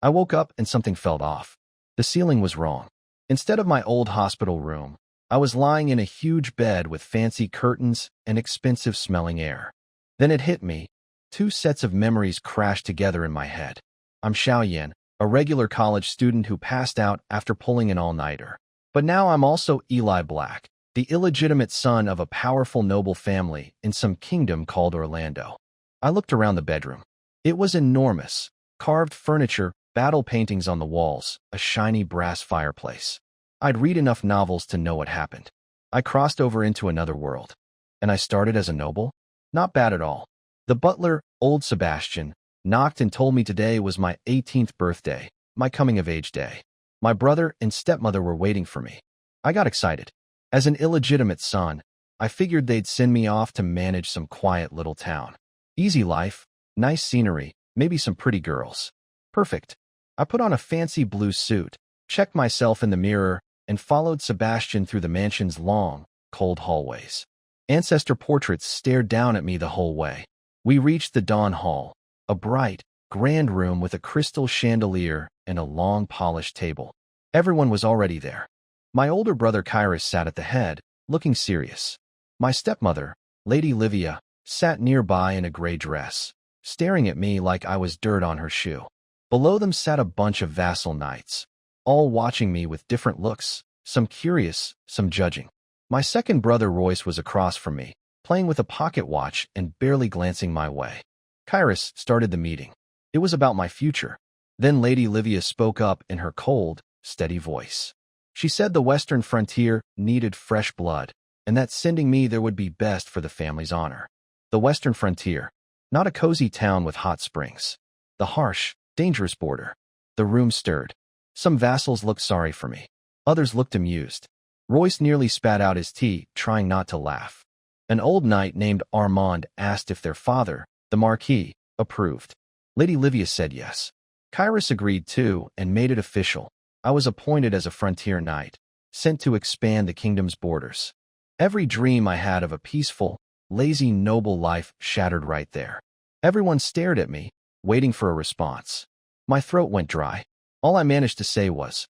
I woke up and something felt off. The ceiling was wrong. Instead of my old hospital room, I was lying in a huge bed with fancy curtains and expensive-smelling air. Then it hit me. 2 sets of memories crashed together in my head. I'm Xiaoyan, a regular college student who passed out after pulling an all-nighter. But now I'm also Eli Black, the illegitimate son of a powerful noble family in some kingdom called Orlando. I looked around the bedroom. It was enormous. Carved furniture, battle paintings on the walls, a shiny brass fireplace. I'd read enough novels to know what happened. I crossed over into another world. And I started as a noble? Not bad at all. The butler, old Sebastian, knocked and told me today was my 18th birthday, my coming-of-age day. My brother and stepmother were waiting for me. I got excited. As an illegitimate son, I figured they'd send me off to manage some quiet little town. Easy life, nice scenery, maybe some pretty girls. Perfect. I put on a fancy blue suit, checked myself in the mirror, and followed Sebastian through the mansion's long, cold hallways. Ancestor portraits stared down at me the whole way. We reached the Dawn Hall, a bright, grand room with a crystal chandelier and a long, polished table. Everyone was already there. My older brother Kyrus sat at the head, looking serious. My stepmother, Lady Livia, sat nearby in a gray dress, staring at me like I was dirt on her shoe. Below them sat a bunch of vassal knights, all watching me with different looks, some curious, some judging. My second brother Royce was across from me, playing with a pocket watch and barely glancing my way. Kyrus started the meeting. It was about my future. Then Lady Livia spoke up in her cold, steady voice. She said the western frontier needed fresh blood, and that sending me there would be best for the family's honor. The western frontier, not a cozy town with hot springs. The harsh, dangerous border. The room stirred. Some vassals looked sorry for me. Others looked amused. Royce nearly spat out his tea, trying not to laugh. An old knight named Armand asked if their father, the Marquis, approved. Lady Livia said yes. Kyrus agreed too and made it official. I was appointed as a frontier knight, sent to expand the kingdom's borders. Every dream I had of a peaceful, lazy, noble life shattered right there. Everyone stared at me, waiting for a response. My throat went dry. All I managed to say was,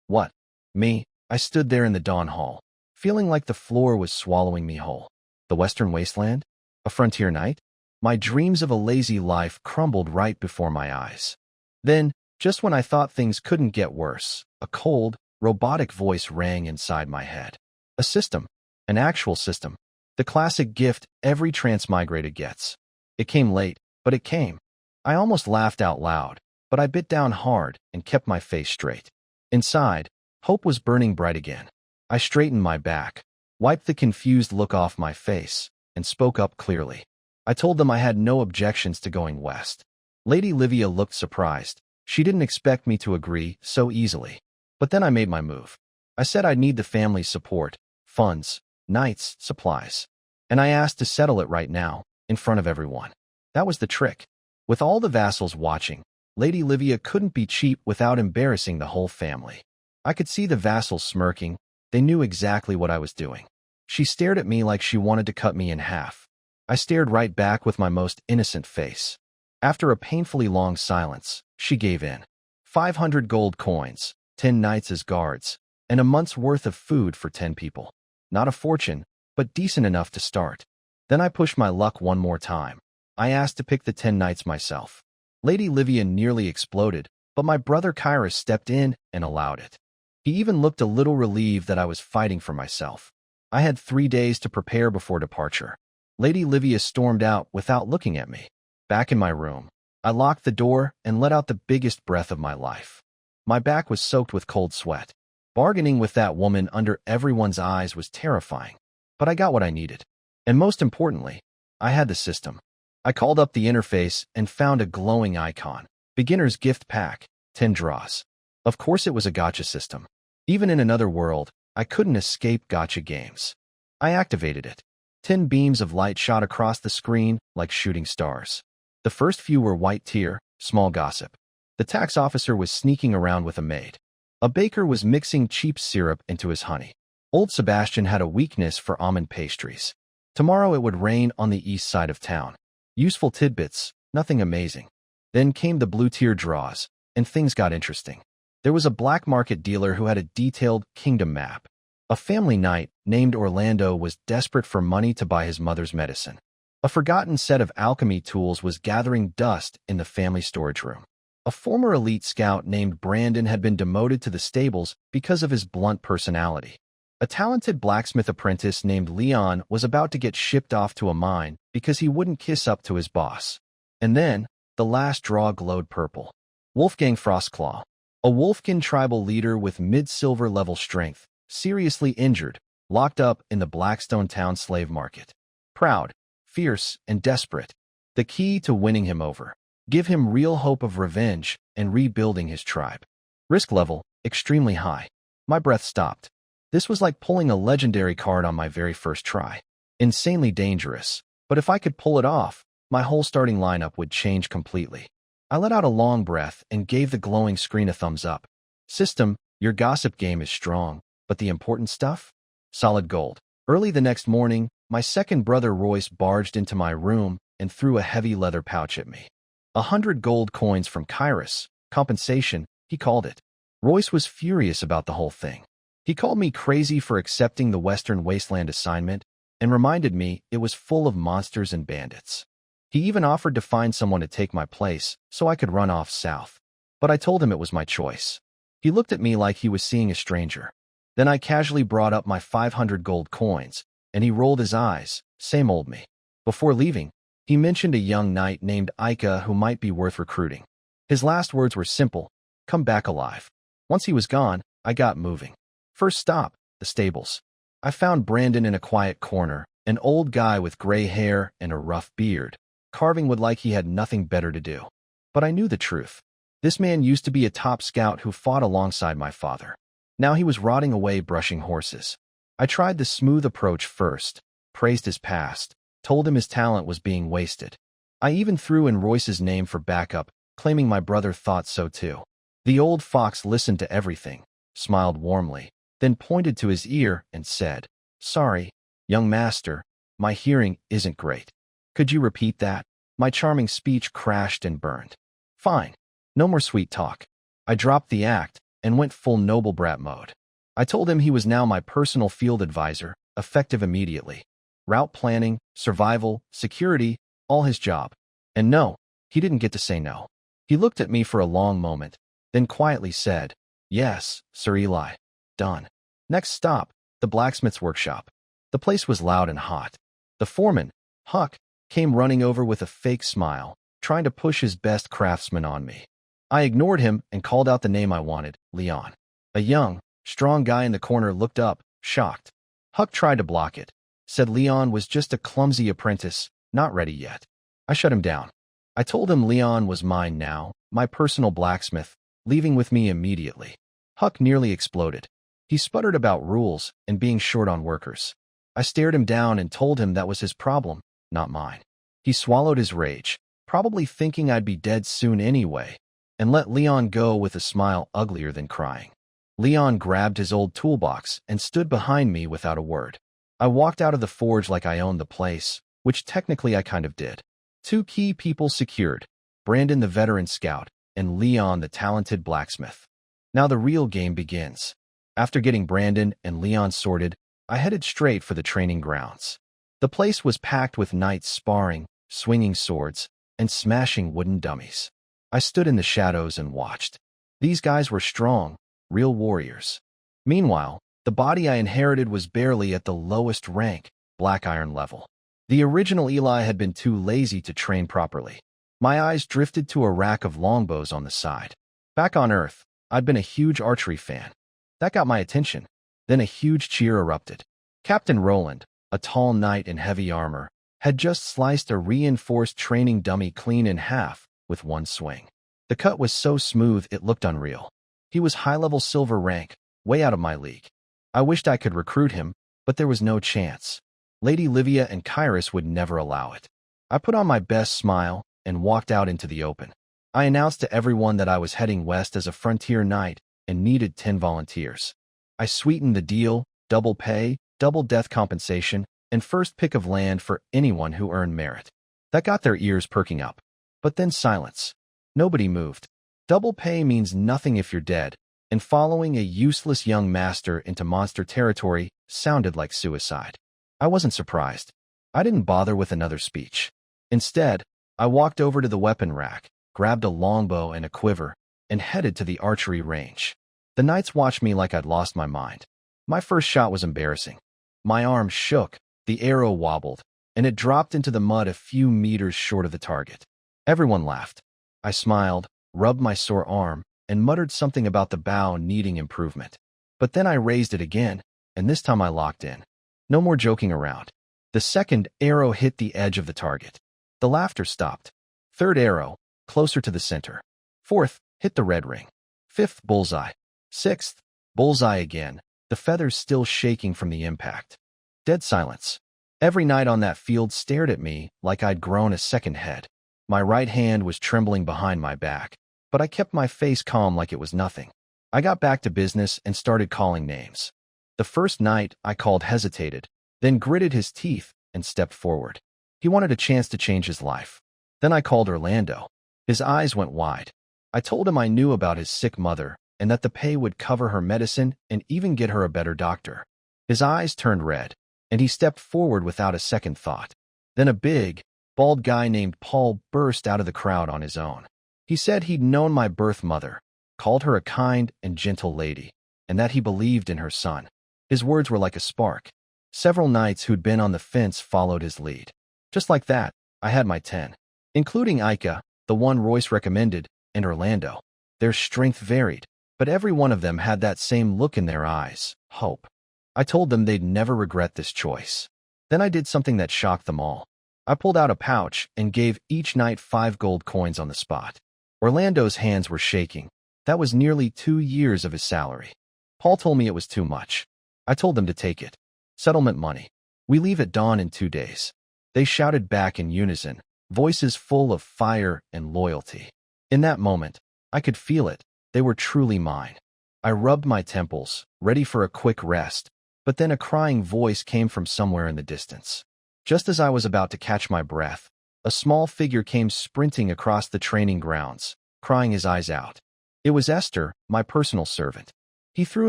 what? Me? I stood there in the Dawn Hall, feeling like the floor was swallowing me whole. The Western Wasteland? A frontier knight? My dreams of a lazy life crumbled right before my eyes. Then, just when I thought things couldn't get worse, a cold, robotic voice rang inside my head. A system. An actual system. The classic gift every transmigrated gets. It came late, but it came. I almost laughed out loud, but I bit down hard and kept my face straight. Inside, hope was burning bright again. I straightened my back, wiped the confused look off my face, and spoke up clearly. I told them I had no objections to going west. Lady Livia looked surprised. She didn't expect me to agree so easily. But then I made my move. I said I'd need the family's support, funds, knights, supplies. And I asked to settle it right now, in front of everyone. That was the trick. With all the vassals watching, Lady Livia couldn't be cheap without embarrassing the whole family. I could see the vassals smirking. They knew exactly what I was doing. She stared at me like she wanted to cut me in half. I stared right back with my most innocent face. After a painfully long silence, she gave in. 500 gold coins, 10 knights as guards, and a month's worth of food for 10 people. Not a fortune, but decent enough to start. Then I pushed my luck one more time. I asked to pick the 10 knights myself. Lady Livia nearly exploded, but my brother Kyrus stepped in and allowed it. He even looked a little relieved that I was fighting for myself. I had 3 days to prepare before departure. Lady Livia stormed out without looking at me. Back in my room, I locked the door and let out the biggest breath of my life. My back was soaked with cold sweat. Bargaining with that woman under everyone's eyes was terrifying. But I got what I needed. And most importantly, I had the system. I called up the interface and found a glowing icon. Beginner's gift pack, 10 draws. Of course it was a gacha system. Even in another world, I couldn't escape gacha games. I activated it. 10 beams of light shot across the screen like shooting stars. The first few were white tier, small gossip. The tax officer was sneaking around with a maid. A baker was mixing cheap syrup into his honey. Old Sebastian had a weakness for almond pastries. Tomorrow it would rain on the east side of town. Useful tidbits, nothing amazing. Then came the blue tier draws, and things got interesting. There was a black market dealer who had a detailed kingdom map. A family knight named Orlando was desperate for money to buy his mother's medicine. A forgotten set of alchemy tools was gathering dust in the family storage room. A former elite scout named Brandon had been demoted to the stables because of his blunt personality. A talented blacksmith apprentice named Leon was about to get shipped off to a mine because he wouldn't kiss up to his boss. And then, the last draw glowed purple. Wolfgang Frostclaw, a Wolfkin tribal leader with mid-silver level strength, seriously injured, locked up in the Blackstone town slave market. Proud, fierce, and desperate. The key to winning him over. Give him real hope of revenge and rebuilding his tribe. Risk level, extremely high. My breath stopped. This was like pulling a legendary card on my very first try. Insanely dangerous, but if I could pull it off, my whole starting lineup would change completely. I let out a long breath and gave the glowing screen a thumbs up. System, your gossip game is strong, but the important stuff? Solid gold. Early the next morning, my second brother Royce barged into my room and threw a heavy leather pouch at me. 100 gold coins from Kairos, compensation, he called it. Royce was furious about the whole thing. He called me crazy for accepting the Western Wasteland assignment and reminded me it was full of monsters and bandits. He even offered to find someone to take my place so I could run off south. But I told him it was my choice. He looked at me like he was seeing a stranger. Then I casually brought up my 500 gold coins, and he rolled his eyes, same old me. Before leaving, he mentioned a young knight named Ika who might be worth recruiting. His last words were simple, come back alive. Once he was gone, I got moving. First stop, the stables. I found Brandon in a quiet corner, an old guy with gray hair and a rough beard, carving wood like he had nothing better to do. But I knew the truth. This man used to be a top scout who fought alongside my father. Now he was rotting away brushing horses. I tried the smooth approach first, praised his past, told him his talent was being wasted. I even threw in Royce's name for backup, claiming my brother thought so too. The old fox listened to everything, smiled warmly, then pointed to his ear and said, sorry, young master, my hearing isn't great. Could you repeat that? My charming speech crashed and burned. Fine. No more sweet talk. I dropped the act and went full noble brat mode. I told him he was now my personal field advisor, effective immediately. Route planning, survival, security, all his job. And no, he didn't get to say no. He looked at me for a long moment, then quietly said, yes, Sir Eli. Done. Next stop, the blacksmith's workshop. The place was loud and hot. The foreman, Huck, came running over with a fake smile, trying to push his best craftsman on me. I ignored him and called out the name I wanted, Leon. A young, strong guy in the corner looked up, shocked. Huck tried to block it, said Leon was just a clumsy apprentice, not ready yet. I shut him down. I told him Leon was mine now, my personal blacksmith, leaving with me immediately. Huck nearly exploded. He sputtered about rules and being short on workers. I stared him down and told him that was his problem, not mine. He swallowed his rage, probably thinking I'd be dead soon anyway, and let Leon go with a smile uglier than crying. Leon grabbed his old toolbox and stood behind me without a word. I walked out of the forge like I owned the place, which technically I kind of did. 2 key people secured, Brandon the veteran scout, and Leon the talented blacksmith. Now the real game begins. After getting Brandon and Leon sorted, I headed straight for the training grounds. The place was packed with knights sparring, swinging swords, and smashing wooden dummies. I stood in the shadows and watched. These guys were strong, real warriors. Meanwhile, the body I inherited was barely at the lowest rank, black iron level. The original Eli had been too lazy to train properly. My eyes drifted to a rack of longbows on the side. Back on Earth, I'd been a huge archery fan. That got my attention. Then a huge cheer erupted. Captain Roland, a tall knight in heavy armor, had just sliced a reinforced training dummy clean in half with one swing. The cut was so smooth it looked unreal. He was high-level silver rank, way out of my league. I wished I could recruit him, but there was no chance. Lady Livia and Kairos would never allow it. I put on my best smile and walked out into the open. I announced to everyone that I was heading west as a frontier knight and needed 10 volunteers. I sweetened the deal, double pay, double death compensation, and first pick of land for anyone who earned merit. That got their ears perking up. But then silence. Nobody moved. Double pay means nothing if you're dead, and following a useless young master into monster territory sounded like suicide. I wasn't surprised. I didn't bother with another speech. Instead, I walked over to the weapon rack, grabbed a longbow and a quiver, and headed to the archery range. The knights watched me like I'd lost my mind. My first shot was embarrassing. My arm shook, the arrow wobbled, and it dropped into the mud a few meters short of the target. Everyone laughed. I smiled, rubbed my sore arm, and muttered something about the bow needing improvement. But then I raised it again, and this time I locked in. No more joking around. The second arrow hit the edge of the target. The laughter stopped. Third arrow, closer to the center. Fourth, hit the red ring. Fifth, bullseye. Sixth, bullseye again, the feathers still shaking from the impact. Dead silence. Every knight on that field stared at me like I'd grown a second head. My right hand was trembling behind my back, but I kept my face calm like it was nothing. I got back to business and started calling names. The first knight I called hesitated, then gritted his teeth and stepped forward. He wanted a chance to change his life. Then I called Orlando. His eyes went wide. I told him I knew about his sick mother and that the pay would cover her medicine and even get her a better doctor. His eyes turned red, and he stepped forward without a second thought. Then a big, bald guy named Paul burst out of the crowd on his own. He said he'd known my birth mother, called her a kind and gentle lady, and that he believed in her son. His words were like a spark. Several knights who'd been on the fence followed his lead. Just like that, I had my 10, including Ika, the one Royce recommended, and Orlando. Their strength varied, but every one of them had that same look in their eyes, hope. I told them they'd never regret this choice. Then I did something that shocked them all. I pulled out a pouch and gave each knight 5 gold coins on the spot. Orlando's hands were shaking. That was nearly 2 years of his salary. Paul told me it was too much. I told them to take it. Settlement money. We leave at dawn in 2 days. They shouted back in unison, voices full of fire and loyalty. In that moment, I could feel it. They were truly mine. I rubbed my temples, ready for a quick rest, but then a crying voice came from somewhere in the distance. Just as I was about to catch my breath, a small figure came sprinting across the training grounds, crying his eyes out. It was Esther, my personal servant. He threw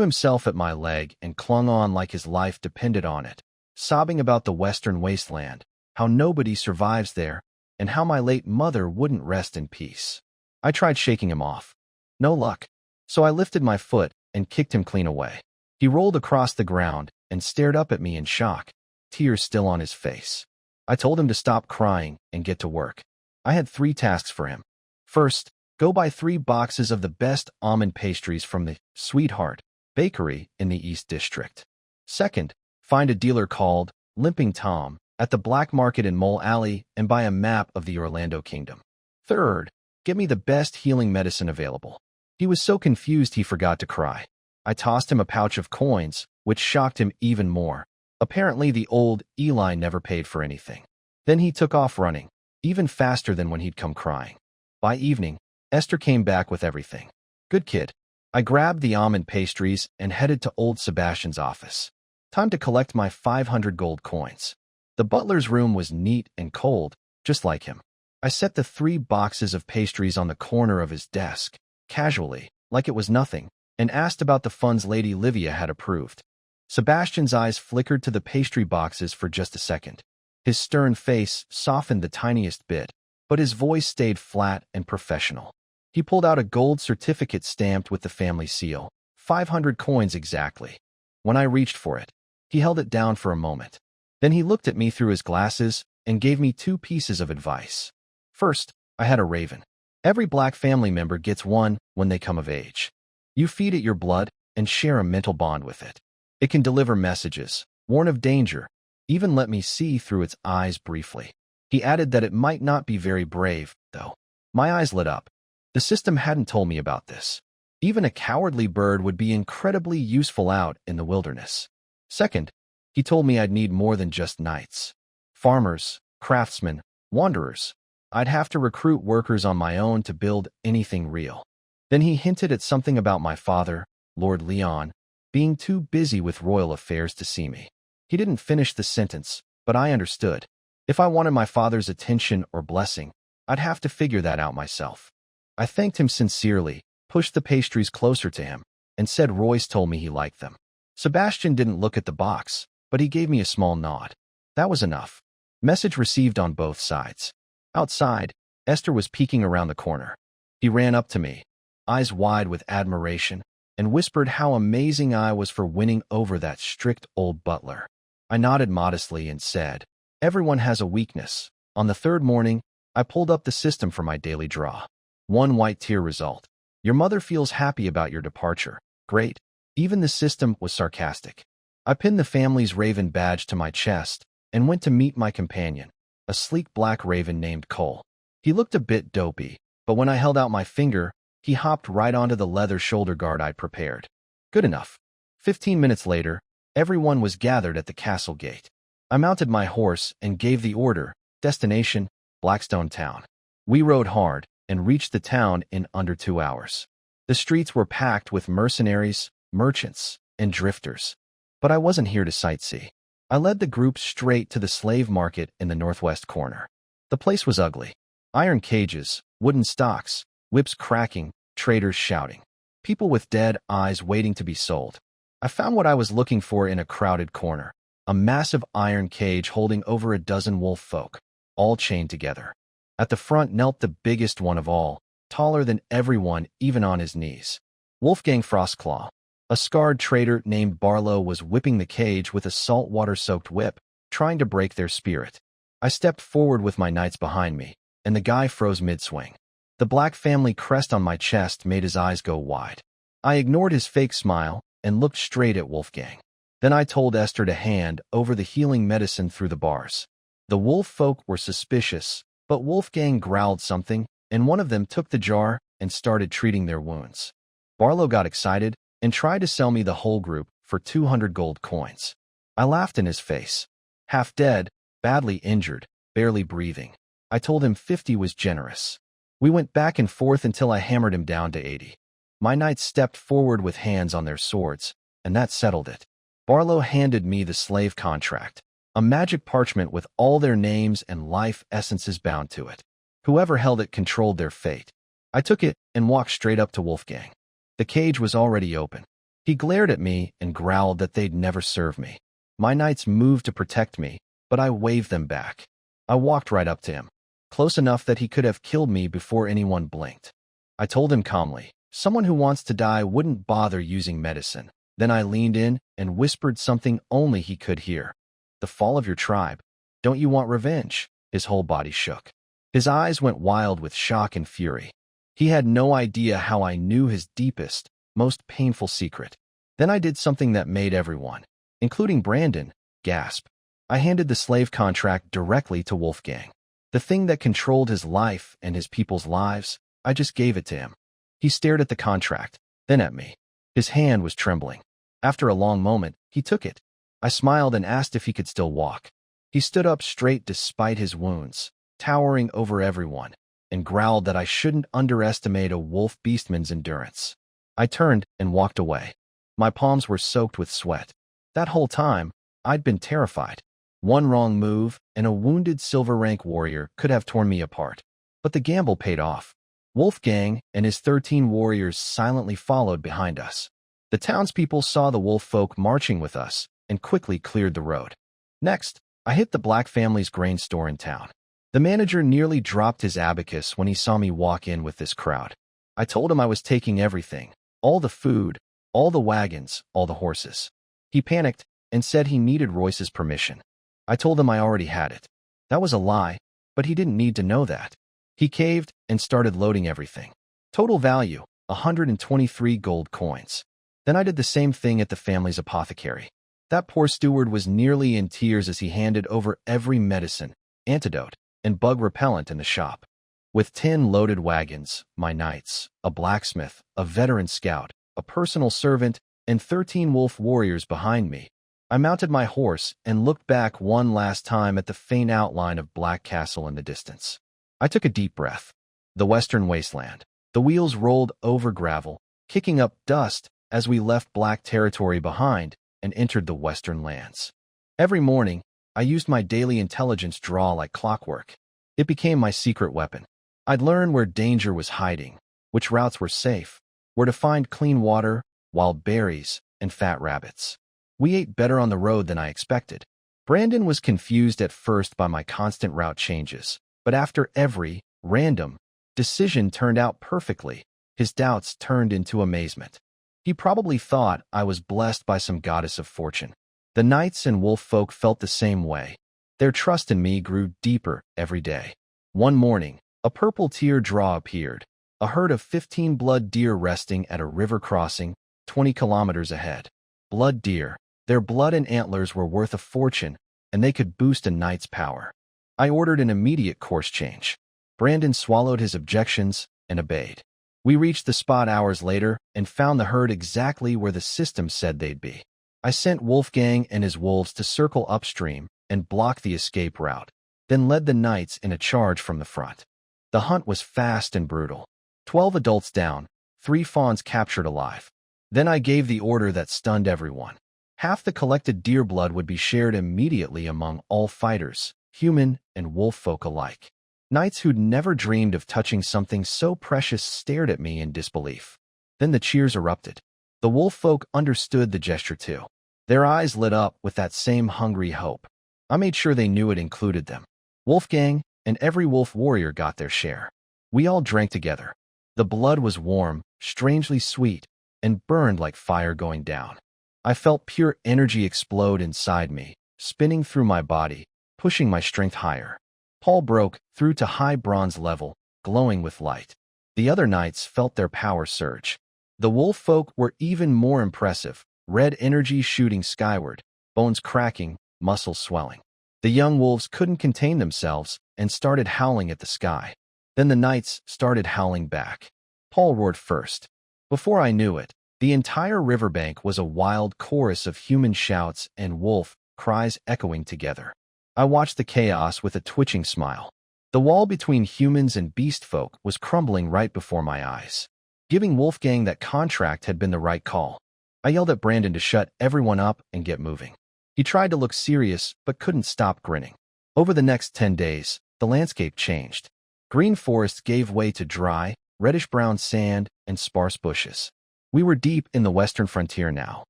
himself at my leg and clung on like his life depended on it, sobbing about the western wasteland, how nobody survives there, and how my late mother wouldn't rest in peace. I tried shaking him off. No luck. So I lifted my foot and kicked him clean away. He rolled across the ground and stared up at me in shock, tears still on his face. I told him to stop crying and get to work. I had 3 tasks for him. First, go buy 3 boxes of the best almond pastries from the Sweetheart Bakery in the East District. Second, find a dealer called Limping Tom at the Black Market in Mole Alley and buy a map of the Orlando Kingdom. Third, get me the best healing medicine available. He was so confused he forgot to cry. I tossed him a pouch of coins, which shocked him even more. Apparently the old Eli never paid for anything. Then he took off running, even faster than when he'd come crying. By evening, Esther came back with everything. Good kid. I grabbed the almond pastries and headed to old Sebastian's office. Time to collect my 500 gold coins. The butler's room was neat and cold, just like him. I set the 3 boxes of pastries on the corner of his desk, casually, like it was nothing, and asked about the funds Lady Livia had approved. Sebastian's eyes flickered to the pastry boxes for just a second. His stern face softened the tiniest bit, but his voice stayed flat and professional. He pulled out a gold certificate stamped with the family seal, 500 coins exactly. When I reached for it, he held it down for a moment. Then he looked at me through his glasses and gave me 2 pieces of advice. First, I had a raven. Every black family member gets one when they come of age. You feed it your blood and share a mental bond with it. It can deliver messages, warn of danger, even let me see through its eyes briefly. He added that it might not be very brave, though. My eyes lit up. The system hadn't told me about this. Even a cowardly bird would be incredibly useful out in the wilderness. Second, he told me I'd need more than just knights. Farmers, craftsmen, wanderers. I'd have to recruit workers on my own to build anything real. Then he hinted at something about my father, Lord Leon, being too busy with royal affairs to see me. He didn't finish the sentence, but I understood. If I wanted my father's attention or blessing, I'd have to figure that out myself. I thanked him sincerely, pushed the pastries closer to him, and said Royce told me he liked them. Sebastian didn't look at the box, but he gave me a small nod. That was enough. Message received on both sides. Outside, Esther was peeking around the corner. He ran up to me, eyes wide with admiration, and whispered how amazing I was for winning over that strict old butler. I nodded modestly and said, everyone has a weakness. On the third morning, I pulled up the system for my daily draw. 1 white tier result. Your mother feels happy about your departure. Great. Even the system was sarcastic. I pinned the family's raven badge to my chest and went to meet my companion, a sleek black raven named Cole. He looked a bit dopey, but when I held out my finger, he hopped right onto the leather shoulder guard I'd prepared. Good enough. 15 minutes later, everyone was gathered at the castle gate. I mounted my horse and gave the order, destination, Blackstone town. We rode hard and reached the town in under 2 hours. The streets were packed with mercenaries, merchants, and drifters. But I wasn't here to sightsee. I led the group straight to the slave market in the northwest corner. The place was ugly. Iron cages, wooden stocks, whips cracking, traders shouting. People with dead eyes waiting to be sold. I found what I was looking for in a crowded corner. A massive iron cage holding over a dozen wolf folk, all chained together. At the front knelt the biggest one of all, taller than everyone, even on his knees. Wolfgang Frostclaw. A scarred trader named Barlow was whipping the cage with a saltwater-soaked whip, trying to break their spirit. I stepped forward with my knights behind me, and the guy froze mid-swing. The black family crest on my chest made his eyes go wide. I ignored his fake smile and looked straight at Wolfgang. Then I told Esther to hand over the healing medicine through the bars. The wolf folk were suspicious, but Wolfgang growled something, and one of them took the jar and started treating their wounds. Barlow got excited and tried to sell me the whole group for 200 gold coins. I laughed in his face. Half dead, badly injured, barely breathing. I told him 50 was generous. We went back and forth until I hammered him down to 80. My knights stepped forward with hands on their swords, and that settled it. Barlow handed me the slave contract, a magic parchment with all their names and life essences bound to it. Whoever held it controlled their fate. I took it and walked straight up to Wolfgang. The cage was already open. He glared at me and growled that they'd never serve me. My knights moved to protect me, but I waved them back. I walked right up to him, close enough that he could have killed me before anyone blinked. I told him calmly, someone who wants to die wouldn't bother using medicine. Then I leaned in and whispered something only he could hear. The fall of your tribe. Don't you want revenge? His whole body shook. His eyes went wild with shock and fury. He had no idea how I knew his deepest, most painful secret. Then I did something that made everyone, including Brandon, gasp. I handed the slave contract directly to Wolfgang. The thing that controlled his life and his people's lives, I just gave it to him. He stared at the contract, then at me. His hand was trembling. After a long moment, he took it. I smiled and asked if he could still walk. He stood up straight despite his wounds, towering over everyone, and growled that I shouldn't underestimate a wolf beastman's endurance. I turned and walked away. My palms were soaked with sweat. That whole time, I'd been terrified. One wrong move, and a wounded silver rank warrior could have torn me apart. But the gamble paid off. Wolfgang and his 13 warriors silently followed behind us. The townspeople saw the wolf folk marching with us and quickly cleared the road. Next, I hit the black family's grain store in town. The manager nearly dropped his abacus when he saw me walk in with this crowd. I told him I was taking everything, all the food, all the wagons, all the horses. He panicked and said he needed Royce's permission. I told him I already had it. That was a lie, but he didn't need to know that. He caved and started loading everything. Total value, 123 gold coins. Then I did the same thing at the family's apothecary. That poor steward was nearly in tears as he handed over every medicine, antidote, and bug repellent in the shop. With 10 loaded wagons, my knights, a blacksmith, a veteran scout, a personal servant, and 13 wolf warriors behind me, I mounted my horse and looked back one last time at the faint outline of Black Castle in the distance. I took a deep breath. The western wasteland. The wheels rolled over gravel, kicking up dust as we left black territory behind and entered the western lands. Every morning, I used my daily intelligence draw like clockwork. It became my secret weapon. I'd learn where danger was hiding, which routes were safe, where to find clean water, wild berries, and fat rabbits. We ate better on the road than I expected. Brandon was confused at first by my constant route changes, but after every random decision turned out perfectly, his doubts turned into amazement. He probably thought I was blessed by some goddess of fortune. The knights and wolf folk felt the same way. Their trust in me grew deeper every day. One morning, a purple tear draw appeared, a herd of 15 blood deer resting at a river crossing 20 kilometers ahead. Blood deer, their blood and antlers were worth a fortune, and they could boost a knight's power. I ordered an immediate course change. Brandon swallowed his objections and obeyed. We reached the spot hours later and found the herd exactly where the system said they'd be. I sent Wolfgang and his wolves to circle upstream and block the escape route, then led the knights in a charge from the front. The hunt was fast and brutal. 12 adults down, 3 fawns captured alive. Then I gave the order that stunned everyone. Half the collected deer blood would be shared immediately among all fighters, human and wolf folk alike. Knights who'd never dreamed of touching something so precious stared at me in disbelief. Then the cheers erupted. The wolf folk understood the gesture too. Their eyes lit up with that same hungry hope. I made sure they knew it included them. Wolfgang and every wolf warrior got their share. We all drank together. The blood was warm, strangely sweet, and burned like fire going down. I felt pure energy explode inside me, spinning through my body, pushing my strength higher. Paul broke through to high bronze level, glowing with light. The other knights felt their power surge. The wolf folk were even more impressive, red energy shooting skyward, bones cracking, muscles swelling. The young wolves couldn't contain themselves and started howling at the sky. Then the knights started howling back. Paul roared first. Before I knew it, the entire riverbank was a wild chorus of human shouts and wolf cries echoing together. I watched the chaos with a twitching smile. The wall between humans and beast folk was crumbling right before my eyes. Giving Wolfgang that contract had been the right call. I yelled at Brandon to shut everyone up and get moving. He tried to look serious, but couldn't stop grinning. Over the next 10 days, the landscape changed. Green forests gave way to dry, reddish-brown sand and sparse bushes. We were deep in the western frontier now.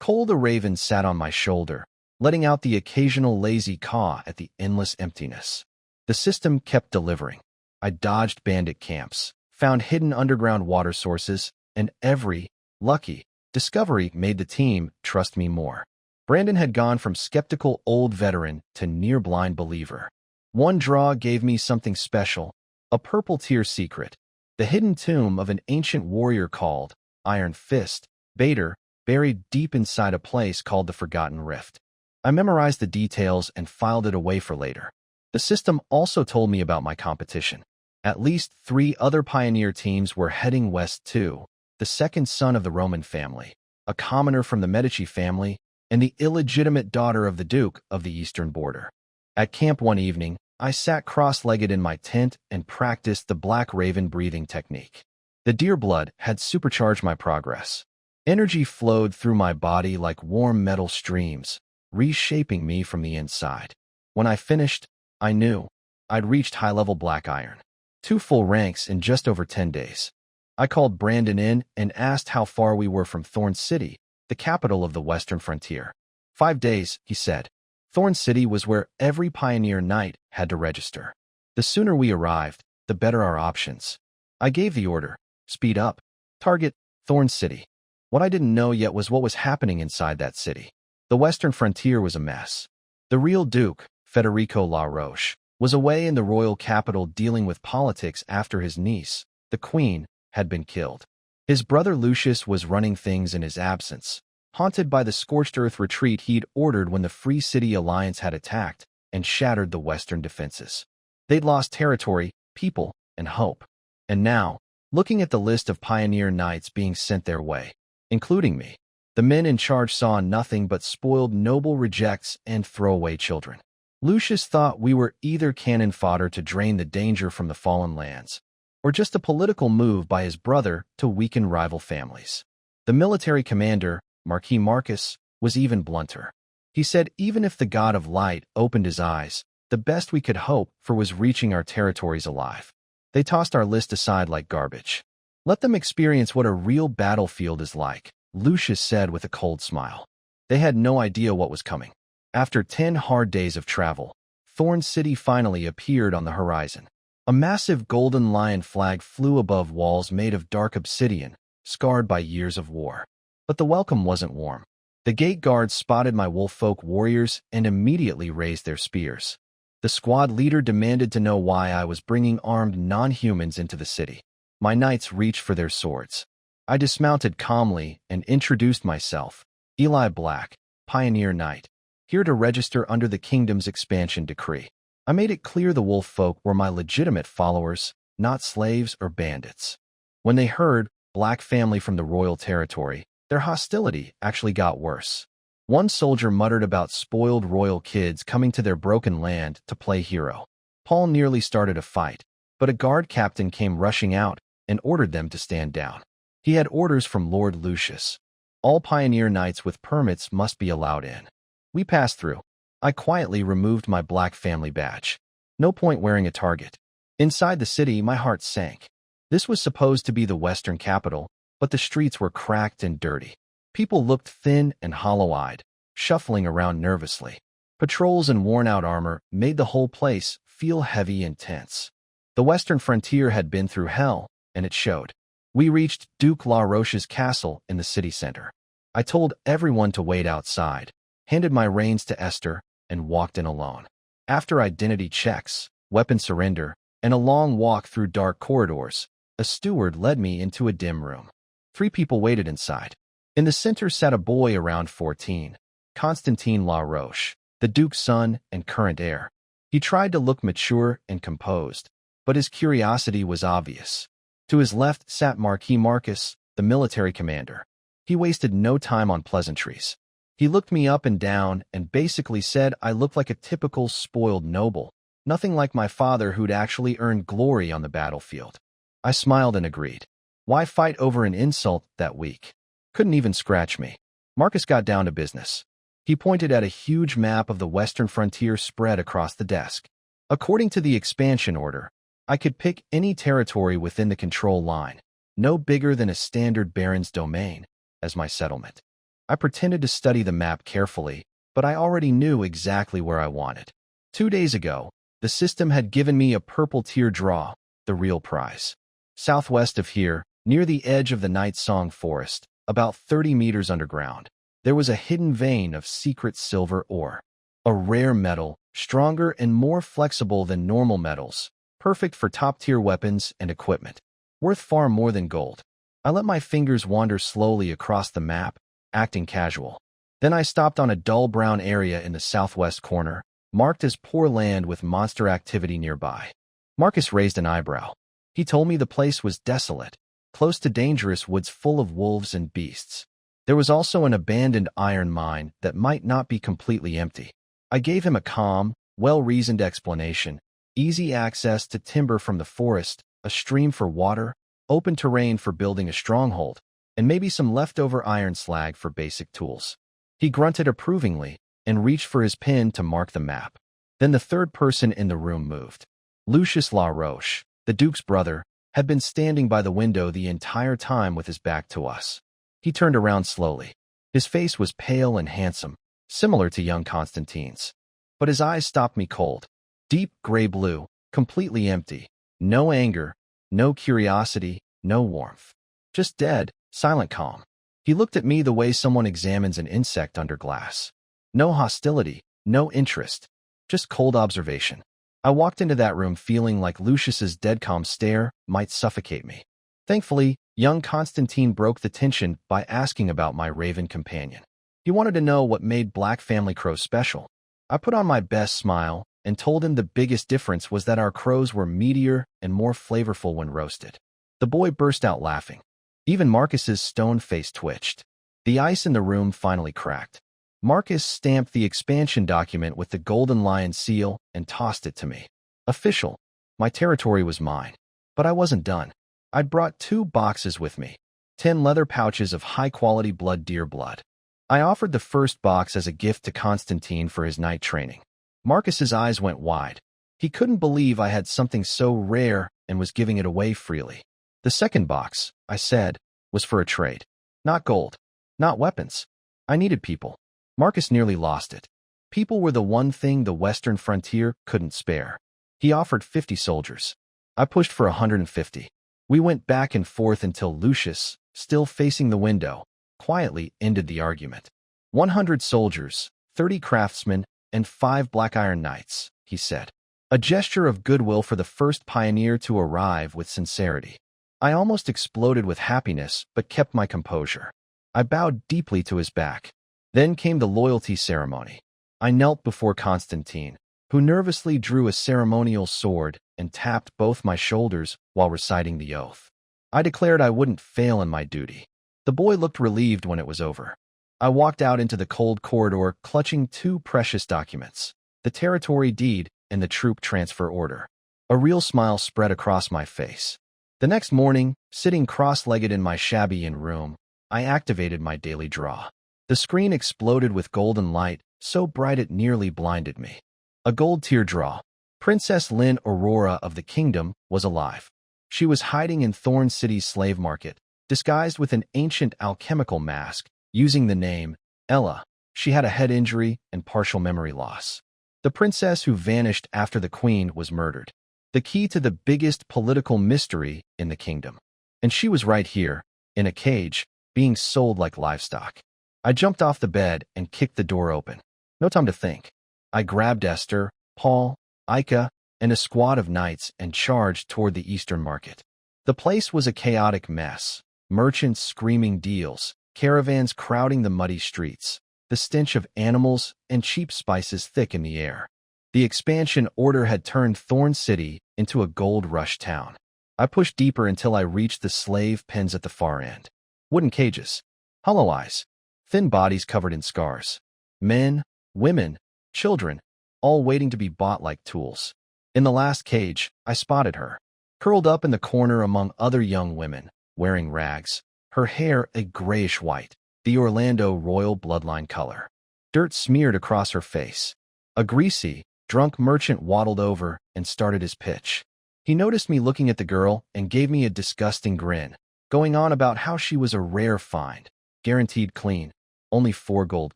Cole the raven sat on my shoulder, letting out the occasional lazy caw at the endless emptiness. The system kept delivering. I dodged bandit camps, found hidden underground water sources, and every lucky discovery made the team trust me more. Brandon had gone from skeptical old veteran to near-blind believer. One draw gave me something special, a purple tear secret, the hidden tomb of an ancient warrior called Iron Fist, Bader, buried deep inside a place called the Forgotten Rift. I memorized the details and filed it away for later. The system also told me about my competition. At least 3 other pioneer teams were heading west too, the second son of the Roman family, a commoner from the Medici family, and the illegitimate daughter of the Duke of the Eastern Border. At camp one evening, I sat cross-legged in my tent and practiced the black raven breathing technique. The deer blood had supercharged my progress. Energy flowed through my body like warm metal streams, reshaping me from the inside. When I finished, I knew I'd reached high-level black iron. 2 full ranks in just over 10 days. I called Brandon in and asked how far we were from Thorn City, the capital of the western frontier. 5 days, he said. Thorn City was where every pioneer knight had to register. The sooner we arrived, the better our options. I gave the order, speed up, target Thorn City. What I didn't know yet was what was happening inside that city. The western frontier was a mess. The real Duke, Federico La Roche, was away in the royal capital dealing with politics after his niece, the Queen, had been killed. His brother Lucius was running things in his absence, haunted by the scorched earth retreat he'd ordered when the Free City Alliance had attacked and shattered the western defenses. They'd lost territory, people, and hope. And now, looking at the list of pioneer knights being sent their way, including me, the men in charge saw nothing but spoiled noble rejects and throwaway children. Lucius thought we were either cannon fodder to drain the danger from the fallen lands, or just a political move by his brother to weaken rival families. The military commander, Marquis Marcus, was even blunter. He said even if the god of light opened his eyes, the best we could hope for was reaching our territories alive. They tossed our list aside like garbage. Let them experience what a real battlefield is like, Lucius said with a cold smile. They had no idea what was coming. After 10 hard days of travel, Thorn City finally appeared on the horizon. A massive golden lion flag flew above walls made of dark obsidian, scarred by years of war. But the welcome wasn't warm. The gate guards spotted my wolffolk warriors and immediately raised their spears. The squad leader demanded to know why I was bringing armed non-humans into the city. My knights reached for their swords. I dismounted calmly and introduced myself, Eli Black, Pioneer Knight, here to register under the kingdom's expansion decree. I made it clear the wolffolk were my legitimate followers, not slaves or bandits. When they heard Black family from the royal territory, their hostility actually got worse. One soldier muttered about spoiled royal kids coming to their broken land to play hero. Paul nearly started a fight, but a guard captain came rushing out and ordered them to stand down. He had orders from Lord Lucius. All pioneer knights with permits must be allowed in. We passed through. I quietly removed my Black family badge. No point wearing a target. Inside the city, my heart sank. This was supposed to be the western capital, but the streets were cracked and dirty. People looked thin and hollow-eyed, shuffling around nervously. Patrols and worn-out armor made the whole place feel heavy and tense. The western frontier had been through hell, and it showed. We reached Duke La Roche's castle in the city center. I told everyone to wait outside, handed my reins to Esther, and walked in alone. After identity checks, weapon surrender, and a long walk through dark corridors, a steward led me into a dim room. 3 people waited inside. In the center sat a boy around 14, Constantine La Roche, the Duke's son and current heir. He tried to look mature and composed, but his curiosity was obvious. To his left sat Marquis Marcus, the military commander. He wasted no time on pleasantries. He looked me up and down and basically said I looked like a typical spoiled noble, nothing like my father who'd actually earned glory on the battlefield. I smiled and agreed. Why fight over an insult that weak? Couldn't even scratch me. Marcus got down to business. He pointed at a huge map of the western frontier spread across the desk. According to the expansion order, I could pick any territory within the control line, no bigger than a standard baron's domain, as my settlement. I pretended to study the map carefully, but I already knew exactly where I wanted. 2 days ago, the system had given me a purple tier draw, the real prize. Southwest of here, near the edge of the Night Song Forest, about 30 meters underground, there was a hidden vein of secret silver ore. A rare metal, stronger and more flexible than normal metals, perfect for top-tier weapons and equipment. Worth far more than gold. I let my fingers wander slowly across the map, acting casual. Then I stopped on a dull brown area in the southwest corner, marked as poor land with monster activity nearby. Marcus raised an eyebrow. He told me the place was desolate, close to dangerous woods full of wolves and beasts. There was also an abandoned iron mine that might not be completely empty. I gave him a calm, well-reasoned explanation, easy access to timber from the forest, a stream for water, open terrain for building a stronghold, and maybe some leftover iron slag for basic tools. He grunted approvingly and reached for his pen to mark the map. Then the third person in the room moved. Lucius La Roche, the Duke's brother, had been standing by the window the entire time with his back to us. He turned around slowly. His face was pale and handsome, similar to young Constantine's. But his eyes stopped me cold. Deep gray blue, completely empty. No anger, no curiosity, no warmth. Just dead, silent calm. He looked at me the way someone examines an insect under glass. No hostility, no interest, just cold observation. I walked into that room feeling like Lucius's dead calm stare might suffocate me. Thankfully, young Constantine broke the tension by asking about my raven companion. He wanted to know what made Black family crows special. I put on my best smile and told him the biggest difference was that our crows were meatier and more flavorful when roasted. The boy burst out laughing. Even Marcus's stone face twitched. The ice in the room finally cracked. Marcus stamped the expansion document with the golden lion seal and tossed it to me. Official. My territory was mine. But I wasn't done. I'd brought 2 boxes with me. 10 leather pouches of high-quality blood deer blood. I offered the first box as a gift to Constantine for his night training. Marcus's eyes went wide. He couldn't believe I had something so rare and was giving it away freely. The second box, I said, was for a trade. Not gold. Not weapons. I needed people. Marcus nearly lost it. People were the one thing the western frontier couldn't spare. He offered 50 soldiers. I pushed for 150. We went back and forth until Lucius, still facing the window, quietly ended the argument. 100 soldiers, 30 craftsmen, and 5 black iron knights, he said. A gesture of goodwill for the first pioneer to arrive with sincerity. I almost exploded with happiness, but kept my composure. I bowed deeply to his back. Then came the loyalty ceremony. I knelt before Constantine, who nervously drew a ceremonial sword and tapped both my shoulders while reciting the oath. I declared I wouldn't fail in my duty. The boy looked relieved when it was over. I walked out into the cold corridor, clutching 2 precious documents, the territory deed and the troop transfer order. A real smile spread across my face. The next morning, sitting cross-legged in my shabby inn room, I activated my daily draw. The screen exploded with golden light, so bright it nearly blinded me. A gold tier draw. Princess Lynn Aurora of the Kingdom was alive. She was hiding in Thorn City's slave market, disguised with an ancient alchemical mask, using the name Ella. She had a head injury and partial memory loss. The princess who vanished after the queen was murdered. The key to the biggest political mystery in the kingdom. And she was right here, in a cage, being sold like livestock. I jumped off the bed and kicked the door open. No time to think. I grabbed Esther, Paul, Ika, and a squad of knights and charged toward the eastern market. The place was a chaotic mess. Merchants screaming deals, caravans crowding the muddy streets, the stench of animals and cheap spices thick in the air. The expansion order had turned Thorn City into a gold rush town. I pushed deeper until I reached the slave pens at the far end. Wooden cages, hollow eyes, thin bodies covered in scars. Men, women, children, all waiting to be bought like tools. In the last cage, I spotted her, curled up in the corner among other young women, wearing rags, her hair a grayish white, the Orlando royal bloodline color. Dirt smeared across her face. A greasy, drunk merchant waddled over and started his pitch. He noticed me looking at the girl and gave me a disgusting grin, going on about how she was a rare find, guaranteed clean, only 4 gold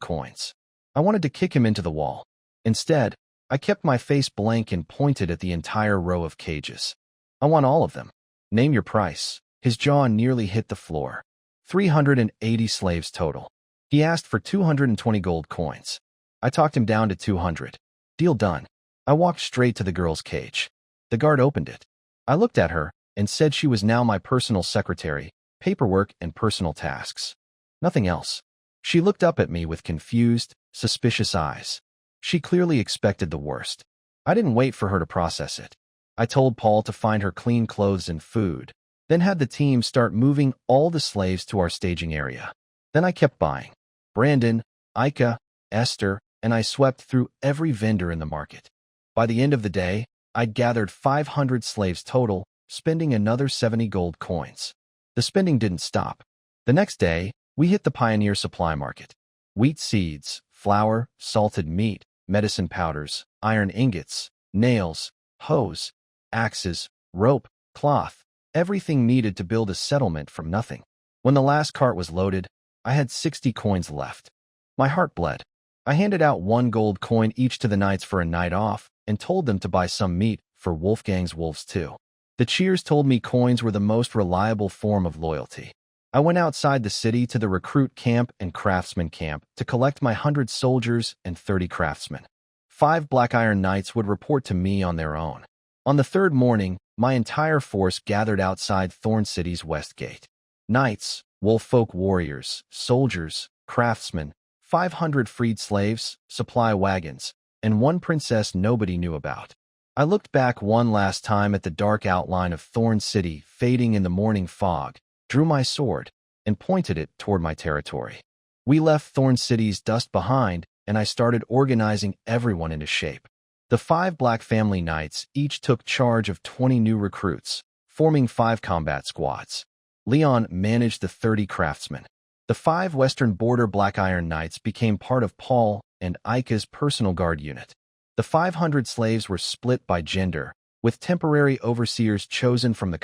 coins. I wanted to kick him into the wall. Instead, I kept my face blank and pointed at the entire row of cages. I want all of them. Name your price. His jaw nearly hit the floor. 380 slaves total. He asked for 220 gold coins. I talked him down to 200. Deal done. I walked straight to the girl's cage. The guard opened it. I looked at her and said she was now my personal secretary, paperwork and personal tasks. Nothing else. She looked up at me with confused, suspicious eyes. She clearly expected the worst. I didn't wait for her to process it. I told Paul to find her clean clothes and food, then had the team start moving all the slaves to our staging area. Then I kept buying. Brandon, Ika, Esther, and I swept through every vendor in the market. By the end of the day, I'd gathered 500 slaves total, spending another 70 gold coins. The spending didn't stop. The next day, we hit the Pioneer Supply Market. Wheat seeds, flour, salted meat, medicine powders, iron ingots, nails, hoes, axes, rope, cloth, everything needed to build a settlement from nothing. When the last cart was loaded, I had 60 coins left. My heart bled. I handed out 1 gold coin each to the knights for a night off and told them to buy some meat for Wolfgang's wolves too. The cheers told me coins were the most reliable form of loyalty. I went outside the city to the recruit camp and craftsman camp to collect my 100 soldiers and 30 craftsmen. 5 Black Iron Knights would report to me on their own. On the 3rd morning, my entire force gathered outside Thorn City's west gate. Knights, wolffolk warriors, soldiers, craftsmen, 500 freed slaves, supply wagons, and 1 princess nobody knew about. I looked back one last time at the dark outline of Thorn City fading in the morning fog, drew my sword, and pointed it toward my territory. We left Thorn City's dust behind, and I started organizing everyone into shape. The 5 Black Family Knights each took charge of 20 new recruits, forming 5 combat squads. Leon managed the 30 craftsmen. The 5 Western Border Black Iron Knights became part of Paul and Ika's personal guard unit. The 500 slaves were split by gender, with temporary overseers chosen from the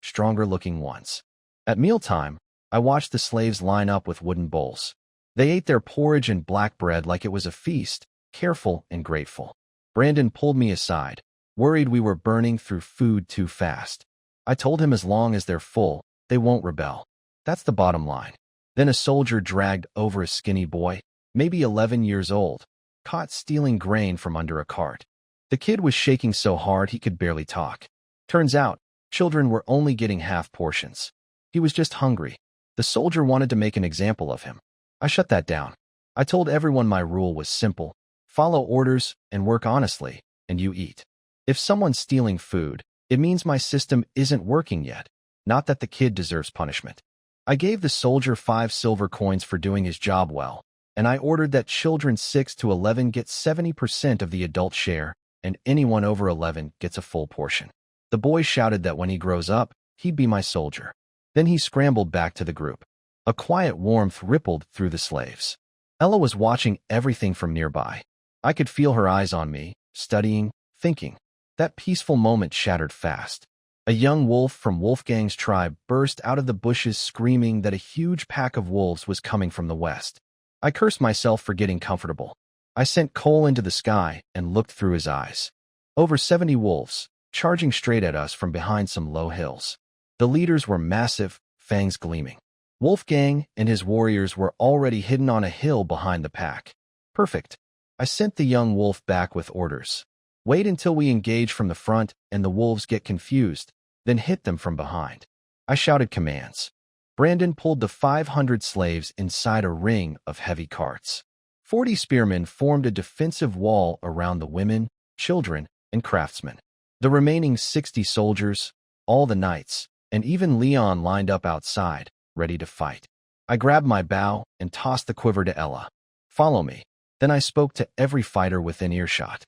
stronger-looking ones. At mealtime, I watched the slaves line up with wooden bowls. They ate their porridge and black bread like it was a feast, careful and grateful. Brandon pulled me aside, worried we were burning through food too fast. I told him as long as they're full, they won't rebel. That's the bottom line. Then a soldier dragged over a skinny boy, maybe 11 years old, caught stealing grain from under a cart. The kid was shaking so hard he could barely talk. Turns out, children were only getting half portions. He was just hungry. The soldier wanted to make an example of him. I shut that down. I told everyone my rule was simple: follow orders and work honestly, and you eat. If someone's stealing food, it means my system isn't working yet, not that the kid deserves punishment. I gave the soldier 5 silver coins for doing his job well, and I ordered that children 6 to 11 get 70% of the adult share, and anyone over 11 gets a full portion. The boy shouted that when he grows up, he'd be my soldier. Then he scrambled back to the group. A quiet warmth rippled through the slaves. Ella was watching everything from nearby. I could feel her eyes on me, studying, thinking. That peaceful moment shattered fast. A young wolf from Wolfgang's tribe burst out of the bushes screaming that a huge pack of wolves was coming from the west. I cursed myself for getting comfortable. I sent Cole into the sky and looked through his eyes. Over 70 wolves, charging straight at us from behind some low hills. The leaders were massive, fangs gleaming. Wolfgang and his warriors were already hidden on a hill behind the pack. Perfect. I sent the young wolf back with orders. Wait until we engage from the front and the wolves get confused, then hit them from behind. I shouted commands. Brandon pulled the 500 slaves inside a ring of heavy carts. 40 spearmen formed a defensive wall around the women, children, and craftsmen. The remaining 60 soldiers, all the knights, and even Leon lined up outside, ready to fight. I grabbed my bow and tossed the quiver to Ella. Follow me. Then I spoke to every fighter within earshot.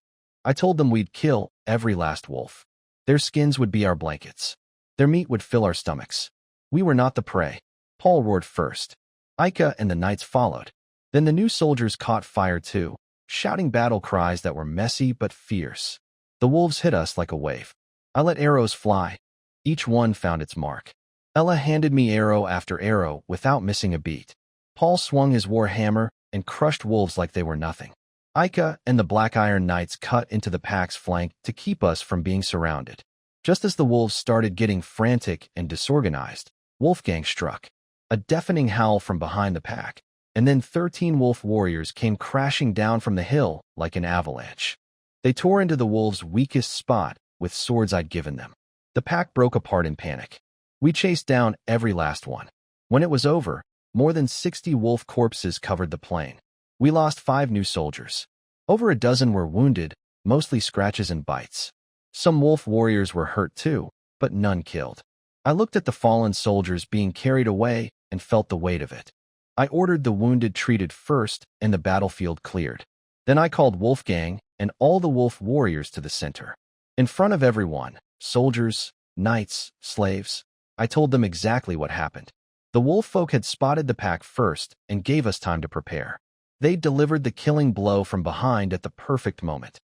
I told them we'd kill every last wolf. Their skins would be our blankets. Their meat would fill our stomachs. We were not the prey. Paul roared first. Ika and the knights followed. Then the new soldiers caught fire too, shouting battle cries that were messy but fierce. The wolves hit us like a wave. I let arrows fly. Each one found its mark. Ella handed me arrow after arrow without missing a beat. Paul swung his war hammer and crushed wolves like they were nothing. Ika and the Black Iron Knights cut into the pack's flank to keep us from being surrounded. Just as the wolves started getting frantic and disorganized, Wolfgang struck. A deafening howl from behind the pack, and then 13 wolf warriors came crashing down from the hill like an avalanche. They tore into the wolves' weakest spot with swords I'd given them. The pack broke apart in panic. We chased down every last one. When it was over, more than 60 wolf corpses covered the plain. We lost 5 new soldiers. Over a dozen were wounded, mostly scratches and bites. Some wolf warriors were hurt too, but none killed. I looked at the fallen soldiers being carried away and felt the weight of it. I ordered the wounded treated first and the battlefield cleared. Then I called Wolfgang and all the wolf warriors to the center. In front of everyone, soldiers, knights, slaves, I told them exactly what happened. The wolf folk had spotted the pack first and gave us time to prepare. They delivered the killing blow from behind at the perfect moment.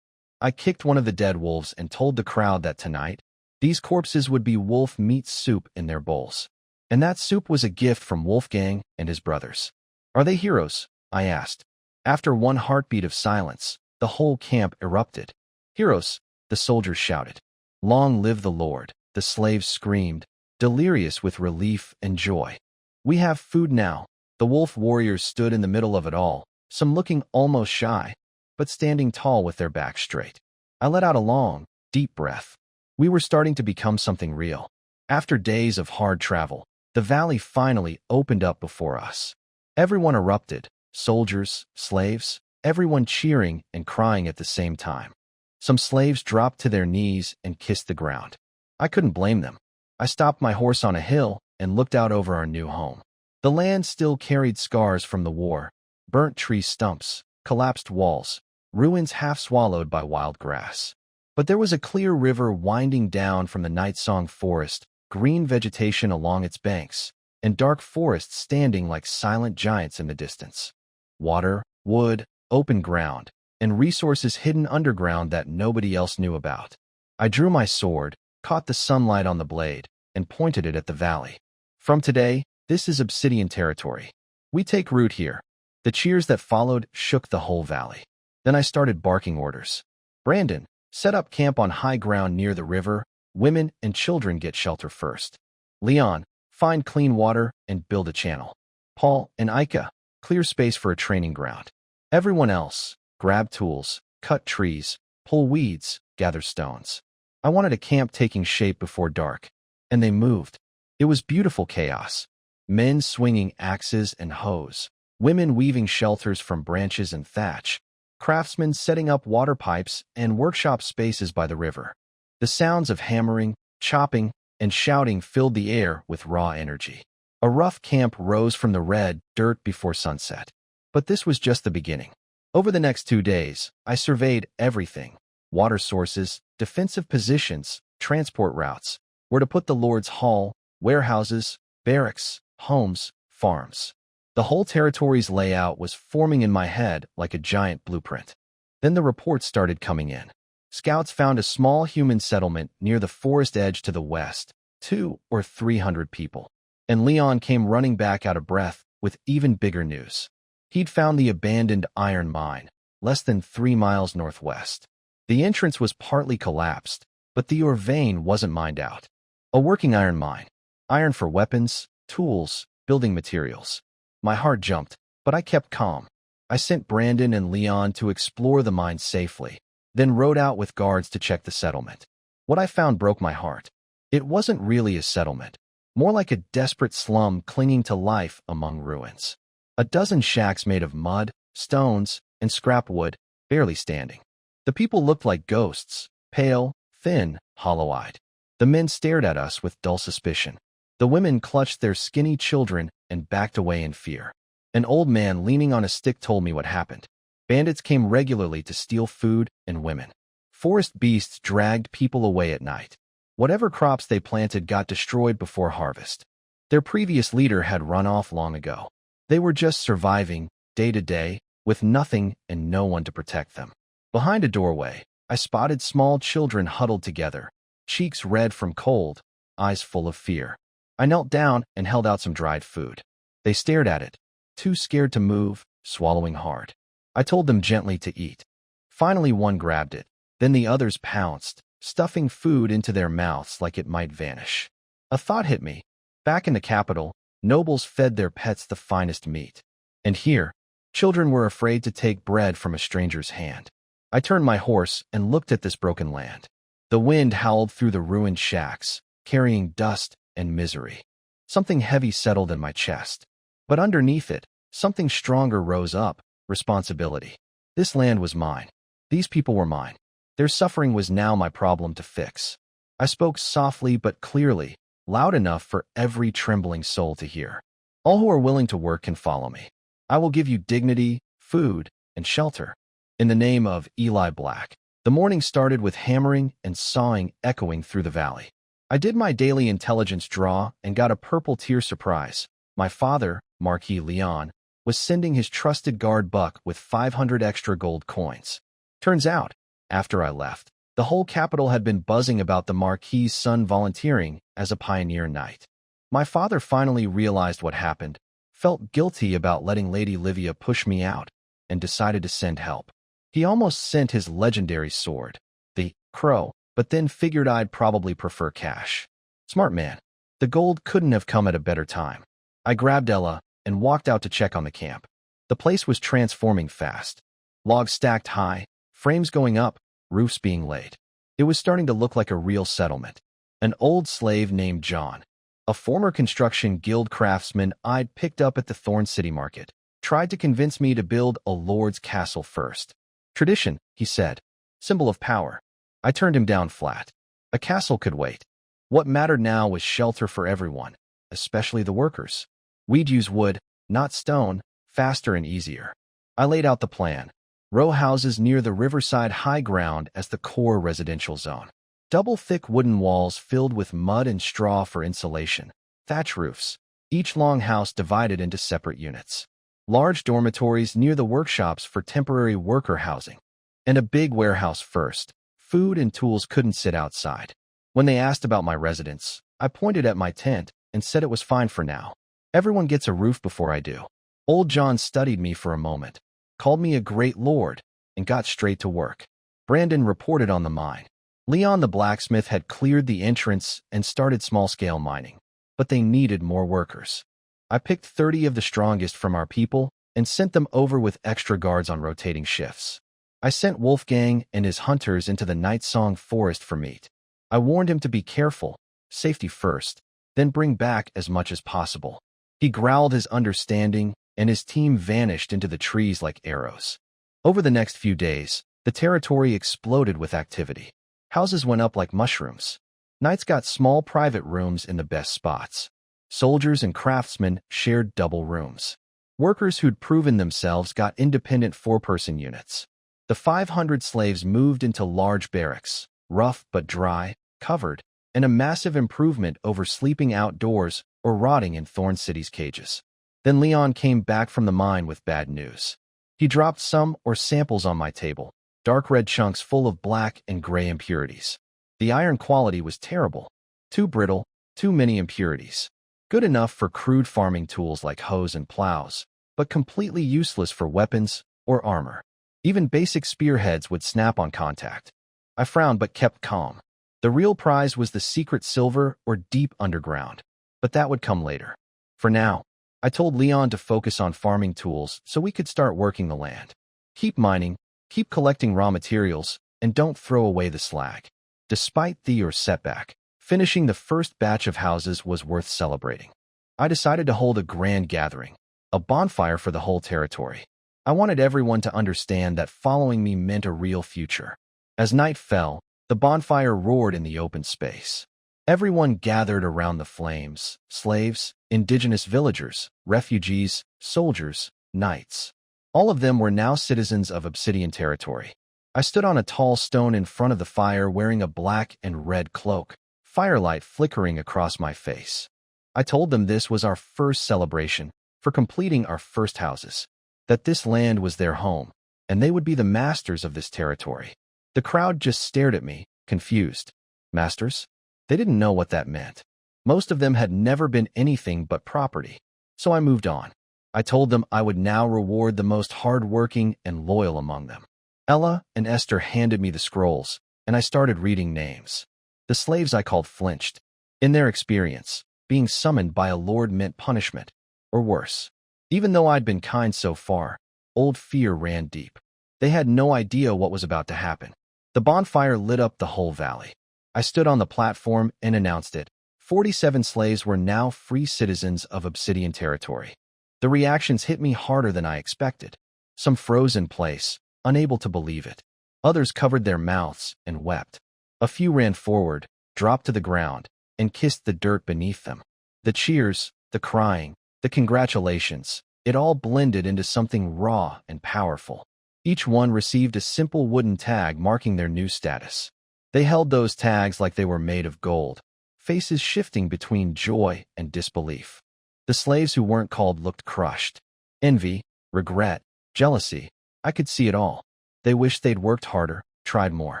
I kicked one of the dead wolves and told the crowd that tonight, these corpses would be wolf meat soup in their bowls. And that soup was a gift from Wolfgang and his brothers. Are they heroes? I asked. After one heartbeat of silence, the whole camp erupted. Heroes, the soldiers shouted. Long live the Lord, the slaves screamed, delirious with relief and joy. We have food now. The wolf warriors stood in the middle of it all, some looking almost shy, but standing tall with their backs straight. I let out a long, deep breath. We were starting to become something real. After days of hard travel, the valley finally opened up before us. Everyone erupted, soldiers, slaves, everyone cheering and crying at the same time. Some slaves dropped to their knees and kissed the ground. I couldn't blame them. I stopped my horse on a hill and looked out over our new home. The land still carried scars from the war, burnt tree stumps, collapsed walls, ruins half swallowed by wild grass. But there was a clear river winding down from the Night Song Forest, green vegetation along its banks, and dark forests standing like silent giants in the distance. Water, wood, open ground, and resources hidden underground that nobody else knew about. I drew my sword, caught the sunlight on the blade, and pointed it at the valley. From today, this is Obsidian territory. We take root here. The cheers that followed shook the whole valley. Then I started barking orders. Brandon, set up camp on high ground near the river. Women and children get shelter first. Leon, find clean water and build a channel. Paul and Ika, clear space for a training ground. Everyone else, grab tools, cut trees, pull weeds, gather stones. I wanted a camp taking shape before dark. And they moved. It was beautiful chaos. Men swinging axes and hoes. Women weaving shelters from branches and thatch. Craftsmen setting up water pipes and workshop spaces by the river. The sounds of hammering, chopping, and shouting filled the air with raw energy. A rough camp rose from the red dirt before sunset. But this was just the beginning. Over the next 2 days, I surveyed everything. Water sources, defensive positions, transport routes, where to put the Lord's Hall, warehouses, barracks, homes, farms. The whole territory's layout was forming in my head like a giant blueprint. Then the reports started coming in. Scouts found a small human settlement near the forest edge to the west, 200 or 300 people. And Leon came running back out of breath with even bigger news. He'd found the abandoned iron mine, less than 3 miles northwest. The entrance was partly collapsed, but the ore vein wasn't mined out. A working iron mine. Iron for weapons, tools, building materials. My heart jumped, but I kept calm. I sent Brandon and Leon to explore the mine safely, then rode out with guards to check the settlement. What I found broke my heart. It wasn't really a settlement, more like a desperate slum clinging to life among ruins. A dozen shacks made of mud, stones, and scrap wood, barely standing. The people looked like ghosts, pale, thin, hollow-eyed. The men stared at us with dull suspicion. The women clutched their skinny children and backed away in fear. An old man leaning on a stick told me what happened. Bandits came regularly to steal food and women. Forest beasts dragged people away at night. Whatever crops they planted got destroyed before harvest. Their previous leader had run off long ago. They were just surviving, day to day, with nothing and no one to protect them. Behind a doorway, I spotted small children huddled together, cheeks red from cold, eyes full of fear. I knelt down and held out some dried food. They stared at it, too scared to move, swallowing hard. I told them gently to eat. Finally, one grabbed it. Then the others pounced, stuffing food into their mouths like it might vanish. A thought hit me. Back in the capital, nobles fed their pets the finest meat. And here, children were afraid to take bread from a stranger's hand. I turned my horse and looked at this broken land. The wind howled through the ruined shacks, carrying dust and misery. Something heavy settled in my chest. But underneath it, something stronger rose up, responsibility. This land was mine. These people were mine. Their suffering was now my problem to fix. I spoke softly but clearly, loud enough for every trembling soul to hear. All who are willing to work can follow me. I will give you dignity, food, and shelter. In the name of Eli Black. The morning started with hammering and sawing echoing through the valley. I did my daily intelligence draw and got a purple tier surprise. My father, Marquis Leon, was sending his trusted guard Buck with 500 extra gold coins. Turns out, after I left, the whole capital had been buzzing about the Marquis's son volunteering as a pioneer knight. My father finally realized what happened, felt guilty about letting Lady Livia push me out, and decided to send help. He almost sent his legendary sword, the Crow, but then figured I'd probably prefer cash. Smart man. The gold couldn't have come at a better time. I grabbed Ella and walked out to check on the camp. The place was transforming fast. Logs stacked high, frames going up, roofs being laid. It was starting to look like a real settlement. An old slave named John, a former construction guild craftsman I'd picked up at the Thorn City market, tried to convince me to build a lord's castle first. Tradition, he said. Symbol of power. I turned him down flat. A castle could wait. What mattered now was shelter for everyone, especially the workers. We'd use wood, not stone, faster and easier. I laid out the plan. Row houses near the riverside high ground as the core residential zone. Double thick wooden walls filled with mud and straw for insulation. Thatch roofs. Each long house divided into separate units. Large dormitories near the workshops for temporary worker housing. And a big warehouse first. Food and tools couldn't sit outside. When they asked about my residence, I pointed at my tent and said it was fine for now. Everyone gets a roof before I do. Old John studied me for a moment, called me a great lord, and got straight to work. Brandon reported on the mine. Leon the blacksmith had cleared the entrance and started small-scale mining, but they needed more workers. I picked 30 of the strongest from our people and sent them over with extra guards on rotating shifts. I sent Wolfgang and his hunters into the Night Song forest for meat. I warned him to be careful, safety first, then bring back as much as possible. He growled his understanding, and his team vanished into the trees like arrows. Over the next few days, the territory exploded with activity. Houses went up like mushrooms. Knights got small private rooms in the best spots. Soldiers and craftsmen shared double rooms. Workers who'd proven themselves got independent four-person units. The 500 slaves moved into large barracks, rough but dry, covered, and a massive improvement over sleeping outdoors or rotting in Thorn City's cages. Then Leon came back from the mine with bad news. He dropped some or samples on my table, dark red chunks full of black and gray impurities. The iron quality was terrible. Too brittle, too many impurities. Good enough for crude farming tools like hoes and plows, but completely useless for weapons or armor. Even basic spearheads would snap on contact. I frowned but kept calm. The real prize was the secret silver or deep underground, but that would come later. For now, I told Leon to focus on farming tools so we could start working the land. Keep mining, keep collecting raw materials, and don't throw away the slag. Despite the setback, finishing the first batch of houses was worth celebrating. I decided to hold a grand gathering, a bonfire for the whole territory. I wanted everyone to understand that following me meant a real future. As night fell, the bonfire roared in the open space. Everyone gathered around the flames: slaves, indigenous villagers, refugees, soldiers, knights. All of them were now citizens of Obsidian territory. I stood on a tall stone in front of the fire wearing a black and red cloak, firelight flickering across my face. I told them this was our first celebration for completing our first houses, that this land was their home, and they would be the masters of this territory. The crowd just stared at me, confused. Masters? They didn't know what that meant. Most of them had never been anything but property. So I moved on. I told them I would now reward the most hard-working and loyal among them. Ella and Esther handed me the scrolls, and I started reading names. The slaves I called flinched. In their experience, being summoned by a lord meant punishment, or worse. Even though I'd been kind so far, old fear ran deep. They had no idea what was about to happen. The bonfire lit up the whole valley. I stood on the platform and announced it. 47 slaves were now free citizens of Obsidian territory. The reactions hit me harder than I expected. Some froze in place, unable to believe it. Others covered their mouths and wept. A few ran forward, dropped to the ground, and kissed the dirt beneath them. The cheers, the crying, the congratulations, it all blended into something raw and powerful. Each one received a simple wooden tag marking their new status. They held those tags like they were made of gold, faces shifting between joy and disbelief. The slaves who weren't called looked crushed. Envy, regret, jealousy, I could see it all. They wished they'd worked harder, tried more.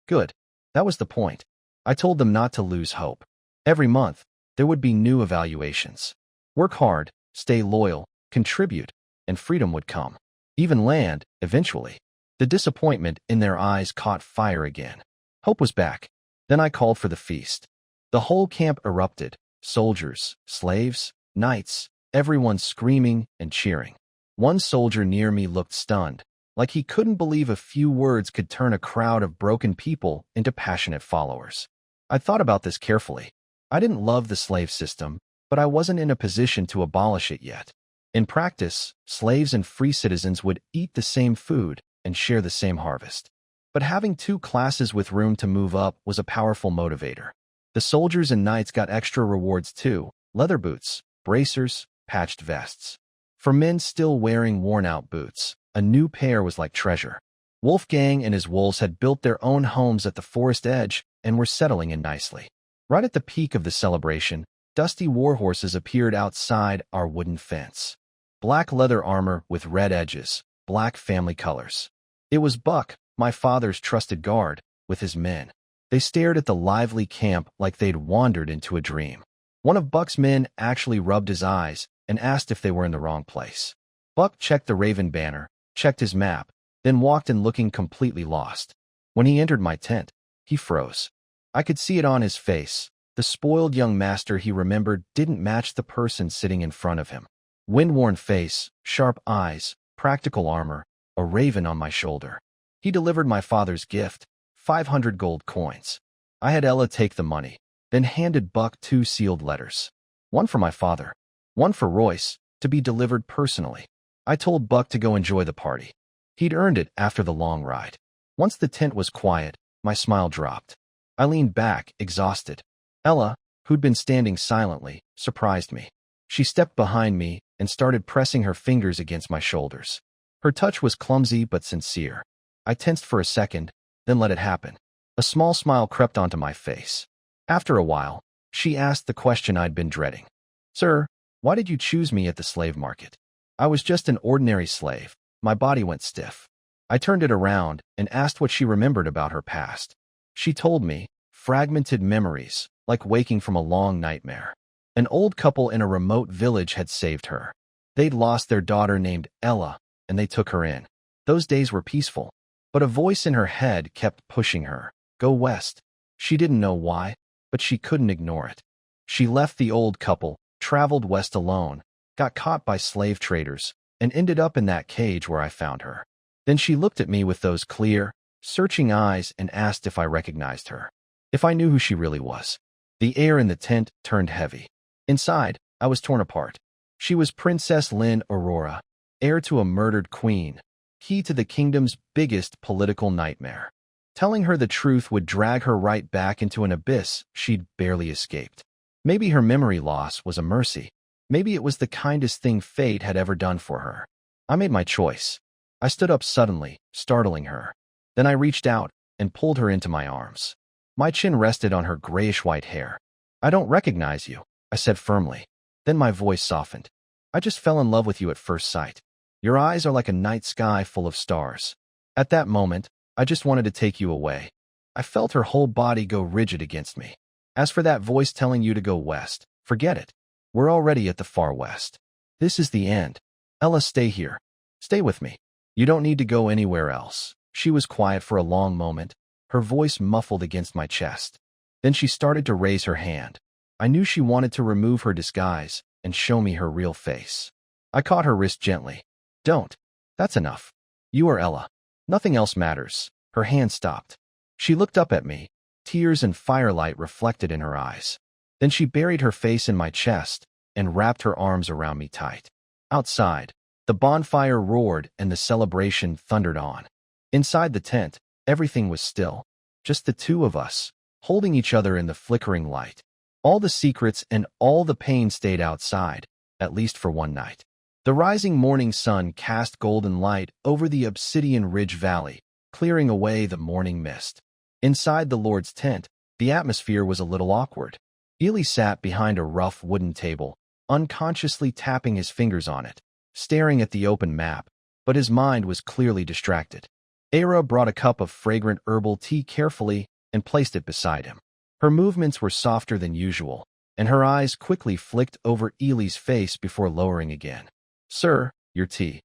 Good. That was the point. I told them not to lose hope. Every month, there would be new evaluations. Work hard, stay loyal, contribute, and freedom would come. Even land, eventually. The disappointment in their eyes caught fire again. Hope was back. Then I called for the feast. The whole camp erupted. Soldiers, slaves, knights, everyone screaming and cheering. One soldier near me looked stunned, like he couldn't believe a few words could turn a crowd of broken people into passionate followers. I thought about this carefully. I didn't love the slave system, but I wasn't in a position to abolish it yet. In practice, slaves and free citizens would eat the same food and share the same harvest. But having two classes with room to move up was a powerful motivator. The soldiers and knights got extra rewards too: leather boots, bracers, patched vests. For men still wearing worn-out boots, a new pair was like treasure. Wolfgang and his wolves had built their own homes at the forest edge and were settling in nicely. Right at the peak of the celebration, dusty warhorses appeared outside our wooden fence. Black leather armor with red edges, black family colors. It was Buck, my father's trusted guard, with his men. They stared at the lively camp like they'd wandered into a dream. One of Buck's men actually rubbed his eyes and asked if they were in the wrong place. Buck checked the Raven banner, checked his map, then walked in looking completely lost. When he entered my tent, he froze. I could see it on his face. The spoiled young master he remembered didn't match the person sitting in front of him. Wind-worn face, sharp eyes, practical armor, a raven on my shoulder. He delivered my father's gift, 500 gold coins. I had Ella take the money, then handed Buck 2 sealed letters. One for my father, one for Royce, to be delivered personally. I told Buck to go enjoy the party. He'd earned it after the long ride. Once the tent was quiet, my smile dropped. I leaned back, exhausted. Ella, who'd been standing silently, surprised me. She stepped behind me and started pressing her fingers against my shoulders. Her touch was clumsy but sincere. I tensed for a second, then let it happen. A small smile crept onto my face. After a while, she asked the question I'd been dreading. "Sir, why did you choose me at the slave market?" I was just an ordinary slave. My body went stiff. I turned it around and asked what she remembered about her past. She told me, fragmented memories, like waking from a long nightmare. An old couple in a remote village had saved her. They'd lost their daughter named Ella, and they took her in. Those days were peaceful, but a voice in her head kept pushing her. Go west. She didn't know why, but she couldn't ignore it. She left the old couple, traveled west alone, got caught by slave traders, and ended up in that cage where I found her. Then she looked at me with those clear, searching eyes and asked if I recognized her, if I knew who she really was. The air in the tent turned heavy. Inside, I was torn apart. She was Princess Lynn Aurora, heir to a murdered queen, key to the kingdom's biggest political nightmare. Telling her the truth would drag her right back into an abyss she'd barely escaped. Maybe her memory loss was a mercy. Maybe it was the kindest thing fate had ever done for her. I made my choice. I stood up suddenly, startling her. Then I reached out and pulled her into my arms. My chin rested on her grayish-white hair. "I don't recognize you," I said firmly. Then my voice softened. "I just fell in love with you at first sight. Your eyes are like a night sky full of stars. At that moment, I just wanted to take you away." I felt her whole body go rigid against me. "As for that voice telling you to go west, forget it. We're already at the far west. This is the end. Ella, stay here. Stay with me. You don't need to go anywhere else." She was quiet for a long moment, her voice muffled against my chest. Then she started to raise her hand. I knew she wanted to remove her disguise and show me her real face. I caught her wrist gently. "Don't. That's enough. You are Ella. Nothing else matters." Her hand stopped. She looked up at me, tears and firelight reflected in her eyes. Then she buried her face in my chest and wrapped her arms around me tight. Outside, the bonfire roared and the celebration thundered on. Inside the tent, everything was still. Just the two of us, holding each other in the flickering light. All the secrets and all the pain stayed outside, at least for one night. The rising morning sun cast golden light over the Obsidian Ridge Valley, clearing away the morning mist. Inside the Lord's tent, the atmosphere was a little awkward. Ely sat behind a rough wooden table, unconsciously tapping his fingers on it, staring at the open map, but his mind was clearly distracted. Era brought a cup of fragrant herbal tea carefully and placed it beside him. Her movements were softer than usual, and her eyes quickly flicked over Ely's face before lowering again. "Sir, your tea,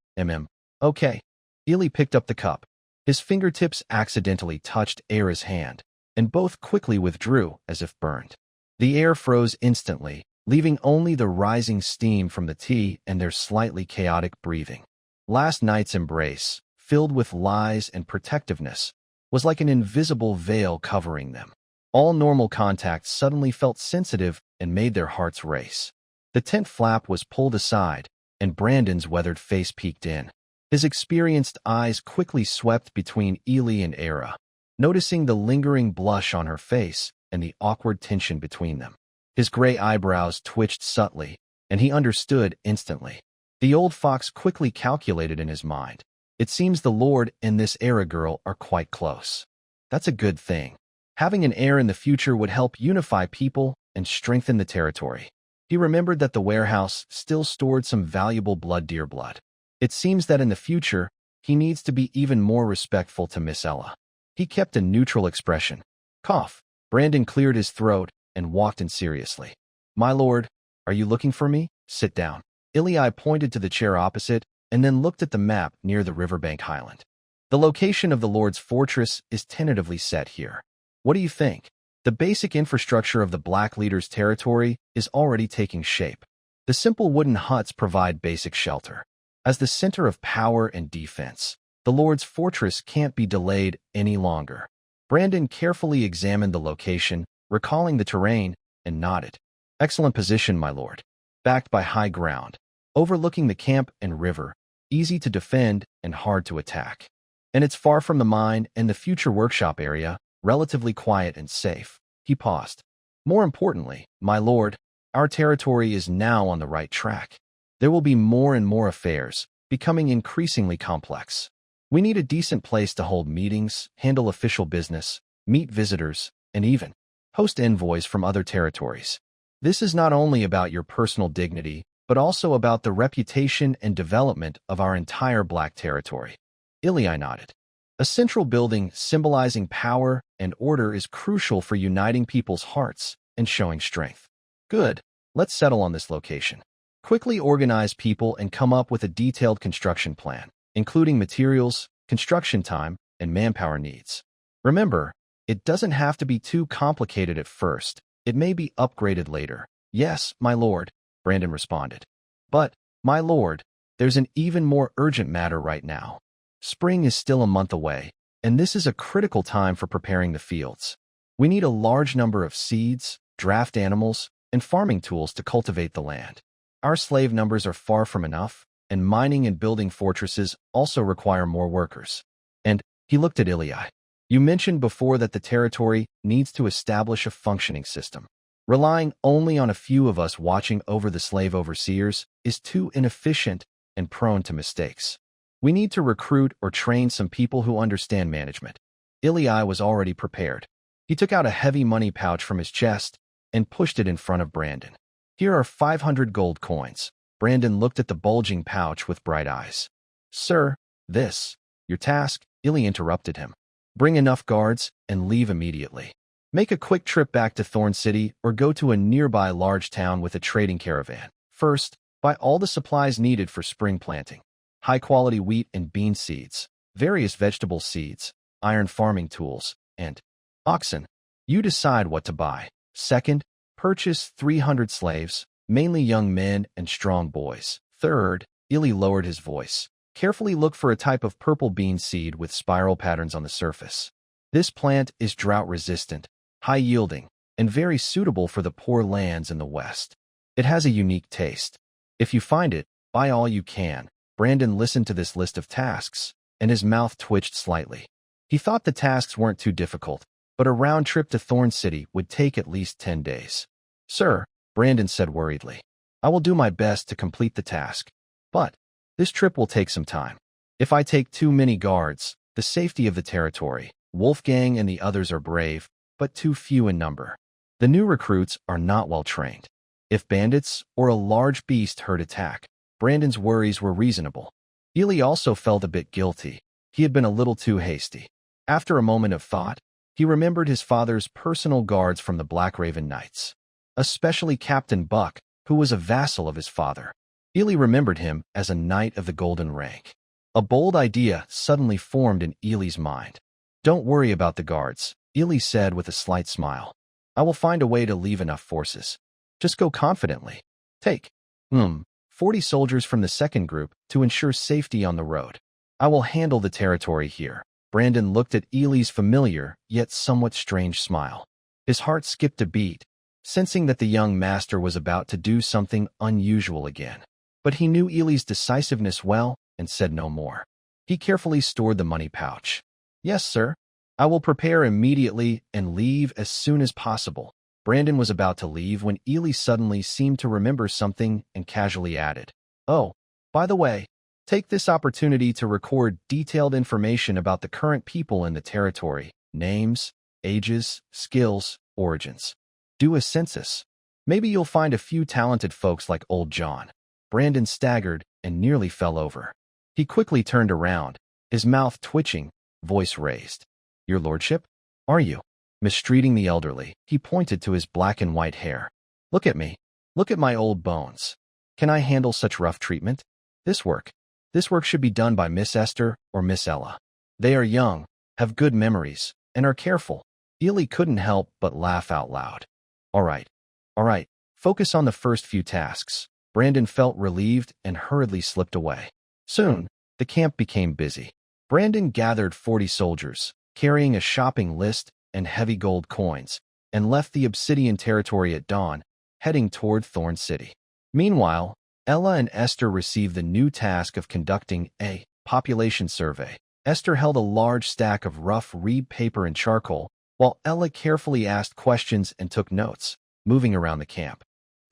Okay." Ely picked up the cup. His fingertips accidentally touched Era's hand, and both quickly withdrew as if burned. The air froze instantly, leaving only the rising steam from the tea and their slightly chaotic breathing. Last night's embrace, filled with lies and protectiveness, was like an invisible veil covering them. All normal contact suddenly felt sensitive and made their hearts race. The tent flap was pulled aside, and Brandon's weathered face peeked in. His experienced eyes quickly swept between Ely and Era, noticing the lingering blush on her face and the awkward tension between them. His gray eyebrows twitched subtly, and he understood instantly. The old fox quickly calculated in his mind. It seems the Lord and this Era girl are quite close. That's a good thing. Having an heir in the future would help unify people and strengthen the territory. He remembered that the warehouse still stored some valuable deer blood. It seems that in the future, he needs to be even more respectful to Miss Ella. He kept a neutral expression, Cough. Brandon cleared his throat and walked in seriously. My lord, are you looking for me? Sit down. Ilya pointed to the chair opposite and then looked at the map near the riverbank highland. The location of the Lord's fortress is tentatively set here. What do you think? The basic infrastructure of the Black Leader's territory is already taking shape. The simple wooden huts provide basic shelter. As the center of power and defense, the Lord's fortress can't be delayed any longer. Brandon carefully examined the location, recalling the terrain, and nodded. Excellent position, my lord. Backed by high ground, overlooking the camp and river, easy to defend and hard to attack. And it's far from the mine and the future workshop area, relatively quiet and safe. He paused. More importantly, my lord, our territory is now on the right track. There will be more and more affairs, becoming increasingly complex. We need a decent place to hold meetings, handle official business, meet visitors, and even host envoys from other territories. This is not only about your personal dignity, but also about the reputation and development of our entire Black territory. Ilya nodded. A central building symbolizing power and order is crucial for uniting people's hearts and showing strength. Good. Let's settle on this location. Quickly organize people and come up with a detailed construction plan, including materials, construction time, and manpower needs. Remember, it doesn't have to be too complicated at first. It may be upgraded later. Yes, my lord, Brandon responded. But, my lord, there's an even more urgent matter right now. Spring is still a month away, and this is a critical time for preparing the fields. We need a large number of seeds, draft animals, and farming tools to cultivate the land. Our slave numbers are far from enough, and mining and building fortresses also require more workers. And he looked at Ilya. You mentioned before that the territory needs to establish a functioning system. Relying only on a few of us watching over the slave overseers is too inefficient and prone to mistakes. We need to recruit or train some people who understand management. Ilya was already prepared. He took out a heavy money pouch from his chest and pushed it in front of Brandon. Here are 500 gold coins. Brandon looked at the bulging pouch with bright eyes. Sir, your task, Ilya interrupted him. Bring enough guards and leave immediately. Make a quick trip back to Thorn City or go to a nearby large town with a trading caravan. First, buy all the supplies needed for spring planting. High-quality wheat and bean seeds, various vegetable seeds, iron farming tools, and oxen. You decide what to buy. Second, purchase 300 slaves, mainly young men and strong boys. Third, Ilya lowered his voice. Carefully look for a type of purple bean seed with spiral patterns on the surface. This plant is drought-resistant, high-yielding, and very suitable for the poor lands in the West. It has a unique taste. If you find it, buy all you can. Brandon listened to this list of tasks, and his mouth twitched slightly. He thought the tasks weren't too difficult, but a round trip to Thorn City would take at least 10 days. Sir, Brandon said worriedly, I will do my best to complete the task, but this trip will take some time. If I take too many guards, the safety of the territory, Wolfgang and the others are brave, but too few in number. The new recruits are not well trained. If bandits or a large beast herd attack, Brandon's worries were reasonable. Ilya also felt a bit guilty. He had been a little too hasty. After a moment of thought, he remembered his father's personal guards from the Black Raven Knights, especially Captain Buck, who was a vassal of his father. Ilya remembered him as a knight of the golden rank. A bold idea suddenly formed in Ilya's mind. Don't worry about the guards, Ilya said with a slight smile. I will find a way to leave enough forces. Just go confidently. Take 40 soldiers from the second group to ensure safety on the road. I will handle the territory here. Brandon looked at Ilya's familiar, yet somewhat strange smile. His heart skipped a beat, sensing that the young master was about to do something unusual again. But he knew Ilya's decisiveness well and said no more. He carefully stored the money pouch. Yes, sir. I will prepare immediately and leave as soon as possible. Brandon was about to leave when Ilya suddenly seemed to remember something and casually added, Oh, by the way, take this opportunity to record detailed information about the current people in the territory, names, ages, skills, origins. Do a census. Maybe you'll find a few talented folks like old John. Brandon staggered and nearly fell over. He quickly turned around, his mouth twitching, voice raised. Your lordship? Are you? Mistreating the elderly, he pointed to his black and white hair. Look at me. Look at my old bones. Can I handle such rough treatment? This work should be done by Miss Esther or Miss Ella. They are young, have good memories, and are careful. Ely couldn't help but laugh out loud. All right. Focus on the first few tasks. Brandon felt relieved and hurriedly slipped away. Soon, the camp became busy. Brandon gathered 40 soldiers, carrying a shopping list and heavy gold coins, and left the Obsidian territory at dawn, heading toward Thorn City. Meanwhile, Ella and Esther received the new task of conducting a population survey. Esther held a large stack of rough reed paper and charcoal, while Ella carefully asked questions and took notes, moving around the camp.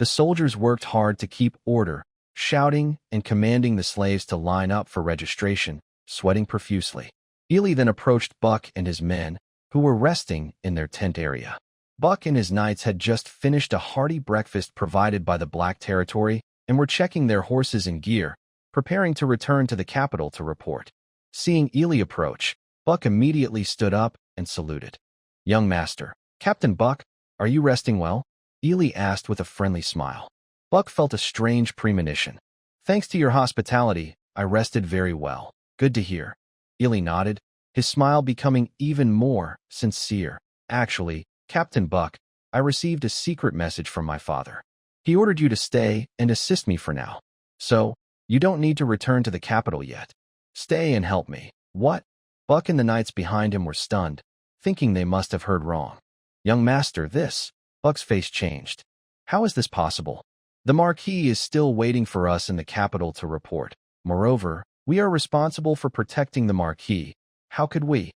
The soldiers worked hard to keep order, shouting and commanding the slaves to line up for registration, sweating profusely. Ely then approached Buck and his men, who were resting in their tent area. Buck and his knights had just finished a hearty breakfast provided by the Black Territory and were checking their horses and gear, preparing to return to the capital to report. Seeing Ely approach, Buck immediately stood up and saluted. Young master, Captain Buck, are you resting well? Ely asked with a friendly smile. Buck felt a strange premonition. Thanks to your hospitality, I rested very well. Good to hear. Ely nodded, his smile becoming even more sincere. Actually, Captain Buck, I received a secret message from my father. He ordered you to stay and assist me for now. So, you don't need to return to the capital yet. Stay and help me. What? Buck and the knights behind him were stunned, thinking they must have heard wrong. Young master, this. Buck's face changed. How is this possible? The Marquis is still waiting for us in the capital to report. Moreover, we are responsible for protecting the Marquis. How could we?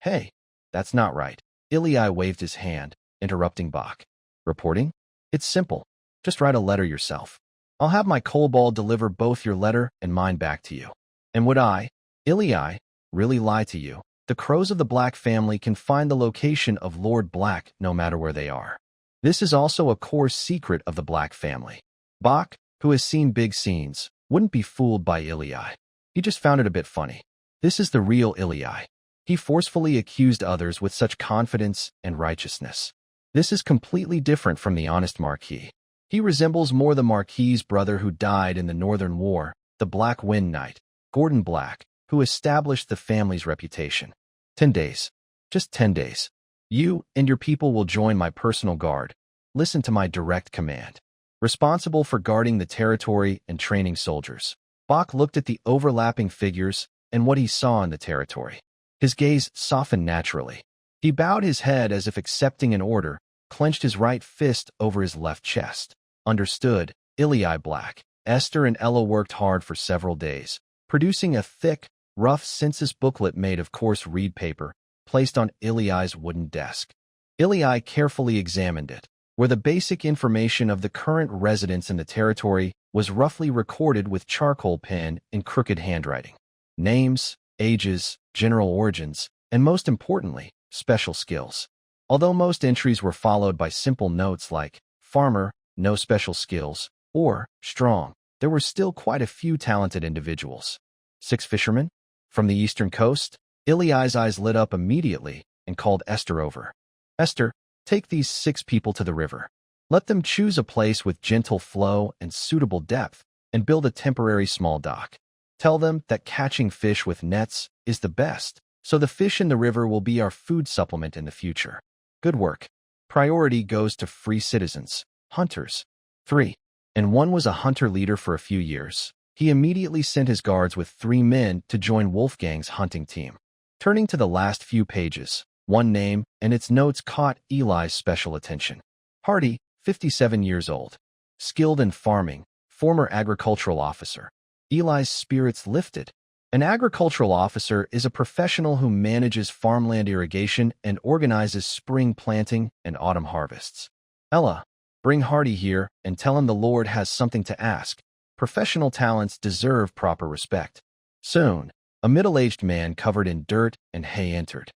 Hey, that's not right. Ely waved his hand, interrupting Buck. Reporting? It's simple. Just write a letter yourself. I'll have my kobold deliver both your letter and mine back to you. And would I, Ely, really lie to you? The crows of the Black family can find the location of Lord Black no matter where they are. This is also a core secret of the Black family. Buck, who has seen big scenes, wouldn't be fooled by Ely. He just found it a bit funny. This is the real Ely. He forcefully accused others with such confidence and righteousness. This is completely different from the honest Marquis. He resembles more the Marquis's brother who died in the Northern War, the Black Wind Knight, Gordon Black, who established the family's reputation. 10 days. Just 10 days. You and your people will join my personal guard. Listen to my direct command. Responsible for guarding the territory and training soldiers. Buck looked at the overlapping figures and what he saw in the territory. His gaze softened naturally. He bowed his head as if accepting an order, clenched his right fist over his left chest. Understood, Ely Black. Esther and Ella worked hard for several days, producing a thick, rough census booklet made of coarse reed paper, placed on Ely's wooden desk. Ely carefully examined it, where the basic information of the current residents in the territory was roughly recorded with charcoal pen in crooked handwriting. Names, ages, general origins, and most importantly, special skills. Although most entries were followed by simple notes like farmer, no special skills, or strong, there were still quite a few talented individuals. 6 fishermen? From the eastern coast? Ely's eyes lit up immediately and called Esther over. Esther, take these 6 people to the river. Let them choose a place with gentle flow and suitable depth and build a temporary small dock. Tell them that catching fish with nets is the best, so the fish in the river will be our food supplement in the future. Good work. Priority goes to free citizens, hunters. 3. And one was a hunter leader for a few years. He immediately sent his guards with 3 men to join Wolfgang's hunting team. Turning to the last few pages, one name and its notes caught Ely's special attention. Hardy, 57 years old. Skilled in farming, former agricultural officer. Ely's spirits lifted. An agricultural officer is a professional who manages farmland irrigation and organizes spring planting and autumn harvests. Ella, bring Hardy here and tell him the Lord has something to ask. Professional talents deserve proper respect. Soon, a middle-aged man covered in dirt and hay entered.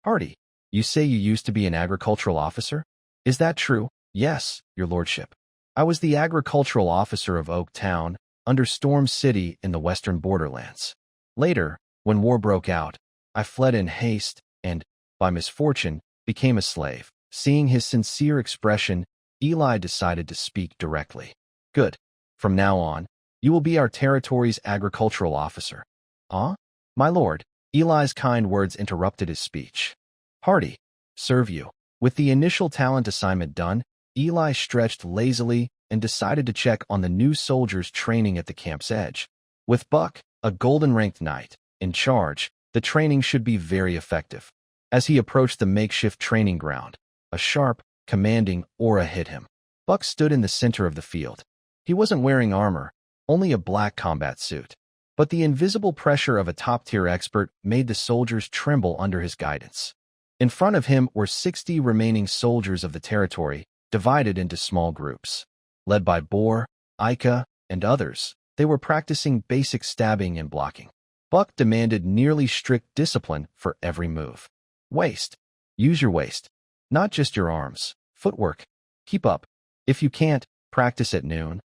Hardy, you say you used to be an agricultural officer? Is that true? Yes, your lordship. I was the agricultural officer of Oak Town, under Storm City in the western borderlands. Later, when war broke out, I fled in haste and, by misfortune, became a slave. Seeing his sincere expression, Eli decided to speak directly. Good. From now on, you will be our territory's agricultural officer. Ah? My lord. Eli's kind words interrupted his speech. Hardy. Serve you. With the initial talent assignment done, Eli stretched lazily and decided to check on the new soldiers training at the camp's edge. With Buck, a golden-ranked knight, in charge, the training should be very effective. As he approached the makeshift training ground, a sharp, commanding aura hit him. Buck stood in the center of the field. He wasn't wearing armor, only a black combat suit. But the invisible pressure of a top-tier expert made the soldiers tremble under his guidance. In front of him were 60 remaining soldiers of the territory, divided into small groups. Led by Boar, Ika, and others, they were practicing basic stabbing and blocking. Buck demanded nearly strict discipline for every move. Waist. Use your waist. Not just your arms. Footwork. Keep up. If you can't, practice at noon.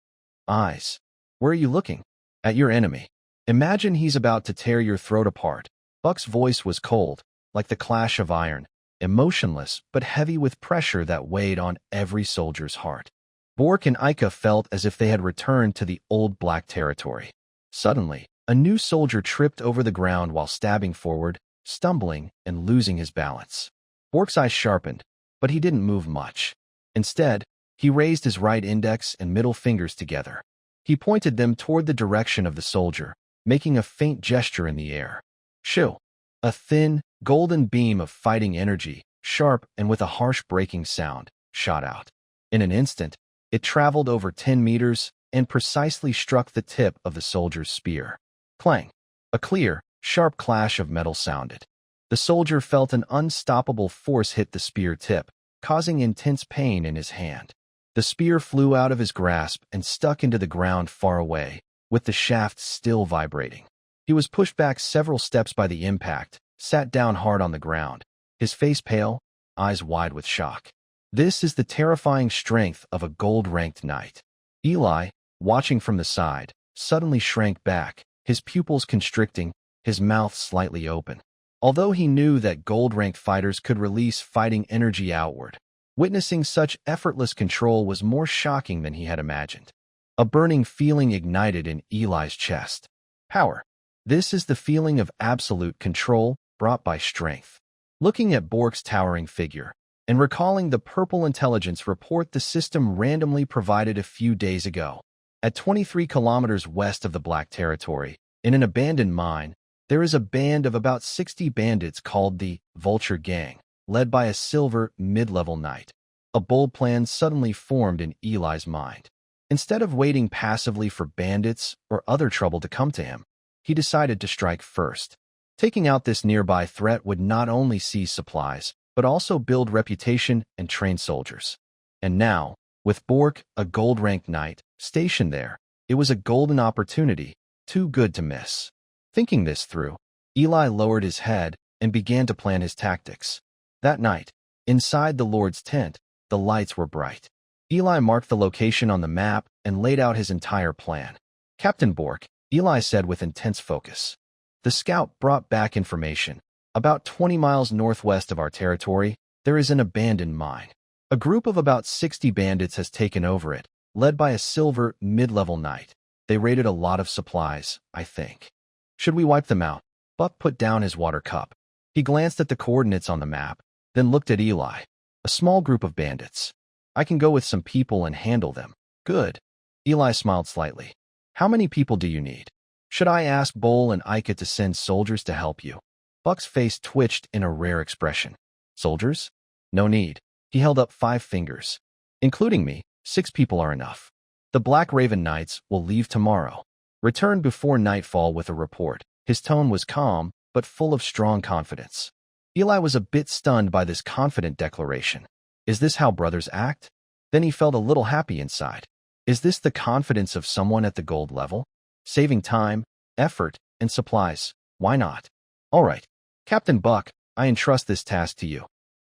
Eyes. Where are you looking? At your enemy. Imagine he's about to tear your throat apart. Buck's voice was cold, like the clash of iron, emotionless but heavy with pressure that weighed on every soldier's heart. Bork and Ika felt as if they had returned to the old black territory. Suddenly, a new soldier tripped over the ground while stabbing forward, stumbling and losing his balance. Bork's eyes sharpened, but he didn't move much. Instead, he raised his right index and middle fingers together. He pointed them toward the direction of the soldier, making a faint gesture in the air. Shoo! A thin, golden beam of fighting energy, sharp and with a harsh breaking sound, shot out. In an instant, it traveled over 10 meters and precisely struck the tip of the soldier's spear. Clang! A clear, sharp clash of metal sounded. The soldier felt an unstoppable force hit the spear tip, causing intense pain in his hand. The spear flew out of his grasp and stuck into the ground far away, with the shaft still vibrating. He was pushed back several steps by the impact, sat down hard on the ground, his face pale, eyes wide with shock. This is the terrifying strength of a gold-ranked knight. Eli, watching from the side, suddenly shrank back, his pupils constricting, his mouth slightly open. Although he knew that gold-ranked fighters could release fighting energy outward, witnessing such effortless control was more shocking than he had imagined. A burning feeling ignited in Eli's chest. Power. This is the feeling of absolute control brought by strength. Looking at Bork's towering figure, and recalling the purple intelligence report the system randomly provided a few days ago. At 23 kilometers west of the Black Territory, in an abandoned mine, there is a band of about 60 bandits called the Vulture Gang, led by a silver, mid-level knight. A bold plan suddenly formed in Eli's mind. Instead of waiting passively for bandits or other trouble to come to him, he decided to strike first. Taking out this nearby threat would not only seize supplies, but also build reputation and train soldiers. And now, with Bork, a gold-ranked knight, stationed there, it was a golden opportunity, too good to miss. Thinking this through, Eli lowered his head and began to plan his tactics. That night, inside the Lord's tent, the lights were bright. Eli marked the location on the map and laid out his entire plan. Captain Bork, Eli said with intense focus. The scout brought back information. About 20 miles northwest of our territory, there is an abandoned mine. A group of about 60 bandits has taken over it, led by a silver, mid-level knight. They raided a lot of supplies, I think. Should we wipe them out? Buck put down his water cup. He glanced at the coordinates on the map, then looked at Eli. A small group of bandits. I can go with some people and handle them. Good. Eli smiled slightly. How many people do you need? Should I ask Bowl and Ika to send soldiers to help you? Buck's face twitched in a rare expression. Soldiers? No need. He held up 5 fingers. Including me, 6 people are enough. The Black Raven Knights will leave tomorrow. Return before nightfall with a report. His tone was calm, but full of strong confidence. Eli was a bit stunned by this confident declaration. Is this how brothers act? Then he felt a little happy inside. Is this the confidence of someone at the gold level? Saving time, effort, and supplies. Why not? All right. Captain Buck, I entrust this task to you.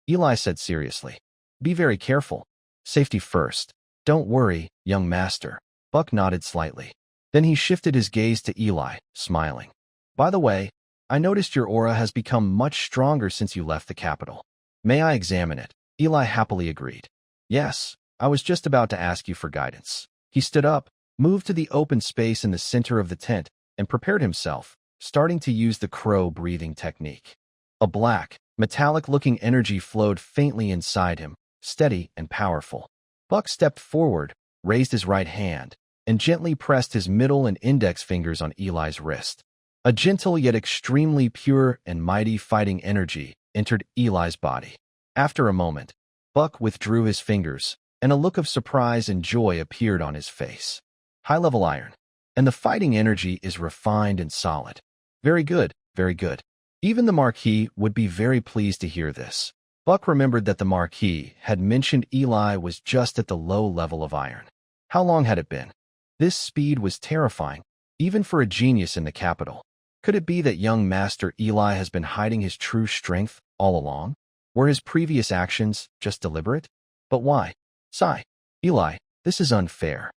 Eli said seriously. Be very careful. Safety first. Don't worry, young master. Buck nodded slightly. Then he shifted his gaze to Eli, smiling. By the way, I noticed your aura has become much stronger since you left the capital. May I examine it? Eli happily agreed. Yes, I was just about to ask you for guidance. He stood up, moved to the open space in the center of the tent, and prepared himself, starting to use the crow breathing technique. A black, metallic-looking energy flowed faintly inside him, steady and powerful. Buck stepped forward, raised his right hand, and gently pressed his middle and index fingers on Eli's wrist. A gentle yet extremely pure and mighty fighting energy entered Eli's body. After a moment, Buck withdrew his fingers, and a look of surprise and joy appeared on his face. High-level iron, and the fighting energy is refined and solid. Very good, very good. Even the Marquis would be very pleased to hear this. Buck remembered that the Marquis had mentioned Eli was just at the low level of iron. How long had it been? This speed was terrifying, even for a genius in the capital. Could it be that young Master Eli has been hiding his true strength all along? Were his previous actions just deliberate? But why? Sigh. Eli, this is unfair.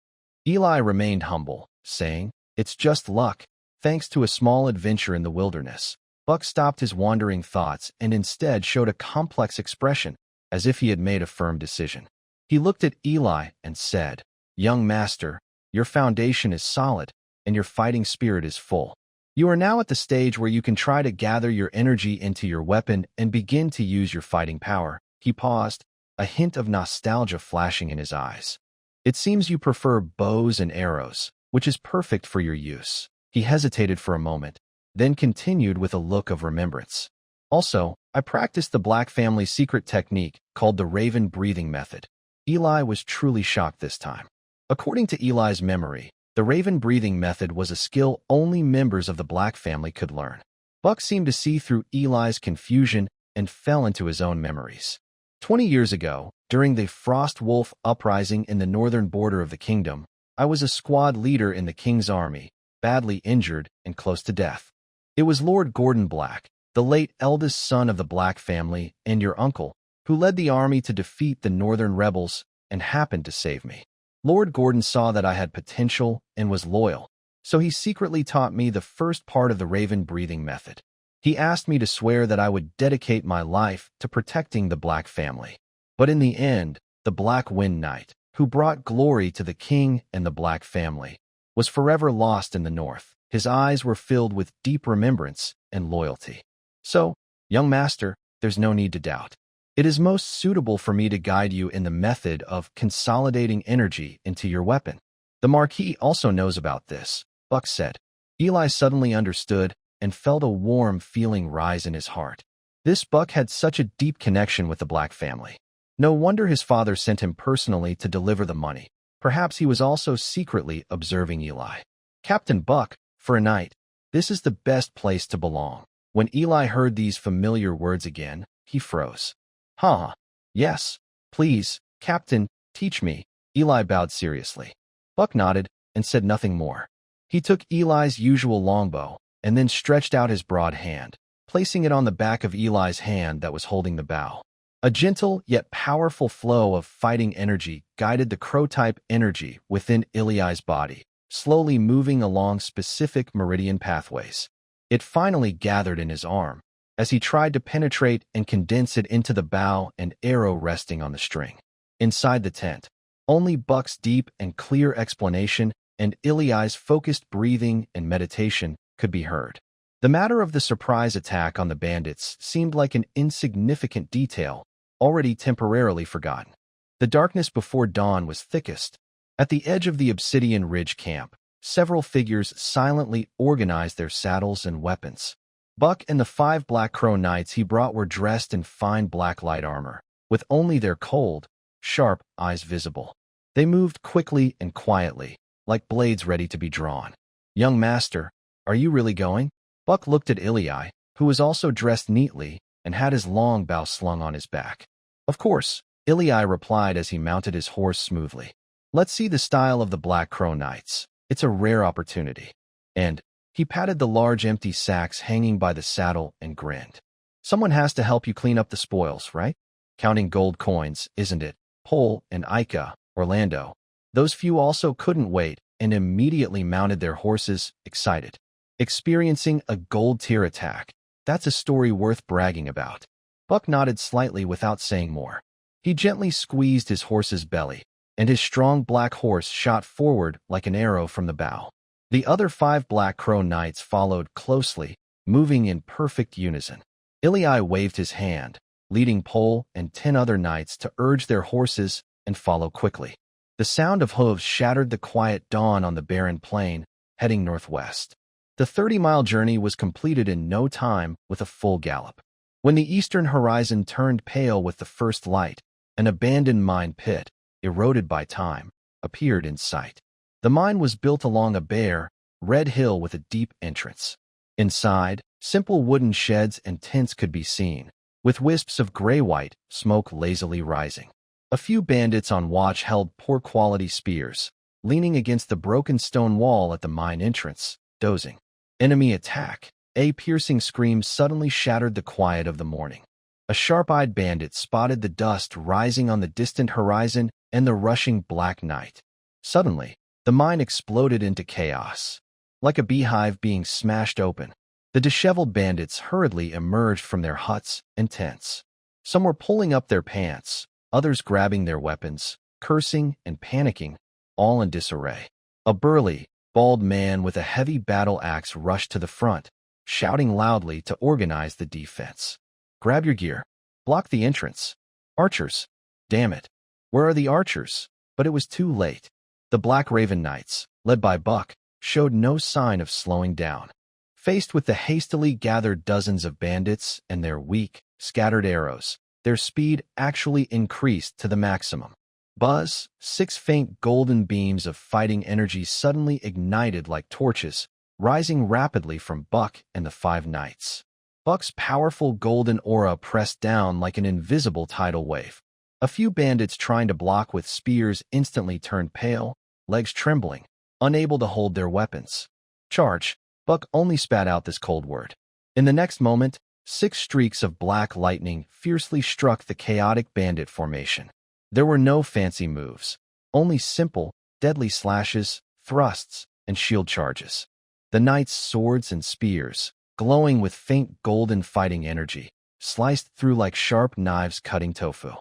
Eli remained humble, saying, It's just luck, thanks to a small adventure in the wilderness. Buck stopped his wandering thoughts and instead showed a complex expression, as if he had made a firm decision. He looked at Eli and said, Young Master, your foundation is solid, and your fighting spirit is full. You are now at the stage where you can try to gather your energy into your weapon and begin to use your fighting power. He paused, a hint of nostalgia flashing in his eyes. It seems you prefer bows and arrows, which is perfect for your use. He hesitated for a moment, then continued with a look of remembrance. Also, I practiced the Black family's secret technique called the Raven breathing method. Eli was truly shocked this time. According to Eli's memory, the Raven breathing method was a skill only members of the Black family could learn. Buck seemed to see through Eli's confusion and fell into his own memories. 20 years ago, during the Frost Wolf uprising in the northern border of the kingdom, I was a squad leader in the king's army, badly injured and close to death. It was Lord Gordon Black, the late eldest son of the Black family and your uncle, who led the army to defeat the northern rebels and happened to save me. Lord Gordon saw that I had potential and was loyal, so he secretly taught me the first part of the Raven breathing method. He asked me to swear that I would dedicate my life to protecting the Black family. But in the end, the Black Wind Knight, who brought glory to the king and the Black family, was forever lost in the north. His eyes were filled with deep remembrance and loyalty. So, young master, there's no need to doubt. It is most suitable for me to guide you in the method of consolidating energy into your weapon. The Marquis also knows about this, Buck said. Eli suddenly understood and felt a warm feeling rise in his heart. This Buck had such a deep connection with the Black family. No wonder his father sent him personally to deliver the money. Perhaps he was also secretly observing Eli. Captain Buck, for a night, this is the best place to belong. When Eli heard these familiar words again, he froze. Huh. Yes. Please, Captain, teach me. Eli bowed seriously. Buck nodded and said nothing more. He took Eli's usual longbow and then stretched out his broad hand, placing it on the back of Eli's hand that was holding the bow. A gentle yet powerful flow of fighting energy guided the crow-type energy within Eli's body, slowly moving along specific meridian pathways. It finally gathered in his arm, as he tried to penetrate and condense it into the bow and arrow resting on the string. Inside the tent, only Buck's deep and clear explanation and Eli's focused breathing and meditation could be heard. The matter of the surprise attack on the bandits seemed like an insignificant detail, already temporarily forgotten. The darkness before dawn was thickest. At the edge of the Obsidian Ridge camp, several figures silently organized their saddles and weapons. Buck and the 5 Black Crow Knights he brought were dressed in fine black light armor, with only their cold, sharp eyes visible. They moved quickly and quietly, like blades ready to be drawn. Young master, are you really going? Buck looked at Eli, who was also dressed neatly and had his long bow slung on his back. Of course, Eli replied as he mounted his horse smoothly. Let's see the style of the Black Crow Knights. It's a rare opportunity. And he patted the large empty sacks hanging by the saddle and grinned. Someone has to help you clean up the spoils, right? Counting gold coins, isn't it? Pole and Ika, Orlando. Those few also couldn't wait and immediately mounted their horses, excited. Experiencing a gold tier attack. That's a story worth bragging about. Buck nodded slightly without saying more. He gently squeezed his horse's belly, and his strong black horse shot forward like an arrow from the bow. The other 5 Black Crow knights followed closely, moving in perfect unison. Ilai waved his hand, leading Pole and 10 other knights to urge their horses and follow quickly. The sound of hooves shattered the quiet dawn on the barren plain, heading northwest. The 30-mile journey was completed in no time with a full gallop. When the eastern horizon turned pale with the first light, an abandoned mine pit, eroded by time, appeared in sight. The mine was built along a bare, red hill with a deep entrance. Inside, simple wooden sheds and tents could be seen, with wisps of gray-white smoke lazily rising. A few bandits on watch held poor-quality spears, leaning against the broken stone wall at the mine entrance, dozing. Enemy attack! A piercing scream suddenly shattered the quiet of the morning. A sharp-eyed bandit spotted the dust rising on the distant horizon and the rushing Black Knight. Suddenly, the mine exploded into chaos. Like a beehive being smashed open, the disheveled bandits hurriedly emerged from their huts and tents. Some were pulling up their pants, others grabbing their weapons, cursing and panicking, all in disarray. A burly, bald man with a heavy battle axe rushed to the front, shouting loudly to organize the defense. "Grab your gear. Block the entrance. Archers! Damn it! Where are the archers?" But it was too late. The Black Raven Knights, led by Buck, showed no sign of slowing down. Faced with the hastily gathered dozens of bandits and their weak, scattered arrows, their speed actually increased to the maximum. Buzz, 6 faint golden beams of fighting energy suddenly ignited like torches, rising rapidly from Buck and the 5 knights. Buck's powerful golden aura pressed down like an invisible tidal wave. A few bandits trying to block with spears instantly turned pale, legs trembling, unable to hold their weapons. "Charge!" Buck only spat out this cold word. In the next moment, 6 streaks of black lightning fiercely struck the chaotic bandit formation. There were no fancy moves, only simple, deadly slashes, thrusts, and shield charges. The knights' swords and spears, glowing with faint golden fighting energy, sliced through like sharp knives cutting tofu.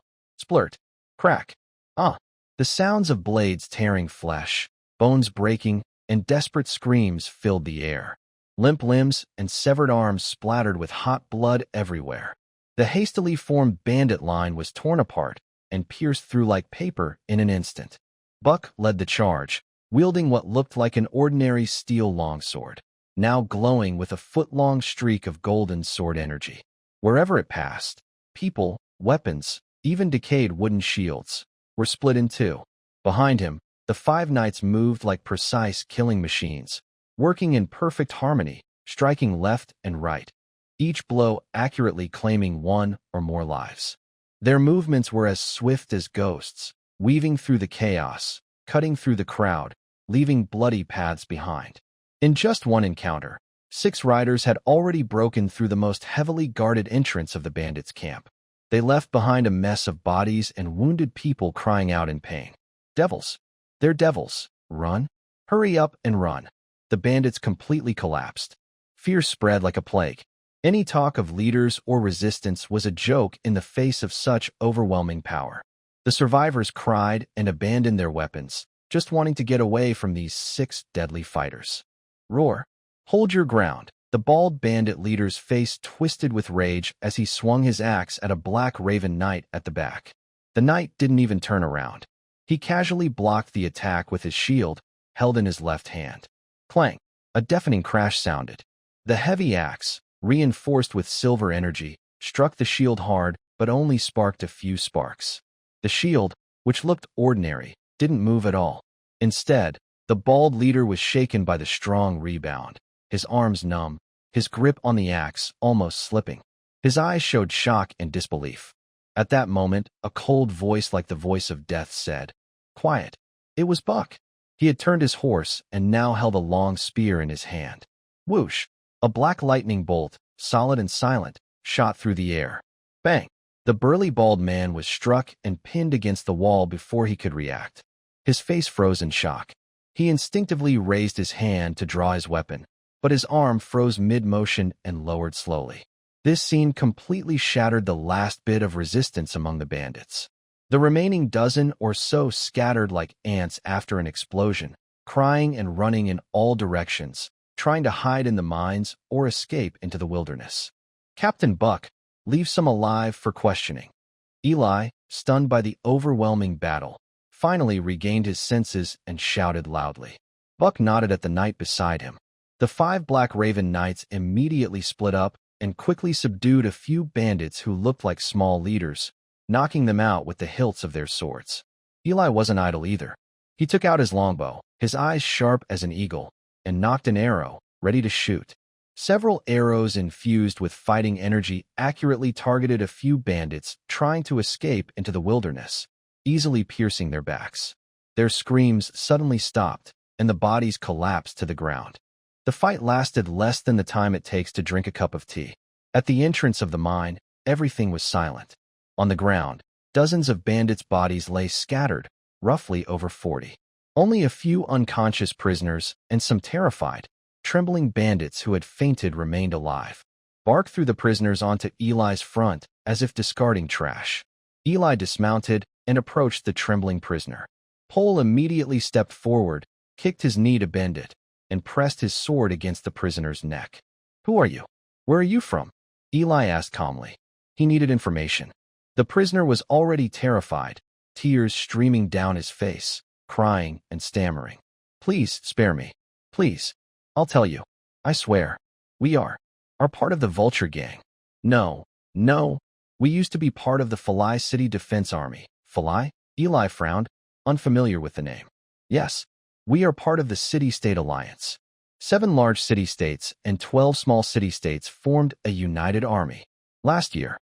Splurt, crack, the sounds of blades tearing flesh, bones breaking, and desperate screams filled the air. Limp limbs and severed arms splattered with hot blood everywhere. The hastily formed bandit line was torn apart and pierced through like paper in an instant. Buck led the charge, wielding what looked like an ordinary steel longsword, now glowing with a foot-long streak of golden sword energy. Wherever it passed, people, weapons, even decayed wooden shields, were split in two. Behind him, the 5 knights moved like precise killing machines, working in perfect harmony, striking left and right, each blow accurately claiming 1 or more lives. Their movements were as swift as ghosts, weaving through the chaos, cutting through the crowd, leaving bloody paths behind. In just one encounter, 6 riders had already broken through the most heavily guarded entrance of the bandits' camp. They left behind a mess of bodies and wounded people crying out in pain. "Devils! They're devils! Run! Hurry up and run!" The bandits completely collapsed. Fear spread like a plague. Any talk of leaders or resistance was a joke in the face of such overwhelming power. The survivors cried and abandoned their weapons, just wanting to get away from these 6 deadly fighters. "Roar! Hold your ground!" The bald bandit leader's face twisted with rage as he swung his axe at a Black Raven Knight at the back. The knight didn't even turn around. He casually blocked the attack with his shield, held in his left hand. Clang! A deafening crash sounded. The heavy axe, reinforced with silver energy, struck the shield hard but only sparked a few sparks. The shield, which looked ordinary, didn't move at all. Instead, the bald leader was shaken by the strong rebound, his arms numb, his grip on the axe almost slipping. His eyes showed shock and disbelief. At that moment, a cold voice like the voice of death said, "Quiet." It was Buck. He had turned his horse and now held a long spear in his hand. Whoosh! A black lightning bolt, solid and silent, shot through the air. Bang! The burly bald man was struck and pinned against the wall before he could react. His face froze in shock. He instinctively raised his hand to draw his weapon, but his arm froze mid-motion and lowered slowly. This scene completely shattered the last bit of resistance among the bandits. The remaining dozen or so scattered like ants after an explosion, crying and running in all directions, trying to hide in the mines or escape into the wilderness. Captain Buck leaves some alive for questioning. Eli, stunned by the overwhelming battle, finally regained his senses and shouted loudly. Buck nodded at the knight beside him. The 5 Black Raven Knights immediately split up and quickly subdued a few bandits who looked like small leaders, knocking them out with the hilts of their swords. Eli wasn't idle either. He took out his longbow, his eyes sharp as an eagle, and nocked an arrow, ready to shoot. Several arrows infused with fighting energy accurately targeted a few bandits trying to escape into the wilderness, easily piercing their backs. Their screams suddenly stopped, and the bodies collapsed to the ground. The fight lasted less than the time it takes to drink a cup of tea. At the entrance of the mine, everything was silent. On the ground, dozens of bandits' bodies lay scattered, roughly over 40. Only a few unconscious prisoners and some terrified, trembling bandits who had fainted remained alive. Bark threw the prisoners onto Eli's front as if discarding trash. Eli dismounted and approached the trembling prisoner. Pole immediately stepped forward, kicked his knee to bend it, and pressed his sword against the prisoner's neck. "Who are you? Where are you from?" Eli asked calmly. He needed information. The prisoner was already terrified, tears streaming down his face, crying and stammering. "Please spare me. Please. I'll tell you. I swear. We are part of the Vulture Gang." No. We used to be part of the Philly City Defense Army." "Philly?" Eli frowned, unfamiliar with the name. "Yes. We are part of the City-State Alliance. 7 large city-states and 12 small city-states formed a united army. Last year,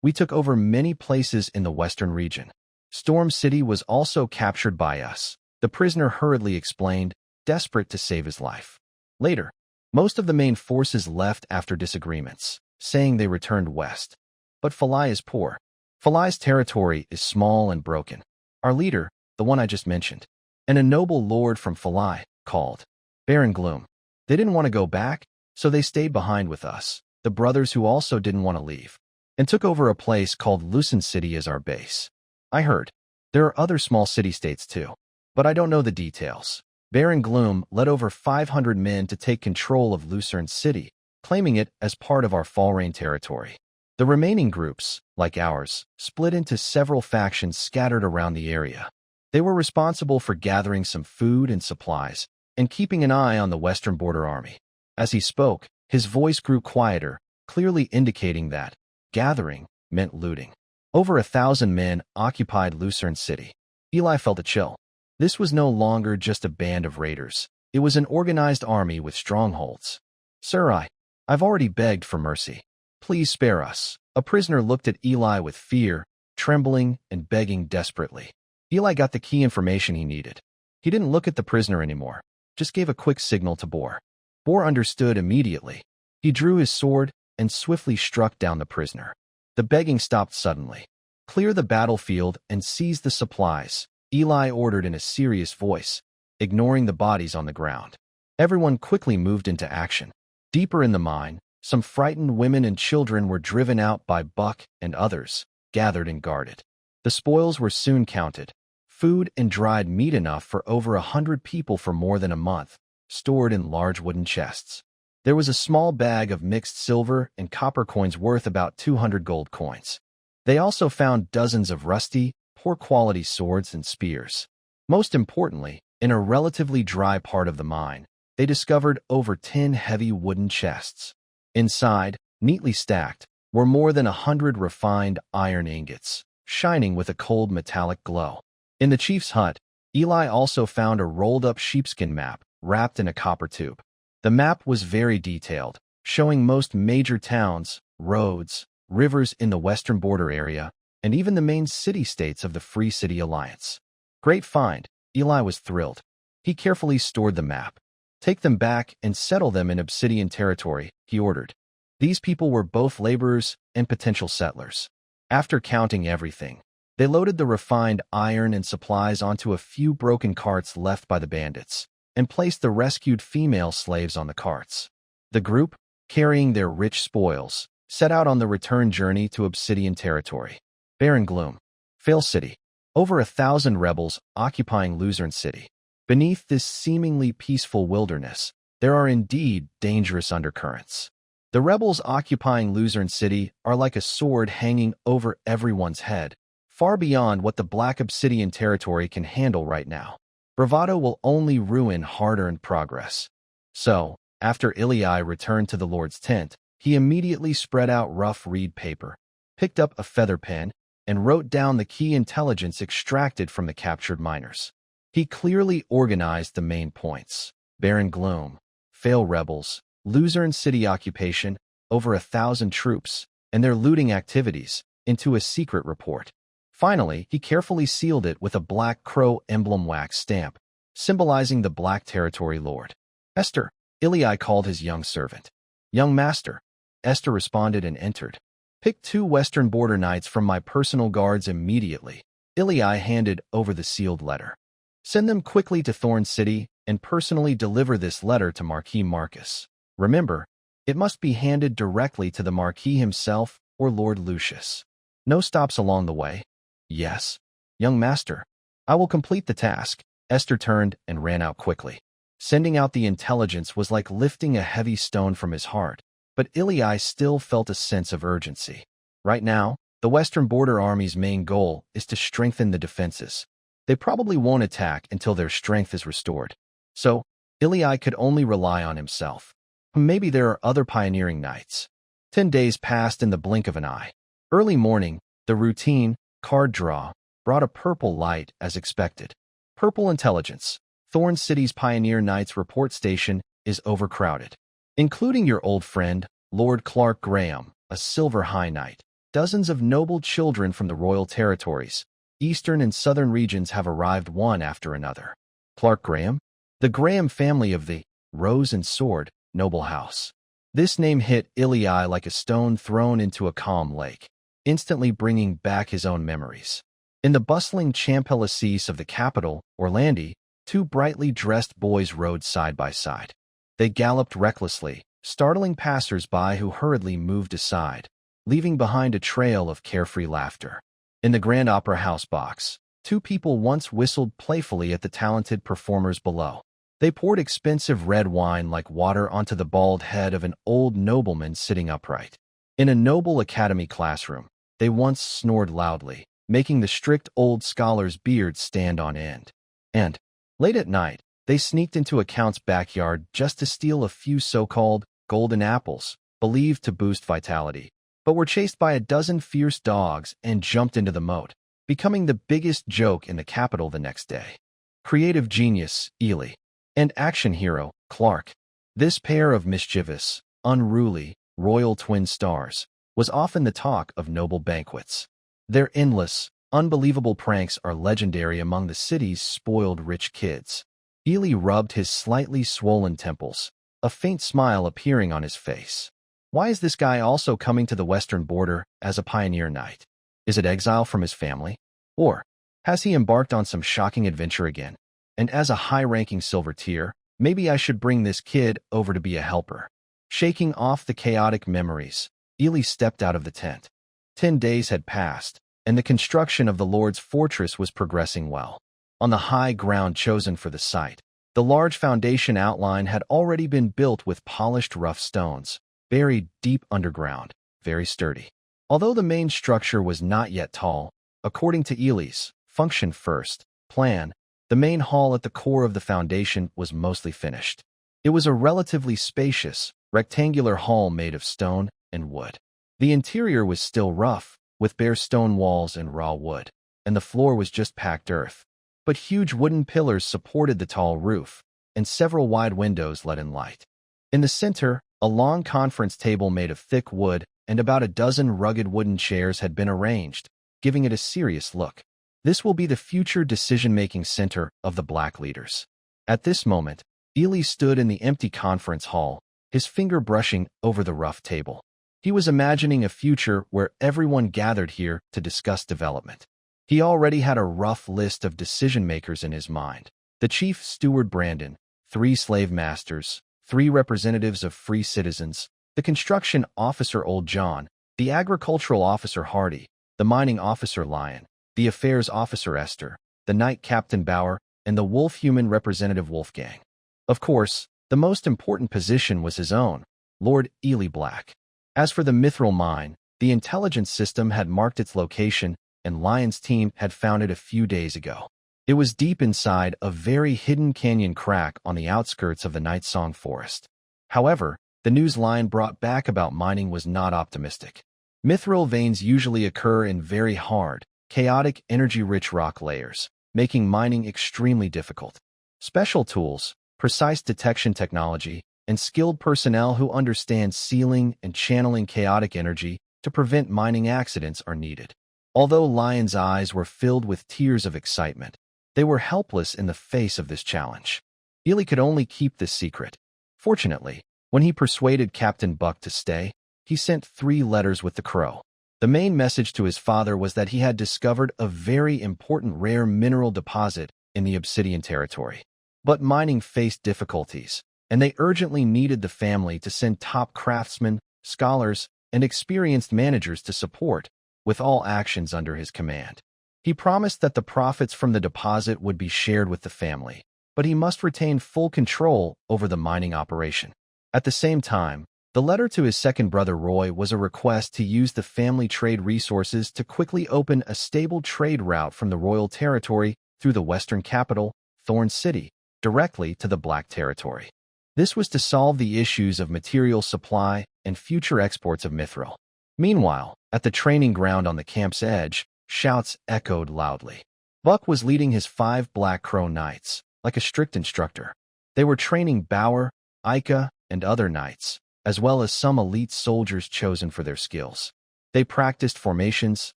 we took over many places in the western region. Storm City was also captured by us," the prisoner hurriedly explained, desperate to save his life. Later, most of the main forces left after disagreements, saying they returned west. But Philly is poor. Philly's territory is small and broken. Our leader, the one I just mentioned, and a noble lord from Philly, called Baron Gloom. They didn't want to go back, so they stayed behind with us, the brothers who also didn't want to leave, and took over a place called Lucin City as our base. I heard there are other small city-states too, but I don't know the details. Baron Gloom led over 500 men to take control of Lucerne City, claiming it as part of our Falrain territory. The remaining groups, like ours, split into several factions scattered around the area. They were responsible for gathering some food and supplies and keeping an eye on the Western Border Army. As he spoke, his voice grew quieter, clearly indicating that gathering meant looting. Over 1,000 men occupied Lucerne City. Eli felt a chill. This was no longer just a band of raiders. It was an organized army with strongholds. "Sir, I've already begged for mercy. Please spare us." A prisoner looked at Eli with fear, trembling and begging desperately. Eli got the key information he needed. He didn't look at the prisoner anymore, just gave a quick signal to Boar. Boar understood immediately. He drew his sword and swiftly struck down the prisoner. The begging stopped suddenly. "Clear the battlefield and seize the supplies," Eli ordered in a serious voice, ignoring the bodies on the ground. Everyone quickly moved into action. Deeper in the mine, some frightened women and children were driven out by Buck and others, gathered and guarded. The spoils were soon counted. Food and dried meat enough for over 100 people for more than a month, stored in large wooden chests. There was a small bag of mixed silver and copper coins worth about 200 gold coins. They also found dozens of rusty, poor-quality swords and spears. Most importantly, in a relatively dry part of the mine, they discovered over 10 heavy wooden chests. Inside, neatly stacked, were more than 100 refined iron ingots, shining with a cold metallic glow. In the chief's hut, Eli also found a rolled-up sheepskin map wrapped in a copper tube. The map was very detailed, showing most major towns, roads, rivers in the western border area, and even the main city-states of the Free City Alliance. "Great find," Eli was thrilled. He carefully stored the map. "Take them back and settle them in Obsidian territory," he ordered. These people were both laborers and potential settlers. After counting everything, they loaded the refined iron and supplies onto a few broken carts left by the bandits, and placed the rescued female slaves on the carts. The group, carrying their rich spoils, set out on the return journey to Obsidian territory. Barren gloom. Fail City. Over 1,000 rebels occupying Thorn City. Beneath this seemingly peaceful wilderness, there are indeed dangerous undercurrents. The rebels occupying Thorn City are like a sword hanging over everyone's head, far beyond what the Black Obsidian territory can handle right now. Bravado will only ruin hard-earned progress. So, after Ilii returned to the Lord's tent, he immediately spread out rough reed paper, picked up a feather pen, and wrote down the key intelligence extracted from the captured miners. He clearly organized the main points: barren gloom, fail rebels, Thorn City occupation, over 1,000 troops, and their looting activities, into a secret report. Finally, he carefully sealed it with a black crow emblem wax stamp, symbolizing the Black Territory Lord. Esther, Ilii called his young servant. Young master. Esther responded and entered. Pick 2 Western Border Knights from my personal guards immediately. Ilii handed over the sealed letter. Send them quickly to Thorn City and personally deliver this letter to Marquis Marcus. Remember, it must be handed directly to the Marquis himself or Lord Lucius. No stops along the way. Yes, young master. I will complete the task. Esther turned and ran out quickly. Sending out the intelligence was like lifting a heavy stone from his heart, but Ilii still felt a sense of urgency. Right now, the Western Border Army's main goal is to strengthen the defenses. They probably won't attack until their strength is restored. So, Ilii could only rely on himself. Maybe there are other pioneering knights. 10 days passed in the blink of an eye. Early morning, the routine card draw brought a purple light as expected. Purple intelligence. Thorn City's Pioneer Knights report station is overcrowded. Including your old friend, Lord Clark Graham, a Silver High Knight. Dozens of noble children from the royal territories, eastern and southern regions have arrived one after another. Clark Graham? The Graham family of the Rose and Sword noble house. This name hit Ilii like a stone thrown into a calm lake, instantly bringing back his own memories. In the bustling Champs-Élysées of the capital, Orlandi, 2 brightly dressed boys rode side by side. They galloped recklessly, startling passers-by who hurriedly moved aside, leaving behind a trail of carefree laughter. In the Grand Opera House box, 2 people once whistled playfully at the talented performers below. They poured expensive red wine like water onto the bald head of an old nobleman sitting upright. In a noble academy classroom, they once snored loudly, making the strict old scholar's beard stand on end. And, late at night, they sneaked into a count's backyard just to steal a few so-called golden apples, believed to boost vitality, but were chased by a dozen fierce dogs and jumped into the moat, becoming the biggest joke in the capital the next day. Creative genius, Ely, and action hero, Clark. This pair of mischievous, unruly, royal twin stars was often the talk of noble banquets. Their endless, unbelievable pranks are legendary among the city's spoiled rich kids. Ely rubbed his slightly swollen temples, a faint smile appearing on his face. Why is this guy also coming to the western border as a pioneer knight? Is it exile from his family? Or has he embarked on some shocking adventure again? And as a high-ranking silver tier, maybe I should bring this kid over to be a helper. Shaking off the chaotic memories, Ely stepped out of the tent. 10 days had passed, and the construction of the Lord's fortress was progressing well. On the high ground chosen for the site, the large foundation outline had already been built with polished rough stones, buried deep underground, very sturdy. Although the main structure was not yet tall, according to Ely's function first plan, the main hall at the core of the foundation was mostly finished. It was a relatively spacious, rectangular hall made of stone and wood. The interior was still rough, with bare stone walls and raw wood, and the floor was just packed earth. But huge wooden pillars supported the tall roof, and several wide windows let in light. In the center, a long conference table made of thick wood and about a dozen rugged wooden chairs had been arranged, giving it a serious look. This will be the future decision-making center of the Black leaders. At this moment, Ely stood in the empty conference hall, his finger brushing over the rough table. He was imagining a future where everyone gathered here to discuss development. He already had a rough list of decision-makers in his mind. The chief steward Brandon, 3 slave masters, 3 representatives of free citizens, The construction officer Old John, the agricultural officer Hardy, the mining officer Lion, the affairs officer Esther, the knight Captain Bauer, and the wolf-human representative Wolfgang. Of course, the most important position was his own, Lord Ely Black. As for the mithril mine, the intelligence system had marked its location, and Lion's team had found it a few days ago. It was deep inside a very hidden canyon crack on the outskirts of the Night Song Forest. However, the news Lion brought back about mining was not optimistic. Mithril veins usually occur in very hard, chaotic, energy-rich rock layers, making mining extremely difficult. Special tools, precise detection technology, and skilled personnel who understand sealing and channeling chaotic energy to prevent mining accidents are needed. Although Lion's eyes were filled with tears of excitement, they were helpless in the face of this challenge. Ely could only keep this secret. Fortunately, when he persuaded Captain Buck to stay, he sent 3 letters with the crow. The main message to his father was that he had discovered a very important rare mineral deposit in the Obsidian territory. But mining faced difficulties, and they urgently needed the family to send top craftsmen, scholars, and experienced managers to support, with all actions under his command. He promised that the profits from the deposit would be shared with the family, but he must retain full control over the mining operation. At the same time, the letter to his second brother Roy was a request to use the family trade resources to quickly open a stable trade route from the royal territory through the western capital, Thorn City, directly to the Black Territory. This was to solve the issues of material supply and future exports of mithril. Meanwhile, at the training ground on the camp's edge, shouts echoed loudly. Buck was leading his 5 Black Crow Knights, like a strict instructor. They were training Bauer, Ica, and other knights, as well as some elite soldiers chosen for their skills. They practiced formations,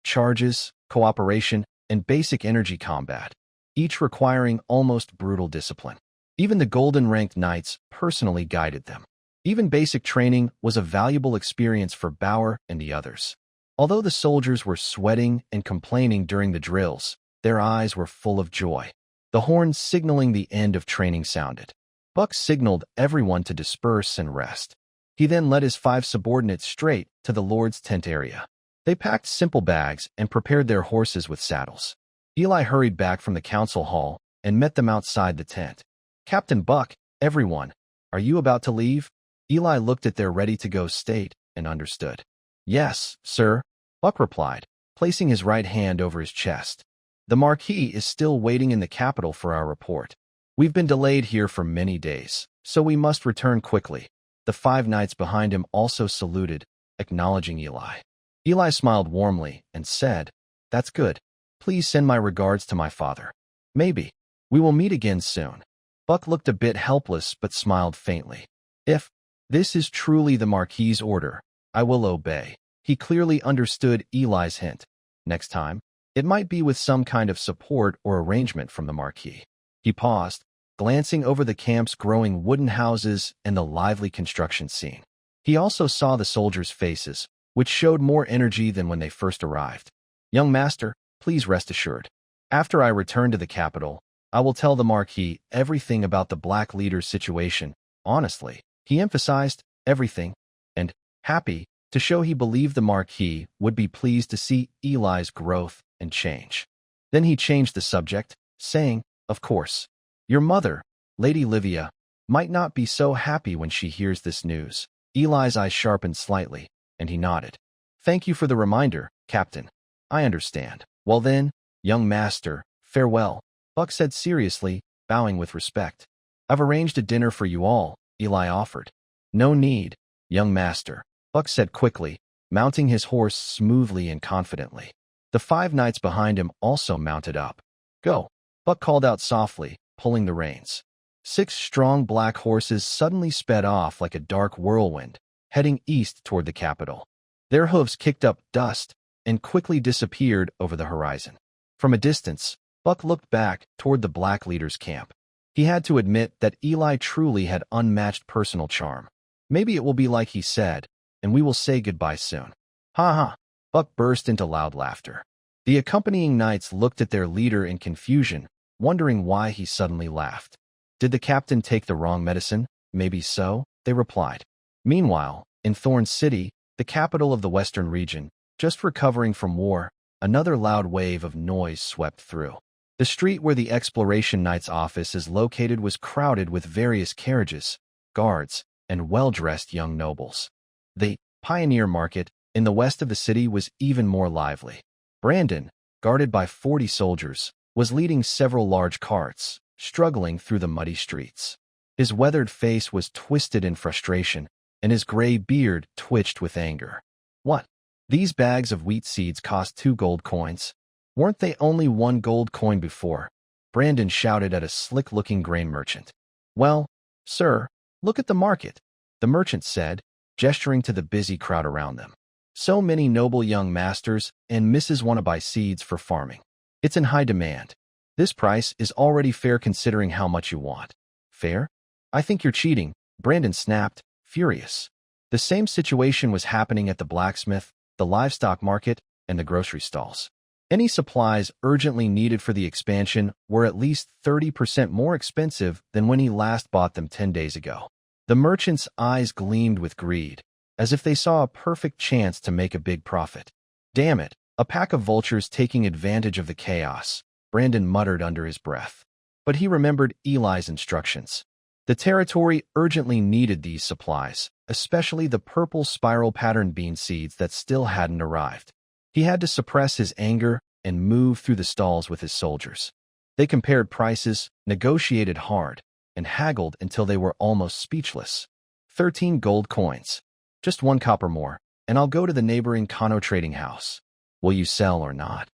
charges, cooperation, and basic energy combat, each requiring almost brutal discipline. Even the golden-ranked knights personally guided them. Even basic training was a valuable experience for Bauer and the others. Although the soldiers were sweating and complaining during the drills, their eyes were full of joy. The horns signaling the end of training sounded. Buck signaled everyone to disperse and rest. He then led his 5 subordinates straight to the Lord's tent area. They packed simple bags and prepared their horses with saddles. Ely hurried back from the council hall and met them outside the tent. "Captain Buck, everyone, are you about to leave?" Ely looked at their ready-to-go state and understood. "Yes, sir," Buck replied, placing his right hand over his chest. "The Marquis is still waiting in the capital for our report. We've been delayed here for many days, so we must return quickly." The 5 knights behind him also saluted, acknowledging Ely. Ely smiled warmly and said, "That's good. Please send my regards to my father. Maybe we will meet again soon." Buck looked a bit helpless but smiled faintly. "If this is truly the Marquis's order, I will obey." He clearly understood Ely's hint. Next time, it might be with some kind of support or arrangement from the Marquis. He paused, glancing over the camp's growing wooden houses and the lively construction scene. He also saw the soldiers' faces, which showed more energy than when they first arrived. "Young master, please rest assured. After I return to the capital, I will tell the Marquis everything about the Black leader's situation, honestly." He emphasized everything, and happy to show he believed the Marquis would be pleased to see Ely's growth and change. Then he changed the subject, saying, "Of course, your mother, Lady Livia, might not be so happy when she hears this news." Ely's eyes sharpened slightly, and he nodded. "Thank you for the reminder, Captain. I understand." "Well then, young master, farewell," Buck said seriously, bowing with respect. "I've arranged a dinner for you all," Ely offered. "No need, young master," Buck said quickly, mounting his horse smoothly and confidently. The 5 knights behind him also mounted up. "Go," Buck called out softly, pulling the reins. 6 strong black horses suddenly sped off like a dark whirlwind, heading east toward the capital. Their hooves kicked up dust and quickly disappeared over the horizon. From a distance, Buck looked back toward the Black leader's camp. He had to admit that Ely truly had unmatched personal charm. "Maybe it will be like he said, and we will say goodbye soon." "Ha ha!" Buck burst into loud laughter. The accompanying knights looked at their leader in confusion, wondering why he suddenly laughed. Did the captain take the wrong medicine? Maybe so, they replied. Meanwhile, In Thorn City, the capital of the western region, just recovering from war, another loud wave of noise swept through. The street where the Exploration Knight's office is located was crowded with various carriages, guards, and well-dressed young nobles. The Pioneer Market in the west of the city was even more lively. Brandon, guarded by 40 soldiers, was leading several large carts, struggling through the muddy streets. His weathered face was twisted in frustration, and his gray beard twitched with anger. What? These bags of wheat seeds cost 2 gold coins? Weren't they only 1 gold coin before? Brandon shouted at a slick-looking grain merchant. Well, sir, look at the market, the merchant said, gesturing to the busy crowd around them. So many noble young masters and misses want to buy seeds for farming. It's in high demand. This price is already fair considering how much you want. Fair? I think you're cheating, Brandon snapped, furious. The same situation was happening at the blacksmith, the livestock market, and the grocery stalls. Any supplies urgently needed for the expansion were at least 30% more expensive than when he last bought them 10 days ago. The merchant's eyes gleamed with greed, as if they saw a perfect chance to make a big profit. Damn it, a pack of vultures taking advantage of the chaos, Brandon muttered under his breath. But he remembered Eli's instructions. The territory urgently needed these supplies, especially the purple spiral pattern bean seeds that still hadn't arrived. He had to suppress his anger and move through the stalls with his soldiers. They compared prices, negotiated hard, and haggled until they were almost speechless. 13 gold coins. Just 1 copper more, and I'll go to the neighboring Kano trading house. Will you sell or not?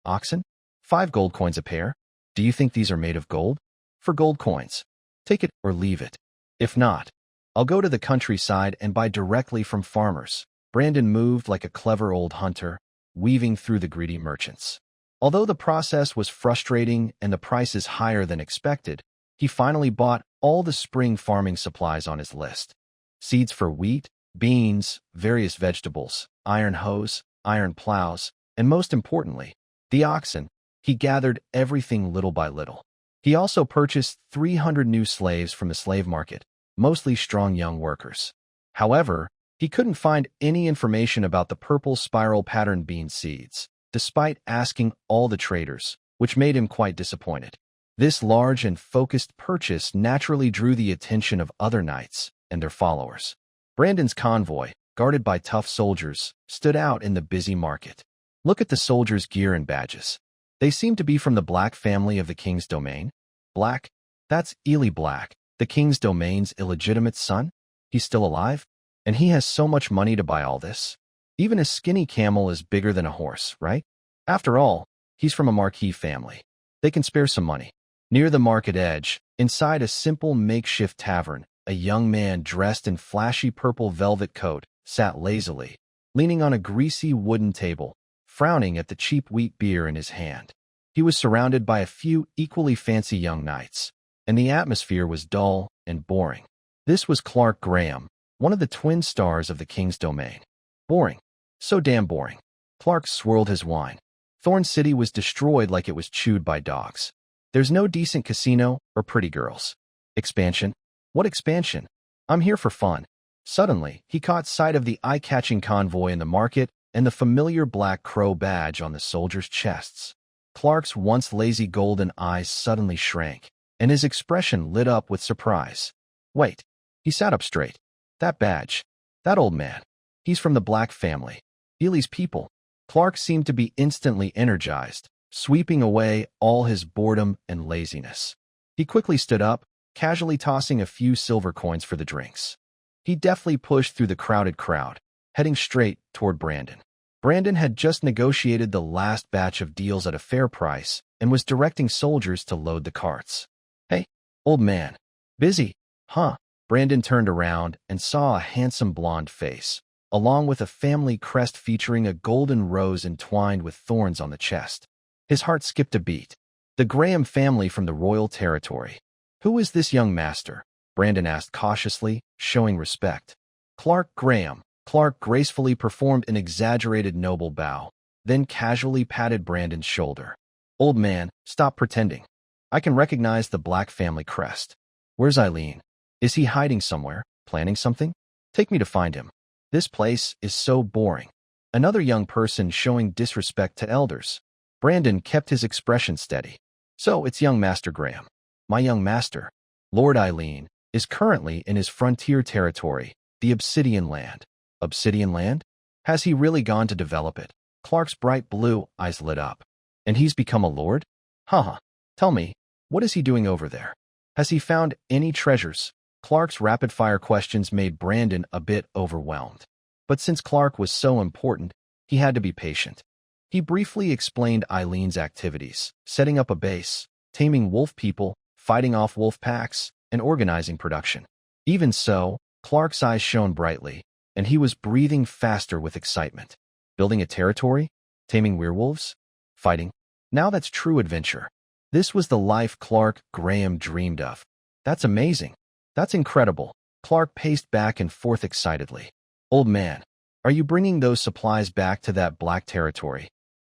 Oxen? 5 gold coins a pair. Do you think these are made of gold? For gold coins. Take it or leave it. If not, I'll go to the countryside and buy directly from farmers. Brandon moved like a clever old hunter, weaving through the greedy merchants. Although the process was frustrating and the prices higher than expected, he finally bought all the spring farming supplies on his list. Seeds for wheat, beans, various vegetables, iron hoes, iron plows, and most importantly, the oxen. He gathered everything little by little. He also purchased 300 new slaves from the slave market, mostly strong young workers. However, he couldn't find any information about the purple spiral pattern bean seeds, despite asking all the traders, which made him quite disappointed. This large and focused purchase naturally drew the attention of other knights and their followers. Brandon's convoy, guarded by tough soldiers, stood out in the busy market. Look at the soldiers' gear and badges. They seem to be from the Black family of the King's Domain. Black? That's Eli Black, the King's Domain's illegitimate son? He's still alive? And he has so much money to buy all this? Even a skinny camel is bigger than a horse, right? After all, he's from a marquis family. They can spare some money. Near the market edge, inside a simple makeshift tavern, a young man dressed in flashy purple velvet coat sat lazily, leaning on a greasy wooden table, frowning at the cheap wheat beer in his hand. He was surrounded by a few equally fancy young knights, and the atmosphere was dull and boring. This was Clark Graham, one of the twin stars of the King's Domain. Boring. So damn boring. Clark swirled his wine. Thorn City was destroyed like it was chewed by dogs. There's no decent casino or pretty girls. Expansion? What expansion? I'm here for fun. Suddenly, he caught sight of the eye-catching convoy in the market and the familiar black crow badge on the soldiers' chests. Clark's once lazy golden eyes suddenly shrank, and his expression lit up with surprise. Wait. He sat up straight. That badge. That old man. He's from the Black family. Eli's people. Clark seemed to be instantly energized, sweeping away all his boredom and laziness. He quickly stood up, casually tossing a few silver coins for the drinks. He deftly pushed through the crowded crowd, heading straight toward Brandon. Brandon had just negotiated the last batch of deals at a fair price and was directing soldiers to load the carts. Hey, old man. Busy, huh? Brandon turned around and saw a handsome blonde face, along with a family crest featuring a golden rose entwined with thorns on the chest. His heart skipped a beat. The Graham family from the royal territory. Who is this young master? Brandon asked cautiously, showing respect. Clark Graham. Clark gracefully performed an exaggerated noble bow, then casually patted Brandon's shoulder. Old man, stop pretending. I can recognize the Black family crest. Where's Eileen? Is he hiding somewhere, planning something? Take me to find him. This place is so boring. Another young person showing disrespect to elders. Brandon kept his expression steady. So it's young Master Graham. My young master, Lord Eileen, is currently in his frontier territory, the Obsidian land. Obsidian land? Has he really gone to develop it? Clark's bright blue eyes lit up. And he's become a lord? Haha. Tell me, what is he doing over there? Has he found any treasures? Clark's rapid-fire questions made Brandon a bit overwhelmed. But since Clark was so important, he had to be patient. He briefly explained Eileen's activities, setting up a base, taming wolf people, fighting off wolf packs, and organizing production. Even so, Clark's eyes shone brightly, and he was breathing faster with excitement. Building a territory? Taming werewolves? Fighting? Now that's true adventure. This was the life Clark Graham dreamed of. That's amazing. That's incredible. Clark paced back and forth excitedly. Old man, are you bringing those supplies back to that black territory?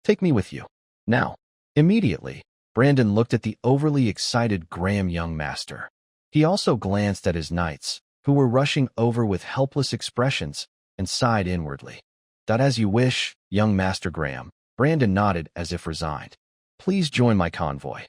Take me with you. Now. Immediately, Brandon looked at the overly excited Graham young master. He also glanced at his knights, who were rushing over with helpless expressions, and sighed inwardly. As you wish, young Master Graham. Brandon nodded as if resigned. Please join my convoy.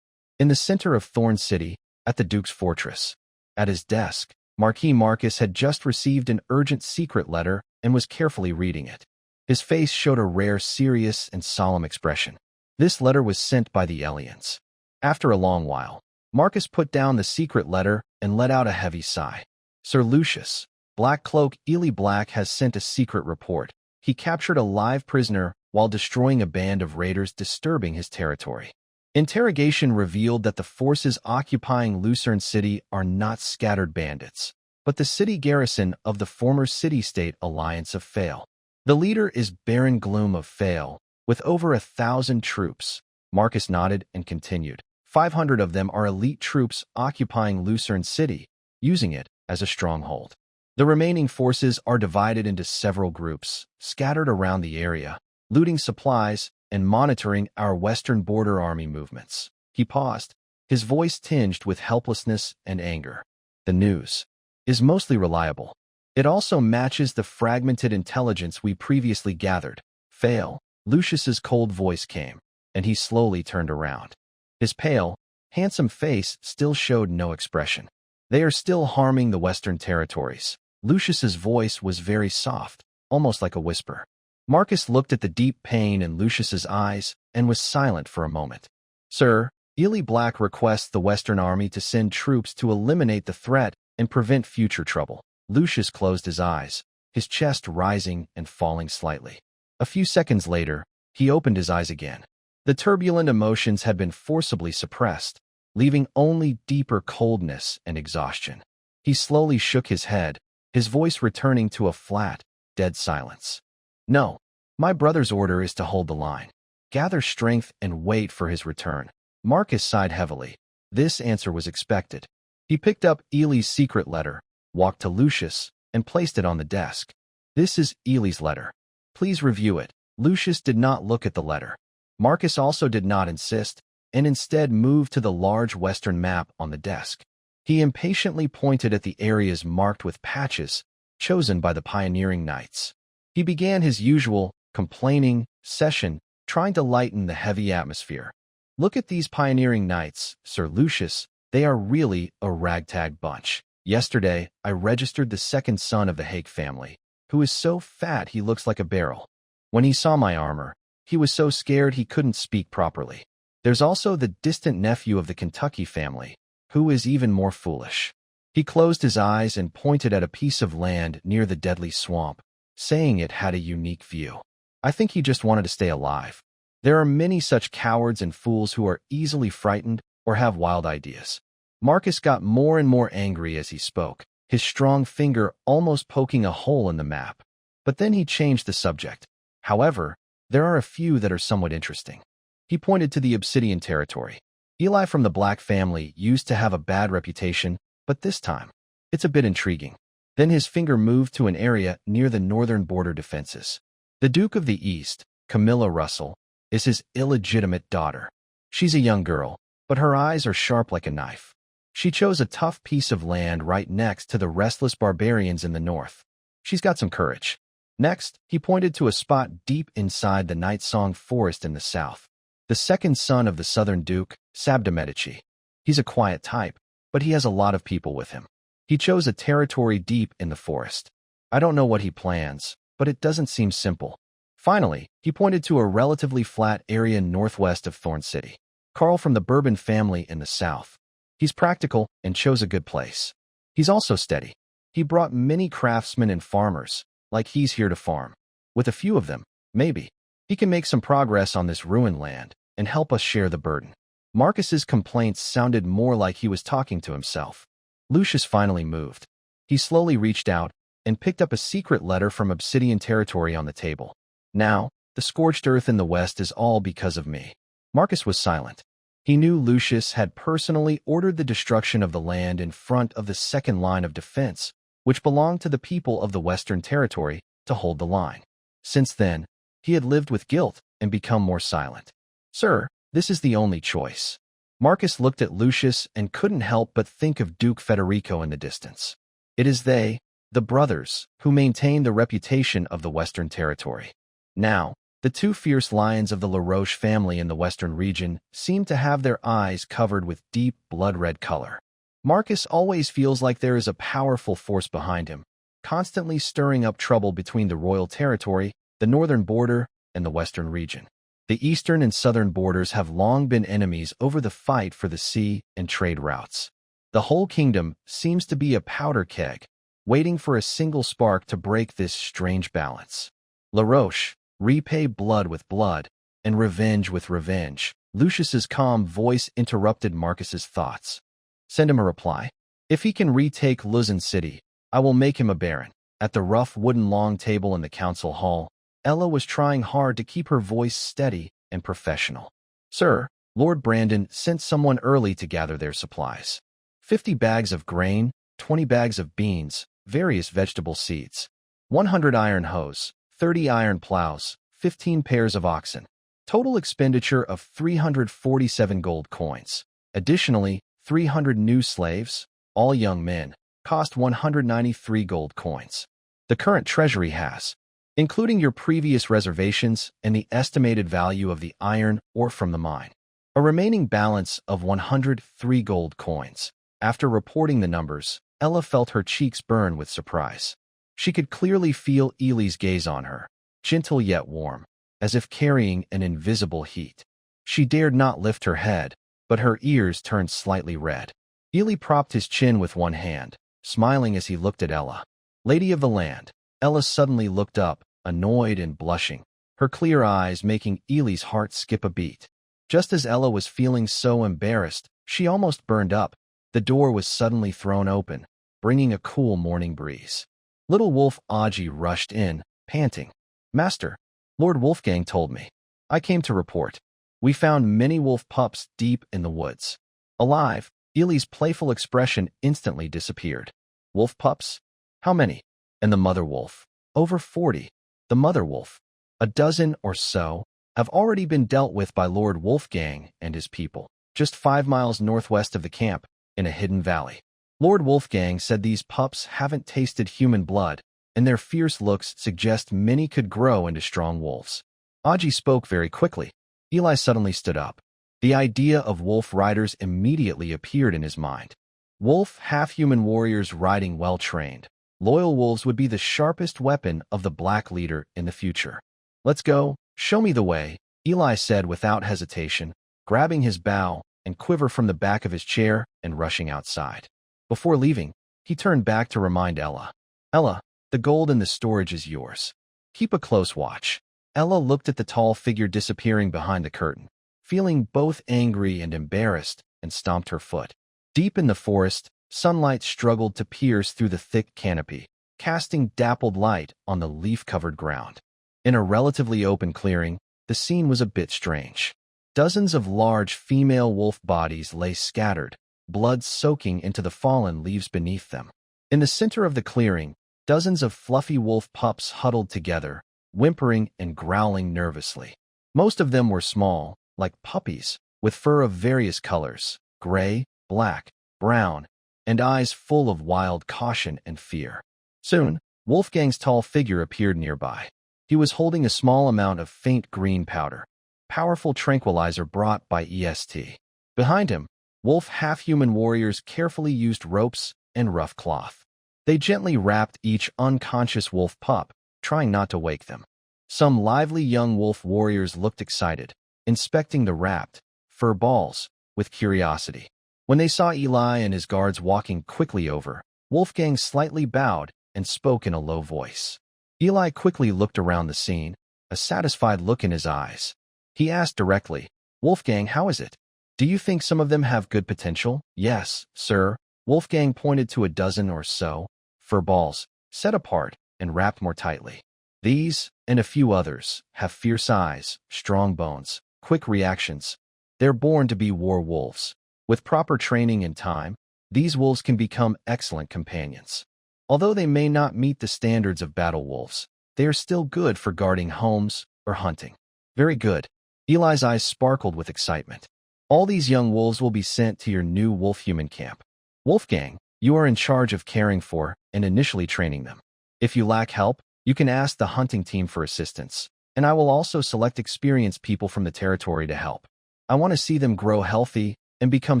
In the center of Thorn City, at the Duke's fortress. At his desk, Marquis Marcus had just received an urgent secret letter and was carefully reading it. His face showed a rare, serious, and solemn expression. This letter was sent by the aliens. After a long while, Marcus put down the secret letter and let out a heavy sigh. Sir Lucius, Black Cloak Ely Black has sent a secret report. He captured a live prisoner while destroying a band of raiders disturbing his territory. Interrogation revealed that the forces occupying Thorn City are not scattered bandits, but the city garrison of the former city-state alliance of Fail. The leader is Baron Gloom of Fail, with over 1,000 troops. Marcus nodded and continued. 500 of them are elite troops occupying Thorn City, using it as a stronghold. The remaining forces are divided into several groups, scattered around the area, looting supplies and monitoring our western border army movements. He paused, his voice tinged with helplessness and anger. The news is mostly reliable. It also matches the fragmented intelligence we previously gathered. Fail. Lucius's cold voice came, and he slowly turned around. His pale, handsome face still showed no expression. They are still harming the western territories. Lucius's voice was very soft, almost like a whisper. Marcus looked at the deep pain in Lucius's eyes and was silent for a moment. Sir, Ely Black requests the Western Army to send troops to eliminate the threat and prevent future trouble. Lucius closed his eyes, his chest rising and falling slightly. A few seconds later, he opened his eyes again. The turbulent emotions had been forcibly suppressed, leaving only deeper coldness and exhaustion. He slowly shook his head, his voice returning to a flat, dead silence. No, my brother's order is to hold the line. Gather strength and wait for his return. Marcus sighed heavily. This answer was expected. He picked up Ely's secret letter, walked to Lucius, and placed it on the desk. This is Ely's letter. Please review it. Lucius did not look at the letter. Marcus also did not insist, and instead moved to the large western map on the desk. He impatiently pointed at the areas marked with patches, chosen by the pioneering knights. He began his usual, complaining, session, trying to lighten the heavy atmosphere. Look at these pioneering knights, Sir Lucius. They are really a ragtag bunch. Yesterday, I registered the second son of the Hake family, who is so fat he looks like a barrel. When he saw my armor, he was so scared he couldn't speak properly. There's also the distant nephew of the Kentucky family, who is even more foolish. He closed his eyes and pointed at a piece of land near the deadly swamp, saying it had a unique view. I think he just wanted to stay alive. There are many such cowards and fools who are easily frightened or have wild ideas. Marcus got more and more angry as he spoke, his strong finger almost poking a hole in the map. But then he changed the subject. However, there are a few that are somewhat interesting. He pointed to the Obsidian territory. Eli from the Black family used to have a bad reputation, but this time, it's a bit intriguing. Then his finger moved to an area near the northern border defenses. The Duke of the East, Camilla Russell, is his illegitimate daughter. She's a young girl, but her eyes are sharp like a knife. She chose a tough piece of land right next to the restless barbarians in the north. She's got some courage. Next, he pointed to a spot deep inside the Night Song Forest in the south. The second son of the Southern Duke, Sabda Medici. He's a quiet type, but he has a lot of people with him. He chose a territory deep in the forest. I don't know what he plans, but it doesn't seem simple. Finally, he pointed to a relatively flat area northwest of Thorn City. Carl from the Bourbon family in the south. He's practical and chose a good place. He's also steady. He brought many craftsmen and farmers, like he's here to farm. With a few of them, maybe, he can make some progress on this ruined land and help us share the burden. Marcus's complaints sounded more like he was talking to himself. Lucius finally moved. He slowly reached out and picked up a secret letter from Obsidian territory on the table. Now, the scorched earth in the west is all because of me. Marcus was silent. He knew Lucius had personally ordered the destruction of the land in front of the second line of defense, which belonged to the people of the Western Territory, to hold the line. Since then, he had lived with guilt and become more silent. Sir, this is the only choice. Marcus looked at Lucius and couldn't help but think of Duke Federico in the distance. It is they, the brothers, who maintain the reputation of the Western Territory. Now, the two fierce lions of the LaRoche family in the western region seem to have their eyes covered with deep blood-red color. Marcus always feels like there is a powerful force behind him, constantly stirring up trouble between the royal territory, the northern border, and the western region. The eastern and southern borders have long been enemies over the fight for the sea and trade routes. The whole kingdom seems to be a powder keg, waiting for a single spark to break this strange balance. LaRoche, repay blood with blood, and revenge with revenge. Lucius's calm voice interrupted Marcus's thoughts. Send him a reply. If he can retake Luzon City, I will make him a baron. At the rough wooden long table in the council hall, Ella was trying hard to keep her voice steady and professional. Sir, Lord Brandon sent someone early to gather their supplies. 50 bags of grain, 20 bags of beans, various vegetable seeds, 100 iron hoes, 30 iron plows, 15 pairs of oxen. Total expenditure of 347 gold coins. Additionally, 300 new slaves, all young men, cost 193 gold coins. The current treasury has, including your previous reservations and the estimated value of the iron ore from the mine, a remaining balance of 103 gold coins. After reporting the numbers, Ella felt her cheeks burn with surprise. She could clearly feel Ely's gaze on her, gentle yet warm, as if carrying an invisible heat. She dared not lift her head, but her ears turned slightly red. Ely propped his chin with one hand, smiling as he looked at Ella. Lady of the land. Ella suddenly looked up, annoyed and blushing, her clear eyes making Ely's heart skip a beat. Just as Ella was feeling so embarrassed, she almost burned up. The door was suddenly thrown open, bringing a cool morning breeze. Little wolf Aji rushed in, panting. Master, Lord Wolfgang told me. I came to report. We found many wolf pups deep in the woods. Alive, Ely's playful expression instantly disappeared. Wolf pups? How many? And the mother wolf? Over 40. The mother wolf, a dozen or so, have already been dealt with by Lord Wolfgang and his people, just 5 miles northwest of the camp, in a hidden valley. Lord Wolfgang said these pups haven't tasted human blood, and their fierce looks suggest many could grow into strong wolves. Aji spoke very quickly. Ely suddenly stood up. The idea of wolf riders immediately appeared in his mind. Wolf, half-human warriors riding well-trained. Loyal wolves would be the sharpest weapon of the Black Leader in the future. Let's go, show me the way, Ely said without hesitation, grabbing his bow and quiver from the back of his chair and rushing outside. Before leaving, he turned back to remind Ella. Ella, the gold in the storage is yours. Keep a close watch. Ella looked at the tall figure disappearing behind the curtain, feeling both angry and embarrassed, and stomped her foot. Deep in the forest, sunlight struggled to pierce through the thick canopy, casting dappled light on the leaf-covered ground. In a relatively open clearing, the scene was a bit strange. Dozens of large female wolf bodies lay scattered, blood soaking into the fallen leaves beneath them. In the center of the clearing, dozens of fluffy wolf pups huddled together, whimpering and growling nervously. Most of them were small, like puppies, with fur of various colors, gray, black, brown, and eyes full of wild caution and fear. Soon, Wolfgang's tall figure appeared nearby. He was holding a small amount of faint green powder, powerful tranquilizer brought by EST. Behind him, wolf half-human warriors carefully used ropes and rough cloth. They gently wrapped each unconscious wolf pup, trying not to wake them. Some lively young wolf warriors looked excited, inspecting the wrapped fur balls with curiosity. When they saw Eli and his guards walking quickly over, Wolfgang slightly bowed and spoke in a low voice. Eli quickly looked around the scene, a satisfied look in his eyes. He asked directly, "Wolfgang, how is it? Do you think some of them have good potential?" "Yes, sir." Wolfgang pointed to a dozen or so fur balls, set apart and wrapped more tightly. "These, and a few others, have fierce eyes, strong bones, quick reactions. They're born to be war wolves. With proper training and time, these wolves can become excellent companions. Although they may not meet the standards of battle wolves, they are still good for guarding homes or hunting." "Very good." Eli's eyes sparkled with excitement. "All these young wolves will be sent to your new wolf-human camp. Wolfgang, you are in charge of caring for and initially training them. If you lack help, you can ask the hunting team for assistance, and I will also select experienced people from the territory to help. I want to see them grow healthy and become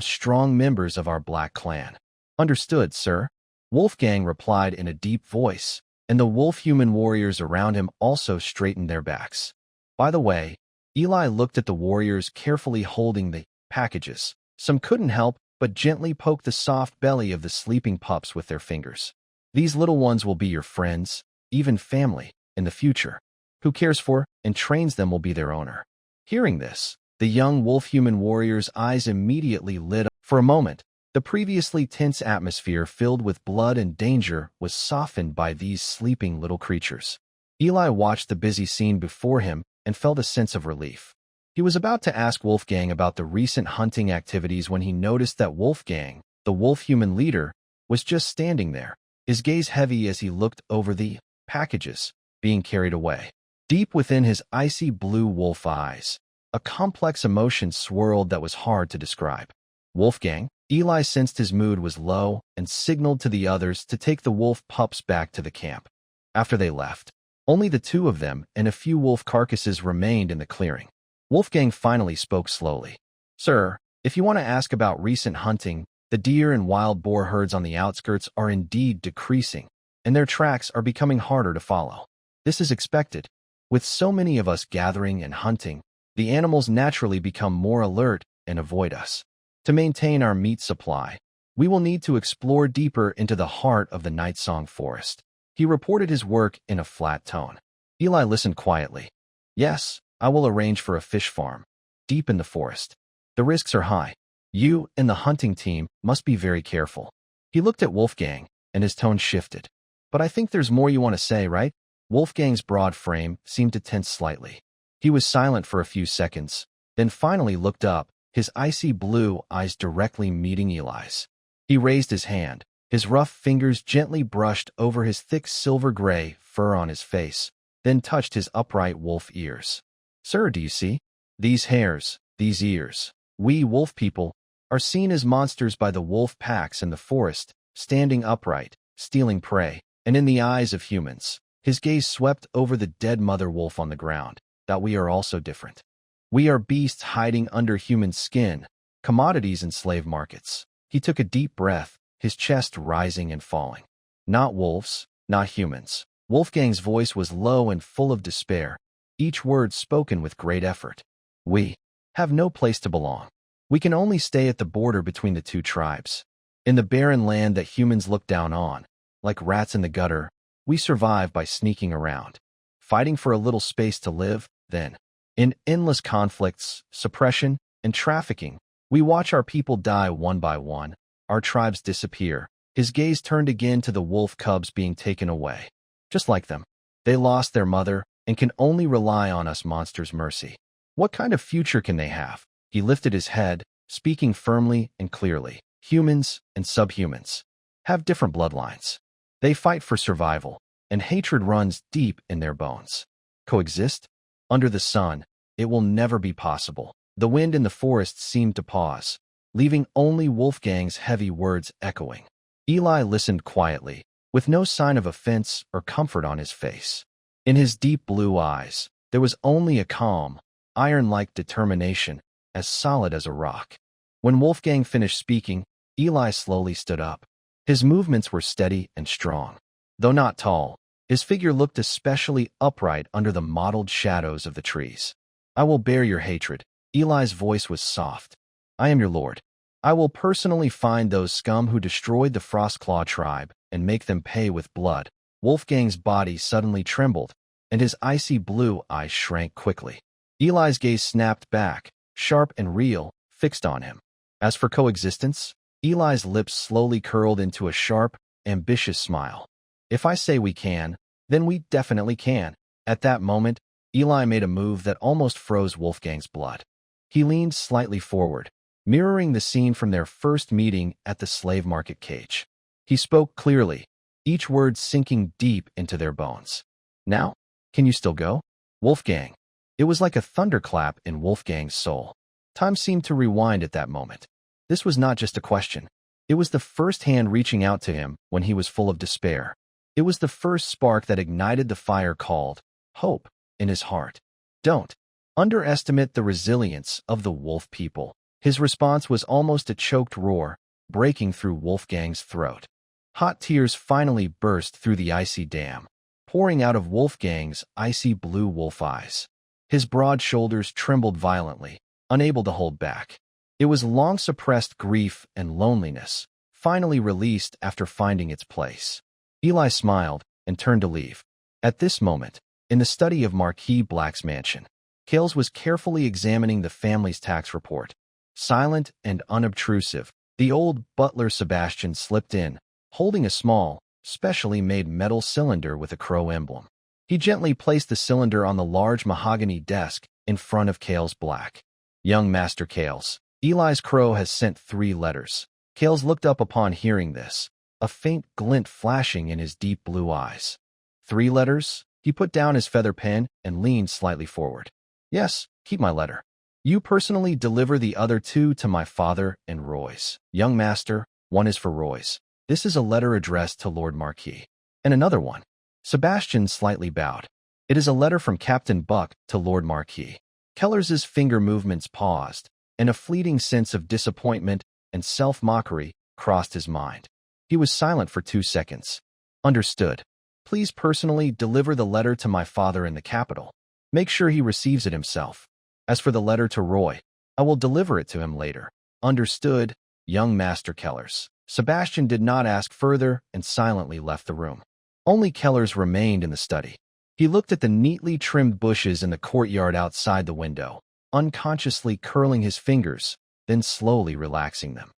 strong members of our Black clan." "Understood, sir." Wolfgang replied in a deep voice, and the wolf-human warriors around him also straightened their backs. By the way, Eli looked at the warriors carefully holding the packages. Some couldn't help but gently poke the soft belly of the sleeping pups with their fingers. "These little ones will be your friends, even family, in the future. Who cares for and trains them will be their owner." Hearing this, the young wolf-human warriors' eyes immediately lit up. For a moment, the previously tense atmosphere filled with blood and danger was softened by these sleeping little creatures. Eli watched the busy scene before him and felt a sense of relief. He was about to ask Wolfgang about the recent hunting activities when he noticed that Wolfgang, the wolf-human leader, was just standing there, his gaze heavy as he looked over the packages being carried away. Deep within his icy blue wolf eyes, a complex emotion swirled that was hard to describe. "Wolfgang?" Eli sensed his mood was low and signaled to the others to take the wolf pups back to the camp. After they left, only the two of them and a few wolf carcasses remained in the clearing. Wolfgang finally spoke slowly. "Sir, if you want to ask about recent hunting, the deer and wild boar herds on the outskirts are indeed decreasing, and their tracks are becoming harder to follow. This is expected. With so many of us gathering and hunting, the animals naturally become more alert and avoid us. To maintain our meat supply, we will need to explore deeper into the heart of the Night Song Forest." He reported his work in a flat tone. Eli listened quietly. "Yes, I will arrange for a fish farm, deep in the forest. The risks are high. You and the hunting team must be very careful." He looked at Wolfgang, and his tone shifted. "But I think there's more you want to say, right?" Wolfgang's broad frame seemed to tense slightly. He was silent for a few seconds, then finally looked up, his icy blue eyes directly meeting Eli's. He raised his hand. His rough fingers gently brushed over his thick silver-gray fur on his face, then touched his upright wolf ears. "Sir, do you see? These hairs, these ears. We wolf people are seen as monsters by the wolf packs in the forest, standing upright, stealing prey, and in the eyes of humans." His gaze swept over the dead mother wolf on the ground. "That we are also different. We are beasts hiding under human skin, commodities in slave markets." He took a deep breath, his chest rising and falling. "Not wolves, not humans." Wolfgang's voice was low and full of despair, each word spoken with great effort. "We have no place to belong. We can only stay at the border between the two tribes. In the barren land that humans look down on, like rats in the gutter, we survive by sneaking around, fighting for a little space to live. Then, in endless conflicts, suppression, and trafficking, we watch our people die one by one, our tribes disappear." His gaze turned again to the wolf cubs being taken away. "Just like them. They lost their mother and can only rely on us monsters' mercy. What kind of future can they have?" He lifted his head, speaking firmly and clearly. "Humans and subhumans have different bloodlines. They fight for survival, and hatred runs deep in their bones. Coexist? Under the sun, it will never be possible." The wind in the forest seemed to pause, leaving only Wolfgang's heavy words echoing. Eli listened quietly, with no sign of offense or comfort on his face. In his deep blue eyes, there was only a calm, iron-like determination, as solid as a rock. When Wolfgang finished speaking, Eli slowly stood up. His movements were steady and strong. Though not tall, his figure looked especially upright under the mottled shadows of the trees. "I will bear your hatred." Eli's voice was soft. "I am your lord. I will personally find those scum who destroyed the Frostclaw tribe and make them pay with blood." Wolfgang's body suddenly trembled, and his icy blue eyes shrank quickly. Eli's gaze snapped back, sharp and real, fixed on him. As for coexistence, Eli's lips slowly curled into a sharp, ambitious smile. "If I say we can, then we definitely can." At that moment, Eli made a move that almost froze Wolfgang's blood. He leaned slightly forward, mirroring the scene from their first meeting at the slave market cage. He spoke clearly, each word sinking deep into their bones. "Now, can you still go, Wolfgang?" It was like a thunderclap in Wolfgang's soul. Time seemed to rewind at that moment. This was not just a question. It was the first hand reaching out to him when he was full of despair. It was the first spark that ignited the fire called hope in his heart. "Don't underestimate the resilience of the wolf people." His response was almost a choked roar, breaking through Wolfgang's throat. Hot tears finally burst through the icy dam, pouring out of Wolfgang's icy blue wolf eyes. His broad shoulders trembled violently, unable to hold back. It was long-suppressed grief and loneliness, finally released after finding its place. Eli smiled and turned to leave. At this moment, in the study of Marquis Black's mansion, Kales was carefully examining the family's tax report. Silent and unobtrusive, the old butler Sebastian slipped in, holding a small, specially made metal cylinder with a crow emblem. He gently placed the cylinder on the large mahogany desk in front of Kales Black. "Young Master Kales, Eli's crow has sent 3 letters." Kales looked up upon hearing this, a faint glint flashing in his deep blue eyes. 3 letters? He put down his feather pen and leaned slightly forward. "Yes, keep my letter. You personally deliver the other 2 to my father and Royce." "Young Master, one is for Royce. This is a letter addressed to Lord Marquis." "And another one." Sebastian slightly bowed. "It is a letter from Captain Buck to Lord Marquis." Kellers's finger movements paused, and a fleeting sense of disappointment and self-mockery crossed his mind. He was silent for 2 seconds. "Understood. Please personally deliver the letter to my father in the capital. Make sure he receives it himself. As for the letter to Roy, I will deliver it to him later." "Understood, young Master Kellers." Sebastian did not ask further and silently left the room. Only Kellers remained in the study. He looked at the neatly trimmed bushes in the courtyard outside the window, unconsciously curling his fingers, then slowly relaxing them.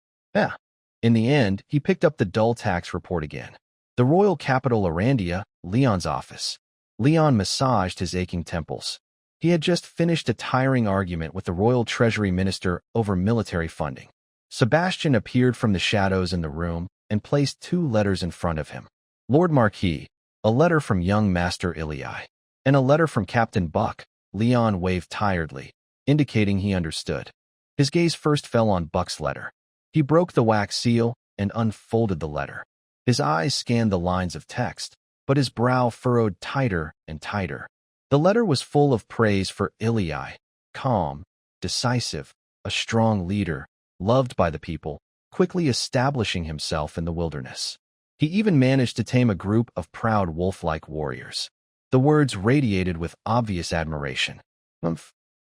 In the end, he picked up the dull tax report again. The royal capital Arandia, Leon's office. Leon massaged his aching temples. He had just finished a tiring argument with the royal treasury minister over military funding. Sebastian appeared from the shadows in the room and placed 2 letters in front of him. "Lord Marquis, a letter from young Master Ilii, and a letter from Captain Buck." Leon waved tiredly, indicating he understood. His gaze first fell on Buck's letter. He broke the wax seal and unfolded the letter. His eyes scanned the lines of text, but his brow furrowed tighter and tighter. The letter was full of praise for Ilii, calm, decisive, a strong leader, loved by the people, quickly establishing himself in the wilderness. He even managed to tame a group of proud wolf-like warriors. The words radiated with obvious admiration.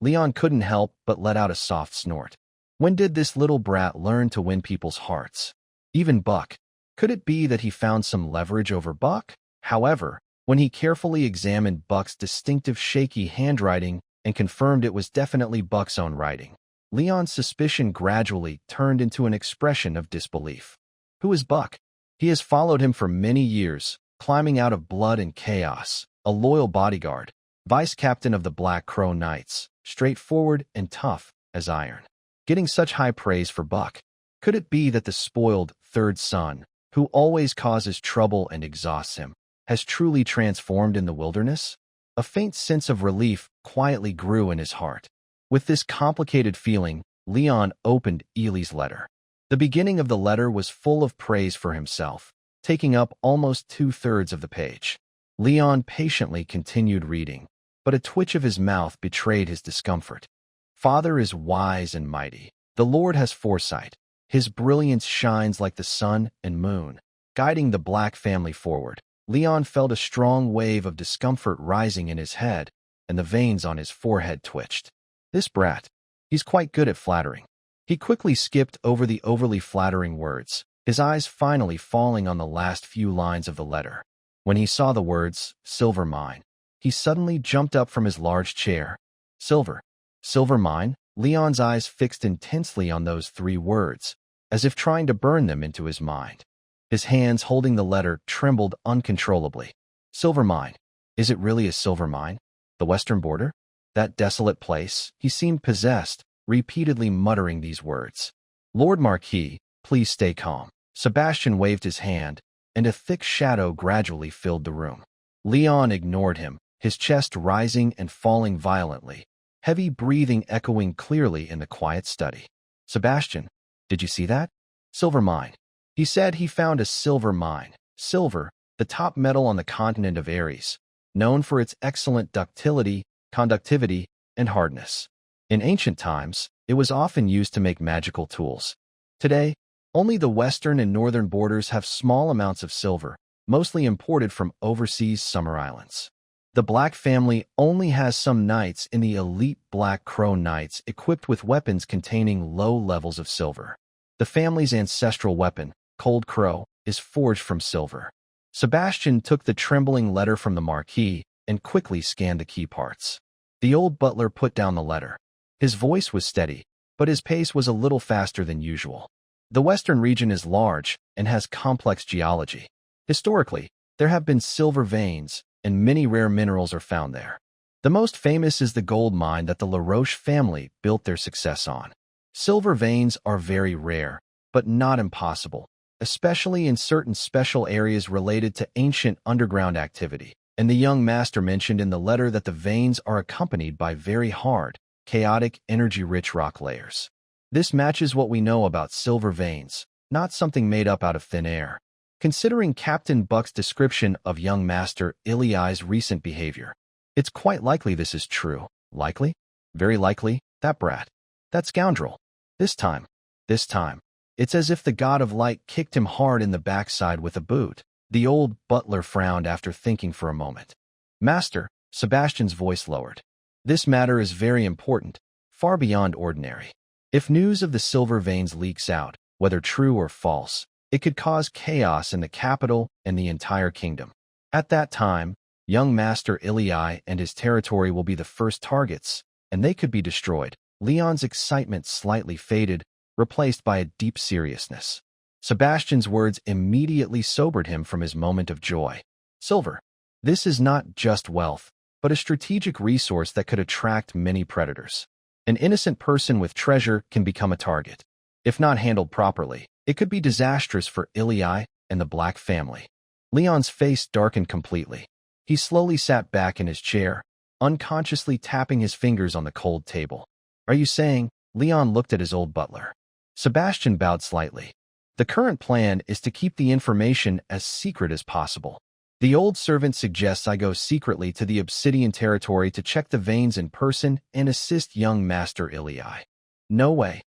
Leon couldn't help but let out a soft snort. When did this little brat learn to win people's hearts? Even Buck. Could it be that he found some leverage over Buck? However, when he carefully examined Buck's distinctive shaky handwriting and confirmed it was definitely Buck's own writing, Leon's suspicion gradually turned into an expression of disbelief. Who is Buck? He has followed him for many years, climbing out of blood and chaos, a loyal bodyguard, vice captain of the Black Crow Knights, straightforward and tough as iron. Getting such high praise for Buck. Could it be that the spoiled third son, who always causes trouble and exhausts him, has truly transformed in the wilderness? A faint sense of relief quietly grew in his heart. With this complicated feeling, Leon opened Ely's letter. The beginning of the letter was full of praise for himself, taking up almost 2/3 of the page. Leon patiently continued reading, but a twitch of his mouth betrayed his discomfort. Father is wise and mighty. The Lord has foresight. His brilliance shines like the sun and moon, guiding the Black family forward. Leon felt a strong wave of discomfort rising in his head, and the veins on his forehead twitched. This brat. He's quite good at flattering. He quickly skipped over the overly flattering words, his eyes finally falling on the last few lines of the letter. When he saw the words, silver mine, he suddenly jumped up from his large chair. Silver. Silver mine? Leon's eyes fixed intensely on those 3 words, as if trying to burn them into his mind. His hands holding the letter trembled uncontrollably. Silver mine. Is it really a silver mine? The western border? That desolate place? He seemed possessed, repeatedly muttering these words. Lord Marquis, please stay calm. Sebastian waved his hand, and a thick shadow gradually filled the room. Leon ignored him, his chest rising and falling violently, heavy breathing echoing clearly in the quiet study. Sebastian, did you see that? Silver mine. He said he found a silver mine. Silver, the top metal on the continent of Ares, known for its excellent ductility, conductivity, and hardness. In ancient times, it was often used to make magical tools. Today, only the western and northern borders have small amounts of silver, mostly imported from overseas summer islands. The Black family only has some knights in the elite Black Crow Knights equipped with weapons containing low levels of silver. The family's ancestral weapon, Cold Crow, is forged from silver. Sebastian took the trembling letter from the Marquis and quickly scanned the key parts. The old butler put down the letter. His voice was steady, but his pace was a little faster than usual. The western region is large and has complex geology. Historically, there have been silver veins, and many rare minerals are found there. The most famous is the gold mine that the LaRoche family built their success on. Silver veins are very rare, but not impossible, especially in certain special areas related to ancient underground activity. And the young master mentioned in the letter that the veins are accompanied by very hard, chaotic, energy-rich rock layers. This matches what we know about silver veins, not something made up out of thin air. Considering Captain Buck's description of young Master Iliai's recent behavior, it's quite likely this is true. Likely? Very likely, that brat. That scoundrel. This time, it's as if the god of light kicked him hard in the backside with a boot. The old butler frowned after thinking for a moment. Master, Sebastian's voice lowered. This matter is very important, far beyond ordinary. If news of the silver veins leaks out, whether true or false, it could cause chaos in the capital and the entire kingdom. At that time, young Master Iliai and his territory will be the first targets, and they could be destroyed. Leon's excitement slightly faded, replaced by a deep seriousness. Sebastian's words immediately sobered him from his moment of joy. Silver. This is not just wealth, but a strategic resource that could attract many predators. An innocent person with treasure can become a target. If not handled properly, it could be disastrous for Iliai and the Black family. Leon's face darkened completely. He slowly sat back in his chair, unconsciously tapping his fingers on the cold table. Are you saying? Leon looked at his old butler. Sebastian bowed slightly. The current plan is to keep the information as secret as possible. The old servant suggests I go secretly to the Obsidian territory to check the veins in person and assist young Master Iliai. No way.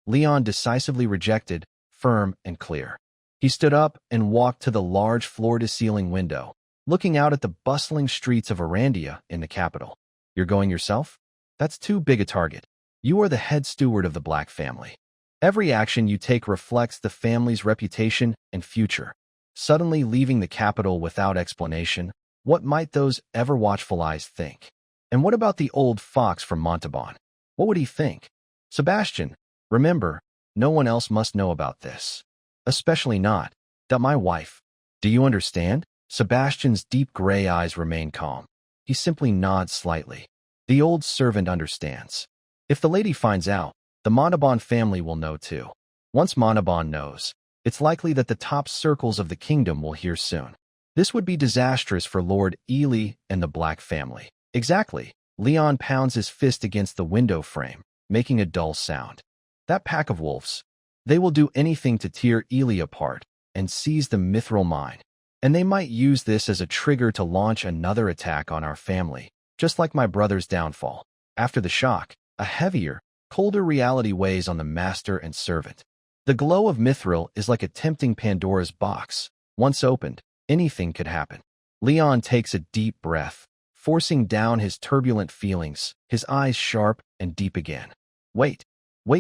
Leon decisively rejected, firm and clear. He stood up and walked to the large floor-to-ceiling window, looking out at the bustling streets of Arandia in the capital. You're going yourself? That's too big a target. You are the head steward of the Black family. Every action you take reflects the family's reputation and future. Suddenly leaving the capital without explanation, what might those ever-watchful eyes think? And what about the old fox from Montauban? What would he think? Sebastian, remember, no one else must know about this. Especially not that my wife. Do you understand? Sebastian's deep gray eyes remain calm. He simply nods slightly. The old servant understands. If the lady finds out, the Montauban family will know too. Once Montauban knows, it's likely that the top circles of the kingdom will hear soon. This would be disastrous for Lord Ely and the Black family. Exactly. Leon pounds his fist against the window frame, making a dull sound. That pack of wolves. They will do anything to tear Ely apart, and seize the mithril mine. And they might use this as a trigger to launch another attack on our family, just like my brother's downfall. After the shock, a heavier, colder reality weighs on the master and servant. The glow of mithril is like a tempting Pandora's box. Once opened, anything could happen. Leon takes a deep breath, forcing down his turbulent feelings, his eyes sharp and deep again. Wait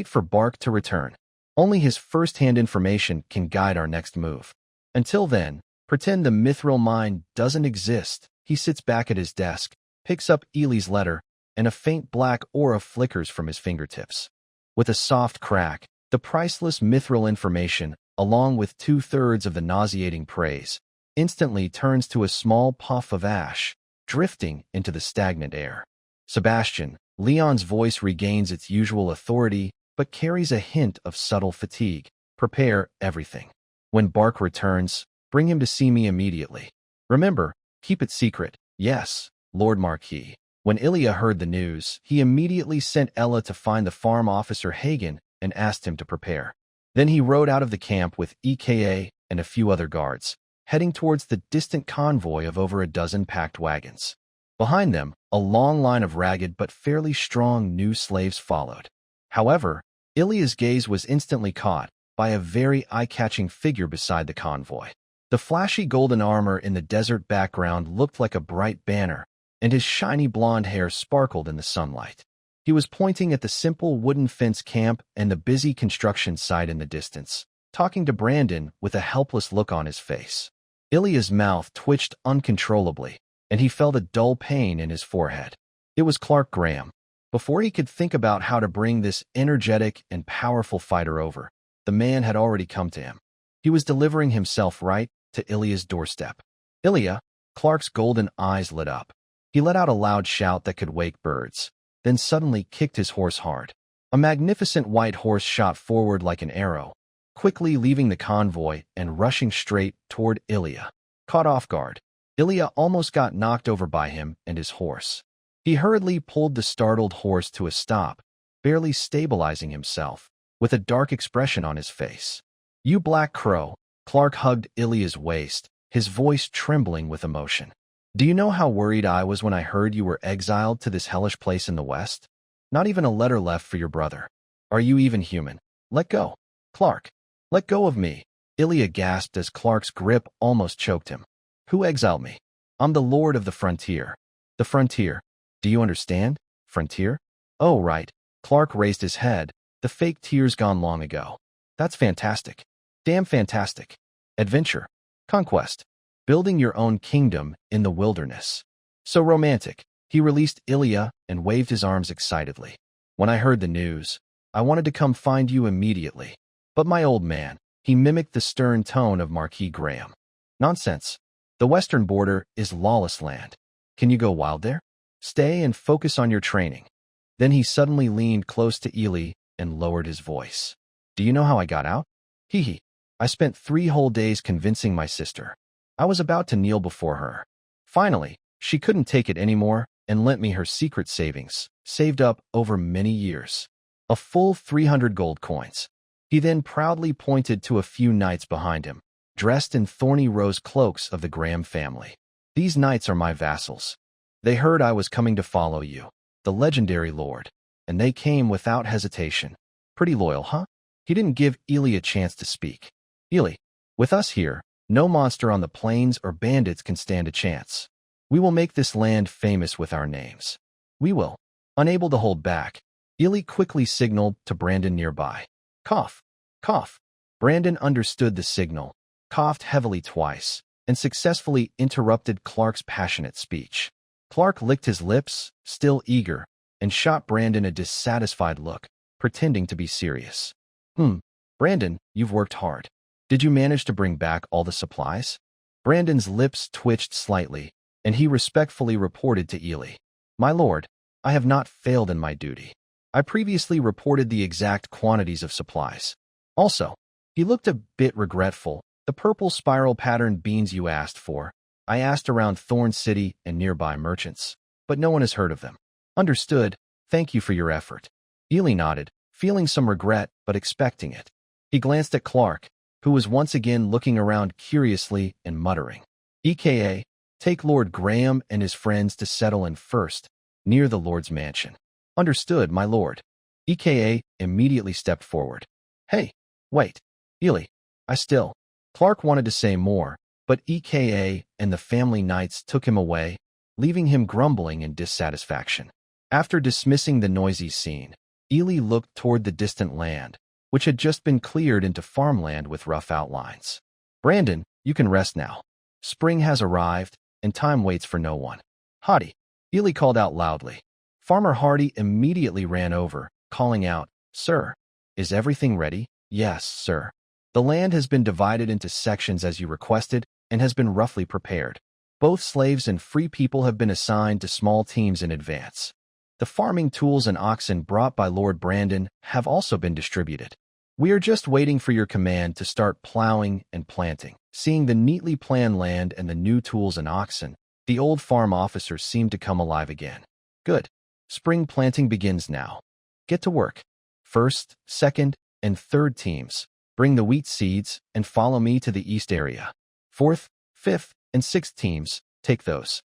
for Bark to return. Only his first-hand information can guide our next move. Until then, pretend the mithril mine doesn't exist. He sits back at his desk, picks up Ely's letter, and a faint black aura flickers from his fingertips. With a soft crack, the priceless mithril information, along with 2/3 of the nauseating praise, instantly turns to a small puff of ash, drifting into the stagnant air. Sebastian, Leon's voice regains its usual authority, but carries a hint of subtle fatigue. Prepare everything. When Bark returns, bring him to see me immediately. Remember, keep it secret. Yes, Lord Marquis. When Ilya heard the news, he immediately sent Ella to find the farm officer Hagen and asked him to prepare. Then he rode out of the camp with EKA and a few other guards, heading towards the distant convoy of over a dozen packed wagons. Behind them, a long line of ragged but fairly strong new slaves followed. However, Ilya's gaze was instantly caught by a very eye-catching figure beside the convoy. The flashy golden armor in the desert background looked like a bright banner, and his shiny blonde hair sparkled in the sunlight. He was pointing at the simple wooden fence camp and the busy construction site in the distance, talking to Brandon with a helpless look on his face. Ilya's mouth twitched uncontrollably, and he felt a dull pain in his forehead. It was Clark Graham. Before he could think about how to bring this energetic and powerful fighter over, the man had already come to him. He was delivering himself right to Ilya's doorstep. Ilya, Clark's golden eyes lit up. He let out a loud shout that could wake birds, then suddenly kicked his horse hard. A magnificent white horse shot forward like an arrow, quickly leaving the convoy and rushing straight toward Ilya. Caught off guard, Ilya almost got knocked over by him and his horse. He hurriedly pulled the startled horse to a stop, barely stabilizing himself, with a dark expression on his face. "You black crow," Clark hugged Ilya's waist, his voice trembling with emotion. "Do you know how worried I was when I heard you were exiled to this hellish place in the West? Not even a letter left for your brother. Are you even human? Let go. Clark, let go of me." Ilya gasped as Clark's grip almost choked him. "Who exiled me? I'm the Lord of the Frontier." "The Frontier? Do you understand? Frontier? Oh, right." Clark raised his head, the fake tears gone long ago. "That's fantastic. Damn fantastic. Adventure. Conquest. Building your own kingdom in the wilderness. So romantic." He released Ilya and waved his arms excitedly. "When I heard the news, I wanted to come find you immediately. But my old man," he mimicked the stern tone of Marquis Graham. "Nonsense. The western border is lawless land. Can you go wild there? Stay and focus on your training." Then he suddenly leaned close to Ely and lowered his voice. "Do you know how I got out? Hee. I spent 3 whole days convincing my sister. I was about to kneel before her. Finally, she couldn't take it anymore and lent me her secret savings, saved up over many years. A full 300 gold coins." He then proudly pointed to a few knights behind him, dressed in thorny rose cloaks of the Graham family. "These knights are my vassals. They heard I was coming to follow you, the legendary lord, and they came without hesitation. Pretty loyal, huh?" He didn't give Ely a chance to speak. "Ely, with us here, no monster on the plains or bandits can stand a chance. We will make this land famous with our names. We will." Unable to hold back, Ely quickly signaled to Brandon nearby. "Cough, cough." Brandon understood the signal, coughed heavily twice, and successfully interrupted Clark's passionate speech. Clark licked his lips, still eager, and shot Brandon a dissatisfied look, pretending to be serious. Brandon, you've worked hard. Did you manage to bring back all the supplies?" Brandon's lips twitched slightly, and he respectfully reported to Ely. "My lord, I have not failed in my duty. I previously reported the exact quantities of supplies. Also," he looked a bit regretful, "the purple spiral pattern beans you asked for, I asked around Thorn City and nearby merchants, but no one has heard of them." "Understood. Thank you for your effort." Ely nodded, feeling some regret but expecting it. He glanced at Clark, who was once again looking around curiously and muttering. EKA, take Lord Graham and his friends to settle in first, near the Lord's mansion. Understood, my lord. EKA immediately stepped forward. Hey, wait, Ely, Clark wanted to say more, but EKA and the family knights took him away, leaving him grumbling in dissatisfaction. After dismissing the noisy scene, Ely looked toward the distant land, which had just been cleared into farmland with rough outlines. Brandon, you can rest now. Spring has arrived, and time waits for no one. Hardy, Ely called out loudly. Farmer Hardy immediately ran over, calling out, Sir, is everything ready? Yes, sir. The land has been divided into sections as you requested and has been roughly prepared. Both slaves and free people have been assigned to small teams in advance. The farming tools and oxen brought by Lord Brandon have also been distributed. We are just waiting for your command to start plowing and planting. Seeing the neatly planned land and the new tools and oxen, the old farm officers seemed to come alive again. Good. Spring planting begins now. Get to work. First, second, and third teams, bring the wheat seeds and follow me to the east area. Fourth, fifth, and sixth teams, take those.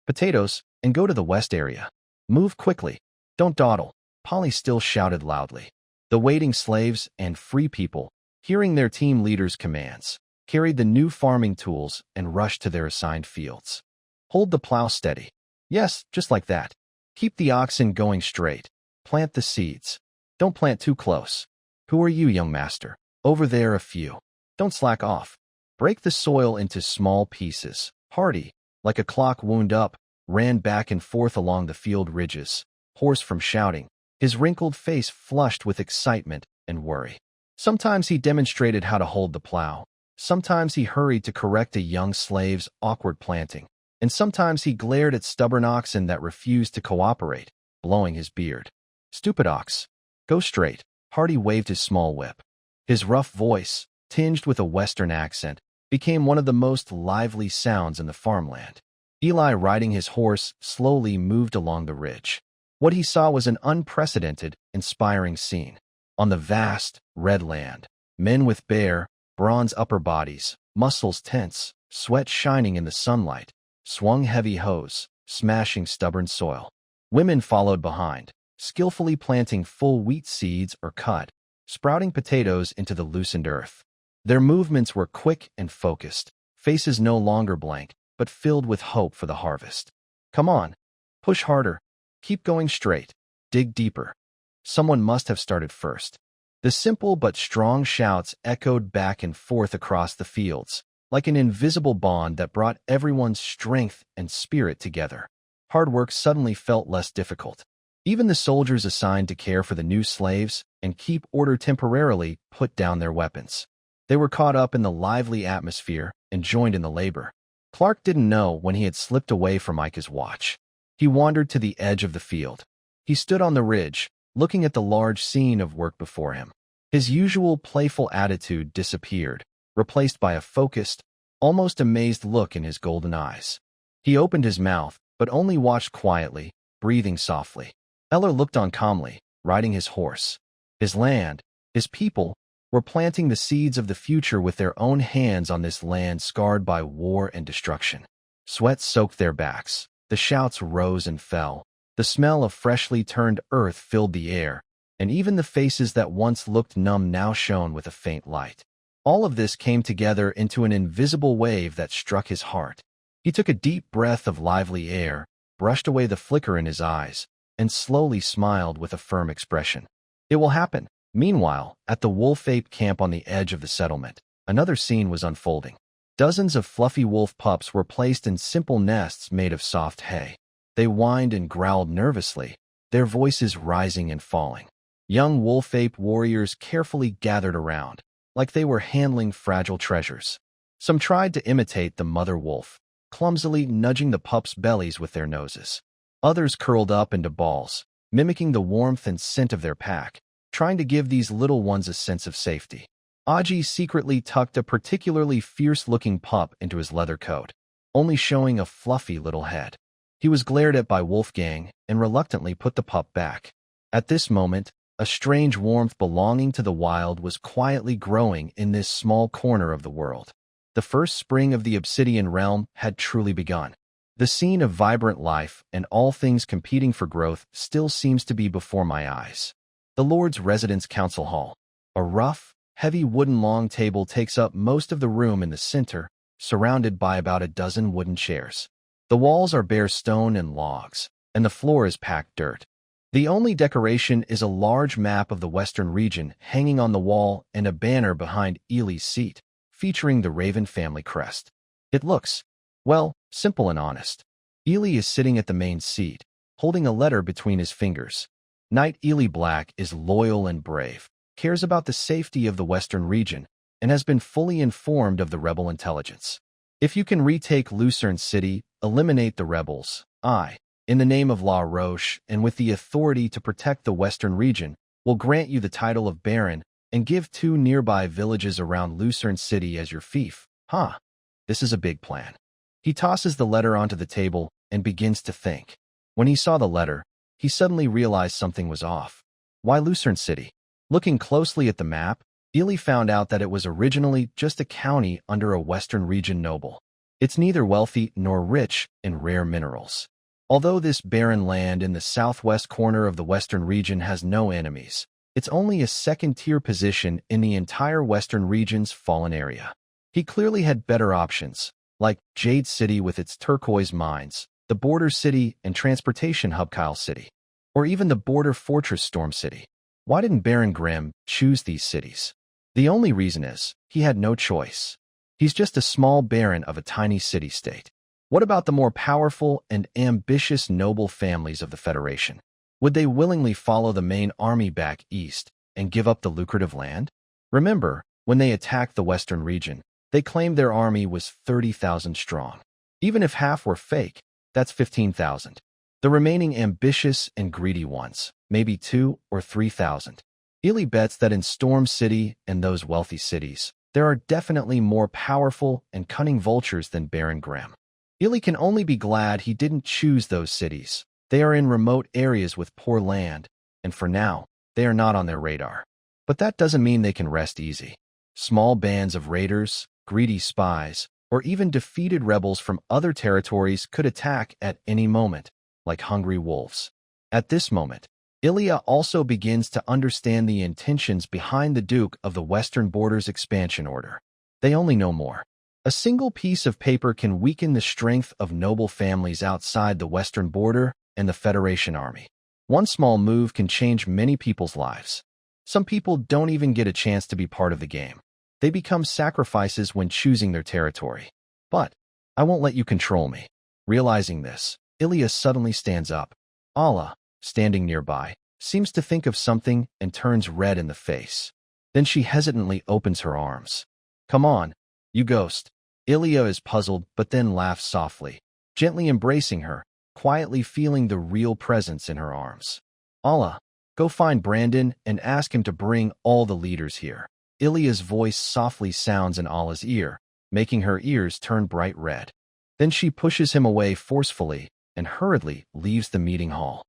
Potatoes, and go to the west area. Move quickly. Don't dawdle. Polly still shouted loudly. The waiting slaves and free people, hearing their team leader's commands, carried the new farming tools and rushed to their assigned fields. Hold the plow steady. Yes, just like that. Keep the oxen going straight. Plant the seeds. Don't plant too close. Who are you, young master? Over there a few. Don't slack off. Break the soil into small pieces. Hardy, like a clock wound up, ran back and forth along the field ridges, hoarse from shouting, his wrinkled face flushed with excitement and worry. Sometimes he demonstrated how to hold the plow. Sometimes he hurried to correct a young slave's awkward planting. And sometimes he glared at stubborn oxen that refused to cooperate, blowing his beard. Stupid ox. Go straight. Hardy waved his small whip. His rough voice, tinged with a western accent, became one of the most lively sounds in the farmland. Eli, riding his horse, slowly moved along the ridge. What he saw was an unprecedented, inspiring scene. On the vast, red land, men with bare, bronze upper bodies, muscles tense, sweat shining in the sunlight, swung heavy hoes, smashing stubborn soil. Women followed behind, skillfully planting full wheat seeds or cut, sprouting potatoes into the loosened earth. Their movements were quick and focused, faces no longer blank, but filled with hope for the harvest. Come on, push harder, keep going straight, dig deeper. Someone must have started first. The simple but strong shouts echoed back and forth across the fields, like an invisible bond that brought everyone's strength and spirit together. Hard work suddenly felt less difficult. Even the soldiers assigned to care for the new slaves and keep order temporarily put down their weapons. They were caught up in the lively atmosphere and joined in the labor. Clark didn't know when he had slipped away from Micah's watch. He wandered to the edge of the field. He stood on the ridge, looking at the large scene of work before him. His usual playful attitude disappeared, replaced by a focused, almost amazed look in his golden eyes. He opened his mouth, but only watched quietly, breathing softly. Eller looked on calmly, riding his horse. His land, his people, were planting the seeds of the future with their own hands on this land scarred by war and destruction. Sweat soaked their backs. The shouts rose and fell. The smell of freshly turned earth filled the air, and even the faces that once looked numb now shone with a faint light. All of this came together into an invisible wave that struck his heart. He took a deep breath of lively air, brushed away the flicker in his eyes, and slowly smiled with a firm expression. It will happen. Meanwhile, at the wolf ape camp on the edge of the settlement, another scene was unfolding. Dozens of fluffy wolf pups were placed in simple nests made of soft hay. They whined and growled nervously, their voices rising and falling. Young wolf ape warriors carefully gathered around, like they were handling fragile treasures. Some tried to imitate the mother wolf, clumsily nudging the pups' bellies with their noses. Others curled up into balls, mimicking the warmth and scent of their pack, trying to give these little ones a sense of safety. Aji secretly tucked a particularly fierce-looking pup into his leather coat, only showing a fluffy little head. He was glared at by Wolfgang and reluctantly put the pup back. At this moment, A strange warmth belonging to the wild was quietly growing in this small corner of the world. The first spring of the Obsidian realm had truly begun. The scene of vibrant life and all things competing for growth still seems to be before my eyes. The Lord's Residence Council Hall. A rough, heavy wooden long table takes up most of the room in the center, surrounded by about a dozen wooden chairs. The walls are bare stone and logs, and the floor is packed dirt. The only decoration is a large map of the western region hanging on the wall and a banner behind Ely's seat, featuring the Raven family crest. It looks, well, simple and honest. Ely is sitting at the main seat, holding a letter between his fingers. Knight Ely Black is loyal and brave, cares about the safety of the western region, and has been fully informed of the rebel intelligence. If you can retake Thorn City, eliminate the rebels, in the name of La Roche and with the authority to protect the western region, will grant you the title of Baron and give 2 nearby villages around Thorn City as your fief. This is a big plan. He tosses the letter onto the table and begins to think. When he saw the letter, he suddenly realized something was off. Why Thorn City? Looking closely at the map, Ely found out that it was originally just a county under a western region noble. It's neither wealthy nor rich in rare minerals. Although this barren land in the southwest corner of the western region has no enemies, it's only a second-tier position in the entire western region's fallen area. He clearly had better options, like Jade City with its turquoise mines, the border city and transportation hub Kyle City, or even the border fortress Storm City. Why didn't Baron Grimm choose these cities? The only reason is, he had no choice. He's just a small baron of a tiny city-state. What about the more powerful and ambitious noble families of the Federation? Would they willingly follow the main army back east and give up the lucrative land? Remember, when they attacked the western region, they claimed their army was 30,000 strong. Even if half were fake, that's 15,000. The remaining ambitious and greedy ones, maybe 2,000 or 3,000. Ely bets that in Storm City and those wealthy cities, there are definitely more powerful and cunning vultures than Baron Grimm. Ely can only be glad he didn't choose those cities. They are in remote areas with poor land, and for now, they are not on their radar. But that doesn't mean they can rest easy. Small bands of raiders, greedy spies, or even defeated rebels from other territories could attack at any moment, like hungry wolves. At this moment, Ilya also begins to understand the intentions behind the Duke of the Western Border's expansion order. They only know more. A single piece of paper can weaken the strength of noble families outside the Western Border and the Federation Army. One small move can change many people's lives. Some people don't even get a chance to be part of the game. They become sacrifices when choosing their territory. But I won't let you control me. Realizing this, Ilya suddenly stands up. Allah, standing nearby, seems to think of something and turns red in the face. Then she hesitantly opens her arms. Come on, you ghost. Ilya is puzzled but then laughs softly, gently embracing her, quietly feeling the real presence in her arms. Allah, go find Brandon and ask him to bring all the leaders here. Ilya's voice softly sounds in Allah's ear, making her ears turn bright red. Then she pushes him away forcefully and hurriedly leaves the meeting hall.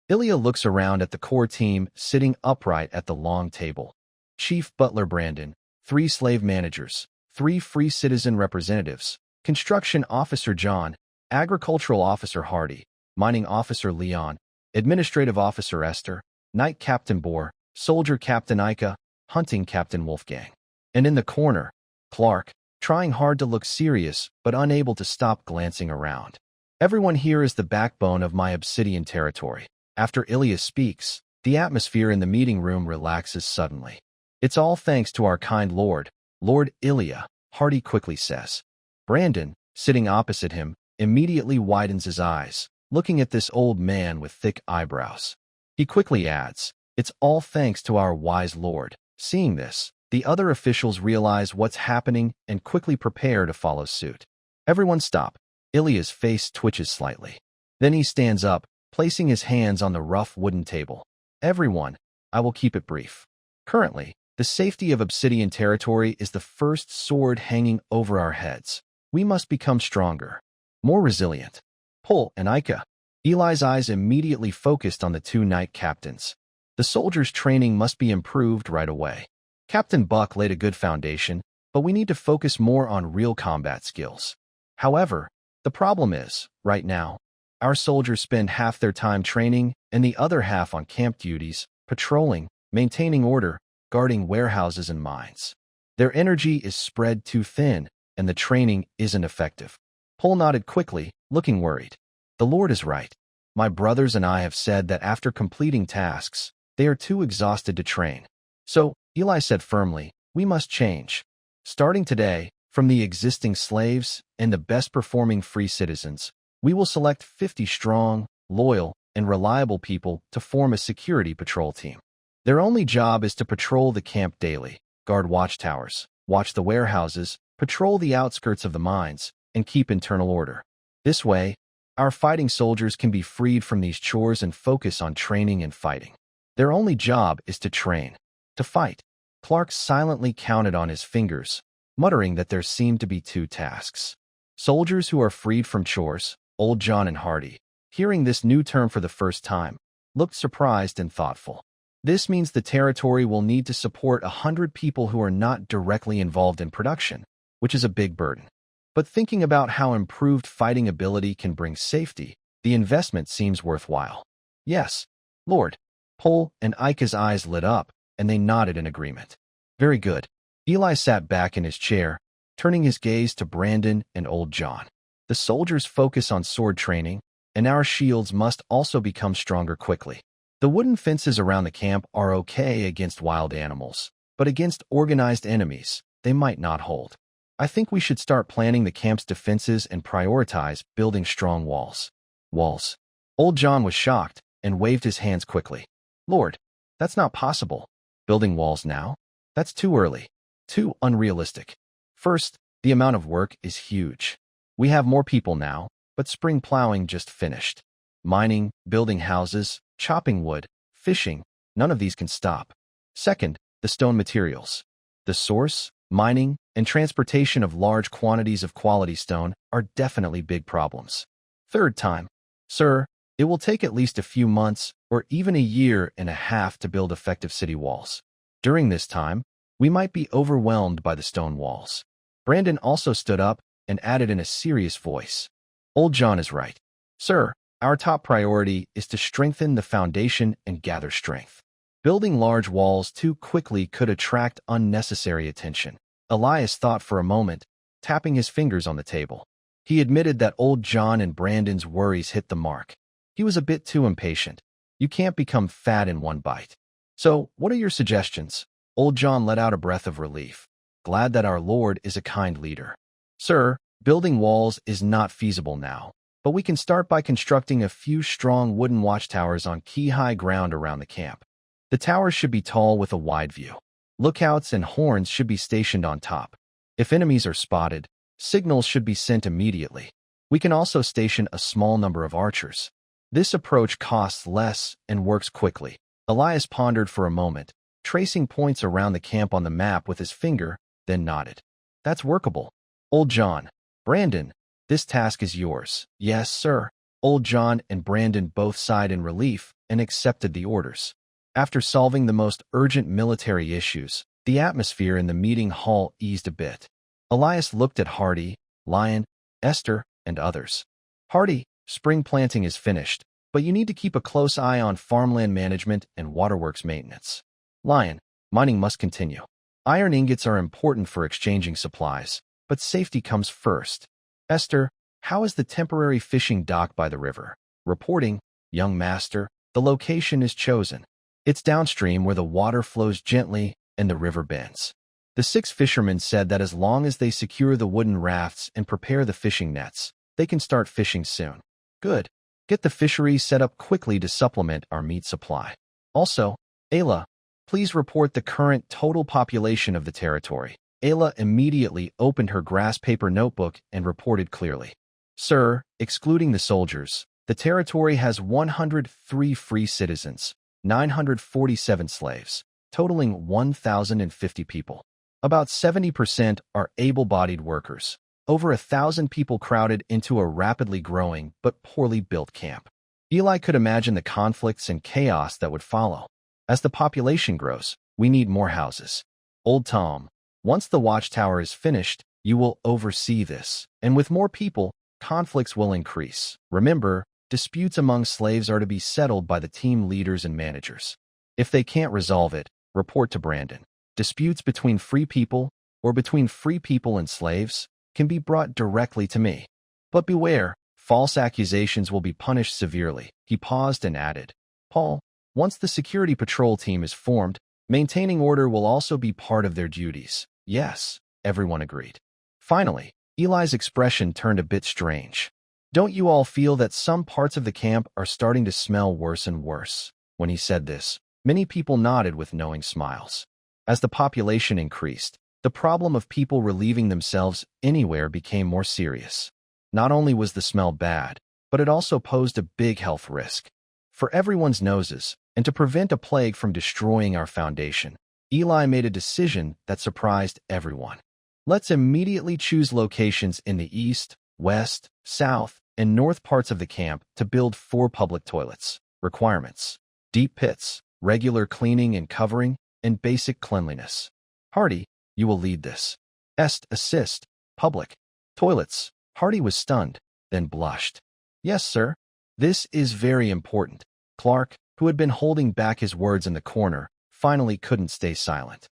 Ilya looks around at the core team sitting upright at the long table. Chief Butler Brandon, 3 slave managers, 3 free citizen representatives, Construction Officer John, Agricultural Officer Hardy, Mining Officer Leon, Administrative Officer Esther, Knight Captain Bohr, Soldier Captain Ika, Hunting Captain Wolfgang. And in the corner, Clark, trying hard to look serious but unable to stop glancing around. Everyone here is the backbone of my Obsidian territory. After Ilya speaks, the atmosphere in the meeting room relaxes suddenly. It's all thanks to our kind Lord, Lord Ilya, Hardy quickly says. Brandon, sitting opposite him, immediately widens his eyes, looking at this old man with thick eyebrows. He quickly adds, it's all thanks to our wise Lord. Seeing this, the other officials realize what's happening and quickly prepare to follow suit. Everyone stop. Ilya's face twitches slightly. Then he stands up, placing his hands on the rough wooden table. Everyone, I will keep it brief. Currently, the safety of Obsidian territory is the first sword hanging over our heads. We must become stronger, more resilient. Pol and Ika. Eli's eyes immediately focused on the 2 knight captains. The soldiers' training must be improved right away. Captain Buck laid a good foundation, but we need to focus more on real combat skills. However, the problem is, right now, our soldiers spend half their time training and the other half on camp duties, patrolling, maintaining order, guarding warehouses and mines. Their energy is spread too thin, and the training isn't effective. Pole nodded quickly, looking worried. The Lord is right. My brothers and I have said that after completing tasks, they are too exhausted to train. So, Eli said firmly, we must change. Starting today, from the existing slaves and the best-performing free citizens, we will select 50 strong, loyal, and reliable people to form a security patrol team. Their only job is to patrol the camp daily, guard watchtowers, watch the warehouses, patrol the outskirts of the mines, and keep internal order. This way, our fighting soldiers can be freed from these chores and focus on training and fighting. Their only job is to train, to fight. Clark silently counted on his fingers, muttering that there seemed to be 2 tasks. Soldiers who are freed from chores, Old John and Hardy, hearing this new term for the first time, looked surprised and thoughtful. This means the territory will need to support 100 people who are not directly involved in production, which is a big burden. But thinking about how improved fighting ability can bring safety, the investment seems worthwhile. Yes, Lord. Pole and Ika's eyes lit up, and they nodded in agreement. Very good. Eli sat back in his chair, turning his gaze to Brandon and Old John. The soldiers focus on sword training, and our shields must also become stronger quickly. The wooden fences around the camp are okay against wild animals, but against organized enemies, they might not hold. I think we should start planning the camp's defenses and prioritize building strong walls. Walls. Old John was shocked and waved his hands quickly. Lord, that's not possible. Building walls now? That's too early. Too unrealistic. First, the amount of work is huge. We have more people now, but spring plowing just finished. Mining, building houses, chopping wood, fishing, none of these can stop. Second, the stone materials. The source, mining, and transportation of large quantities of quality stone are definitely big problems. Third time, sir, it will take at least a few months or even a year and a half to build effective city walls. During this time, we might be overwhelmed by the stone walls. Brandon also stood up and added in a serious voice. Old John is right. Sir, our top priority is to strengthen the foundation and gather strength. Building large walls too quickly could attract unnecessary attention. Elias thought for a moment, tapping his fingers on the table. He admitted that Old John and Brandon's worries hit the mark. He was a bit too impatient. You can't become fat in one bite. So, what are your suggestions? Old John let out a breath of relief. Glad that our Lord is a kind leader. Sir, building walls is not feasible now, but we can start by constructing a few strong wooden watchtowers on key high ground around the camp. The towers should be tall with a wide view. Lookouts and horns should be stationed on top. If enemies are spotted, signals should be sent immediately. We can also station a small number of archers. This approach costs less and works quickly. Elias pondered for a moment, tracing points around the camp on the map with his finger, then nodded. That's workable. Old John, Brandon, this task is yours. Yes, sir. Old John and Brandon both sighed in relief and accepted the orders. After solving the most urgent military issues, the atmosphere in the meeting hall eased a bit. Elias looked at Hardy, Lion, Esther, and others. Hardy, spring planting is finished, but you need to keep a close eye on farmland management and waterworks maintenance. Lion, mining must continue. Iron ingots are important for exchanging supplies, but safety comes first. Esther, how is the temporary fishing dock by the river? Reporting, young master, the location is chosen. It's downstream where the water flows gently and the river bends. The 6 fishermen said that as long as they secure the wooden rafts and prepare the fishing nets, they can start fishing soon. Good. Get the fishery set up quickly to supplement our meat supply. Also, Ayla, please report the current total population of the territory. Ayla immediately opened her grass paper notebook and reported clearly. Sir, excluding the soldiers, the territory has 103 free citizens, 947 slaves, totaling 1,050 people. About 70% are able-bodied workers. Over 1,000 people crowded into a rapidly growing but poorly built camp. Eli could imagine the conflicts and chaos that would follow. As the population grows, we need more houses. Old Tom, once the watchtower is finished, you will oversee this. And with more people, conflicts will increase. Remember, disputes among slaves are to be settled by the team leaders and managers. If they can't resolve it, report to Brandon. Disputes between free people or between free people and slaves can be brought directly to me. But beware, false accusations will be punished severely. He paused and added, Paul, once the security patrol team is formed, maintaining order will also be part of their duties. Yes, everyone agreed. Finally, Eli's expression turned a bit strange. Don't you all feel that some parts of the camp are starting to smell worse and worse? When he said this, many people nodded with knowing smiles. As the population increased, the problem of people relieving themselves anywhere became more serious. Not only was the smell bad, but it also posed a big health risk. For everyone's noses, and to prevent a plague from destroying our foundation, Eli made a decision that surprised everyone. Let's immediately choose locations in the east, west, south, and north parts of the camp to build 4 public toilets. Requirements: deep pits, regular cleaning and covering, and basic cleanliness. Hardy, you will lead this. Assist, public toilets. Hardy was stunned, then blushed. Yes, sir. This is very important. Clark, who had been holding back his words in the corner, finally couldn't stay silent.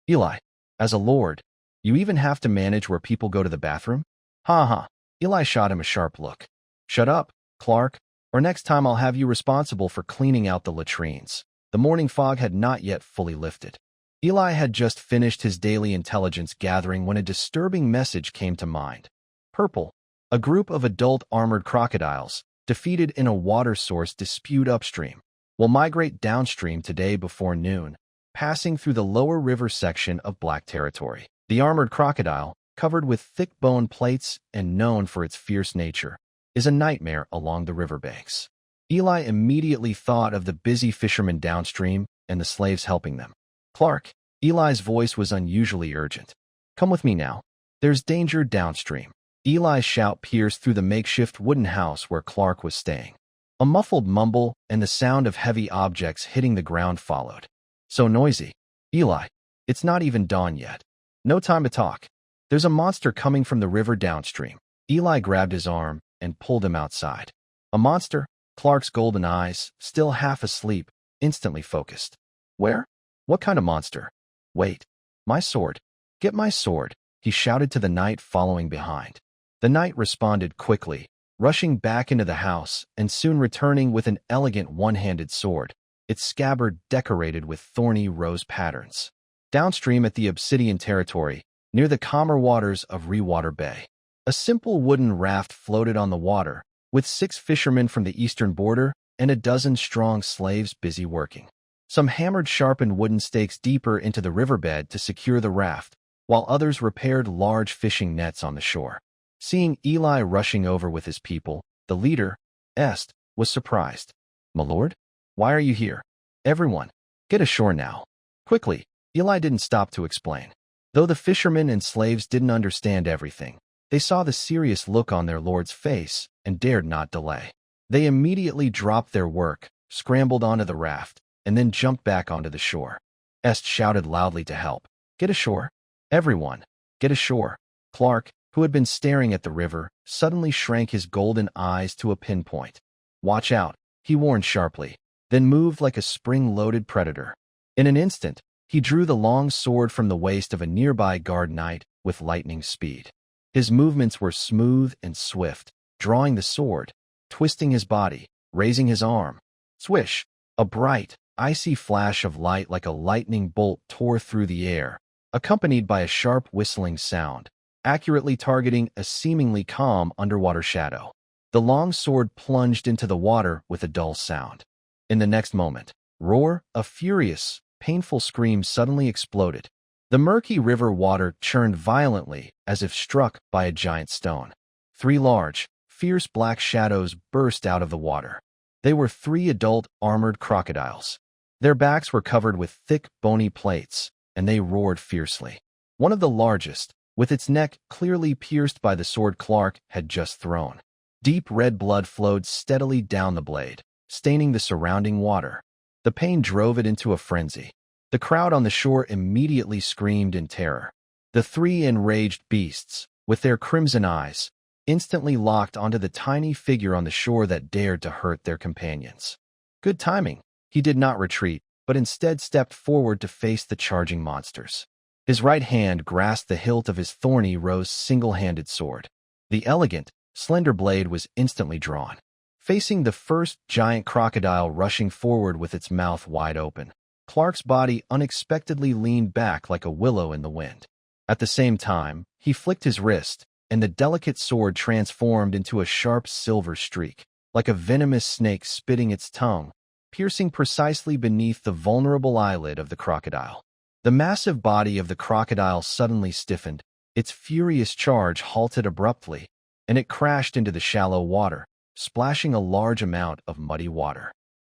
Eli, as a lord, you even have to manage where people go to the bathroom? Eli shot him a sharp look. Shut up, Clark, or next time I'll have you responsible for cleaning out the latrines. The morning fog had not yet fully lifted. Eli had just finished his daily intelligence gathering when a disturbing message came to mind. Purple, a group of adult armored crocodiles, defeated in a water source dispute upstream, will migrate downstream today before noon, passing through the lower river section of Black Territory. The armored crocodile, covered with thick bone plates and known for its fierce nature, is a nightmare along the riverbanks. Eli immediately thought of the busy fishermen downstream and the slaves helping them. Clark, Eli's voice was unusually urgent. Come with me now. There's danger downstream. Eli's shout pierced through the makeshift wooden house where Clark was staying. A muffled mumble and the sound of heavy objects hitting the ground followed. So noisy. Eli, it's not even dawn yet. No time to talk. There's a monster coming from the river downstream. Eli grabbed his arm and pulled him outside. A monster? Clark's golden eyes, still half asleep, instantly focused. Where? What kind of monster? Wait. My sword. Get my sword, he shouted to the knight following behind. The knight responded quickly, rushing back into the house and soon returning with an elegant one-handed sword, its scabbard decorated with thorny rose patterns. Downstream at the Obsidian territory, near the calmer waters of Rewater Bay, a simple wooden raft floated on the water, with 6 fishermen from the eastern border and a dozen strong slaves busy working. Some hammered sharpened wooden stakes deeper into the riverbed to secure the raft, while others repaired large fishing nets on the shore. Seeing Eli rushing over with his people, the leader, was surprised. My lord? Why are you here? Everyone, get ashore now. Quickly, Eli didn't stop to explain. Though the fishermen and slaves didn't understand everything, they saw the serious look on their lord's face and dared not delay. They immediately dropped their work, scrambled onto the raft, and then jumped back onto the shore. Shouted loudly to help. Get ashore. Everyone, get ashore. Clark, who had been staring at the river, suddenly shrank his golden eyes to a pinpoint. Watch out, he warned sharply, then moved like a spring-loaded predator. In an instant, he drew the long sword from the waist of a nearby guard knight with lightning speed. His movements were smooth and swift, drawing the sword, twisting his body, raising his arm. Swish! A bright, icy flash of light like a lightning bolt tore through the air, accompanied by a sharp whistling sound, accurately targeting a seemingly calm underwater shadow. The long sword plunged into the water with a dull sound. In the next moment, a furious, painful scream suddenly exploded. The murky river water churned violently as if struck by a giant stone. 3 large, fierce black shadows burst out of the water. They were 3 adult armored crocodiles. Their backs were covered with thick, bony plates, and they roared fiercely. One of the largest, with its neck clearly pierced by the sword Clark had just thrown. Deep red blood flowed steadily down the blade, staining the surrounding water. The pain drove it into a frenzy. The crowd on the shore immediately screamed in terror. The three enraged beasts, with their crimson eyes, instantly locked onto the tiny figure on the shore that dared to hurt their companions. Good timing. He did not retreat, but instead stepped forward to face the charging monsters. His right hand grasped the hilt of his thorny rose single-handed sword. The elegant, slender blade was instantly drawn, facing the first giant crocodile rushing forward with its mouth wide open. Clark's body unexpectedly leaned back like a willow in the wind. At the same time, he flicked his wrist, and the delicate sword transformed into a sharp silver streak, like a venomous snake spitting its tongue, piercing precisely beneath the vulnerable eyelid of the crocodile. The massive body of the crocodile suddenly stiffened, its furious charge halted abruptly, and it crashed into the shallow water, splashing a large amount of muddy water.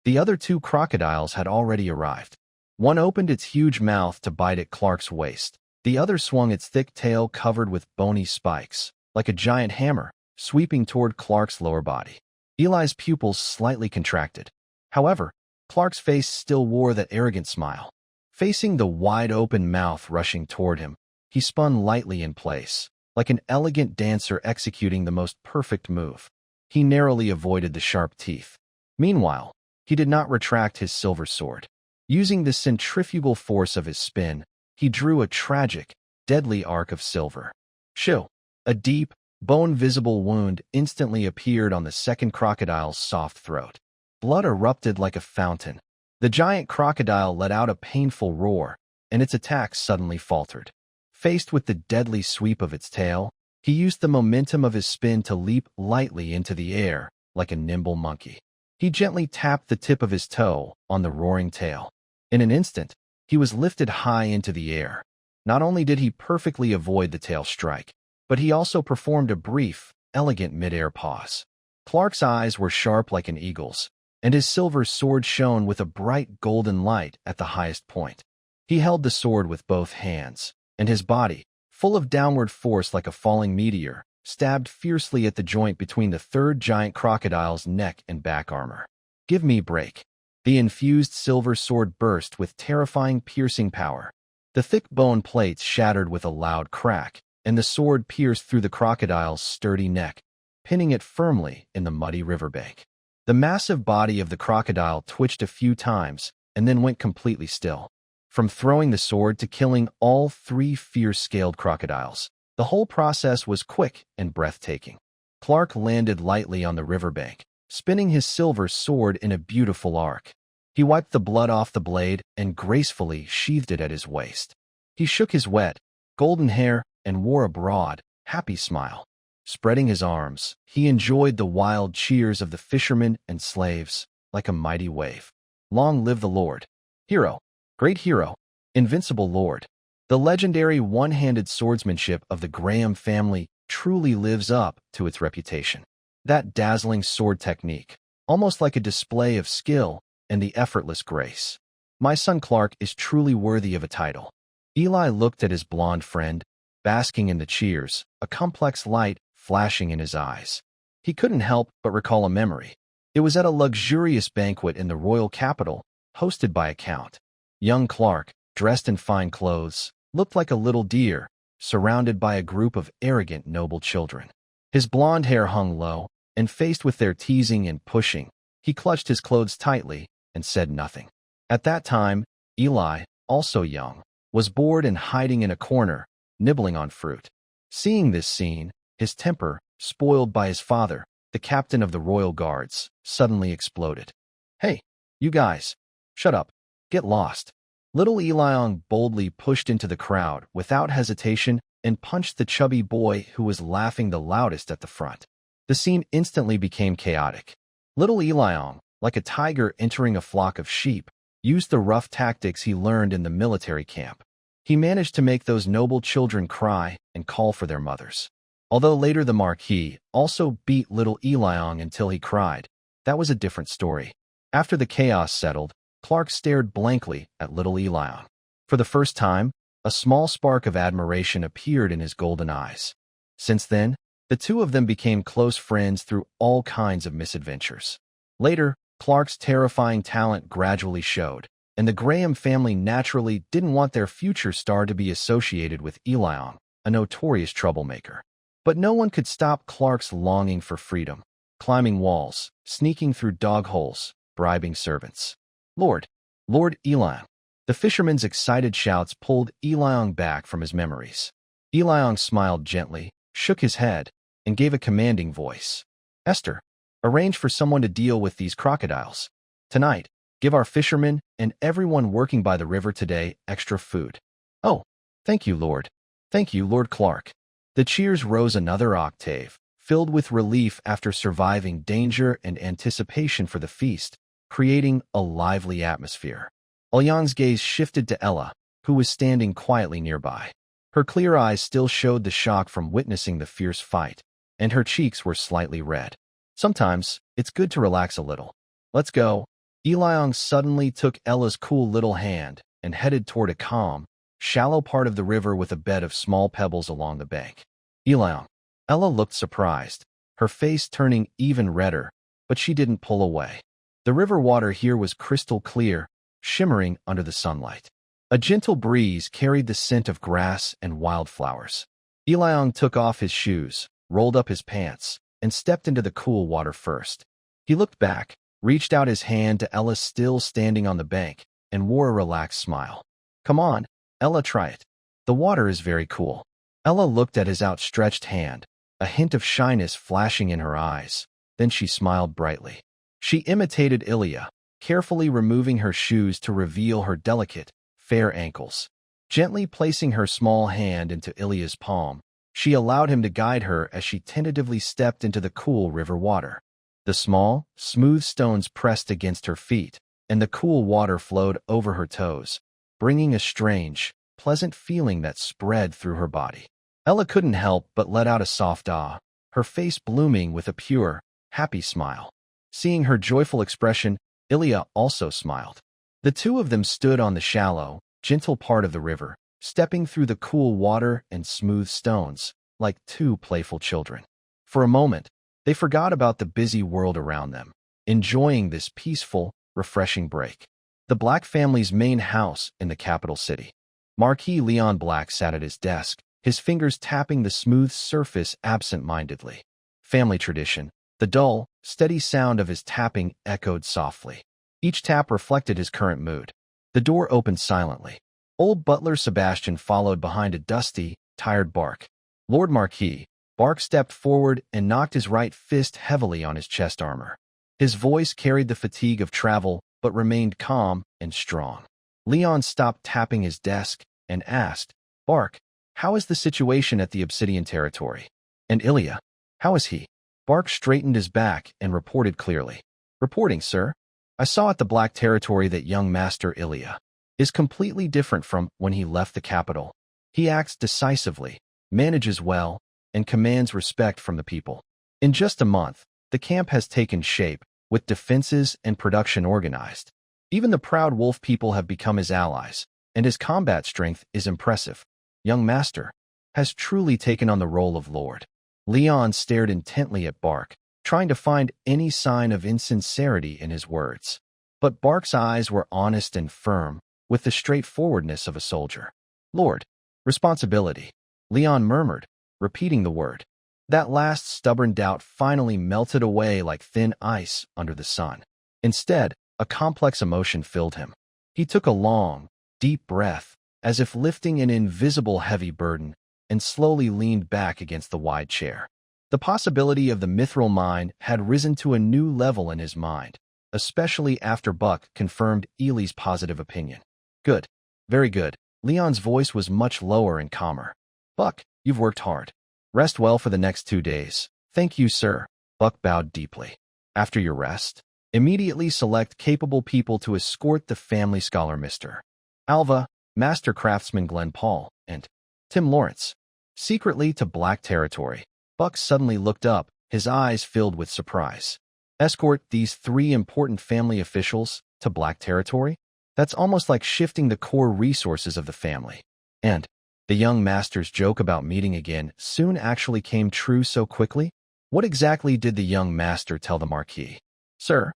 The other two crocodiles had already arrived. One opened its huge mouth to bite at Clark's waist. The other swung its thick tail covered with bony spikes, like a giant hammer, sweeping toward Clark's lower body. Eli's pupils slightly contracted. However, Clark's face still wore that arrogant smile. Facing the wide-open mouth rushing toward him, he spun lightly in place, like an elegant dancer executing the most perfect move. He narrowly avoided the sharp teeth. Meanwhile, he did not retract his silver sword. Using the centrifugal force of his spin, he drew a tragic, deadly arc of silver. Shoo! A deep, bone-visible wound instantly appeared on the second crocodile's soft throat. Blood erupted like a fountain. The giant crocodile let out a painful roar, and its attack suddenly faltered. Faced with the deadly sweep of its tail, he used the momentum of his spin to leap lightly into the air, like a nimble monkey. He gently tapped the tip of his toe on the roaring tail. In an instant, he was lifted high into the air. Not only did he perfectly avoid the tail strike, but he also performed a brief, elegant mid-air pause. Clark's eyes were sharp like an eagle's, and his silver sword shone with a bright golden light at the highest point. He held the sword with both hands, and his body, full of downward force like a falling meteor, stabbed fiercely at the joint between the third giant crocodile's neck and back armor. "Give me break." The infused silver sword burst with terrifying piercing power. The thick bone plates shattered with a loud crack, and the sword pierced through the crocodile's sturdy neck, pinning it firmly in the muddy riverbank. The massive body of the crocodile twitched a few times and then went completely still. From throwing the sword to killing all three fierce-scaled crocodiles, the whole process was quick and breathtaking. Clark landed lightly on the riverbank, spinning his silver sword in a beautiful arc. He wiped the blood off the blade and gracefully sheathed it at his waist. He shook his wet, golden hair and wore a broad, happy smile. Spreading his arms, he enjoyed the wild cheers of the fishermen and slaves, like a mighty wave. Long live the Lord! Hero! Great hero! Invincible Lord! The legendary one-handed swordsmanship of the Graham family truly lives up to its reputation. That dazzling sword technique, almost like a display of skill and the effortless grace. My son Clark is truly worthy of a title. Eli looked at his blonde friend, basking in the cheers, a complex light flashing in his eyes. He couldn't help but recall a memory. It was at a luxurious banquet in the royal capital, hosted by a count. Young Clark, dressed in fine clothes, looked like a little deer, surrounded by a group of arrogant noble children. His blonde hair hung low, and faced with their teasing and pushing, he clutched his clothes tightly and said nothing. At that time, Eli, also young, was bored and hiding in a corner, nibbling on fruit. Seeing this scene, his temper, spoiled by his father, the captain of the royal guards, suddenly exploded. "Hey, you guys! Shut up! Get lost!" Little Eliong boldly pushed into the crowd without hesitation and punched the chubby boy who was laughing the loudest at the front. The scene instantly became chaotic. Little Eliong, like a tiger entering a flock of sheep, used the rough tactics he learned in the military camp. He managed to make those noble children cry and call for their mothers. Although later the Marquis also beat little Eliong until he cried, that was a different story. After the chaos settled, Clark stared blankly at little Eliong. For the first time, a small spark of admiration appeared in his golden eyes. Since then, the two of them became close friends through all kinds of misadventures. Later, Clark's terrifying talent gradually showed, and the Graham family naturally didn't want their future star to be associated with Elion, a notorious troublemaker. But no one could stop Clark's longing for freedom, climbing walls, sneaking through dog holes, bribing servants. Lord Elion. The fisherman's excited shouts pulled Elion back from his memories. Elion smiled gently, shook his head, and gave a commanding voice. Esther, arrange for someone to deal with these crocodiles. Tonight, give our fishermen and everyone working by the river today extra food. Oh, thank you, Lord. Thank you, Lord Clark. The cheers rose another octave, filled with relief after surviving danger and anticipation for the feast, creating a lively atmosphere. Elion's gaze shifted to Ella, who was standing quietly nearby. Her clear eyes still showed the shock from witnessing the fierce fight, and her cheeks were slightly red. Sometimes, it's good to relax a little. Let's go. Elion suddenly took Ella's cool little hand and headed toward a calm, shallow part of the river with a bed of small pebbles along the bank. Elion. Ella looked surprised, her face turning even redder, but she didn't pull away. The river water here was crystal clear, shimmering under the sunlight. A gentle breeze carried the scent of grass and wildflowers. Elion took off his shoes, rolled up his pants, and stepped into the cool water first. He looked back, reached out his hand to Ella still standing on the bank, and wore a relaxed smile. Come on, Ella, try it. The water is very cool. Ella looked at his outstretched hand, a hint of shyness flashing in her eyes. Then she smiled brightly. She imitated Ilya, carefully removing her shoes to reveal her delicate, fair ankles. Gently placing her small hand into Ilya's palm, she allowed him to guide her as she tentatively stepped into the cool river water. The small, smooth stones pressed against her feet, and the cool water flowed over her toes, bringing a strange, pleasant feeling that spread through her body. Ella couldn't help but let out a soft ah, her face blooming with a pure, happy smile. Seeing her joyful expression, Ilya also smiled. The two of them stood on the shallow, gentle part of the river, stepping through the cool water and smooth stones, like two playful children. For a moment, they forgot about the busy world around them, enjoying this peaceful, refreshing break. The Black family's main house in the capital city. Marquis Leon Black sat at his desk, his fingers tapping the smooth surface absent-mindedly. Family tradition. The dull, steady sound of his tapping echoed softly. Each tap reflected his current mood. The door opened silently. Old butler Sebastian followed behind a dusty, tired Bark. Lord Marquis. Bark stepped forward and knocked his right fist heavily on his chest armor. His voice carried the fatigue of travel, but remained calm and strong. Leon stopped tapping his desk and asked, Bark, how is the situation at the Obsidian territory? And Ilya, how is he? Bark straightened his back and reported clearly. Reporting, sir. I saw at the Black territory that young Master Ilya is completely different from when he left the capital. He acts decisively, manages well, and commands respect from the people. In just a month, the camp has taken shape, with defenses and production organized. Even the proud wolf people have become his allies, and his combat strength is impressive. Young Master has truly taken on the role of Lord. Leon stared intently at Bark, trying to find any sign of insincerity in his words. But Bark's eyes were honest and firm, with the straightforwardness of a soldier. Lord, responsibility, Leon murmured, repeating the word. That last stubborn doubt finally melted away like thin ice under the sun. Instead, a complex emotion filled him. He took a long, deep breath, as if lifting an invisible heavy burden, and slowly leaned back against the wide chair. The possibility of the mithril mine had risen to a new level in his mind, especially after Buck confirmed Ely's positive opinion. Good. Very good. Leon's voice was much lower and calmer. Buck, you've worked hard. Rest well for the next 2 days. Thank you, sir. Buck bowed deeply. After your rest, immediately select capable people to escort the family scholar Mr. Alva, Master Craftsman Glenn Paul, and Tim Lawrence. Secretly to Black territory. Buck suddenly looked up, his eyes filled with surprise. Escort these 3 important family officials to Black territory? That's almost like shifting the core resources of the family. And the young master's joke about meeting again soon actually came true so quickly? What exactly did the young master tell the Marquis? Sir,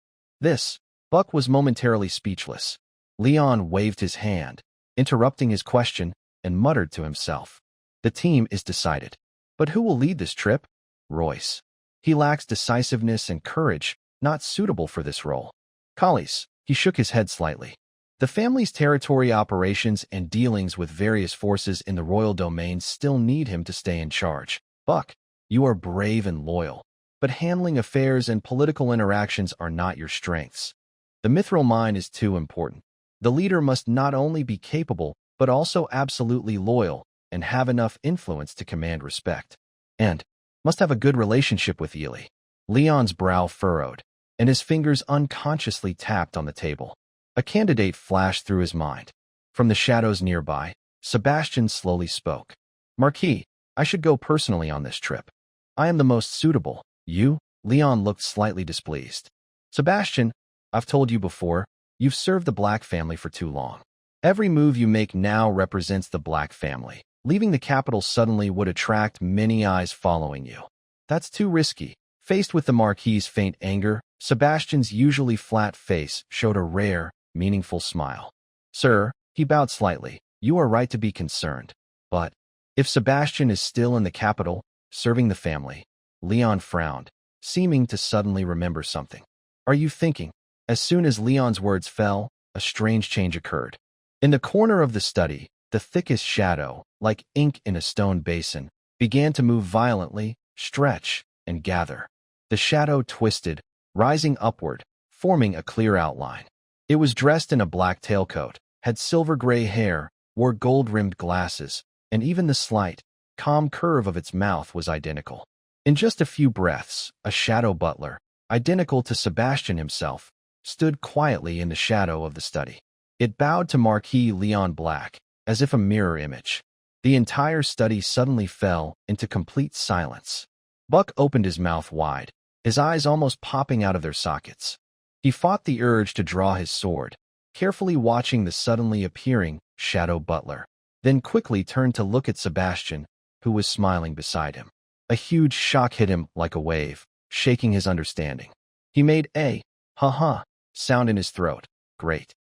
Buck was momentarily speechless. Leon waved his hand, interrupting his question, and muttered to himself. The team is decided. But who will lead this trip? Royce. He lacks decisiveness and courage, not suitable for this role. Collies. He shook his head slightly. The family's territory operations and dealings with various forces in the royal domain still need him to stay in charge. Buck, you are brave and loyal, but handling affairs and political interactions are not your strengths. The mithril mine is too important. The leader must not only be capable, but also absolutely loyal and have enough influence to command respect. And must have a good relationship with Ely. Leon's brow furrowed, and his fingers unconsciously tapped on the table. A candidate flashed through his mind. From the shadows nearby, Sebastian slowly spoke. Marquis, I should go personally on this trip. I am the most suitable. You? Leon looked slightly displeased. Sebastian, I've told you before, you've served the Black family for too long. Every move you make now represents the Black family. Leaving the capital suddenly would attract many eyes following you. That's too risky. Faced with the Marquis's faint anger, Sebastian's usually flat face showed a rare, meaningful smile. Sir, he bowed slightly, you are right to be concerned. But if Sebastian is still in the capital, serving the family, Leon frowned, seeming to suddenly remember something. Are you thinking? As soon as Leon's words fell, a strange change occurred. In the corner of the study, the thickest shadow, like ink in a stone basin, began to move violently, stretch, and gather. The shadow twisted, rising upward, forming a clear outline. It was dressed in a black tailcoat, had silver-gray hair, wore gold-rimmed glasses, and even the slight, calm curve of its mouth was identical. In just a few breaths, a shadow butler, identical to Sebastian himself, stood quietly in the shadow of the study. It bowed to Marquis Leon Black, as if a mirror image. The entire study suddenly fell into complete silence. Buck opened his mouth wide, his eyes almost popping out of their sockets. He fought the urge to draw his sword, carefully watching the suddenly appearing shadow butler, then quickly turned to look at Sebastian, who was smiling beside him. A huge shock hit him like a wave, shaking his understanding. He made a ha-ha sound in his throat. Great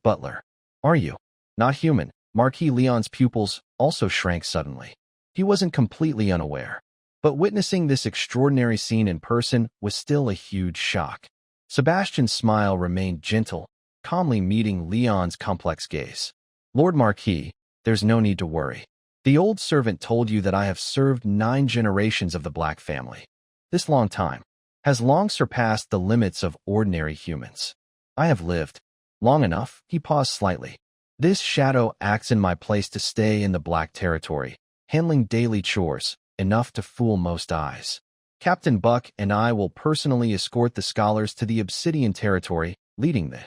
butler. Are you? Not human. Marquis Leon's pupils also shrank suddenly. He wasn't completely unaware, but witnessing this extraordinary scene in person was still a huge shock. Sebastian's smile remained gentle, calmly meeting Leon's complex gaze. Lord Marquis, there's no need to worry. The old servant told you that I have served 9 generations of the Black family. This long time has long surpassed the limits of ordinary humans. I have lived long enough. He paused slightly. This shadow acts in my place to stay in the Black territory, handling daily chores, enough to fool most eyes. Captain Buck and I will personally escort the scholars to the Obsidian territory, leading the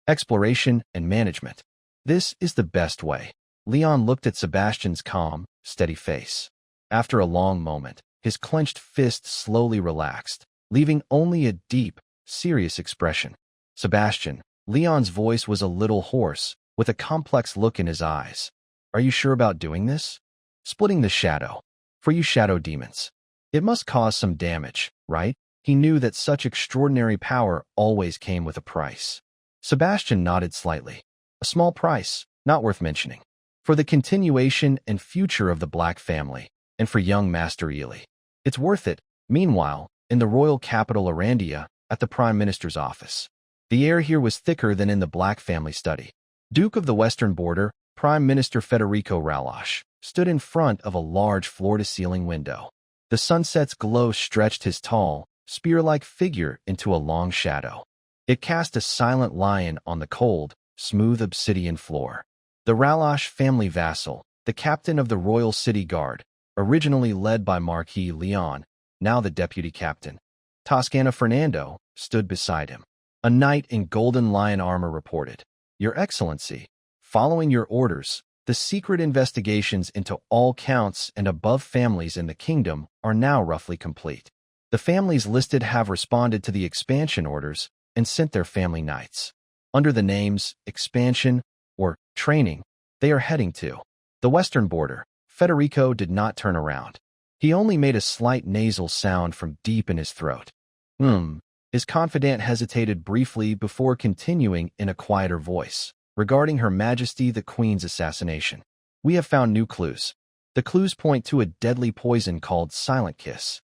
exploration and management. This is the best way. Leon looked at Sebastian's calm, steady face. After a long moment, his clenched fist slowly relaxed, leaving only a deep, serious expression. Sebastian, Leon's voice was a little hoarse, with a complex look in his eyes. Are you sure about doing this? Splitting the shadow. For you shadow demons. It must cause some damage, right? He knew that such extraordinary power always came with a price. Sebastian nodded slightly. A small price, not worth mentioning. For the continuation and future of the Black family, and for young Master Ely. It's worth it. Meanwhile, in the royal capital Arandia, at the Prime Minister's office. The air here was thicker than in the Black family study. Duke of the Western Border, Prime Minister Federico Rausch, stood in front of a large floor-to-ceiling window. The sunset's glow stretched his tall, spear-like figure into a long shadow. It cast a silent lion on the cold, smooth obsidian floor. The Rausch family vassal, the captain of the Royal City Guard, originally led by Marquis Leon, now the deputy captain, Toscana Fernando, stood beside him. A knight in golden lion armor reported, Your Excellency, following your orders, the secret investigations into all counts and above families in the kingdom are now roughly complete. The families listed have responded to the expansion orders and sent their family knights. Under the names expansion or training, they are heading to the Western Border. Federico did not turn around. He only made a slight nasal sound from deep in his throat. His confidant hesitated briefly before continuing in a quieter voice. Regarding Her Majesty the Queen's assassination, we have found new clues. The clues point to a deadly poison called Silent Kiss.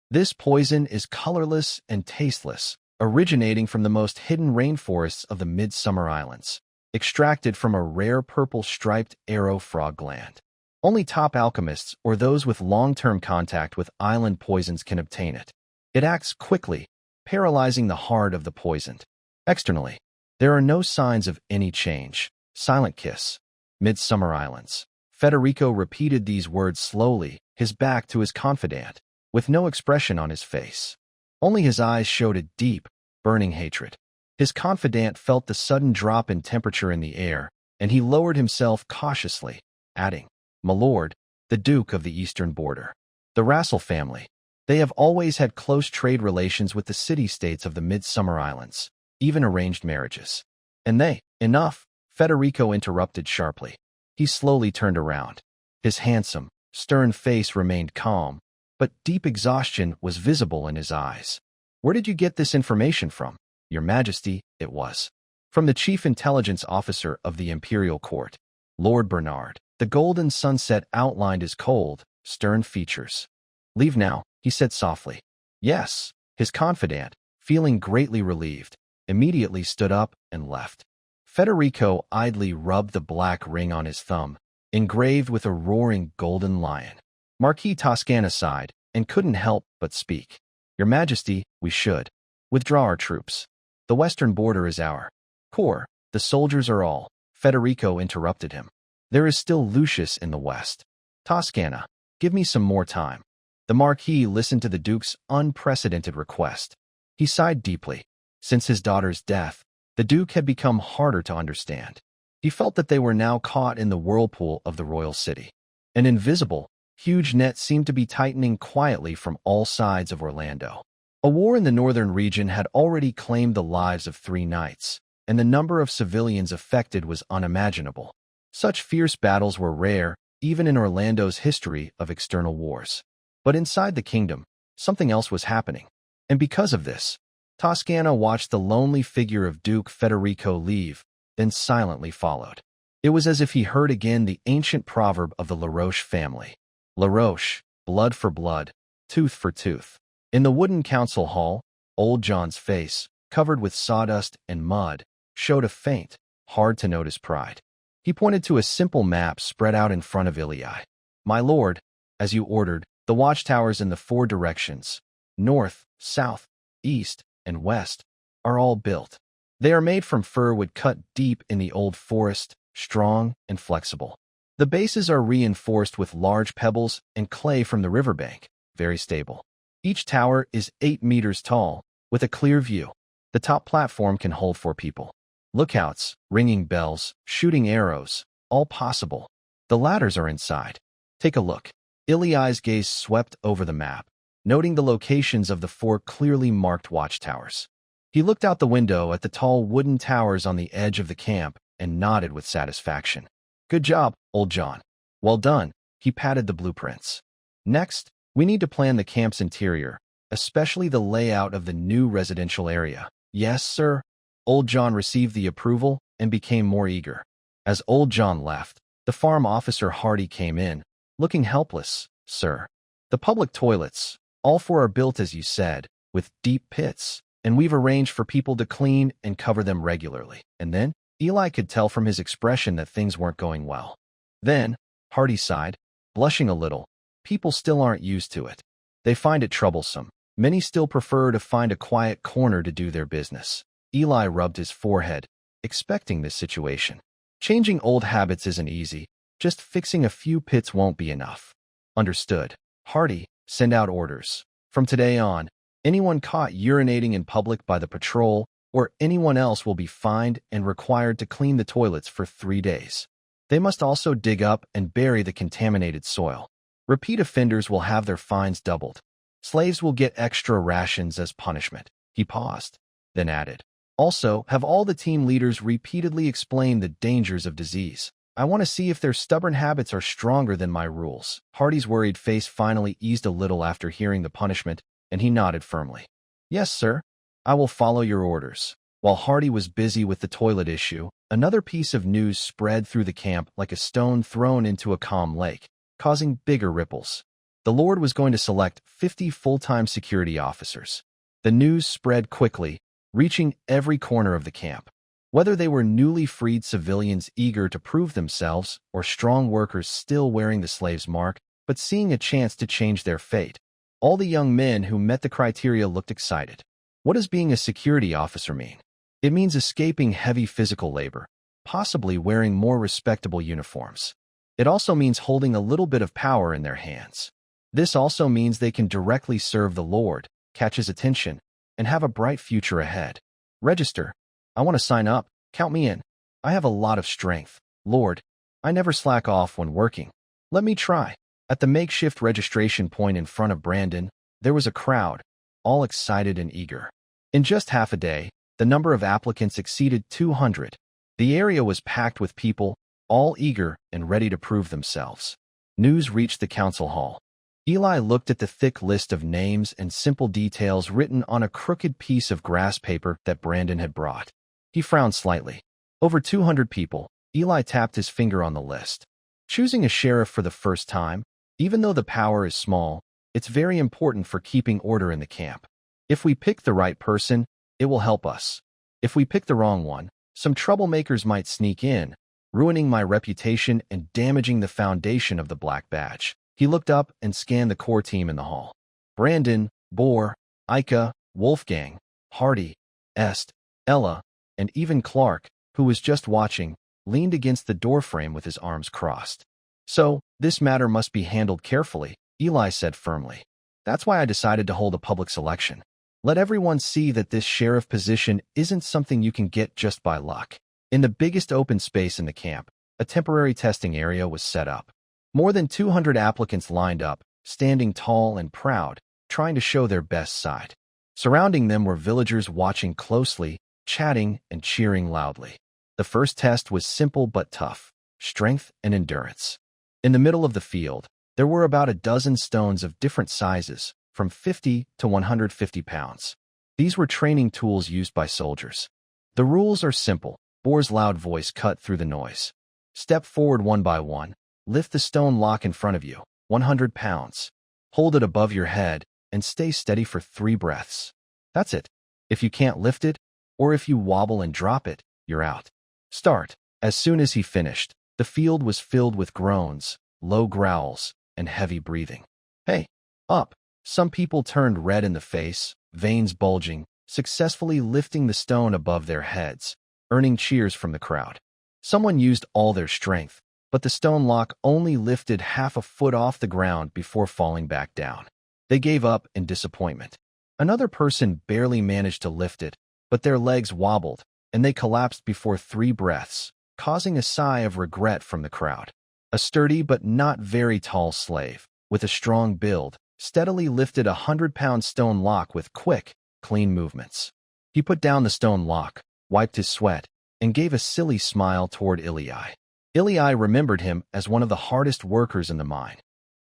This poison is colorless and tasteless, originating from the most hidden rainforests of the Midsummer Islands, extracted from a rare purple striped arrow frog gland. Only top alchemists or those with long-term contact with island poisons can obtain it. It acts quickly, paralyzing the heart of the poisoned. Externally, there are no signs of any change. Silent Kiss. Midsummer Islands. Federico repeated these words slowly, his back to his confidant, with no expression on his face. Only his eyes showed a deep, burning hatred. His confidant felt the sudden drop in temperature in the air, and he lowered himself cautiously, adding, "My lord, the Duke of the Eastern Border. The Rassel family. They have always had close trade relations with the city-states of the Midsummer Islands, even arranged marriages." And they, enough, Federico interrupted sharply. He slowly turned around. His handsome, stern face remained calm, but deep exhaustion was visible in his eyes. "Where did you get this information from, Your Majesty?" It was from the chief intelligence officer of the Imperial Court, Lord Bernard. The golden sunset outlined his cold, stern features. "Leave now," he said softly. "Yes." His confidant, feeling greatly relieved, immediately stood up and left. Federico idly rubbed the black ring on his thumb, engraved with a roaring golden lion. Marquis Toscana sighed and couldn't help but speak. "Your Majesty, we should withdraw our troops. The western border is our core. The soldiers are all." Federico interrupted him. "There is still Lucius in the west. Toscana, give me some more time." The Marquis listened to the Duke's unprecedented request. He sighed deeply. Since his daughter's death, the Duke had become harder to understand. He felt that they were now caught in the whirlpool of the royal city. An invisible, huge net seemed to be tightening quietly from all sides of Orlando. A war in the northern region had already claimed the lives of 3 knights, and the number of civilians affected was unimaginable. Such fierce battles were rare, even in Orlando's history of external wars. But inside the kingdom, something else was happening. And because of this, Toscana watched the lonely figure of Duke Federico leave, then silently followed. It was as if he heard again the ancient proverb of the Laroche family. Laroche, blood for blood, tooth for tooth. In the wooden council hall, old John's face, covered with sawdust and mud, showed a faint, hard-to-notice pride. He pointed to a simple map spread out in front of Ilii. "My lord, as you ordered, the watchtowers in the 4 directions, north, south, east, and west, are all built. They are made from fir wood cut deep in the old forest, strong and flexible. The bases are reinforced with large pebbles and clay from the riverbank, very stable. Each tower is 8 meters tall, with a clear view. The top platform can hold 4 people. Lookouts, ringing bells, shooting arrows, all possible. The ladders are inside. Take a look." Ilii's gaze swept over the map, noting the locations of the 4 clearly marked watchtowers. He looked out the window at the tall wooden towers on the edge of the camp and nodded with satisfaction. "Good job, old John. Well done." He patted the blueprints. "Next, we need to plan the camp's interior, especially the layout of the new residential area." "Yes, sir." Old John received the approval and became more eager. As Old John left, the farm officer Hardy came in, looking helpless. "Sir, the public toilets, all 4 are built as you said, with deep pits, and we've arranged for people to clean and cover them regularly." And then, Eli could tell from his expression that things weren't going well. Then, Hardy sighed, blushing a little. "People still aren't used to it. They find it troublesome. Many still prefer to find a quiet corner to do their business." Eli rubbed his forehead, expecting this situation. "Changing old habits isn't easy. Just fixing a few pits won't be enough." "Understood. Hardy, send out orders. From today on, anyone caught urinating in public by the patrol or anyone else will be fined and required to clean the toilets for 3 days. They must also dig up and bury the contaminated soil. Repeat offenders will have their fines doubled. Slaves will get extra rations as punishment." He paused, then added, "Also, have all the team leaders repeatedly explain the dangers of disease. I want to see if their stubborn habits are stronger than my rules." Hardy's worried face finally eased a little after hearing the punishment, and he nodded firmly. "Yes, sir. I will follow your orders. While Hardy was busy with the toilet issue, another piece of news spread through the camp like a stone thrown into a calm lake, causing bigger ripples. The Lord was going to select 50 full-time security officers. The news spread quickly, reaching every corner of the camp. Whether they were newly freed civilians eager to prove themselves or strong workers still wearing the slave's mark, but seeing a chance to change their fate, all the young men who met the criteria looked excited. What does being a security officer mean? It means escaping heavy physical labor, possibly wearing more respectable uniforms. It also means holding a little bit of power in their hands. This also means they can directly serve the Lord, catch his attention, and have a bright future ahead. Register. I want to sign up. Count me in. I have a lot of strength. Lord, I never slack off when working. Let me try. At the makeshift registration point in front of Brandon, there was a crowd, all excited and eager. In just half a day, the number of applicants exceeded 200. The area was packed with people, all eager and ready to prove themselves. News reached the council hall. Eli looked at the thick list of names and simple details written on a crooked piece of grass paper that Brandon had brought. He frowned slightly. Over 200 people. Eli tapped his finger on the list. Choosing a sheriff for the first time, even though the power is small, it's very important for keeping order in the camp. If we pick the right person, it will help us. If we pick the wrong one, some troublemakers might sneak in, ruining my reputation and damaging the foundation of the Black Badge. He looked up and scanned the core team in the hall. Brandon, Boar, Ika, Wolfgang, Hardy, Est, Ella, and even Clark, who was just watching, leaned against the doorframe with his arms crossed. So, this matter must be handled carefully, Eli said firmly. That's why I decided to hold a public selection. Let everyone see that this sheriff position isn't something you can get just by luck. In the biggest open space in the camp, a temporary testing area was set up. More than 200 applicants lined up, standing tall and proud, trying to show their best side. Surrounding them were villagers watching closely, chatting and cheering loudly. The first test was simple but tough: strength and endurance. In the middle of the field, there were about a dozen stones of different sizes, from 50 to 150 pounds. These were training tools used by soldiers. The rules are simple. Boar's loud voice cut through the noise. Step forward one by one. Lift the stone lock in front of you, 100 pounds. Hold it above your head and stay steady for 3 breaths. That's it. If you can't lift it, or if you wobble and drop it, you're out. Start. As soon as he finished, the field was filled with groans, low growls, and heavy breathing. Hey, up. Some people turned red in the face, veins bulging, successfully lifting the stone above their heads, earning cheers from the crowd. Someone used all their strength, but the stone lock only lifted half a foot off the ground before falling back down. They gave up in disappointment. Another person barely managed to lift it, but their legs wobbled, and they collapsed before 3 breaths, causing a sigh of regret from the crowd. A sturdy but not very tall slave, with a strong build, steadily lifted a 100-pound stone lock with quick, clean movements. He put down the stone lock, wiped his sweat, and gave a silly smile toward Ilai. Ilai remembered him as one of the hardest workers in the mine.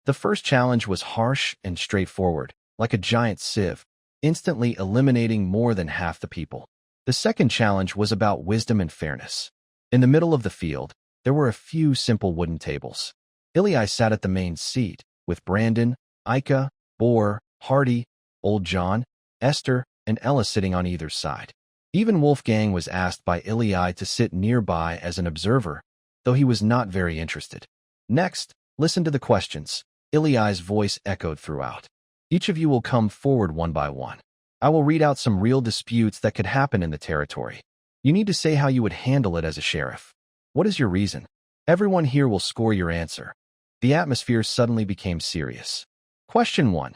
The first challenge was harsh and straightforward, like a giant sieve, instantly eliminating more than half the people. The second challenge was about wisdom and fairness. In the middle of the field, there were a few simple wooden tables. Ilai sat at the main seat, with Brandon, Ika, Boar, Hardy, Old John, Esther, and Ella sitting on either side. Even Wolfgang was asked by Ilai to sit nearby as an observer, though he was not very interested. Next, listen to the questions. Ilai's voice echoed throughout. Each of you will come forward one by one. I will read out some real disputes that could happen in the territory. You need to say how you would handle it as a sheriff. What is your reason? Everyone here will score your answer. The atmosphere suddenly became serious. Question 1.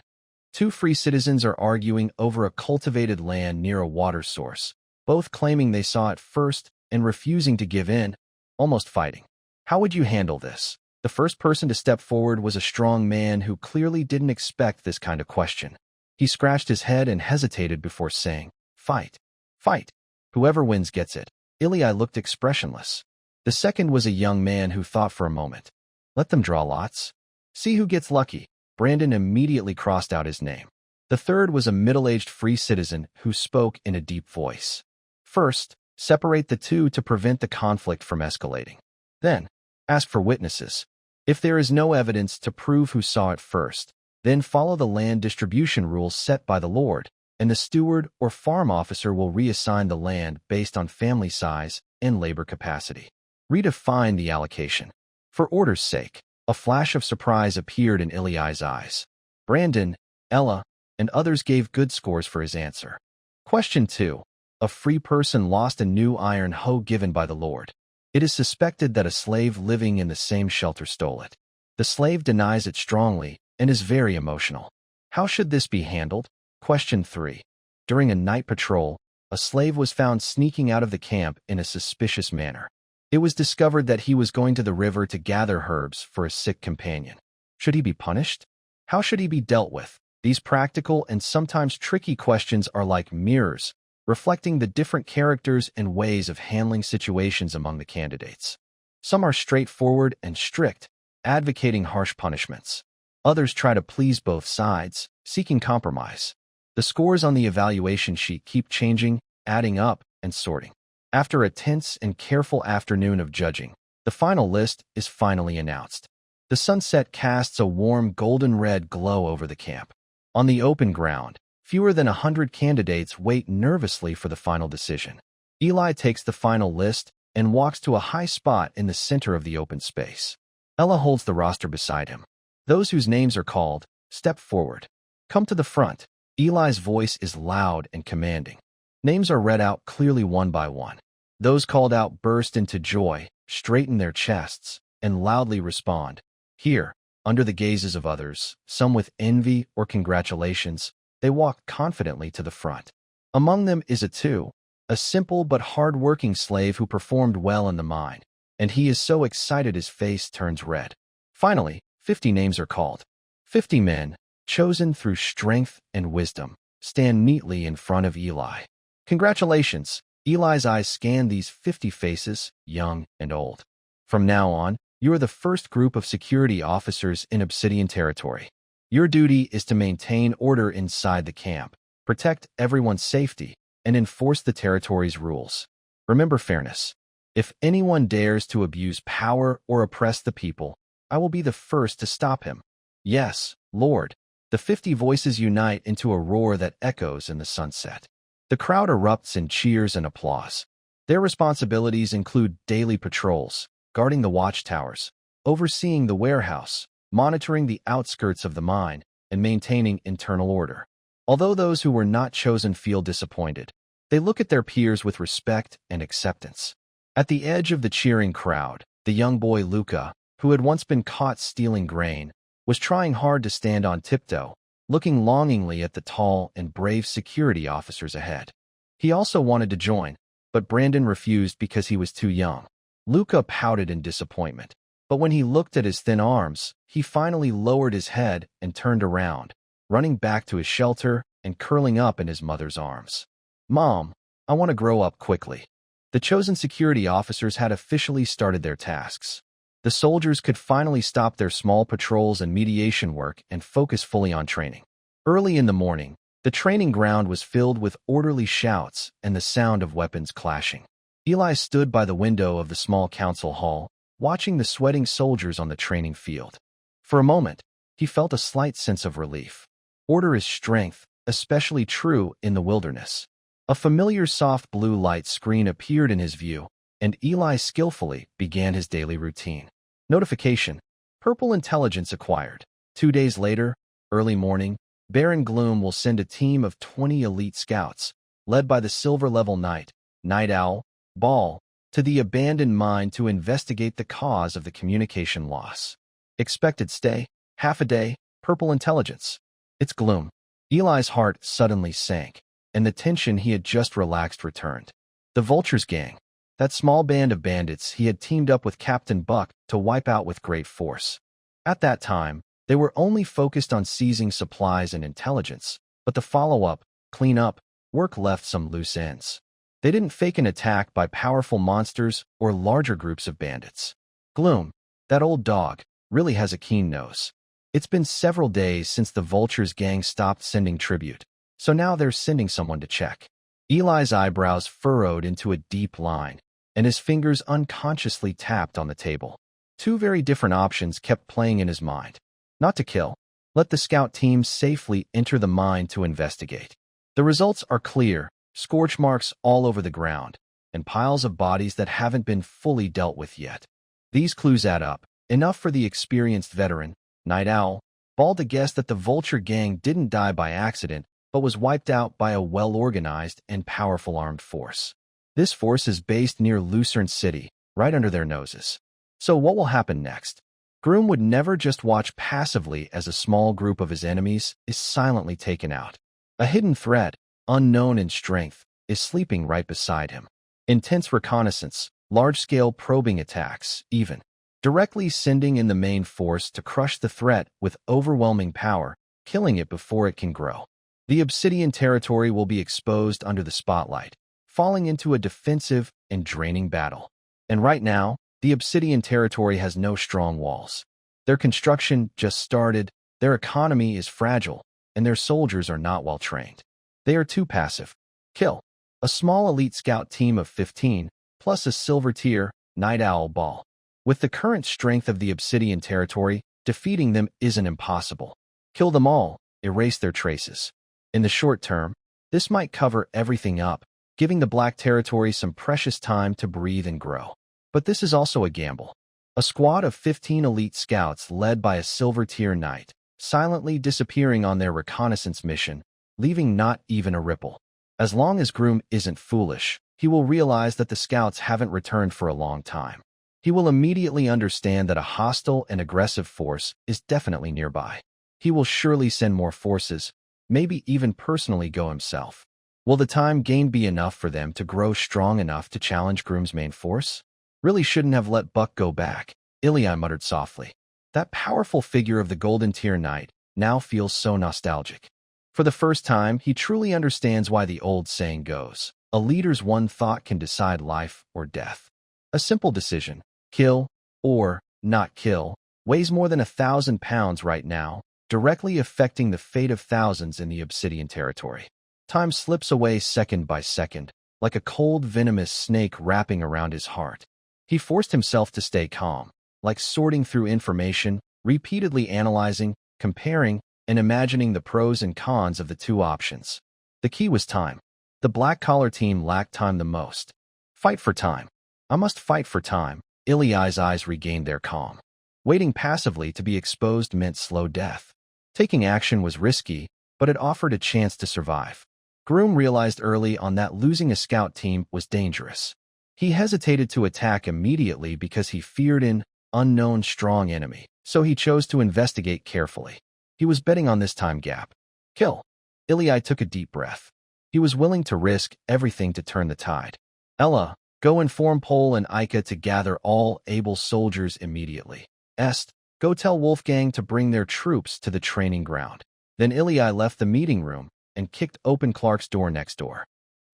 2 free citizens are arguing over a cultivated land near a water source, both claiming they saw it first and refusing to give in, almost fighting. How would you handle this? The first person to step forward was a strong man who clearly didn't expect this kind of question. He scratched his head and hesitated before saying, "Fight. Fight. Whoever wins gets it." Ilai looked expressionless. The second was a young man who thought for a moment. "Let them draw lots. See who gets lucky." Brandon immediately crossed out his name. The third was a middle-aged free citizen who spoke in a deep voice. First, separate the two to prevent the conflict from escalating. Then, ask for witnesses. If there is no evidence to prove who saw it first, then follow the land distribution rules set by the Lord, and the steward or farm officer will reassign the land based on family size and labor capacity. Redefine the allocation. For order's sake, a flash of surprise appeared in Eli's eyes. Brandon, Ella, and others gave good scores for his answer. Question 2. A free person lost a new iron hoe given by the Lord. It is suspected that a slave living in the same shelter stole it. The slave denies it strongly and is very emotional. How should this be handled? Question 3. During a night patrol, a slave was found sneaking out of the camp in a suspicious manner. It was discovered that he was going to the river to gather herbs for a sick companion. Should he be punished? How should he be dealt with? These practical and sometimes tricky questions are like mirrors, reflecting the different characters and ways of handling situations among the candidates. Some are straightforward and strict, advocating harsh punishments. Others try to please both sides, seeking compromise. The scores on the evaluation sheet keep changing, adding up, and sorting. After a tense and careful afternoon of judging, the final list is finally announced. The sunset casts a warm golden-red glow over the camp. On the open ground, fewer than 100 candidates wait nervously for the final decision. Eli takes the final list and walks to a high spot in the center of the open space. Ella holds the roster beside him. Those whose names are called, step forward. Come to the front. Eli's voice is loud and commanding. Names are read out clearly one by one. Those called out burst into joy, straighten their chests, and loudly respond. Here, under the gazes of others, some with envy or congratulations, they walk confidently to the front. Among them is a simple but hard-working slave who performed well in the mine, and he is so excited his face turns red. Finally, 50 names are called. 50 men, chosen through strength and wisdom, stand neatly in front of Eli. Congratulations! Eli's eyes scan these 50 faces, young and old. From now on, you are the first group of security officers in Obsidian territory. Your duty is to maintain order inside the camp, protect everyone's safety, and enforce the territory's rules. Remember fairness. If anyone dares to abuse power or oppress the people, I will be the first to stop him. Yes, Lord. The 50 voices unite into a roar that echoes in the sunset. The crowd erupts in cheers and applause. Their responsibilities include daily patrols, guarding the watchtowers, overseeing the warehouse, monitoring the outskirts of the mine, and maintaining internal order. Although those who were not chosen feel disappointed, they look at their peers with respect and acceptance. At the edge of the cheering crowd, the young boy Luca, who had once been caught stealing grain, was trying hard to stand on tiptoe, looking longingly at the tall and brave security officers ahead. He also wanted to join, but Brandon refused because he was too young. Luca pouted in disappointment, but when he looked at his thin arms, he finally lowered his head and turned around, running back to his shelter and curling up in his mother's arms. "Mom, I want to grow up quickly." The chosen security officers had officially started their tasks. The soldiers could finally stop their small patrols and mediation work and focus fully on training. Early in the morning, the training ground was filled with orderly shouts and the sound of weapons clashing. Eli stood by the window of the small council hall, watching the sweating soldiers on the training field. For a moment, he felt a slight sense of relief. Order is strength, especially true in the wilderness. A familiar soft blue light screen appeared in his view, and Eli skillfully began his daily routine. Notification: Purple Intelligence acquired. 2 days later, early morning, Baron Gloom will send a team of 20 elite scouts, led by the silver-level knight, Night Owl, Ball, to the abandoned mine to investigate the cause of the communication loss. Expected stay: half a day, Purple Intelligence. It's Gloom. Eli's heart suddenly sank, and the tension he had just relaxed returned. The Vultures gang, that small band of bandits he had teamed up with Captain Buck to wipe out with great force. At that time, they were only focused on seizing supplies and intelligence, but the follow-up, clean-up, work left some loose ends. They didn't fake an attack by powerful monsters or larger groups of bandits. Gloom, that old dog, really has a keen nose. It's been several days since the Vulture's gang stopped sending tribute, so now they're sending someone to check. Eli's eyebrows furrowed into a deep line, and his fingers unconsciously tapped on the table. Two very different options kept playing in his mind. Not to kill. Let the scout team safely enter the mine to investigate. The results are clear, scorch marks all over the ground, and piles of bodies that haven't been fully dealt with yet. These clues add up, enough for the experienced veteran, Night Owl, Ball to guess that the Vulture gang didn't die by accident, but was wiped out by a well-organized and powerful armed force. This force is based near Thorn City, right under their noses. So what will happen next? Groom would never just watch passively as a small group of his enemies is silently taken out. A hidden threat, unknown in strength, is sleeping right beside him. Intense reconnaissance, large-scale probing attacks, even. Directly sending in the main force to crush the threat with overwhelming power, killing it before it can grow. The Obsidian territory will be exposed under the spotlight, falling into a defensive and draining battle. And right now, the Obsidian territory has no strong walls. Their construction just started, their economy is fragile, and their soldiers are not well trained. They are too passive. Kill. A small elite scout team of 15, plus a silver tier, Night Owl Ball. With the current strength of the Obsidian territory, defeating them isn't impossible. Kill them all, erase their traces. In the short term, this might cover everything up, giving the Black Territory some precious time to breathe and grow. But this is also a gamble. A squad of 15 elite scouts led by a silver tier knight, silently disappearing on their reconnaissance mission, leaving not even a ripple. As long as Groom isn't foolish, he will realize that the scouts haven't returned for a long time. He will immediately understand that a hostile and aggressive force is definitely nearby. He will surely send more forces, maybe even personally go himself. Will the time gained be enough for them to grow strong enough to challenge Groom's main force? Really shouldn't have let Buck go back, Ili muttered softly. That powerful figure of the Golden Tier Knight now feels so nostalgic. For the first time, he truly understands why the old saying goes, a leader's one thought can decide life or death. A simple decision, kill or not kill, weighs more than 1,000 pounds right now, directly affecting the fate of thousands in the Obsidian territory. Time slips away second by second, like a cold, venomous snake wrapping around his heart. He forced himself to stay calm, like sorting through information, repeatedly analyzing, comparing, and imagining the pros and cons of the two options. The key was time. The black-collar team lacked time the most. Fight for time. I must fight for time. Ili's eyes regained their calm. Waiting passively to be exposed meant slow death. Taking action was risky, but it offered a chance to survive. Groom realized early on that losing a scout team was dangerous. He hesitated to attack immediately because he feared an unknown strong enemy, so he chose to investigate carefully. He was betting on this time gap. Kill. Ili took a deep breath. He was willing to risk everything to turn the tide. Ella, go inform Pol and Ika to gather all able soldiers immediately. Est, go tell Wolfgang to bring their troops to the training ground. Then Ili left the meeting room and kicked open Clark's door next door.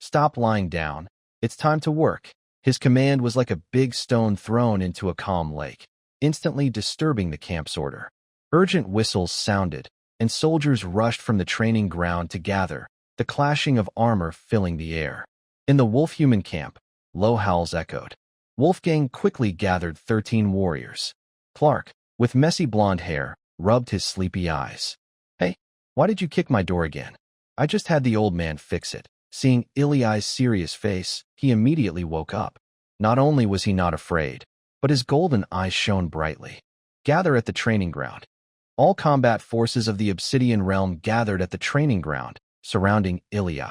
Stop lying down. It's time to work. His command was like a big stone thrown into a calm lake, instantly disturbing the camp's order. Urgent whistles sounded, and soldiers rushed from the training ground to gather, the clashing of armor filling the air. In the wolf-human camp, low howls echoed. Wolfgang quickly gathered 13 warriors. Clark, with messy blonde hair, rubbed his sleepy eyes. Hey, why did you kick my door again? I just had the old man fix it. Seeing Ili's serious face, he immediately woke up. Not only was he not afraid, but his golden eyes shone brightly. Gather at the training ground. All combat forces of the Obsidian realm gathered at the training ground, surrounding Ili.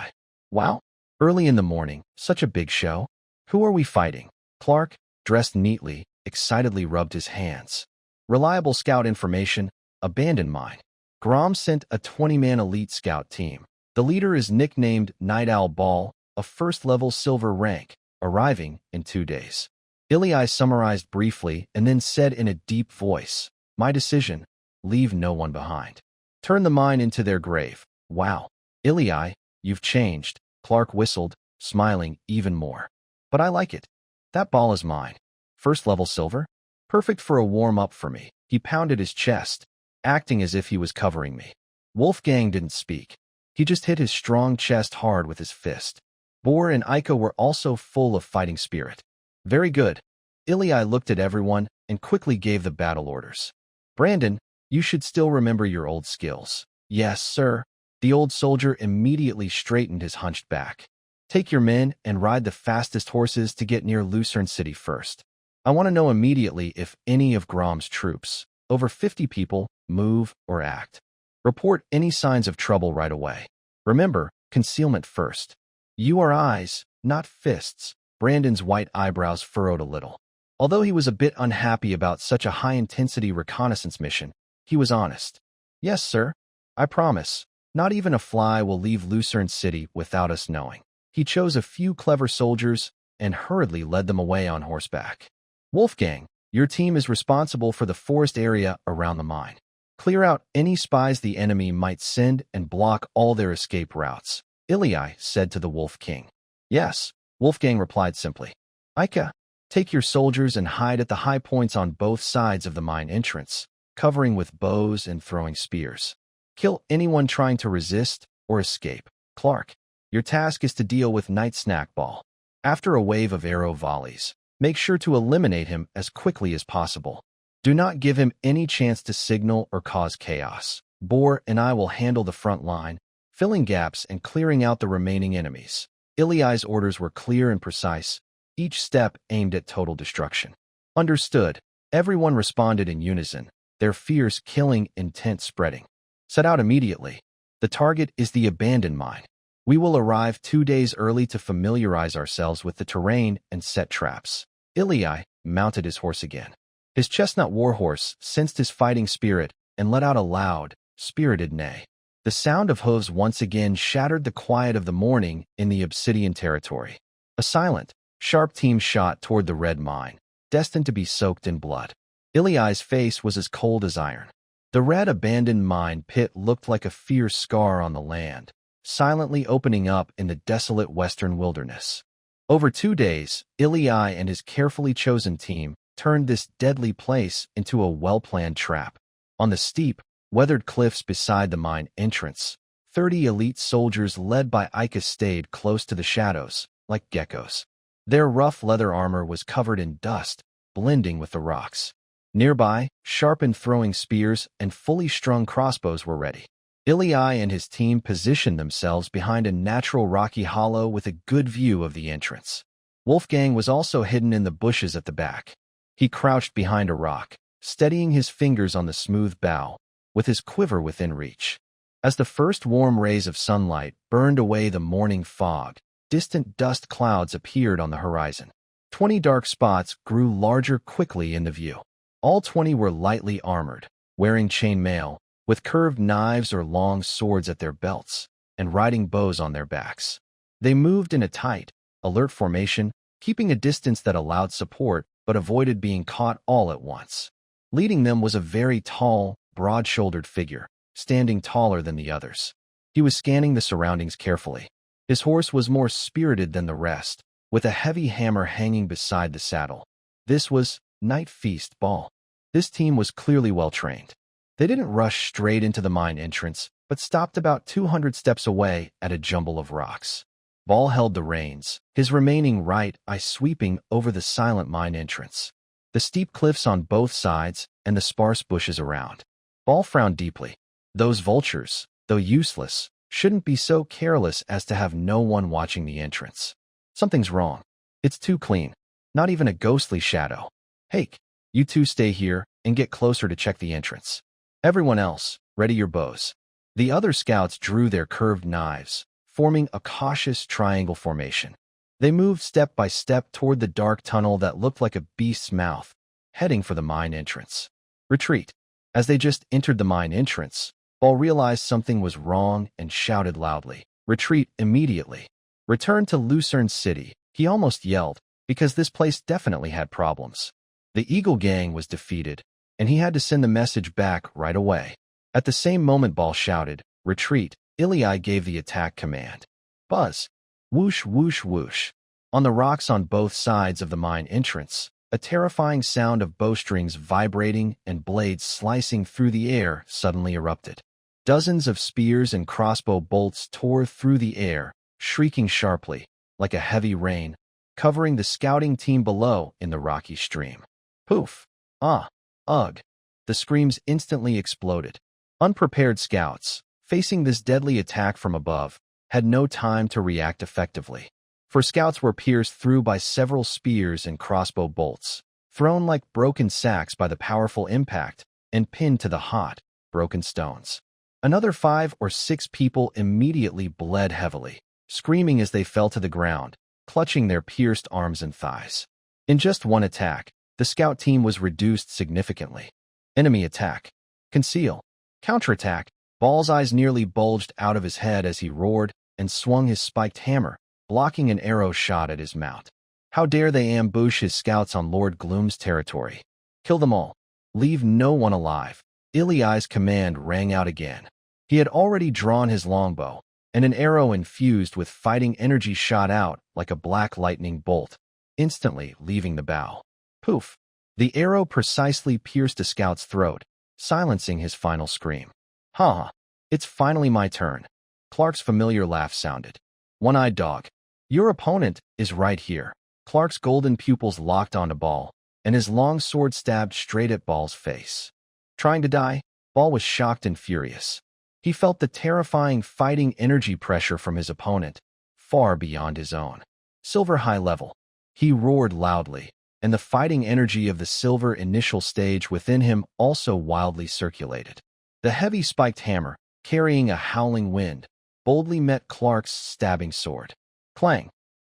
Wow, early in the morning, such a big show. Who are we fighting? Clark, dressed neatly, excitedly rubbed his hands. Reliable scout information, abandoned mine. Grom sent a 20-man elite scout team. The leader is nicknamed Night Owl Ball, a first-level silver rank, arriving in 2 days. Ili summarized briefly and then said in a deep voice, my decision, leave no one behind. Turn the mine into their grave. Wow. Ili, you've changed, Clark whistled, smiling even more. But I like it. That ball is mine. First-level silver? Perfect for a warm-up for me. He pounded his chest. acting as if he was covering me. Wolfgang didn't speak. He just hit his strong chest hard with his fist. Bor and Ika were also full of fighting spirit. Very good. Ilya looked at everyone and quickly gave the battle orders. Brandon, you should still remember your old skills. Yes, sir. The old soldier immediately straightened his hunched back. Take your men and ride the fastest horses to get near Thorn City first. I want to know immediately if any of Grom's troops, over 50 people, move or act. Report any signs of trouble right away. Remember, concealment first. You are eyes, not fists. Brandon's white eyebrows furrowed a little. Although he was a bit unhappy about such a high-intensity reconnaissance mission, he was honest. Yes, sir. I promise. Not even a fly will leave Thorn City without us knowing. He chose a few clever soldiers and hurriedly led them away on horseback. Wolfgang, your team is responsible for the forest area around the mine. Clear out any spies the enemy might send and block all their escape routes, Ilya said to the Wolf King. Yes, Wolfgang replied simply. Ika, take your soldiers and hide at the high points on both sides of the mine entrance, covering with bows and throwing spears. Kill anyone trying to resist or escape. Clark, your task is to deal with Night Snackball. After a wave of arrow volleys, make sure to eliminate him as quickly as possible. Do not give him any chance to signal or cause chaos. Bor and I will handle the front line, filling gaps and clearing out the remaining enemies. Ilya's orders were clear and precise, each step aimed at total destruction. Understood. Everyone responded in unison, their fierce killing intent spreading. Set out immediately. The target is the abandoned mine. We will arrive 2 days early to familiarize ourselves with the terrain and set traps. Ilya mounted his horse again. His chestnut warhorse sensed his fighting spirit and let out a loud, spirited neigh. The sound of hooves once again shattered the quiet of the morning in the Obsidian territory. A silent, sharp team shot toward the red mine, destined to be soaked in blood. Ilya's face was as cold as iron. The red abandoned mine pit looked like a fierce scar on the land, silently opening up in the desolate western wilderness. Over 2 days, Ilya and his carefully chosen team turned this deadly place into a well-planned trap. On the steep, weathered cliffs beside the mine entrance, 30 elite soldiers led by Ika stayed close to the shadows, like geckos. Their rough leather armor was covered in dust, blending with the rocks. Nearby, sharpened throwing spears and fully strung crossbows were ready. Ilya and his team positioned themselves behind a natural rocky hollow with a good view of the entrance. Wolfgang was also hidden in the bushes at the back. He crouched behind a rock, steadying his fingers on the smooth bough, with his quiver within reach. As the first warm rays of sunlight burned away the morning fog, distant dust clouds appeared on the horizon. 20 dark spots grew larger quickly in the view. All 20 were lightly armored, wearing chainmail, with curved knives or long swords at their belts, and riding bows on their backs. They moved in a tight, alert formation, keeping a distance that allowed support but avoided being caught all at once. Leading them was a very tall, broad-shouldered figure, standing taller than the others. He was scanning the surroundings carefully. His horse was more spirited than the rest, with a heavy hammer hanging beside the saddle. This was Night Feast Ball. This team was clearly well-trained. They didn't rush straight into the mine entrance, but stopped about 200 steps away at a jumble of rocks. Ball held the reins, his remaining right eye sweeping over the silent mine entrance, the steep cliffs on both sides, and the sparse bushes around. Ball frowned deeply. Those vultures, though useless, shouldn't be so careless as to have no one watching the entrance. Something's wrong. It's too clean. Not even a ghostly shadow. Hake, you two stay here and get closer to check the entrance. Everyone else, ready your bows. The other scouts drew their curved knives, forming a cautious triangle formation. They moved step by step toward the dark tunnel that looked like a beast's mouth, heading for the mine entrance. Retreat. As they just entered the mine entrance, Ball realized something was wrong and shouted loudly, "Retreat immediately. Return to Thorn City," he almost yelled, because this place definitely had problems. The Eagle Gang was defeated, and he had to send the message back right away. At the same moment Ball shouted, "Retreat," Ilya gave the attack command. Buzz. Whoosh, whoosh, whoosh. On the rocks on both sides of the mine entrance, A terrifying sound of bowstrings vibrating and blades slicing through the air suddenly erupted. Dozens of spears and crossbow bolts tore through the air, shrieking sharply, like a heavy rain, covering the scouting team below in the rocky stream. Poof! Ah! Ugh! The screams instantly exploded. Unprepared scouts, facing this deadly attack from above, had no time to react effectively. For scouts were pierced through by several spears and crossbow bolts, thrown like broken sacks by the powerful impact, and pinned to the hot, broken stones. Another 5 or 6 people immediately bled heavily, screaming as they fell to the ground, clutching their pierced arms and thighs. In just one attack, the scout team was reduced significantly. Enemy attack. Conceal. Counterattack. Ball's eyes nearly bulged out of his head as he roared and swung his spiked hammer, blocking an arrow shot at his mount. How dare they ambush his scouts on Lord Gloom's territory? Kill them all. Leave no one alive. Iliai's command rang out again. He had already drawn his longbow, and an arrow infused with fighting energy shot out like a black lightning bolt, instantly leaving the bow. Poof! The arrow precisely pierced a scout's throat, silencing his final scream. Ha! It's finally my turn. Clark's familiar laugh sounded. One-eyed dog. Your opponent is right here. Clark's golden pupils locked onto Ball, and his long sword stabbed straight at Ball's face. Trying to die? Ball was shocked and furious. He felt the terrifying fighting energy pressure from his opponent, far beyond his own. Silver high level. He roared loudly, and the fighting energy of the silver initial stage within him also wildly circulated. The heavy spiked hammer, carrying a howling wind, boldly met Clark's stabbing sword. Clang!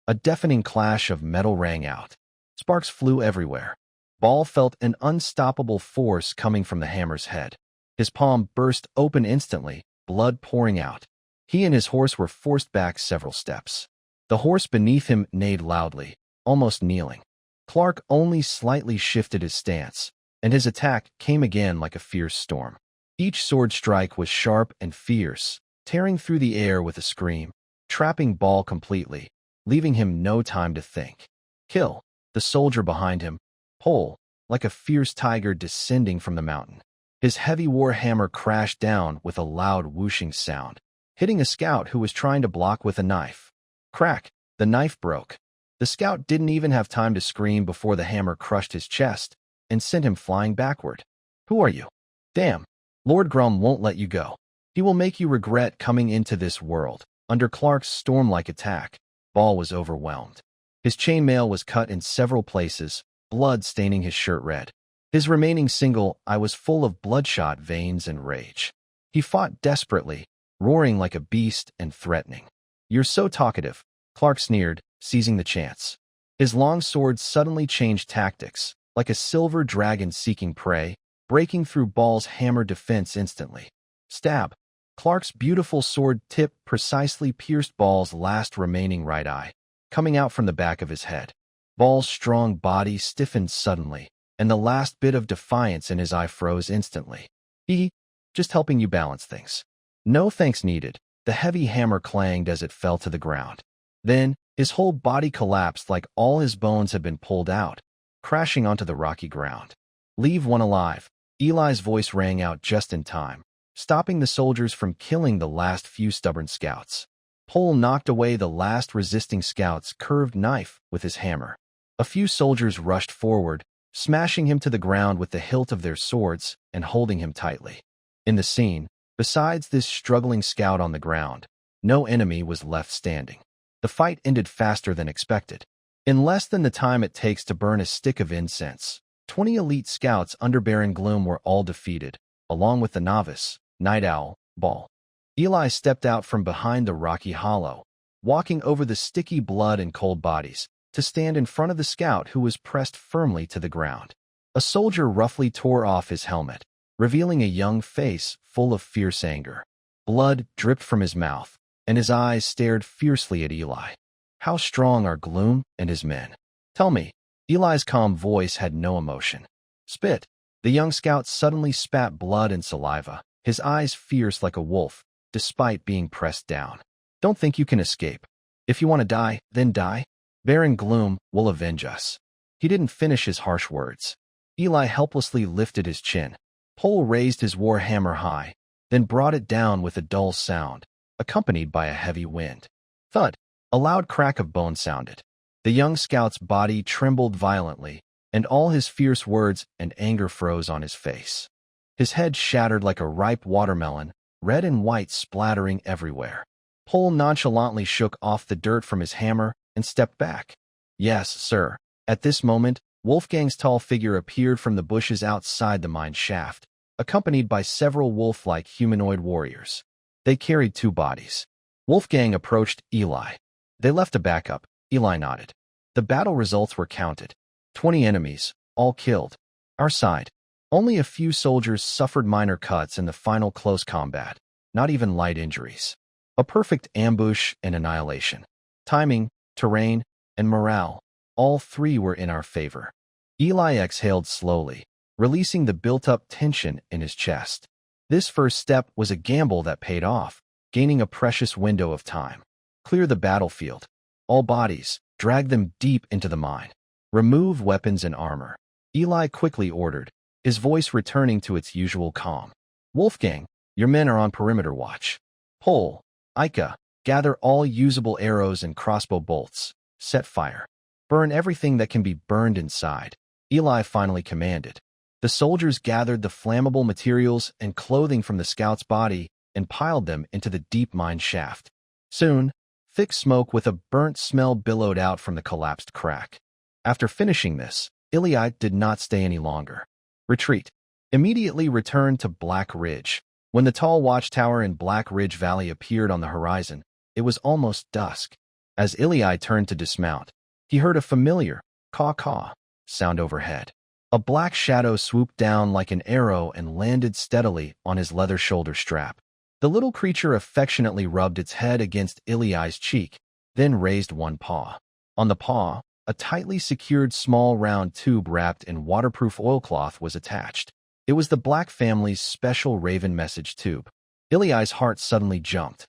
A deafening clash of metal rang out. Sparks flew everywhere. Ball felt an unstoppable force coming from the hammer's head. His palm burst open instantly, blood pouring out. He and his horse were forced back several steps. The horse beneath him neighed loudly, almost kneeling. Clark only slightly shifted his stance, and his attack came again like a fierce storm. Each sword strike was sharp and fierce, tearing through the air with a scream, trapping Ball completely, leaving him no time to think. Kill! The soldier behind him, Pole, like a fierce tiger descending from the mountain. His heavy war hammer crashed down with a loud whooshing sound, hitting a scout who was trying to block with a knife. Crack! The knife broke. The scout didn't even have time to scream before the hammer crushed his chest and sent him flying backward. Who are you? Damn! Lord Grum won't let you go. He will make you regret coming into this world. Under Clark's storm-like attack, Ball was overwhelmed. His chainmail was cut in several places, blood staining his shirt red. His remaining single eye was full of bloodshot veins and rage. He fought desperately, roaring like a beast and threatening. You're so talkative, Clark sneered, seizing the chance. His long sword suddenly changed tactics, like a silver dragon seeking prey, breaking through Ball's hammer defense instantly. Stab! Clark's beautiful sword tip precisely pierced Ball's last remaining right eye, coming out from the back of his head. Ball's strong body stiffened suddenly, and the last bit of defiance in his eye froze instantly. Just helping you balance things. No thanks needed. The heavy hammer clanged as it fell to the ground. Then, his whole body collapsed like all his bones had been pulled out, crashing onto the rocky ground. Leave one alive. Eli's voice rang out just in time, stopping the soldiers from killing the last few stubborn scouts. Pole knocked away the last resisting scout's curved knife with his hammer. A few soldiers rushed forward, smashing him to the ground with the hilt of their swords and holding him tightly. In the scene, besides this struggling scout on the ground, no enemy was left standing. The fight ended faster than expected. In less than the time it takes to burn a stick of incense, 20 elite scouts under Baron Gloom were all defeated, along with the novice, Night Owl, Ball. Eli stepped out from behind the rocky hollow, walking over the sticky blood and cold bodies, to stand in front of the scout who was pressed firmly to the ground. A soldier roughly tore off his helmet, revealing a young face full of fierce anger. Blood dripped from his mouth, and his eyes stared fiercely at Eli. How strong are Gloom and his men? Tell me. Eli's calm voice had no emotion. Spit. The young scout suddenly spat blood and saliva, his eyes fierce like a wolf, despite being pressed down. Don't think you can escape. If you want to die, then die. Baron Gloom will avenge us. He didn't finish his harsh words. Eli helplessly lifted his chin. Pole raised his war hammer high, then brought it down with a dull sound, accompanied by a heavy wind. Thud! A loud crack of bone sounded. The young scout's body trembled violently, and all his fierce words and anger froze on his face. His head shattered like a ripe watermelon, red and white splattering everywhere. Pole nonchalantly shook off the dirt from his hammer and stepped back. Yes, sir. At this moment, Wolfgang's tall figure appeared from the bushes outside the mine shaft, accompanied by several wolf-like humanoid warriors. They carried 2 bodies. Wolfgang approached Eli. They left a backup. Eli nodded. The battle results were counted. 20 enemies, all killed. Our side. Only a few soldiers suffered minor cuts in the final close combat, not even light injuries. A perfect ambush and annihilation. Timing, terrain, and morale, all 3 were in our favor. Eli exhaled slowly, releasing the built-up tension in his chest. This first step was a gamble that paid off, gaining a precious window of time. Clear the battlefield. All bodies, drag them deep into the mine. Remove weapons and armor. Eli quickly ordered, his voice returning to its usual calm. Wolfgang, your men are on perimeter watch. Pole, Ika, gather all usable arrows and crossbow bolts. Set fire. Burn everything that can be burned inside. Eli finally commanded. The soldiers gathered the flammable materials and clothing from the scout's body and piled them into the deep mine shaft. Soon, thick smoke with a burnt smell billowed out from the collapsed crack. After finishing this, Eli did not stay any longer. Retreat. Immediately return to Black Ridge. When the tall watchtower in Black Ridge Valley appeared on the horizon, it was almost dusk. As Eli turned to dismount, he heard a familiar caw-caw sound overhead. A black shadow swooped down like an arrow and landed steadily on his leather shoulder strap. The little creature affectionately rubbed its head against Eli's cheek, then raised one paw. On the paw, a tightly secured small round tube wrapped in waterproof oilcloth was attached. It was the Black family's special Raven message tube. Eli's heart suddenly jumped.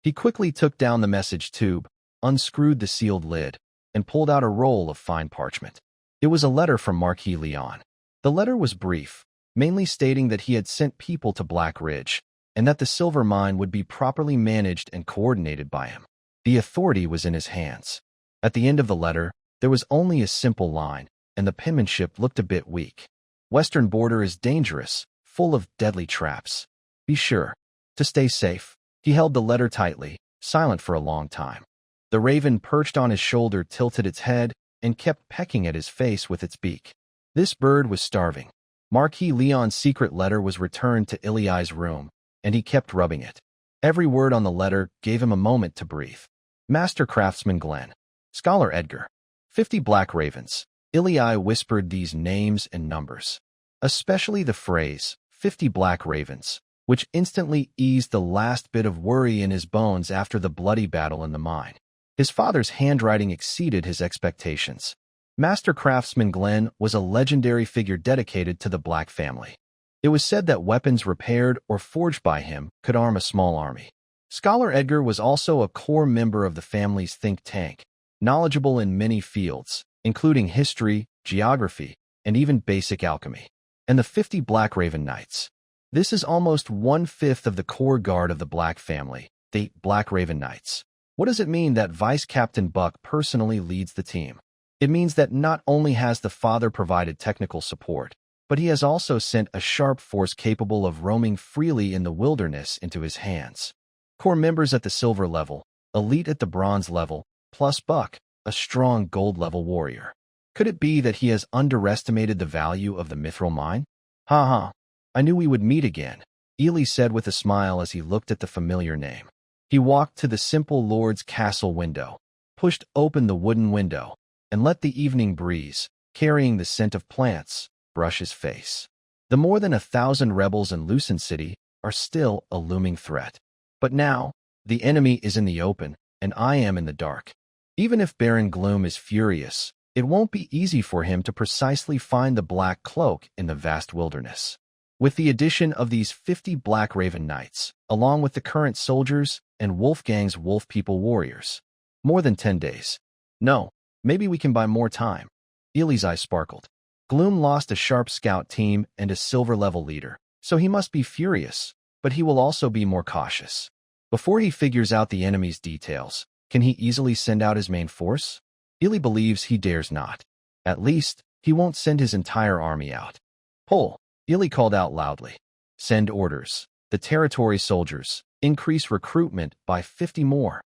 He quickly took down the message tube, unscrewed the sealed lid, and pulled out a roll of fine parchment. It was a letter from Marquis Leon. The letter was brief, mainly stating that he had sent people to Black Ridge, and that the silver mine would be properly managed and coordinated by him. The authority was in his hands. At the end of the letter, there was only a simple line, and the penmanship looked a bit weak. Western border is dangerous, full of deadly traps. Be sure to stay safe. He held the letter tightly, silent for a long time. The raven perched on his shoulder tilted its head and kept pecking at his face with its beak. This bird was starving. Marquis Leon's secret letter was returned to Eli's room, and he kept rubbing it. Every word on the letter gave him a moment to breathe. Master Craftsman Glenn. Scholar Edgar. 50 Black Ravens. Eli whispered these names and numbers. Especially the phrase, 50 Black Ravens, which instantly eased the last bit of worry in his bones after the bloody battle in the mine. His father's handwriting exceeded his expectations. Master Craftsman Glenn was a legendary figure dedicated to the Black family. It was said that weapons repaired or forged by him could arm a small army. Scholar Edgar was also a core member of the family's think tank, knowledgeable in many fields, including history, geography, and even basic alchemy. And the 50 Black Raven Knights. This is almost 1/5 of the core guard of the Black family, the Black Raven Knights. What does it mean that Vice Captain Buck personally leads the team? It means that not only has the father provided technical support, but he has also sent a sharp force capable of roaming freely in the wilderness into his hands. Core members at the silver level, elite at the bronze level, plus Buck, a strong gold-level warrior. Could it be that he has underestimated the value of the mithril mine? Ha! I knew we would meet again, Eli said with a smile as he looked at the familiar name. He walked to the simple lord's castle window, pushed open the wooden window, and let the evening breeze, carrying the scent of plants, brush his face. The more than 1,000 rebels in Thorn City are still a looming threat. But now, the enemy is in the open, and I am in the dark. Even if Baron Gloom is furious, it won't be easy for him to precisely find the Black Cloak in the vast wilderness. With the addition of these 50 Black Raven Knights, along with the current soldiers and Wolfgang's Wolf People warriors. More than 10 days. No, maybe we can buy more time. Ely's eyes sparkled. Gloom lost a sharp scout team and a silver-level leader, so he must be furious, but he will also be more cautious. Before he figures out the enemy's details, can he easily send out his main force? Ely believes he dares not. At least, he won't send his entire army out. Pull, Ely called out loudly. Send orders. The territory soldiers. Increase recruitment by 50 more.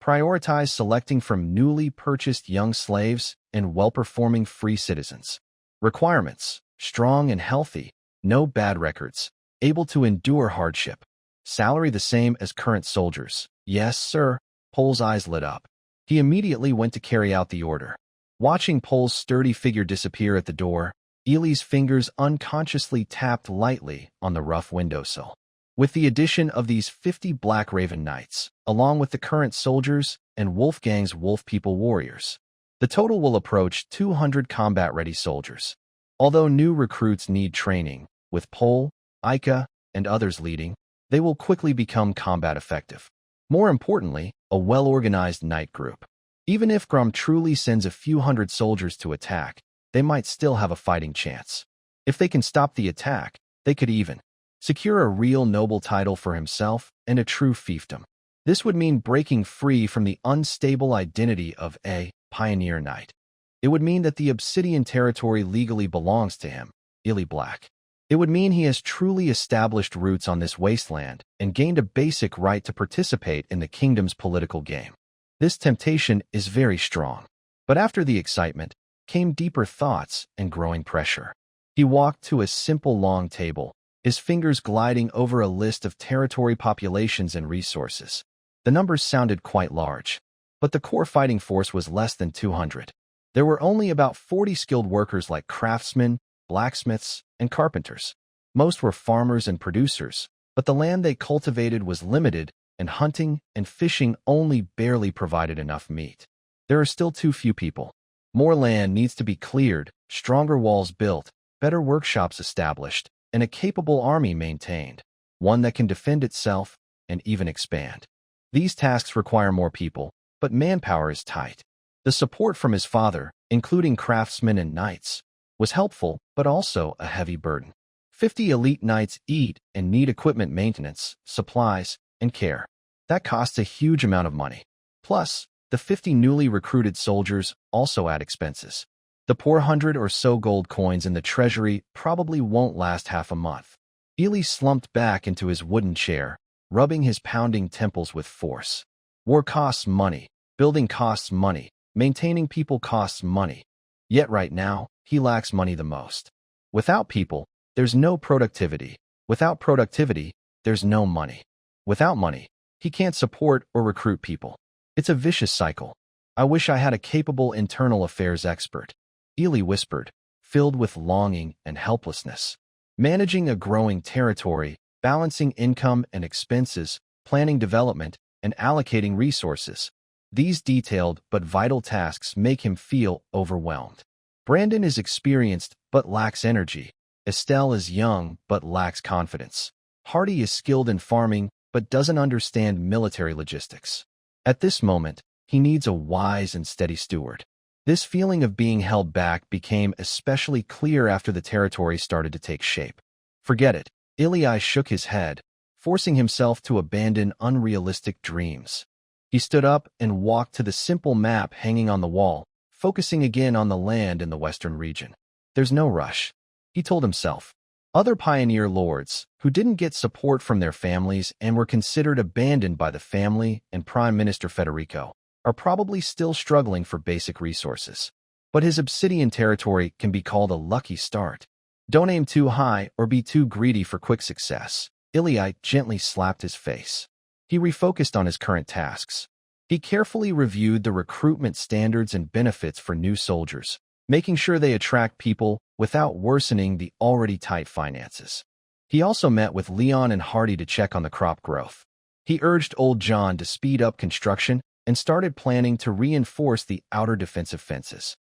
Prioritize selecting from newly purchased young slaves and well-performing free citizens. Requirements. Strong and healthy. No bad records. Able to endure hardship. Salary the same as current soldiers. Yes, sir. Pole's eyes lit up. He immediately went to carry out the order. Watching Pole's sturdy figure disappear at the door, Ely's fingers unconsciously tapped lightly on the rough windowsill. With the addition of these 50 Black Raven Knights, along with the current soldiers and Wolfgang's Wolf People warriors, the total will approach 200 combat-ready soldiers. Although new recruits need training, with Pole, Ica, and others leading, they will quickly become combat effective. More importantly, a well-organized knight group. Even if Grom truly sends a few hundred soldiers to attack, they might still have a fighting chance. If they can stop the attack, they could even secure a real noble title for himself and a true fiefdom. This would mean breaking free from the unstable identity of a pioneer knight. It would mean that the Obsidian territory legally belongs to him, Ely Black. It would mean he has truly established roots on this wasteland and gained a basic right to participate in the kingdom's political game. This temptation is very strong. But after the excitement came deeper thoughts and growing pressure. He walked to a simple long table, his fingers gliding over a list of territory populations and resources. The numbers sounded quite large, but the core fighting force was less than 200. There were only about 40 skilled workers like craftsmen, blacksmiths, and carpenters. Most were farmers and producers, but the land they cultivated was limited, and hunting and fishing only barely provided enough meat. There are still too few people. More land needs to be cleared, stronger walls built, better workshops established, and a capable army maintained, one that can defend itself and even expand. These tasks require more people, but manpower is tight. The support from his father, including craftsmen and knights, was helpful, but also a heavy burden. 50 elite knights eat and need equipment maintenance, supplies, and care. That costs a huge amount of money. Plus, the 50 newly recruited soldiers also add expenses. The poor 100 or so gold coins in the treasury probably won't last half a month. Ely slumped back into his wooden chair, rubbing his pounding temples with force. War costs money, building costs money, maintaining people costs money. Yet right now, he lacks money the most. Without people, there's no productivity. Without productivity, there's no money. Without money, he can't support or recruit people. It's a vicious cycle. I wish I had a capable internal affairs expert, Ely whispered, filled with longing and helplessness. Managing a growing territory, balancing income and expenses, planning development, and allocating resources. These detailed but vital tasks make him feel overwhelmed. Brandon is experienced but lacks energy. Estelle is young but lacks confidence. Hardy is skilled in farming but doesn't understand military logistics. At this moment, he needs a wise and steady steward. This feeling of being held back became especially clear after the territory started to take shape. Forget it. Ely shook his head, forcing himself to abandon unrealistic dreams. He stood up and walked to the simple map hanging on the wall, focusing again on the land in the western region. There's no rush, he told himself. Other pioneer lords, who didn't get support from their families and were considered abandoned by the family and Prime Minister Federico, are probably still struggling for basic resources. But his Obsidian territory can be called a lucky start. Don't aim too high or be too greedy for quick success. Ely gently slapped his face. He refocused on his current tasks. He carefully reviewed the recruitment standards and benefits for new soldiers, making sure they attract people without worsening the already tight finances. He also met with Leon and Hardy to check on the crop growth. He urged Old John to speed up construction and started planning to reinforce the outer defensive fences.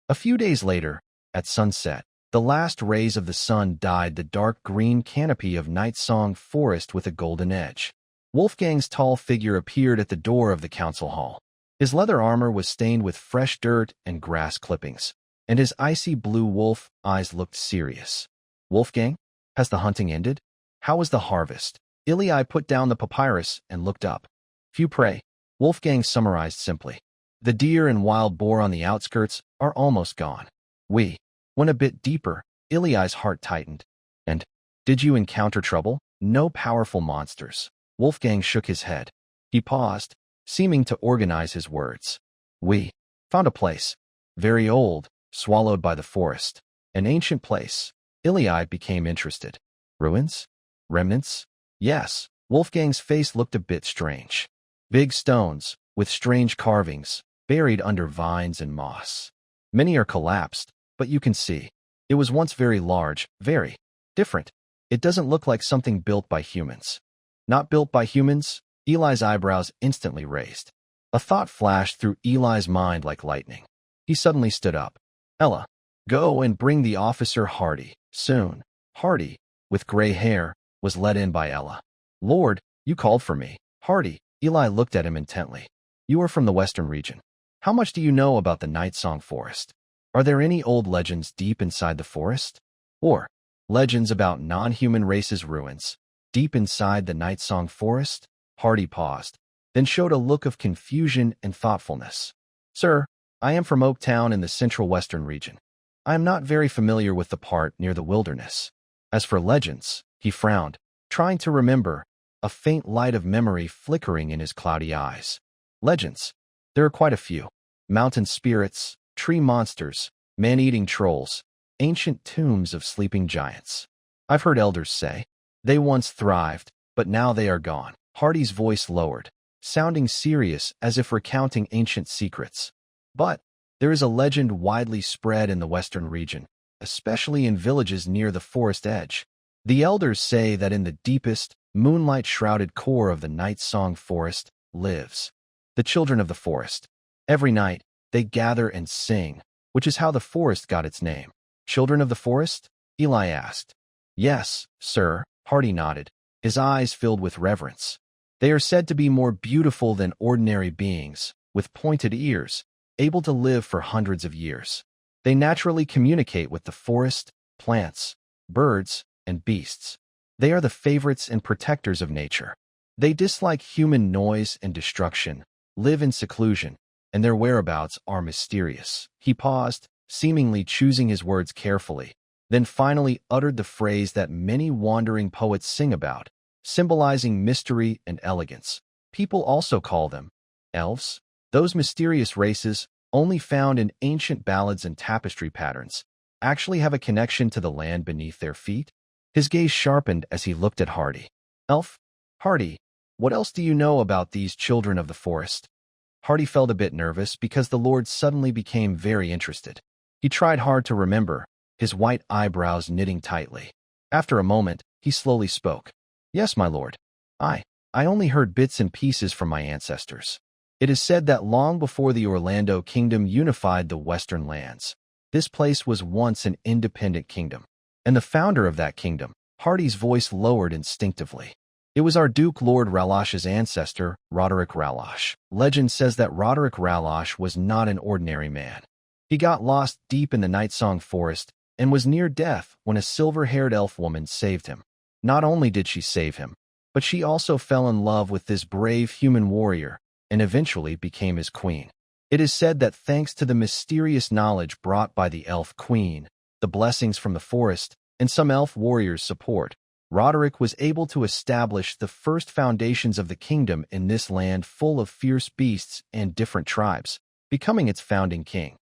A few days later, at sunset, the last rays of the sun dyed the dark green canopy of Night Song Forest with a golden edge. Wolfgang's tall figure appeared at the door of the council hall. His leather armor was stained with fresh dirt and grass clippings, and his icy blue wolf eyes looked serious. Wolfgang, has the hunting ended? How was the harvest? Ilai put down the papyrus and looked up. Few prey, Wolfgang summarized simply. The deer and wild boar on the outskirts are almost gone. We went a bit deeper. Ilai's heart tightened. And, did you encounter trouble? No powerful monsters. Wolfgang shook his head. He paused, seeming to organize his words. We found a place. Very old, swallowed by the forest. An ancient place. Ilai became interested. Ruins? Remnants? Yes. Wolfgang's face looked a bit strange. Big stones, with strange carvings, buried under vines and moss. Many are collapsed, but you can see. It was once very large, very different. It doesn't look like something built by humans. Not built by humans? Eli's eyebrows instantly raised. A thought flashed through Eli's mind like lightning. He suddenly stood up. Ella, go and bring the officer Hardy, soon. Hardy, with gray hair, was led in by Ella. Lord, you called for me. Hardy, Eli looked at him intently. You are from the western region. How much do you know about the Night Song Forest? Are there any old legends deep inside the forest? Or legends about non-human races' ruins, deep inside the Night Song Forest? Hardy paused, then showed a look of confusion and thoughtfulness. Sir, I am from Oaktown in the central western region. I am not very familiar with the part near the wilderness. As for legends, he frowned, trying to remember, a faint light of memory flickering in his cloudy eyes. Legends. There are quite a few. Mountain spirits, tree monsters, man-eating trolls, ancient tombs of sleeping giants. I've heard elders say, they once thrived, but now they are gone. Hardy's voice lowered, sounding serious as if recounting ancient secrets. But there is a legend widely spread in the western region, especially in villages near the forest edge. The elders say that in the deepest, moonlight-shrouded core of the Night Song Forest lives the children of the forest. Every night, they gather and sing, which is how the forest got its name. Children of the forest? Eli asked. Yes, sir, Hardy nodded, his eyes filled with reverence. They are said to be more beautiful than ordinary beings, with pointed ears, able to live for hundreds of years. They naturally communicate with the forest, plants, birds, and beasts. They are the favorites and protectors of nature. They dislike human noise and destruction, live in seclusion, and their whereabouts are mysterious. He paused, seemingly choosing his words carefully, then finally uttered the phrase that many wandering poets sing about, symbolizing mystery and elegance. People also call them elves. Those mysterious races, only found in ancient ballads and tapestry patterns, actually have a connection to the land beneath their feet. His gaze sharpened as he looked at Hardy. Elf? Hardy, what else do you know about these children of the forest? Hardy felt a bit nervous because the Lord suddenly became very interested. He tried hard to remember, his white eyebrows knitting tightly. After a moment, he slowly spoke. Yes, my lord. I only heard bits and pieces from my ancestors. It is said that long before the Orlando Kingdom unified the western lands, this place was once an independent kingdom. And the founder of that kingdom, Hardy's voice lowered instinctively. It was our Duke Lord Ralosh's ancestor, Roderick Ralosh. Legend says that Roderick Ralosh was not an ordinary man. He got lost deep in the Night Song Forest and was near death when a silver-haired elf woman saved him. Not only did she save him, but she also fell in love with this brave human warrior and eventually became his queen. It is said that thanks to the mysterious knowledge brought by the elf queen, the blessings from the forest, and some elf warriors' support, Roderick was able to establish the first foundations of the kingdom in this land full of fierce beasts and different tribes, becoming its founding king.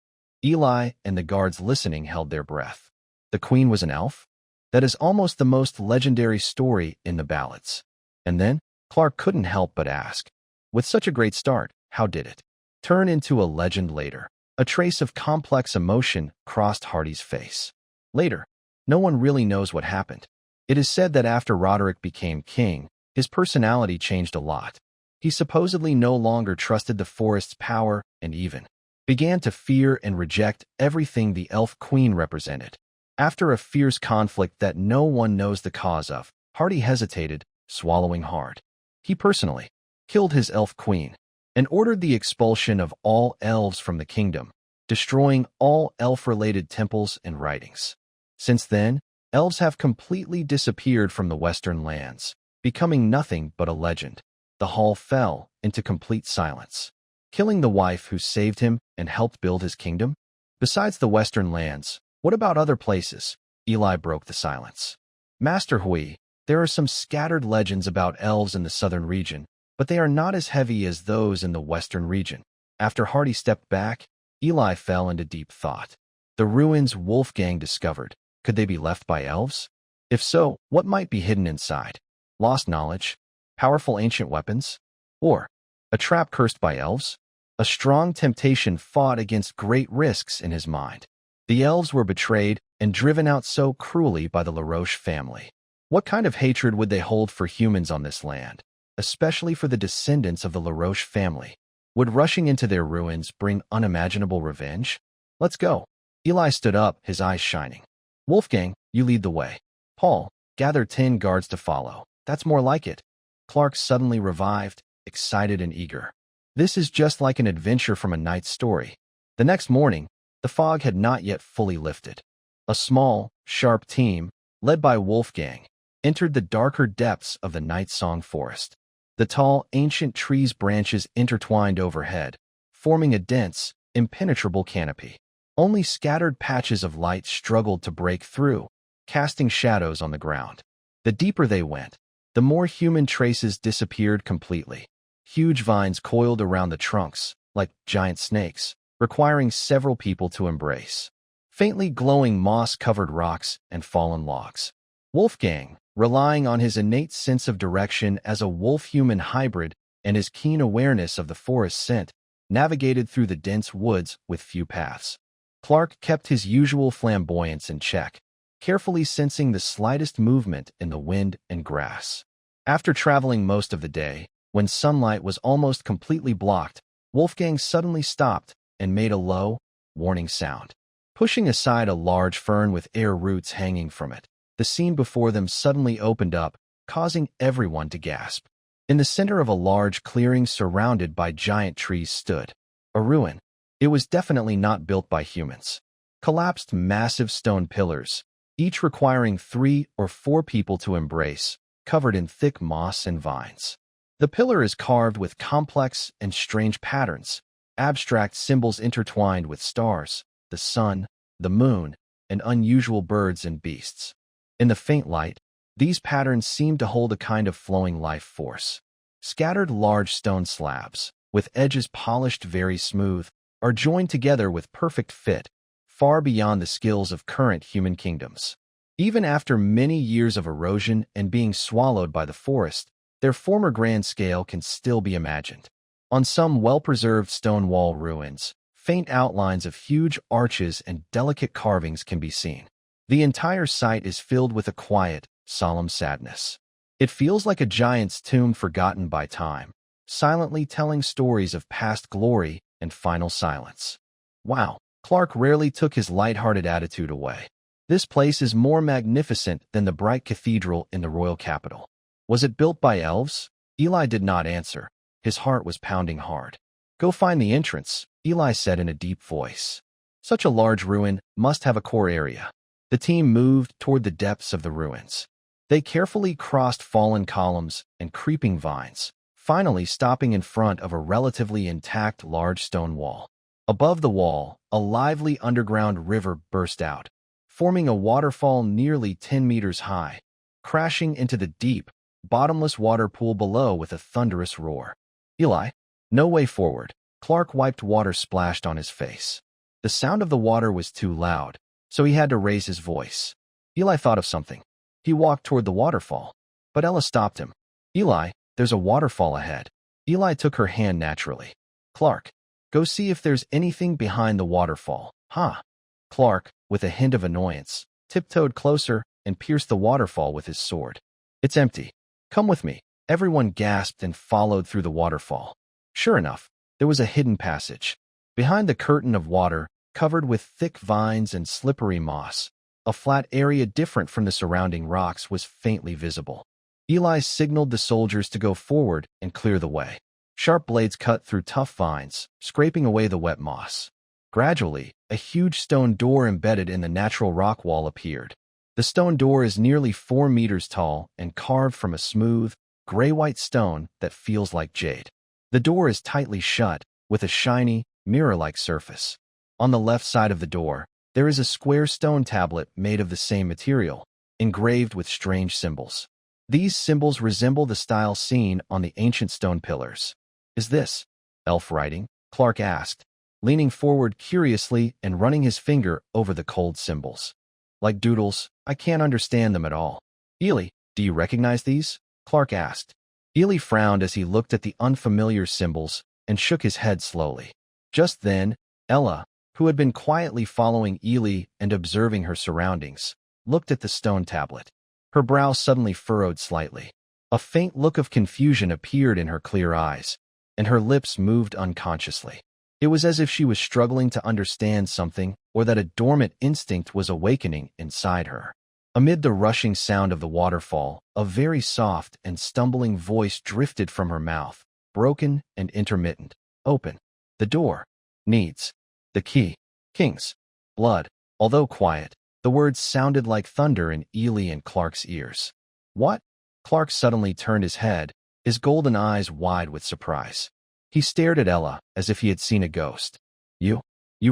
Eli and the guards listening held their breath. The queen was an elf? That is almost the most legendary story in the ballads. And then, Clark couldn't help but ask, with such a great start, how did it turn into a legend later? A trace of complex emotion crossed Hardy's face. Later, no one really knows what happened. It is said that after Roderick became king, his personality changed a lot. He supposedly no longer trusted the forest's power and even began to fear and reject everything the elf queen represented. After a fierce conflict that no one knows the cause of, Hardy hesitated, swallowing hard. He personally killed his elf queen and ordered the expulsion of all elves from the kingdom, destroying all elf-related temples and writings. Since then, elves have completely disappeared from the Western lands, becoming nothing but a legend. The hall fell into complete silence, killing the wife who saved him and helped build his kingdom. Besides the Western lands, what about other places? Eli broke the silence. Master Hui, there are some scattered legends about elves in the southern region, but they are not as heavy as those in the western region. After Hardy stepped back, Eli fell into deep thought. The ruins Wolfgang discovered, could they be left by elves? If so, what might be hidden inside? Lost knowledge? Powerful ancient weapons? Or a trap cursed by elves? A strong temptation fought against great risks in his mind. The elves were betrayed and driven out so cruelly by the LaRoche family. What kind of hatred would they hold for humans on this land, especially for the descendants of the LaRoche family? Would rushing into their ruins bring unimaginable revenge? Let's go. Eli stood up, his eyes shining. Wolfgang, you lead the way. Paul, gather 10 guards to follow. That's more like it. Clark suddenly revived, excited and eager. This is just like an adventure from a night story. The next morning, the fog had not yet fully lifted. A small, sharp team, led by Wolfgang, entered the darker depths of the Night Song Forest. The tall, ancient trees' branches intertwined overhead, forming a dense, impenetrable canopy. Only scattered patches of light struggled to break through, casting shadows on the ground. The deeper they went, the more human traces disappeared completely. Huge vines coiled around the trunks, like giant snakes, requiring several people to embrace. Faintly glowing moss-covered rocks and fallen logs. Wolfgang, relying on his innate sense of direction as a wolf-human hybrid and his keen awareness of the forest scent, navigated through the dense woods with few paths. Clark kept his usual flamboyance in check, carefully sensing the slightest movement in the wind and grass. After traveling most of the day, when sunlight was almost completely blocked, Wolfgang suddenly stopped and made a low, warning sound. Pushing aside a large fern with air roots hanging from it, the scene before them suddenly opened up, causing everyone to gasp. In the center of a large clearing surrounded by giant trees stood a ruin. It was definitely not built by humans. Collapsed massive stone pillars, each requiring 3 or 4 people to embrace, covered in thick moss and vines. The pillar is carved with complex and strange patterns, abstract symbols intertwined with stars, the sun, the moon, and unusual birds and beasts. In the faint light, these patterns seem to hold a kind of flowing life force. Scattered large stone slabs, with edges polished very smooth, are joined together with perfect fit, far beyond the skills of current human kingdoms. Even after many years of erosion and being swallowed by the forest, their former grand scale can still be imagined. On some well-preserved stone wall ruins, faint outlines of huge arches and delicate carvings can be seen. The entire site is filled with a quiet, solemn sadness. It feels like a giant's tomb forgotten by time, silently telling stories of past glory and final silence. Wow, Clark rarely took his lighthearted attitude away. This place is more magnificent than the bright cathedral in the royal capital. Was it built by elves? Eli did not answer. His heart was pounding hard. Go find the entrance, Eli said in a deep voice. Such a large ruin must have a core area. The team moved toward the depths of the ruins. They carefully crossed fallen columns and creeping vines, finally stopping in front of a relatively intact large stone wall. Above the wall, a lively underground river burst out, forming a waterfall nearly 10 meters high, crashing into the deep, bottomless water pool below with a thunderous roar. Eli, no way forward. Clark wiped water splashed on his face. The sound of the water was too loud, so he had to raise his voice. Eli thought of something. He walked toward the waterfall, but Ella stopped him. Eli, there's a waterfall ahead. Eli took her hand naturally. Clark, go see if there's anything behind the waterfall. Huh? Clark, with a hint of annoyance, tiptoed closer and pierced the waterfall with his sword. It's empty. Come with me. Everyone gasped and followed through the waterfall. Sure enough, there was a hidden passage. Behind the curtain of water, covered with thick vines and slippery moss, a flat area different from the surrounding rocks was faintly visible. Eli signaled the soldiers to go forward and clear the way. Sharp blades cut through tough vines, scraping away the wet moss. Gradually, a huge stone door embedded in the natural rock wall appeared. The stone door is nearly 4 meters tall and carved from a smooth, gray-white stone that feels like jade. The door is tightly shut, with a shiny, mirror-like surface. On the left side of the door, there is a square stone tablet made of the same material, engraved with strange symbols. These symbols resemble the style seen on the ancient stone pillars. "Is this elf writing?" Clark asked, leaning forward curiously and running his finger over the cold symbols. "Like doodles, I can't understand them at all." "Ely, do you recognize these?" Clark asked. Ely frowned as he looked at the unfamiliar symbols and shook his head slowly. Just then, Ella, who had been quietly following Ely and observing her surroundings, looked at the stone tablet. Her brow suddenly furrowed slightly. A faint look of confusion appeared in her clear eyes, and her lips moved unconsciously. It was as if she was struggling to understand something or that a dormant instinct was awakening inside her. Amid the rushing sound of the waterfall, a very soft and stumbling voice drifted from her mouth, broken and intermittent. "Open. The door. Needs. The key. King's blood." Although quiet, the words sounded like thunder in Ely and Clark's ears. "What?" Clark suddenly turned his head, his golden eyes wide with surprise. He stared at Ella as if he had seen a ghost. You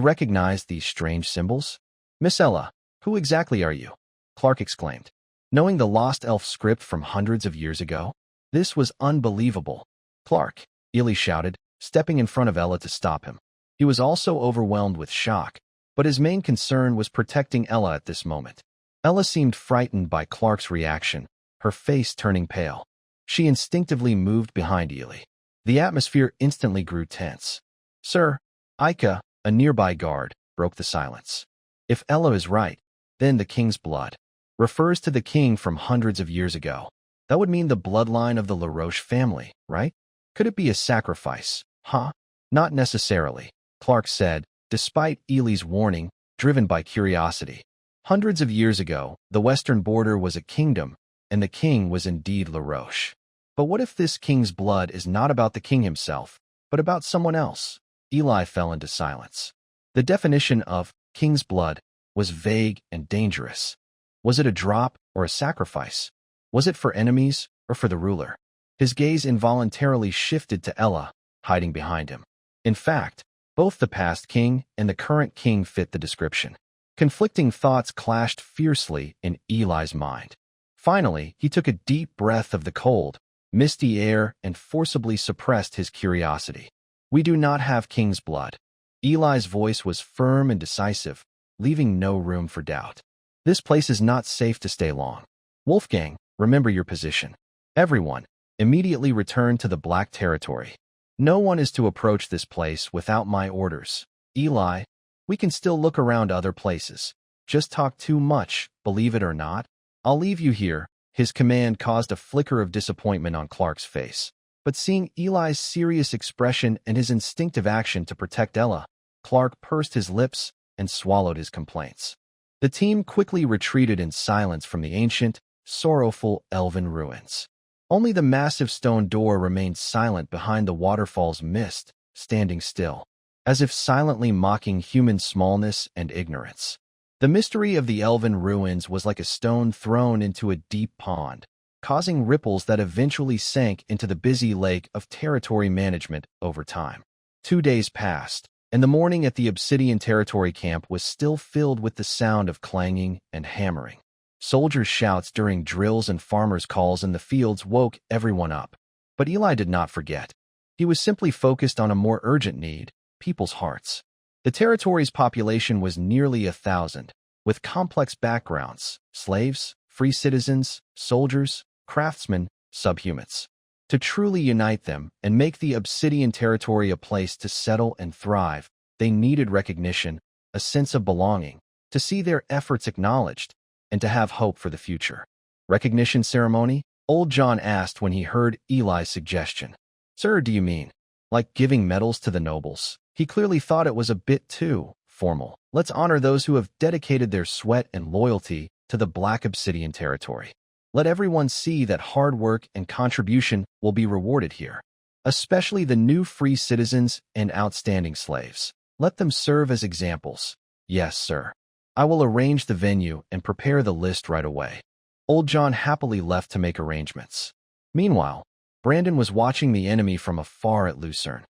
recognize these strange symbols?" "Miss Ella, who exactly are you?" Clark exclaimed. Knowing the lost elf script from hundreds of years ago? This was unbelievable. "Clark," Ely shouted, stepping in front of Ella to stop him. He was also overwhelmed with shock, but his main concern was protecting Ella at this moment. Ella seemed frightened by Clark's reaction, her face turning pale. She instinctively moved behind Ely. The atmosphere instantly grew tense. "Sir, Ika," a nearby guard, broke the silence. "If Ella is right, then the king's blood refers to the king from hundreds of years ago. That would mean the bloodline of the LaRoche family, right? Could it be a sacrifice, huh?" "Not necessarily," Clark said, despite Ely's warning, driven by curiosity. Hundreds of years ago, the western border was a kingdom, and the king was indeed LaRoche. But what if this king's blood is not about the king himself, but about someone else? Ely fell into silence. The definition of king's blood was vague and dangerous. Was it a drop or a sacrifice? Was it for enemies or for the ruler? His gaze involuntarily shifted to Ella, hiding behind him. In fact, both the past king and the current king fit the description. Conflicting thoughts clashed fiercely in Eli's mind. Finally, he took a deep breath of the cold, misty air and forcibly suppressed his curiosity. "We do not have king's blood." Eli's voice was firm and decisive, leaving no room for doubt. "This place is not safe to stay long. Wolfgang, remember your position. Everyone, immediately return to the Black Territory. No one is to approach this place without my orders. Eli, we can still look around other places. Just talk too much, believe it or not. I'll leave you here." His command caused a flicker of disappointment on Clark's face. But seeing Eli's serious expression and his instinctive action to protect Ella, Clark pursed his lips and swallowed his complaints. The team quickly retreated in silence from the ancient, sorrowful elven ruins. Only the massive stone door remained silent behind the waterfall's mist, standing still, as if silently mocking human smallness and ignorance. The mystery of the elven ruins was like a stone thrown into a deep pond, causing ripples that eventually sank into the busy lake of territory management over time. 2 days passed, and the morning at the Obsidian territory camp was still filled with the sound of clanging and hammering. Soldiers' shouts during drills and farmers' calls in the fields woke everyone up. But Eli did not forget. He was simply focused on a more urgent need: people's hearts. The territory's population was nearly 1,000, with complex backgrounds: slaves, free citizens, soldiers, craftsmen, subhumans. To truly unite them and make the Obsidian territory a place to settle and thrive, they needed recognition, a sense of belonging, to see their efforts acknowledged, and to have hope for the future. "Recognition ceremony?" Old John asked when he heard Eli's suggestion. "Sir, do you mean like giving medals to the nobles?" He clearly thought it was a bit too formal. "Let's honor those who have dedicated their sweat and loyalty to the Black Obsidian territory. Let everyone see that hard work and contribution will be rewarded here, especially the new free citizens and outstanding slaves. Let them serve as examples. Yes, sir. I will arrange the venue and prepare the list right away. Old John happily left to make arrangements. Meanwhile, Brandon was watching the enemy from afar at Lucerne.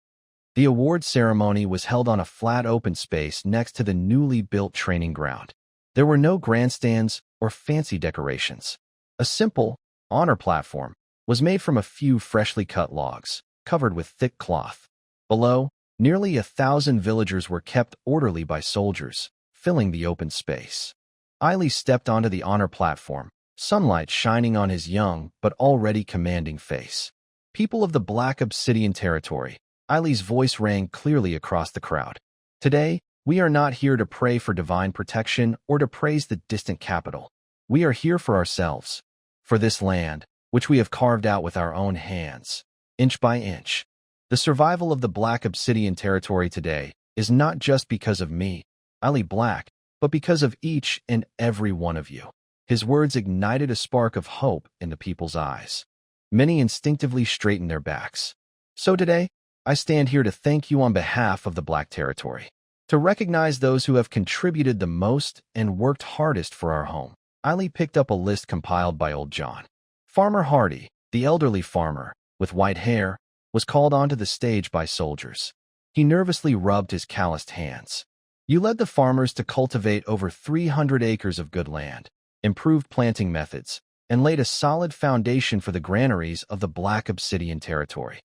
The award ceremony was held on a flat open space next to the newly built training ground. There were no grandstands or fancy decorations. A simple, honor platform was made from a few freshly cut logs, covered with thick cloth. Below, nearly 1,000 villagers were kept orderly by soldiers, filling the open space. Eiley stepped onto the honor platform, sunlight shining on his young but already commanding face. People of the Black Obsidian territory, Eiley's voice rang clearly across the crowd. Today, we are not here to pray for divine protection or to praise the distant capital. We are here for ourselves, for this land, which we have carved out with our own hands, inch by inch. The survival of the Black Obsidian territory today is not just because of me, Eiley Black, but because of each and every one of you. His words ignited a spark of hope in the people's eyes. Many instinctively straightened their backs. So today, I stand here to thank you on behalf of the Black territory, to recognize those who have contributed the most and worked hardest for our home. Eiley picked up a list compiled by Old John. Farmer Hardy, the elderly farmer, with white hair, was called onto the stage by soldiers. He nervously rubbed his calloused hands. You led the farmers to cultivate over 300 acres of good land, improved planting methods, and laid a solid foundation for the granaries of the Black Obsidian territory.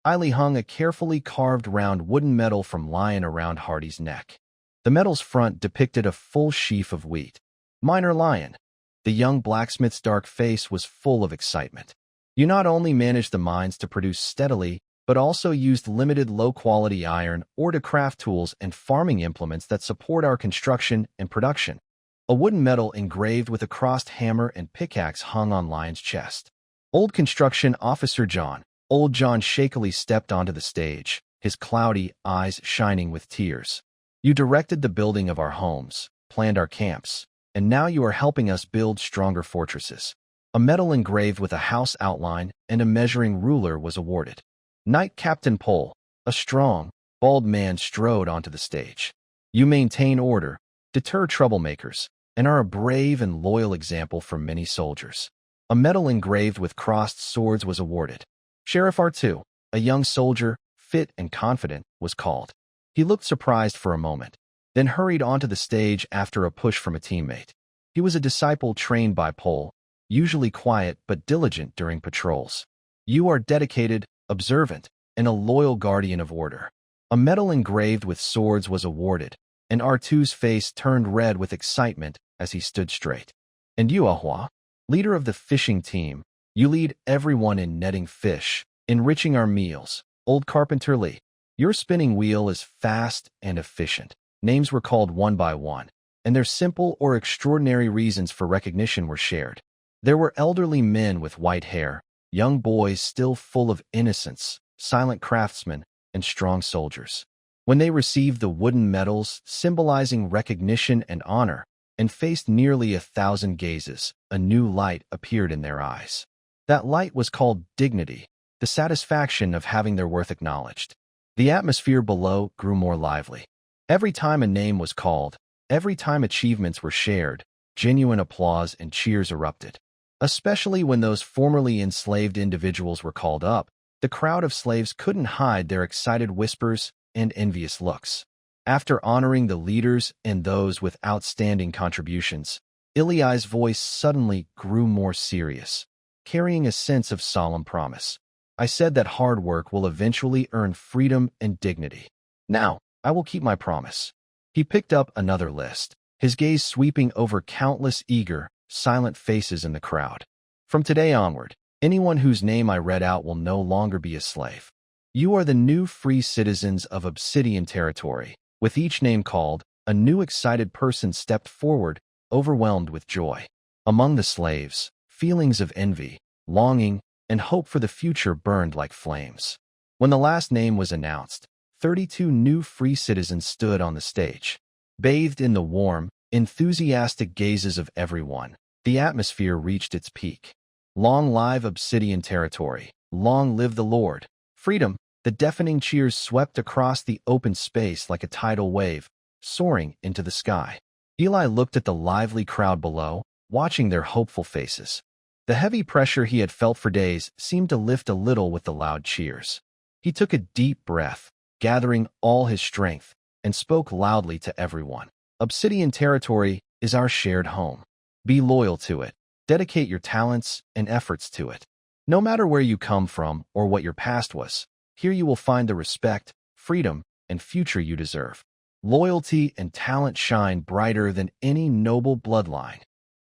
Eiley hung a carefully carved round wooden medal from lion around Hardy's neck. The medal's front depicted a full sheaf of wheat. Minor Lion. The young blacksmith's dark face was full of excitement. You not only managed the mines to produce steadily, but also used limited low-quality iron ore to craft tools and farming implements that support our construction and production. A wooden medal engraved with a crossed hammer and pickaxe hung on Lion's chest. Old Construction Officer John. Old John shakily stepped onto the stage, his cloudy eyes shining with tears. You directed the building of our homes, planned our camps, and now you are helping us build stronger fortresses. A medal engraved with a house outline and a measuring ruler was awarded. Knight Captain Pole, a strong, bald man, strode onto the stage. You maintain order, deter troublemakers, and are a brave and loyal example for many soldiers. A medal engraved with crossed swords was awarded. Sheriff R2, a young soldier, fit and confident, was called. He looked surprised for a moment, then hurried onto the stage after a push from a teammate. He was a disciple trained by Pole, usually quiet but diligent during patrols. You are dedicated, observant, and a loyal guardian of order. A medal engraved with swords was awarded, and R2's face turned red with excitement as he stood straight. And you, Ahua, leader of the fishing team, you lead everyone in netting fish, enriching our meals. Old Carpenter Lee, your spinning wheel is fast and efficient. Names were called one by one, and their simple or extraordinary reasons for recognition were shared. There were elderly men with white hair, young boys still full of innocence, silent craftsmen, and strong soldiers. When they received the wooden medals symbolizing recognition and honor, and faced nearly 1,000 gazes, a new light appeared in their eyes. That light was called dignity, the satisfaction of having their worth acknowledged. The atmosphere below grew more lively. Every time a name was called, every time achievements were shared, genuine applause and cheers erupted. Especially when those formerly enslaved individuals were called up, the crowd of slaves couldn't hide their excited whispers and envious looks. After honoring the leaders and those with outstanding contributions, Iliai's voice suddenly grew more serious, carrying a sense of solemn promise. I said that hard work will eventually earn freedom and dignity. Now, I will keep my promise. He picked up another list, his gaze sweeping over countless eager, silent faces in the crowd. From today onward, anyone whose name I read out will no longer be a slave. You are the new free citizens of Obsidian territory. With each name called, a new excited person stepped forward, overwhelmed with joy. Among the slaves, feelings of envy, longing, and hope for the future burned like flames. When the last name was announced, 32 new free citizens stood on the stage. Bathed in the warm, enthusiastic gazes of everyone, the atmosphere reached its peak. Long live Obsidian territory, long live the Lord. Freedom, The deafening cheers swept across the open space like a tidal wave, soaring into the sky. Eli looked at the lively crowd below, watching their hopeful faces. The heavy pressure he had felt for days seemed to lift a little with the loud cheers. He took a deep breath, gathering all his strength, and spoke loudly to everyone. Obsidian territory is our shared home. Be loyal to it. Dedicate your talents and efforts to it. No matter where you come from or what your past was, here you will find the respect, freedom, and future you deserve. Loyalty and talent shine brighter than any noble bloodline.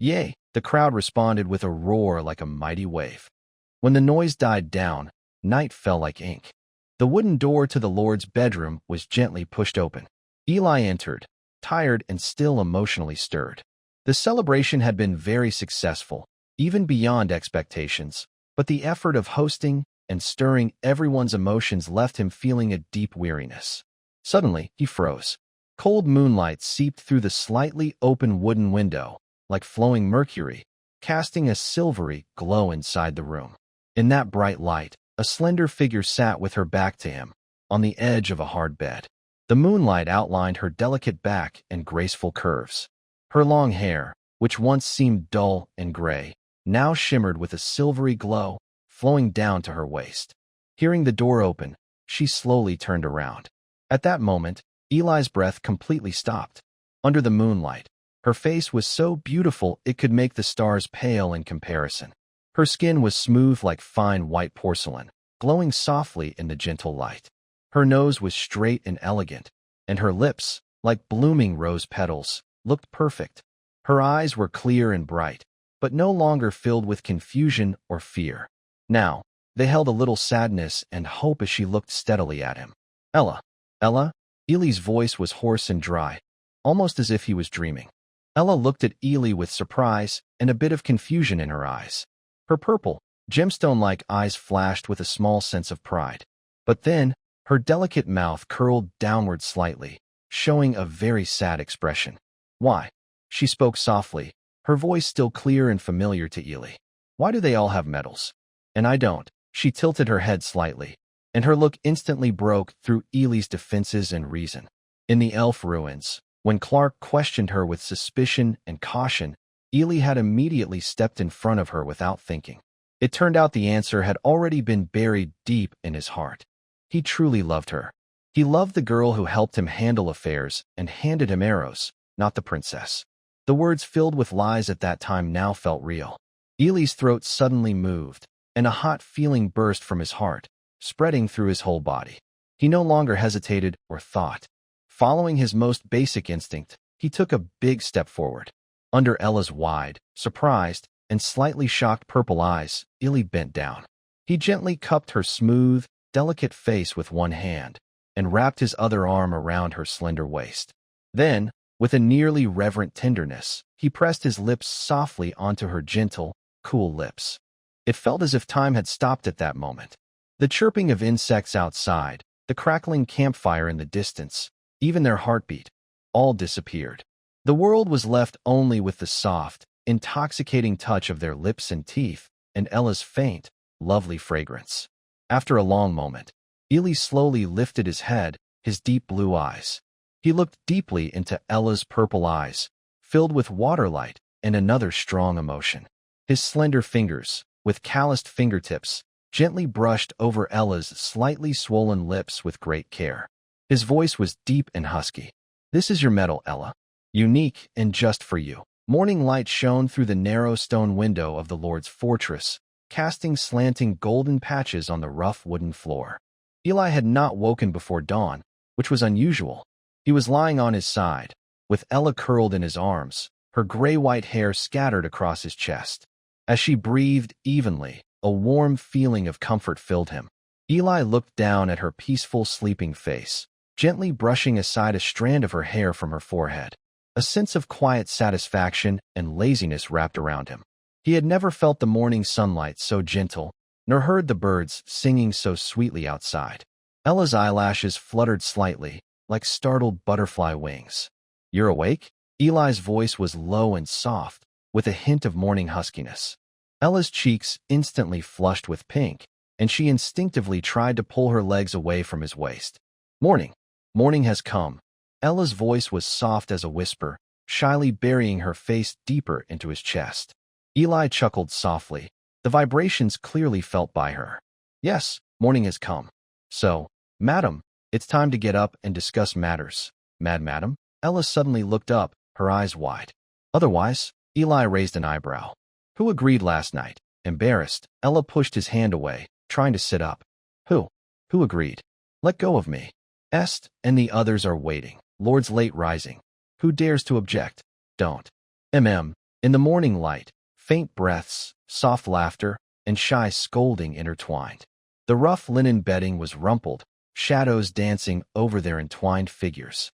Yay! The crowd responded with a roar like a mighty wave. When the noise died down, night fell like ink. The wooden door to the Lord's bedroom was gently pushed open. Eli entered, tired and still emotionally stirred. The celebration had been very successful, even beyond expectations, but the effort of hosting and stirring everyone's emotions left him feeling a deep weariness. Suddenly, he froze. Cold moonlight seeped through the slightly open wooden window, like flowing mercury, casting a silvery glow inside the room. In that bright light, a slender figure sat with her back to him, on the edge of a hard bed. The moonlight outlined her delicate back and graceful curves. Her long hair, which once seemed dull and gray, now shimmered with a silvery glow, flowing down to her waist. Hearing the door open, she slowly turned around. At that moment, Eli's breath completely stopped. Under the moonlight, her face was so beautiful it could make the stars pale in comparison. Her skin was smooth like fine white porcelain, glowing softly in the gentle light. Her nose was straight and elegant, and her lips, like blooming rose petals, looked perfect. Her eyes were clear and bright, but no longer filled with confusion or fear. Now, they held a little sadness and hope as she looked steadily at him. Ella. Ella? Eli's voice was hoarse and dry, almost as if he was dreaming. Ella looked at Eli with surprise and a bit of confusion in her eyes. Her purple, gemstone-like eyes flashed with a small sense of pride. But then, her delicate mouth curled downward slightly, showing a very sad expression. Why? She spoke softly, her voice still clear and familiar to Eli. Why do they all have medals? And I don't. She tilted her head slightly, and her look instantly broke through Eli's defenses and reason. In the elf ruins, when Clark questioned her with suspicion and caution, Eli had immediately stepped in front of her without thinking. It turned out the answer had already been buried deep in his heart. He truly loved her. He loved the girl who helped him handle affairs and handed him arrows, not the princess. The words filled with lies at that time now felt real. Eli's throat suddenly moved, and a hot feeling burst from his heart, spreading through his whole body. He no longer hesitated or thought. Following his most basic instinct, he took a big step forward. Under Ella's wide, surprised, and slightly shocked purple eyes, Eli bent down. He gently cupped her smooth, delicate face with one hand, and wrapped his other arm around her slender waist. Then, with a nearly reverent tenderness, he pressed his lips softly onto her gentle, cool lips. It felt as if time had stopped at that moment. The chirping of insects outside, the crackling campfire in the distance, even their heartbeat, all disappeared. The world was left only with the soft, intoxicating touch of their lips and teeth, and Ella's faint, lovely fragrance. After a long moment, Eli slowly lifted his head, his deep blue eyes. He looked deeply into Ella's purple eyes, filled with waterlight and another strong emotion. His slender fingers, with calloused fingertips, gently brushed over Ella's slightly swollen lips with great care. His voice was deep and husky. This is your medal, Ella. Unique and just for you. Morning light shone through the narrow stone window of the Lord's fortress, casting slanting golden patches on the rough wooden floor. Eli had not woken before dawn, which was unusual. He was lying on his side, with Ella curled in his arms, her gray-white hair scattered across his chest. As she breathed evenly, a warm feeling of comfort filled him. Eli looked down at her peaceful, sleeping face, gently brushing aside a strand of her hair from her forehead. A sense of quiet satisfaction and laziness wrapped around him. He had never felt the morning sunlight so gentle, nor heard the birds singing so sweetly outside. Ella's eyelashes fluttered slightly, like startled butterfly wings. You're awake? Eli's voice was low and soft, with a hint of morning huskiness. Ella's cheeks instantly flushed with pink, and she instinctively tried to pull her legs away from his waist. Morning. Morning has come. Ella's voice was soft as a whisper, shyly burying her face deeper into his chest. Eli chuckled softly, the vibrations clearly felt by her. Yes, morning has come. So, madam, it's time to get up and discuss matters. Madam? Ella suddenly looked up, her eyes wide. Otherwise, Eli raised an eyebrow. Who agreed last night? Embarrassed, Ella pushed his hand away, trying to sit up. Who? Who agreed? Let go of me. Est and the others are waiting. Lord's late rising. Who dares to object? Don't. In the morning light, faint breaths, soft laughter, and shy scolding intertwined. The rough linen bedding was rumpled, shadows dancing over their entwined figures.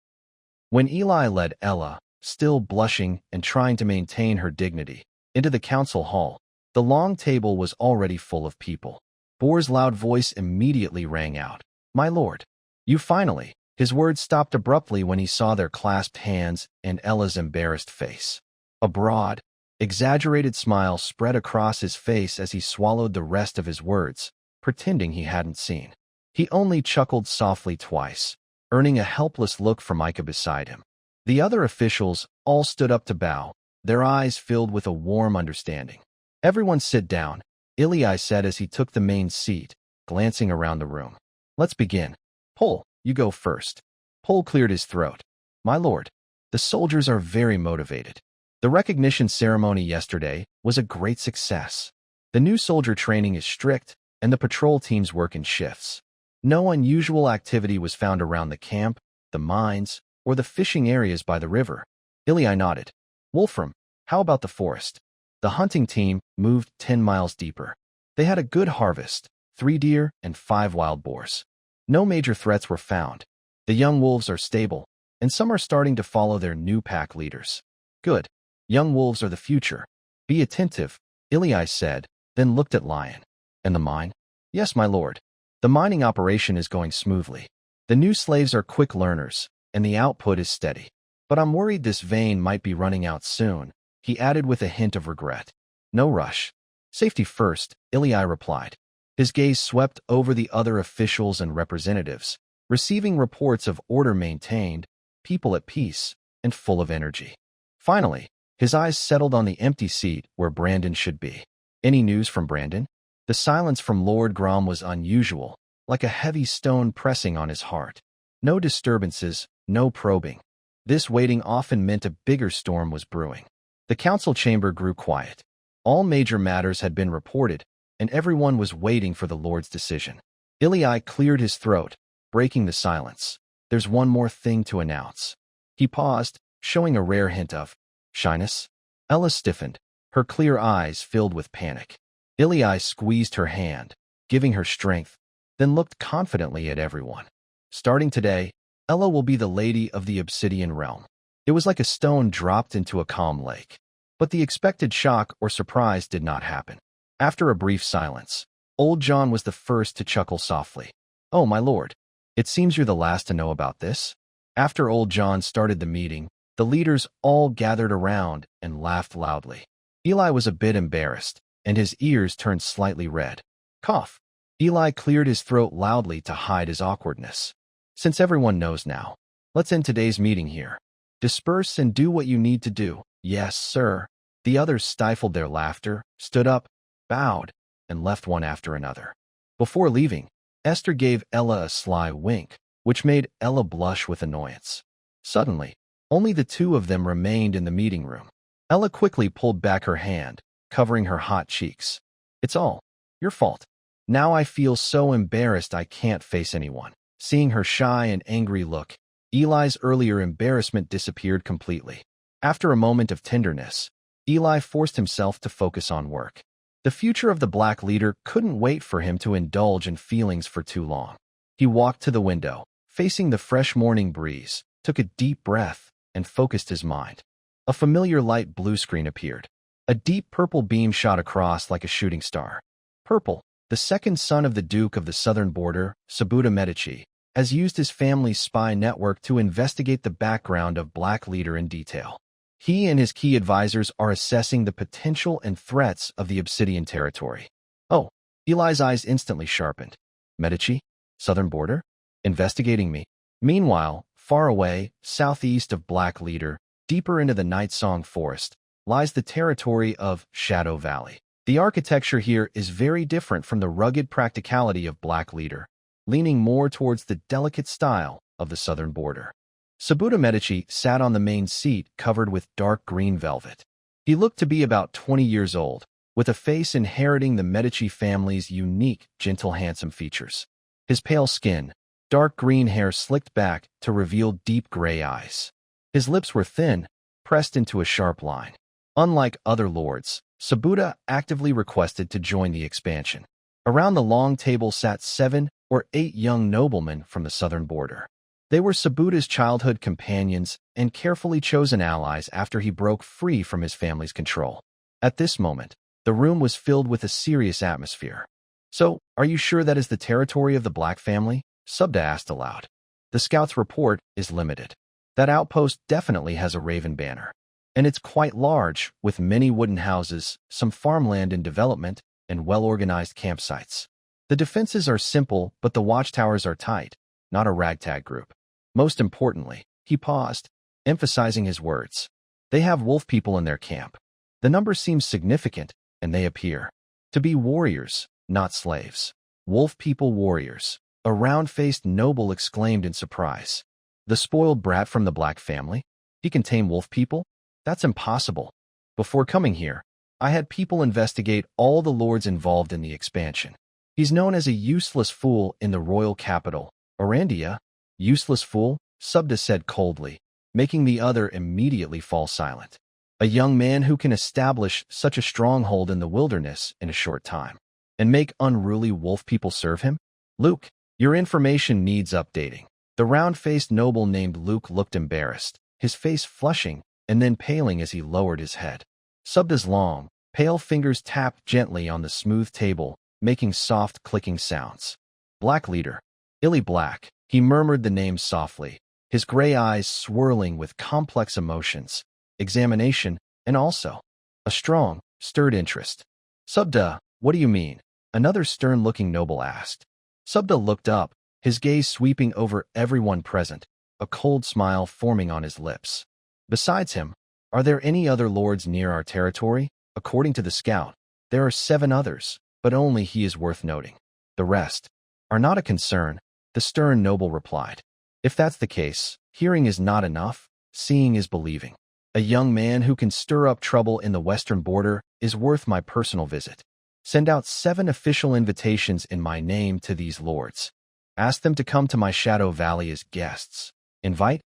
When Eli led Ella, still blushing and trying to maintain her dignity, into the council hall, the long table was already full of people. Bohr's loud voice immediately rang out. My lord. You finally. His words stopped abruptly when he saw their clasped hands and Ella's embarrassed face. A broad, exaggerated smile spread across his face as he swallowed the rest of his words, pretending he hadn't seen. He only chuckled softly twice, earning a helpless look from Micah beside him. The other officials all stood up to bow, their eyes filled with a warm understanding. Everyone sit down, Eli said as he took the main seat, glancing around the room. Let's begin. Pol, you go first. Pol cleared his throat. My lord, the soldiers are very motivated. The recognition ceremony yesterday was a great success. The new soldier training is strict, and the patrol teams work in shifts. No unusual activity was found around the camp, the mines, or the fishing areas by the river. Ili nodded. Wolfram, how about the forest? The hunting team moved 10 miles deeper. They had a good harvest, 3 deer and 5 wild boars. No major threats were found. The young wolves are stable, and some are starting to follow their new pack leaders. Good. Young wolves are the future. Be attentive, Ili said, then looked at Lion. And the mine? Yes, my lord. The mining operation is going smoothly. The new slaves are quick learners, and the output is steady. But I'm worried this vein might be running out soon, he added with a hint of regret. No rush. Safety first, Ili replied. His gaze swept over the other officials and representatives, receiving reports of order maintained, people at peace, and full of energy. Finally, his eyes settled on the empty seat where Brandon should be. Any news from Brandon? The silence from Lord Grom was unusual, like a heavy stone pressing on his heart. No disturbances, no probing. This waiting often meant a bigger storm was brewing. The council chamber grew quiet. All major matters had been reported, and everyone was waiting for the Lord's decision. Ili cleared his throat, breaking the silence. There's one more thing to announce. He paused, showing a rare hint of shyness. Ella stiffened, her clear eyes filled with panic. Ili squeezed her hand, giving her strength, then looked confidently at everyone. Starting today, Ella will be the lady of the Obsidian realm. It was like a stone dropped into a calm lake. But the expected shock or surprise did not happen. After a brief silence, old John was the first to chuckle softly. Oh, my lord, it seems you're the last to know about this. After old John started the meeting, the leaders all gathered around and laughed loudly. Eli was a bit embarrassed, and his ears turned slightly red. Cough. Eli cleared his throat loudly to hide his awkwardness. Since everyone knows now, let's end today's meeting here. Disperse and do what you need to do. Yes, sir. The others stifled their laughter, stood up, bowed, and left one after another. Before leaving, Esther gave Ella a sly wink, which made Ella blush with annoyance. Suddenly, only the two of them remained in the meeting room. Ella quickly pulled back her hand, covering her hot cheeks. It's all your fault. Now I feel so embarrassed I can't face anyone. Seeing her shy and angry look, Eli's earlier embarrassment disappeared completely. After a moment of tenderness, Eli forced himself to focus on work. The future of the black leader couldn't wait for him to indulge in feelings for too long. He walked to the window, facing the fresh morning breeze, took a deep breath, and focused his mind. A familiar light blue screen appeared. A deep purple beam shot across like a shooting star. Purple, the second son of the Duke of the Southern Border, Sabuda Medici, has used his family's spy network to investigate the background of Black Leader in detail. He and his key advisors are assessing the potential and threats of the Obsidian territory. Oh, Eli's eyes instantly sharpened. Medici? Southern border? Investigating me. Meanwhile, far away, southeast of Black Leader, deeper into the Night Song Forest, lies the territory of Shadow Valley. The architecture here is very different from the rugged practicality of Black Leader, leaning more towards the delicate style of the southern border. Sabuda Medici sat on the main seat covered with dark green velvet. He looked to be about 20 years old, with a face inheriting the Medici family's unique, gentle, handsome features. His pale skin, dark green hair slicked back to reveal deep gray eyes. His lips were thin, pressed into a sharp line. Unlike other lords, Sabuda actively requested to join the expansion. Around the long table sat 7 or 8 young noblemen from the southern border. They were Sabuda's childhood companions and carefully chosen allies after he broke free from his family's control. At this moment, the room was filled with a serious atmosphere. "So, are you sure that is the territory of the Black family?" Subda asked aloud. "The scout's report is limited. That outpost definitely has a raven banner. And it's quite large, with many wooden houses, some farmland in development, and well-organized campsites. The defenses are simple, but the watchtowers are tight, not a ragtag group. Most importantly," he paused, emphasizing his words, "they have wolf people in their camp. The number seems significant, and they appear to be warriors, not slaves." "Wolf people warriors," a round-faced noble exclaimed in surprise. "The spoiled brat from the Black family? He can tame wolf people? That's impossible. Before coming here, I had people investigate all the lords involved in the expansion. He's known as a useless fool in the royal capital, Orandia." "Useless fool?" Subda said coldly, making the other immediately fall silent. "A young man who can establish such a stronghold in the wilderness in a short time, and make unruly wolf people serve him? Luke, your information needs updating." The round-faced noble named Luke looked embarrassed, his face flushing and then paling as he lowered his head. Subda's long, pale fingers tapped gently on the smooth table, making soft clicking sounds. "Black Leader. Illy Black." He murmured the name softly, his gray eyes swirling with complex emotions, examination, and also a strong, stirred interest. "Subda, what do you mean?" another stern-looking noble asked. Subda looked up, his gaze sweeping over everyone present, a cold smile forming on his lips. "Besides him, are there any other lords near our territory?" "According to the scout, there are 7 others, but only he is worth noting. The rest are not a concern," the stern noble replied. "If that's the case, hearing is not enough, seeing is believing. A young man who can stir up trouble in the western border is worth my personal visit. Send out 7 official invitations in my name to these lords. Ask them to come to my Shadow Valley as guests. Invite?"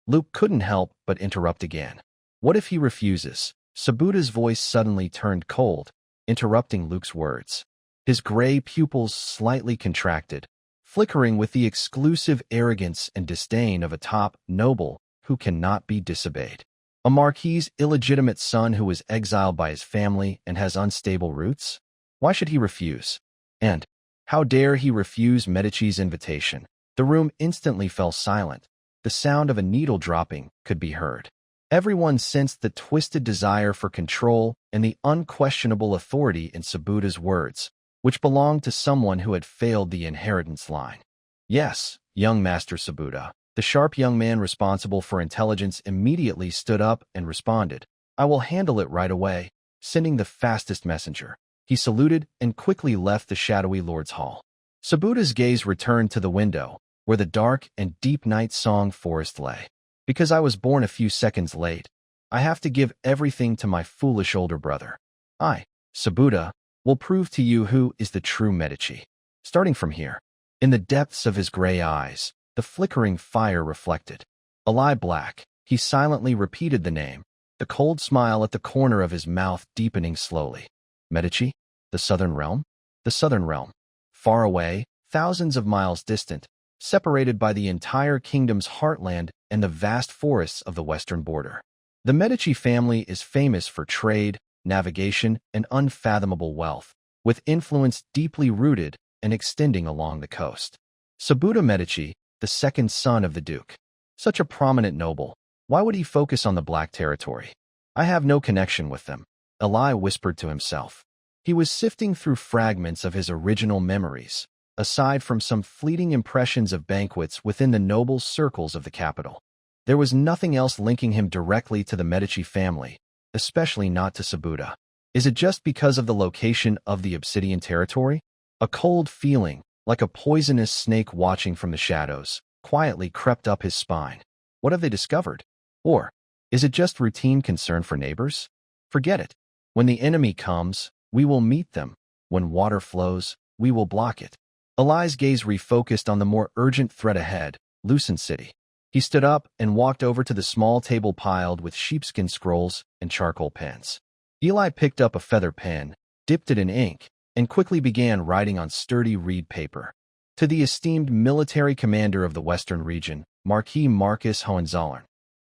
Luke couldn't help but interrupt again. "What if he refuses?" Sabuda's voice suddenly turned cold, interrupting Luke's words. His gray pupils slightly contracted, flickering with the exclusive arrogance and disdain of a top noble who cannot be disobeyed. A marquis's illegitimate son who was exiled by his family and has unstable roots? Why should he refuse? And how dare he refuse Medici's invitation? The room instantly fell silent. The sound of a needle dropping could be heard. Everyone sensed the twisted desire for control and the unquestionable authority in Sabuda's words, which belonged to someone who had failed the inheritance line. "Yes, young Master Sabuda." The sharp young man responsible for intelligence immediately stood up and responded, "I will handle it right away, sending the fastest messenger." He saluted and quickly left the shadowy lord's hall. Sabuda's gaze returned to the window, where the dark and deep night song forest lay. "Because I was born a few seconds late, I have to give everything to my foolish older brother. I, Sabuda, will prove to you who is the true Medici." Starting from here, in the depths of his gray eyes, the flickering fire reflected. Eli Black, he silently repeated the name, the cold smile at the corner of his mouth deepening slowly. "Medici? The Southern Realm?" The Southern Realm. Far away, thousands of miles distant, separated by the entire kingdom's heartland and the vast forests of the western border. The Medici family is famous for trade, navigation, and unfathomable wealth, with influence deeply rooted and extending along the coast. Sabuda Medici, the second son of the Duke. Such a prominent noble, why would he focus on the Black territory? "I have no connection with them," Eli whispered to himself. He was sifting through fragments of his original memories, aside from some fleeting impressions of banquets within the noble circles of the capital. There was nothing else linking him directly to the Medici family, especially not to Sabuda. Is it just because of the location of the Obsidian territory? A cold feeling, like a poisonous snake watching from the shadows, quietly crept up his spine. What have they discovered? Or is it just routine concern for neighbors? Forget it. When the enemy comes, we will meet them. When water flows, we will block it. Eli's gaze refocused on the more urgent threat ahead, Thorn City. He stood up and walked over to the small table piled with sheepskin scrolls and charcoal pens. Eli picked up a feather pen, dipped it in ink, and quickly began writing on sturdy reed paper. To the esteemed military commander of the Western region, Marquis Marcus Hohenzollern.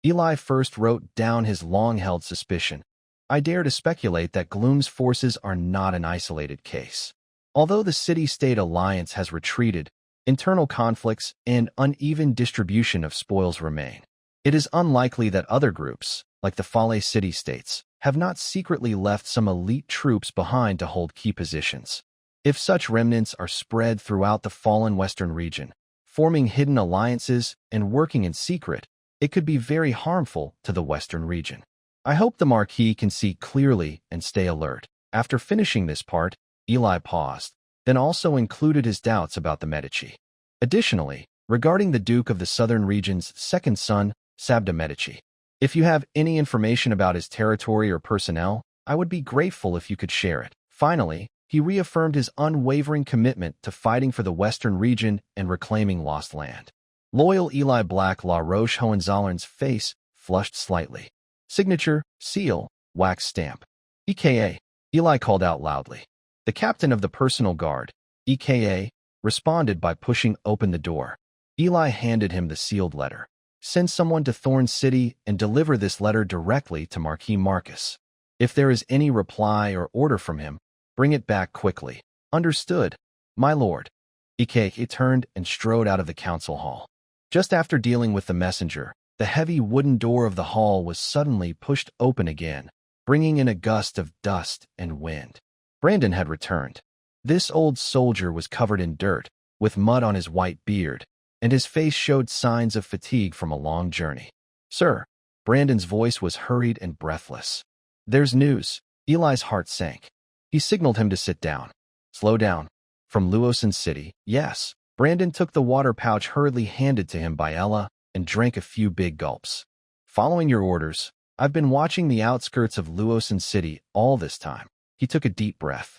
Eli first wrote down his long-held suspicion. I dare to speculate that Gloom's forces are not an isolated case. Although the city-state alliance has retreated, internal conflicts and uneven distribution of spoils remain. It is unlikely that other groups, like the Fale city-states, have not secretly left some elite troops behind to hold key positions. If such remnants are spread throughout the fallen Western region, forming hidden alliances and working in secret, it could be very harmful to the Western region. I hope the Marquis can see clearly and stay alert. After finishing this part, Eli paused, then also included his doubts about the Medici. Additionally, regarding the Duke of the Southern region's second son, Sabda Medici, if you have any information about his territory or personnel, I would be grateful if you could share it. Finally, he reaffirmed his unwavering commitment to fighting for the Western region and reclaiming lost land. Loyal Eli Black La Roche Hohenzollern's face flushed slightly. Signature, seal, wax stamp. EKA, Eli called out loudly. The captain of the personal guard, EKA, responded by pushing open the door. Eli handed him the sealed letter. Send someone to Thorn City and deliver this letter directly to Marquis Marcus. If there is any reply or order from him, bring it back quickly. Understood, my lord. EKA turned and strode out of the council hall. Just after dealing with the messenger, the heavy wooden door of the hall was suddenly pushed open again, bringing in a gust of dust and wind. Brandon had returned. This old soldier was covered in dirt, with mud on his white beard, and his face showed signs of fatigue from a long journey. Sir, Brandon's voice was hurried and breathless. There's news. Eli's heart sank. He signaled him to sit down. Slow down. From Thorn City, yes. Brandon took the water pouch hurriedly handed to him by Ella and drank a few big gulps. Following your orders, I've been watching the outskirts of Thorn City all this time. He took a deep breath.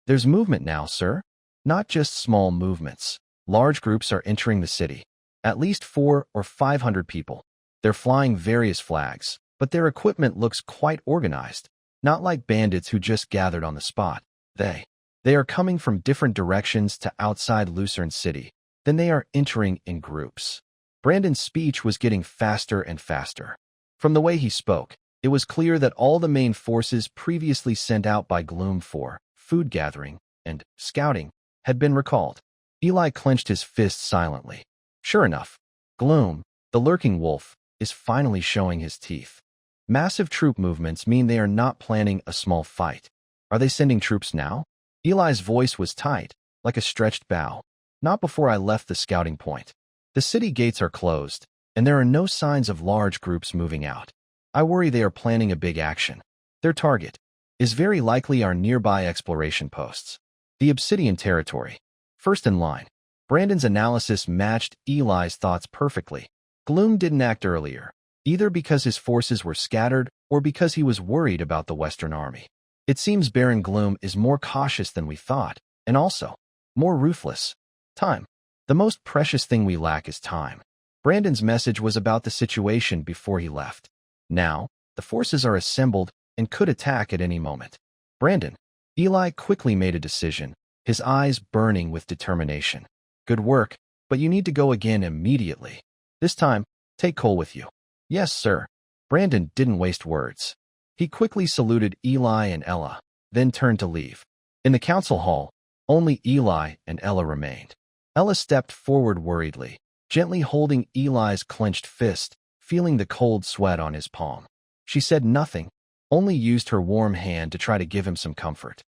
There's movement now, sir. Not just small movements. Large groups are entering the city. At least 400 or 500 people. They're flying various flags, but their equipment looks quite organized. Not like bandits who just gathered on the spot. They are coming from different directions to outside Thorn City. Then they are entering in groups. Brandon's speech was getting faster and faster. From the way he spoke, it was clear that all the main forces previously sent out by Gloom for food gathering and scouting had been recalled. Eli clenched his fist silently. Sure enough, Gloom, the lurking wolf, is finally showing his teeth. Massive troop movements mean they are not planning a small fight. Are they sending troops now? Eli's voice was tight, like a stretched bow. Not before I left the scouting point. The city gates are closed, and there are no signs of large groups moving out. I worry they are planning a big action. Their target is very likely our nearby exploration posts. The Obsidian territory. First in line. Brandon's analysis matched Eli's thoughts perfectly. Gloom didn't act earlier, either because his forces were scattered or because he was worried about the Western Army. It seems Baron Gloom is more cautious than we thought, and also more ruthless. Time. The most precious thing we lack is time. Brandon's message was about the situation before he left. Now, the forces are assembled and could attack at any moment. Brandon. Eli quickly made a decision, his eyes burning with determination. Good work, but you need to go again immediately. This time, take Cole with you. Yes, sir. Brandon didn't waste words. He quickly saluted Eli and Ella, then turned to leave. In the council hall, only Eli and Ella remained. Ella stepped forward worriedly, gently holding Eli's clenched fist, feeling the cold sweat on his palm. She said nothing, only used her warm hand to try to give him some comfort.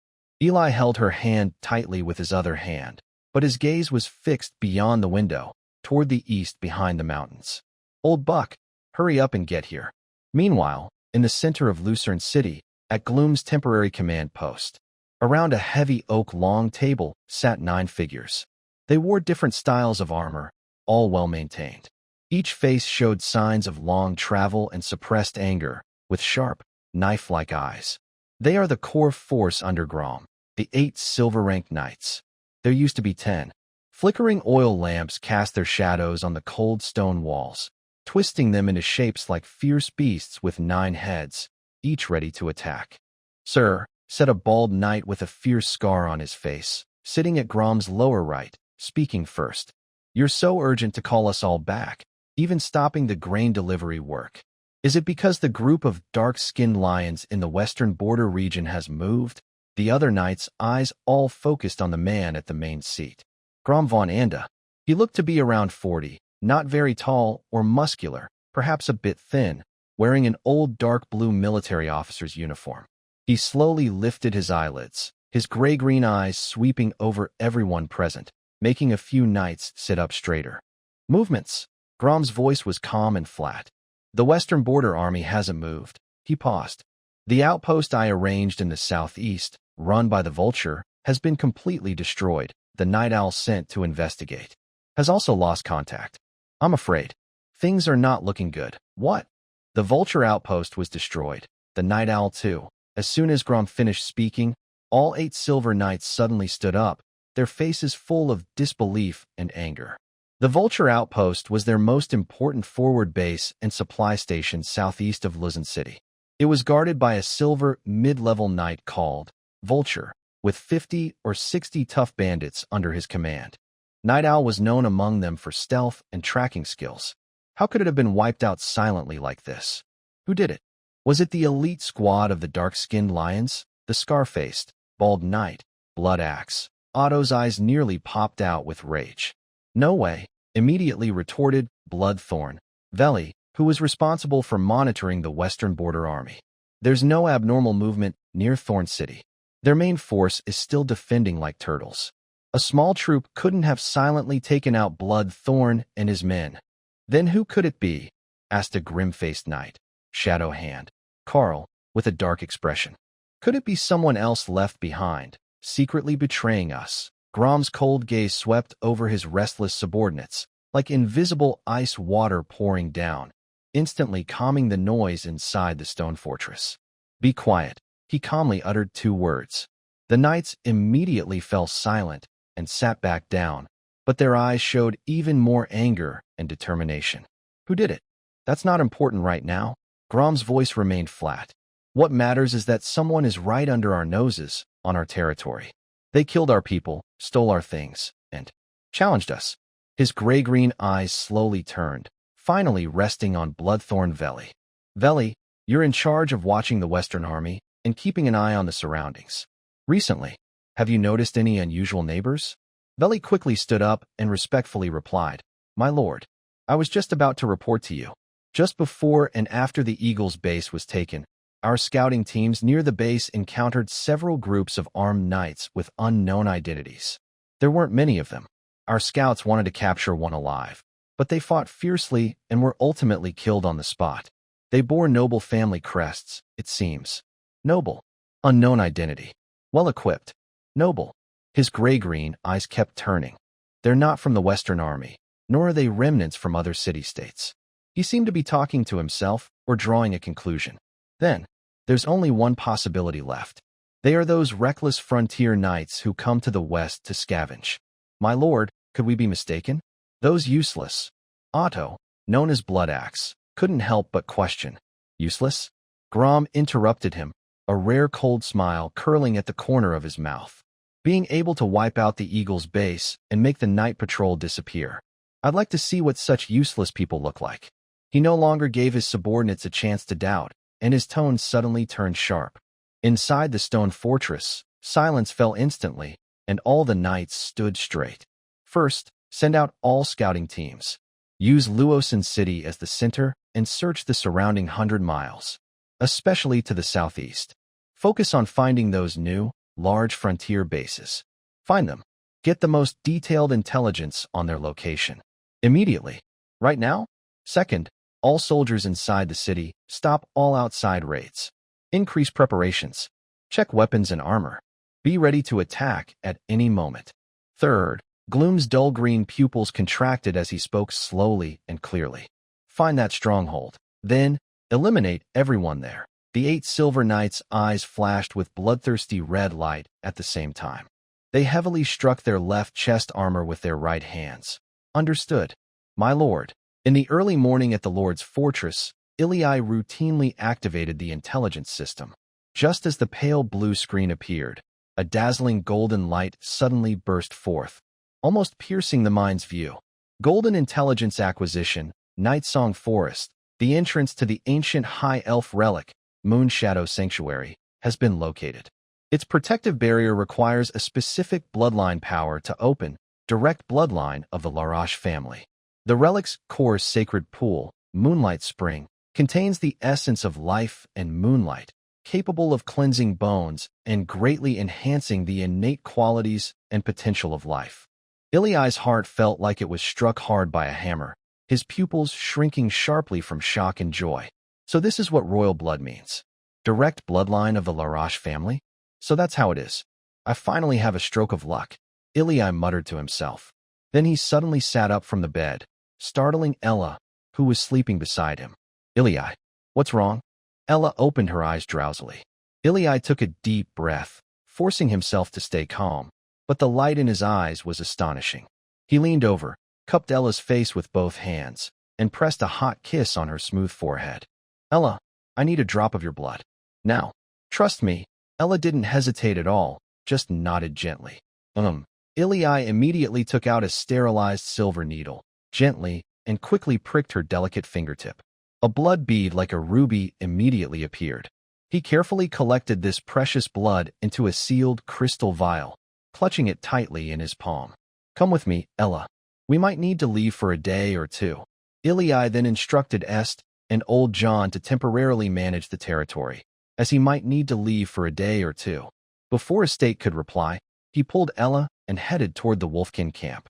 Eli held her hand tightly with his other hand, but his gaze was fixed beyond the window, toward the east behind the mountains. Old Buck, hurry up and get here. Meanwhile, in the center of Thorn City, at Gloom's temporary command post, around a heavy oak long table sat 9 figures. They wore different styles of armor, all well-maintained. Each face showed signs of long travel and suppressed anger, with sharp, knife-like eyes. They are the core force under Grom, the 8 silver-ranked knights. There used to be 10. Flickering oil lamps cast their shadows on the cold stone walls, twisting them into shapes like fierce beasts with 9 heads, each ready to attack. "Sir," said a bald knight with a fierce scar on his face, sitting at Grom's lower right, speaking first. "You're so urgent to call us all back, even stopping the grain delivery work. Is it because the group of dark-skinned lions in the western border region has moved?" The other knight's eyes all focused on the man at the main seat. Grom von Anda. He looked to be around 40, not very tall or muscular, perhaps a bit thin, wearing an old dark blue military officer's uniform. He slowly lifted his eyelids, his gray-green eyes sweeping over everyone present, making a few knights sit up straighter. "Movements." Grom's voice was calm and flat. "The Western Border Army hasn't moved." He paused. "The outpost I arranged in the southeast, run by the Vulture, has been completely destroyed. The Night Owl sent to investigate has also lost contact. I'm afraid things are not looking good." "What?" "The Vulture outpost was destroyed. The Night Owl too." As soon as Grom finished speaking, all 8 silver knights suddenly stood up, their faces full of disbelief and anger. The Vulture outpost was their most important forward base and supply station southeast of Thorn City. It was guarded by a silver, mid-level knight called Vulture, with 50 or 60 tough bandits under his command. Night Owl was known among them for stealth and tracking skills. How could it have been wiped out silently like this? Who did it? Was it the elite squad of the dark-skinned lions, the scar-faced, bald knight, Blood Axe? Otto's eyes nearly popped out with rage. "No way," immediately retorted Bloodthorn Veli, who was responsible for monitoring the Western Border Army. "There's no abnormal movement near Thorn City. Their main force is still defending like turtles. A small troop couldn't have silently taken out Bloodthorn and his men." "Then who could it be?" asked a grim-faced knight, Shadow Hand Carl, with a dark expression. "Could it be someone else left behind, secretly betraying us?" Grom's cold gaze swept over his restless subordinates, like invisible ice water pouring down, instantly calming the noise inside the stone fortress. "Be quiet." He calmly uttered 2 words. The knights immediately fell silent and sat back down, but their eyes showed even more anger and determination. "Who did it? That's not important right now." Grom's voice remained flat. "What matters is that someone is right under our noses, on our territory. They killed our people, stole our things, and challenged us." His gray-green eyes slowly turned, finally resting on Bloodthorn Veli. "Veli, you're in charge of watching the Western Army and keeping an eye on the surroundings. Recently, have you noticed any unusual neighbors?" Veli quickly stood up and respectfully replied, "My lord, I was just about to report to you. Just before and after the Eagle's base was taken, our scouting teams near the base encountered several groups of armed knights with unknown identities. There weren't many of them. Our scouts wanted to capture one alive, but they fought fiercely and were ultimately killed on the spot. They bore noble family crests, it seems." "Noble. Unknown identity. Well-equipped. Noble." His gray-green eyes kept turning. "They're not from the Western Army, nor are they remnants from other city-states." He seemed to be talking to himself or drawing a conclusion. "Then, there's only one possibility left. They are those reckless frontier knights who come to the west to scavenge." "My lord, could we be mistaken?" "Those useless." Otto, known as Blood Axe, couldn't help but question. "Useless?" Grom interrupted him, a rare cold smile curling at the corner of his mouth. "Being able to wipe out the Eagle's base and make the night patrol disappear. I'd like to see what such useless people look like." He no longer gave his subordinates a chance to doubt, and his tone suddenly turned sharp. Inside the stone fortress, silence fell instantly, and all the knights stood straight. "First, send out all scouting teams. Use Thorn City as the center and search the surrounding 100 miles, especially to the southeast. Focus on finding those new, large frontier bases. Find them. Get the most detailed intelligence on their location. Immediately. Right now? Second, all soldiers inside the city, stop all outside raids. Increase preparations. Check weapons and armor. Be ready to attack at any moment. Third, Gloom's dull green pupils contracted as he spoke slowly and clearly. Find that stronghold. Then, eliminate everyone there. The 8 silver knights' eyes flashed with bloodthirsty red light at the same time. They heavily struck their left chest armor with their right hands. Understood. My lord. In the early morning at the Lord's fortress, Ilai routinely activated the intelligence system. Just as the pale blue screen appeared, a dazzling golden light suddenly burst forth, almost piercing the mind's view. Golden intelligence acquisition, Night Song Forest, the entrance to the ancient high elf relic, Moon Shadow Sanctuary, has been located. Its protective barrier requires a specific bloodline power to open, direct bloodline of the Larash family. The relic's core sacred pool, Moonlight Spring, contains the essence of life and moonlight, capable of cleansing bones and greatly enhancing the innate qualities and potential of life. Ilai's heart felt like it was struck hard by a hammer, his pupils shrinking sharply from shock and joy. So this is what royal blood means. Direct bloodline of the Larash family? So that's how it is. I finally have a stroke of luck, Ilai muttered to himself. Then he suddenly sat up from the bed, startling Ella, who was sleeping beside him. Ilai, what's wrong? Ella opened her eyes drowsily. Ilai took a deep breath, forcing himself to stay calm, but the light in his eyes was astonishing. He leaned over, cupped Ella's face with both hands, and pressed a hot kiss on her smooth forehead. Ella, I need a drop of your blood. Now. Trust me. Ella didn't hesitate at all, just nodded gently. Ilai immediately took out a sterilized silver needle, gently, and quickly pricked her delicate fingertip. A blood bead like a ruby immediately appeared. He carefully collected this precious blood into a sealed crystal vial, clutching it tightly in his palm. Come with me, Ella. We might need to leave for a day or two. Ilai then instructed Est and old John to temporarily manage the territory, as he might need to leave for a day or two. Before Estate could reply, he pulled Ella and headed toward the Wolfkin camp.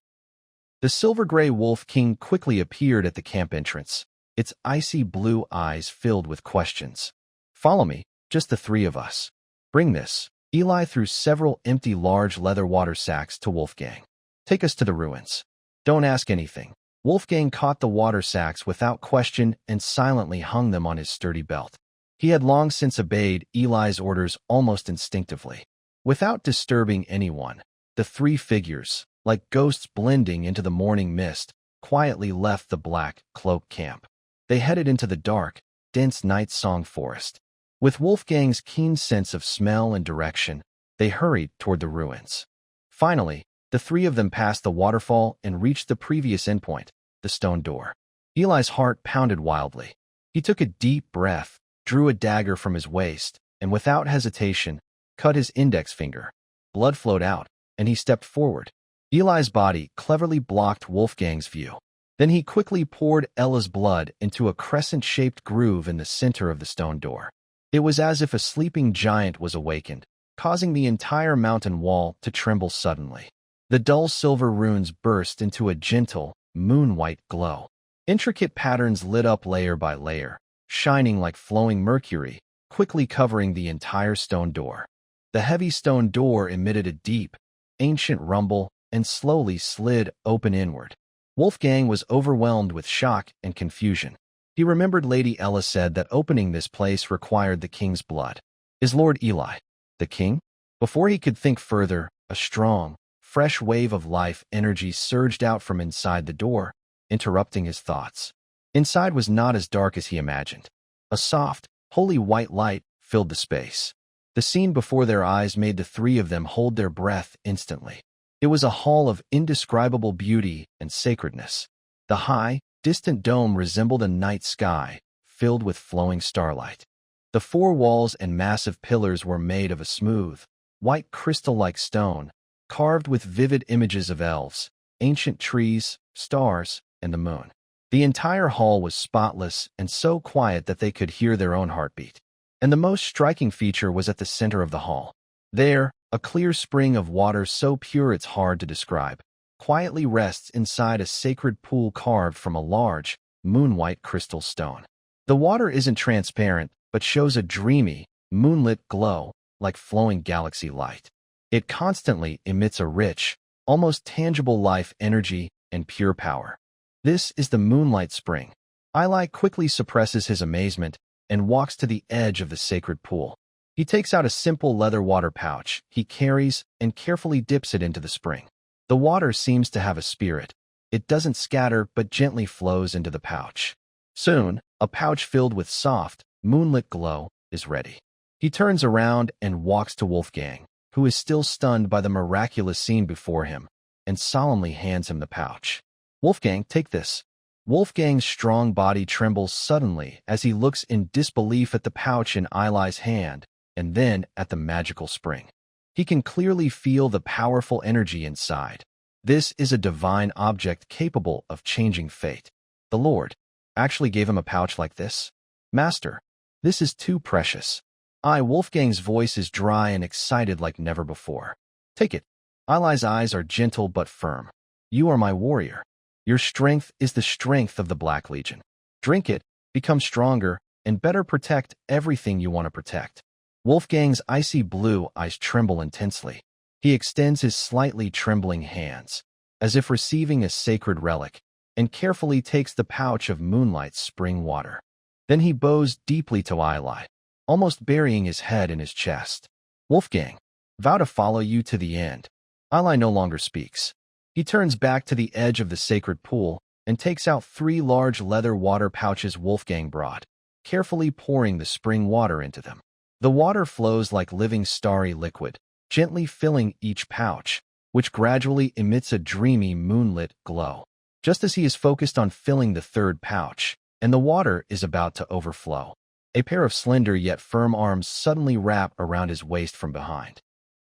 The silver-gray Wolf King quickly appeared at the camp entrance, its icy blue eyes filled with questions. Follow me, just the 3 of us. Bring this. Ilai threw several empty large leather water sacks to Wolfgang. Take us to the ruins. Don't ask anything. Wolfgang caught the water sacks without question and silently hung them on his sturdy belt. He had long since obeyed Ilai's orders almost instinctively. Without disturbing anyone, the 3 figures, like ghosts blending into the morning mist, quietly left the black cloak camp. They headed into the dark, dense Night Song Forest. With Wolfgang's keen sense of smell and direction, they hurried toward the ruins. Finally, the 3 of them passed the waterfall and reached the previous endpoint, the stone door. Ilai's heart pounded wildly. He took a deep breath, drew a dagger from his waist, and without hesitation, cut his index finger. Blood flowed out, and he stepped forward. Ilai's body cleverly blocked Wolfgang's view. Then he quickly poured Ella's blood into a crescent-shaped groove in the center of the stone door. It was as if a sleeping giant was awakened, causing the entire mountain wall to tremble suddenly. The dull silver runes burst into a gentle, moon-white glow. Intricate patterns lit up layer by layer, shining like flowing mercury, quickly covering the entire stone door. The heavy stone door emitted a deep, ancient rumble and slowly slid open inward. Wolfgang was overwhelmed with shock and confusion. He remembered Lady Ella said that opening this place required the king's blood. Is Lord Ilai the king? Before he could think further, a strong, fresh wave of life energy surged out from inside the door, interrupting his thoughts. Inside was not as dark as he imagined. A soft, holy white light filled the space. The scene before their eyes made the 3 of them hold their breath instantly. It was a hall of indescribable beauty and sacredness. The high, distant dome resembled a night sky, filled with flowing starlight. The 4 walls and massive pillars were made of a smooth, white crystal-like stone, carved with vivid images of elves, ancient trees, stars, and the moon. The entire hall was spotless and so quiet that they could hear their own heartbeat. And the most striking feature was at the center of the hall. There, A clear spring of water so pure it's hard to describe, quietly rests inside a sacred pool carved from a large, moon-white crystal stone. The water isn't transparent, but shows a dreamy, moonlit glow, like flowing galaxy light. It constantly emits a rich, almost tangible life energy and pure power. This is the Moonlight Spring. Eli quickly suppresses his amazement and walks to the edge of the sacred pool. He takes out a simple leather water pouch he carries and carefully dips it into the spring. The water seems to have a spirit. It doesn't scatter but gently flows into the pouch. Soon, a pouch filled with soft, moonlit glow is ready. He turns around and walks to Wolfgang, who is still stunned by the miraculous scene before him, and solemnly hands him the pouch. "Wolfgang, take this." Wolfgang's strong body trembles suddenly as he looks in disbelief at the pouch in Eli's hand, and then at the magical spring. He can clearly feel the powerful energy inside. This is a divine object capable of changing fate. The Lord actually gave him a pouch like this? "Master, this is too precious." Wolfgang's voice is dry and excited like never before. "Take it." Eli's eyes are gentle but firm. "You are my warrior. Your strength is the strength of the Black Legion. Drink it, become stronger, and better protect everything you want to protect." Wolfgang's icy blue eyes tremble intensely. He extends his slightly trembling hands, as if receiving a sacred relic, and carefully takes the pouch of Moonlight's spring water. Then he bows deeply to Eli, almost burying his head in his chest. "Wolfgang, vow to follow you to the end." Eli no longer speaks. He turns back to the edge of the sacred pool and takes out 3 large leather water pouches Wolfgang brought, carefully pouring the spring water into them. The water flows like living starry liquid, gently filling each pouch, which gradually emits a dreamy moonlit glow. Just as he is focused on filling the 3rd pouch, and the water is about to overflow, a pair of slender yet firm arms suddenly wrap around his waist from behind.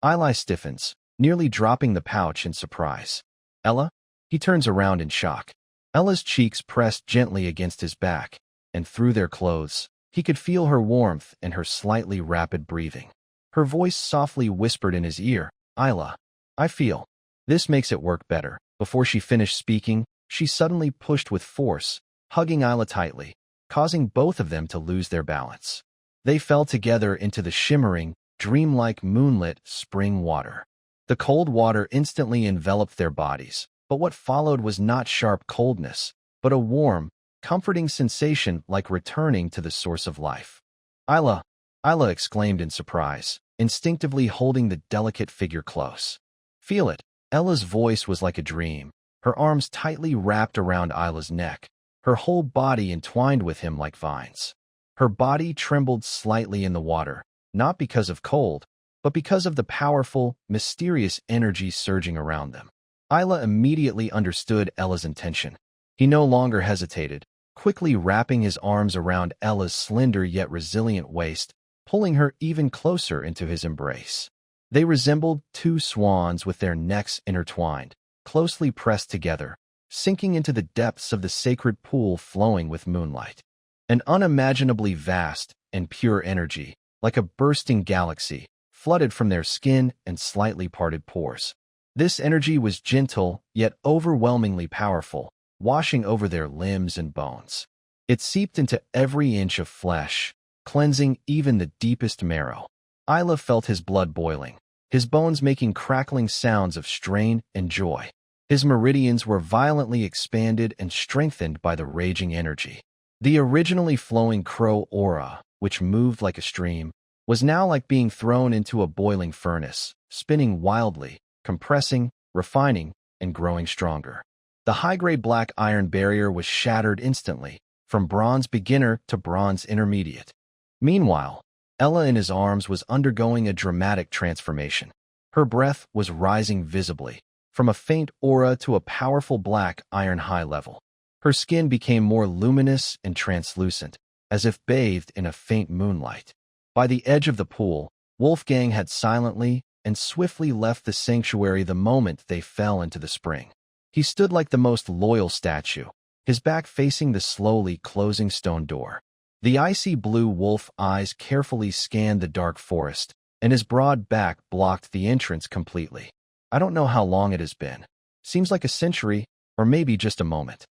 Eli stiffens, nearly dropping the pouch in surprise. "Ella?" He turns around in shock. Ella's cheeks pressed gently against his back, and through their clothes, he could feel her warmth and her slightly rapid breathing. Her voice softly whispered in his ear, "Ila, I feel." This makes it work better. Before she finished speaking, she suddenly pushed with force, hugging Ila tightly, causing both of them to lose their balance. They fell together into the shimmering, dreamlike moonlit spring water. The cold water instantly enveloped their bodies, but what followed was not sharp coldness, but a warm, comforting sensation like returning to the source of life. "Ila!" Ila exclaimed in surprise, instinctively holding the delicate figure close. "Feel it." Ella's voice was like a dream, her arms tightly wrapped around Ila's neck, her whole body entwined with him like vines. Her body trembled slightly in the water, not because of cold, but because of the powerful, mysterious energy surging around them. Ila immediately understood Ella's intention. He no longer hesitated, quickly wrapping his arms around Ella's slender yet resilient waist, pulling her even closer into his embrace. They resembled 2 swans with their necks intertwined, closely pressed together, sinking into the depths of the sacred pool flowing with moonlight. An unimaginably vast and pure energy, like a bursting galaxy, flooded from their skin and slightly parted pores. This energy was gentle, yet overwhelmingly powerful, washing over their limbs and bones. It seeped into every inch of flesh, cleansing even the deepest marrow. Ila felt his blood boiling, his bones making crackling sounds of strain and joy. His meridians were violently expanded and strengthened by the raging energy. The originally flowing crow aura, which moved like a stream, was now like being thrown into a boiling furnace, spinning wildly, compressing, refining, and growing stronger. The high-grade black iron barrier was shattered instantly, from bronze beginner to bronze intermediate. Meanwhile, Ella in his arms was undergoing a dramatic transformation. Her breath was rising visibly, from a faint aura to a powerful black iron high level. Her skin became more luminous and translucent, as if bathed in a faint moonlight. By the edge of the pool, Wolfgang had silently and swiftly left the sanctuary the moment they fell into the spring. He stood like the most loyal statue, his back facing the slowly closing stone door. The icy blue wolf eyes carefully scanned the dark forest, and his broad back blocked the entrance completely. I don't know how long it has been. Seems like a century, or maybe just a moment.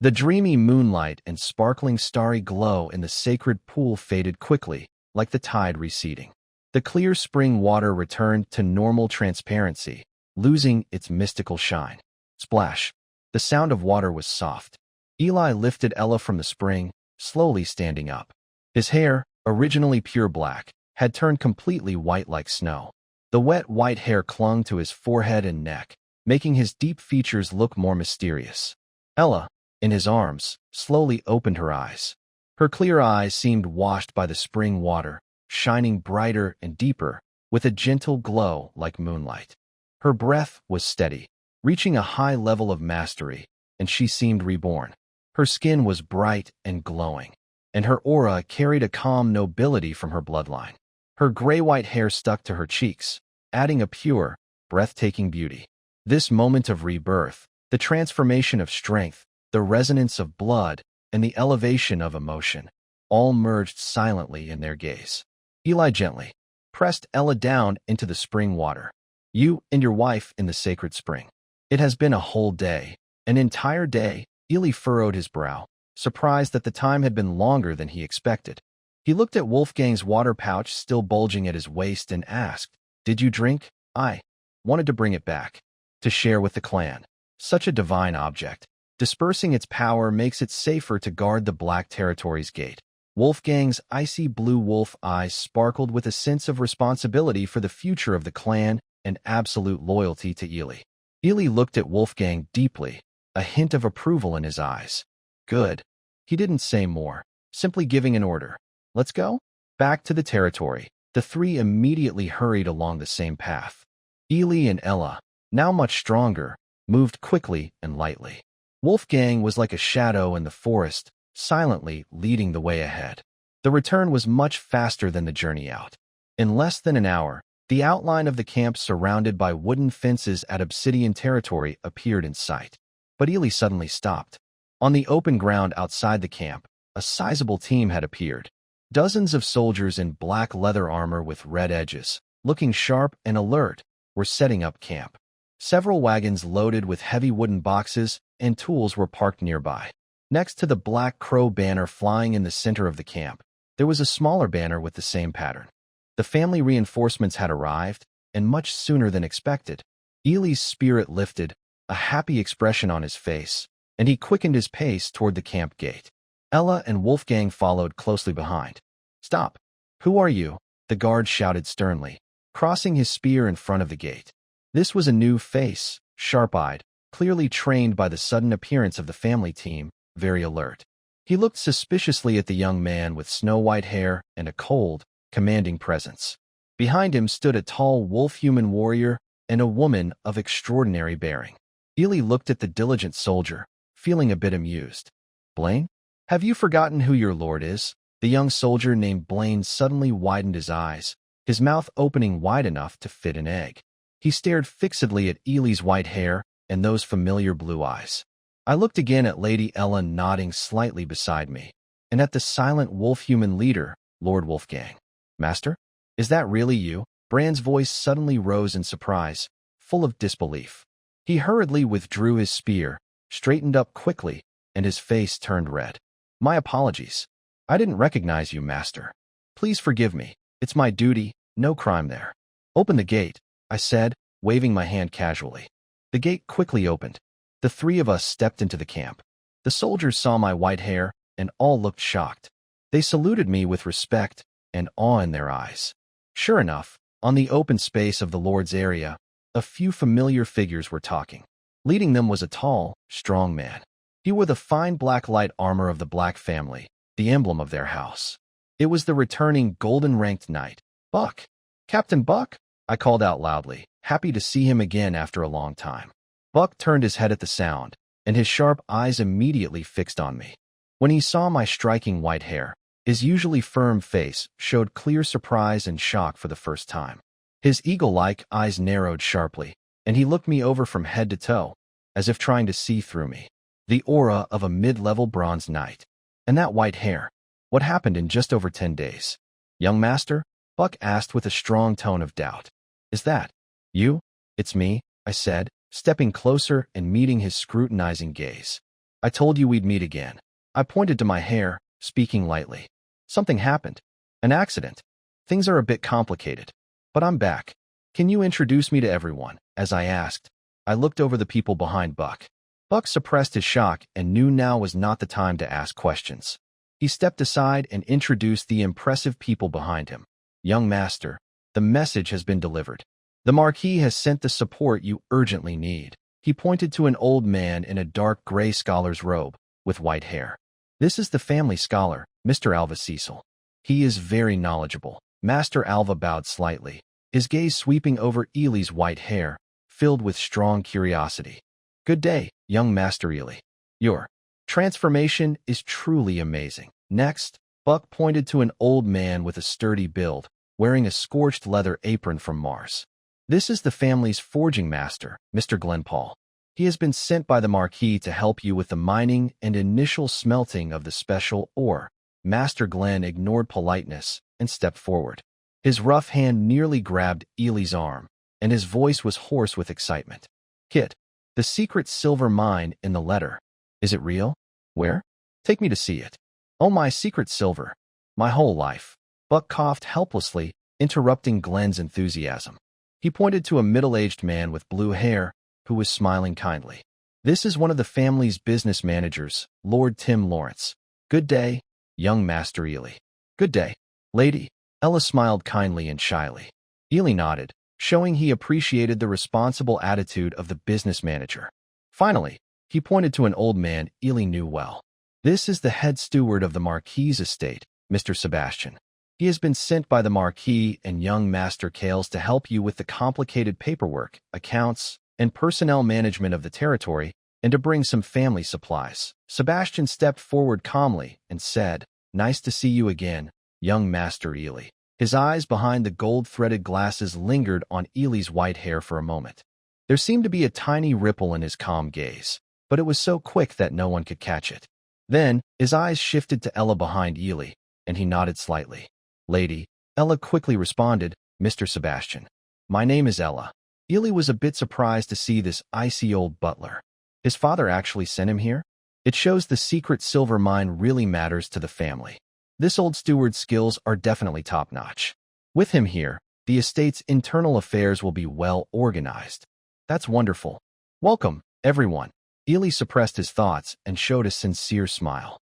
The dreamy moonlight and sparkling starry glow in the sacred pool faded quickly, like the tide receding. The clear spring water returned to normal transparency, losing its mystical shine. Splash. The sound of water was soft. Eli lifted Ella from the spring, slowly standing up. His hair, originally pure black, had turned completely white like snow. The wet white hair clung to his forehead and neck, making his deep features look more mysterious. Ella, in his arms, slowly opened her eyes. Her clear eyes seemed washed by the spring water, shining brighter and deeper, with a gentle glow like moonlight. Her breath was steady, reaching a high level of mastery, and she seemed reborn. Her skin was bright and glowing, and her aura carried a calm nobility from her bloodline. Her gray-white hair stuck to her cheeks, adding a pure, breathtaking beauty. This moment of rebirth, the transformation of strength, the resonance of blood, and the elevation of emotion, all merged silently in their gaze. Eli gently pressed Ella down into the spring water. You and your wife in the sacred spring. It has been a whole day, an entire day. Eli furrowed his brow, surprised that the time had been longer than he expected. He looked at Wolfgang's water pouch still bulging at his waist and asked, "Did you drink?" "I wanted to bring it back, to share with the clan. Such a divine object. Dispersing its power makes it safer to guard the Black Territory's gate." Wolfgang's icy blue wolf eyes sparkled with a sense of responsibility for the future of the clan and absolute loyalty to Eli. Eli looked at Wolfgang deeply, a hint of approval in his eyes. Good. He didn't say more, simply giving an order. Let's go? Back to the territory. The three immediately hurried along the same path. Eli and Ella, now much stronger, moved quickly and lightly. Wolfgang was like a shadow in the forest, silently leading the way ahead. The return was much faster than the journey out. In less than an hour, the outline of the camp surrounded by wooden fences at Obsidian territory appeared in sight. But Eli suddenly stopped. On the open ground outside the camp, a sizable team had appeared. Dozens of soldiers in black leather armor with red edges, looking sharp and alert, were setting up camp. Several wagons loaded with heavy wooden boxes and tools were parked nearby. Next to the Black Crow banner flying in the center of the camp, there was a smaller banner with the same pattern. The family reinforcements had arrived, and much sooner than expected. Eli's spirit lifted, a happy expression on his face, and he quickened his pace toward the camp gate. Ella and Wolfgang followed closely behind. "Stop! Who are you?" the guard shouted sternly, crossing his spear in front of the gate. This was a new face, sharp-eyed, clearly trained by the sudden appearance of the family team, very alert. He looked suspiciously at the young man with snow-white hair and a cold, commanding presence. Behind him stood a tall wolf-human warrior and a woman of extraordinary bearing. Eli looked at the diligent soldier, feeling a bit amused. "Blaine? Have you forgotten who your lord is?" The young soldier named Blaine suddenly widened his eyes, his mouth opening wide enough to fit an egg. He stared fixedly at Eli's white hair and those familiar blue eyes. I looked again at Lady Ella nodding slightly beside me, and at the silent wolf-human leader, Lord Wolfgang. "Master? Is that really you?" Bran's voice suddenly rose in surprise, full of disbelief. He hurriedly withdrew his spear, straightened up quickly, and his face turned red. "My apologies. I didn't recognize you, Master. Please forgive me. It's my duty, no crime there." "Open the gate," I said, waving my hand casually. The gate quickly opened. The three of us stepped into the camp. The soldiers saw my white hair, and all looked shocked. They saluted me with respect and awe in their eyes. Sure enough, on the open space of the Lord's area, a few familiar figures were talking. Leading them was a tall, strong man. He wore the fine black light armor of the Black family, the emblem of their house. It was the returning golden-ranked knight, Buck. "Captain Buck?" I called out loudly, happy to see him again after a long time. Buck turned his head at the sound, and his sharp eyes immediately fixed on me. When he saw my striking white hair, his usually firm face showed clear surprise and shock for the first time. His eagle-like eyes narrowed sharply, and he looked me over from head to toe, as if trying to see through me. The aura of a mid-level bronze knight. And that white hair. What happened in just over 10 days? "Young master," Buck asked with a strong tone of doubt. Is that you? It's me, I said, stepping closer and meeting his scrutinizing gaze. I told you we'd meet again. I pointed to my hair, speaking lightly. Something happened. An accident. Things are a bit complicated. But I'm back. Can you introduce me to everyone? As I asked, I looked over the people behind Buck. Buck suppressed his shock and knew now was not the time to ask questions. He stepped aside and introduced the impressive people behind him. Young master, the message has been delivered. The Marquis has sent the support you urgently need. He pointed to an old man in a dark gray scholar's robe, with white hair. This is the family scholar, Mr. Alva Cecil. He is very knowledgeable. Master Alva bowed slightly, his gaze sweeping over Ely's white hair, filled with strong curiosity. Good day, young Master Ely. Your transformation is truly amazing. Next, Buck pointed to an old man with a sturdy build, wearing a scorched leather apron from Mars. This is the family's forging master, Mr. Glenpaul. He has been sent by the Marquis to help you with the mining and initial smelting of the special ore. Master Glenn ignored politeness and stepped forward. His rough hand nearly grabbed Ely's arm, and his voice was hoarse with excitement. Kit, the secret silver mine in the letter. Is it real? Where? Take me to see it. Oh, my secret silver. My whole life. Buck coughed helplessly, interrupting Glenn's enthusiasm. He pointed to a middle-aged man with blue hair, who was smiling kindly. This is one of the family's business managers, Lord Tim Lawrence. Good day, young Master Ely. Good day, lady. Ella smiled kindly and shyly. Ely nodded, showing he appreciated the responsible attitude of the business manager. Finally, he pointed to an old man Ely knew well. This is the head steward of the Marquis' estate, Mr. Sebastian. He has been sent by the Marquis and young Master Kales to help you with the complicated paperwork, accounts, and personnel management of the territory, and to bring some family supplies. Sebastian stepped forward calmly and said, Nice to see you again, young Master Ely. His eyes behind the gold-threaded glasses lingered on Ely's white hair for a moment. There seemed to be a tiny ripple in his calm gaze, but it was so quick that no one could catch it. Then, his eyes shifted to Ella behind Ely, and he nodded slightly. Lady, Ella quickly responded, Mr. Sebastian. My name is Ella. Ely was a bit surprised to see this icy old butler. His father actually sent him here? It shows the secret silver mine really matters to the family. This old steward's skills are definitely top-notch. With him here, the estate's internal affairs will be well organized. That's wonderful. Welcome, everyone. Ely suppressed his thoughts and showed a sincere smile.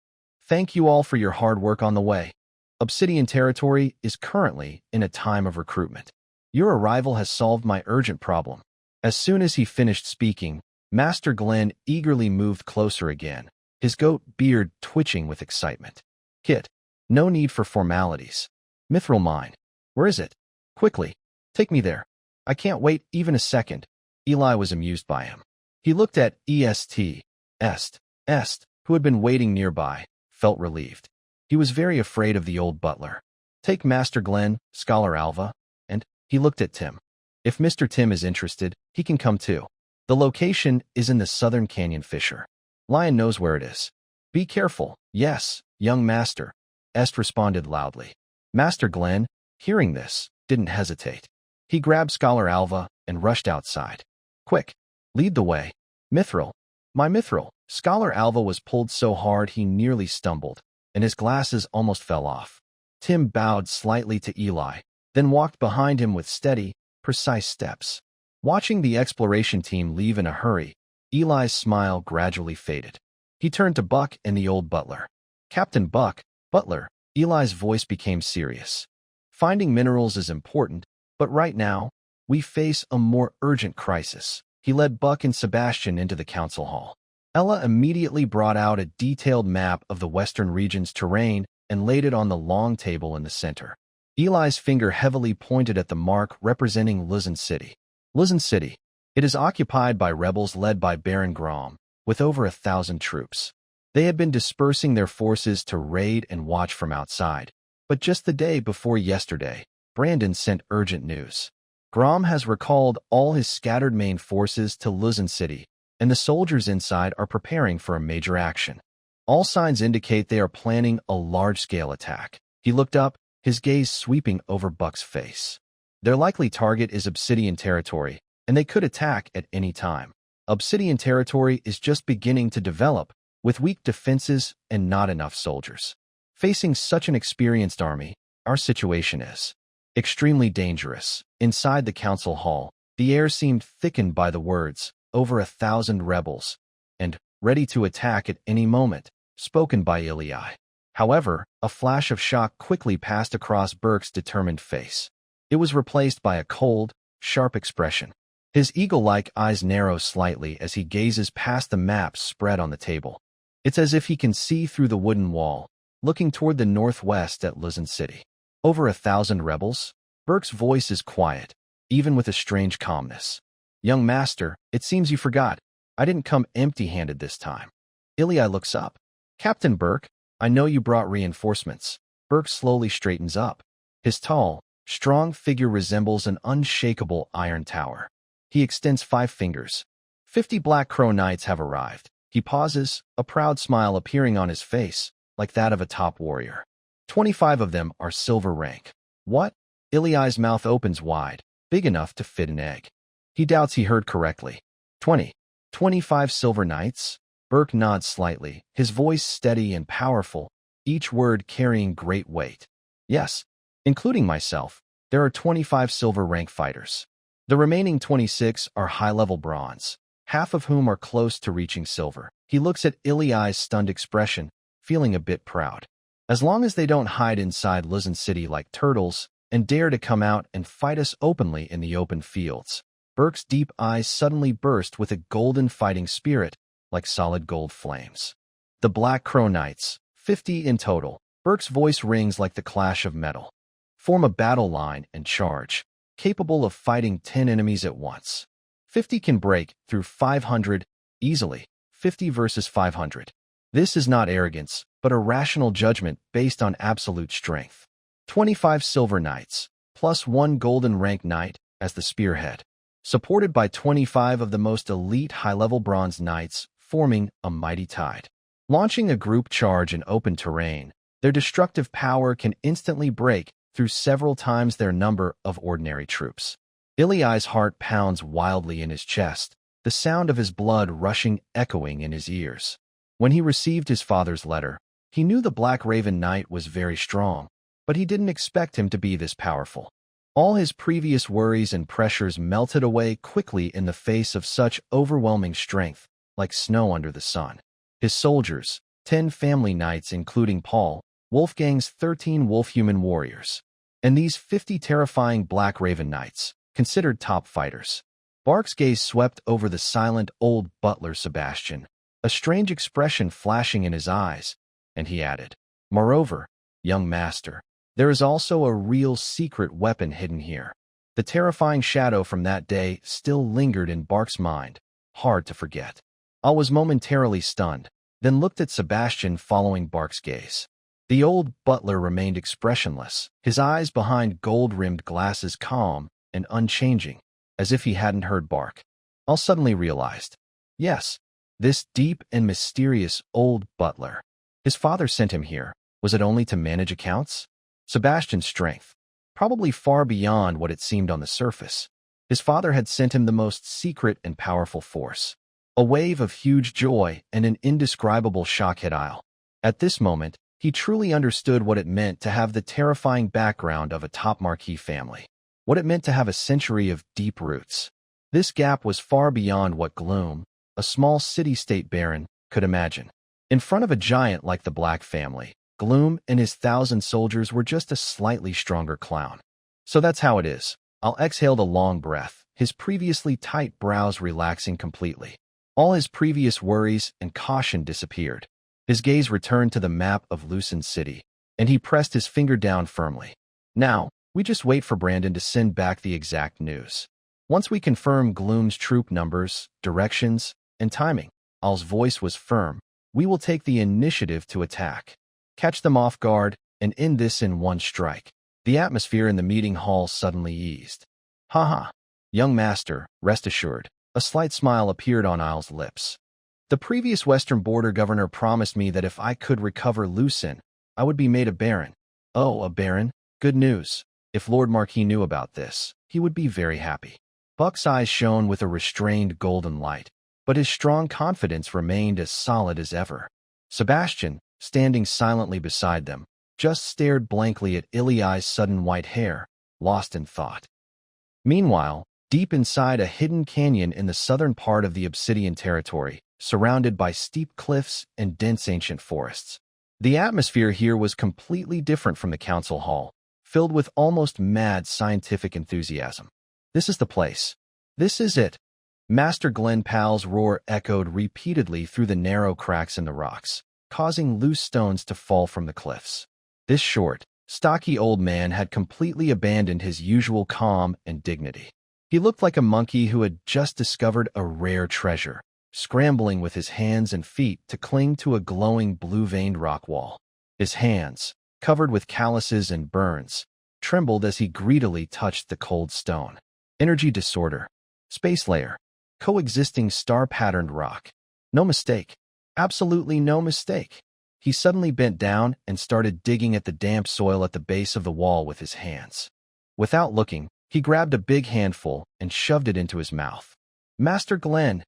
Thank you all for your hard work on the way. Obsidian territory is currently in a time of recruitment. Your arrival has solved my urgent problem. As soon as he finished speaking, Master Glenn eagerly moved closer again, his goat beard twitching with excitement. Kit, no need for formalities. Mithril mine. Where is it? Quickly, take me there. I can't wait even a second. Ely was amused by him. He looked at Est, who had been waiting nearby, felt relieved. He was very afraid of the old butler. Take Master Glenn, Scholar Alva, and he looked at Tim. If Mr. Tim is interested, he can come too. The location is in the Southern Canyon Fissure. Lion knows where it is. Be careful. Yes, young master. Est responded loudly. Master Glenn, hearing this, didn't hesitate. He grabbed Scholar Alva and rushed outside. Quick, lead the way. Mithril. My mithril. Scholar Alva was pulled so hard he nearly stumbled, and his glasses almost fell off. Tim bowed slightly to Ely, then walked behind him with steady, precise steps. Watching the exploration team leave in a hurry, Eli's smile gradually faded. He turned to Buck and the old butler. Captain Buck, butler. Eli's voice became serious. Finding minerals is important, but right now, we face a more urgent crisis. He led Buck and Sebastian into the council hall. Ella immediately brought out a detailed map of the western region's terrain and laid it on the long table in the center. Eli's finger heavily pointed at the mark representing Thorn City. Thorn City. It is occupied by rebels led by Baron Grom, with over 1,000 troops. They had been dispersing their forces to raid and watch from outside. But just the day before yesterday, Brandon sent urgent news. Grom has recalled all his scattered main forces to Thorn City, and the soldiers inside are preparing for a major action. All signs indicate they are planning a large-scale attack. He looked up, his gaze sweeping over Buck's face. Their likely target is Obsidian territory, and they could attack at any time. Obsidian territory is just beginning to develop, with weak defenses and not enough soldiers. Facing such an experienced army, our situation is extremely dangerous. Inside the council hall, the air seemed thickened by the words, "over 1,000 rebels," and "ready to attack at any moment," spoken by Ilya. However, a flash of shock quickly passed across Burke's determined face. It was replaced by a cold, sharp expression. His eagle-like eyes narrow slightly as he gazes past the maps spread on the table. It's as if he can see through the wooden wall, looking toward the northwest at Thorn City. "Over 1,000 rebels?" Burke's voice is quiet, even with a strange calmness. "Young master, it seems you forgot. I didn't come empty-handed this time." Ilya looks up. "Captain Burke, I know you brought reinforcements." Burke slowly straightens up. His tall, strong figure resembles an unshakable iron tower. He extends 5 fingers. 50 Black Crow Knights have arrived. He pauses, a proud smile appearing on his face, like that of a top warrior. 25 of them are silver rank. What? Ilya's mouth opens wide, big enough to fit an egg. He doubts he heard correctly. 25 silver knights? Burke nods slightly, his voice steady and powerful, each word carrying great weight. Yes, including myself, there are 25 silver rank fighters. The remaining 26 are high-level bronze, half of whom are close to reaching silver. He looks at Ilya's stunned expression, feeling a bit proud. As long as they don't hide inside Thorn City like turtles and dare to come out and fight us openly in the open fields. Burke's deep eyes suddenly burst with a golden fighting spirit, like solid gold flames. The Black Crow Knights, 50 in total. Burke's voice rings like the clash of metal. Form a battle line and charge, capable of fighting 10 enemies at once. 50 can break through 500 easily, 50 versus 500. This is not arrogance, but a rational judgment based on absolute strength. 25 silver knights, plus 1 golden rank knight as the spearhead, supported by 25 of the most elite high-level bronze knights, forming a mighty tide. Launching a group charge in open terrain, their destructive power can instantly break through several times their number of ordinary troops. Ilya's heart pounds wildly in his chest, the sound of his blood rushing echoing in his ears. When he received his father's letter, he knew the Black Raven Knight was very strong, but he didn't expect him to be this powerful. All his previous worries and pressures melted away quickly in the face of such overwhelming strength, like snow under the sun. His soldiers, 10 family knights including Paul, Wolfgang's 13 wolf-human warriors, and these 50 terrifying Black Raven Knights, considered top fighters. Bark's gaze swept over the silent old butler Sebastian, a strange expression flashing in his eyes, and he added, "Moreover, young master, there is also a real secret weapon hidden here." The terrifying shadow from that day still lingered in Bark's mind, hard to forget. Al was momentarily stunned, then looked at Sebastian following Bark's gaze. The old butler remained expressionless, his eyes behind gold-rimmed glasses calm and unchanging, as if he hadn't heard Bark. Al suddenly realized, yes, this deep and mysterious old butler. His father sent him here. Was it only to manage accounts? Sebastian's strength, probably far beyond what it seemed on the surface. His father had sent him the most secret and powerful force. A wave of huge joy and an indescribable shock hit Al. At this moment, he truly understood what it meant to have the terrifying background of a top marquee family. What it meant to have a century of deep roots. This gap was far beyond what Gloom, a small city-state baron, could imagine. In front of a giant like the Black family, Gloom and his 1,000 soldiers were just a slightly stronger clown. So that's how it is. Al exhaled a long breath, his previously tight brows relaxing completely. All his previous worries and caution disappeared. His gaze returned to the map of Thorn City, and he pressed his finger down firmly. Now, we just wait for Brandon to send back the exact news. Once we confirm Gloom's troop numbers, directions, and timing, Al's voice was firm, we will take the initiative to attack. Catch them off guard, and end this in one strike. The atmosphere in the meeting hall suddenly eased. Haha. Young master, rest assured. A slight smile appeared on Al's lips. The previous Western Border governor promised me that if I could recover Lucin, I would be made a baron. Oh, a baron? Good news. If Lord Marquis knew about this, he would be very happy. Buck's eyes shone with a restrained golden light, but his strong confidence remained as solid as ever. Sebastian, standing silently beside them, just stared blankly at Iliai's sudden white hair, lost in thought. Meanwhile, deep inside a hidden canyon in the southern part of the Obsidian territory, surrounded by steep cliffs and dense ancient forests, the atmosphere here was completely different from the council hall, filled with almost mad scientific enthusiasm. This is the place. This is it. Master Glenn Powell's roar echoed repeatedly through the narrow cracks in the rocks, causing loose stones to fall from the cliffs. This short, stocky old man had completely abandoned his usual calm and dignity. He looked like a monkey who had just discovered a rare treasure, scrambling with his hands and feet to cling to a glowing blue-veined rock wall. His hands, covered with calluses and burns, trembled as he greedily touched the cold stone. Energy disorder. Space layer. Coexisting star-patterned rock. No mistake. Absolutely no mistake. He suddenly bent down and started digging at the damp soil at the base of the wall with his hands. Without looking, he grabbed a big handful and shoved it into his mouth. Master Glenn!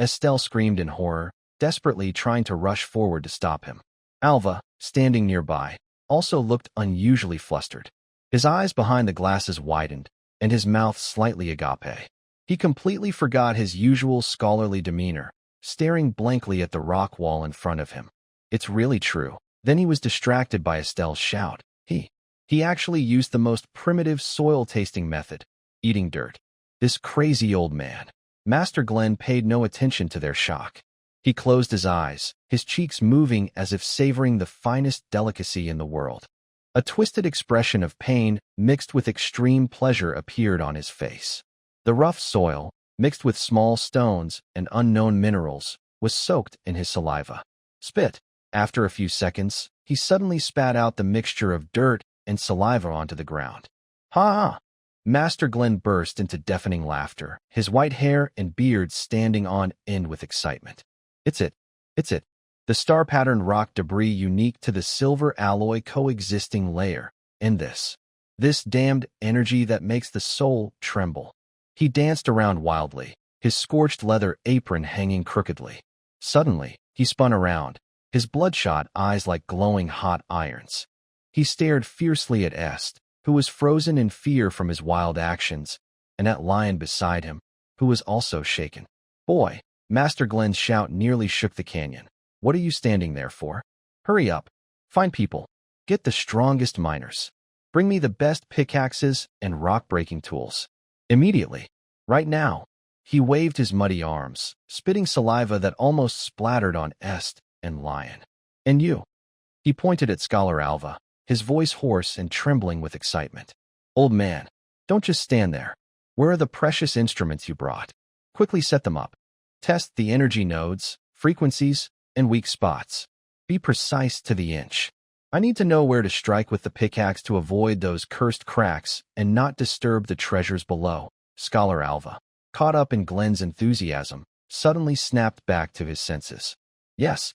Estelle screamed in horror, desperately trying to rush forward to stop him. Alva, standing nearby, also looked unusually flustered. His eyes behind the glasses widened, and his mouth slightly agape. He completely forgot his usual scholarly demeanor, staring blankly at the rock wall in front of him. It's really true. Then he was distracted by Estelle's shout. He actually used the most primitive soil-tasting method, eating dirt. This crazy old man. Master Glenn paid no attention to their shock. He closed his eyes, his cheeks moving as if savoring the finest delicacy in the world. A twisted expression of pain mixed with extreme pleasure appeared on his face. The rough soil, mixed with small stones and unknown minerals, was soaked in his saliva. Spit. After a few seconds, he suddenly spat out the mixture of dirt and saliva onto the ground. Ha ha! Master Glenn burst into deafening laughter, his white hair and beard standing on end with excitement. It's it. The star-patterned rock debris unique to the silver alloy coexisting layer. And this damned energy that makes the soul tremble. He danced around wildly, his scorched leather apron hanging crookedly. Suddenly, he spun around, his bloodshot eyes like glowing hot irons. He stared fiercely at Est, who was frozen in fear from his wild actions, and at Lion beside him, who was also shaken. Boy, Master Glenn's shout nearly shook the canyon. What are you standing there for? Hurry up. Find people. Get the strongest miners. Bring me the best pickaxes and rock-breaking tools. Immediately. Right now. He waved his muddy arms, spitting saliva that almost splattered on Est and Lion. And you. He pointed at Scholar Alva, his voice hoarse and trembling with excitement. Old man, don't just stand there. Where are the precious instruments you brought? Quickly set them up. Test the energy nodes, frequencies, and weak spots. Be precise to the inch. I need to know where to strike with the pickaxe to avoid those cursed cracks and not disturb the treasures below. Scholar Alva, caught up in Glenn's enthusiasm, suddenly snapped back to his senses. Yes.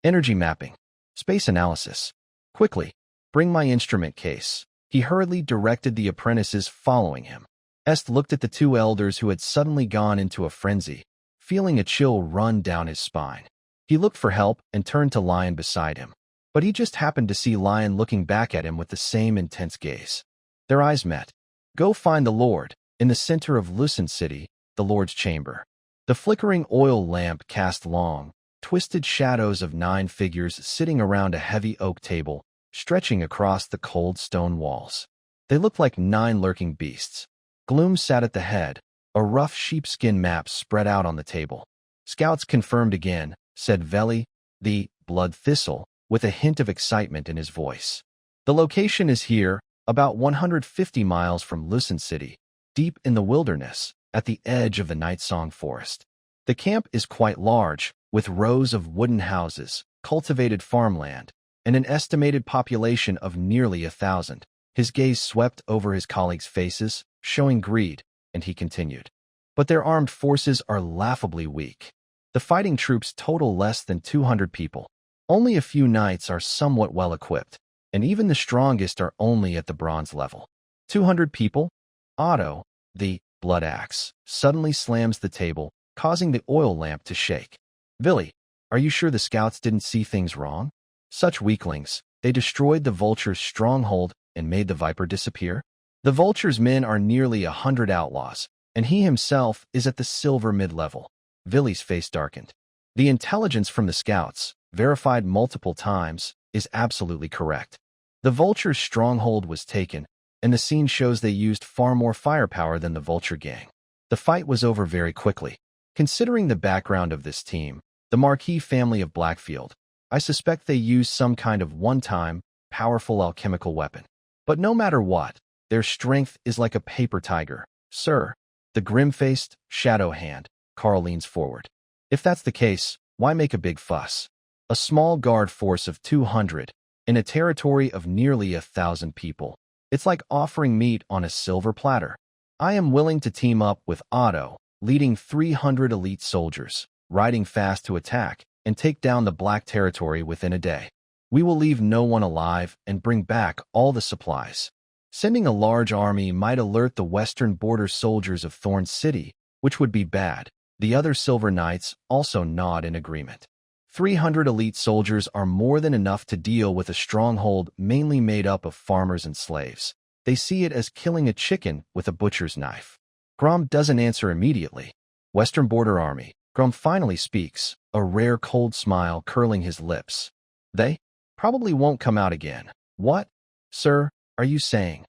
Energy mapping. Space analysis. Quickly, bring my instrument case. He hurriedly directed the apprentices following him. Est looked at the two elders who had suddenly gone into a frenzy, feeling a chill run down his spine. He looked for help and turned to Lion beside him, but he just happened to see Lion looking back at him with the same intense gaze. Their eyes met. Go find the Lord, in the center of Thorn City, the Lord's chamber. The flickering oil lamp cast long, twisted shadows of 9 figures sitting around a heavy oak table, stretching across the cold stone walls. They looked like 9 lurking beasts. Gloom sat at the head, a rough sheepskin map spread out on the table. Scouts confirmed again, said Veli, the blood thistle, with a hint of excitement in his voice. The location is here, about 150 miles from Thorn City, deep in the wilderness, at the edge of the Night Song Forest. The camp is quite large, with rows of wooden houses, cultivated farmland, and an estimated population of nearly 1,000. His gaze swept over his colleagues' faces, showing greed, and he continued. But their armed forces are laughably weak. The fighting troops total less than 200 people. Only a few knights are somewhat well equipped, and even the strongest are only at the bronze level. 200 people? Otto, the blood axe, suddenly slams the table, causing the oil lamp to shake. Billy, are you sure the scouts didn't see things wrong? Such weaklings, they destroyed the vulture's stronghold and made the viper disappear? The vulture's men are nearly 100 outlaws, and he himself is at the silver mid-level. Billy's face darkened. The intelligence from the scouts, verified multiple times, is absolutely correct. The vulture's stronghold was taken, and the scene shows they used far more firepower than the vulture gang. The fight was over very quickly. Considering the background of this team, the Marquis family of Blackfield, I suspect they used some kind of one-time, powerful alchemical weapon. But no matter what, their strength is like a paper tiger. Sir, the grim-faced, shadow hand, Carl leans forward. If that's the case, why make a big fuss? A small guard force of 200, in a territory of nearly 1,000 people. It's like offering meat on a silver platter. I am willing to team up with Otto, leading 300 elite soldiers, riding fast to attack, and take down the Black territory within a day. We will leave no one alive and bring back all the supplies. Sending a large army might alert the western border soldiers of Thorn City, which would be bad. The other Silver Knights also nod in agreement. 300 elite soldiers are more than enough to deal with a stronghold mainly made up of farmers and slaves. They see it as killing a chicken with a butcher's knife. Grom doesn't answer immediately. Western Border Army. Grom finally speaks, a rare cold smile curling his lips. They probably won't come out again. What, sir, are you saying?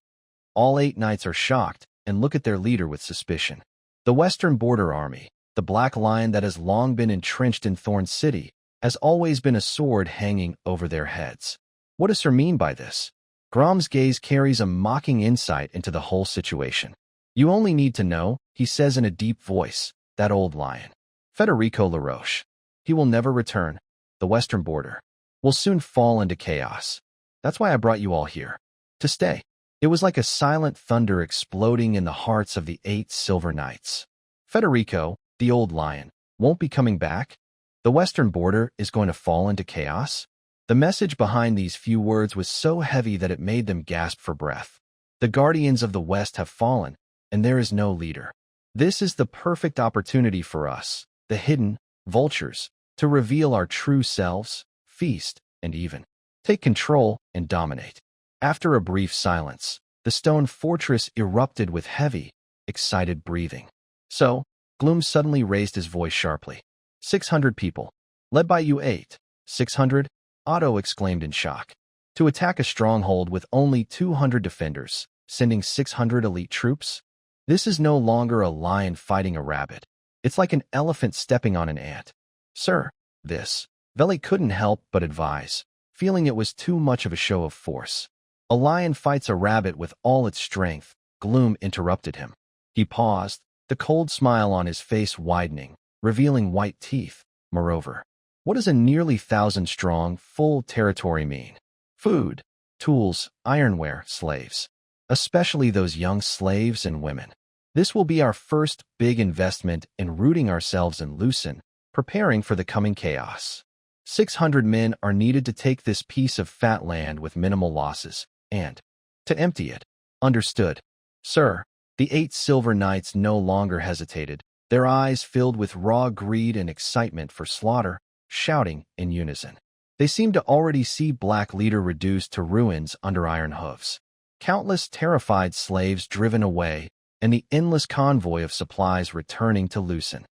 All 8 knights are shocked and look at their leader with suspicion. The Western Border Army, the black line that has long been entrenched in Thorn City, has always been a sword hanging over their heads. What does Sir mean by this? Grom's gaze carries a mocking insight into the whole situation. You only need to know, he says in a deep voice, that old lion. Federico LaRoche. He will never return. The Western Border will soon fall into chaos. That's why I brought you all here. To stay. It was like a silent thunder exploding in the hearts of the 8 Silver Knights. Federico, the old lion, won't be coming back? The Western Border is going to fall into chaos? The message behind these few words was so heavy that it made them gasp for breath. The Guardians of the West have fallen, and there is no leader. This is the perfect opportunity for us, the hidden vultures, to reveal our true selves, feast, and even take control and dominate. After a brief silence, the stone fortress erupted with heavy, excited breathing. So, Gloom suddenly raised his voice sharply. 600 people. Led by you 8. 600? Otto exclaimed in shock. To attack a stronghold with only 200 defenders, sending 600 elite troops? This is no longer a lion fighting a rabbit. It's like an elephant stepping on an ant. Sir, this. Veli couldn't help but advise, feeling it was too much of a show of force. A lion fights a rabbit with all its strength. Gloom interrupted him. He paused, the cold smile on his face widening, revealing white teeth. Moreover, what does a nearly 1,000-strong, full territory mean? Food, tools, ironware, slaves. Especially those young slaves and women. This will be our first big investment in rooting ourselves in Lucin, preparing for the coming chaos. 600 men are needed to take this piece of fat land with minimal losses, and to empty it. Understood. Sir, the 8 Silver Knights no longer hesitated, their eyes filled with raw greed and excitement for slaughter, shouting in unison. They seemed to already see Black Leader reduced to ruins under iron hooves. Countless terrified slaves driven away, and the endless convoy of supplies returning to Lucin.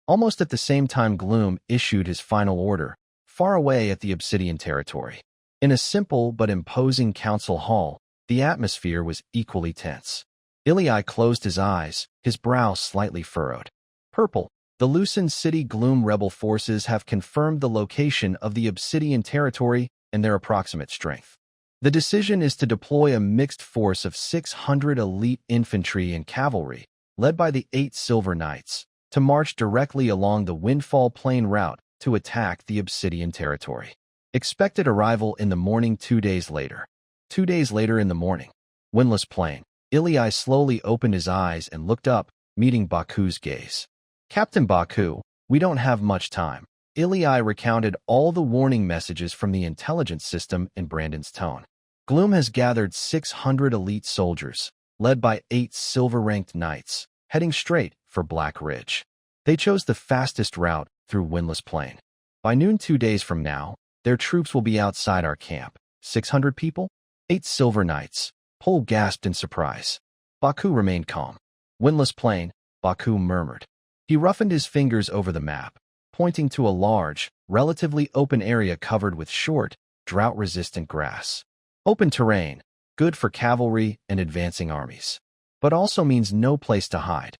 Almost at the same time Gloom issued his final order, far away at the Obsidian territory. In a simple but imposing council hall, the atmosphere was equally tense. Ilii closed his eyes, his brow slightly furrowed. Purple, the Lucin City Gloom rebel forces have confirmed the location of the Obsidian territory and their approximate strength. The decision is to deploy a mixed force of 600 elite infantry and cavalry, led by the 8 Silver Knights, to march directly along the Windfall Plain route to attack the Obsidian territory. Expected arrival in the morning 2 days later. 2 days later in the morning. Windless Plain. Ilii slowly opened his eyes and looked up, meeting Baku's gaze. Captain Baku, we don't have much time. Ilii recounted all the warning messages from the intelligence system in Brandon's tone. Gloom has gathered 600 elite soldiers, led by 8 silver-ranked knights, heading straight for Black Ridge. They chose the fastest route through Windless Plain. By noon 2 days from now, their troops will be outside our camp. 600 people? 8 silver knights. Pole gasped in surprise. Baku remained calm. Windless Plain, Baku murmured. He roughened his fingers over the map, pointing to a large, relatively open area covered with short, drought-resistant grass. Open terrain, good for cavalry and advancing armies, but also means no place to hide.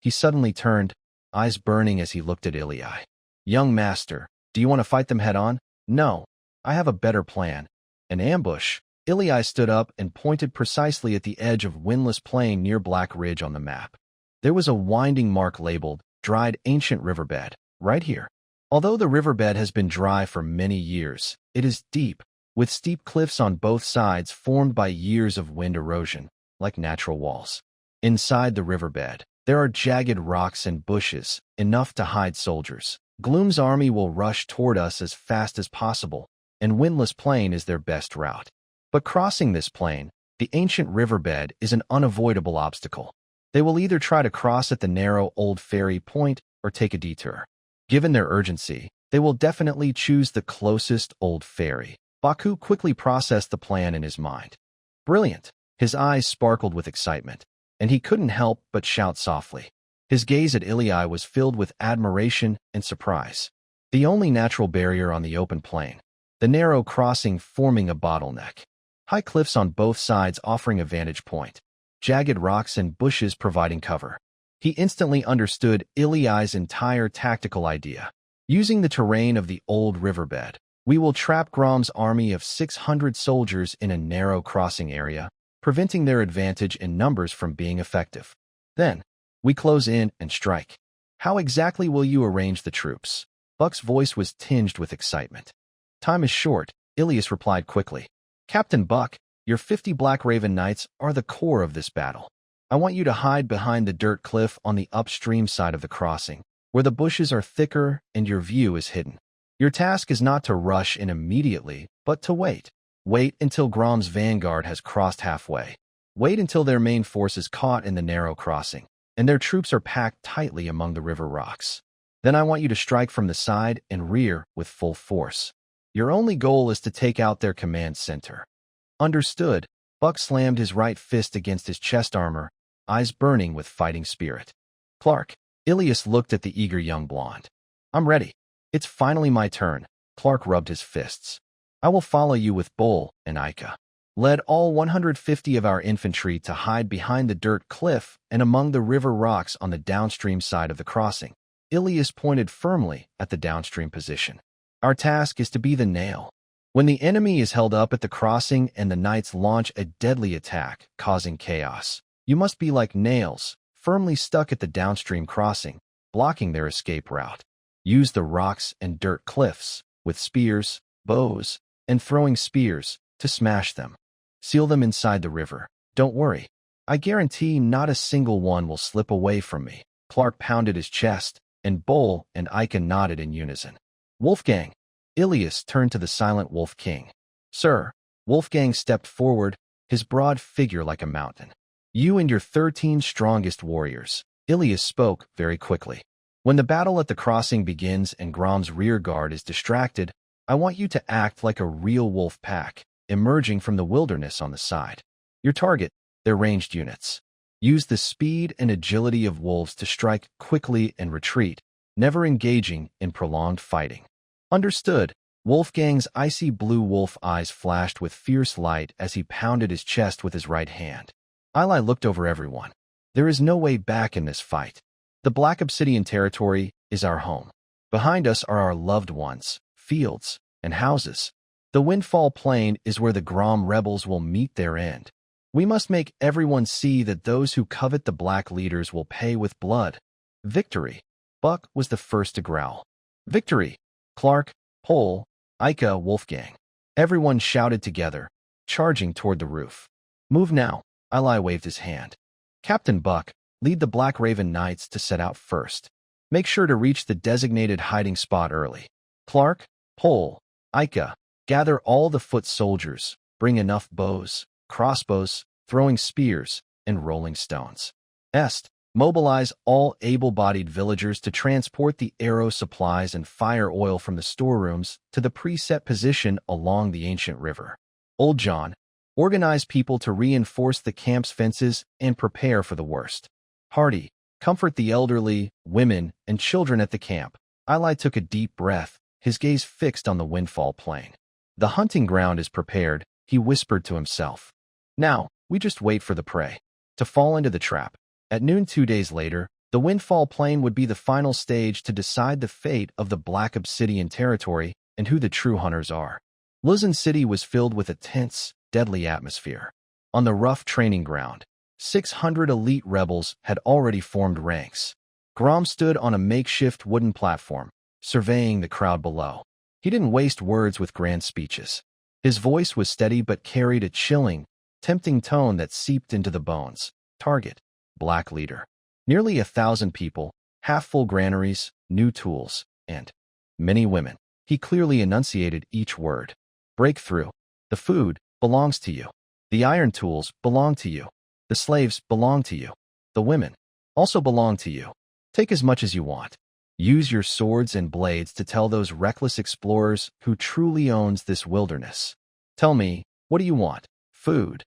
He suddenly turned, eyes burning as he looked at Ilya. Young master, do you want to fight them head-on? No, I have a better plan. An ambush. Ilya stood up and pointed precisely at the edge of Windless Plain near Black Ridge on the map. There was a winding mark labeled, dried ancient riverbed, right here. Although the riverbed has been dry for many years, it is deep, with steep cliffs on both sides formed by years of wind erosion, like natural walls. Inside the riverbed, there are jagged rocks and bushes, enough to hide soldiers. Gloom's army will rush toward us as fast as possible, and Windless Plain is their best route. But crossing this plain, the ancient riverbed is an unavoidable obstacle. They will either try to cross at the narrow old ferry point or take a detour. Given their urgency, they will definitely choose the closest old ferry. Baku quickly processed the plan in his mind. Brilliant! His eyes sparkled with excitement, and he couldn't help but shout softly. His gaze at Ilya was filled with admiration and surprise. The only natural barrier on the open plain, the narrow crossing forming a bottleneck. High cliffs on both sides offering a vantage point, jagged rocks and bushes providing cover. He instantly understood Ilya's entire tactical idea. Using the terrain of the old riverbed, we will trap Grom's army of 600 soldiers in a narrow crossing area, preventing their advantage in numbers from being effective. Then, we close in and strike. How exactly will you arrange the troops? Buck's voice was tinged with excitement. Time is short, Ilias replied quickly. Captain Buck, your 50 Black Raven Knights are the core of this battle. I want you to hide behind the dirt cliff on the upstream side of the crossing, where the bushes are thicker and your view is hidden. Your task is not to rush in immediately, but to wait. Wait until Grom's vanguard has crossed halfway. Wait until their main force is caught in the narrow crossing, and their troops are packed tightly among the river rocks. Then I want you to strike from the side and rear with full force. Your only goal is to take out their command center. Understood. Buck slammed his right fist against his chest armor, eyes burning with fighting spirit. Clark, Ilias looked at the eager young blonde. I'm ready. It's finally my turn. Clark rubbed his fists. I will follow you with Bull and Ika. Led all 150 of our infantry to hide behind the dirt cliff and among the river rocks on the downstream side of the crossing. Ilias pointed firmly at the downstream position. Our task is to be the nail. When the enemy is held up at the crossing and the knights launch a deadly attack, causing chaos, you must be like nails, firmly stuck at the downstream crossing, blocking their escape route. Use the rocks and dirt cliffs, with spears, bows, and throwing spears, to smash them. Seal them inside the river. Don't worry. I guarantee not a single one will slip away from me. Clark pounded his chest, and Bull and Ika nodded in unison. Wolfgang. Ilias turned to the silent Wolf King. Sir. Wolfgang stepped forward, his broad figure like a mountain. You and your 13 strongest warriors. Ilias spoke very quickly. When the battle at the crossing begins and Grom's rear guard is distracted, I want you to act like a real wolf pack, emerging from the wilderness on the side. Your target, their ranged units. Use the speed and agility of wolves to strike quickly and retreat, never engaging in prolonged fighting. Understood. Wolfgang's icy blue wolf eyes flashed with fierce light as he pounded his chest with his right hand. Ili looked over everyone. There is no way back in this fight. The Black Obsidian territory is our home. Behind us are our loved ones, fields, and houses. The Windfall Plain is where the Grom rebels will meet their end. We must make everyone see that those who covet the Black leaders will pay with blood. Victory. Buck was the first to growl. Victory. Clark, Pole, Ika, Wolfgang. Everyone shouted together, charging toward the roof. Move now. Ili waved his hand. Captain Buck, lead the Black Raven Knights to set out first. Make sure to reach the designated hiding spot early. Clark, Pole, Ika, gather all the foot soldiers, bring enough bows, crossbows, throwing spears, and rolling stones. Est. Mobilize all able-bodied villagers to transport the arrow supplies and fire oil from the storerooms to the preset position along the ancient river. Old John. Organize people to reinforce the camp's fences and prepare for the worst. Hardy. Comfort the elderly, women, and children at the camp. Eli took a deep breath, his gaze fixed on the windfall plain. The hunting ground is prepared, he whispered to himself. Now, we just wait for the prey to fall into the trap. At noon 2 days later, the windfall plain would be the final stage to decide the fate of the Black Obsidian territory and who the true hunters are. Thorn City was filled with a tense, deadly atmosphere. On the rough training ground, 600 elite rebels had already formed ranks. Grom stood on a makeshift wooden platform, surveying the crowd below. He didn't waste words with grand speeches. His voice was steady but carried a chilling, tempting tone that seeped into the bones. Target. Black leader. Nearly 1,000 people, half-full granaries, new tools, and many women. He clearly enunciated each word. Breakthrough. The food belongs to you. The iron tools belong to you. The slaves belong to you. The women also belong to you. Take as much as you want. Use your swords and blades to tell those reckless explorers who truly owns this wilderness. Tell me, what do you want? Food.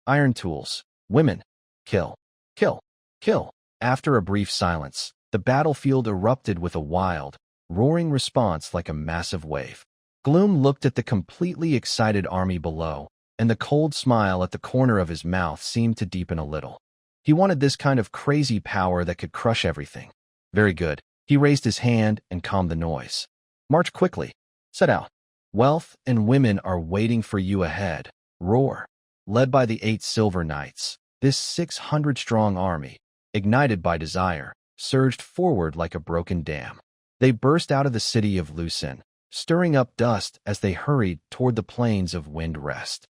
Iron tools. Women. Kill. Kill. Kill. After a brief silence, the battlefield erupted with a wild, roaring response like a massive wave. Gloom looked at the completely excited army below, and the cold smile at the corner of his mouth seemed to deepen a little. He wanted this kind of crazy power that could crush everything. Very good. He raised his hand and calmed the noise. March quickly. Set out. Wealth and women are waiting for you ahead. Roar. Led by the 8 Silver Knights, this 600-strong army, ignited by desire, surged forward like a broken dam. They burst out of the city of Lucin, stirring up dust as they hurried toward the plains of Wind Rest.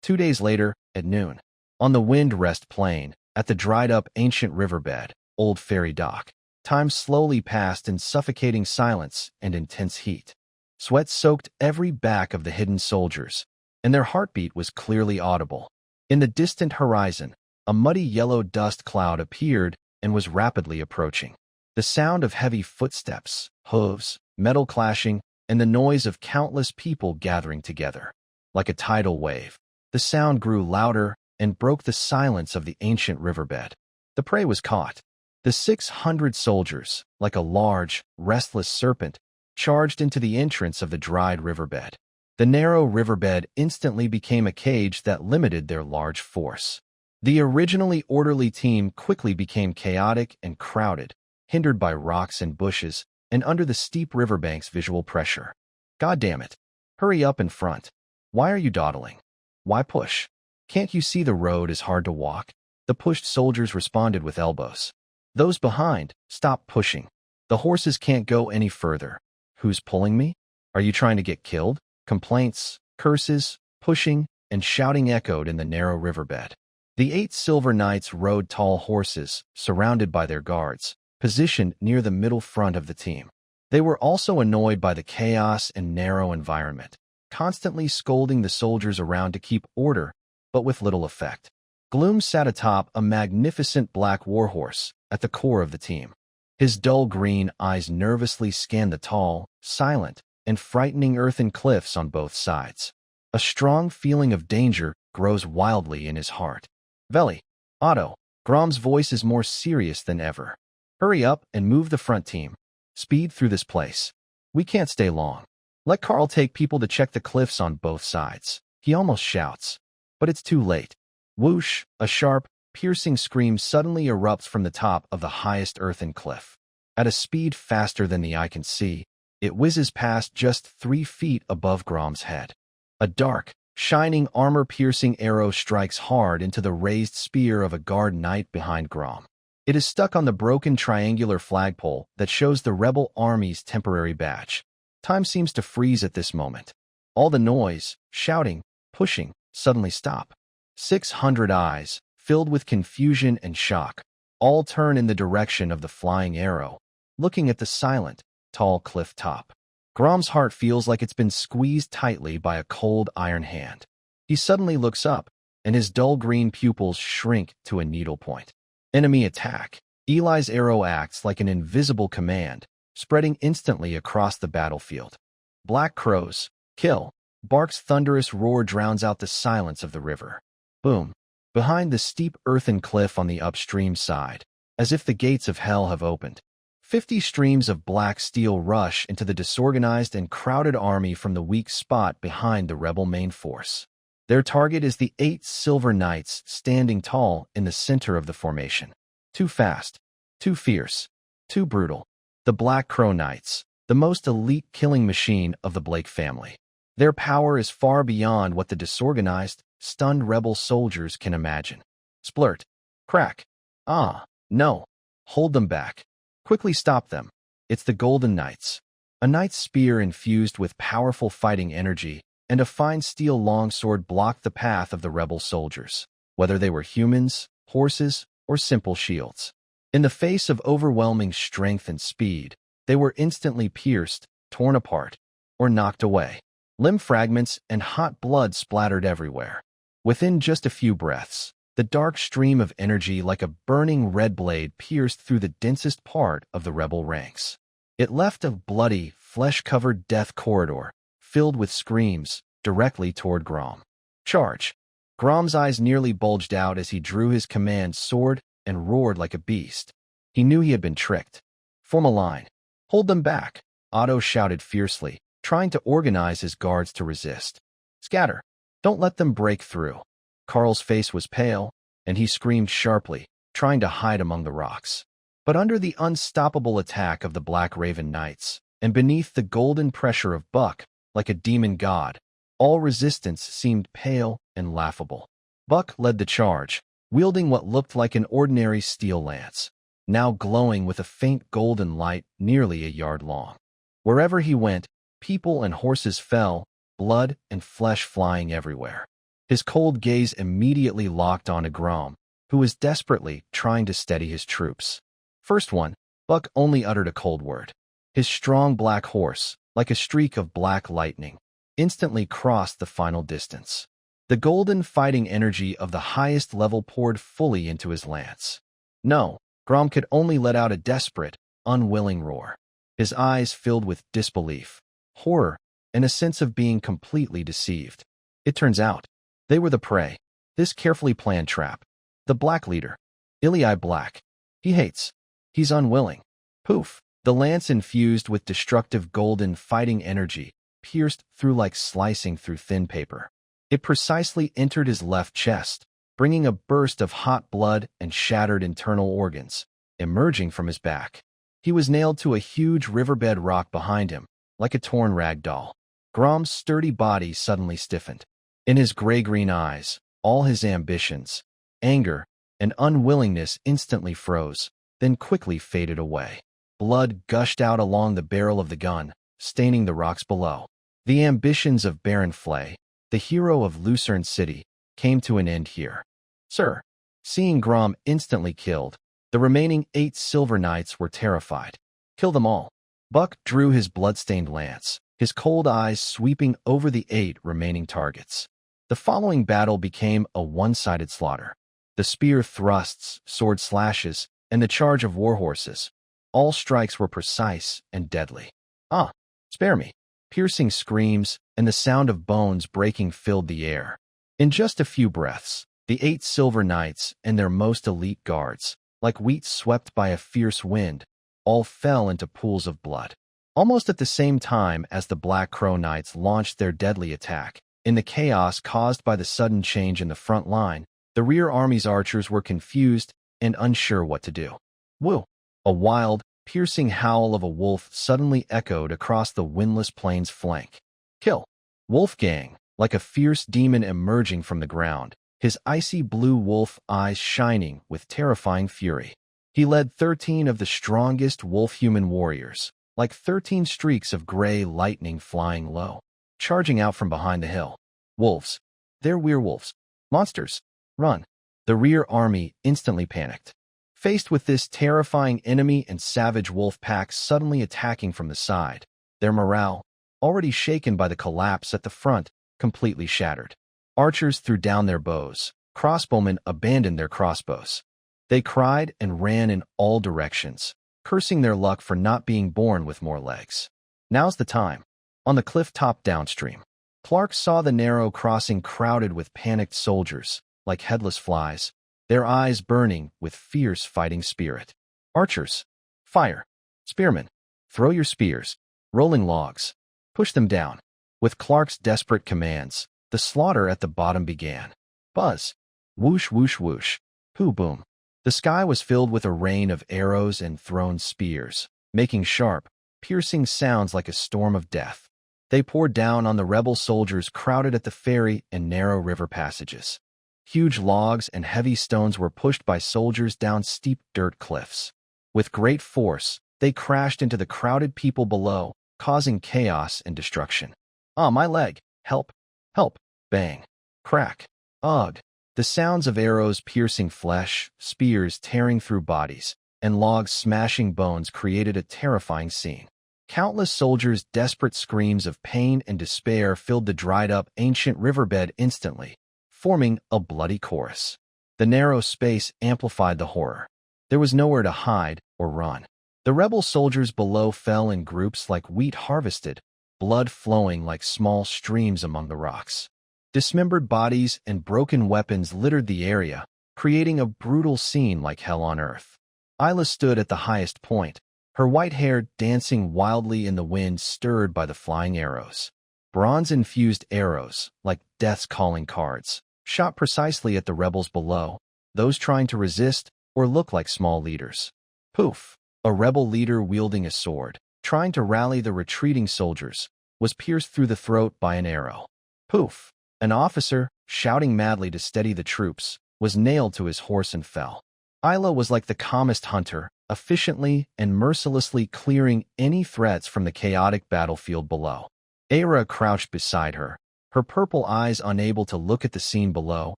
2 days later, at noon, on the Wind Rest plain, at the dried-up ancient riverbed, Old Ferry Dock, time slowly passed in suffocating silence and intense heat. Sweat soaked every back of the hidden soldiers, and their heartbeat was clearly audible. In the distant horizon, a muddy yellow dust cloud appeared and was rapidly approaching. The sound of heavy footsteps, hooves, metal clashing, and the noise of countless people gathering together. Like a tidal wave, the sound grew louder and broke the silence of the ancient riverbed. The prey was caught. The 600 soldiers, like a large, restless serpent, charged into the entrance of the dried riverbed. The narrow riverbed instantly became a cage that limited their large force. The originally orderly team quickly became chaotic and crowded, hindered by rocks and bushes, and under the steep riverbank's visual pressure. God damn it. Hurry up in front. Why are you dawdling? Why push? Can't you see the road is hard to walk? The pushed soldiers responded with elbows. Those behind, stop pushing. The horses can't go any further. Who's pulling me? Are you trying to get killed? Complaints, curses, pushing, and shouting echoed in the narrow riverbed. The 8 Silver Knights rode tall horses, surrounded by their guards, positioned near the middle front of the team. They were also annoyed by the chaos and narrow environment, constantly scolding the soldiers around to keep order, but with little effect. Gloom sat atop a magnificent black warhorse at the core of the team. His dull green eyes nervously scanned the tall, silent, and frightening earthen cliffs on both sides. A strong feeling of danger grows wildly in his heart. Veli, Otto, Grom's voice is more serious than ever. Hurry up and move the front team. Speed through this place. We can't stay long. Let Carl take people to check the cliffs on both sides. He almost shouts. But it's too late. Whoosh, a sharp, piercing scream suddenly erupts from the top of the highest earthen cliff. At a speed faster than the eye can see, it whizzes past just 3 feet above Grom's head. A dark, shining armor-piercing arrow strikes hard into the raised spear of a guard knight behind Grom. It is stuck on the broken triangular flagpole that shows the rebel army's temporary badge. Time seems to freeze at this moment. All the noise, shouting, pushing, suddenly stop. 600 eyes, filled with confusion and shock, all turn in the direction of the flying arrow, looking at the silent, tall cliff top. Grom's heart feels like it's been squeezed tightly by a cold iron hand. He suddenly looks up, and his dull green pupils shrink to a needlepoint. Enemy attack. Eli's arrow acts like an invisible command, spreading instantly across the battlefield. Black crows. Kill. Bark's thunderous roar drowns out the silence of the river. Boom. Behind the steep earthen cliff on the upstream side, as if the gates of hell have opened, 50 streams of black steel rush into the disorganized and crowded army from the weak spot behind the rebel main force. Their target is the 8 silver knights standing tall in the center of the formation. Too fast, too fierce, too brutal. The Black Crow Knights, the most elite killing machine of the Blake family. Their power is far beyond what the disorganized, stunned rebel soldiers can imagine. Splurt. Crack. Ah, no. Hold them back. Quickly stop them. It's the Golden Knights. A knight's spear infused with powerful fighting energy and a fine steel longsword blocked the path of the rebel soldiers, whether they were humans, horses, or simple shields. In the face of overwhelming strength and speed, they were instantly pierced, torn apart, or knocked away. Limb fragments and hot blood splattered everywhere. Within just a few breaths, the dark stream of energy like a burning red blade pierced through the densest part of the rebel ranks. It left a bloody, flesh-covered death corridor, filled with screams, directly toward Grom. Charge! Grom's eyes nearly bulged out as he drew his command sword and roared like a beast. He knew he had been tricked. Form a line. Hold them back, Otto shouted fiercely, trying to organize his guards to resist. Scatter! Don't let them break through. Carl's face was pale, and he screamed sharply, trying to hide among the rocks. But under the unstoppable attack of the Black Raven Knights, and beneath the golden pressure of Buck, like a demon god, all resistance seemed pale and laughable. Buck led the charge, wielding what looked like an ordinary steel lance, now glowing with a faint golden light nearly a yard long. Wherever he went, people and horses fell, blood and flesh flying everywhere. His cold gaze immediately locked on Grom, who was desperately trying to steady his troops. First one, Buck only uttered a cold word. His strong black horse, like a streak of black lightning, instantly crossed the final distance. The golden fighting energy of the highest level poured fully into his lance. No, Grom could only let out a desperate, unwilling roar. His eyes filled with disbelief, horror, and a sense of being completely deceived. It turns out, they were the prey. This carefully planned trap. The Black Leader. Ili Black. He hates. He's unwilling. Poof. The lance infused with destructive golden fighting energy pierced through like slicing through thin paper. It precisely entered his left chest, bringing a burst of hot blood and shattered internal organs, emerging from his back. He was nailed to a huge riverbed rock behind him, like a torn rag doll. Grom's sturdy body suddenly stiffened. In his gray-green eyes, all his ambitions, anger, and unwillingness instantly froze, then quickly faded away. Blood gushed out along the barrel of the gun, staining the rocks below. The ambitions of Baron Flay, the hero of Thorn City, came to an end here. Sir, seeing Grom instantly killed, the remaining 8 Silver Knights were terrified. Kill them all. Buck drew his blood-stained lance, his cold eyes sweeping over the 8 remaining targets. The following battle became a one-sided slaughter. The spear thrusts, sword slashes, and the charge of warhorses. All strikes were precise and deadly. Ah, spare me. Piercing screams and the sound of bones breaking filled the air. In just a few breaths, the 8 Silver Knights and their most elite guards, like wheat swept by a fierce wind, all fell into pools of blood. Almost at the same time as the Black Crow Knights launched their deadly attack, in the chaos caused by the sudden change in the front line, the rear army's archers were confused and unsure what to do. Woo! A wild, piercing howl of a wolf suddenly echoed across the windless plain's flank. Kill! Wolfgang, like a fierce demon emerging from the ground, his icy blue wolf eyes shining with terrifying fury. He led 13 of the strongest wolf-human warriors, like 13 streaks of gray lightning flying low, charging out from behind the hill. Wolves. They're werewolves. Monsters. Run. The rear army instantly panicked. Faced with this terrifying enemy and savage wolf pack suddenly attacking from the side, their morale, already shaken by the collapse at the front, completely shattered. Archers threw down their bows. Crossbowmen abandoned their crossbows. They cried and ran in all directions, cursing their luck for not being born with more legs. Now's the time. On the cliff top downstream, Clark saw the narrow crossing crowded with panicked soldiers, like headless flies, their eyes burning with fierce fighting spirit. Archers, fire. Spearmen, throw your spears. Rolling logs, push them down. With Clark's desperate commands, the slaughter at the bottom began. Buzz. Whoosh, whoosh, whoosh. Pooh, boom. The sky was filled with a rain of arrows and thrown spears, making sharp, piercing sounds like a storm of death. They poured down on the rebel soldiers crowded at the ferry and narrow river passages. Huge logs and heavy stones were pushed by soldiers down steep dirt cliffs. With great force, they crashed into the crowded people below, causing chaos and destruction. Ah, my leg! Help! Help! Bang! Crack! Ugh! The sounds of arrows piercing flesh, spears tearing through bodies, and logs smashing bones created a terrifying scene. Countless soldiers' desperate screams of pain and despair filled the dried-up ancient riverbed instantly, forming a bloody chorus. The narrow space amplified the horror. There was nowhere to hide or run. The rebel soldiers below fell in groups like wheat harvested, blood flowing like small streams among the rocks. Dismembered bodies and broken weapons littered the area, creating a brutal scene like hell on earth. Isla stood at the highest point, her white hair dancing wildly in the wind stirred by the flying arrows. Bronze-infused arrows, like death's calling cards, shot precisely at the rebels below, those trying to resist or look like small leaders. Poof! A rebel leader wielding a sword, trying to rally the retreating soldiers, was pierced through the throat by an arrow. Poof! An officer, shouting madly to steady the troops, was nailed to his horse and fell. Isla was like the calmest hunter, efficiently and mercilessly clearing any threats from the chaotic battlefield below. Aira crouched beside her, her purple eyes unable to look at the scene below,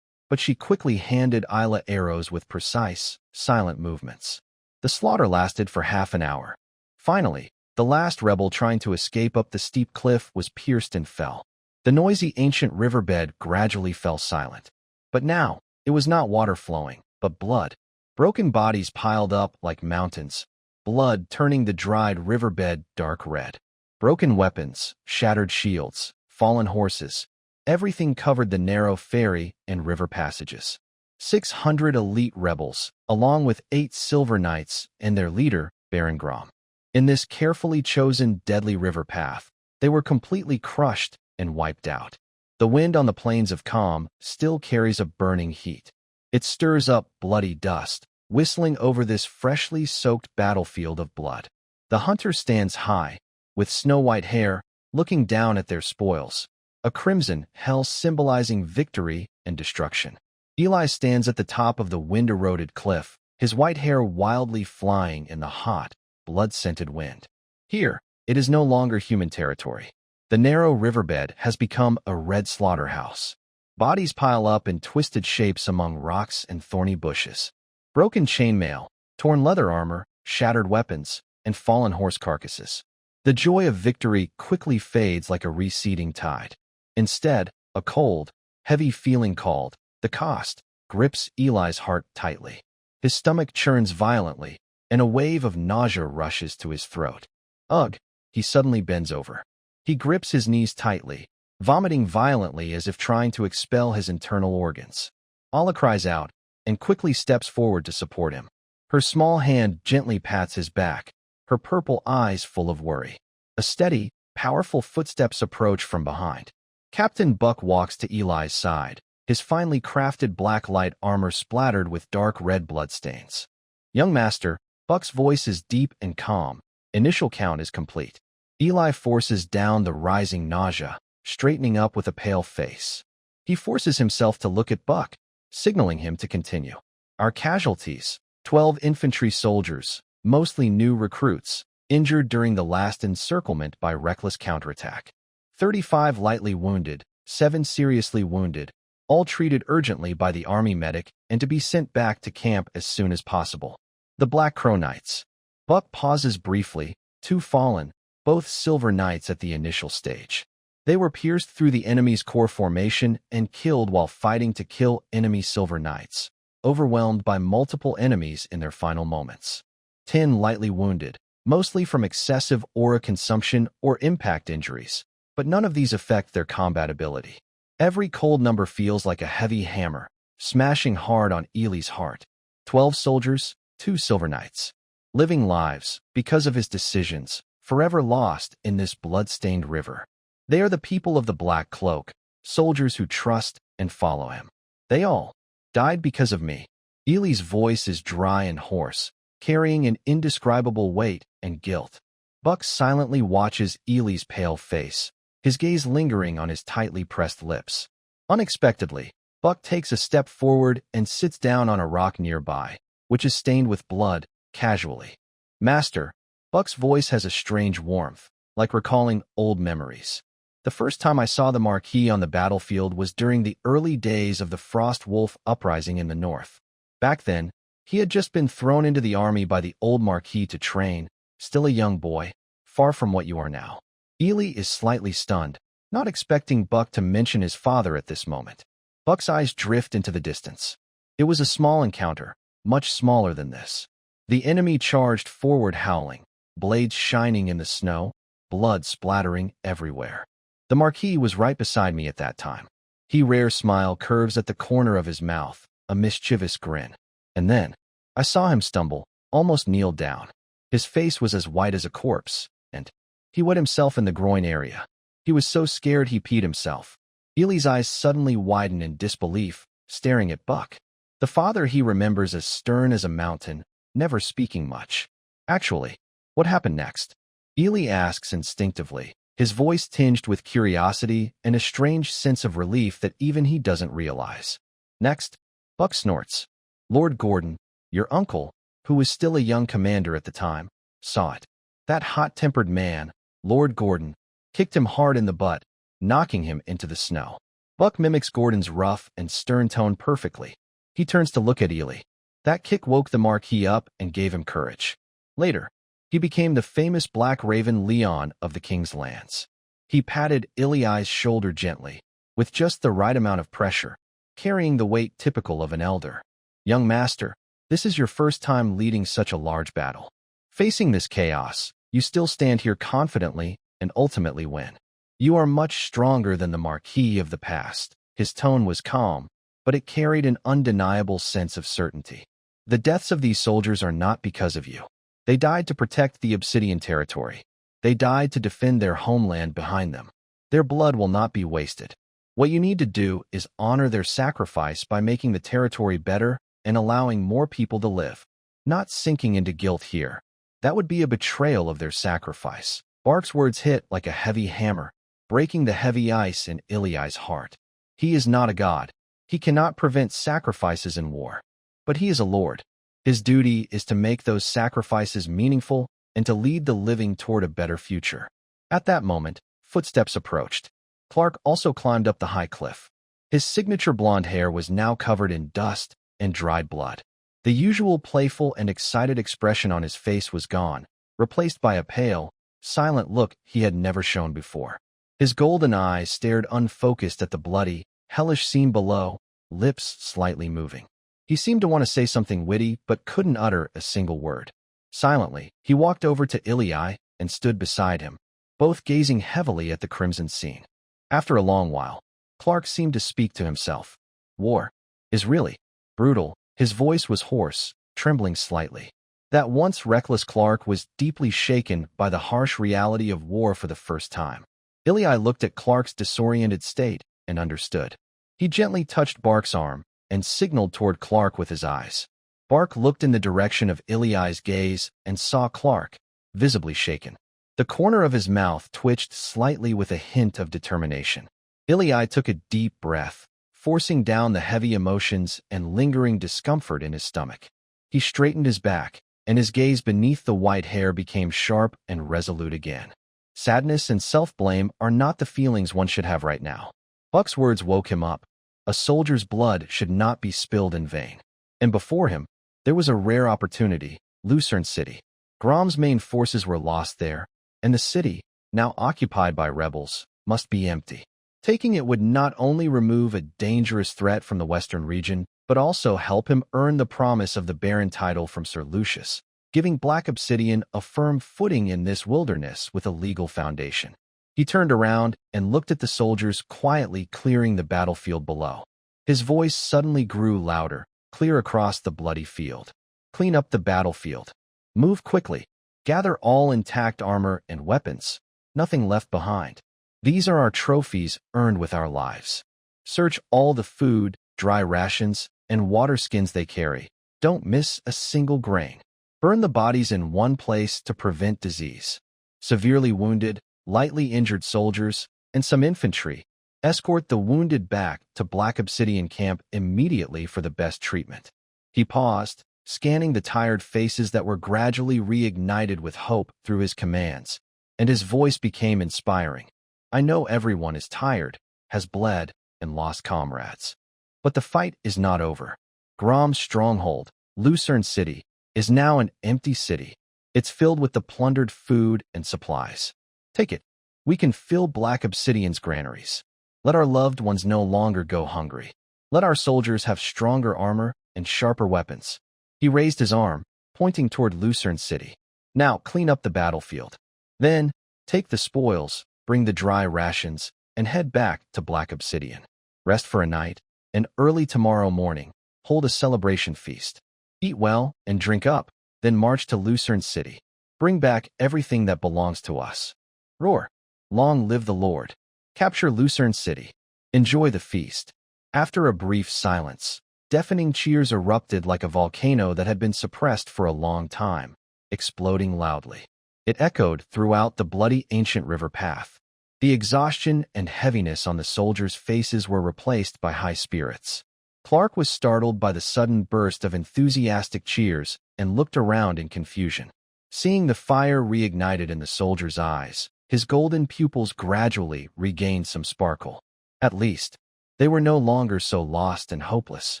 but she quickly handed Isla arrows with precise, silent movements. The slaughter lasted for half an hour. Finally, the last rebel trying to escape up the steep cliff was pierced and fell. The noisy ancient riverbed gradually fell silent. But now, it was not water flowing, but blood. Broken bodies piled up like mountains, blood turning the dried riverbed dark red. Broken weapons, shattered shields, fallen horses, everything covered the narrow ferry and river passages. 600 elite rebels, along with 8 silver knights and their leader, Baron Grom. In this carefully chosen deadly river path, they were completely crushed and wiped out. The wind on the plains of Calm still carries a burning heat. It stirs up bloody dust, whistling over this freshly soaked battlefield of blood. The hunter stands high, with snow-white hair, looking down at their spoils, a crimson hell symbolizing victory and destruction. Eli stands at the top of the wind-eroded cliff, his white hair wildly flying in the hot, blood-scented wind. Here, it is no longer human territory. The narrow riverbed has become a red slaughterhouse. Bodies pile up in twisted shapes among rocks and thorny bushes. Broken chainmail, torn leather armor, shattered weapons, and fallen horse carcasses. The joy of victory quickly fades like a receding tide. Instead, a cold, heavy feeling called the cost grips Eli's heart tightly. His stomach churns violently, and a wave of nausea rushes to his throat. Ugh! He suddenly bends over. He grips his knees tightly, vomiting violently as if trying to expel his internal organs. Ala cries out and quickly steps forward to support him. Her small hand gently pats his back, her purple eyes full of worry. A steady, powerful footsteps approach from behind. Captain Buck walks to Eli's side, his finely crafted black light armor splattered with dark red bloodstains. Young master, Buck's voice is deep and calm. Initial count is complete. Eli forces down the rising nausea, straightening up with a pale face. He forces himself to look at Buck, signaling him to continue. Our casualties, 12 infantry soldiers, mostly new recruits, injured during the last encirclement by reckless counterattack. 35 lightly wounded, 7 seriously wounded, all treated urgently by the army medic and to be sent back to camp as soon as possible. The Black Crow Knights. Buck pauses briefly, 2 fallen, both silver knights at the initial stage. They were pierced through the enemy's core formation and killed while fighting to kill enemy Silver Knights, overwhelmed by multiple enemies in their final moments. 10 lightly wounded, mostly from excessive aura consumption or impact injuries, but none of these affect their combat ability. Every cold number feels like a heavy hammer, smashing hard on Ely's heart. 12 soldiers, 2 Silver Knights. Living lives, because of his decisions, forever lost in this blood-stained river. They are the people of the Black Cloak, soldiers who trust and follow him. They all died because of me. Ely's voice is dry and hoarse, carrying an indescribable weight and guilt. Buck silently watches Ely's pale face, his gaze lingering on his tightly pressed lips. Unexpectedly, Buck takes a step forward and sits down on a rock nearby, which is stained with blood, casually. Master, Buck's voice has a strange warmth, like recalling old memories. The first time I saw the Marquis on the battlefield was during the early days of the Frost Wolf uprising in the north. Back then, he had just been thrown into the army by the old Marquis to train, still a young boy, far from what you are now. Ely is slightly stunned, not expecting Buck to mention his father at this moment. Buck's eyes drift into the distance. It was a small encounter, much smaller than this. The enemy charged forward howling, blades shining in the snow, blood splattering everywhere. The Marquis was right beside me at that time. His rare smile curves at the corner of his mouth, a mischievous grin. And then, I saw him stumble, almost kneel down. His face was as white as a corpse, and he wet himself in the groin area. He was so scared he peed himself. Ely's eyes suddenly widen in disbelief, staring at Buck. The father he remembers as stern as a mountain, never speaking much. Actually, what happened next? Ely asks instinctively, his voice tinged with curiosity and a strange sense of relief that even he doesn't realize. Next, Buck snorts. Lord Gordon, your uncle, who was still a young commander at the time, saw it. That hot-tempered man, Lord Gordon, kicked him hard in the butt, knocking him into the snow. Buck mimics Gordon's rough and stern tone perfectly. He turns to look at Ely. That kick woke the Marquis up and gave him courage. Later, he became the famous Black Raven Leon of the King's Lands. He patted Ely's shoulder gently, with just the right amount of pressure, carrying the weight typical of an elder. Young master, this is your first time leading such a large battle. Facing this chaos, you still stand here confidently and ultimately win. You are much stronger than the Marquis of the past. His tone was calm, but it carried an undeniable sense of certainty. The deaths of these soldiers are not because of you. They died to protect the Obsidian territory. They died to defend their homeland behind them. Their blood will not be wasted. What you need to do is honor their sacrifice by making the territory better and allowing more people to live. Not sinking into guilt here. That would be a betrayal of their sacrifice. Bark's words hit like a heavy hammer, breaking the heavy ice in Ely's heart. He is not a god. He cannot prevent sacrifices in war. But he is a lord. His duty is to make those sacrifices meaningful and to lead the living toward a better future. At that moment, footsteps approached. Clark also climbed up the high cliff. His signature blonde hair was now covered in dust and dried blood. The usual playful and excited expression on his face was gone, replaced by a pale, silent look he had never shown before. His golden eyes stared unfocused at the bloody, hellish scene below, lips slightly moving. He seemed to want to say something witty, but couldn't utter a single word. Silently, he walked over to Ely and stood beside him, both gazing heavily at the crimson scene. After a long while, Clark seemed to speak to himself. War is really brutal. His voice was hoarse, trembling slightly. That once reckless Clark was deeply shaken by the harsh reality of war for the first time. Ely looked at Clark's disoriented state and understood. He gently touched Bark's arm and signaled toward Clark with his eyes. Bark looked in the direction of Ely's gaze and saw Clark, visibly shaken. The corner of his mouth twitched slightly with a hint of determination. Ely took a deep breath, forcing down the heavy emotions and lingering discomfort in his stomach. He straightened his back, and his gaze beneath the white hair became sharp and resolute again. Sadness and self-blame are not the feelings one should have right now. Buck's words woke him up. A soldier's blood should not be spilled in vain. And before him, there was a rare opportunity, Thorn City. Grom's main forces were lost there, and the city, now occupied by rebels, must be empty. Taking it would not only remove a dangerous threat from the western region, but also help him earn the promise of the Baron title from Sir Lucius, giving Black Obsidian a firm footing in this wilderness with a legal foundation. He turned around and looked at the soldiers quietly clearing the battlefield below. His voice suddenly grew louder, clear across the bloody field. Clean up the battlefield. Move quickly. Gather all intact armor and weapons. Nothing left behind. These are our trophies earned with our lives. Search all the food, dry rations, and water skins they carry. Don't miss a single grain. Burn the bodies in one place to prevent disease. Severely wounded, lightly injured soldiers, and some infantry, escort the wounded back to Black Obsidian camp immediately for the best treatment. He paused, scanning the tired faces that were gradually reignited with hope through his commands, and his voice became inspiring. I know everyone is tired, has bled, and lost comrades. But the fight is not over. Grom's stronghold, Thorn City, is now an empty city. It's filled with the plundered food and supplies. Take it. We can fill Black Obsidian's granaries. Let our loved ones no longer go hungry. Let our soldiers have stronger armor and sharper weapons. He raised his arm, pointing toward Thorn City. Now clean up the battlefield. Then, take the spoils, bring the dry rations, and head back to Black Obsidian. Rest for a night, and early tomorrow morning, hold a celebration feast. Eat well and drink up, then march to Thorn City. Bring back everything that belongs to us. Roar. Long live the Lord. Capture Thorn City. Enjoy the feast. After a brief silence, deafening cheers erupted like a volcano that had been suppressed for a long time, exploding loudly. It echoed throughout the bloody ancient river path. The exhaustion and heaviness on the soldiers' faces were replaced by high spirits. Clark was startled by the sudden burst of enthusiastic cheers and looked around in confusion. Seeing the fire reignited in the soldiers' eyes, his golden pupils gradually regained some sparkle. At least, they were no longer so lost and hopeless.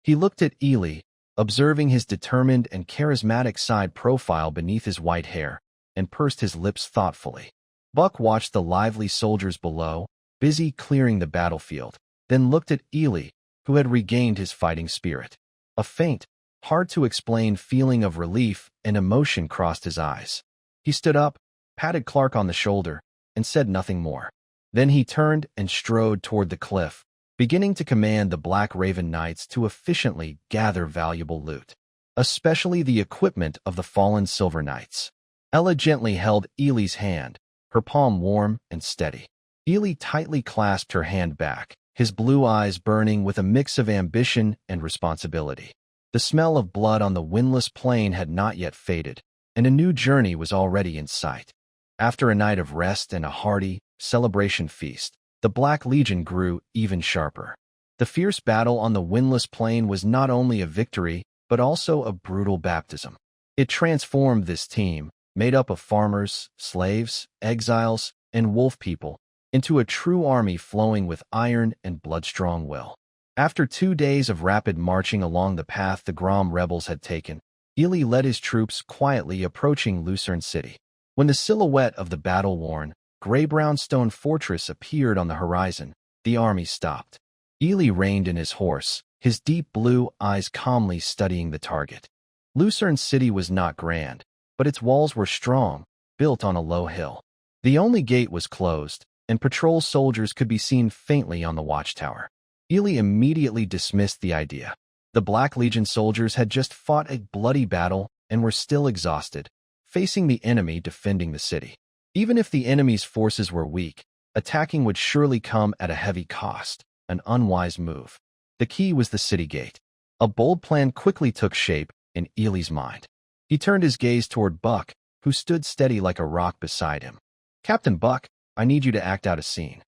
He looked at Ely, observing his determined and charismatic side profile beneath his white hair, and pursed his lips thoughtfully. Buck watched the lively soldiers below, busy clearing the battlefield, then looked at Ely, who had regained his fighting spirit. A faint, hard-to-explain feeling of relief and emotion crossed his eyes. He stood up, patted Clark on the shoulder, and said nothing more. Then he turned and strode toward the cliff, beginning to command the Black Raven Knights to efficiently gather valuable loot, especially the equipment of the fallen Silver Knights. Ella gently held Ely's hand, her palm warm and steady. Ely tightly clasped her hand back, his blue eyes burning with a mix of ambition and responsibility. The smell of blood on the windless plain had not yet faded, and a new journey was already in sight. After a night of rest and a hearty celebration feast, the Black Legion grew even sharper. The fierce battle on the windless plain was not only a victory, but also a brutal baptism. It transformed this team, made up of farmers, slaves, exiles, and wolf people, into a true army flowing with iron and blood-strong will. After 2 days of rapid marching along the path the Grom rebels had taken, Ely led his troops quietly approaching Thorn City. When the silhouette of the battle-worn, gray-brown stone fortress appeared on the horizon, the army stopped. Ely reined in his horse, his deep blue eyes calmly studying the target. Thorn City was not grand, but its walls were strong, built on a low hill. The only gate was closed, and patrol soldiers could be seen faintly on the watchtower. Ely immediately dismissed the idea. The Black Legion soldiers had just fought a bloody battle and were still exhausted, facing the enemy defending the city. Even if the enemy's forces were weak, attacking would surely come at a heavy cost, an unwise move. The key was the city gate. A bold plan quickly took shape in Ely's mind. He turned his gaze toward Buck, who stood steady like a rock beside him. "Captain Buck, I need you to act out a scene."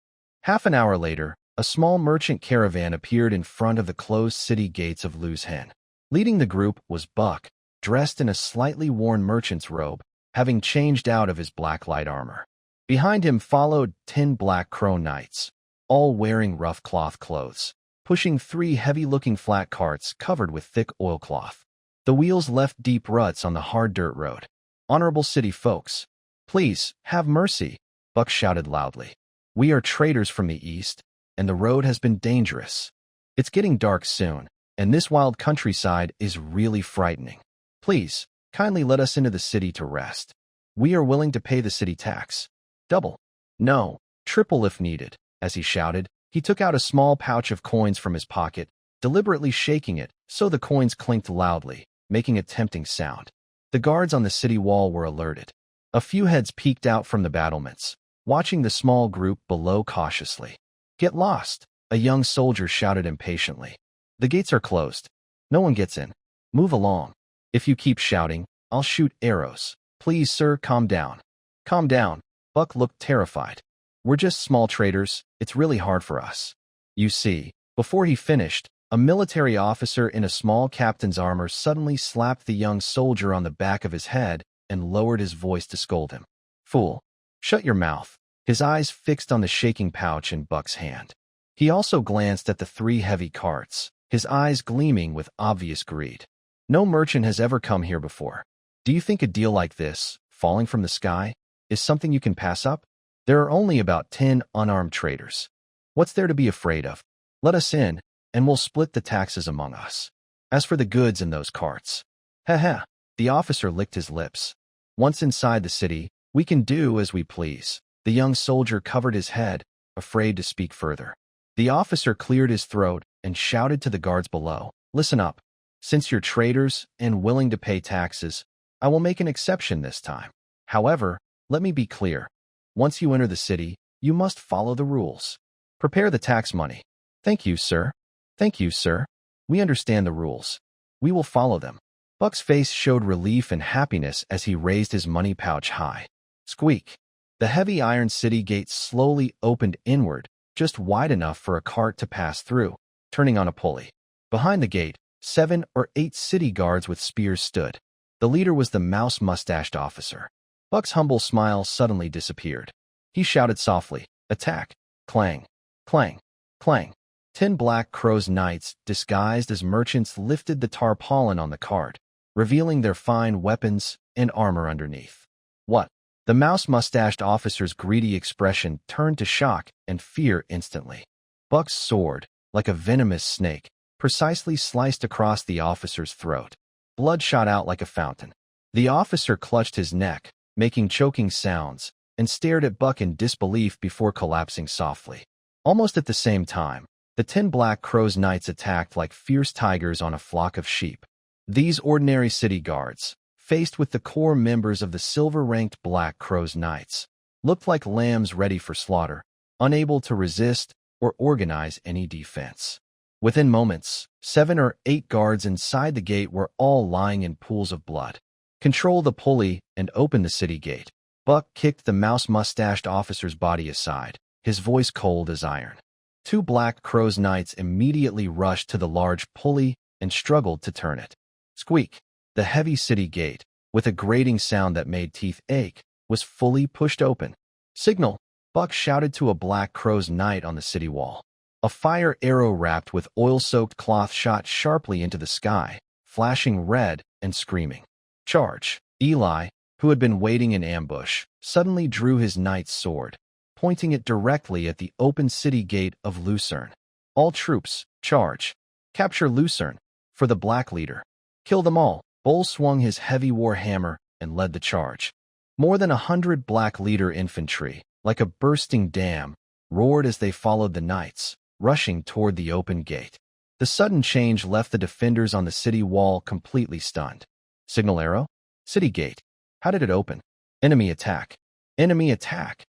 Half an hour later, a small merchant caravan appeared in front of the closed city gates of Luzhen. Leading the group was Buck, dressed in a slightly worn merchant's robe, having changed out of his black light armor. Behind him followed 10 Black Crow Knights, all wearing rough cloth clothes, pushing 3 heavy-looking flat carts covered with thick oilcloth. The wheels left deep ruts on the hard dirt road. "Honorable city folks, please, have mercy," Buck shouted loudly. We are traders from the east, and the road has been dangerous. It's getting dark soon, and this wild countryside is really frightening. Please, kindly let us into the city to rest. We are willing to pay the city tax. Double. No, triple if needed. As he shouted, he took out a small pouch of coins from his pocket, deliberately shaking it so the coins clinked loudly, making a tempting sound. The guards on the city wall were alerted. A few heads peeked out from the battlements, watching the small group below cautiously. Get lost, a young soldier shouted impatiently. The gates are closed. No one gets in. Move along. If you keep shouting, I'll shoot arrows. Please, sir, calm down. Calm down. Buck looked terrified. We're just small traders. It's really hard for us. You see, before he finished, a military officer in a small captain's armor suddenly slapped the young soldier on the back of his head and lowered his voice to scold him. Fool. Shut your mouth. His eyes fixed on the shaking pouch in Buck's hand. He also glanced at the 3 heavy carts, his eyes gleaming with obvious greed. No merchant has ever come here before. Do you think a deal like this, falling from the sky, is something you can pass up? There are only about 10 unarmed traders. What's there to be afraid of? Let us in, and we'll split the taxes among us. As for the goods in those carts, ha, the officer licked his lips. Once inside the city, we can do as we please. The young soldier covered his head, afraid to speak further. The officer cleared his throat and shouted to the guards below, listen up. Since you're traders and willing to pay taxes, I will make an exception this time. However, let me be clear. Once you enter the city, you must follow the rules. Prepare the tax money. Thank you, sir. Thank you, sir. We understand the rules. We will follow them. Buck's face showed relief and happiness as he raised his money pouch high. Squeak. The heavy iron city gate slowly opened inward, just wide enough for a cart to pass through, turning on a pulley. Behind the gate, 7 or 8 city guards with spears stood. The leader was the mouse-mustached officer. Buck's humble smile suddenly disappeared. He shouted softly, attack! Clang! Clang! Clang! 10 Black Crow's knights, disguised as merchants, lifted the tarpaulin on the cart, revealing their fine weapons and armor underneath. What? The mouse-mustached officer's greedy expression turned to shock and fear instantly. Buck's sword, like a venomous snake, precisely sliced across the officer's throat. Blood shot out like a fountain. The officer clutched his neck, making choking sounds, and stared at Buck in disbelief before collapsing softly. Almost at the same time, the 10 Black Crow's knights attacked like fierce tigers on a flock of sheep. These ordinary city guards, faced with the core members of the silver-ranked Black Crow's knights, looked like lambs ready for slaughter, unable to resist or organize any defense. Within moments, 7 or 8 guards inside the gate were all lying in pools of blood. Control the pulley and open the city gate. Buck kicked the mouse-mustached officer's body aside, his voice cold as iron. 2 Black Crow's knights immediately rushed to the large pulley and struggled to turn it. Squeak! The heavy city gate, with a grating sound that made teeth ache, was fully pushed open. Signal! Buck shouted to a Black Crow's knight on the city wall. A fire arrow wrapped with oil-soaked cloth shot sharply into the sky, flashing red and screaming. Charge! Eli, who had been waiting in ambush, suddenly drew his knight's sword, pointing it directly at the open city gate of Lucerne. All troops, charge! Capture Lucerne! For the Black leader. Kill them all! Bull swung his heavy war hammer and led the charge. More than 100 Black leader infantry, like a bursting dam, roared as they followed the knights, rushing toward the open gate. The sudden change left the defenders on the city wall completely stunned. Signal arrow? City gate. How did it open? Enemy attack. Enemy attack.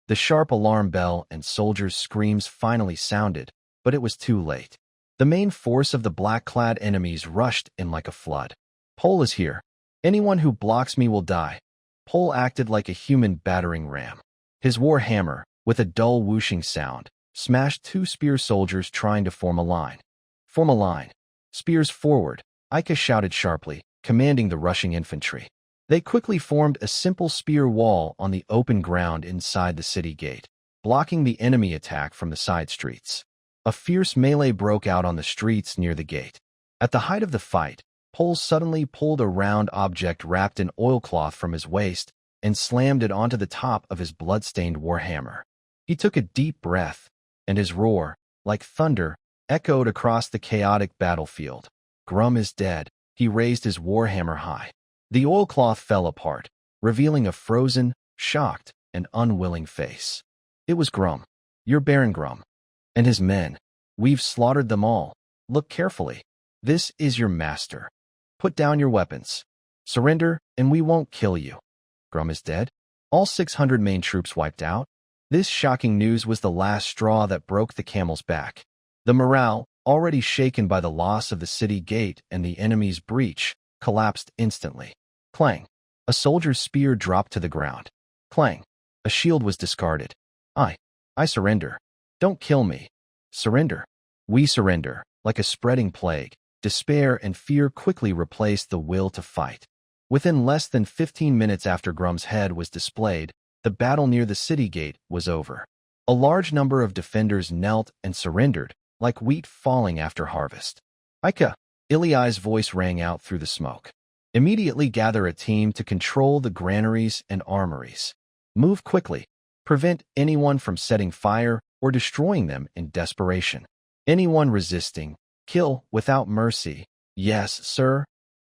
The sharp alarm bell and soldiers' screams finally sounded, but it was too late. The main force of the black-clad enemies rushed in like a flood. Pole is here. Anyone who blocks me will die. Pole acted like a human battering ram. His war hammer, with a dull whooshing sound, smashed 2 spear soldiers trying to form a line. Form a line. Spears forward, Ika shouted sharply, commanding the rushing infantry. They quickly formed a simple spear wall on the open ground inside the city gate, blocking the enemy attack from the side streets. A fierce melee broke out on the streets near the gate. At the height of the fight, Pole suddenly pulled a round object wrapped in oilcloth from his waist and slammed it onto the top of his blood-stained warhammer. He took a deep breath, and his roar, like thunder, echoed across the chaotic battlefield. Grum is dead. He raised his warhammer high. The oilcloth fell apart, revealing a frozen, shocked, and unwilling face. It was Grum, your Baron Grum, and his men. We've slaughtered them all. Look carefully. This is your master. Put down your weapons. Surrender, and we won't kill you. Grum is dead? All 600 main troops wiped out? This shocking news was the last straw that broke the camel's back. The morale, already shaken by the loss of the city gate and the enemy's breach, collapsed instantly. Clang. A soldier's spear dropped to the ground. Clang. A shield was discarded. I surrender. Don't kill me. Surrender. We surrender. Like a spreading plague, despair and fear quickly replaced the will to fight. Within less than 15 minutes after Grum's head was displayed, the battle near the city gate was over. A large number of defenders knelt and surrendered, like wheat falling after harvest. Ika, Iliai's voice rang out through the smoke. Immediately gather a team to control the granaries and armories. Move quickly. Prevent anyone from setting fire or destroying them in desperation. Anyone resisting, kill without mercy. Yes, sir.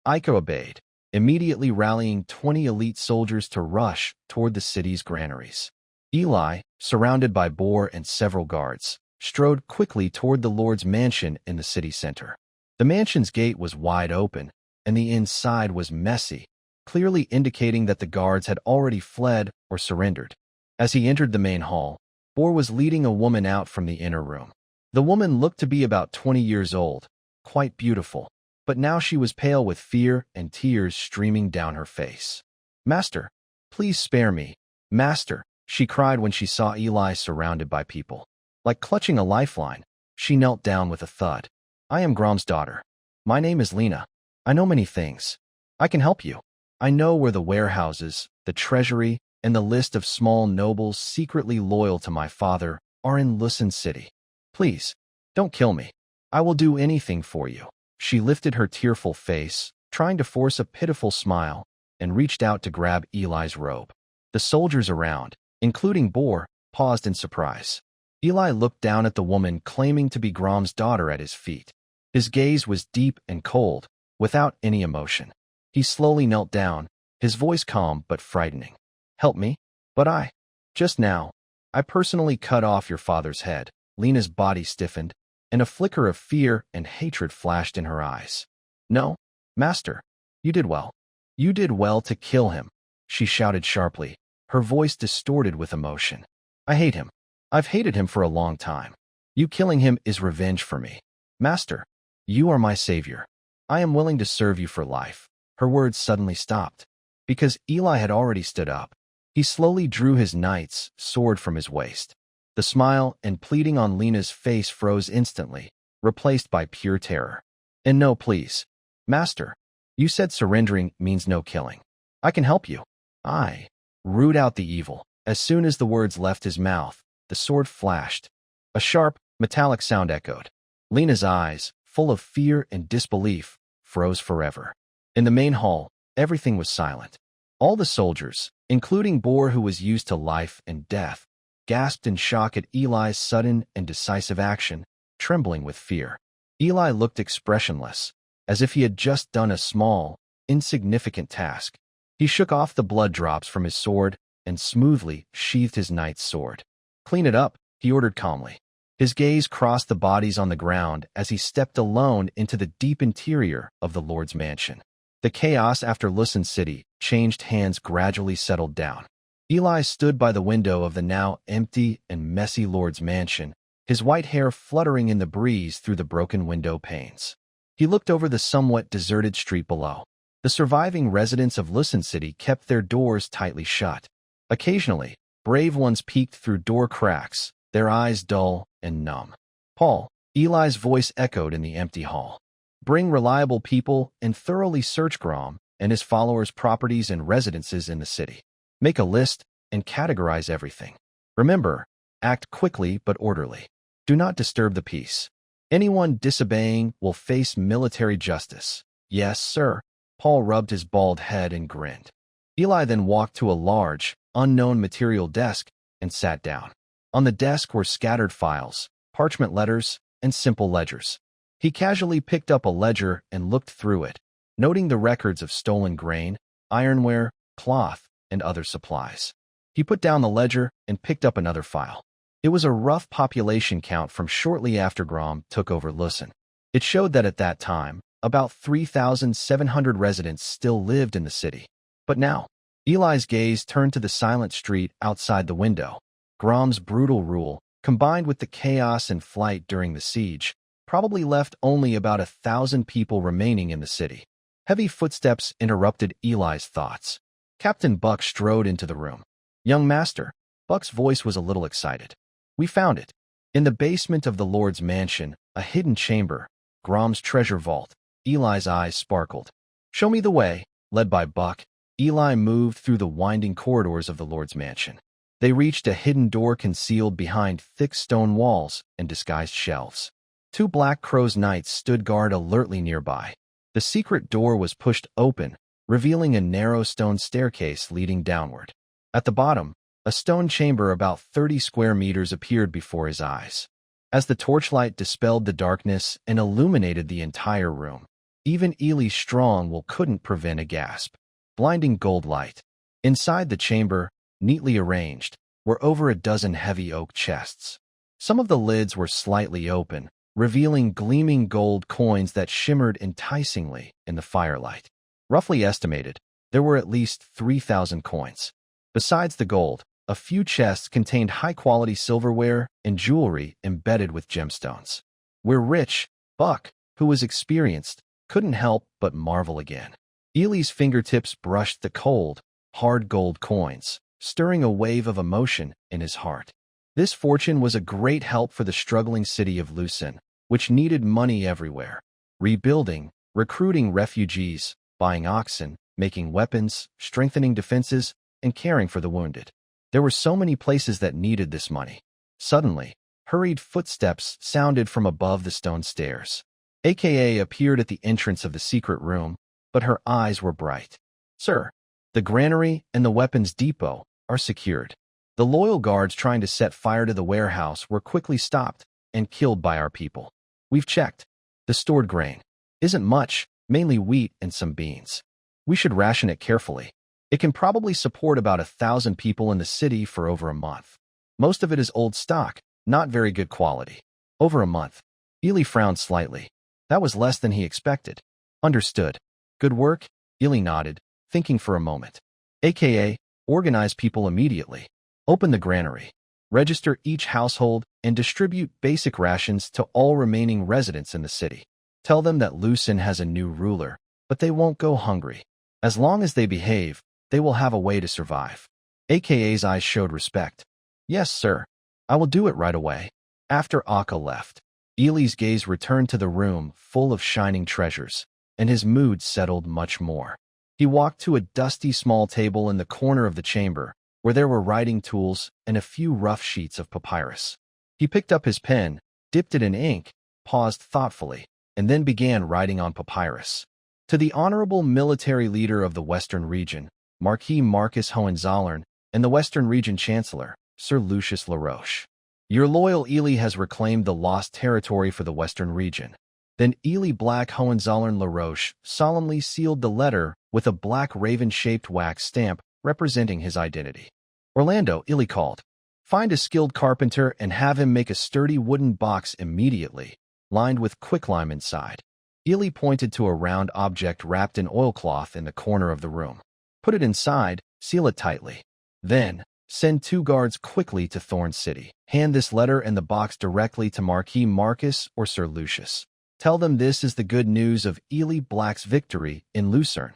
Ika obeyed, immediately rallying 20 elite soldiers to rush toward the city's granaries. Eli, surrounded by Boar and several guards, strode quickly toward the Lord's mansion in the city center. The mansion's gate was wide open, and the inside was messy, clearly indicating that the guards had already fled or surrendered. As he entered the main hall, Boar was leading a woman out from the inner room. The woman looked to be about 20 years old, quite beautiful, but now she was pale with fear and tears streaming down her face. "Master, please spare me. Master," she cried when she saw Eli surrounded by people. Like clutching a lifeline, she knelt down with a thud. "I am Grom's daughter. My name is Lena. I know many things. I can help you. I know where the warehouses, the treasury, and the list of small nobles secretly loyal to my father are in Thorn City. Please, don't kill me. I will do anything for you." She lifted her tearful face, trying to force a pitiful smile, and reached out to grab Eli's robe. The soldiers around, including Boar, paused in surprise. Eli looked down at the woman claiming to be Grom's daughter at his feet. His gaze was deep and cold, without any emotion. He slowly knelt down, his voice calm but frightening. "Help me? But just now, I personally cut off your father's head." Lena's body stiffened, and a flicker of fear and hatred flashed in her eyes. "No, master, you did well. You did well to kill him," she shouted sharply, her voice distorted with emotion. "I hate him. I've hated him for a long time. You killing him is revenge for me. Master, you are my savior. I am willing to serve you for life." Her words suddenly stopped, because Eli had already stood up. He slowly drew his knight's sword from his waist. The smile and pleading on Lena's face froze instantly, replaced by pure terror. "And no, please. Master, you said surrendering means no killing. I can help you. I root out the evil." As soon as the words left his mouth, the sword flashed. A sharp, metallic sound echoed. Lena's eyes, full of fear and disbelief, froze forever. In the main hall, everything was silent. All the soldiers, including Boar, who was used to life and death, gasped in shock at Eli's sudden and decisive action, trembling with fear. Eli looked expressionless, as if he had just done a small, insignificant task. He shook off the blood drops from his sword and smoothly sheathed his knight's sword. "Clean it up," he ordered calmly. His gaze crossed the bodies on the ground as he stepped alone into the deep interior of the Lord's mansion. The chaos after Thorn City changed hands gradually settled down. Eli stood by the window of the now empty and messy Lord's mansion, his white hair fluttering in the breeze through the broken window panes. He looked over the somewhat deserted street below. The surviving residents of Thorn City kept their doors tightly shut. Occasionally, brave ones peeked through door cracks, their eyes dull and numb. "Paul," Eli's voice echoed in the empty hall. "Bring reliable people and thoroughly search Grom and his followers' properties and residences in the city. Make a list and categorize everything. Remember, act quickly but orderly. Do not disturb the peace. Anyone disobeying will face military justice." "Yes, sir." Paul rubbed his bald head and grinned. Eli then walked to a large, unknown material desk and sat down. On the desk were scattered files, parchment letters, and simple ledgers. He casually picked up a ledger and looked through it, noting the records of stolen grain, ironware, cloth, and other supplies. He put down the ledger and picked up another file. It was a rough population count from shortly after Grom took over Lucin. It showed that at that time, about 3,700 residents still lived in the city. But now, Eli's gaze turned to the silent street outside the window. Grom's brutal rule, combined with the chaos and flight during the siege, probably left only about 1,000 people remaining in the city. Heavy footsteps interrupted Eli's thoughts. Captain Buck strode into the room. "Young master," Buck's voice was a little excited. "We found it. In the basement of the Lord's mansion, a hidden chamber, Grom's treasure vault." Eli's eyes sparkled. "Show me the way." Led by Buck, Eli moved through the winding corridors of the Lord's mansion. They reached a hidden door concealed behind thick stone walls and disguised shelves. 2 Black Crow's knights stood guard alertly nearby. The secret door was pushed open, revealing a narrow stone staircase leading downward. At the bottom, a stone chamber about 30 square meters appeared before his eyes. As the torchlight dispelled the darkness and illuminated the entire room, even Eli's strong will couldn't prevent a gasp. Blinding gold light. Inside the chamber, neatly arranged, were over a dozen heavy oak chests. Some of the lids were slightly open, revealing gleaming gold coins that shimmered enticingly in the firelight. Roughly estimated, there were at least 3,000 coins. Besides the gold, a few chests contained high-quality silverware and jewelry embedded with gemstones. "We're rich," Buck, who was experienced, couldn't help but marvel again. Eli's fingertips brushed the cold, hard gold coins, stirring a wave of emotion in his heart. This fortune was a great help for the struggling city of Lucin, which needed money everywhere. Rebuilding, recruiting refugees, buying oxen, making weapons, strengthening defenses, and caring for the wounded. There were so many places that needed this money. Suddenly, hurried footsteps sounded from above the stone stairs. AKA appeared at the entrance of the secret room, but her eyes were bright. "Sir, the granary and the weapons depot are secured. The loyal guards trying to set fire to the warehouse were quickly stopped and killed by our people. We've checked. The stored grain isn't much, mainly wheat and some beans. We should ration it carefully. It can probably support about 1,000 people in the city for over a month. Most of it is old stock, not very good quality." "Over a month." Eli frowned slightly. That was less than he expected. "Understood. Good work," Eli nodded, thinking for a moment. AKA, organize people immediately. Open the granary. Register each household and distribute basic rations to all remaining residents in the city. Tell them that Lucin has a new ruler, but they won't go hungry. As long as they behave, they will have a way to survive. AKA's eyes showed respect. "Yes, sir. I will do it right away." After Akka left, Eli's gaze returned to the room full of shining treasures, and his mood settled much more. He walked to a dusty small table in the corner of the chamber, where there were writing tools and a few rough sheets of papyrus. He picked up his pen, dipped it in ink, paused thoughtfully, and then began writing on papyrus. "To the honorable military leader of the Western region, Marquis Marcus Hohenzollern, and the Western region Chancellor, Sir Lucius LaRoche. Your loyal Eli has reclaimed the lost territory for the Western region." Then Eli Black Hohenzollern LaRoche solemnly sealed the letter with a black raven-shaped wax stamp representing his identity. "Orlando," Eli called. "Find a skilled carpenter and have him make a sturdy wooden box immediately, lined with quicklime inside." Eli pointed to a round object wrapped in oilcloth in the corner of the room. "Put it inside, seal it tightly. Then, send 2 guards quickly to Thorn City. Hand this letter and the box directly to Marquis Marcus or Sir Lucius. Tell them this is the good news of Eli Black's victory in Lucerne."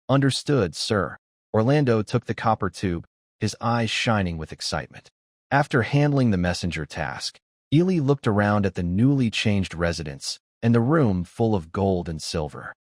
"Understood, sir." Orlando took the copper tube, his eyes shining with excitement. After handling the messenger task, Eli looked around at the newly changed residence and the room full of gold and silver.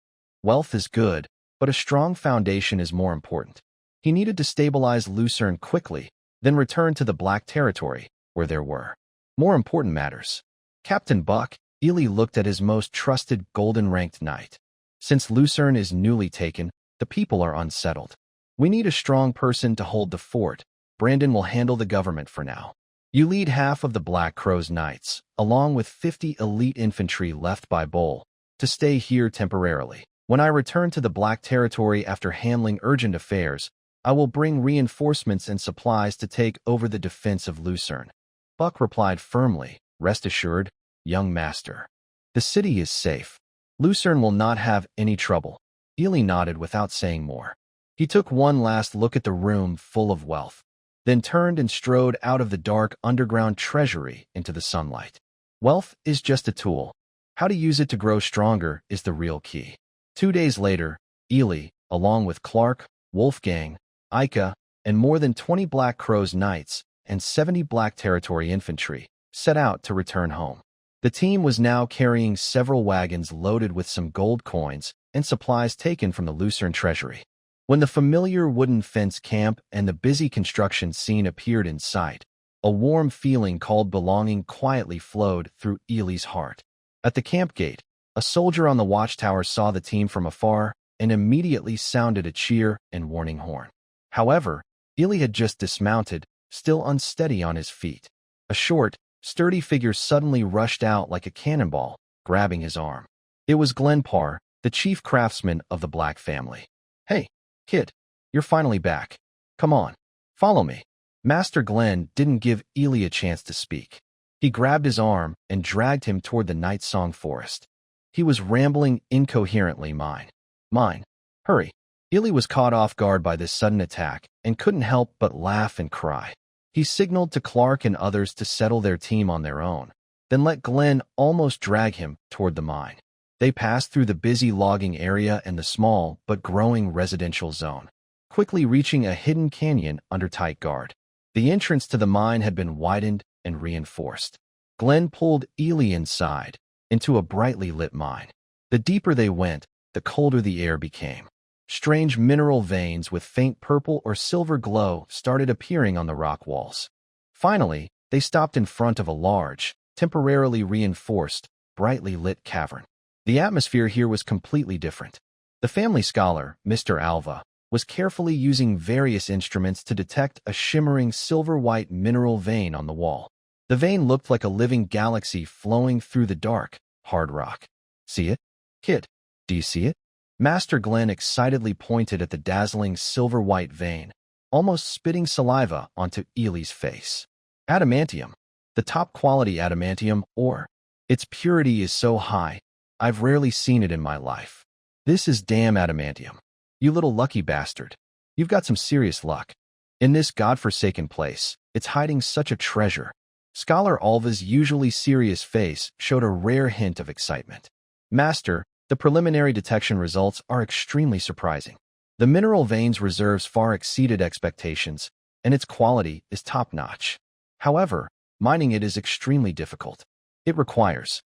Wealth is good, but a strong foundation is more important. He needed to stabilize Lucerne quickly, then return to the Black Territory, where there were more important matters. "Captain Buck," Eli looked at his most trusted golden-ranked knight. "Since Lucerne is newly taken, the people are unsettled. We need a strong person to hold the fort. Brandon will handle the government for now." You lead half of the Black Crow's knights, along with 50 elite infantry left by Bull, to stay here temporarily. When I return to the Black Territory after handling urgent affairs, I will bring reinforcements and supplies to take over the defense of Lucerne. Buck replied firmly, "Rest assured, young master. The city is safe. Lucerne will not have any trouble." Ely nodded without saying more. He took one last look at the room full of wealth, then turned and strode out of the dark underground treasury into the sunlight. Wealth is just a tool. How to use it to grow stronger is the real key. 2 days later, Ely, along with Clark, Wolfgang, Ika, and more than 20 Black Crow's knights and 70 Black Territory infantry, set out to return home. The team was now carrying several wagons loaded with some gold coins and supplies taken from the Lucerne treasury. When the familiar wooden fence camp and the busy construction scene appeared in sight, a warm feeling called belonging quietly flowed through Ely's heart. At the camp gate, a soldier on the watchtower saw the team from afar and immediately sounded a cheer and warning horn. However, Ely had just dismounted, still unsteady on his feet. A short, sturdy figure suddenly rushed out like a cannonball, grabbing his arm. It was Glenn Parr, the chief craftsman of the Black family. "Hey, kid, you're finally back. Come on, follow me." Master Glenn didn't give Ely a chance to speak. He grabbed his arm and dragged him toward the Night Song Forest. He was rambling incoherently, mine, hurry." Ely was caught off guard by this sudden attack and couldn't help but laugh and cry. He signaled to Clark and others to settle their team on their own, then let Glenn almost drag him toward the mine. They passed through the busy logging area and the small but growing residential zone, quickly reaching a hidden canyon under tight guard. The entrance to the mine had been widened and reinforced. Glenn pulled Ely inside, into a brightly lit mine. The deeper they went, the colder the air became. Strange mineral veins with faint purple or silver glow started appearing on the rock walls. Finally, they stopped in front of a large, temporarily reinforced, brightly lit cavern. The atmosphere here was completely different. The family scholar, Mr. Alva, was carefully using various instruments to detect a shimmering silver-white mineral vein on the wall. The vein looked like a living galaxy flowing through the dark, hard rock. "See it, kid? Do you see it?" Master Glenn excitedly pointed at the dazzling silver-white vein, almost spitting saliva onto Ely's face. "Adamantium. The top-quality adamantium ore. Its purity is so high, I've rarely seen it in my life. This is damn adamantium. You little lucky bastard. You've got some serious luck. In this godforsaken place, it's hiding such a treasure." Scholar Alva's usually serious face showed a rare hint of excitement. "Master, the preliminary detection results are extremely surprising. The mineral vein's reserves far exceeded expectations, and its quality is top-notch. However, mining it is extremely difficult. It requires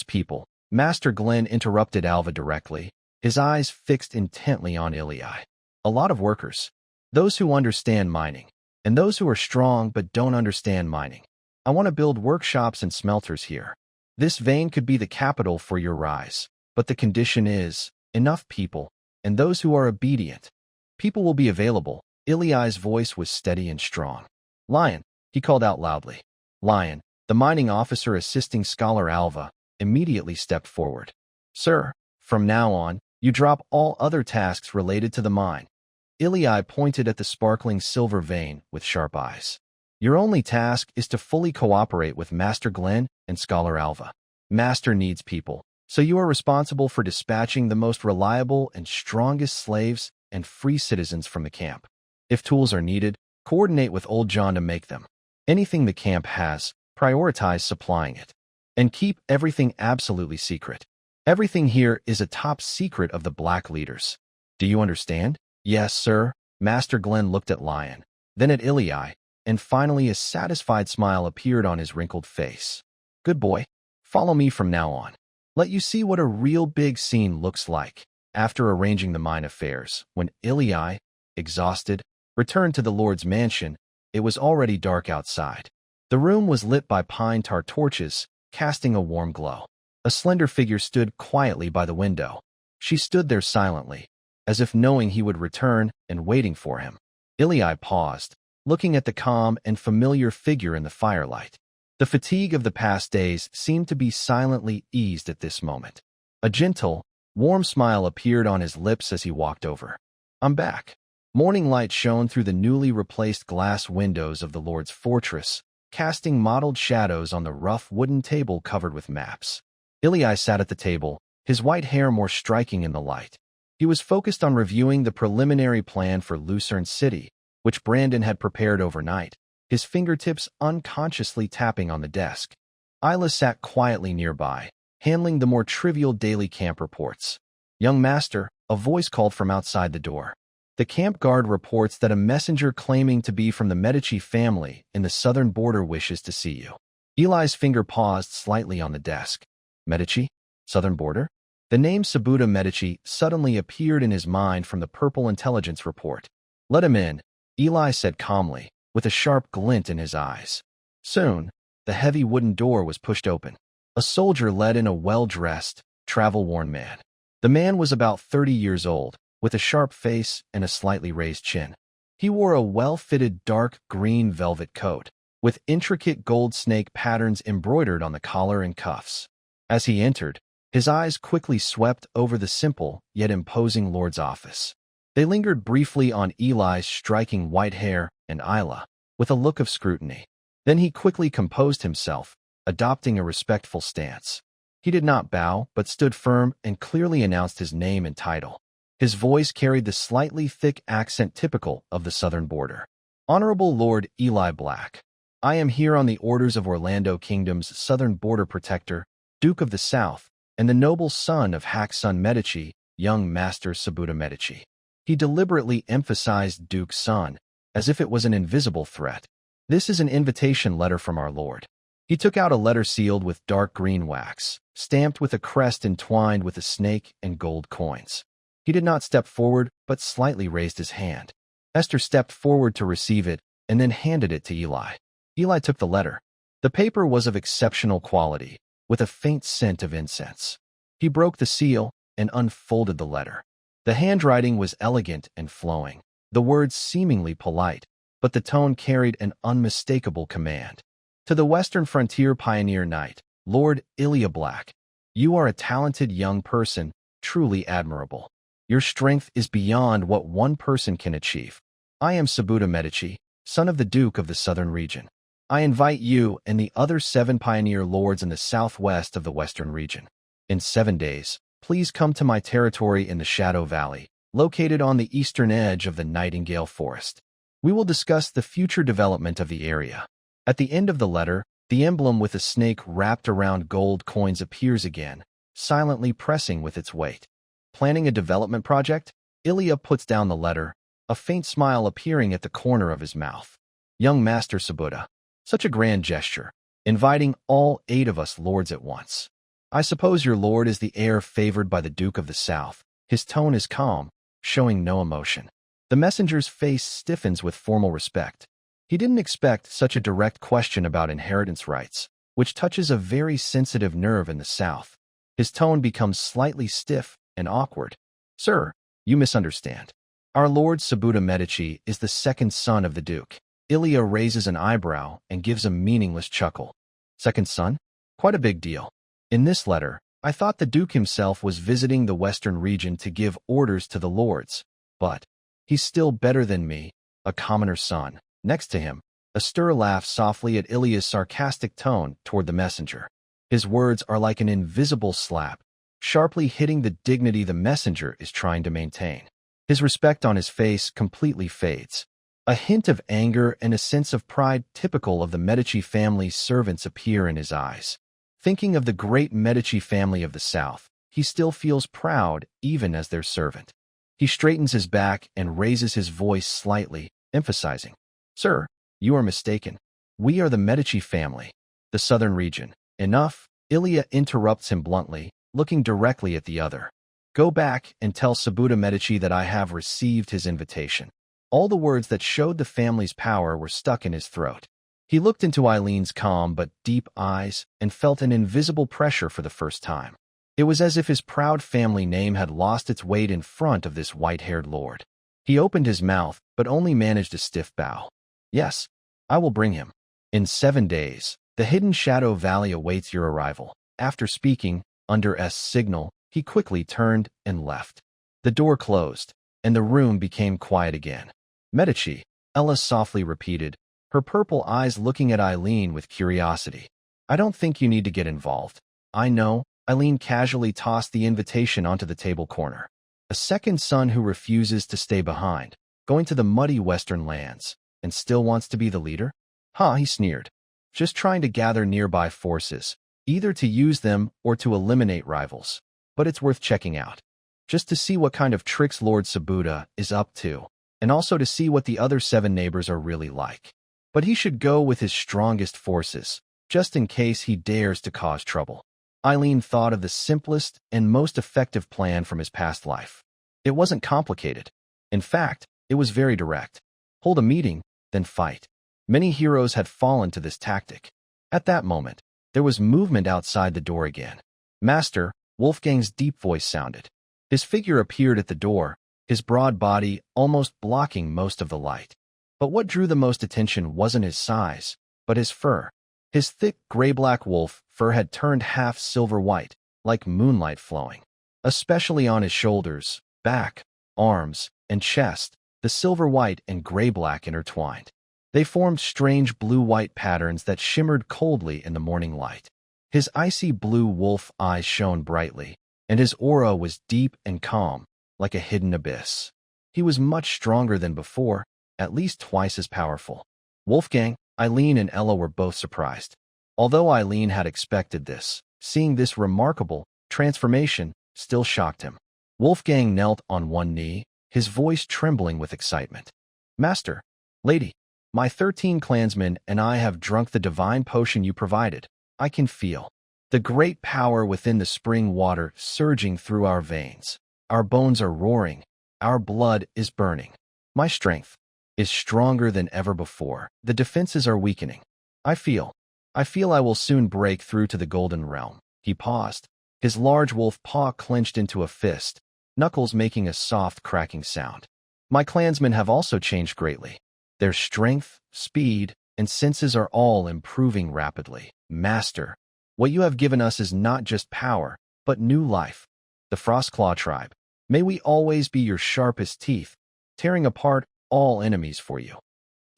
people." Master Glenn interrupted Alva directly, his eyes fixed intently on Ely. "A lot of workers. Those who understand mining, and those who are strong but don't understand mining. I want to build workshops and smelters here. This vein could be the capital for your rise. But the condition is, enough people, and those who are obedient. People will be available." Ely's voice was steady and strong. "Lion," he called out loudly. Lion, the mining officer assisting Scholar Alva, immediately stepped forward. "Sir, from now on, you drop all other tasks related to the mine." Ely pointed at the sparkling silver vein with sharp eyes. "Your only task is to fully cooperate with Master Glenn and Scholar Alva. Master needs people, so you are responsible for dispatching the most reliable and strongest slaves and free citizens from the camp. If tools are needed, coordinate with Old John to make them. Anything the camp has, prioritize supplying it. And keep everything absolutely secret. Everything here is a top secret of the Black leaders. Do you understand?" "Yes, sir." Master Glenn looked at Lion, then at Ely, and finally a satisfied smile appeared on his wrinkled face. "Good boy. Follow me from now on. Let you see what a real big scene looks like." After arranging the mine affairs, when Ely, exhausted, returned to the Lord's mansion, it was already dark outside. The room was lit by pine tar torches, casting a warm glow. A slender figure stood quietly by the window. She stood there silently, as if knowing he would return and waiting for him. Ely paused, looking at the calm and familiar figure in the firelight. The fatigue of the past days seemed to be silently eased at this moment. A gentle, warm smile appeared on his lips as he walked over. "I'm back." Morning light shone through the newly replaced glass windows of the Lord's fortress, casting mottled shadows on the rough wooden table covered with maps. Ilya sat at the table, his white hair more striking in the light. He was focused on reviewing the preliminary plan for Thorn City, which Brandon had prepared overnight, his fingertips unconsciously tapping on the desk. Isla sat quietly nearby, handling the more trivial daily camp reports. "Young master," a voice called from outside the door. "The camp guard reports that a messenger claiming to be from the Medici family in the southern border wishes to see you." Eli's finger paused slightly on the desk. "Medici? Southern border?" The name Sabuda Medici suddenly appeared in his mind from the purple intelligence report. "Let him in," Eli said calmly, with a sharp glint in his eyes. Soon, the heavy wooden door was pushed open. A soldier led in a well-dressed, travel-worn man. The man was about 30 years old, with a sharp face and a slightly raised chin. He wore a well-fitted dark green velvet coat, with intricate gold snake patterns embroidered on the collar and cuffs. As he entered, his eyes quickly swept over the simple yet imposing Lord's office. They lingered briefly on Eli's striking white hair and Isla, with a look of scrutiny. Then he quickly composed himself, adopting a respectful stance. He did not bow, but stood firm and clearly announced his name and title. His voice carried the slightly thick accent typical of the southern border. "Honorable Lord Eli Black, I am here on the orders of Orlando Kingdom's southern border protector, Duke of the South, and the noble son of Hack's son Medici, young Master Sabuda Medici." He deliberately emphasized Duke's son, as if it was an invisible threat. "This is an invitation letter from our Lord." He took out a letter sealed with dark green wax, stamped with a crest entwined with a snake and gold coins. He did not step forward, but slightly raised his hand. Esther stepped forward to receive it and then handed it to Eli. Eli took the letter. The paper was of exceptional quality, with a faint scent of incense. He broke the seal and unfolded the letter. The handwriting was elegant and flowing, the words seemingly polite, but the tone carried an unmistakable command. "To the Western Frontier Pioneer Knight, Lord Ilya Black, you are a talented young person, truly admirable. Your strength is beyond what one person can achieve. I am Sabuda Medici, son of the Duke of the Southern region. I invite you and the other 7 pioneer lords in the southwest of the Western region. In 7 days, please come to my territory in the Shadow Valley, located on the eastern edge of the Nightingale Forest. We will discuss the future development of the area." At the end of the letter, the emblem with a snake wrapped around gold coins appears again, silently pressing with its weight. "Planning a development project?" Ilya puts down the letter, a faint smile appearing at the corner of his mouth. "Young Master Sabuda, such a grand gesture, inviting all 8 of us lords at once. I suppose your lord is the heir favored by the Duke of the South." His tone is calm, showing no emotion. The messenger's face stiffens with formal respect. He didn't expect such a direct question about inheritance rights, which touches a very sensitive nerve in the South. His tone becomes slightly stiff and awkward. "Sir, you misunderstand. Our Lord Sabuda Medici is the second son of the Duke." Ilya raises an eyebrow and gives a meaningless chuckle. "Second son? Quite a big deal. In this letter, I thought the Duke himself was visiting the Western region to give orders to the lords, but he's still better than me, a commoner son." Next to him, Astur laughs softly at Ilya's sarcastic tone toward the messenger. His words are like an invisible slap, sharply hitting the dignity the messenger is trying to maintain. His respect on his face completely fades. A hint of anger and a sense of pride typical of the Medici family's servants appear in his eyes. Thinking of the great Medici family of the South, he still feels proud even as their servant. He straightens his back and raises his voice slightly, emphasizing, "Sir, you are mistaken. We are the Medici family, the southern region." "Enough," Ilya interrupts him bluntly, looking directly at the other. "Go back and tell Sabuda Medici that I have received his invitation." All the words that showed the family's power were stuck in his throat. He looked into Eileen's calm but deep eyes and felt an invisible pressure for the first time. It was as if his proud family name had lost its weight in front of this white-haired lord. He opened his mouth, but only managed a stiff bow. Yes, I will bring him. In 7 days, the hidden Shadow Valley awaits your arrival. After speaking, under S signal, he quickly turned and left. The door closed, and the room became quiet again. Medici, Ella softly repeated, her purple eyes looking at Eileen with curiosity. I don't think you need to get involved. I know. Eileen casually tossed the invitation onto the table corner. A second son who refuses to stay behind, going to the muddy western lands, and still wants to be the leader? Huh, he sneered. Just trying to gather nearby forces, either to use them or to eliminate rivals. But it's worth checking out. Just to see what kind of tricks Lord Sabuda is up to, and also to see what the other 7 neighbors are really like. But he should go with his strongest forces, just in case he dares to cause trouble. Eileen thought of the simplest and most effective plan from his past life. It wasn't complicated. In fact, it was very direct. Hold a meeting, then fight. Many heroes had fallen to this tactic. At that moment, there was movement outside the door again. Master, Wolfgang's deep voice sounded. His figure appeared at the door, his broad body almost blocking most of the light. But what drew the most attention wasn't his size, but his fur. His thick gray-black wolf fur had turned half silver-white, like moonlight flowing. Especially on his shoulders, back, arms, and chest, the silver-white and gray-black intertwined. They formed strange blue-white patterns that shimmered coldly in the morning light. His icy blue wolf eyes shone brightly, and his aura was deep and calm, like a hidden abyss. He was much stronger than before, at least twice as powerful. Wolfgang, Eileen and Ella were both surprised. Although Eileen had expected this, seeing this remarkable transformation still shocked him. Wolfgang knelt on one knee, his voice trembling with excitement. Master, lady, my 13 clansmen and I have drunk the divine potion you provided. I can feel the great power within the spring water surging through our veins. Our bones are roaring. Our blood is burning. My strength is stronger than ever before. The defenses are weakening. I feel I will soon break through to the Golden Realm. He paused, his large wolf paw clenched into a fist, knuckles making a soft cracking sound. My clansmen have also changed greatly. Their strength, speed, and senses are all improving rapidly. Master, what you have given us is not just power, but new life. The Frostclaw tribe, may we always be your sharpest teeth, tearing apart all enemies for you.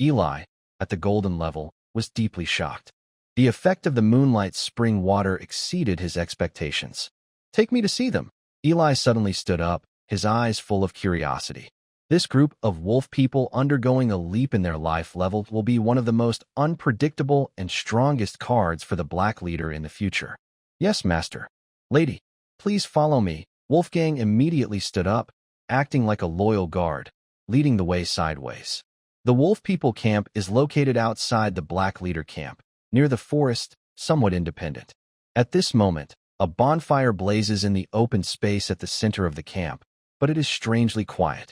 Eli, at the golden level, was deeply shocked. The effect of the moonlight's spring water exceeded his expectations. Take me to see them. Eli suddenly stood up, his eyes full of curiosity. This group of wolf people undergoing a leap in their life level will be one of the most unpredictable and strongest cards for the Black Leader in the future. Yes, Master. Lady, please follow me. Wolfgang immediately stood up, acting like a loyal guard, leading the way sideways. The Wolf People camp is located outside the Black Leader camp, near the forest, somewhat independent. At this moment, a bonfire blazes in the open space at the center of the camp, but it is strangely quiet.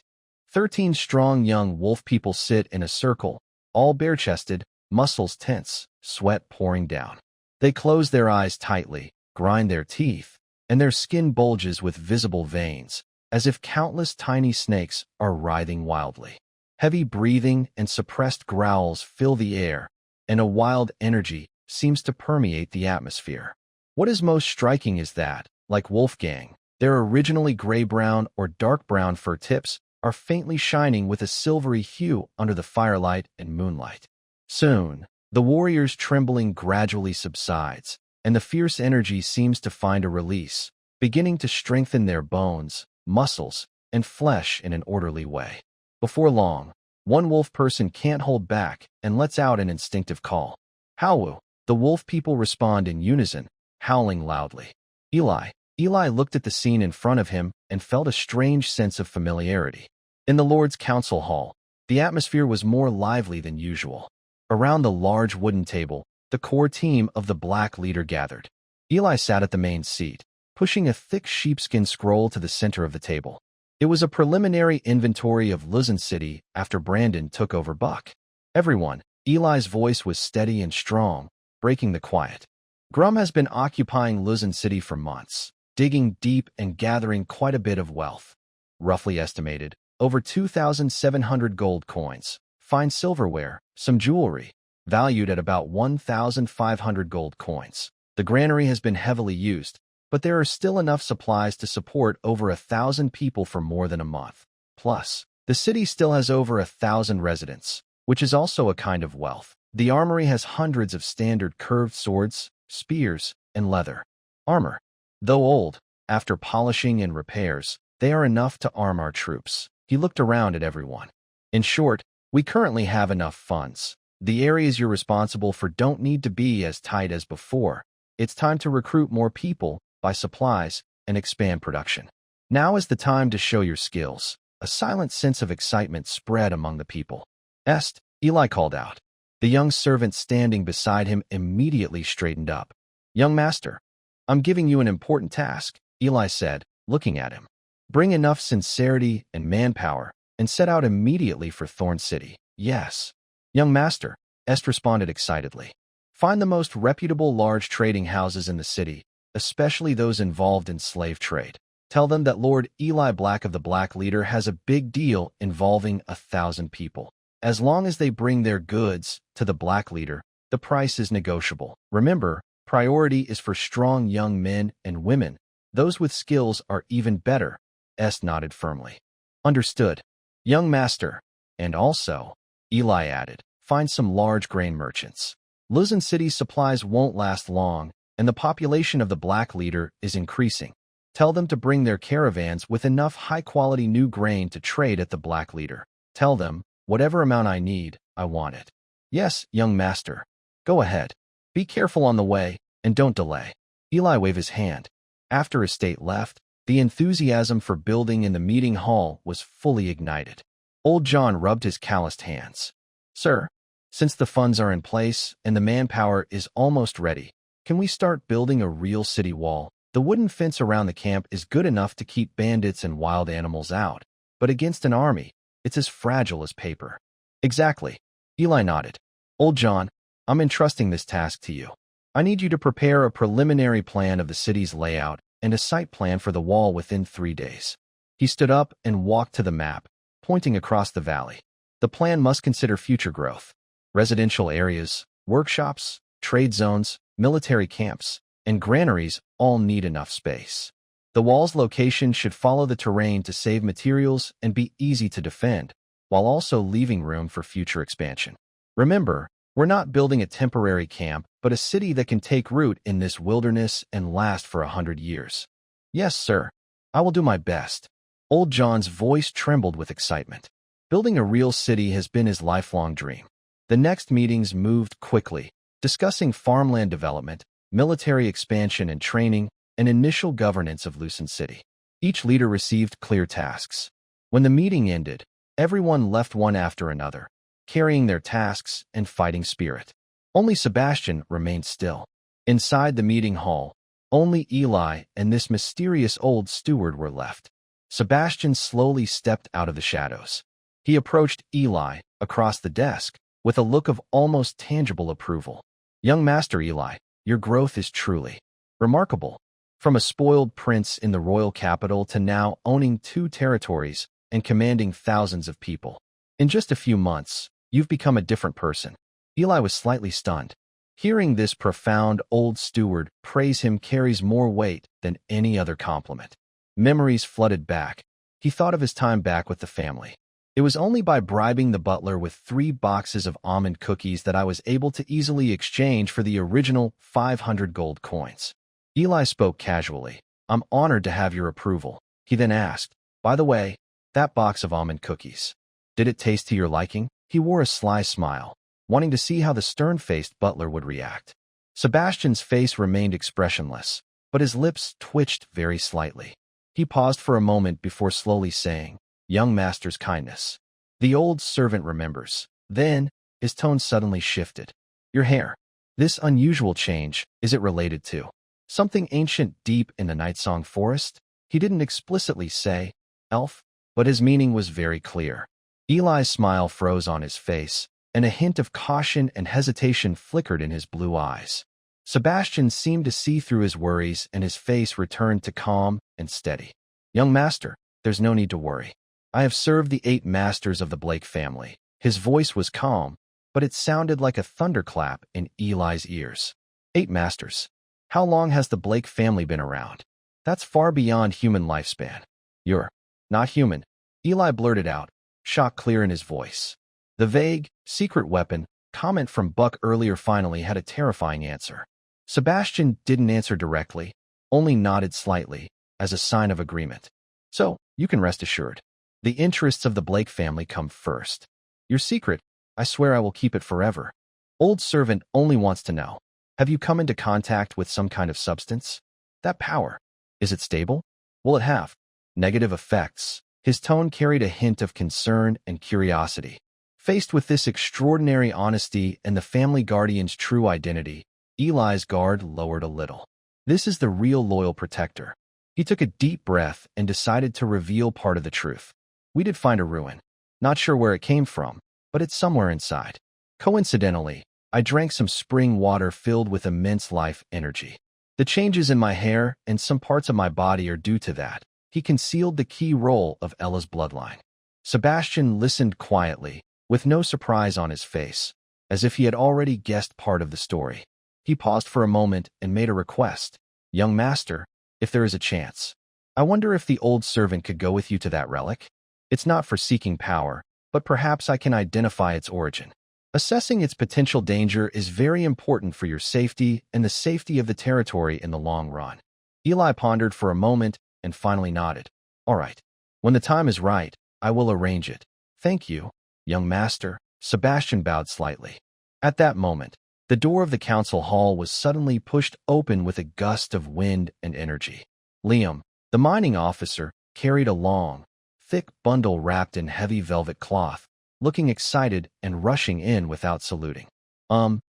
13 strong young wolf people sit in a circle, all bare-chested, muscles tense, sweat pouring down. They close their eyes tightly, grind their teeth, and their skin bulges with visible veins, as if countless tiny snakes are writhing wildly. Heavy breathing and suppressed growls fill the air, and a wild energy seems to permeate the atmosphere. What is most striking is that, like Wolfgang, their originally gray-brown or dark brown fur tips are faintly shining with a silvery hue under the firelight and moonlight. Soon, the warriors' trembling gradually subsides, and the fierce energy seems to find a release, beginning to strengthen their bones, muscles, and flesh in an orderly way. Before long, one wolf person can't hold back and lets out an instinctive call. Howl! The wolf people respond in unison, howling loudly. Eli looked at the scene in front of him and felt a strange sense of familiarity. In the Lord's Council Hall, the atmosphere was more lively than usual. Around the large wooden table, the core team of the Black Leader gathered. Eli sat at the main seat, pushing a thick sheepskin scroll to the center of the table. It was a preliminary inventory of Thorn City after Brandon took over Buck. Everyone, Eli's voice was steady and strong, breaking the quiet. Grum has been occupying Thorn City for months, digging deep and gathering quite a bit of wealth. Roughly estimated, over 2,700 gold coins, Fine silverware, some jewelry, valued at about 1,500 gold coins. The granary has been heavily used, but there are still enough supplies to support over 1,000 people for more than a month. Plus, the city still has over 1,000 residents, which is also a kind of wealth. The armory has hundreds of standard curved swords, spears, and leather armor. Though old, after polishing and repairs, they are enough to arm our troops. He looked around at everyone. In short, we currently have enough funds. The areas you're responsible for don't need to be as tight as before. It's time to recruit more people, buy supplies, and expand production. Now is the time to show your skills. A silent sense of excitement spread among the people. Est, Eli called out. The young servant standing beside him immediately straightened up. Young master, I'm giving you an important task, Eli said, looking at him. Bring enough sincerity and manpower, and set out immediately for Thorn City. Yes. Young master, Est responded excitedly. Find the most reputable large trading houses in the city, especially those involved in slave trade. Tell them that Lord Eli Black of the Black Leader has a big deal involving 1,000 people. As long as they bring their goods to the Black Leader, the price is negotiable. Remember, priority is for strong young men and women. Those with skills are even better. Est nodded firmly. Understood. Young master. And also, Eli added, find some large grain merchants. Luzon City's supplies won't last long, and the population of the Black Leader is increasing. Tell them to bring their caravans with enough high-quality new grain to trade at the Black Leader. Tell them, whatever amount I need, I want it. Yes, young master. Go ahead. Be careful on the way, and don't delay. Eli waved his hand. After his state left, the enthusiasm for building in the meeting hall was fully ignited. Old John rubbed his calloused hands. Sir, since the funds are in place and the manpower is almost ready, can we start building a real city wall? The wooden fence around the camp is good enough to keep bandits and wild animals out, but against an army, it's as fragile as paper. Exactly. Eli nodded. Old John, I'm entrusting this task to you. I need you to prepare a preliminary plan of the city's layout and a site plan for the wall within 3 days. He stood up and walked to the map, pointing across the valley. The plan must consider future growth. Residential areas, workshops, trade zones, military camps, and granaries all need enough space. The wall's location should follow the terrain to save materials and be easy to defend, while also leaving room for future expansion. Remember, we're not building a temporary camp, but a city that can take root in this wilderness and last for 100 years. Yes, sir. I will do my best. Old John's voice trembled with excitement. Building a real city has been his lifelong dream. The next meetings moved quickly, discussing farmland development, military expansion and training, and initial governance of Luzon City. Each leader received clear tasks. When the meeting ended, everyone left one after another, carrying their tasks and fighting spirit. Only Sebastian remained still. Inside the meeting hall, only Eli and this mysterious old steward were left. Sebastian slowly stepped out of the shadows. He approached Eli across the desk with a look of almost tangible approval. Young Master Eli, your growth is truly remarkable. From a spoiled prince in the royal capital to now owning 2 territories and commanding thousands of people. In just a few months, you've become a different person. Eli was slightly stunned. Hearing this profound old steward praise him carries more weight than any other compliment. Memories flooded back. He thought of his time back with the family. It was only by bribing the butler with 3 boxes of almond cookies that I was able to easily exchange for the original 500 gold coins. Eli spoke casually. I'm honored to have your approval. He then asked, by the way, that box of almond cookies, did it taste to your liking? He wore a sly smile, wanting to see how the stern-faced butler would react. Sebastian's face remained expressionless, but his lips twitched very slightly. He paused for a moment before slowly saying, young master's kindness. The old servant remembers. Then, his tone suddenly shifted. Your hair. This unusual change, is it related to something ancient deep in the Nightsong Forest? He didn't explicitly say, elf, but his meaning was very clear. Eli's smile froze on his face, and a hint of caution and hesitation flickered in his blue eyes. Sebastian seemed to see through his worries, and his face returned to calm and steady. Young master, there's no need to worry. I have served the 8 masters of the Blake family. His voice was calm, but it sounded like a thunderclap in Eli's ears. 8 masters. How long has the Blake family been around? That's far beyond human lifespan. You're not human, Eli blurted out, shock clear in his voice. The vague, secret weapon comment from Buck earlier finally had a terrifying answer. Sebastian didn't answer directly, only nodded slightly, as a sign of agreement. So, you can rest assured. The interests of the Blake family come first. Your secret, I swear I will keep it forever. Old servant only wants to know. Have you come into contact with some kind of substance? That power. Is it stable? Will it have negative effects? His tone carried a hint of concern and curiosity. Faced with this extraordinary honesty and the family guardian's true identity, Eli's guard lowered a little. This is the real loyal protector. He took a deep breath and decided to reveal part of the truth. We did find a ruin. Not sure where it came from, but it's somewhere inside. Coincidentally, I drank some spring water filled with immense life energy. The changes in my hair and some parts of my body are due to that. He concealed the key role of Ella's bloodline. Sebastian listened quietly, with no surprise on his face, as if he had already guessed part of the story. He paused for a moment and made a request. Young master, if there is a chance, I wonder if the old servant could go with you to that relic? It's not for seeking power, but perhaps I can identify its origin. Assessing its potential danger is very important for your safety and the safety of the territory in the long run. Eli pondered for a moment and finally nodded. All right. When the time is right, I will arrange it. Thank you, young master. Sebastian bowed slightly. At that moment, the door of the council hall was suddenly pushed open with a gust of wind and energy. Liam, the mining officer, carried a long, thick bundle wrapped in heavy velvet cloth, looking excited and rushing in without saluting.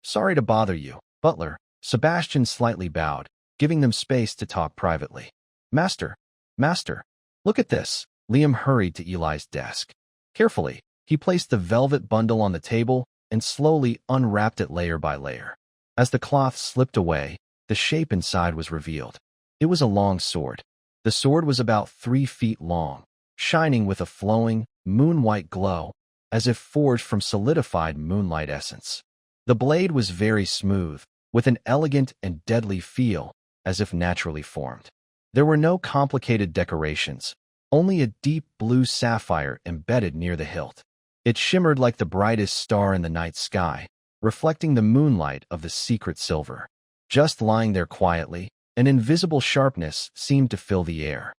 Sorry to bother you, butler. Sebastian slightly bowed, giving them space to talk privately. Master, look at this. Liam hurried to Eli's desk. Carefully, he placed the velvet bundle on the table and slowly unwrapped it layer by layer. As the cloth slipped away, the shape inside was revealed. It was a long sword. The sword was about 3 feet long, shining with a flowing, moon-white glow, as if forged from solidified moonlight essence. The blade was very smooth, with an elegant and deadly feel, as if naturally formed. There were no complicated decorations, only a deep blue sapphire embedded near the hilt. It shimmered like the brightest star in the night sky, reflecting the moonlight of the secret silver. Just lying there quietly, an invisible sharpness seemed to fill the air.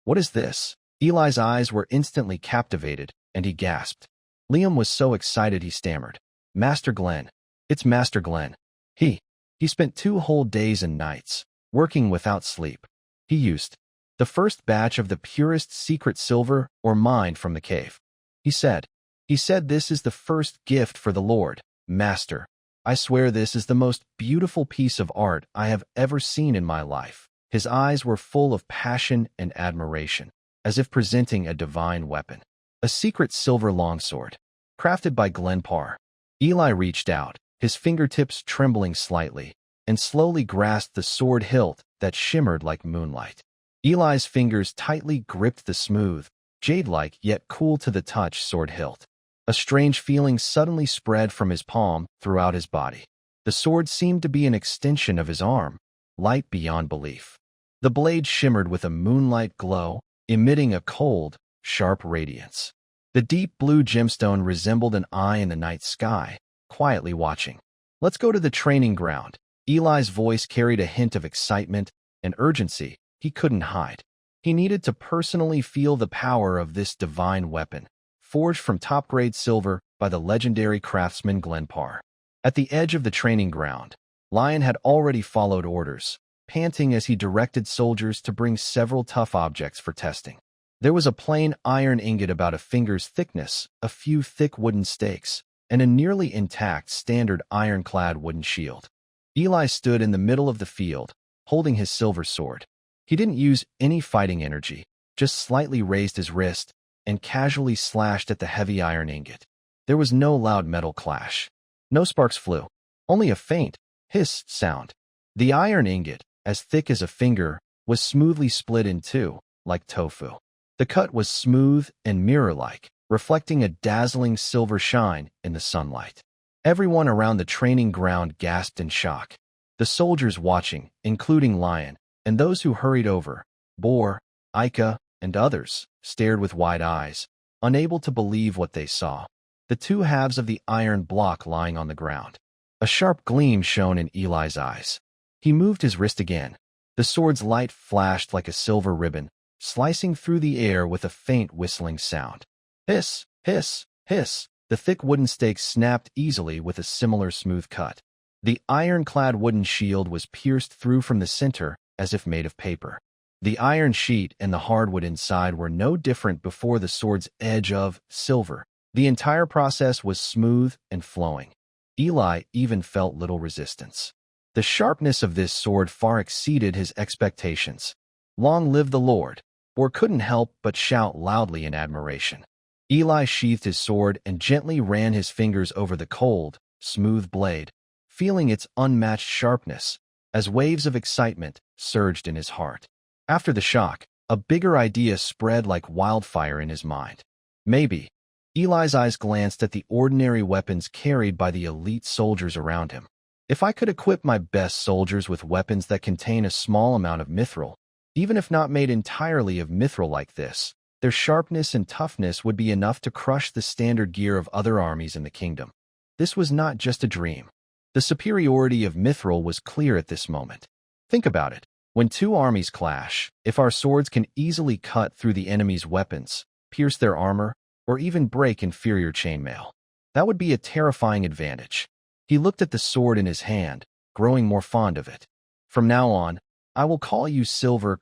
What is this? Eli's eyes were instantly captivated, and he gasped. Liam was so excited he stammered. Master Glenn. It's Master Glenn. He spent 2 whole days and nights, working without sleep. He used the first batch of the purest secret silver or mined from the cave. He said this is the first gift for the Lord, Master. I swear this is the most beautiful piece of art I have ever seen in my life. His eyes were full of passion and admiration, as if presenting a divine weapon. A secret silver longsword, crafted by Glenn Parr. Eli reached out, his fingertips trembling slightly, and slowly grasped the sword hilt that shimmered like moonlight. Eli's fingers tightly gripped the smooth, jade-like yet cool to the touch sword hilt. A strange feeling suddenly spread from his palm throughout his body. The sword seemed to be an extension of his arm, light beyond belief. The blade shimmered with a moonlight glow, emitting a cold, sharp radiance. The deep blue gemstone resembled an eye in the night sky, quietly watching. Let's go to the training ground. Eli's voice carried a hint of excitement and urgency he couldn't hide. He needed to personally feel the power of this divine weapon, forged from top-grade silver by the legendary craftsman Glenn Parr. At the edge of the training ground, Lion had already followed orders, panting as he directed soldiers to bring several tough objects for testing. There was a plain iron ingot about a finger's thickness, a few thick wooden stakes, and a nearly intact standard ironclad wooden shield. Eli stood in the middle of the field, holding his silver sword. He didn't use any fighting energy, just slightly raised his wrist and casually slashed at the heavy iron ingot. There was no loud metal clash. No sparks flew, only a faint hiss sound. The iron ingot, as thick as a finger, was smoothly split in two, like tofu. The cut was smooth and mirror-like, reflecting a dazzling silver shine in the sunlight. Everyone around the training ground gasped in shock. The soldiers watching, including Lion, and those who hurried over, Boar, Ika, and others, stared with wide eyes, unable to believe what they saw. The two halves of the iron block lying on the ground. A sharp gleam shone in Eli's eyes. He moved his wrist again. The sword's light flashed like a silver ribbon, slicing through the air with a faint whistling sound. Hiss, hiss, hiss. The thick wooden stake snapped easily with a similar smooth cut. The ironclad wooden shield was pierced through from the center as if made of paper. The iron sheet and the hardwood inside were no different before the sword's edge of silver. The entire process was smooth and flowing. Eli even felt little resistance. The sharpness of this sword far exceeded his expectations. Long live the Lord, or couldn't help but shout loudly in admiration. Eli sheathed his sword and gently ran his fingers over the cold, smooth blade, feeling its unmatched sharpness as waves of excitement surged in his heart. After the shock, a bigger idea spread like wildfire in his mind. Maybe. Eli's eyes glanced at the ordinary weapons carried by the elite soldiers around him. If I could equip my best soldiers with weapons that contain a small amount of mithril, even if not made entirely of mithril like this, their sharpness and toughness would be enough to crush the standard gear of other armies in the kingdom. This was not just a dream. The superiority of mithril was clear at this moment. Think about it. When two armies clash, if our swords can easily cut through the enemy's weapons, pierce their armor, or even break inferior chainmail, that would be a terrifying advantage. He looked at the sword in his hand, growing more fond of it. From now on, I will call you Silver,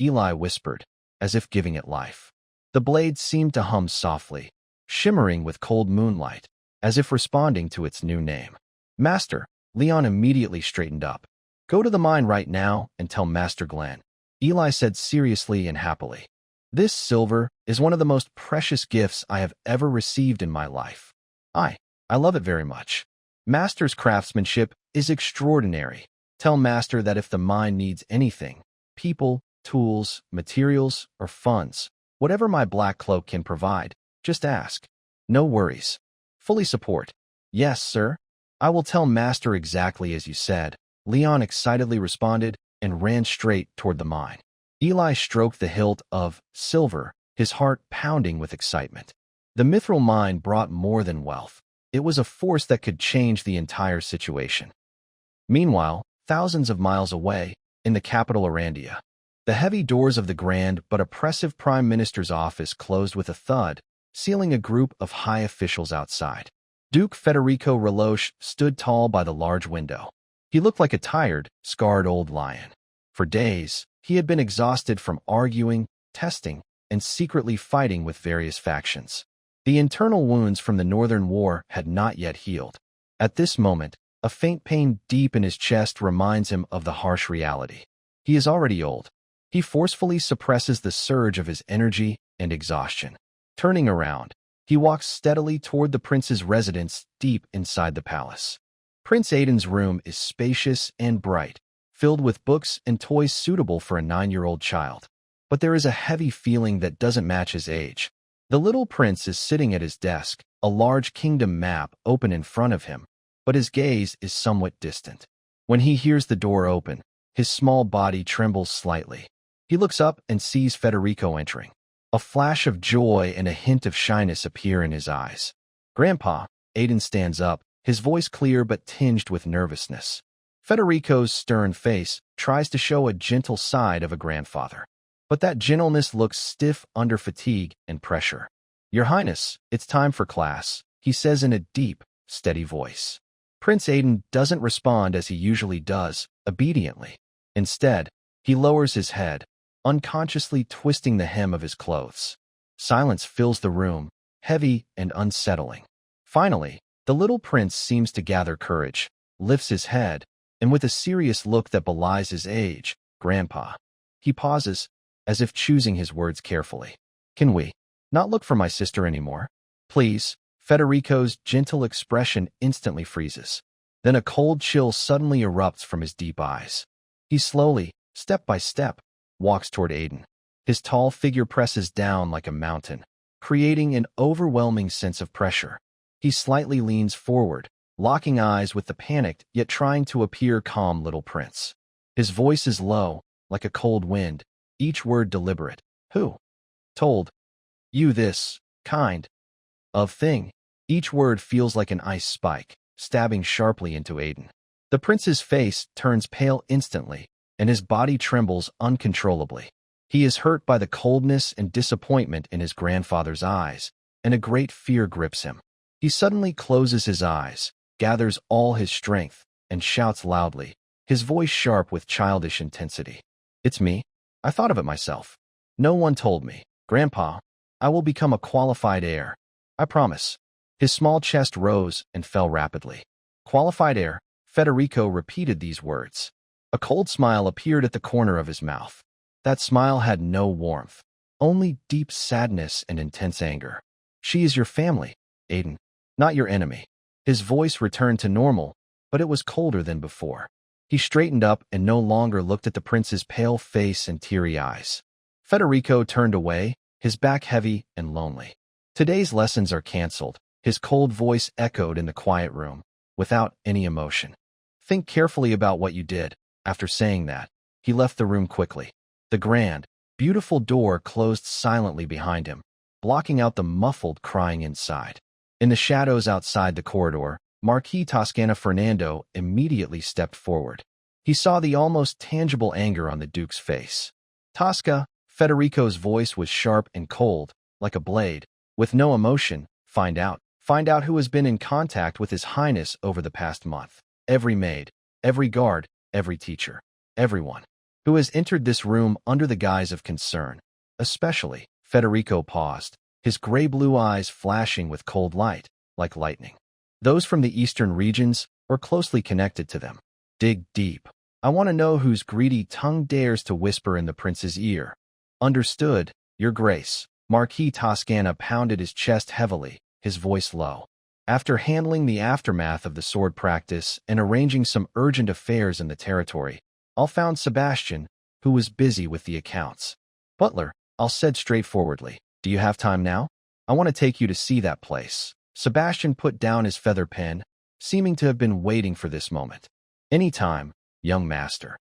Eli whispered, as if giving it life. The blade seemed to hum softly, shimmering with cold moonlight, as if responding to its new name. Master, Leon immediately straightened up. Go to the mine right now and tell Master Glenn, Eli said seriously and happily. This silver is one of the most precious gifts I have ever received in my life. I love it very much. Master's craftsmanship is extraordinary. Tell Master that if the mine needs anything, people, tools, materials, or funds, whatever my black cloak can provide, just ask. No worries. Fully support. Yes, sir. I will tell Master exactly as you said, Leon excitedly responded and ran straight toward the mine. Eli stroked the hilt of silver, his heart pounding with excitement. The mithril mine brought more than wealth. It was a force that could change the entire situation. Meanwhile, thousands of miles away, in the capital Arandia, the heavy doors of the grand but oppressive Prime Minister's office closed with a thud, sealing a group of high officials outside. Duke Federico Reloche stood tall by the large window. He looked like a tired, scarred old lion. For days, he had been exhausted from arguing, testing, and secretly fighting with various factions. The internal wounds from the Northern War had not yet healed. At this moment, a faint pain deep in his chest reminds him of the harsh reality. He is already old. He forcefully suppresses the surge of his energy and exhaustion. Turning around, he walks steadily toward the prince's residence deep inside the palace. Prince Aiden's room is spacious and bright, filled with books and toys suitable for a 9-year-old child. But there is a heavy feeling that doesn't match his age. The little prince is sitting at his desk, a large kingdom map open in front of him, but his gaze is somewhat distant. When he hears the door open, his small body trembles slightly. He looks up and sees Federico entering. A flash of joy and a hint of shyness appear in his eyes. Grandpa, Aiden stands up, his voice clear but tinged with nervousness. Federico's stern face tries to show a gentle side of a grandfather. But that gentleness looks stiff under fatigue and pressure. Your Highness, it's time for class, he says in a deep, steady voice. Prince Aiden doesn't respond as he usually does, obediently. Instead, he lowers his head, unconsciously twisting the hem of his clothes. Silence fills the room, heavy and unsettling. Finally, the little prince seems to gather courage, lifts his head, and with a serious look that belies his age, Grandpa. He pauses, as if choosing his words carefully. Can we not look for my sister anymore? Please. Federico's gentle expression instantly freezes. Then a cold chill suddenly erupts from his deep eyes. He slowly, step by step, walks toward Aiden. His tall figure presses down like a mountain, creating an overwhelming sense of pressure. He slightly leans forward, locking eyes with the panicked yet trying to appear calm little prince. His voice is low, like a cold wind, each word deliberate. Who told you this kind of thing? Each word feels like an ice spike, stabbing sharply into Aiden. The prince's face turns pale instantly, and his body trembles uncontrollably. He is hurt by the coldness and disappointment in his grandfather's eyes, and a great fear grips him. He suddenly closes his eyes, gathers all his strength, and shouts loudly, his voice sharp with childish intensity. It's me. I thought of it myself. No one told me. Grandpa, I will become a qualified heir. I promise. His small chest rose and fell rapidly. Qualified heir. Federico repeated these words. A cold smile appeared at the corner of his mouth. That smile had no warmth, only deep sadness and intense anger. She is your family, Aiden, not your enemy. His voice returned to normal, but it was colder than before. He straightened up and no longer looked at the prince's pale face and teary eyes. Federico turned away, his back heavy and lonely. Today's lessons are canceled, his cold voice echoed in the quiet room, without any emotion. Think carefully about what you did. After saying that, he left the room quickly. The grand, beautiful door closed silently behind him, blocking out the muffled crying inside. In the shadows outside the corridor, Marquis Toscana Fernando immediately stepped forward. He saw the almost tangible anger on the Duke's face. Tosca, Federico's voice was sharp and cold, like a blade. With no emotion, find out. Find out who has been in contact with His Highness over the past month. Every maid, every guard, every teacher, everyone who has entered this room under the guise of concern. Especially, Federico paused, his gray-blue eyes flashing with cold light, like lightning. Those from the eastern regions, or closely connected to them. Dig deep. I want to know whose greedy tongue dares to whisper in the prince's ear. Understood, Your Grace. Marquis Toscana pounded his chest heavily, his voice low. After handling the aftermath of the sword practice and arranging some urgent affairs in the territory, I found Sebastian, who was busy with the accounts. Butler, I said straightforwardly, do you have time now? I want to take you to see that place. Sebastian put down his feather pen, seeming to have been waiting for this moment. Any time, young master.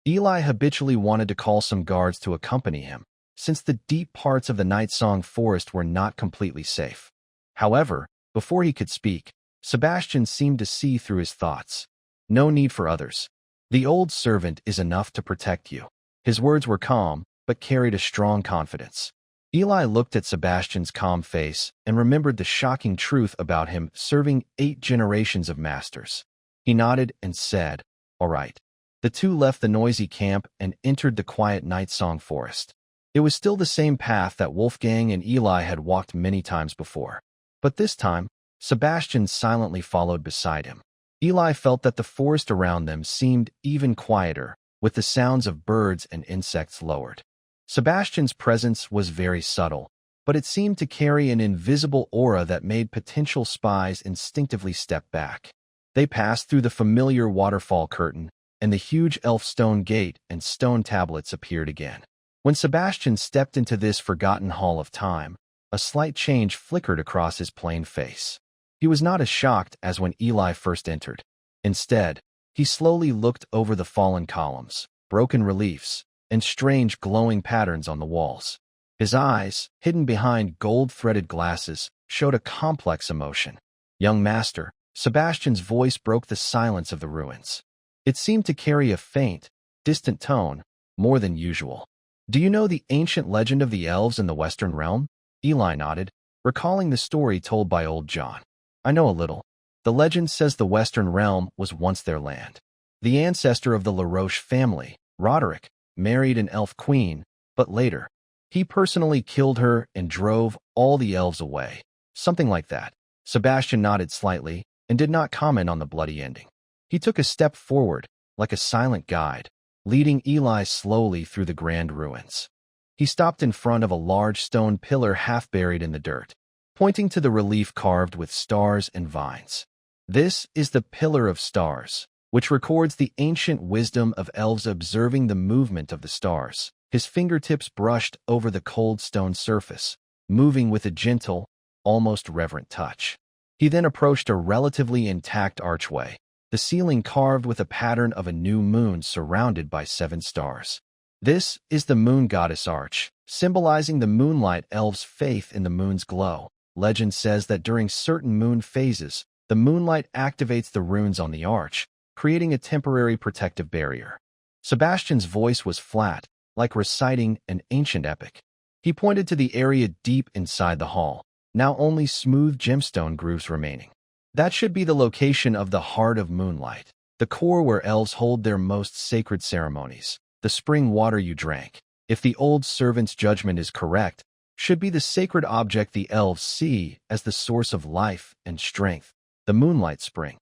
Eli habitually wanted to call some guards to accompany him, since the deep parts of the Night Song Forest were not completely safe. However, before he could speak, Sebastian seemed to see through his thoughts. No need for others. The old servant is enough to protect you. His words were calm, but carried a strong confidence. Eli looked at Sebastian's calm face and remembered the shocking truth about him serving 8 generations of masters. He nodded and said, all right. The two left the noisy camp and entered the quiet Night Song Forest. It was still the same path that Wolfgang and Eli had walked many times before. But this time, Sebastian silently followed beside him. Eli felt that the forest around them seemed even quieter, with the sounds of birds and insects lowered. Sebastian's presence was very subtle, but it seemed to carry an invisible aura that made potential spies instinctively step back. They passed through the familiar waterfall curtain, and the huge elf stone gate and stone tablets appeared again. When Sebastian stepped into this forgotten hall of time, a slight change flickered across his plain face. He was not as shocked as when Eli first entered. Instead, he slowly looked over the fallen columns, broken reliefs, and strange glowing patterns on the walls. His eyes, hidden behind gold-threaded glasses, showed a complex emotion. Young master, Sebastian's voice broke the silence of the ruins. It seemed to carry a faint, distant tone, more than usual. Do you know the ancient legend of the elves in the Western Realm? Eli nodded, recalling the story told by old John. I know a little. The legend says the Western Realm was once their land. The ancestor of the LaRoche family, Roderick, married an elf queen, but later, he personally killed her and drove all the elves away. Something like that. Sebastian nodded slightly and did not comment on the bloody ending. He took a step forward, like a silent guide, leading Eli slowly through the grand ruins. He stopped in front of a large stone pillar half buried in the dirt, pointing to the relief carved with stars and vines. This is the Pillar of Stars, which records the ancient wisdom of elves observing the movement of the stars. His fingertips brushed over the cold stone surface, moving with a gentle, almost reverent touch. He then approached a relatively intact archway, the ceiling carved with a pattern of a new moon surrounded by 7 stars. This is the moon goddess arch, symbolizing the moonlight elves' faith in the moon's glow. Legend says that during certain moon phases, the moonlight activates the runes on the arch, creating a temporary protective barrier. Sebastian's voice was flat, like reciting an ancient epic. He pointed to the area deep inside the hall, now only smooth gemstone grooves remaining. That should be the location of the Heart of Moonlight, the core where elves hold their most sacred ceremonies. The spring water you drank, if the old servant's judgment is correct, should be the sacred object the elves see as the source of life and strength, the Moonlight Spring.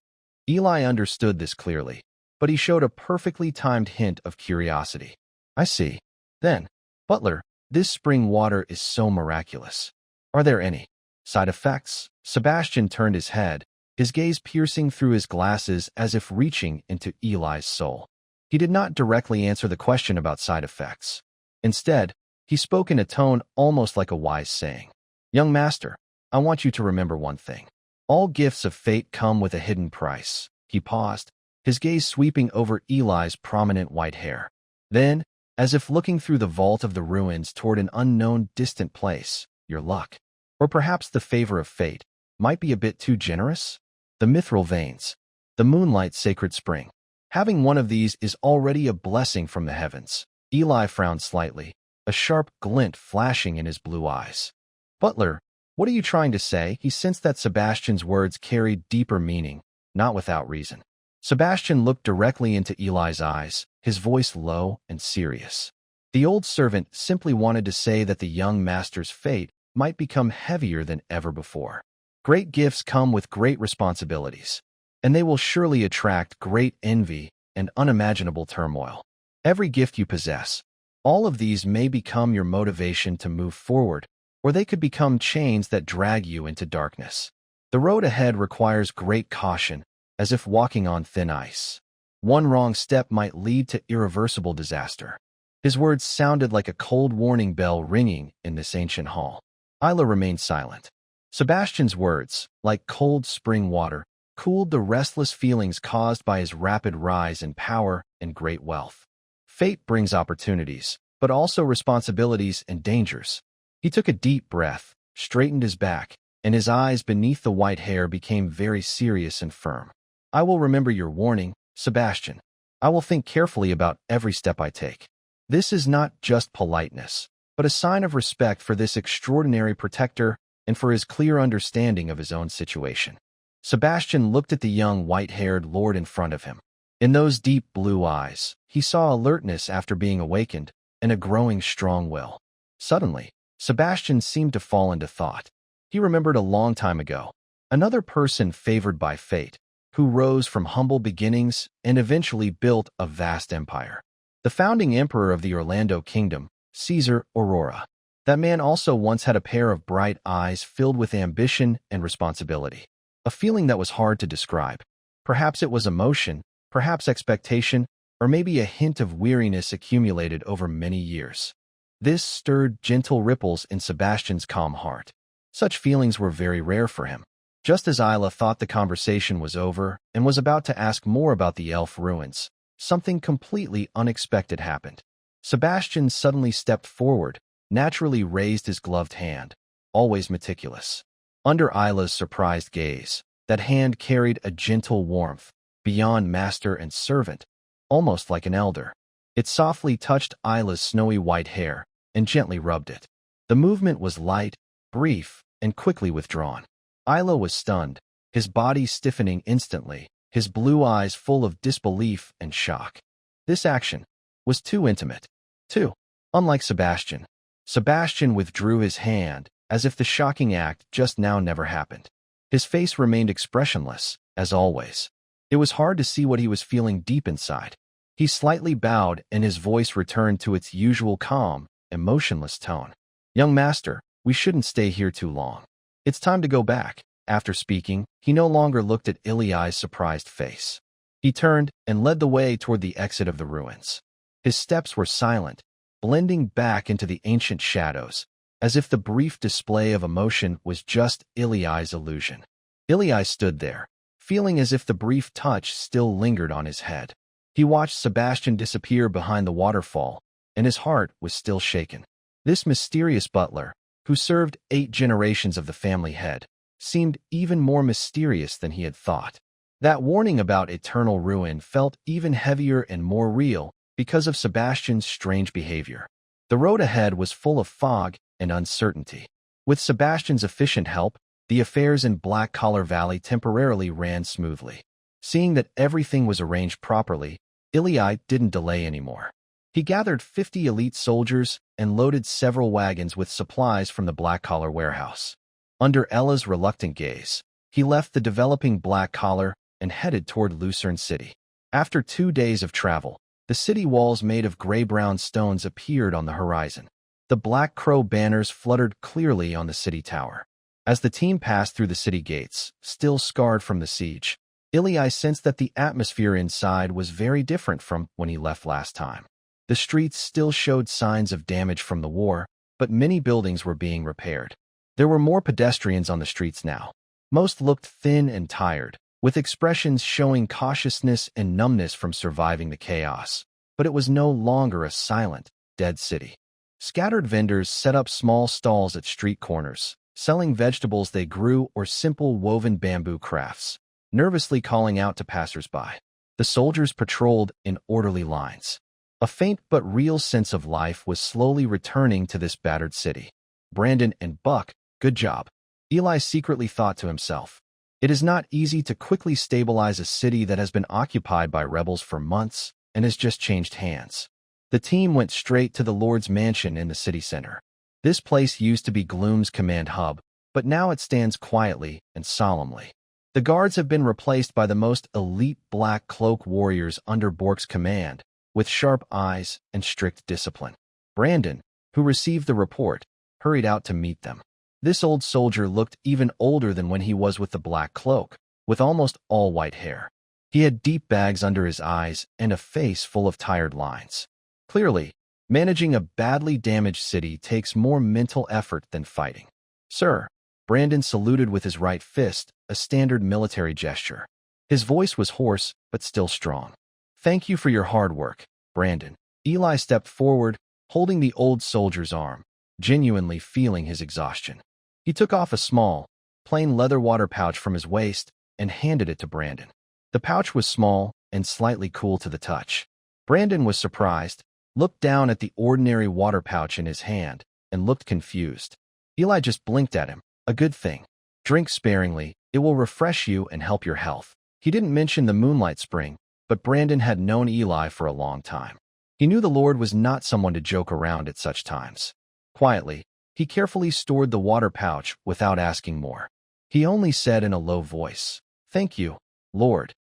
Eli understood this clearly, but he showed a perfectly timed hint of curiosity. I see. Then, Butler, this spring water is so miraculous. Are there any side effects? Sebastian turned his head, his gaze piercing through his glasses as if reaching into Eli's soul. He did not directly answer the question about side effects. Instead, he spoke in a tone almost like a wise saying. Young master, I want you to remember one thing. All gifts of fate come with a hidden price. He paused, his gaze sweeping over Eli's prominent white hair. Then, as if looking through the vault of the ruins toward an unknown distant place, your luck, or perhaps the favor of fate, might be a bit too generous? The mithril veins, the moonlight sacred spring. Having one of these is already a blessing from the heavens. Eli frowned slightly, a sharp glint flashing in his blue eyes. Butler, what are you trying to say? He sensed that Sebastian's words carried deeper meaning, not without reason. Sebastian looked directly into Eli's eyes, his voice low and serious. The old servant simply wanted to say that the young master's fate might become heavier than ever before. Great gifts come with great responsibilities, and they will surely attract great envy and unimaginable turmoil. Every gift you possess, all of these may become your motivation to move forward, or they could become chains that drag you into darkness. The road ahead requires great caution, as if walking on thin ice. One wrong step might lead to irreversible disaster. His words sounded like a cold warning bell ringing in this ancient hall. Isla remained silent. Sebastian's words, like cold spring water, cooled the restless feelings caused by his rapid rise in power and great wealth. Fate brings opportunities, but also responsibilities and dangers. He took a deep breath, straightened his back, and his eyes beneath the white hair became very serious and firm. I will remember your warning, Sebastian. I will think carefully about every step I take. This is not just politeness, but a sign of respect for this extraordinary protector and for his clear understanding of his own situation. Sebastian looked at the young white-haired lord in front of him. In those deep blue eyes, he saw alertness after being awakened and a growing strong will. Suddenly, Sebastian seemed to fall into thought. He remembered a long time ago, another person favored by fate, who rose from humble beginnings and eventually built a vast empire. The founding emperor of the Orlando Kingdom, Caesar Aurora. That man also once had a pair of bright eyes filled with ambition and responsibility. A feeling that was hard to describe. Perhaps it was emotion, perhaps expectation, or maybe a hint of weariness accumulated over many years. This stirred gentle ripples in Sebastian's calm heart. Such feelings were very rare for him. Just as Isla thought the conversation was over and was about to ask more about the elf ruins, something completely unexpected happened. Sebastian suddenly stepped forward, naturally raised his gloved hand, always meticulous. Under Isla's surprised gaze, that hand carried a gentle warmth, beyond master and servant, almost like an elder. It softly touched Isla's snowy white hair and gently rubbed it. The movement was light, brief, and quickly withdrawn. Isla was stunned, his body stiffening instantly, his blue eyes full of disbelief and shock. This action was too intimate. Too unlike Sebastian. Sebastian withdrew his hand, as if the shocking act just now never happened. His face remained expressionless, as always. It was hard to see what he was feeling deep inside. He slightly bowed and his voice returned to its usual calm, emotionless tone. Young master, we shouldn't stay here too long. It's time to go back. After speaking, he no longer looked at Iliai's surprised face. He turned and led the way toward the exit of the ruins. His steps were silent, blending back into the ancient shadows, as if the brief display of emotion was just Iliai's illusion. Iliai stood there, feeling as if the brief touch still lingered on his head. He watched Sebastian disappear behind the waterfall, and his heart was still shaken. This mysterious butler, who served 8 generations of the family head, seemed even more mysterious than he had thought. That warning about eternal ruin felt even heavier and more real because of Sebastian's strange behavior. The road ahead was full of fog and uncertainty. With Sebastian's efficient help, the affairs in Black Collar Valley temporarily ran smoothly. Seeing that everything was arranged properly, Iliai didn't delay anymore. He gathered 50 elite soldiers and loaded several wagons with supplies from the Black Collar warehouse. Under Ella's reluctant gaze, he left the developing Black Collar and headed toward Thorn City. After 2 days of travel, the city walls made of gray-brown stones appeared on the horizon. The Black Crow banners fluttered clearly on the city tower. As the team passed through the city gates, still scarred from the siege, Iliai sensed that the atmosphere inside was very different from when he left last time. The streets still showed signs of damage from the war, but many buildings were being repaired. There were more pedestrians on the streets now. Most looked thin and tired, with expressions showing cautiousness and numbness from surviving the chaos. But it was no longer a silent, dead city. Scattered vendors set up small stalls at street corners, selling vegetables they grew or simple woven bamboo crafts, nervously calling out to passers-by. The soldiers patrolled in orderly lines. A faint but real sense of life was slowly returning to this battered city. Brandon and Buck, good job. Eli secretly thought to himself. It is not easy to quickly stabilize a city that has been occupied by rebels for months and has just changed hands. The team went straight to the Lord's mansion in the city center. This place used to be Gloom's command hub, but now it stands quietly and solemnly. The guards have been replaced by the most elite Black Cloak warriors under Bork's command, with sharp eyes and strict discipline. Brandon, who received the report, hurried out to meet them. This old soldier looked even older than when he was with the Black Cloak, with almost all white hair. He had deep bags under his eyes and a face full of tired lines. Clearly, managing a badly damaged city takes more mental effort than fighting. Sir, Brandon saluted with his right fist, a standard military gesture. His voice was hoarse, but still strong. Thank you for your hard work, Brandon. Eli stepped forward, holding the old soldier's arm, genuinely feeling his exhaustion. He took off a small, plain leather water pouch from his waist and handed it to Brandon. The pouch was small and slightly cool to the touch. Brandon was surprised, looked down at the ordinary water pouch in his hand, and looked confused. Eli just blinked at him. A good thing. Drink sparingly, it will refresh you and help your health. He didn't mention the moonlight spring, but Brandon had known Eli for a long time. He knew the Lord was not someone to joke around at such times. Quietly, he carefully stored the water pouch without asking more. He only said in a low voice, "Thank you, Lord."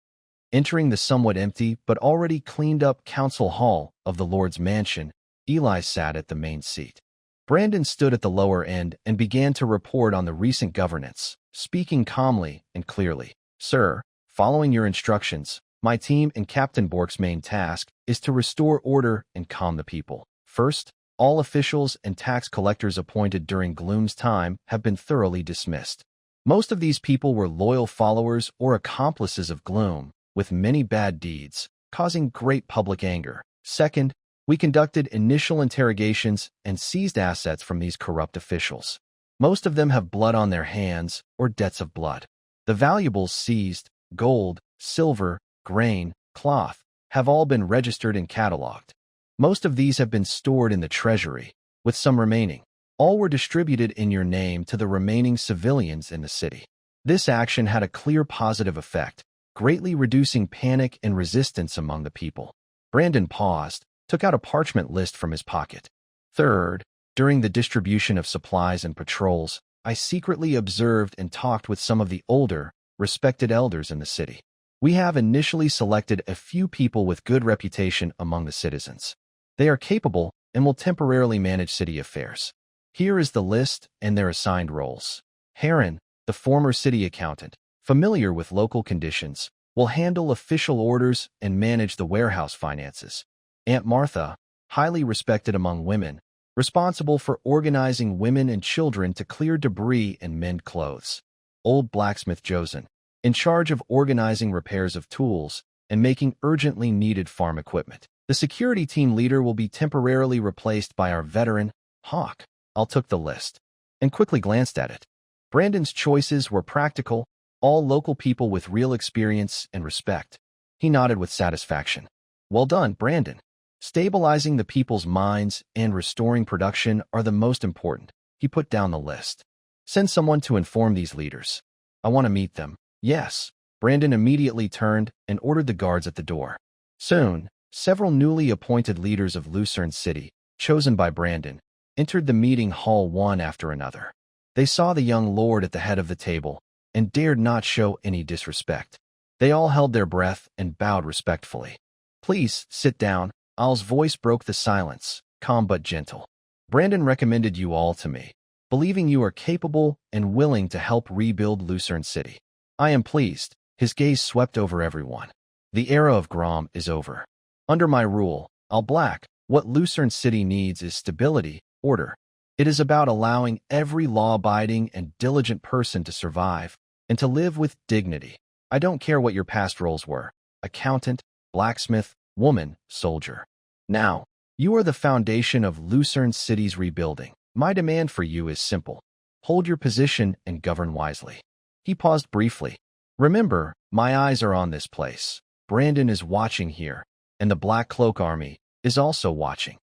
Entering the somewhat empty but already cleaned-up council hall of the Lord's mansion, Eli sat at the main seat. Brandon stood at the lower end and began to report on the recent governance, speaking calmly and clearly. Sir, following your instructions, my team and Captain Bork's main task is to restore order and calm the people. First, all officials and tax collectors appointed during Gloom's time have been thoroughly dismissed. Most of these people were loyal followers or accomplices of Gloom, with many bad deeds, causing great public anger. Second, we conducted initial interrogations and seized assets from these corrupt officials. Most of them have blood on their hands or debts of blood. The valuables seized, gold, silver, grain, cloth, have all been registered and cataloged. Most of these have been stored in the treasury, with some remaining. All were distributed in your name to the remaining civilians in the city. This action had a clear positive effect, greatly reducing panic and resistance among the people. Brandon paused, took out a parchment list from his pocket. Third, during the distribution of supplies and patrols, I secretly observed and talked with some of the older, respected elders in the city. We have initially selected a few people with good reputation among the citizens. They are capable and will temporarily manage city affairs. Here is the list and their assigned roles. Heron, the former city accountant, familiar with local conditions, will handle official orders and manage the warehouse finances. Aunt Martha, highly respected among women, responsible for organizing women and children to clear debris and mend clothes. Old blacksmith Josen, in charge of organizing repairs of tools and making urgently needed farm equipment. The security team leader will be temporarily replaced by our veteran, Hawk. I took the list and quickly glanced at it. Brandon's choices were practical, all local people with real experience and respect. He nodded with satisfaction. Well done, Brandon. Stabilizing the people's minds and restoring production are the most important. He put down the list. Send someone to inform these leaders. I want to meet them. Yes. Brandon immediately turned and ordered the guards at the door. Soon, several newly appointed leaders of Thorn City, chosen by Brandon, entered the meeting hall one after another. They saw the young lord at the head of the table and dared not show any disrespect. They all held their breath and bowed respectfully. Please, sit down. Al's voice broke the silence, calm but gentle. Brandon recommended you all to me, believing you are capable and willing to help rebuild Thorn City. I am pleased. His gaze swept over everyone. The era of Grom is over. Under my rule, Al Black, what Thorn City needs is stability, order. It is about allowing every law-abiding and diligent person to survive and to live with dignity. I don't care what your past roles were: accountant, blacksmith, woman, soldier. Now, you are the foundation of Thorn City's rebuilding. My demand for you is simple. Hold your position and govern wisely. He paused briefly. Remember, my eyes are on this place. Brandon is watching here, and the Black Cloak Army is also watching.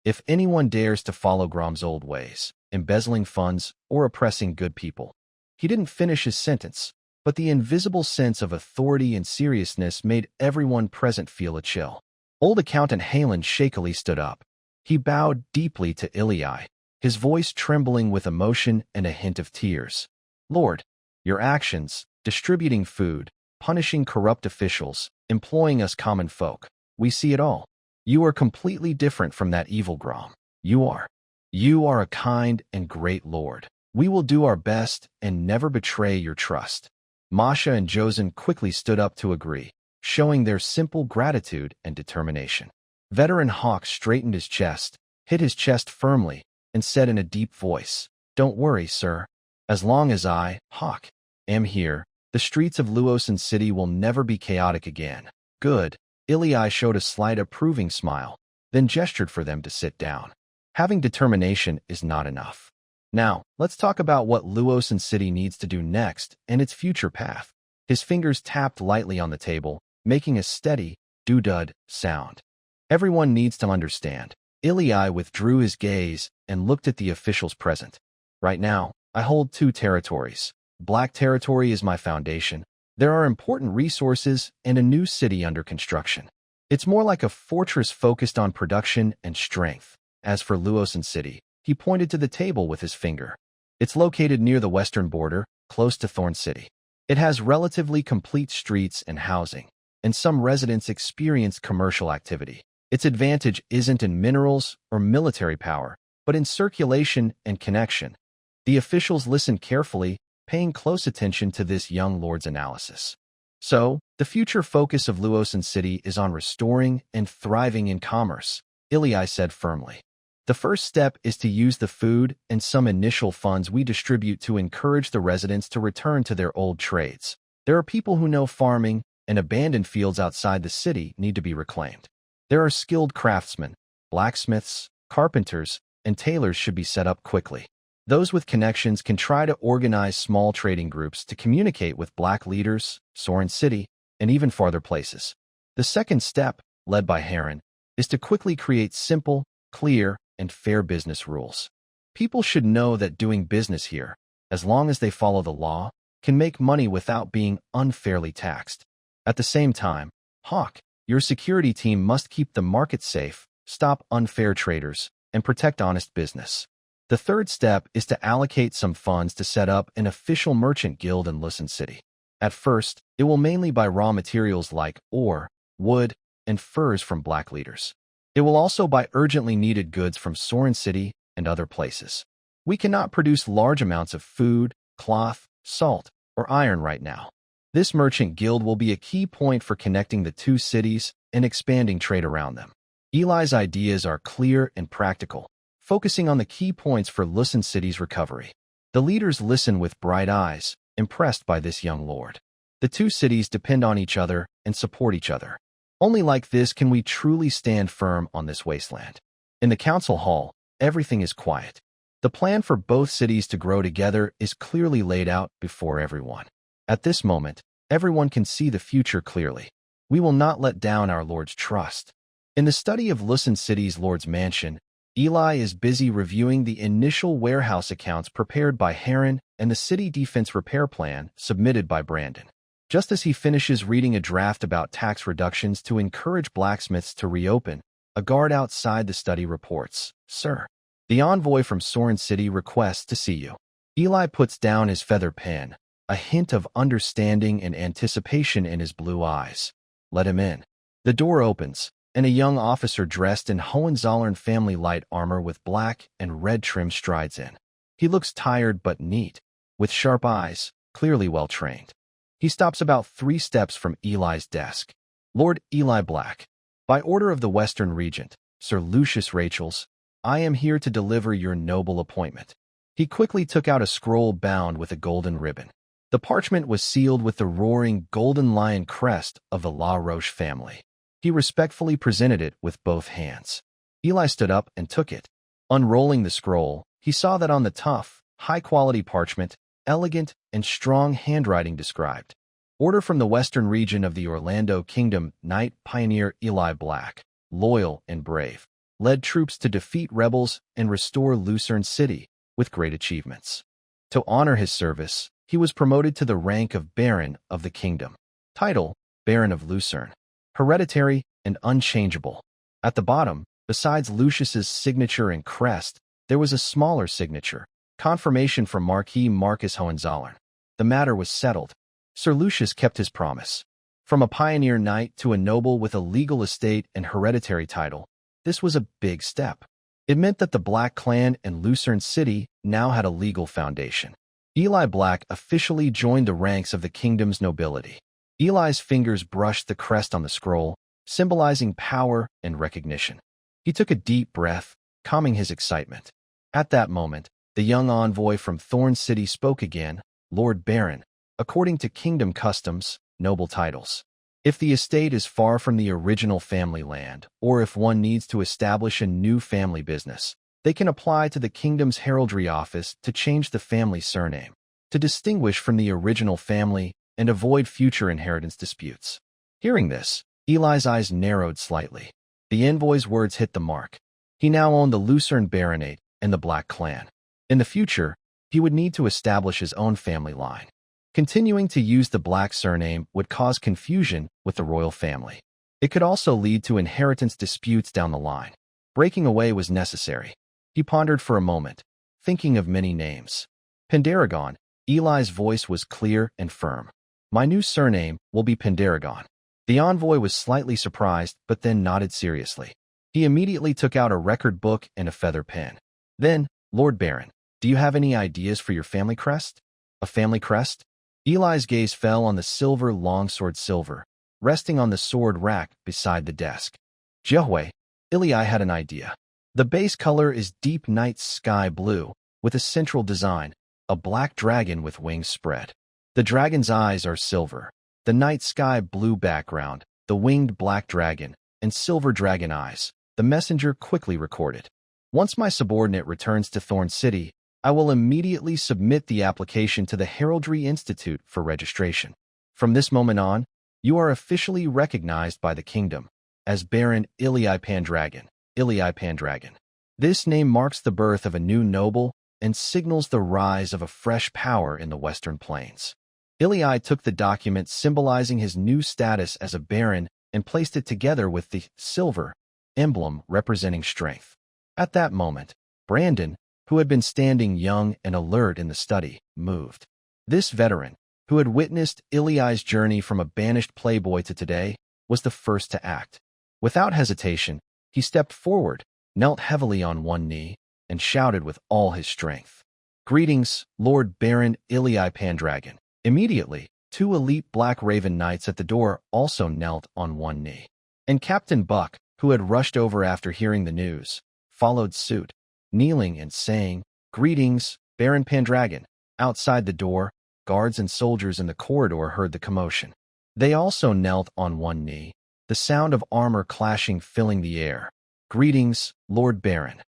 If anyone dares to follow Grom's old ways, embezzling funds or oppressing good people. He didn't finish his sentence, but the invisible sense of authority and seriousness made everyone present feel a chill. Old accountant Halen shakily stood up. He bowed deeply to Ilai, his voice trembling with emotion and a hint of tears. Lord, your actions, distributing food, punishing corrupt officials, employing us common folk, we see it all. You are completely different from that evil Grom. You are a kind and great Lord. We will do our best and never betray your trust. Masha and Josen quickly stood up to agree, showing their simple gratitude and determination. Veteran Hawk straightened his chest, hit his chest firmly, and said in a deep voice, Don't worry, sir. As long as I, Hawk, am here, the streets of Thorn City will never be chaotic again. Good. Ilai showed a slight approving smile, then gestured for them to sit down. Having determination is not enough. Now, let's talk about what Thorn City needs to do next and its future path. His fingers tapped lightly on the table, making a steady, doo-dud sound. Everyone needs to understand. Ilai withdrew his gaze and looked at the officials present. Right now, I hold 2 territories. Black territory is my foundation. There are important resources and a new city under construction. It's more like a fortress focused on production and strength. As for Thorn City, he pointed to the table with his finger. It's located near the western border, close to Thorn City. It has relatively complete streets and housing, and some residents experience commercial activity. Its advantage isn't in minerals or military power, but in circulation and connection. The officials listened carefully, paying close attention to this young lord's analysis. So, the future focus of Thorn City is on restoring and thriving in commerce, Ilai said firmly. The first step is to use the food and some initial funds we distribute to encourage the residents to return to their old trades. There are people who know farming, and abandoned fields outside the city need to be reclaimed. There are skilled craftsmen, blacksmiths, carpenters, and tailors should be set up quickly. Those with connections can try to organize small trading groups to communicate with Black leaders, Thorn City, and even farther places. The second step, led by Heron, is to quickly create simple, clear, and fair business rules. People should know that doing business here, as long as they follow the law, can make money without being unfairly taxed. At the same time, Hawk, your security team must keep the market safe, stop unfair traders, and protect honest business. The third step is to allocate some funds to set up an official merchant guild in Thorn City. At first, it will mainly buy raw materials like ore, wood, and furs from Black leaders. It will also buy urgently needed goods from Thorn City and other places. We cannot produce large amounts of food, cloth, salt, or iron right now. This merchant guild will be a key point for connecting the 2 cities and expanding trade around them. Eli's ideas are clear and practical. focusing on the key points for Lucin City's recovery. The leaders listen with bright eyes, impressed by this young lord. The two cities depend on each other and support each other. Only like this can we truly stand firm on this wasteland. In the council hall, everything is quiet. The plan for both cities to grow together is clearly laid out before everyone. At this moment, everyone can see the future clearly. We will not let down our Lord's trust. In the study of Lucin City's Lord's mansion, Eli is busy reviewing the initial warehouse accounts prepared by Heron and the city defense repair plan submitted by Brandon. Just as he finishes reading a draft about tax reductions to encourage blacksmiths to reopen, a guard outside the study reports, "Sir, the envoy from Thorn City requests to see you." Eli puts down his feather pen, a hint of understanding and anticipation in his blue eyes. "Let him in." The door opens, and a young officer dressed in Hohenzollern family light armor with black and red trim strides in. He looks tired but neat, with sharp eyes, clearly well-trained. He stops about 3 steps from Eli's desk. "Lord Eli Black, by order of the Western Regent, Sir Lucius Rachels, I am here to deliver your noble appointment." He quickly took out a scroll bound with a golden ribbon. The parchment was sealed with the roaring golden lion crest of the La Roche family. He respectfully presented it with both hands. Eli stood up and took it. Unrolling the scroll, he saw that on the tough, high-quality parchment, elegant and strong handwriting described, "Order from the Western region of the Orlando Kingdom, Knight Pioneer Eli Black, loyal and brave, led troops to defeat rebels and restore Lucerne City with great achievements. To honor his service, he was promoted to the rank of Baron of the Kingdom. Title, Baron of Lucerne. Hereditary and unchangeable." At the bottom, besides Lucius's signature and crest, there was a smaller signature, confirmation from Marquis Marcus Hohenzollern. The matter was settled. Sir Lucius kept his promise. From a pioneer knight to a noble with a legal estate and hereditary title, this was a big step. It meant that the Black clan and Lucerne City now had a legal foundation. Eli Black officially joined the ranks of the kingdom's nobility. Eli's fingers brushed the crest on the scroll, symbolizing power and recognition. He took a deep breath, calming his excitement. At that moment, the young envoy from Thorn City spoke again, "Lord Baron, according to kingdom customs, noble titles. If the estate is far from the original family land, or if one needs to establish a new family business, they can apply to the kingdom's heraldry office to change the family surname, to distinguish from the original family and avoid future inheritance disputes." Hearing this, Eli's eyes narrowed slightly. The envoy's words hit the mark. He now owned the Lucerne Baronate and the Black clan. In the future, he would need to establish his own family line. Continuing to use the Black surname would cause confusion with the royal family. It could also lead to inheritance disputes down the line. Breaking away was necessary. He pondered for a moment, thinking of many names. Pendragon. Eli's voice was clear and firm. "My new surname will be Pendragon." The envoy was slightly surprised, but then nodded seriously. He immediately took out a record book and a feather pen. Then, "Lord Baron, do you have any ideas for your family crest?" "A family crest?" Eli's gaze fell on the silver longsword silver, resting on the sword rack beside the desk. "Jehovah," Eli had an idea. "The base color is deep night sky blue, with a central design, a black dragon with wings spread. The dragon's eyes are silver, the night sky blue background, the winged black dragon, and silver dragon eyes," the messenger quickly recorded. "Once my subordinate returns to Thorn City, I will immediately submit the application to the Heraldry Institute for registration. From this moment on, you are officially recognized by the kingdom as Baron Eli Pendragon. Eli Pendragon. This name marks the birth of a new noble and signals the rise of a fresh power in the Western Plains." Eli took the document symbolizing his new status as a baron and placed it together with the silver emblem representing strength. At that moment, Brandon, who had been standing young and alert in the study, moved. This veteran, who had witnessed Eli's journey from a banished playboy to today, was the first to act. Without hesitation, he stepped forward, knelt heavily on one knee, and shouted with all his strength, "Greetings, Lord Baron Eli Pendragon." Immediately, 2 elite Black Raven Knights at the door also knelt on one knee. And Captain Buck, who had rushed over after hearing the news, followed suit. kneeling and saying, "Greetings, Baron Pendragon." Outside the door, guards and soldiers in the corridor heard the commotion. They also knelt on one knee, the sound of armor clashing filling the air. "Greetings, Lord Baron."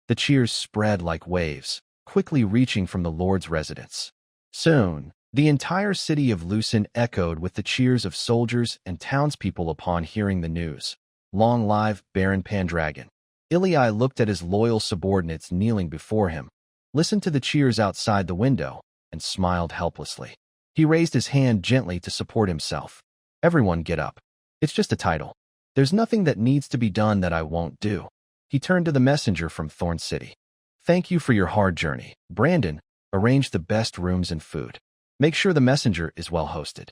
The cheers spread like waves, quickly reaching from the Lord's residence. Soon, the entire city of Lucin echoed with the cheers of soldiers and townspeople upon hearing the news. "Long live Baron Pendragon." Ilai looked at his loyal subordinates kneeling before him, listened to the cheers outside the window, and smiled helplessly. He raised his hand gently to support himself. "Everyone get up. It's just a title. There's nothing that needs to be done that I won't do." He turned to the messenger from Thorn City. "Thank you for your hard journey. Brandon, arrange the best rooms and food. Make sure the messenger is well hosted."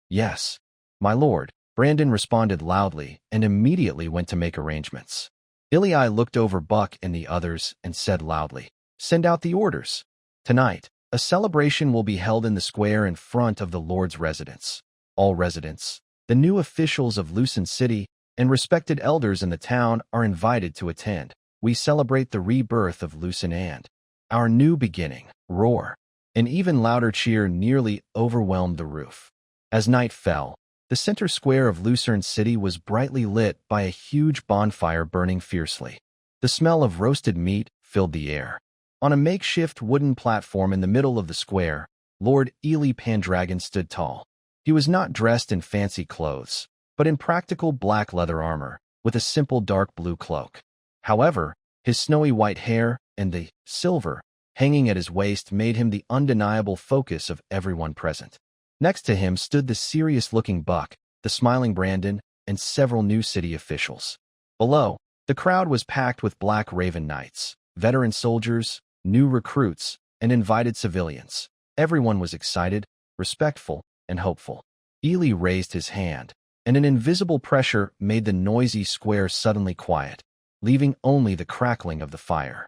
"Yes, my lord," Brandon responded loudly and immediately went to make arrangements. Ilai looked over Buck and the others and said loudly, "Send out the orders. Tonight, a celebration will be held in the square in front of the Lord's residence. All residents, the new officials of Lucin City, and respected elders in the town are invited to attend. We celebrate the rebirth of Lucin and our new beginning." Roar. An even louder cheer nearly overwhelmed the roof. As night fell, the center square of Lucin City was brightly lit by a huge bonfire burning fiercely. The smell of roasted meat filled the air. On a makeshift wooden platform in the middle of the square, Lord Ely Pendragon stood tall. He was not dressed in fancy clothes, but in practical black leather armor, with a simple dark blue cloak. However, his snowy white hair and the silver hanging at his waist made him the undeniable focus of everyone present. Next to him stood the serious-looking Buck, the smiling Brandon, and several new city officials. Below, the crowd was packed with Black Raven Knights, veteran soldiers, new recruits, and invited civilians. Everyone was excited, respectful, and hopeful. Ely raised his hand, and an invisible pressure made the noisy square suddenly quiet, leaving only the crackling of the fire.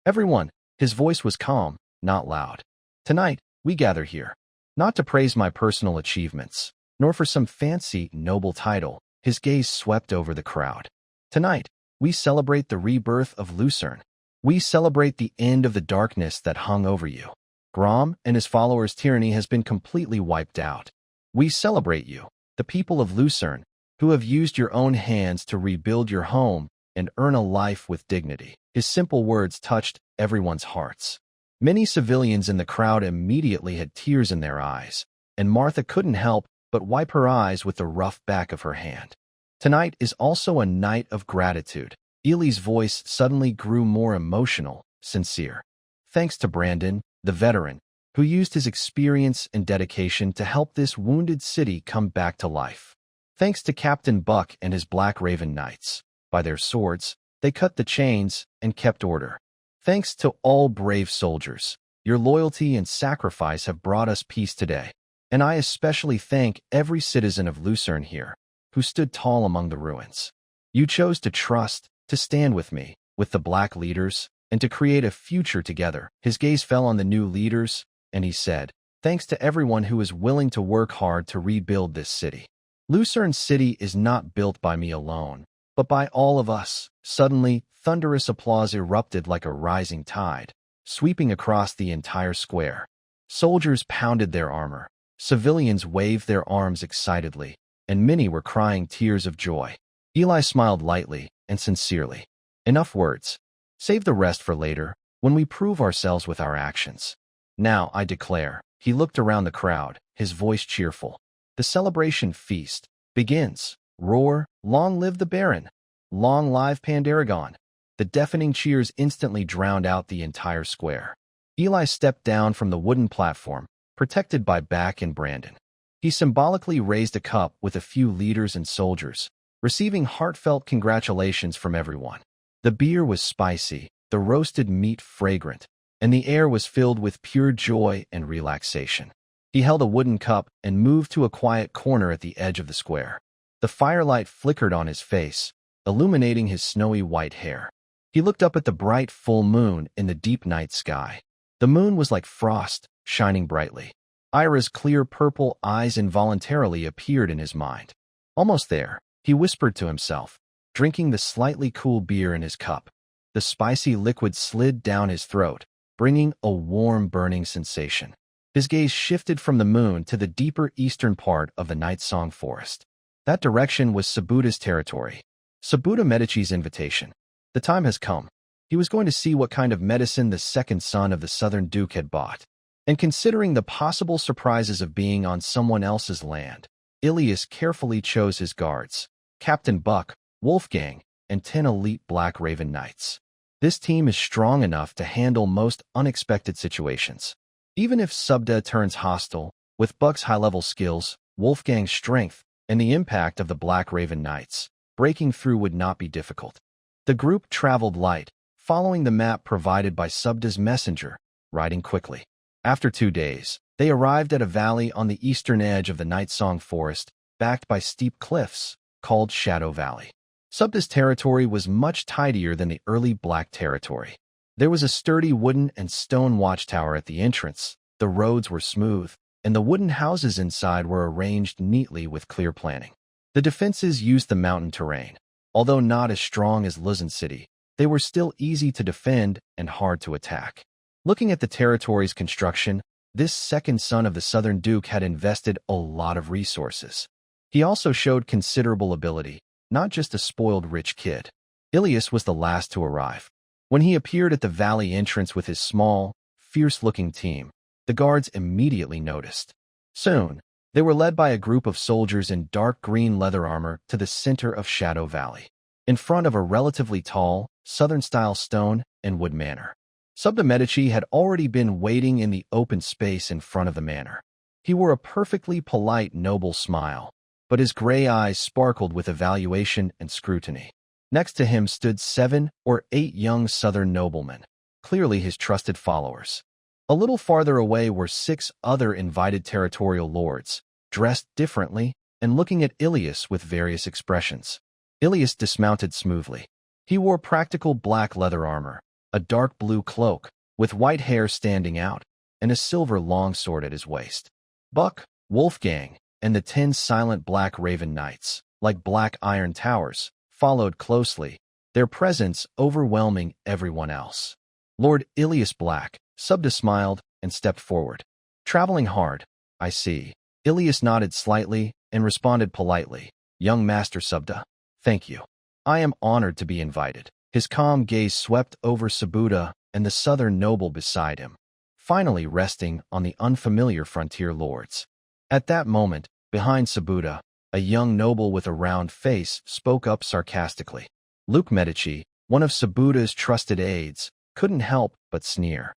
"Everyone," his voice was calm, not loud. "Tonight, we gather here, not to praise my personal achievements, nor for some fancy, noble title." His gaze swept over the crowd. "Tonight, we celebrate the rebirth of Lucerne. We celebrate the end of the darkness that hung over you. Grom and his followers' tyranny has been completely wiped out. We celebrate you, the people of Lucerne, who have used your own hands to rebuild your home and earn a life with dignity." His simple words touched everyone's hearts. Many civilians in the crowd immediately had tears in their eyes, and Martha couldn't help but wipe her eyes with the rough back of her hand. "Tonight is also a night of gratitude." Ely's voice suddenly grew more emotional, sincere. "Thanks to Brandon, the veteran, who used his experience and dedication to help this wounded city come back to life. Thanks to Captain Buck and his Black Raven Knights. By their swords, they cut the chains and kept order. Thanks to all brave soldiers. Your loyalty and sacrifice have brought us peace today. And I especially thank every citizen of Lucerne here, who stood tall among the ruins. You chose to trust, to stand with me, with the Black leaders, and to create a future together." His gaze fell on the new leaders, and he said, "Thanks to everyone who is willing to work hard to rebuild this city. Lucerne City is not built by me alone, but by all of us." Suddenly, thunderous applause erupted like a rising tide, sweeping across the entire square. Soldiers pounded their armor, civilians waved their arms excitedly, and many were crying tears of joy. Ely smiled lightly and sincerely. "Enough words. Save the rest for later, when we prove ourselves with our actions. Now I declare." He looked around the crowd, his voice cheerful. "The celebration feast begins. Roar, long live the Baron! Long live Pendragon!" The deafening cheers instantly drowned out the entire square. Ely stepped down from the wooden platform, protected by Back and Brandon. He symbolically raised a cup with a few leaders and soldiers, receiving heartfelt congratulations from everyone. The beer was spicy, the roasted meat fragrant, and the air was filled with pure joy and relaxation. He held a wooden cup and moved to a quiet corner at the edge of the square. The firelight flickered on his face, illuminating his snowy white hair. He looked up at the bright full moon in the deep night sky. The moon was like frost, shining brightly. Ira's clear purple eyes involuntarily appeared in his mind. Almost there, he whispered to himself, drinking the slightly cool beer in his cup. the spicy liquid slid down his throat, bringing a warm, burning sensation. His gaze shifted from the moon to the deeper eastern part of the Night Song Forest. That direction was Sabuta's territory. Sabuta Medici's invitation. The time has come. He was going to see what kind of medicine the second son of the Southern Duke had bought. And considering the possible surprises of being on someone else's land, Ilias carefully chose his guards, Captain Buck, Wolfgang, and 10 elite Black Raven Knights. This team is strong enough to handle most unexpected situations. Even if Subda turns hostile, with Buck's high-level skills, Wolfgang's strength, and the impact of the Black Raven Knights, breaking through would not be difficult. The group traveled light, following the map provided by Subda's messenger, riding quickly. After 2 days, they arrived at a valley on the eastern edge of the Night Song Forest, backed by steep cliffs, called Shadow Valley. Subda's territory was much tidier than the early Black territory. There was a sturdy wooden and stone watchtower at the entrance, the roads were smooth, and the wooden houses inside were arranged neatly with clear planning. The defenses used the mountain terrain. Although not as strong as Thorn City, they were still easy to defend and hard to attack. Looking at the territory's construction, this second son of the Southern Duke had invested a lot of resources. He also showed considerable ability, not just a spoiled rich kid. Ilias was the last to arrive. When he appeared at the valley entrance with his small, fierce-looking team, the guards immediately noticed. Soon, they were led by a group of soldiers in dark green leather armor to the center of Shadow Valley, in front of a relatively tall, Southern-style stone and wood manor. Subda Medici had already been waiting in the open space in front of the manor. He wore a perfectly polite, noble smile, but his gray eyes sparkled with evaluation and scrutiny. Next to him stood 7 or 8 young Southern noblemen, clearly his trusted followers. A little farther away were 6 other invited territorial lords, dressed differently and looking at Ilias with various expressions. Ilias dismounted smoothly. He wore practical black leather armor, a dark blue cloak, with white hair standing out, and a silver longsword at his waist. Buck, Wolfgang, and the 10 silent Black Raven Knights, like black iron towers, followed closely, their presence overwhelming everyone else. Lord Ilias Black, Subda smiled and stepped forward. Traveling hard, I see. Ilias nodded slightly and responded politely. Young Master Subda, thank you. I am honored to be invited. His calm gaze swept over Sabuta and the southern noble beside him, finally resting on the unfamiliar frontier lords. At that moment, behind Sabuta, a young noble with a round face spoke up sarcastically. Luke Medici, one of Sabuta's trusted aides, couldn't help but sneer.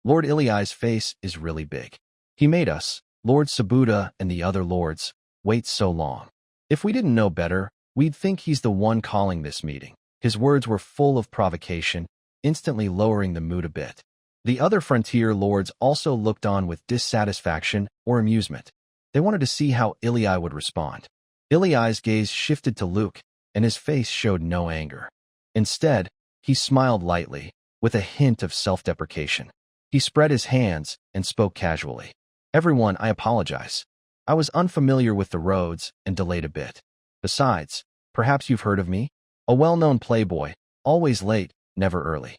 Lord Iliai's face is really big. He made us, Lord Sabuta and the other lords, wait so long. If we didn't know better, we'd think he's the one calling this meeting. His words were full of provocation, instantly lowering the mood a bit. The other frontier lords also looked on with dissatisfaction or amusement. They wanted to see how Iliai would respond. Iliai's gaze shifted to Luke, and his face showed no anger. Instead, he smiled lightly, with a hint of self-deprecation. He spread his hands and spoke casually. Everyone, I apologize. I was unfamiliar with the roads and delayed a bit. Besides, perhaps you've heard of me? A well-known playboy, always late, never early.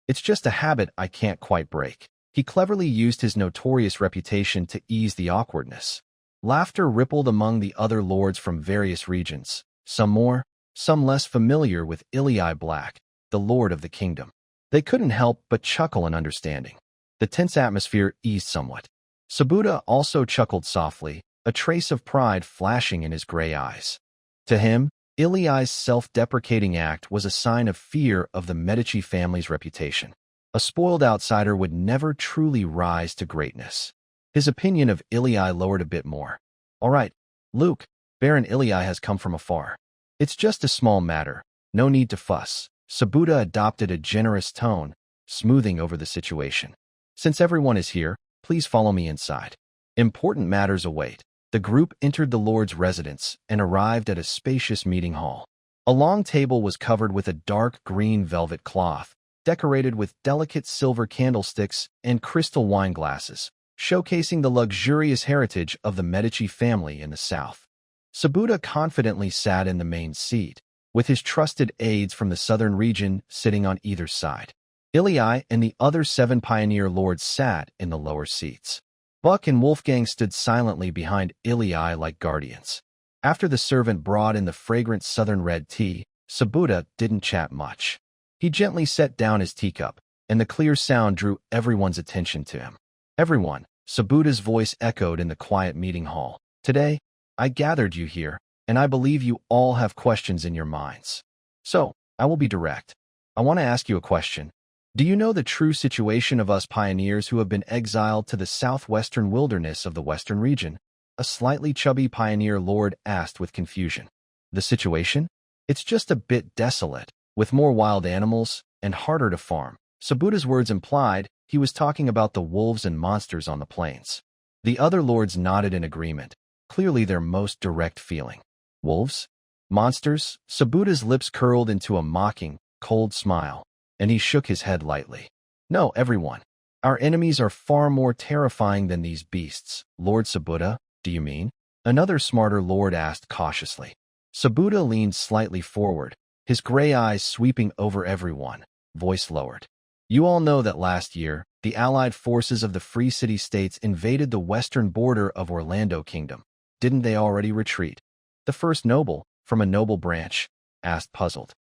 It's just a habit I can't quite break. He cleverly used his notorious reputation to ease the awkwardness. Laughter rippled among the other lords from various regions, some more, some less familiar with Iliai Black, the lord of the kingdom. They couldn't help but chuckle in understanding. The tense atmosphere eased somewhat. Sabuta also chuckled softly, a trace of pride flashing in his gray eyes. To him, Iliai's self-deprecating act was a sign of fear of the Medici family's reputation. A spoiled outsider would never truly rise to greatness. His opinion of Iliai lowered a bit more. All right, Luke, Baron Iliai has come from afar. It's just a small matter, no need to fuss. Sabuta adopted a generous tone, smoothing over the situation. Since everyone is here, please follow me inside. Important matters await. The group entered the Lord's residence and arrived at a spacious meeting hall. A long table was covered with a dark green velvet cloth, decorated with delicate silver candlesticks and crystal wine glasses, showcasing the luxurious heritage of the Medici family in the south. Sabuta confidently sat in the main seat, with his trusted aides from the southern region sitting on either side. Ilii and the other 7 pioneer lords sat in the lower seats. Buck and Wolfgang stood silently behind Ilii like guardians. After the servant brought in the fragrant southern red tea, Sabuda didn't chat much. He gently set down his teacup, and the clear sound drew everyone's attention to him. Everyone, Sabuda's voice echoed in the quiet meeting hall. Today, I gathered you here, and I believe you all have questions in your minds. So, I will be direct. I want to ask you a question. Do you know the true situation of us pioneers who have been exiled to the southwestern wilderness of the western region? A slightly chubby pioneer lord asked with confusion. The situation? It's just a bit desolate, with more wild animals and harder to farm. Sabuda's words implied he was talking about the wolves and monsters on the plains. The other lords nodded in agreement, clearly their most direct feeling. Wolves? Monsters? Sabuda's lips curled into a mocking, cold smile, and he shook his head lightly. No, everyone. Our enemies are far more terrifying than these beasts. Lord Sabuda, do you mean? Another smarter lord asked cautiously. Sabuda leaned slightly forward, his gray eyes sweeping over everyone, voice lowered. You all know that last year, the allied forces of the Free City states invaded the western border of Orlando Kingdom. Didn't they already retreat? The first noble, from a noble branch, asked puzzled.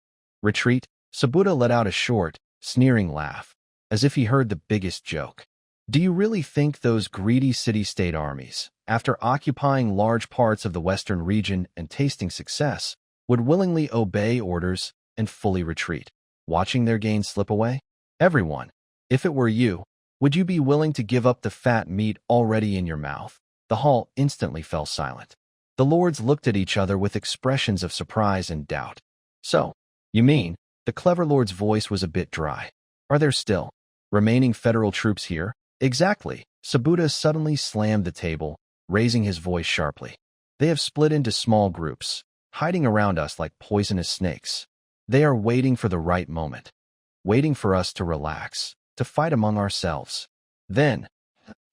Retreat? Sabuda let out a short, sneering laugh, as if he heard the biggest joke. Do you really think those greedy city-state armies, after occupying large parts of the western region and tasting success, would willingly obey orders and fully retreat, watching their gains slip away? Everyone, if it were you, would you be willing to give up the fat meat already in your mouth? The hall instantly fell silent. The lords looked at each other with expressions of surprise and doubt. So, you mean, the clever lord's voice was a bit dry. Are there still remaining federal troops here? Exactly. Sabuda suddenly slammed the table, raising his voice sharply. They have split into small groups, hiding around us like poisonous snakes. They are waiting for the right moment, waiting for us to relax, to fight among ourselves. Then,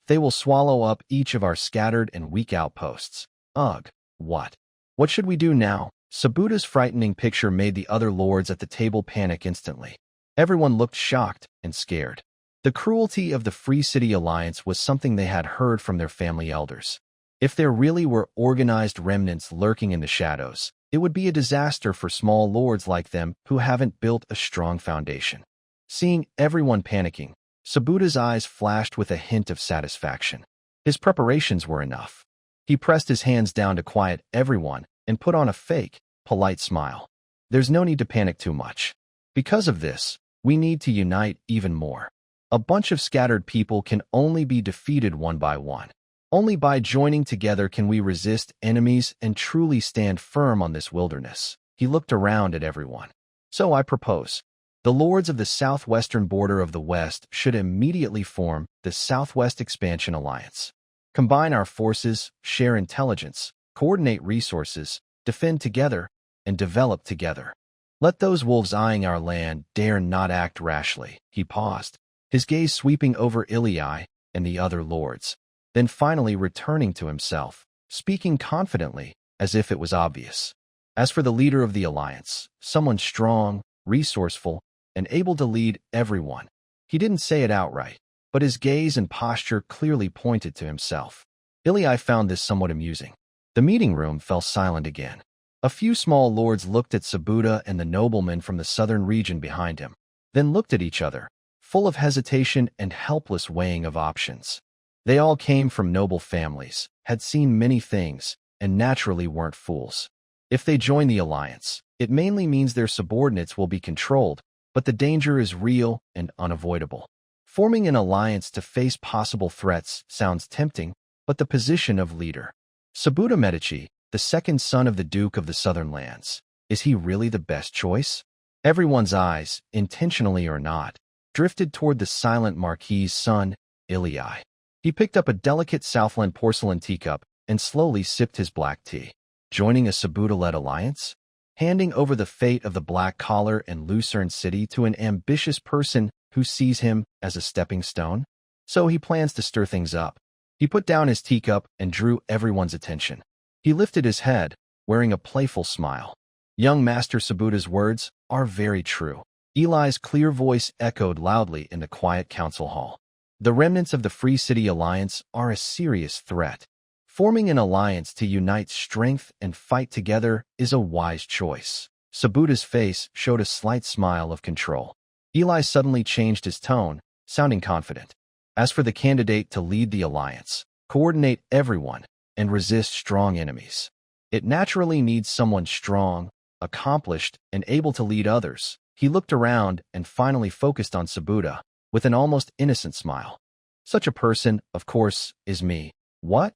they will swallow up each of our scattered and weak outposts. Ugh, what? What should we do now? Sabuda's frightening picture made the other lords at the table panic instantly. Everyone looked shocked and scared. The cruelty of the Free City Alliance was something they had heard from their family elders. If there really were organized remnants lurking in the shadows, it would be a disaster for small lords like them who haven't built a strong foundation. Seeing everyone panicking, Sabuda's eyes flashed with a hint of satisfaction. His preparations were enough. He pressed his hands down to quiet everyone and put on a fake, polite smile. There's no need to panic too much. Because of this, we need to unite even more. A bunch of scattered people can only be defeated one by one. Only by joining together can we resist enemies and truly stand firm on this wilderness. He looked around at everyone. So I propose. The lords of the southwestern border of the West should immediately form the Southwest Expansion Alliance. Combine our forces, share intelligence, coordinate resources, defend together, and develop together. Let those wolves eyeing our land dare not act rashly. He paused, his gaze sweeping over Ilii and the other lords, then finally returning to himself, speaking confidently, as if it was obvious. As for the leader of the alliance, someone strong, resourceful, and able to lead everyone. He didn't say it outright, but his gaze and posture clearly pointed to himself. Ilii found this somewhat amusing. The meeting room fell silent again. A few small lords looked at Sabuda and the nobleman from the southern region behind him, then looked at each other, full of hesitation and helpless weighing of options. They all came from noble families, had seen many things, and naturally weren't fools. If they join the alliance, it mainly means their subordinates will be controlled, but the danger is real and unavoidable. Forming an alliance to face possible threats sounds tempting, but the position of leader. Sabuda Medici, the second son of the Duke of the Southern Lands, is he really the best choice? Everyone's eyes, intentionally or not, drifted toward the silent Marquis's son, Ilii. He picked up a delicate Southland porcelain teacup and slowly sipped his black tea. Joining a Sabuda-led alliance? Handing over the fate of the Black Collar and Lucerne City to an ambitious person who sees him as a stepping stone? So he plans to stir things up. He put down his teacup and drew everyone's attention. He lifted his head, wearing a playful smile. Young Master Sabuta's words are very true. Eli's clear voice echoed loudly in the quiet council hall. The remnants of the Free City Alliance are a serious threat. Forming an alliance to unite strength and fight together is a wise choice. Sabuta's face showed a slight smile of control. Eli suddenly changed his tone, sounding confident. As for the candidate to lead the alliance, coordinate everyone, and resist strong enemies, it naturally needs someone strong, accomplished, and able to lead others. He looked around and finally focused on Sabuta with an almost innocent smile. Such a person, of course, is me. What?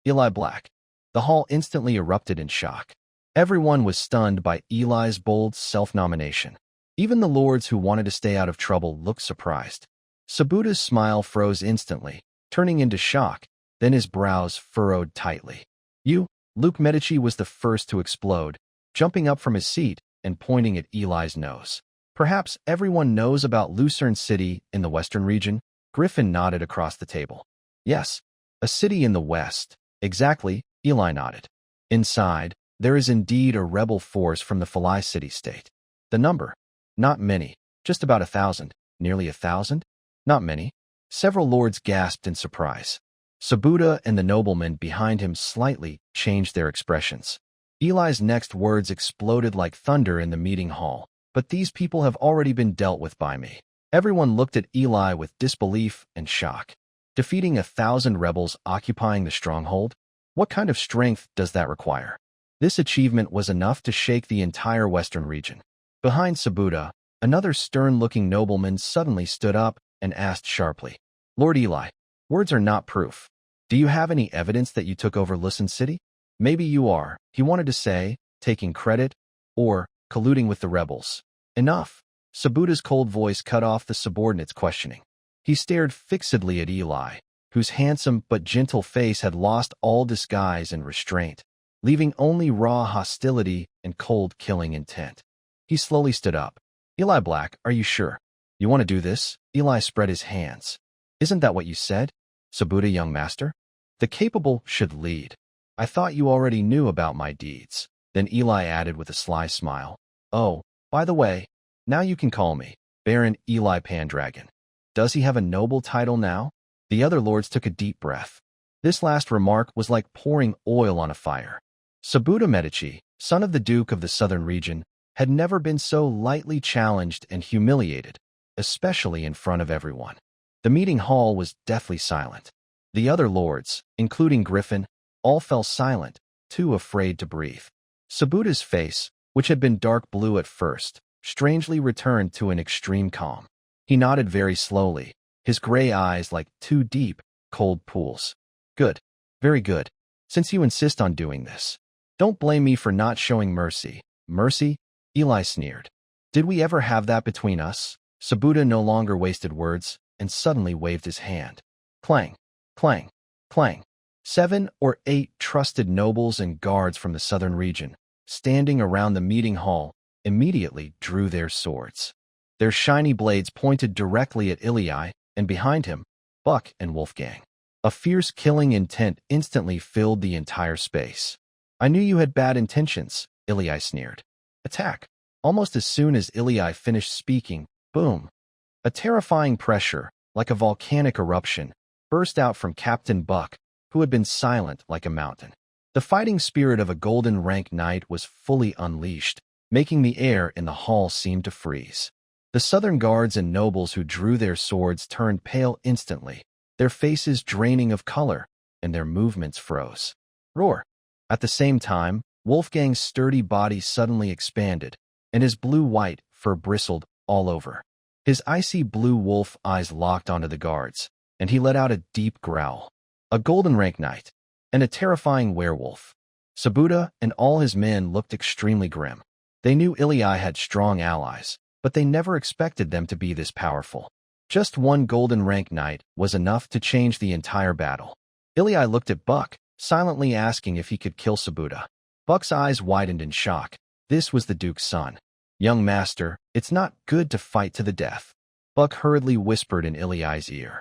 Eli Black. The hall instantly erupted in shock. Everyone was stunned by Eli's bold self-nomination. Even the lords who wanted to stay out of trouble looked surprised. Sabuta's smile froze instantly, turning into shock, then his brows furrowed tightly. Luke Medici was the first to explode, jumping up from his seat and pointing at Eli's nose. Perhaps everyone knows about Thorn City in the western region? Griffin nodded across the table. Yes, a city in the west. Exactly, Eli nodded. Inside, there is indeed a rebel force from the Phalai city-state. The number? Not many, just about 1,000. Nearly 1,000? Not many. Several lords gasped in surprise. Sabuta and the noblemen behind him slightly changed their expressions. Eli's next words exploded like thunder in the meeting hall. But these people have already been dealt with by me. Everyone looked at Eli with disbelief and shock. Defeating 1,000 rebels occupying the stronghold? What kind of strength does that require? This achievement was enough to shake the entire western region. Behind Sabuta, another stern-looking nobleman suddenly stood up and asked sharply, Lord Eli, words are not proof. Do you have any evidence that you took over Thorn City? Maybe you are, he wanted to say, taking credit, or colluding with the rebels. Enough. Sabuta's cold voice cut off the subordinate's questioning. He stared fixedly at Eli, whose handsome but gentle face had lost all disguise and restraint, leaving only raw hostility and cold killing intent. He slowly stood up. Eli Black, are you sure? You want to do this? Eli spread his hands. Isn't that what you said? Sabuta, young master? The capable should lead. I thought you already knew about my deeds. Then Eli added with a sly smile. Oh, by the way, now you can call me Baron Eli Pendragon. Does he have a noble title now? The other lords took a deep breath. This last remark was like pouring oil on a fire. Sabuta Medici, son of the Duke of the Southern Region, had never been so lightly challenged and humiliated, especially in front of everyone. The meeting hall was deathly silent. The other lords, including Griffin, all fell silent, too afraid to breathe. Sabuta's face, which had been dark blue at first, strangely returned to an extreme calm. He nodded very slowly, his gray eyes like two deep, cold pools. Good. Very good. Since you insist on doing this, don't blame me for not showing mercy. Mercy? Eli sneered. Did we ever have that between us? Sabuta no longer wasted words and suddenly waved his hand. Clang, clang, clang. 7 or 8 trusted nobles and guards from the southern region, standing around the meeting hall, immediately drew their swords. Their shiny blades pointed directly at Eli, and behind him, Buck and Wolfgang. A fierce killing intent instantly filled the entire space. I knew you had bad intentions, Eli sneered. Attack. Almost as soon as Eli finished speaking, boom. A terrifying pressure, like a volcanic eruption, burst out from Captain Buck, who had been silent like a mountain. The fighting spirit of a golden rank knight was fully unleashed, making the air in the hall seem to freeze. The southern guards and nobles who drew their swords turned pale instantly, their faces draining of color, and their movements froze. Roar! At the same time, Wolfgang's sturdy body suddenly expanded, and his blue-white fur bristled all over. His icy blue wolf eyes locked onto the guards, and he let out a deep growl. A golden rank knight, and a terrifying werewolf. Sabuta and all his men looked extremely grim. They knew Ili had strong allies, but they never expected them to be this powerful. Just one golden rank knight was enough to change the entire battle. Ili looked at Buck, silently asking if he could kill Sabuta. Buck's eyes widened in shock. This was the Duke's son. Young master, it's not good to fight to the death. Buck hurriedly whispered in Ili's ear.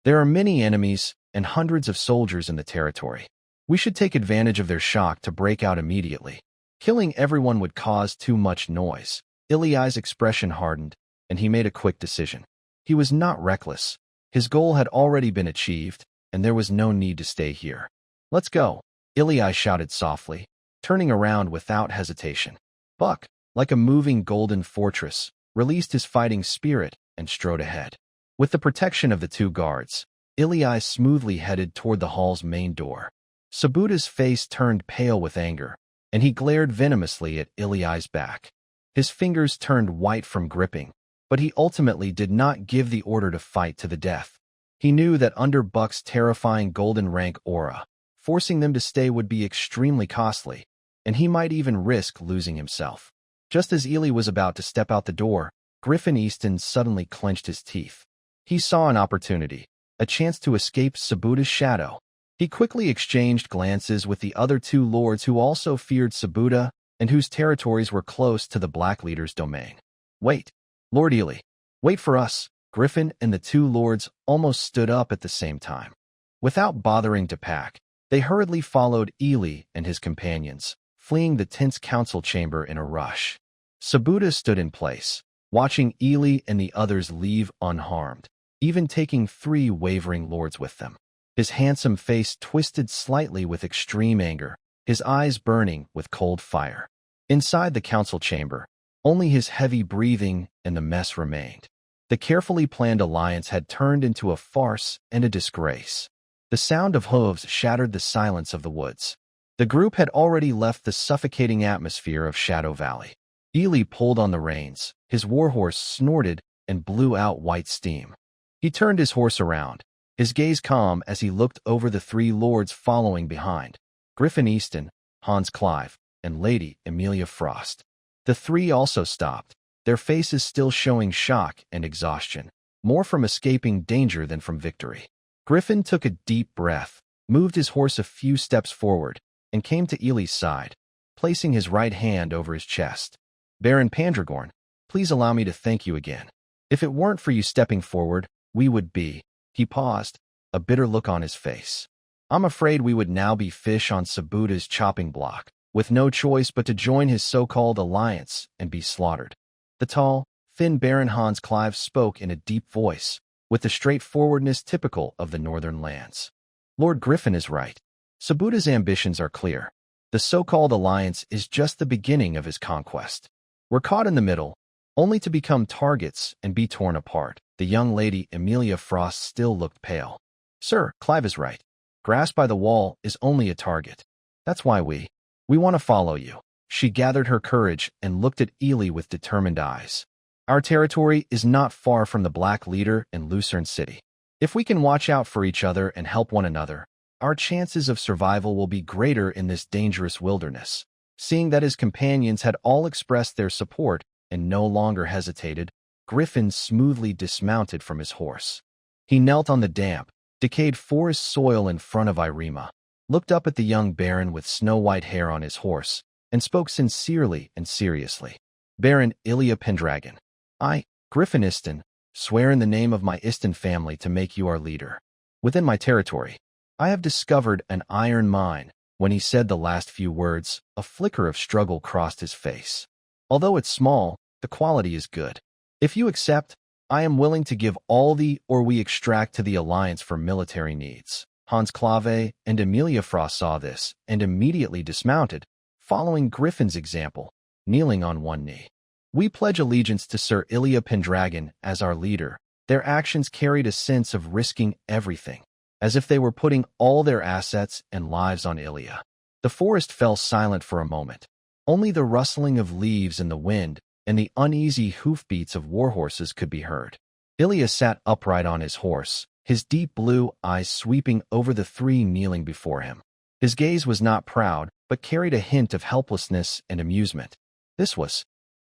There are many enemies and hundreds of soldiers in the territory. We should take advantage of their shock to break out immediately. Killing everyone would cause too much noise. Iliai's expression hardened, and he made a quick decision. He was not reckless. His goal had already been achieved, and there was no need to stay here. Let's go, Iliai shouted softly, turning around without hesitation. Buck, like a moving golden fortress, released his fighting spirit and strode ahead. With the protection of the two guards, Iliai smoothly headed toward the hall's main door. Subuta's face turned pale with anger, and he glared venomously at Iliai's back. His fingers turned white from gripping, but he ultimately did not give the order to fight to the death. He knew that under Buck's terrifying golden rank aura, forcing them to stay would be extremely costly, and he might even risk losing himself. Just as Ely was about to step out the door, Griffin Easton suddenly clenched his teeth. He saw an opportunity, a chance to escape Subuta's shadow. He quickly exchanged glances with the other two lords who also feared Subuta and whose territories were close to the Black Leader's domain. Wait, Lord Ely, wait for us. Griffin and the two lords almost stood up at the same time. Without bothering to pack, they hurriedly followed Ely and his companions, fleeing the tense council chamber in a rush. Subuta stood in place, watching Ely and the others leave unharmed, even taking 3 wavering lords with them. His handsome face twisted slightly with extreme anger, his eyes burning with cold fire. Inside the council chamber, only his heavy breathing and the mess remained. The carefully planned alliance had turned into a farce and a disgrace. The sound of hooves shattered the silence of the woods. The group had already left the suffocating atmosphere of Shadow Valley. Ely pulled on the reins, his warhorse snorted and blew out white steam. He turned his horse around, his gaze calm as he looked over the 3 lords following behind, Griffin Easton, Hans Clive, and Lady Amelia Frost. The 3 also stopped, their faces still showing shock and exhaustion, more from escaping danger than from victory. Griffin took a deep breath, moved his horse a few steps forward, and came to Ely's side, placing his right hand over his chest. Baron Pandragorn, please allow me to thank you again. If it weren't for you stepping forward, we would be. He paused, a bitter look on his face. I'm afraid we would now be fish on Subuta's chopping block, with no choice but to join his so-called alliance and be slaughtered. The tall, thin Baron Hans Clive spoke in a deep voice, with the straightforwardness typical of the northern lands. Lord Griffin is right. Subuta's ambitions are clear. The so-called alliance is just the beginning of his conquest. We're caught in the middle, only to become targets and be torn apart. The young lady Amelia Frost still looked pale. Sir, Clive is right. Grasped by the wall is only a target. That's why we want to follow you. She gathered her courage and looked at Ely with determined eyes. Our territory is not far from the Black Leader in Thorn City. If we can watch out for each other and help one another, our chances of survival will be greater in this dangerous wilderness. Seeing that his companions had all expressed their support and no longer hesitated, Griffin smoothly dismounted from his horse. He knelt on the damp, decayed forest soil in front of Irema, looked up at the young baron with snow-white hair on his horse, and spoke sincerely and seriously. Baron Ilya Pendragon, I, Griffin Easton, swear in the name of my Easton family to make you our leader. Within my territory, I have discovered an iron mine. When he said the last few words, a flicker of struggle crossed his face. Although it's small, the quality is good. If you accept, I am willing to give all we extract to the Alliance for military needs. Hans Clave and Amelia Frost saw this and immediately dismounted, following Griffin's example, kneeling on one knee. We pledge allegiance to Sir Ilya Pendragon as our leader. Their actions carried a sense of risking everything, as if they were putting all their assets and lives on Ilya. The forest fell silent for a moment. Only the rustling of leaves in the wind and the uneasy hoofbeats of warhorses could be heard. Ilya sat upright on his horse, his deep blue eyes sweeping over the 3 kneeling before him. His gaze was not proud, but carried a hint of helplessness and amusement.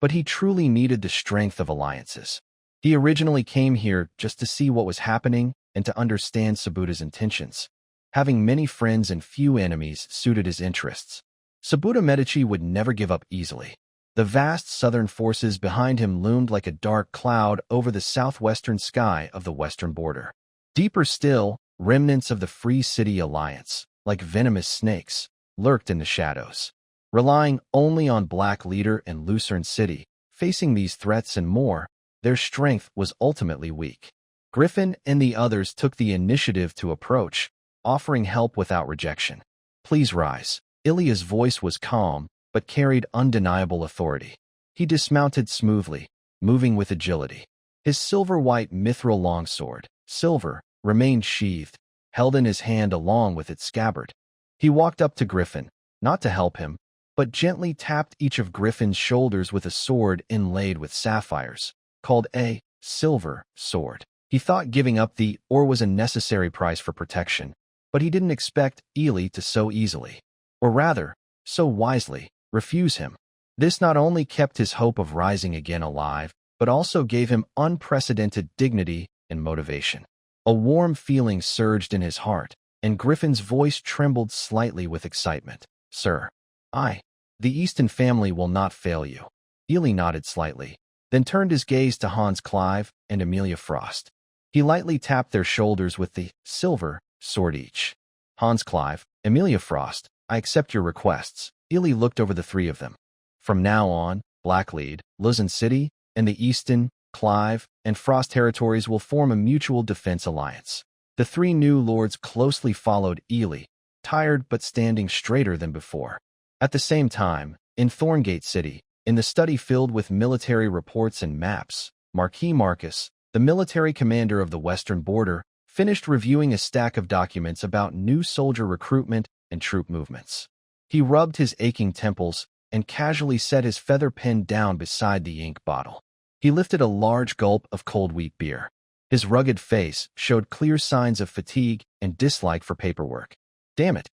But he truly needed the strength of alliances. He originally came here just to see what was happening and to understand Subuta's intentions. Having many friends and few enemies suited his interests. Subuta Medici would never give up easily. The vast southern forces behind him loomed like a dark cloud over the southwestern sky of the western border. Deeper still, remnants of the Free City Alliance, like venomous snakes, lurked in the shadows. Relying only on Black Leader and Thorn City, facing these threats and more, their strength was ultimately weak. Griffin and the others took the initiative to approach, offering help without rejection. "Please rise." Ilya's voice was calm, but carried undeniable authority. He dismounted smoothly, moving with agility. His silver-white mithril longsword, silver, remained sheathed, held in his hand along with its scabbard. He walked up to Griffin, not to help him, but gently tapped each of Griffin's shoulders with a sword inlaid with sapphires, called a silver sword. He thought giving up the ore was a necessary price for protection, but he didn't expect Ely to so easily, or rather, so wisely, refuse him. This not only kept his hope of rising again alive, but also gave him unprecedented dignity and motivation. A warm feeling surged in his heart, and Griffin's voice trembled slightly with excitement. "Sir, the Easton family will not fail you." Ely nodded slightly, then turned his gaze to Hans Clive and Amelia Frost. He lightly tapped their shoulders with the silver sword each. "Hans Clive, Amelia Frost, I accept your requests." Ely looked over the three of them. From now on, Blacklead, Thorn City, and the Easton, Clive, and Frost territories will form a mutual defense alliance. The three new lords closely followed Ely, tired but standing straighter than before. At the same time, in Thorngate City, in the study filled with military reports and maps, Marquis Marcus, the military commander of the western border, finished reviewing a stack of documents about new soldier recruitment and troop movements. He rubbed his aching temples and casually set his feather pen down beside the ink bottle. He lifted a large gulp of cold wheat beer. His rugged face showed clear signs of fatigue and dislike for paperwork. Damn it.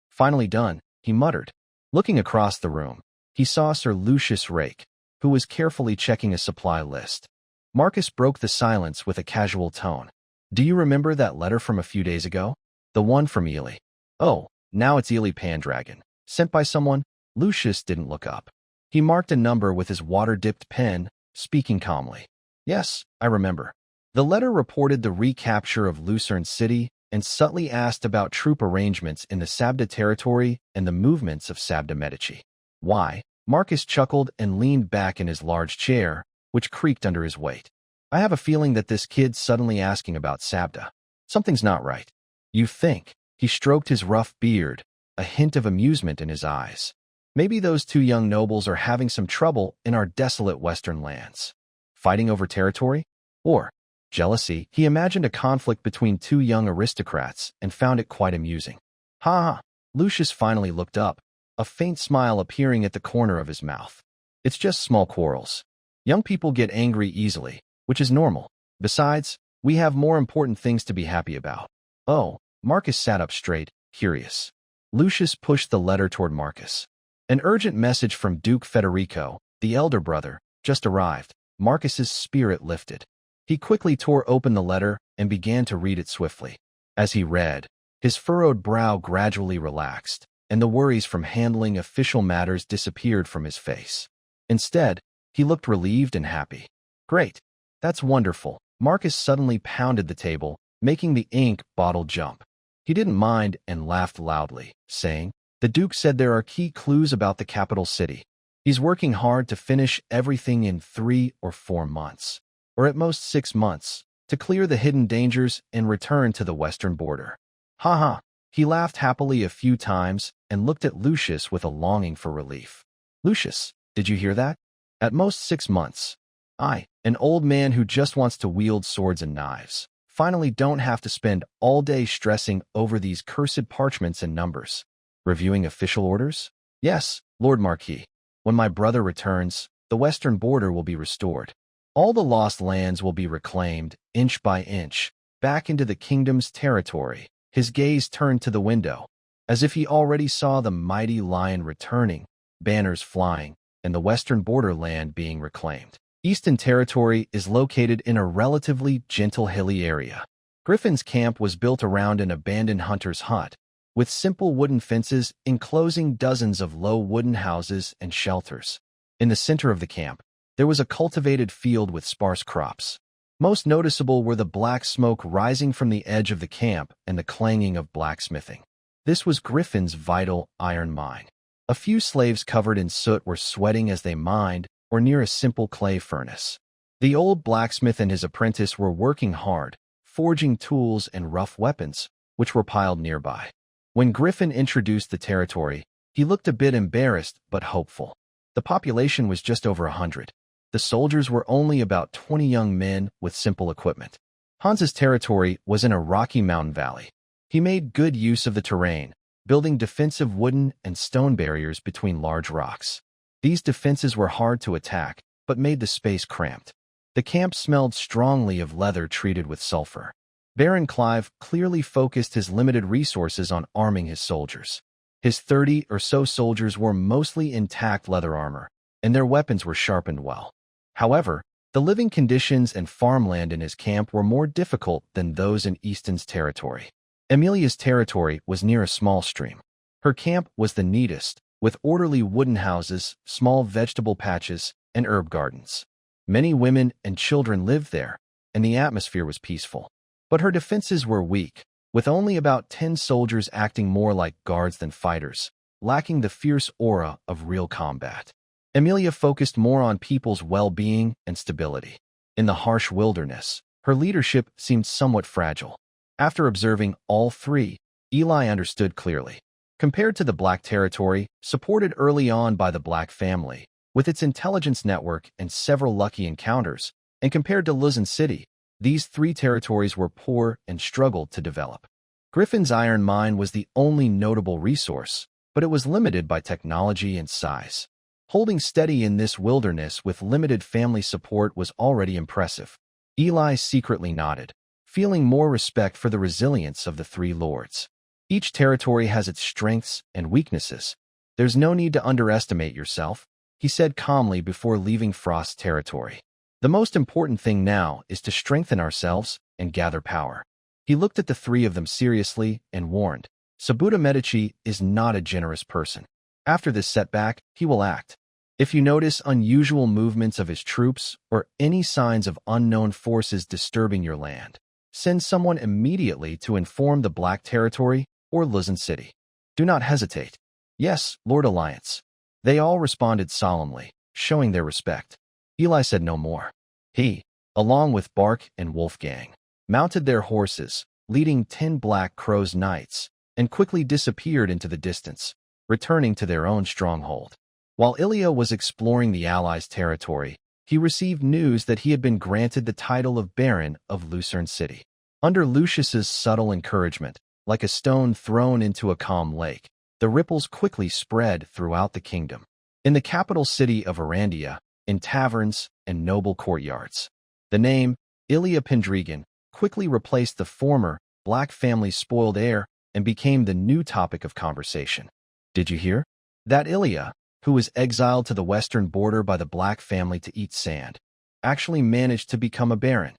Finally done," he muttered. Looking across the room, he saw Sir Lucius Rake, who was carefully checking a supply list. Marcus broke the silence with a casual tone. "Do you remember that letter from a few days ago? The one from Ely?" "Oh, now it's Ely Pendragon. Sent by someone?" Lucius didn't look up. He marked a number with his water-dipped pen, speaking calmly. "Yes, I remember." The letter reported the recapture of Thorn City and subtly asked about troop arrangements in the Sabda territory and the movements of Sabda Medici. "Why?" Marcus chuckled and leaned back in his large chair, which creaked under his weight. "I have a feeling that this kid's suddenly asking about Sabda. Something's not right." "You think?" He stroked his rough beard, a hint of amusement in his eyes. "Maybe those two young nobles are having some trouble in our desolate western lands. Fighting over territory? Or jealousy?" He imagined a conflict between two young aristocrats and found it quite amusing. "Ha ha!" Lucius finally looked up, a faint smile appearing at the corner of his mouth. "It's just small quarrels. Young people get angry easily, which is normal. Besides, we have more important things to be happy about." "Oh." Marcus sat up straight, curious. Lucius pushed the letter toward Marcus. "An urgent message from Duke Federico, the elder brother, just arrived." Marcus's spirit lifted. He quickly tore open the letter and began to read it swiftly. As he read, his furrowed brow gradually relaxed, and the worries from handling official matters disappeared from his face. Instead, he looked relieved and happy. "Great. That's wonderful." Marcus suddenly pounded the table, making the ink bottle jump. He didn't mind and laughed loudly, saying, "The Duke said there are key clues about the capital city. He's working hard to finish everything in 3 or 4 months, or at most 6 months, to clear the hidden dangers and return to the western border." "Ha ha." He laughed happily a few times and looked at Lucius with a longing for relief. "Lucius, did you hear that? At most 6 months. An old man who just wants to wield swords and knives, finally don't have to spend all day stressing over these cursed parchments and numbers. Reviewing official orders? Yes, Lord Marquis. When my brother returns, the western border will be restored. All the lost lands will be reclaimed, inch by inch, back into the kingdom's territory." His gaze turned to the window, as if he already saw the mighty lion returning, banners flying, and the western borderland being reclaimed. Easton Territory is located in a relatively gentle hilly area. Griffin's camp was built around an abandoned hunter's hut, with simple wooden fences enclosing dozens of low wooden houses and shelters. In the center of the camp, there was a cultivated field with sparse crops. Most noticeable were the black smoke rising from the edge of the camp and the clanging of blacksmithing. This was Griffin's vital iron mine. A few slaves covered in soot were sweating as they mined or near a simple clay furnace. The old blacksmith and his apprentice were working hard, forging tools and rough weapons, which were piled nearby. When Griffin introduced the territory, he looked a bit embarrassed but hopeful. The population was just over 100. The soldiers were only about 20 young men with simple equipment. Hans's territory was in a rocky mountain valley. He made good use of the terrain, building defensive wooden and stone barriers between large rocks. These defenses were hard to attack, but made the space cramped. The camp smelled strongly of leather treated with sulfur. Baron Clive clearly focused his limited resources on arming his soldiers. His 30 or so soldiers wore mostly intact leather armor, and their weapons were sharpened well. However, the living conditions and farmland in his camp were more difficult than those in Easton's territory. Amelia's territory was near a small stream. Her camp was the neatest, with orderly wooden houses, small vegetable patches, and herb gardens. Many women and children lived there, and the atmosphere was peaceful. But her defenses were weak, with only about 10 soldiers acting more like guards than fighters, lacking the fierce aura of real combat. Amelia focused more on people's well-being and stability. In the harsh wilderness, her leadership seemed somewhat fragile. After observing all three, Eli understood clearly. Compared to the Black territory, supported early on by the Black family, with its intelligence network and several lucky encounters, and compared to Thorn City, these three territories were poor and struggled to develop. Griffin's iron mine was the only notable resource, but it was limited by technology and size. Holding steady in this wilderness with limited family support was already impressive. Eli secretly nodded, feeling more respect for the resilience of the three lords. Each territory has its strengths and weaknesses. There's no need to underestimate yourself, he said calmly before leaving Frost's territory. The most important thing now is to strengthen ourselves and gather power. He looked at the three of them seriously and warned, Sabuta Medici is not a generous person. After this setback, he will act. If you notice unusual movements of his troops or any signs of unknown forces disturbing your land, send someone immediately to inform the Black territory or Thorn City. Do not hesitate. Yes, Lord Alliance. They all responded solemnly, showing their respect. Eli said no more. He, along with Bark and Wolfgang, mounted their horses, leading 10 Black Crow's knights, and quickly disappeared into the distance, returning to their own stronghold. While Ilya was exploring the Allies' territory, he received news that he had been granted the title of Baron of Thorn City. Under Lucius's subtle encouragement, like a stone thrown into a calm lake, the ripples quickly spread throughout the kingdom. In the capital city of Arandia, in taverns and noble courtyards, the name, Ilya Pendragon, quickly replaced the former Black family's spoiled heir and became the new topic of conversation. Did you hear? That Ilya, who was exiled to the western border by the Black family to eat sand, actually managed to become a baron.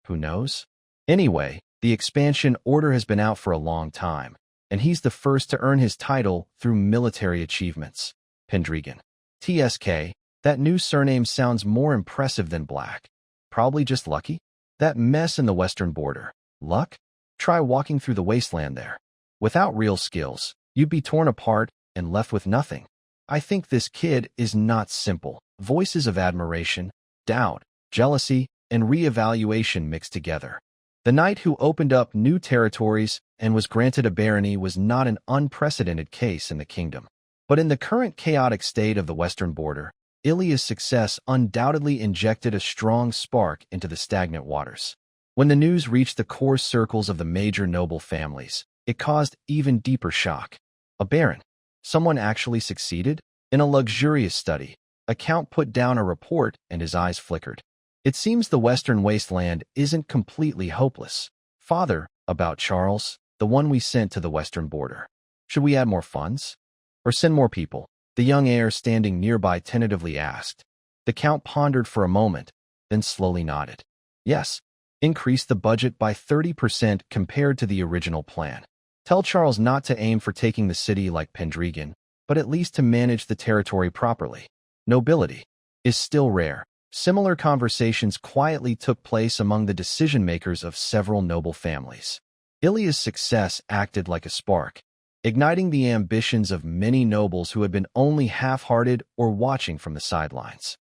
Who knows? Anyway, the expansion order has been out for a long time, and he's the first to earn his title through military achievements. Pendragon. TSK, that new surname sounds more impressive than Black. Probably just lucky? That mess in the western border. Luck? Try walking through the wasteland there. Without real skills, you'd be torn apart and left with nothing. I think this kid is not simple. Voices of admiration, doubt, jealousy, and re-evaluation mixed together. The knight who opened up new territories and was granted a barony was not an unprecedented case in the kingdom. But in the current chaotic state of the western border, Ilya's success undoubtedly injected a strong spark into the stagnant waters. When the news reached the core circles of the major noble families, it caused even deeper shock. A baron. Someone actually succeeded? In a luxurious study, a count put down a report and his eyes flickered. It seems the western wasteland isn't completely hopeless. Father, about Charles, the one we sent to the western border. Should we add more funds? Or send more people? The young heir standing nearby tentatively asked. The count pondered for a moment, then slowly nodded. Yes, increase the budget by 30% compared to the original plan. Tell Charles not to aim for taking the city like Pendragon, but at least to manage the territory properly. Nobility is still rare. Similar conversations quietly took place among the decision-makers of several noble families. Ilya's success acted like a spark. igniting the ambitions of many nobles who had been only half-hearted or watching from the sidelines.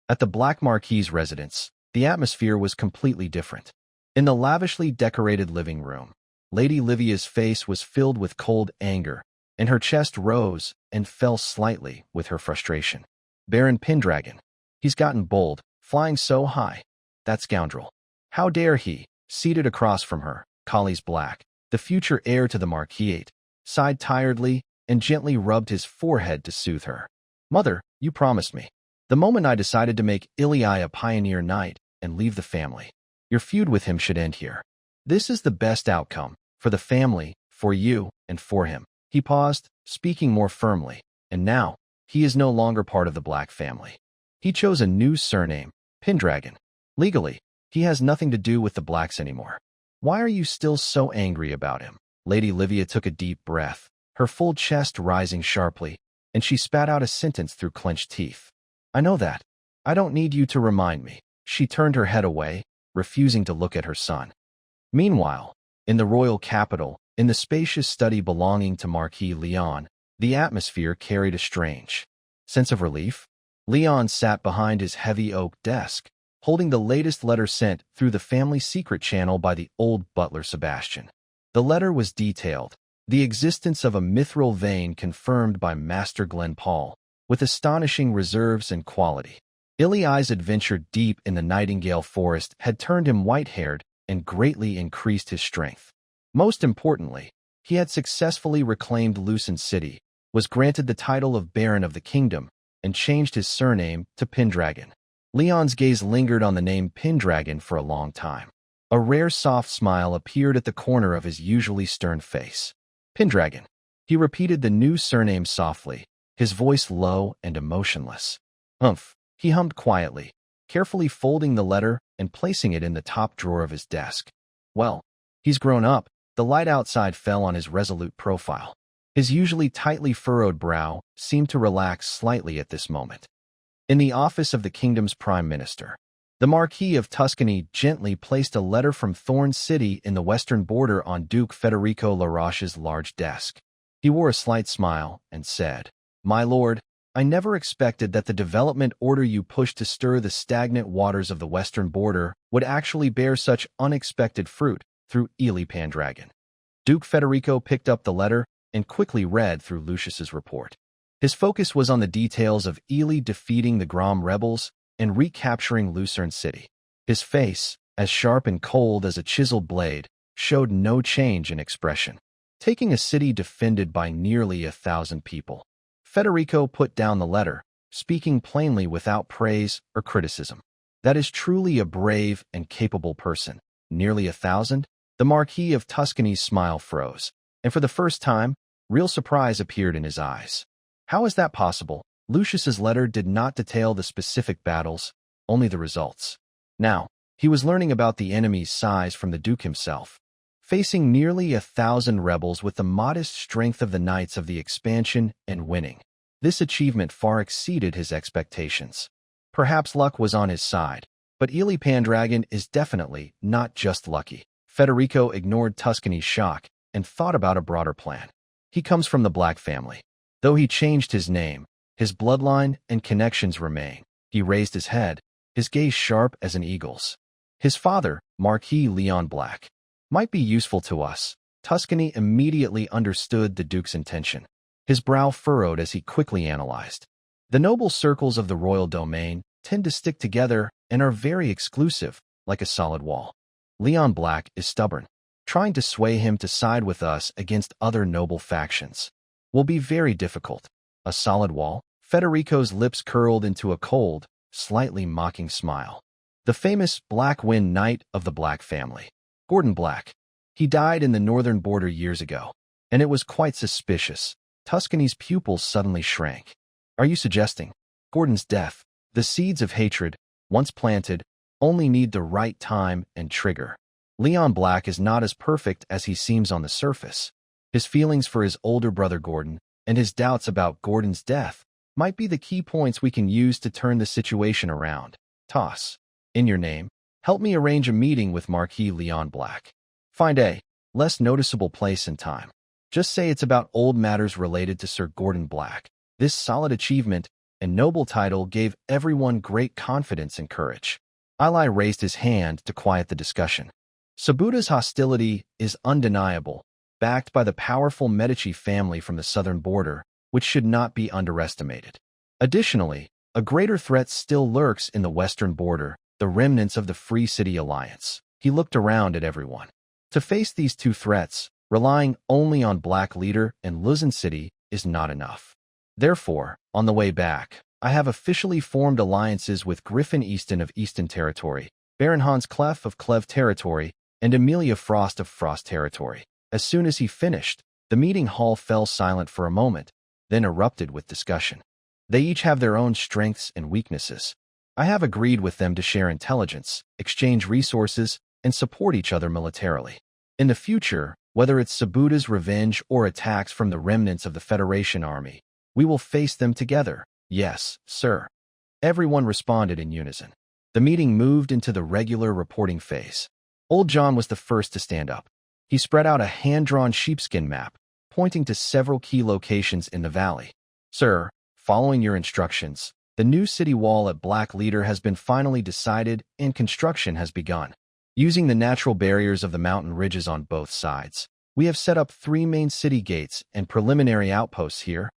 At the Black Marquis's residence, the atmosphere was completely different. In the lavishly decorated living room, Lady Livia's face was filled with cold anger, and her chest rose and fell slightly with her frustration. Baron Pendragon. He's gotten bold, flying so high. That scoundrel. How dare he? Seated across from her, Collies Black, the future heir to the Marquisate, sighed tiredly and gently rubbed his forehead to soothe her. Mother, you promised me. The moment I decided to make Ilii a pioneer knight and leave the family, your feud with him should end here. This is the best outcome, for the family, for you, and for him. He paused, speaking more firmly, and now, he is no longer part of the Black family. He chose a new surname, Pendragon. Legally, he has nothing to do with the Blacks anymore. Why are you still so angry about him? Lady Livia took a deep breath, her full chest rising sharply, and she spat out a sentence through clenched teeth. I know that. I don't need you to remind me. She turned her head away, refusing to look at her son. Meanwhile, in the royal capital, in the spacious study belonging to Marquis Leon, the atmosphere carried a strange sense of relief. Leon sat behind his heavy oak desk, holding the latest letter sent through the family secret channel by the old butler Sebastian. The letter was detailed, the existence of a mithril vein confirmed by Master Glenn Paul, with astonishing reserves and quality. Ilii's adventure deep in the Nightingale Forest had turned him white-haired and greatly increased his strength. Most importantly, he had successfully reclaimed Thorn City, was granted the title of Baron of the Kingdom, and changed his surname to Pendragon. Leon's gaze lingered on the name Pendragon for a long time. A rare soft smile appeared at the corner of his usually stern face. Pendragon. He repeated the new surname softly, his voice low and emotionless. Humph. He hummed quietly, carefully folding the letter and placing it in the top drawer of his desk. Well, he's grown up. The light outside fell on his resolute profile. His usually tightly furrowed brow seemed to relax slightly at this moment. In the office of the kingdom's prime minister, the Marquis of Tuscany gently placed a letter from Thorn City in the western border on Duke Federico Laroche's large desk. He wore a slight smile and said, My lord, I never expected that the development order you pushed to stir the stagnant waters of the western border would actually bear such unexpected fruit through Ely Pendragon. Duke Federico picked up the letter and quickly read through Lucius's report. His focus was on the details of Ely defeating the Grom rebels and recapturing Thorn City. His face, as sharp and cold as a chiseled blade, showed no change in expression. Taking a city defended by nearly 1,000 people, Federico put down the letter, speaking plainly without praise or criticism. That is truly a brave and capable person. Nearly 1,000? The Marquis of Tuscany's smile froze, and for the first time, real surprise appeared in his eyes. How is that possible? Lucius's letter did not detail the specific battles, only the results. Now, he was learning about the enemy's size from the Duke himself. Facing nearly 1,000 rebels with the modest strength of the Knights of the Expansion and winning, this achievement far exceeded his expectations. Perhaps luck was on his side, but Ely Pendragon is definitely not just lucky. Federico ignored Tuscany's shock and thought about a broader plan. He comes from the Black family. Though he changed his name, his bloodline and connections remain. He raised his head, his gaze sharp as an eagle's. His father, Marquis Leon Black, might be useful to us. Tuscany immediately understood the Duke's intention. His brow furrowed as he quickly analyzed. The noble circles of the royal domain tend to stick together and are very exclusive, like a solid wall. Leon Black is stubborn. Trying to sway him to side with us against other noble factions will be very difficult. A solid wall? Federico's lips curled into a cold, slightly mocking smile. The famous Black Wind Knight of the Black family. Gordon Black. He died in the northern border years ago, and it was quite suspicious. Tuscany's pupils suddenly shrank. Are you suggesting Gordon's death? The seeds of hatred, once planted, only need the right time and trigger. Leon Black is not as perfect as he seems on the surface. His feelings for his older brother Gordon and his doubts about Gordon's death might be the key points we can use to turn the situation around. Toss. In your name, help me arrange a meeting with Marquis Leon Black. Find a less noticeable place and time. Just say it's about old matters related to Sir Gordon Black. This solid achievement and noble title gave everyone great confidence and courage. Ali raised his hand to quiet the discussion. Sabuta's hostility is undeniable, backed by the powerful Medici family from the southern border, which should not be underestimated. Additionally, a greater threat still lurks in the western border, the remnants of the Free City Alliance. He looked around at everyone. To face these two threats, relying only on Black Leader and Thorn City is not enough. Therefore, on the way back, I have officially formed alliances with Griffin Easton of Easton Territory, Baron Hans Clef of Cleve Territory, and Amelia Frost of Frost Territory. As soon as he finished, the meeting hall fell silent for a moment, then erupted with discussion. They each have their own strengths and weaknesses. I have agreed with them to share intelligence, exchange resources, and support each other militarily. In the future, whether it's Sabuta's revenge or attacks from the remnants of the Federation Army, we will face them together. Yes, sir. Everyone responded in unison. The meeting moved into the regular reporting phase. Old John was the first to stand up. He spread out a hand-drawn sheepskin map, pointing to several key locations in the valley. Sir, following your instructions, the new city wall at Black Leader has been finally decided and construction has begun. Using the natural barriers of the mountain ridges on both sides, we have set up 3 main city gates and preliminary outposts here,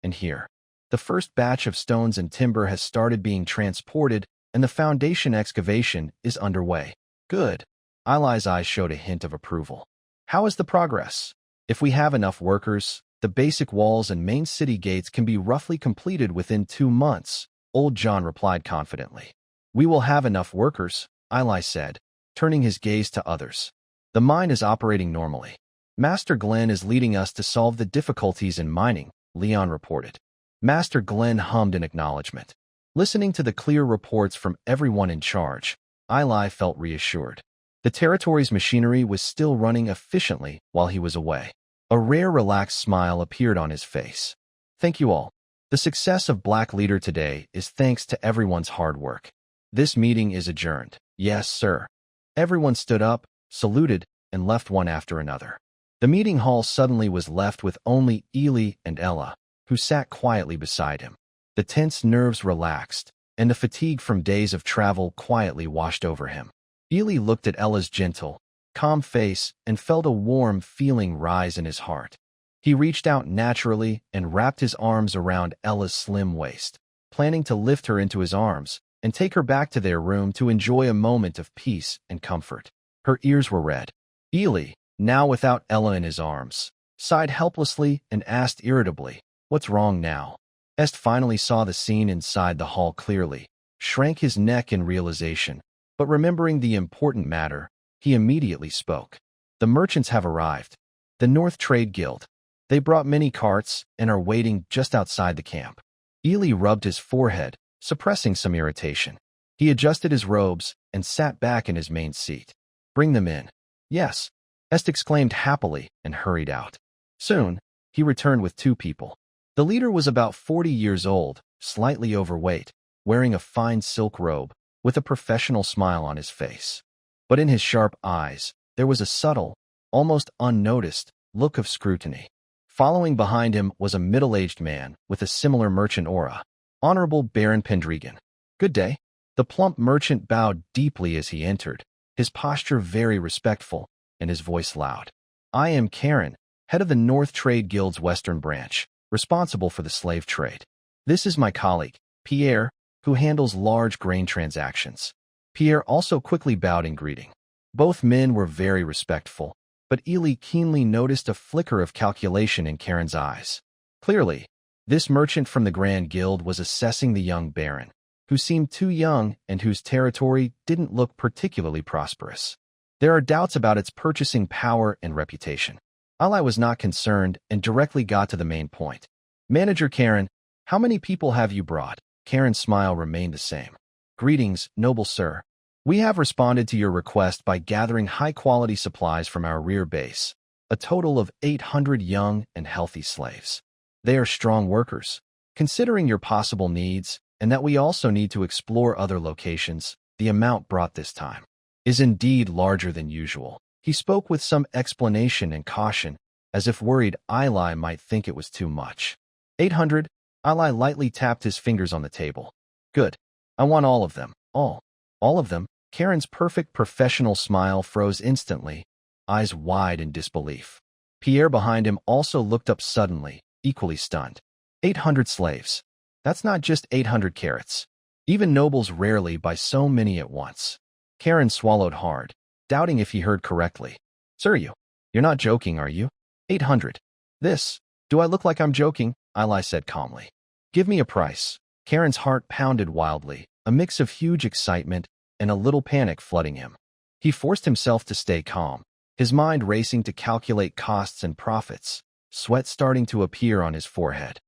and here. The first batch of stones and timber has started being transported, and the foundation excavation is underway. Good. Ali's eyes showed a hint of approval. How is the progress? If we have enough workers, the basic walls and main city gates can be roughly completed within 2 months, Old John replied confidently. We will have enough workers, Ali said, turning his gaze to others. The mine is operating normally. Master Glenn is leading us to solve the difficulties in mining, Leon reported. Master Glenn hummed in acknowledgement. Listening to the clear reports from everyone in charge, Ali felt reassured. The territory's machinery was still running efficiently while he was away. A rare relaxed smile appeared on his face. Thank you all. The success of Black Leader today is thanks to everyone's hard work. This meeting is adjourned. Yes, sir. Everyone stood up, saluted, and left one after another. The meeting hall suddenly was left with only Ely and Ella, who sat quietly beside him. The tense nerves relaxed, and the fatigue from days of travel quietly washed over him. Ely looked at Ella's gentle, calm face and felt a warm feeling rise in his heart. He reached out naturally and wrapped his arms around Ella's slim waist, planning to lift her into his arms and take her back to their room to enjoy a moment of peace and comfort. Her ears were red. Ely, now without Ella in his arms, sighed helplessly and asked irritably, "What's wrong now?" Est finally saw the scene inside the hall clearly, shrank his neck in realization, but remembering the important matter, he immediately spoke. The merchants have arrived. The North Trade Guild. They brought many carts and are waiting just outside the camp. Ely rubbed his forehead, suppressing some irritation. He adjusted his robes and sat back in his main seat. Bring them in. Yes, Est exclaimed happily and hurried out. Soon, he returned with 2 people. The leader was about 40 years old, slightly overweight, wearing a fine silk robe, with a professional smile on his face. But in his sharp eyes, there was a subtle, almost unnoticed, look of scrutiny. Following behind him was a middle-aged man with a similar merchant aura, Honorable Baron Pendregan. Good day. The plump merchant bowed deeply as he entered, his posture very respectful, and his voice loud. I am Karen, head of the North Trade Guild's Western branch, responsible for the slave trade. This is my colleague, Pierre, who handles large grain transactions. Pierre also quickly bowed in greeting. Both men were very respectful, but Ely keenly noticed a flicker of calculation in Karen's eyes. Clearly, this merchant from the Grand Guild was assessing the young baron, who seemed too young and whose territory didn't look particularly prosperous. There are doubts about its purchasing power and reputation. Ali was not concerned and directly got to the main point. Manager Karen, how many people have you brought? Karen's smile remained the same. Greetings, noble sir. We have responded to your request by gathering high-quality supplies from our rear base, a total of 800 young and healthy slaves. They are strong workers. Considering your possible needs, and that we also need to explore other locations, the amount brought this time is indeed larger than usual. He spoke with some explanation and caution, as if worried Eli might think it was too much. 800. Eli lightly tapped his fingers on the table. Good. I want all of them. All. All of them? Karen's perfect professional smile froze instantly, eyes wide in disbelief. Pierre behind him also looked up suddenly, equally stunned. 800 slaves. That's not just 800 carrots. Even nobles rarely buy so many at once. Karen swallowed hard, doubting if he heard correctly. Sir, you're not joking, are you? 800. This. Do I look like I'm joking? Eli said calmly. Give me a price. Karen's heart pounded wildly, a mix of huge excitement and a little panic flooding him. He forced himself to stay calm, his mind racing to calculate costs and profits, sweat starting to appear on his forehead.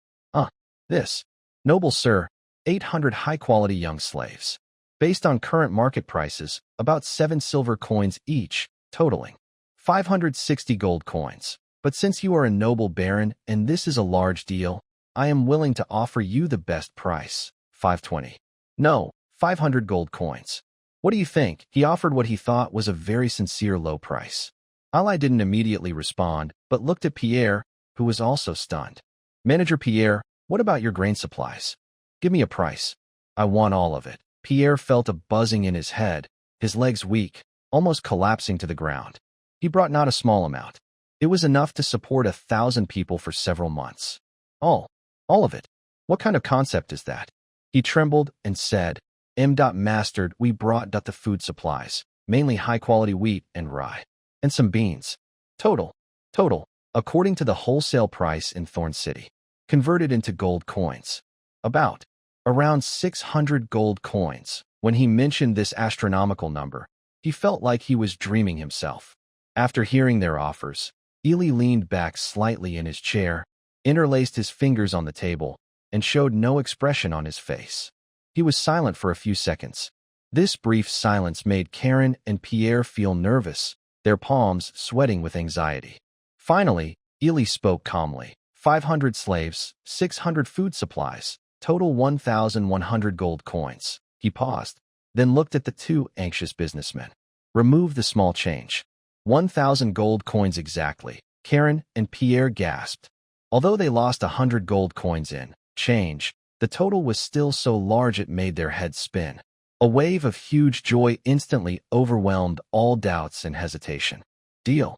This. Noble sir, 800 high-quality young slaves. Based on current market prices, about 7 silver coins each, totaling 560 gold coins. But since you are a noble baron and this is a large deal, I am willing to offer you the best price, 520. No, 500 gold coins. What do you think? He offered what he thought was a very sincere low price. Eli didn't immediately respond, but looked at Pierre, who was also stunned. Manager Pierre, what about your grain supplies? Give me a price. I want all of it. Pierre felt a buzzing in his head, his legs weak, almost collapsing to the ground. He brought not a small amount. It was enough to support 1,000 people for several months. All of it. What kind of concept is that? He trembled and said, Mastered, we brought the food supplies, mainly high-quality wheat and rye, and some beans. Total, according to the wholesale price in Thorn City, converted into gold coins. Around 600 gold coins. When he mentioned this astronomical number, he felt like he was dreaming himself. After hearing their offers, Eli leaned back slightly in his chair, interlaced his fingers on the table, and showed no expression on his face. He was silent for a few seconds. This brief silence made Karen and Pierre feel nervous, their palms sweating with anxiety. Finally, Eli spoke calmly. 500 slaves, 600 food supplies, total 1,100 gold coins. He paused, then looked at the two anxious businessmen. Remove the small change. 1,000 gold coins exactly. Karen and Pierre gasped. Although they lost 100 gold coins in change, the total was still so large it made their heads spin. A wave of huge joy instantly overwhelmed all doubts and hesitation. Deal.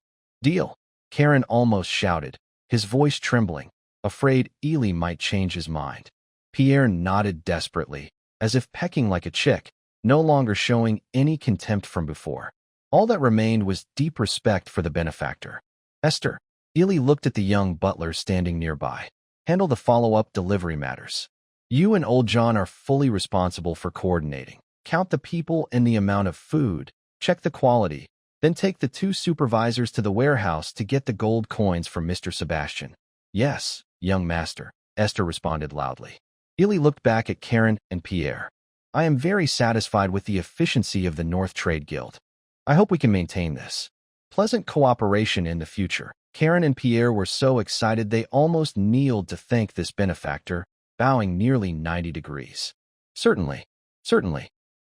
Karen almost shouted, his voice trembling, afraid Eli might change his mind. Pierre nodded desperately, as if pecking like a chick, no longer showing any contempt from before. All that remained was deep respect for the benefactor. Esther. Eli looked at the young butler standing nearby. Handle the follow-up delivery matters. You and old John are fully responsible for coordinating. Count the people and the amount of food. Check the quality. Then take the two supervisors to the warehouse to get the gold coins from Mr. Sebastian. Yes, young master, Esther responded loudly. Eli looked back at Karen and Pierre. I am very satisfied with the efficiency of the North Trade Guild. I hope we can maintain this. Pleasant cooperation in the future. Karen and Pierre were so excited they almost kneeled to thank this benefactor, bowing nearly 90 degrees. Certainly.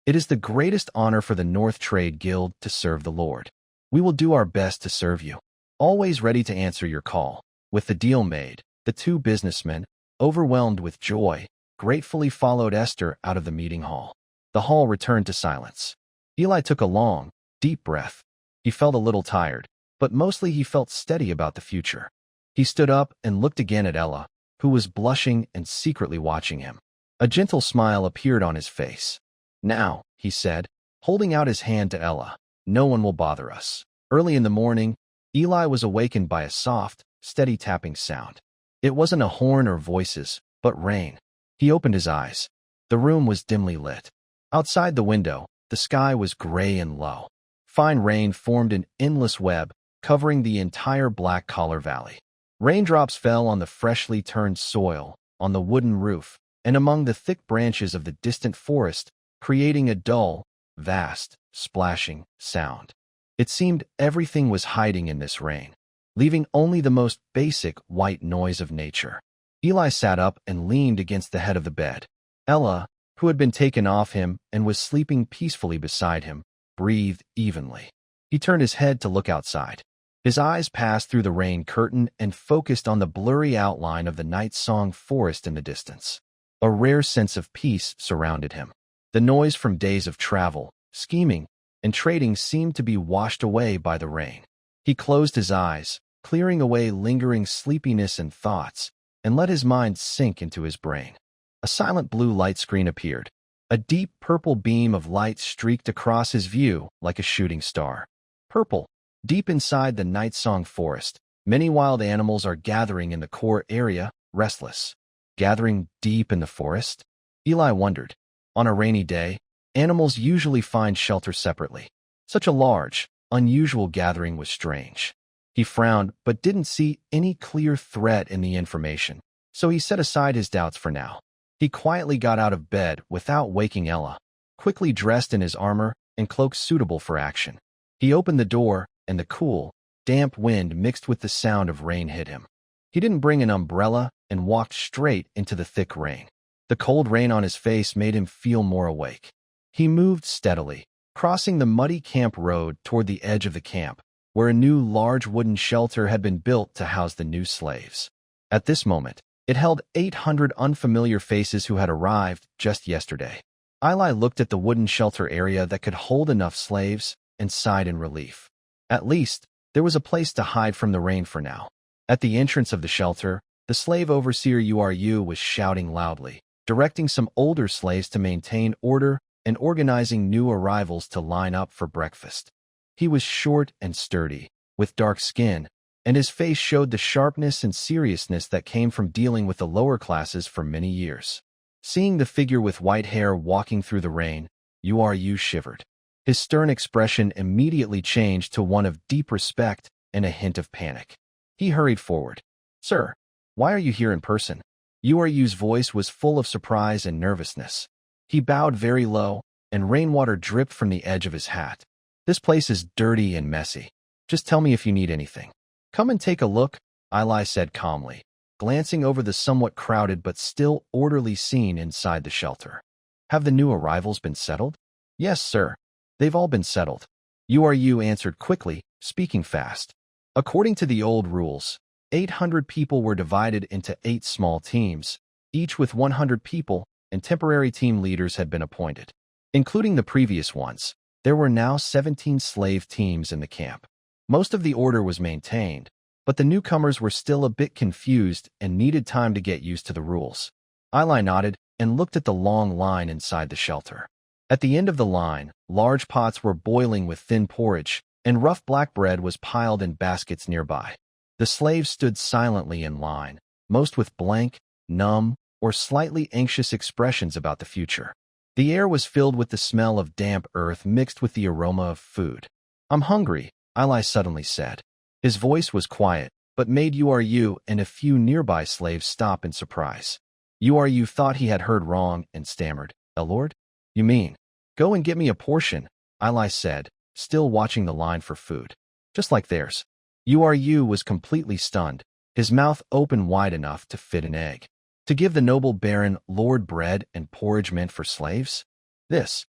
It is the greatest honor for the North Trade Guild to serve the Lord. We will do our best to serve you. Always ready to answer your call. With the deal made, the two businessmen, overwhelmed with joy, gratefully followed Esther out of the meeting hall. The hall returned to silence. Eli took a long, deep breath. He felt a little tired, but mostly he felt steady about the future. He stood up and looked again at Ella, who was blushing and secretly watching him. A gentle smile appeared on his face. Now, he said, holding out his hand to Ella, no one will bother us. Early in the morning, Eli was awakened by a soft, steady tapping sound. It wasn't a horn or voices, but rain. He opened his eyes. The room was dimly lit. Outside the window, the sky was gray and low. Fine rain formed an endless web, covering the entire Black Collar Valley. Raindrops fell on the freshly turned soil, on the wooden roof, and among the thick branches of the distant forest, creating a dull, vast, splashing sound. It seemed everything was hiding in this rain, leaving only the most basic white noise of nature. Eli sat up and leaned against the head of the bed. Ella, who had been taken off him and was sleeping peacefully beside him, breathed evenly. He turned his head to look outside. His eyes passed through the rain curtain and focused on the blurry outline of the night song forest in the distance. A rare sense of peace surrounded him. The noise from days of travel, scheming, and trading seemed to be washed away by the rain. He closed his eyes, clearing away lingering sleepiness and thoughts, and let his mind sink into his brain. A silent blue light screen appeared. A deep purple beam of light streaked across his view like a shooting star. Purple. Deep inside the night song forest, many wild animals are gathering in the core area, restless. Gathering deep in the forest? Eli wondered. On a rainy day, animals usually find shelter separately. Such a large, unusual gathering was strange. He frowned but didn't see any clear threat in the information, so he set aside his doubts for now. He quietly got out of bed without waking Ella, quickly dressed in his armor and cloak suitable for action. He opened the door, and the cool, damp wind mixed with the sound of rain hit him. He didn't bring an umbrella and walked straight into the thick rain. The cold rain on his face made him feel more awake. He moved steadily, crossing the muddy camp road toward the edge of the camp, where a new large wooden shelter had been built to house the new slaves. At this moment, it held 800 unfamiliar faces who had arrived just yesterday. Eli looked at the wooden shelter area that could hold enough slaves and sighed in relief. At least, there was a place to hide from the rain for now. At the entrance of the shelter, the slave overseer URU was shouting loudly, directing some older slaves to maintain order and organizing new arrivals to line up for breakfast. He was short and sturdy, with dark skin, and his face showed the sharpness and seriousness that came from dealing with the lower classes for many years. Seeing the figure with white hair walking through the rain, URU shivered. His stern expression immediately changed to one of deep respect and a hint of panic. He hurried forward. "Sir, why are you here in person?" URU's voice was full of surprise and nervousness. He bowed very low, and rainwater dripped from the edge of his hat. "This place is dirty and messy. Just tell me if you need anything." "Come and take a look," Eli said calmly, glancing over the somewhat crowded but still orderly scene inside the shelter. "Have the new arrivals been settled?" "Yes, sir. They've all been settled." URU answered quickly, speaking fast. According to the old rules, 800 people were divided into 8 small teams, each with 100 people, and temporary team leaders had been appointed. Including the previous ones, there were now 17 slave teams in the camp. Most of the order was maintained, but the newcomers were still a bit confused and needed time to get used to the rules. Eli nodded and looked at the long line inside the shelter. At the end of the line, large pots were boiling with thin porridge, and rough black bread was piled in baskets nearby. The slaves stood silently in line, most with blank, numb, or slightly anxious expressions about the future. The air was filled with the smell of damp earth mixed with the aroma of food. "I'm hungry," Eli suddenly said. His voice was quiet, but made URU and a few nearby slaves stop in surprise. URU thought he had heard wrong and stammered, "A lord? You mean, go and get me a portion," Eli said, still watching the line for food. "Just like theirs." URU was completely stunned, his mouth open wide enough to fit an egg. To give the noble baron lord bread and porridge meant for slaves? This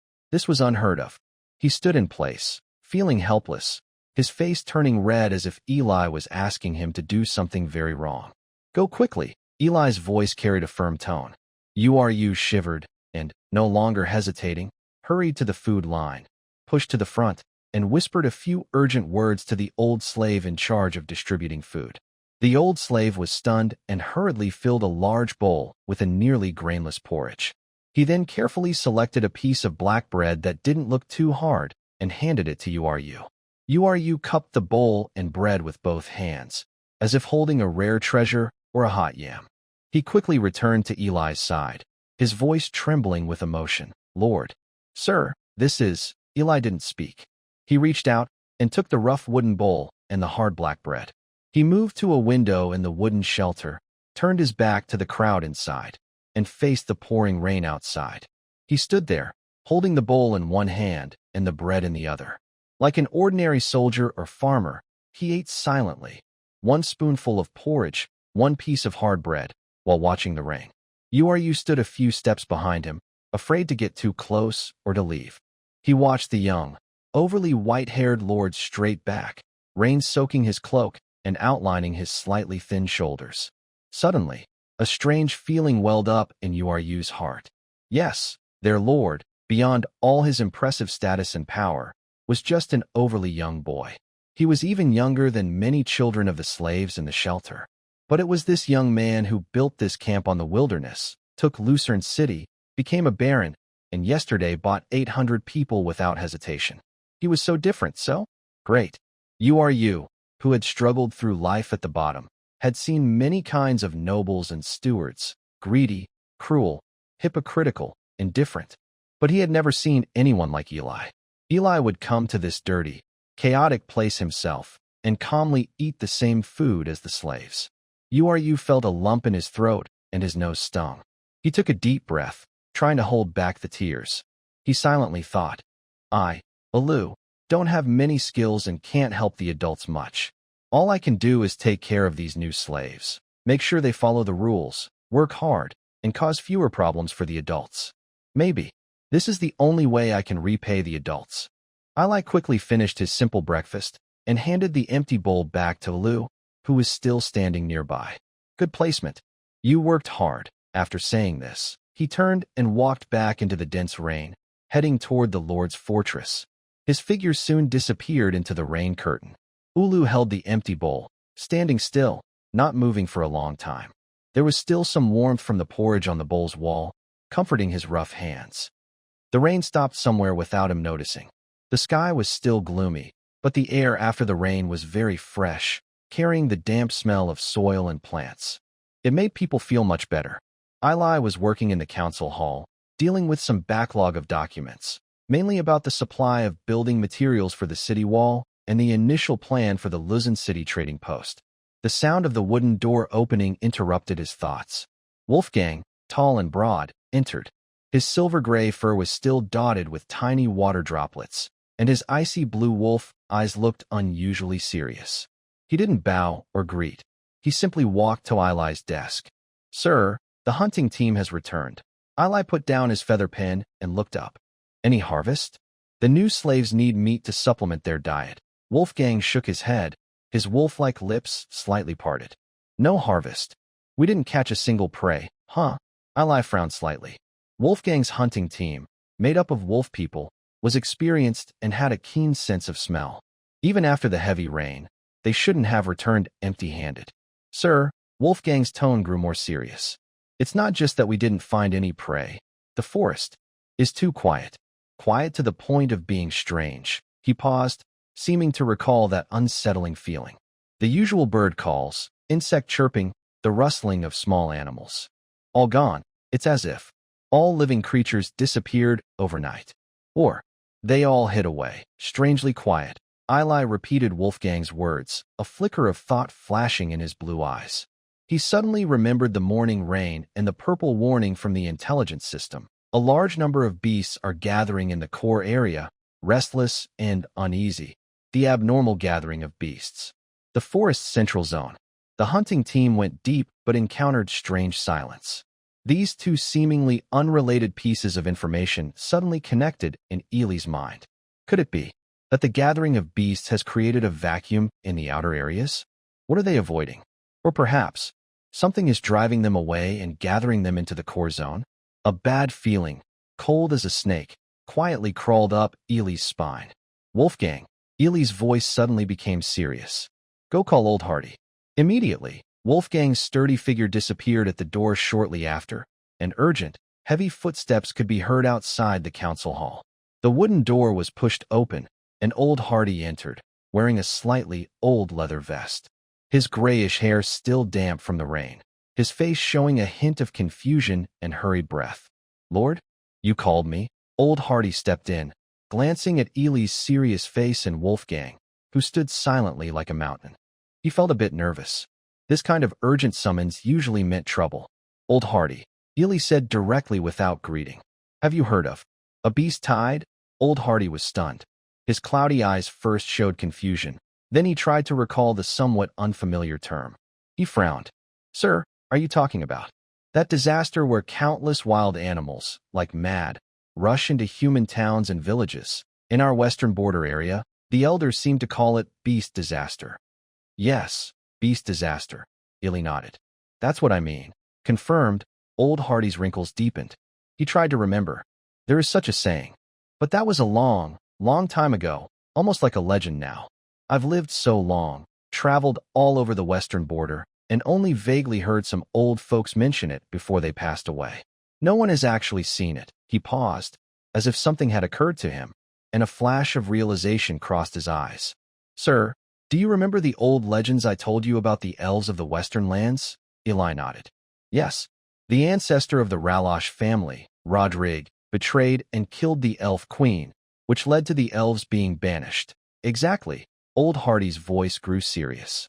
was unheard of. He stood in place, feeling helpless, his face turning red as if Eli was asking him to do something very wrong. "Go quickly," Eli's voice carried a firm tone. URU shivered and, no longer hesitating, hurried to the food line, pushed to the front, and whispered a few urgent words to the old slave in charge of distributing food. The old slave was stunned and hurriedly filled a large bowl with a nearly grainless porridge. He then carefully selected a piece of black bread that didn't look too hard and handed it to URU. URU cupped the bowl and bread with both hands, as if holding a rare treasure or a hot yam. He quickly returned to Eli's side, his voice trembling with emotion. "Lord, sir, this is..." Eli didn't speak. He reached out and took the rough wooden bowl and the hard black bread. He moved to a window in the wooden shelter, turned his back to the crowd inside, and faced the pouring rain outside. He stood there, holding the bowl in one hand and the bread in the other. Like an ordinary soldier or farmer, he ate silently, one spoonful of porridge, one piece of hard bread, while watching the rain. URU stood a few steps behind him, afraid to get too close or to leave. He watched the young, overly white-haired lord's straight back, rain soaking his cloak and outlining his slightly thin shoulders. Suddenly, a strange feeling welled up in Uru's heart. Yes, their lord, beyond all his impressive status and power, was just an overly young boy. He was even younger than many children of the slaves in the shelter. But it was this young man who built this camp on the wilderness, took Thorn City, became a baron, and yesterday bought 800 people without hesitation. He was so different, so great. Uru, who had struggled through life at the bottom, had seen many kinds of nobles and stewards, greedy, cruel, hypocritical, indifferent. But he had never seen anyone like Eli. Eli would come to this dirty, chaotic place himself and calmly eat the same food as the slaves. Uru felt a lump in his throat and his nose stung. He took a deep breath, trying to hold back the tears. He silently thought, Alu, don't have many skills and can't help the adults much. All I can do is take care of these new slaves, make sure they follow the rules, work hard, and cause fewer problems for the adults. Maybe this is the only way I can repay the adults. Eli quickly finished his simple breakfast and handed the empty bowl back to Alu, who was still standing nearby. Good placement. You worked hard. After saying this, he turned and walked back into the dense rain, heading toward the Lord's fortress. His figure soon disappeared into the rain curtain. Ulu held the empty bowl, standing still, not moving for a long time. There was still some warmth from the porridge on the bowl's wall, comforting his rough hands. The rain stopped somewhere without him noticing. The sky was still gloomy, but the air after the rain was very fresh, carrying the damp smell of soil and plants. It made people feel much better. Eli was working in the council hall, dealing with some backlog of documents, mainly about the supply of building materials for the city wall and the initial plan for the Thorn City trading post. The sound of the wooden door opening interrupted his thoughts. Wolfgang, tall and broad, entered. His silver-gray fur was still dotted with tiny water droplets, and his icy blue wolf eyes looked unusually serious. He didn't bow or greet. He simply walked to Eli's desk. Sir, the hunting team has returned. Eli put down his feather pen and looked up. Any harvest? The new slaves need meat to supplement their diet. Wolfgang shook his head, his wolf-like lips slightly parted. No harvest. We didn't catch a single prey, huh? Eli frowned slightly. Wolfgang's hunting team, made up of wolf people, was experienced and had a keen sense of smell. Even after the heavy rain, they shouldn't have returned empty-handed. Sir, Wolfgang's tone grew more serious. It's not just that we didn't find any prey. The forest is too quiet. Quiet to the point of being strange. He paused, seeming to recall that unsettling feeling. The usual bird calls, insect chirping, the rustling of small animals. All gone. It's as if all living creatures disappeared overnight. Or they all hid away, strangely quiet. Eli repeated Wolfgang's words, a flicker of thought flashing in his blue eyes. He suddenly remembered the morning rain and the purple warning from the intelligence system. A large number of beasts are gathering in the core area, restless and uneasy. The abnormal gathering of beasts. The forest's central zone. The hunting team went deep but encountered strange silence. These two seemingly unrelated pieces of information suddenly connected in Eli's mind. Could it be that the gathering of beasts has created a vacuum in the outer areas? What are they avoiding? Or perhaps something is driving them away and gathering them into the core zone? A bad feeling, cold as a snake, quietly crawled up Eli's spine. Wolfgang. Eli's voice suddenly became serious. Go call Old Hardy. Immediately, Wolfgang's sturdy figure disappeared at the door shortly after, and urgent, heavy footsteps could be heard outside the council hall. The wooden door was pushed open, and Old Hardy entered, wearing a slightly old leather vest. His grayish hair still damp from the rain, his face showing a hint of confusion and hurried breath. Lord, you called me? Old Hardy stepped in, glancing at Eli's serious face and Wolfgang, who stood silently like a mountain. He felt a bit nervous. This kind of urgent summons usually meant trouble. Old Hardy, Eli said directly without greeting. Have you heard of a beast tied? Old Hardy was stunned. His cloudy eyes first showed confusion. Then he tried to recall the somewhat unfamiliar term. He frowned. Sir, are you talking about that disaster where countless wild animals, like mad, rush into human towns and villages in our western border area? The elders seemed to call it beast disaster. Yes, beast disaster, Illy nodded. That's what I mean. Confirmed. Old Hardy's wrinkles deepened. He tried to remember. There is such a saying. But that was a long, long time ago, almost like a legend now. I've lived so long, traveled all over the western border, and only vaguely heard some old folks mention it before they passed away. No one has actually seen it. He paused, as if something had occurred to him, and a flash of realization crossed his eyes. Sir, do you remember the old legends I told you about the elves of the western lands? Eli nodded. Yes. The ancestor of the Ralosh family, Rodrig, betrayed and killed the elf queen, which led to the elves being banished. Exactly. Old Hardy's voice grew serious.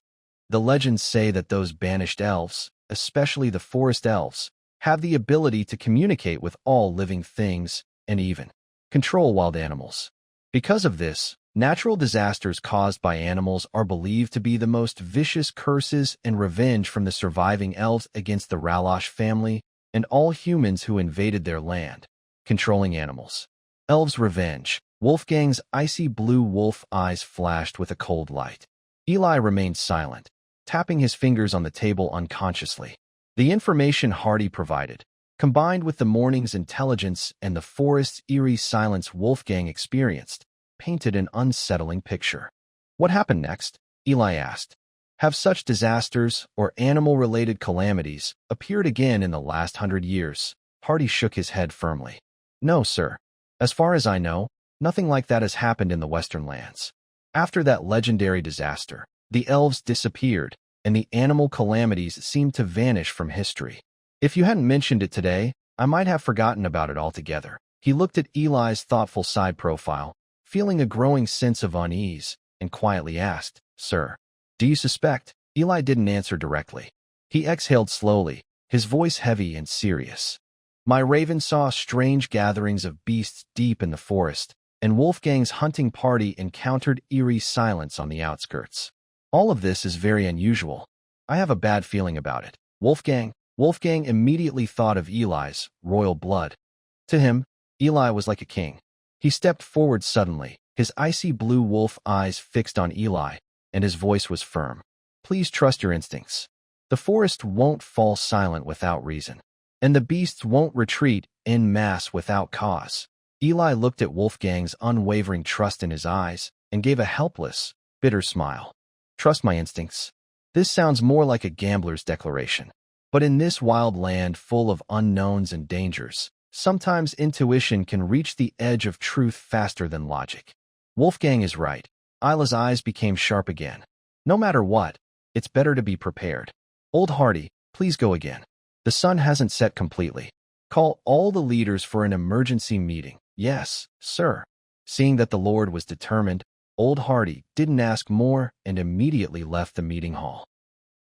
The legends say that those banished elves, especially the forest elves, have the ability to communicate with all living things and even control wild animals. Because of this, natural disasters caused by animals are believed to be the most vicious curses and revenge from the surviving elves against the Ralosh family and all humans who invaded their land. Controlling animals. Elves' revenge. Wolfgang's icy blue wolf eyes flashed with a cold light. Eli remained silent, tapping his fingers on the table unconsciously. The information Hardy provided, combined with the morning's intelligence and the forest's eerie silence Wolfgang experienced, painted an unsettling picture. What happened next? Eli asked. Have such disasters or animal-related calamities appeared again in the last 100 years? Hardy shook his head firmly. No, sir. As far as I know, nothing like that has happened in the Western lands. After that legendary disaster, the elves disappeared, and the animal calamities seemed to vanish from history. If you hadn't mentioned it today, I might have forgotten about it altogether. He looked at Eli's thoughtful side profile, feeling a growing sense of unease, and quietly asked, Sir, do you suspect? Eli didn't answer directly. He exhaled slowly, his voice heavy and serious. My raven saw strange gatherings of beasts deep in the forest, and Wolfgang's hunting party encountered eerie silence on the outskirts. All of this is very unusual. I have a bad feeling about it. Wolfgang immediately thought of Eli's royal blood. To him, Eli was like a king. He stepped forward suddenly, his icy blue wolf eyes fixed on Eli, and his voice was firm. Please trust your instincts. The forest won't fall silent without reason, and the beasts won't retreat en masse without cause. Eli looked at Wolfgang's unwavering trust in his eyes and gave a helpless, bitter smile. Trust my instincts. This sounds more like a gambler's declaration. But in this wild land full of unknowns and dangers, sometimes intuition can reach the edge of truth faster than logic. Wolfgang is right. Isla's eyes became sharp again. No matter what, it's better to be prepared. Old Hardy, please go again. The sun hasn't set completely. Call all the leaders for an emergency meeting. Yes, sir. Seeing that the Lord was determined, Old Hardy didn't ask more and immediately left the meeting hall.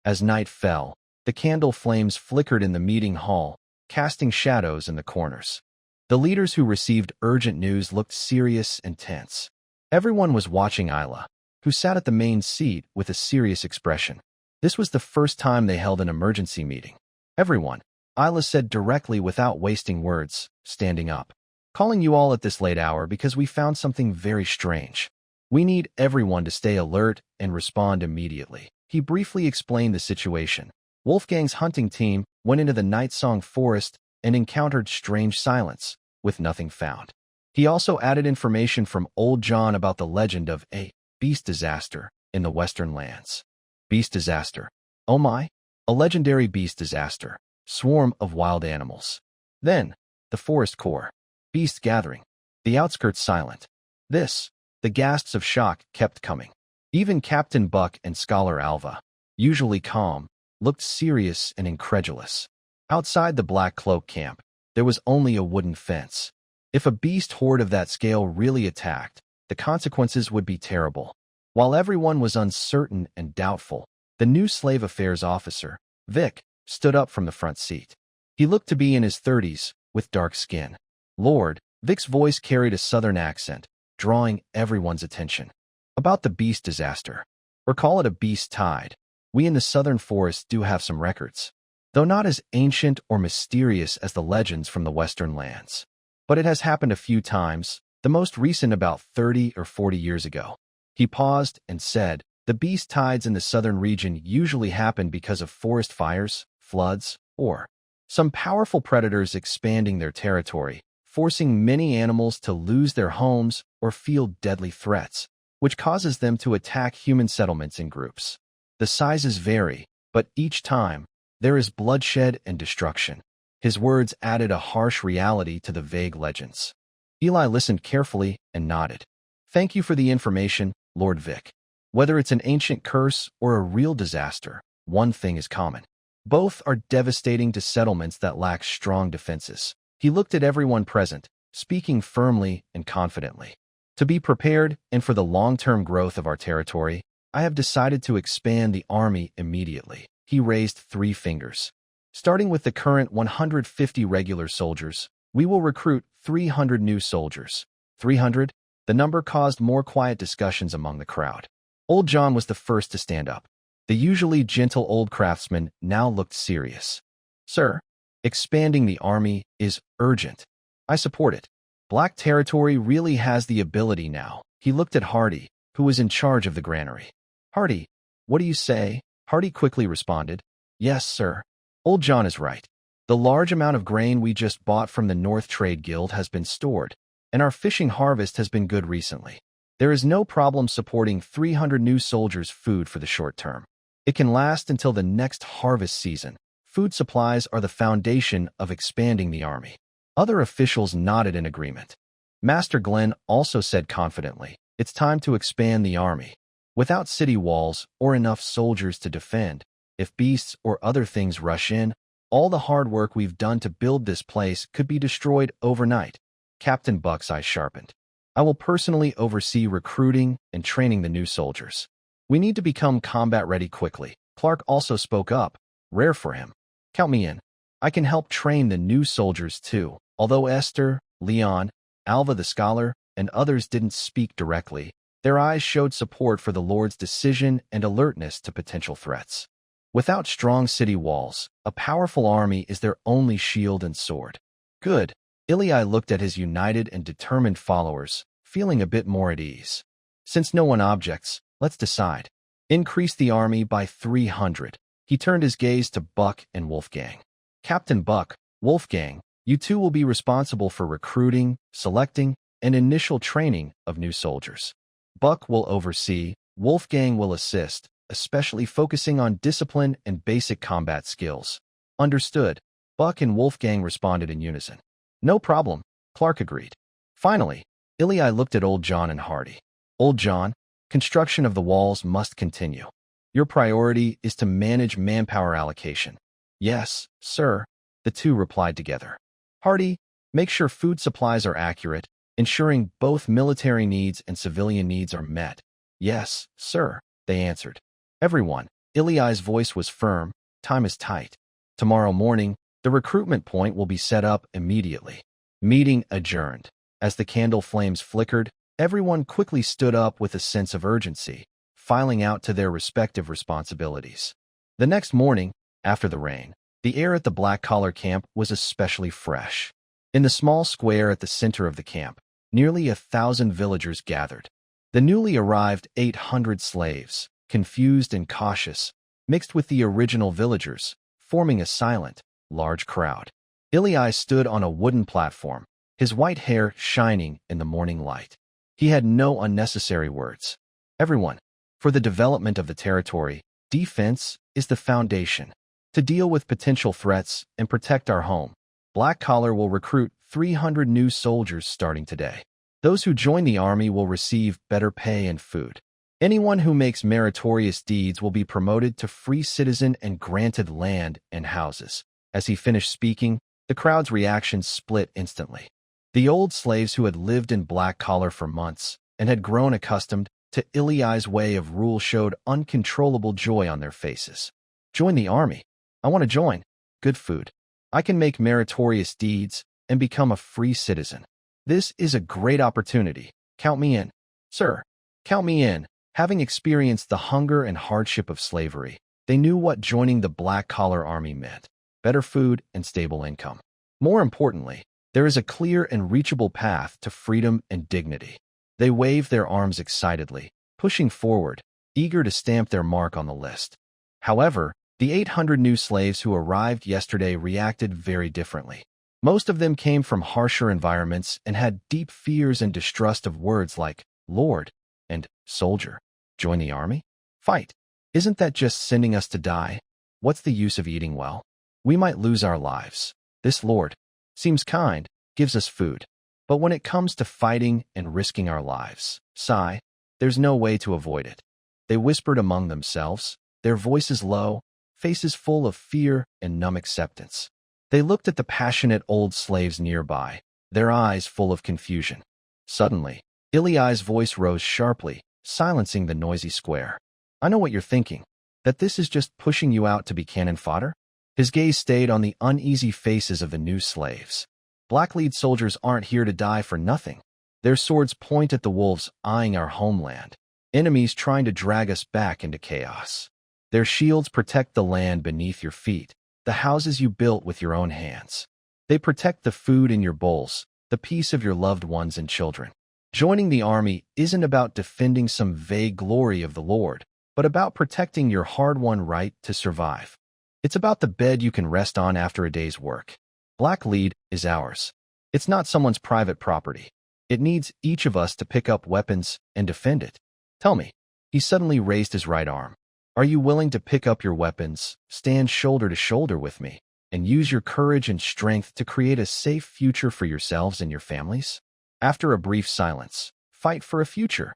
As night fell, the candle flames flickered in the meeting hall, casting shadows in the corners. The leaders who received urgent news looked serious and tense. Everyone was watching Isla, who sat at the main seat with a serious expression. This was the first time they held an emergency meeting. Everyone, Isla said directly without wasting words, standing up. Calling you all at this late hour because we found something very strange. We need everyone to stay alert and respond immediately. He briefly explained the situation. Wolfgang's hunting team went into the Night Song Forest and encountered strange silence, with nothing found. He also added information from Old John about the legend of a beast disaster in the Western lands. Beast disaster. Oh my! A legendary beast disaster. Swarm of wild animals. Then, the forest core. Beast gathering. The outskirts silent. The gasps of shock kept coming. Even Captain Buck and Scholar Alva, usually calm, looked serious and incredulous. Outside the Black Cloak camp, there was only a wooden fence. If a beast horde of that scale really attacked, the consequences would be terrible. While everyone was uncertain and doubtful, the new slave affairs officer, Vic, stood up from the front seat. He looked to be in his 30s, with dark skin. Lord, Vic's voice carried a southern accent, drawing everyone's attention. About the beast disaster, or call it a beast tide, we in the southern forest do have some records, though not as ancient or mysterious as the legends from the western lands. But it has happened a few times, the most recent about 30 or 40 years ago. He paused and said, "The beast tides in the southern region usually happen because of forest fires, floods, or some powerful predators expanding their territory, forcing many animals to lose their homes or feel deadly threats, which causes them to attack human settlements in groups. The sizes vary, but each time, there is bloodshed and destruction." His words added a harsh reality to the vague legends. Eli listened carefully and nodded. "Thank you for the information, Lord Vic. Whether it's an ancient curse or a real disaster, one thing is common. Both are devastating to settlements that lack strong defenses." He looked at everyone present, speaking firmly and confidently. "To be prepared and for the long-term growth of our territory, I have decided to expand the army immediately." He raised 3 fingers. "Starting with the current 150 regular soldiers, we will recruit 300 new soldiers." 300? The number caused more quiet discussions among the crowd. Old John was the first to stand up. The usually gentle old craftsman now looked serious. "Sir, expanding the army is urgent. I support it. Black territory really has the ability now." He looked at Hardy, who was in charge of the granary. "Hardy, what do you say?" Hardy quickly responded, "Yes, sir. Old John is right. The large amount of grain we just bought from the North Trade Guild has been stored, and our fishing harvest has been good recently. There is no problem supporting 300 new soldiers' food for the short term. It can last until the next harvest season. Food supplies are the foundation of expanding the army." Other officials nodded in agreement. Master Glenn also said confidently, "It's time to expand the army. Without city walls or enough soldiers to defend, if beasts or other things rush in, all the hard work we've done to build this place could be destroyed overnight." Captain Buck's eyes sharpened. "I will personally oversee recruiting and training the new soldiers. We need to become combat-ready quickly." Clark also spoke up, rare for him. "Count me in. I can help train the new soldiers too." Although Esther, Leon, Alva the Scholar, and others didn't speak directly, their eyes showed support for the Lord's decision and alertness to potential threats. Without strong city walls, a powerful army is their only shield and sword. "Good." Ilai looked at his united and determined followers, feeling a bit more at ease. "Since no one objects, let's decide. Increase the army by 300. He turned his gaze to Buck and Wolfgang. "Captain Buck, Wolfgang, you two will be responsible for recruiting, selecting, and initial training of new soldiers. Buck will oversee, Wolfgang will assist, especially focusing on discipline and basic combat skills." "Understood." Buck and Wolfgang responded in unison. "No problem," Clark agreed. Finally, Ilai looked at Old John and Hardy. "Old John, construction of the walls must continue. Your priority is to manage manpower allocation." "Yes, sir," the two replied together. "Hardy, make sure food supplies are accurate, ensuring both military needs and civilian needs are met." "Yes, sir," they answered. "Everyone," Ilai's voice was firm, "time is tight. Tomorrow morning, the recruitment point will be set up immediately." Meeting adjourned. As the candle flames flickered, everyone quickly stood up with a sense of urgency, filing out to their respective responsibilities. The next morning, after the rain, the air at the black-collar camp was especially fresh. In the small square at the center of the camp, nearly 1,000 villagers gathered. The newly arrived 800 slaves, confused and cautious, mixed with the original villagers, forming a silent, large crowd. Ilai stood on a wooden platform, his white hair shining in the morning light. He had no unnecessary words. "Everyone, for the development of the territory, defense is the foundation. To deal with potential threats and protect our home, Black Collar will recruit 300 new soldiers starting today. Those who join the army will receive better pay and food. Anyone who makes meritorious deeds will be promoted to free citizen and granted land and houses." As he finished speaking, the crowd's reactions split instantly. The old slaves who had lived in Black Collar for months and had grown accustomed to Ilai's way of rule showed uncontrollable joy on their faces. "Join the army. I want to join. Good food. I can make meritorious deeds and become a free citizen. This is a great opportunity. Count me in." "Sir, count me in." Having experienced the hunger and hardship of slavery, they knew what joining the black-collar army meant: better food and stable income. More importantly, there is a clear and reachable path to freedom and dignity. They waved their arms excitedly, pushing forward, eager to stamp their mark on the list. However, the 800 new slaves who arrived yesterday reacted very differently. Most of them came from harsher environments and had deep fears and distrust of words like Lord and soldier. Join the army? Fight. Isn't that just sending us to die? What's the use of eating well? We might lose our lives. This Lord seems kind, gives us food. But when it comes to fighting and risking our lives, sigh, there's no way to avoid it. They whispered among themselves, their voices low, faces full of fear and numb acceptance. They looked at the passionate old slaves nearby, their eyes full of confusion. Suddenly, Iliai's voice rose sharply, silencing the noisy square. I know what you're thinking, that this is just pushing you out to be cannon fodder? His gaze stayed on the uneasy faces of the new slaves. Blacklead soldiers aren't here to die for nothing. Their swords point at the wolves eyeing our homeland, enemies trying to drag us back into chaos. Their shields protect the land beneath your feet, the houses you built with your own hands. They protect the food in your bowls, the peace of your loved ones and children. Joining the army isn't about defending some vague glory of the Lord, but about protecting your hard-won right to survive. It's about the bed you can rest on after a day's work. Blacklead is ours. It's not someone's private property. It needs each of us to pick up weapons and defend it. Tell me, he suddenly raised his right arm. Are you willing to pick up your weapons, stand shoulder to shoulder with me, and use your courage and strength to create a safe future for yourselves and your families? After a brief silence, fight for a future.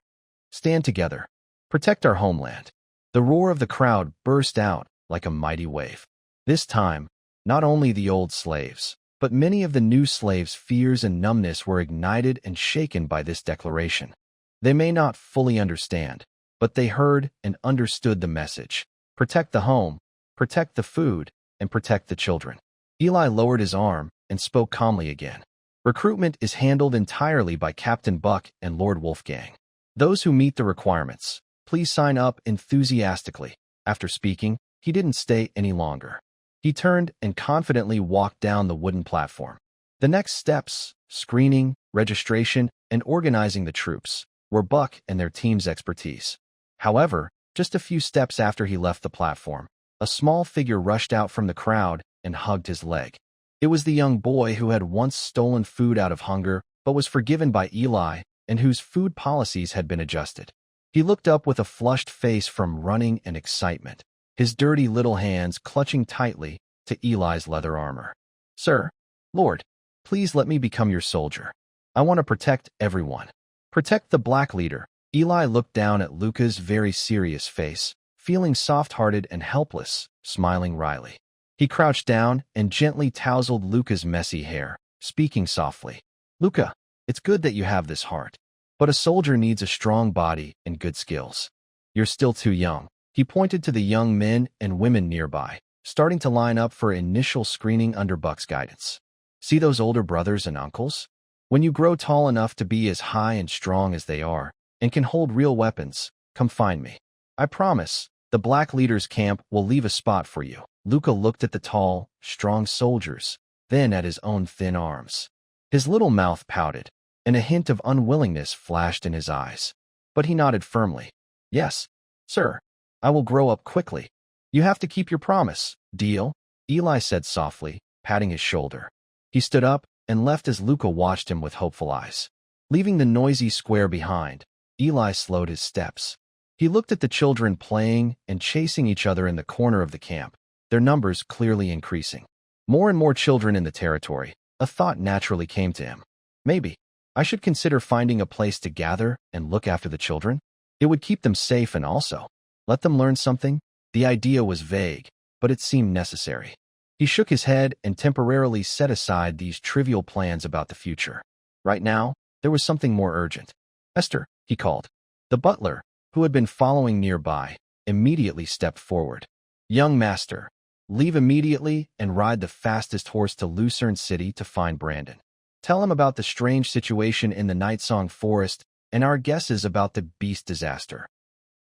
Stand together. Protect our homeland. The roar of the crowd burst out like a mighty wave. This time, not only the old slaves, but many of the new slaves' fears and numbness were ignited and shaken by this declaration. They may not fully understand, but they heard and understood the message. Protect the home, protect the food, and protect the children. Eli lowered his arm and spoke calmly again. Recruitment is handled entirely by Captain Buck and Lord Wolfgang. Those who meet the requirements, please sign up enthusiastically. After speaking, he didn't stay any longer. He turned and confidently walked down the wooden platform. The next steps, screening, registration, and organizing the troops, were Buck and their team's expertise. However, just a few steps after he left the platform, a small figure rushed out from the crowd and hugged his leg. It was the young boy who had once stolen food out of hunger but was forgiven by Eli and whose food policies had been adjusted. He looked up with a flushed face from running and excitement, his dirty little hands clutching tightly to Eli's leather armor. Sir, Lord, please let me become your soldier. I want to protect everyone. Protect the black leader. Eli looked down at Luca's very serious face, feeling soft-hearted and helpless, smiling wryly. He crouched down and gently tousled Luca's messy hair, speaking softly. Luca, it's good that you have this heart, but a soldier needs a strong body and good skills. You're still too young. He pointed to the young men and women nearby, starting to line up for initial screening under Buck's guidance. See those older brothers and uncles? When you grow tall enough to be as high and strong as they are, and can hold real weapons, come find me. I promise, the Black Leader's camp will leave a spot for you. Luca looked at the tall, strong soldiers, then at his own thin arms. His little mouth pouted, and a hint of unwillingness flashed in his eyes. But he nodded firmly. Yes, sir. I will grow up quickly. You have to keep your promise. Deal? Eli said softly, patting his shoulder. He stood up and left as Luca watched him with hopeful eyes. Leaving the noisy square behind, Eli slowed his steps. He looked at the children playing and chasing each other in the corner of the camp, their numbers clearly increasing. More and more children in the territory. A thought naturally came to him. Maybe I should consider finding a place to gather and look after the children. It would keep them safe and also let them learn something. The idea was vague, but it seemed necessary. He shook his head and temporarily set aside these trivial plans about the future. Right now, there was something more urgent. Esther, he called. The butler, who had been following nearby, immediately stepped forward. Young master, leave immediately and ride the fastest horse to Thorn City to find Brandon. Tell him about the strange situation in the Nightsong Forest and our guesses about the beast disaster.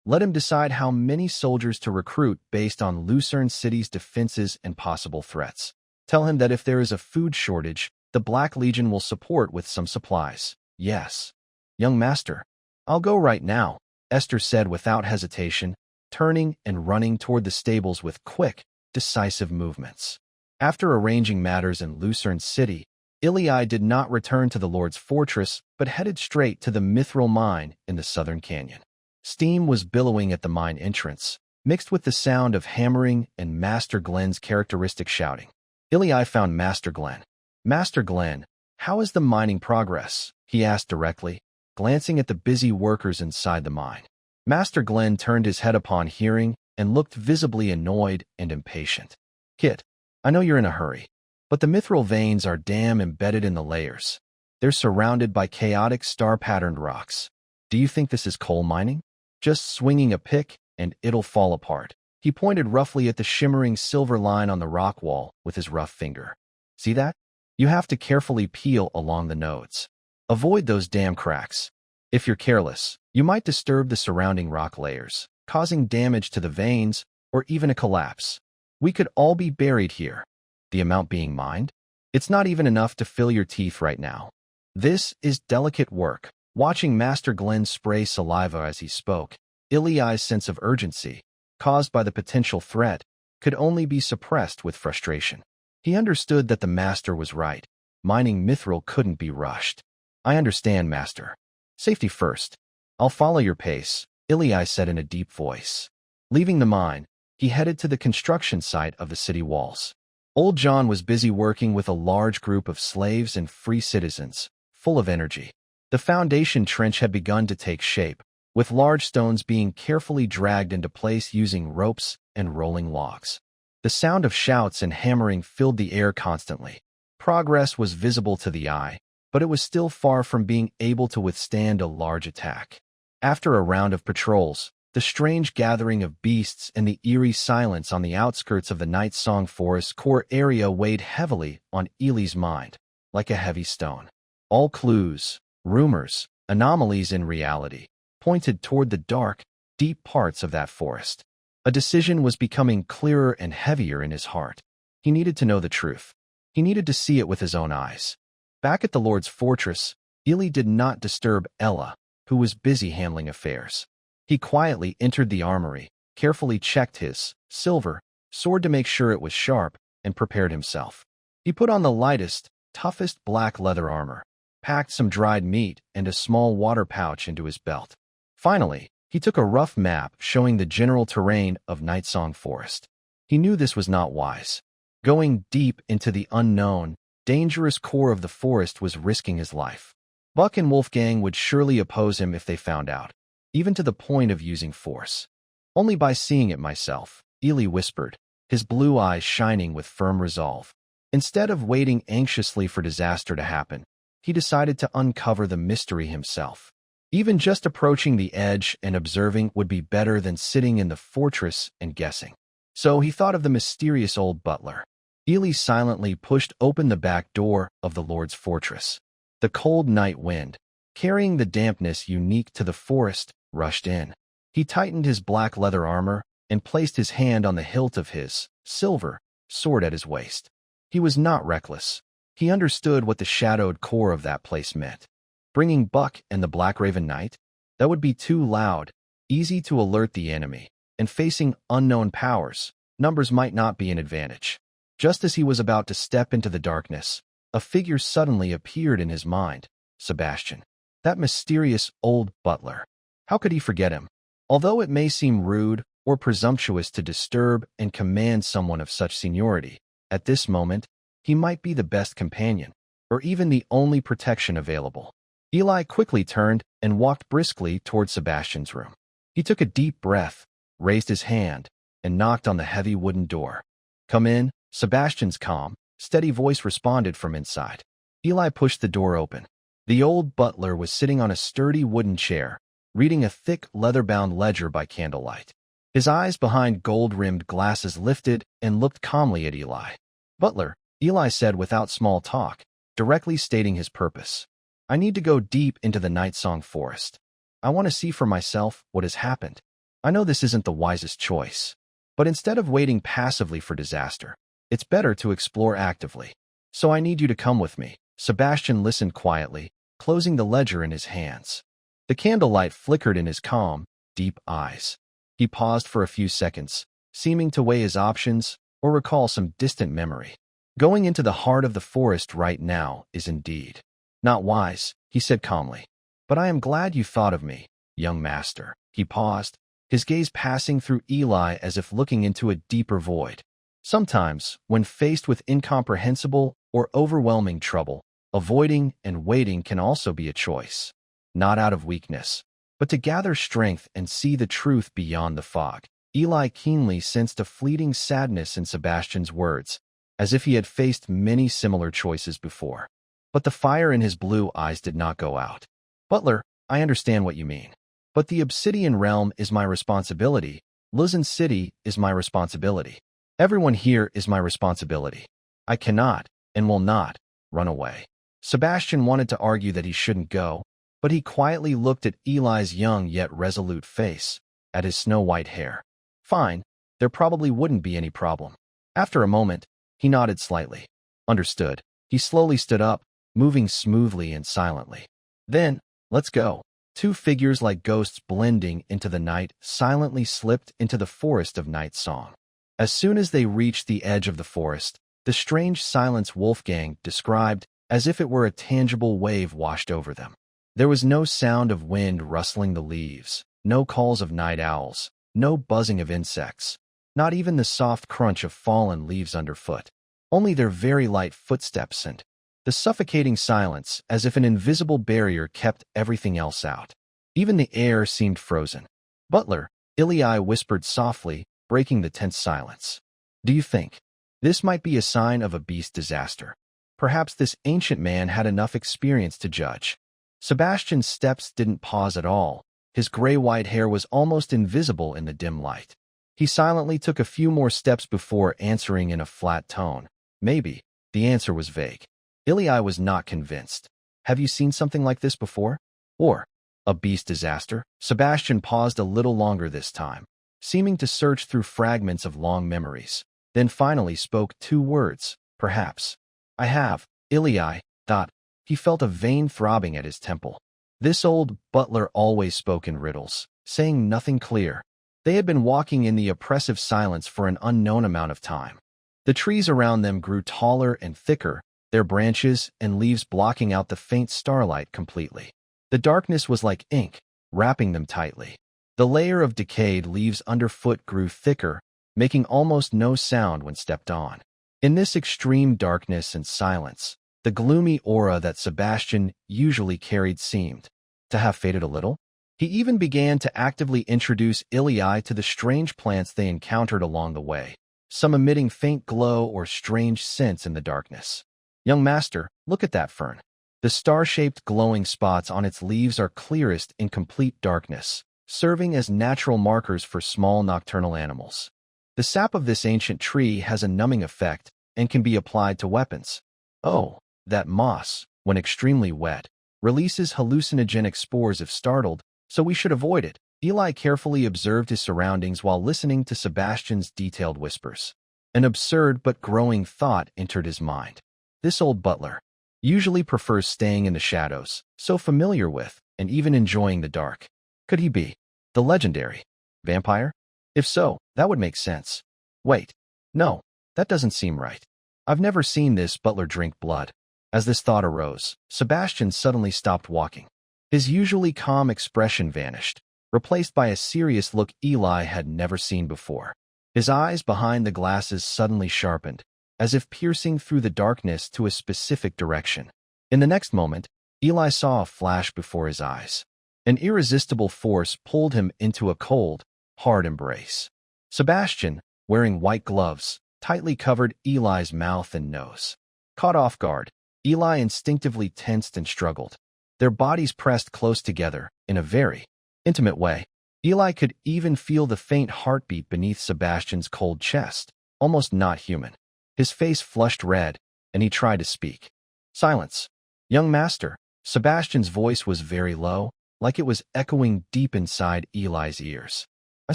Let him decide how many soldiers to recruit based on Thorn City's defenses and possible threats. Tell him that if there is a food shortage, the Black Legion will support with some supplies. Yes. Young master, I'll go right now. Esther said without hesitation, turning and running toward the stables with quick, decisive movements. After arranging matters in Thorn City, Ilai did not return to the Lord's fortress, but headed straight to the Mithril mine in the southern canyon. Steam was billowing at the mine entrance, mixed with the sound of hammering and Master Glenn's characteristic shouting. Ilai found Master Glenn. "Master Glenn, how is the mining progress?" he asked directly, glancing at the busy workers inside the mine. Master Glenn turned his head upon hearing and looked visibly annoyed and impatient. "Kit, I know you're in a hurry, but the mithril veins are damn embedded in the layers. They're surrounded by chaotic star-patterned rocks. Do you think this is coal mining? Just swinging a pick and it'll fall apart." He pointed roughly at the shimmering silver line on the rock wall with his rough finger. "See that? You have to carefully peel along the nodes. Avoid those damn cracks. If you're careless, you might disturb the surrounding rock layers, causing damage to the veins or even a collapse. We could all be buried here. The amount being mined? It's not even enough to fill your teeth right now. This is delicate work." Watching Master Glenn spray saliva as he spoke, Ilai's sense of urgency, caused by the potential threat, could only be suppressed with frustration. He understood that the Master was right. Mining mithril couldn't be rushed. "I understand, Master. Safety first. I'll follow your pace," Ilai said in a deep voice. Leaving the mine, he headed to the construction site of the city walls. Old John was busy working with a large group of slaves and free citizens, full of energy. The foundation trench had begun to take shape, with large stones being carefully dragged into place using ropes and rolling logs. The sound of shouts and hammering filled the air constantly. Progress was visible to the eye, but it was still far from being able to withstand a large attack. After a round of patrols, the strange gathering of beasts and the eerie silence on the outskirts of the Night Song Forest core area weighed heavily on Ilai's mind, like a heavy stone. All clues, rumors, anomalies in reality, pointed toward the dark, deep parts of that forest. A decision was becoming clearer and heavier in his heart. He needed to know the truth. He needed to see it with his own eyes. Back at the Lord's fortress, Ilai did not disturb Ella, who was busy handling affairs. He quietly entered the armory, carefully checked his silver sword to make sure it was sharp, and prepared himself. He put on the lightest, toughest black leather armor, packed some dried meat and a small water pouch into his belt. Finally, he took a rough map showing the general terrain of Night Song Forest. He knew this was not wise. Going deep into the unknown, dangerous core of the forest was risking his life. Buck and Wolfgang would surely oppose him if they found out, even to the point of using force. "Only by seeing it myself," Ilai whispered, his blue eyes shining with firm resolve. Instead of waiting anxiously for disaster to happen, he decided to uncover the mystery himself. Even just approaching the edge and observing would be better than sitting in the fortress and guessing. So he thought of the mysterious old butler. Ilai silently pushed open the back door of the Lord's fortress. The cold night wind, carrying the dampness unique to the forest, rushed in. He tightened his black leather armor and placed his hand on the hilt of his silver sword at his waist. He was not reckless. He understood what the shadowed core of that place meant. Bringing Buck and the Black Raven Knight? That would be too loud, easy to alert the enemy, and facing unknown powers, numbers might not be an advantage. Just as he was about to step into the darkness, a figure suddenly appeared in his mind. Sebastian. That mysterious old butler. How could he forget him? Although it may seem rude or presumptuous to disturb and command someone of such seniority, at this moment, he might be the best companion, or even the only protection available. Ilai quickly turned and walked briskly toward Sebastian's room. He took a deep breath, raised his hand, and knocked on the heavy wooden door. "Come in," Sebastian's calm, steady voice responded from inside. Ilai pushed the door open. The old butler was sitting on a sturdy wooden chair, reading a thick leather-bound ledger by candlelight. His eyes behind gold-rimmed glasses lifted and looked calmly at Ilai. "Butler," Ilai said without small talk, directly stating his purpose. "I need to go deep into the Night Song Forest. I want to see for myself what has happened. I know this isn't the wisest choice, but instead of waiting passively for disaster, it's better to explore actively. So I need you to come with me." Sebastian listened quietly, closing the ledger in his hands. The candlelight flickered in his calm, deep eyes. He paused for a few seconds, seeming to weigh his options or recall some distant memory. Going into the heart of the forest right now is indeed not wise, he said calmly. But I am glad you thought of me, young master. He paused, his gaze passing through Eli as if looking into a deeper void. Sometimes, when faced with incomprehensible or overwhelming trouble, avoiding and waiting can also be a choice. Not out of weakness, but to gather strength and see the truth beyond the fog. Eli keenly sensed a fleeting sadness in Sebastian's words, as if he had faced many similar choices before. But the fire in his blue eyes did not go out. Butler, I understand what you mean. But the Obsidian realm is my responsibility. Thorn City is my responsibility. Everyone here is my responsibility. I cannot, and will not, run away. Sebastian wanted to argue that he shouldn't go, but he quietly looked at Eli's young yet resolute face, at his snow-white hair. Fine, there probably wouldn't be any problem. After a moment, he nodded slightly. Understood. He slowly stood up, moving smoothly and silently. Then, let's go. Two figures like ghosts blending into the night silently slipped into the forest of night song. As soon as they reached the edge of the forest, the strange silence Wolfgang described as if it were a tangible wave washed over them. There was no sound of wind rustling the leaves, no calls of night owls, no buzzing of insects, not even the soft crunch of fallen leaves underfoot. Only their very light footsteps and the suffocating silence, as if an invisible barrier kept everything else out. Even the air seemed frozen. Butler, Ili whispered softly, breaking the tense silence. Do you think this might be a sign of a beast disaster? Perhaps this ancient man had enough experience to judge. Sebastian's steps didn't pause at all. His gray-white hair was almost invisible in the dim light. He silently took a few more steps before answering in a flat tone. Maybe. The answer was vague. Ili was not convinced. Have you seen something like this before? Or a beast disaster? Sebastian paused a little longer this time, seeming to search through fragments of long memories, then finally spoke two words, perhaps. I have, Ili thought. He felt a vein throbbing at his temple. This old butler always spoke in riddles, saying nothing clear. They had been walking in the oppressive silence for an unknown amount of time. The trees around them grew taller and thicker, their branches and leaves blocking out the faint starlight completely. The darkness was like ink, wrapping them tightly. The layer of decayed leaves underfoot grew thicker, making almost no sound when stepped on. In this extreme darkness and silence, the gloomy aura that Sebastian usually carried seemed to have faded a little. He even began to actively introduce Ili to the strange plants they encountered along the way, some emitting faint glow or strange scents in the darkness. Young master, look at that fern. The star-shaped glowing spots on its leaves are clearest in complete darkness, serving as natural markers for small nocturnal animals. The sap of this ancient tree has a numbing effect and can be applied to weapons. Oh, that moss, when extremely wet, releases hallucinogenic spores if startled, so we should avoid it. Ili carefully observed his surroundings while listening to Sebastian's detailed whispers. An absurd but growing thought entered his mind. This old butler usually prefers staying in the shadows, so familiar with, and even enjoying the dark. Could he be the legendary vampire? If so, that would make sense. Wait, no, that doesn't seem right. I've never seen this butler drink blood. As this thought arose, Sebastian suddenly stopped walking. His usually calm expression vanished, replaced by a serious look Ili had never seen before. His eyes behind the glasses suddenly sharpened, as if piercing through the darkness to a specific direction. In the next moment, Ili saw a flash before his eyes. An irresistible force pulled him into a cold, hard embrace. Sebastian, wearing white gloves, tightly covered Eli's mouth and nose. Caught off guard, Ili instinctively tensed and struggled. Their bodies pressed close together, in a very intimate way. Ili could even feel the faint heartbeat beneath Sebastian's cold chest, almost not human. His face flushed red, and he tried to speak. Silence. Young master. Sebastian's voice was very low, like it was echoing deep inside Eli's ears. A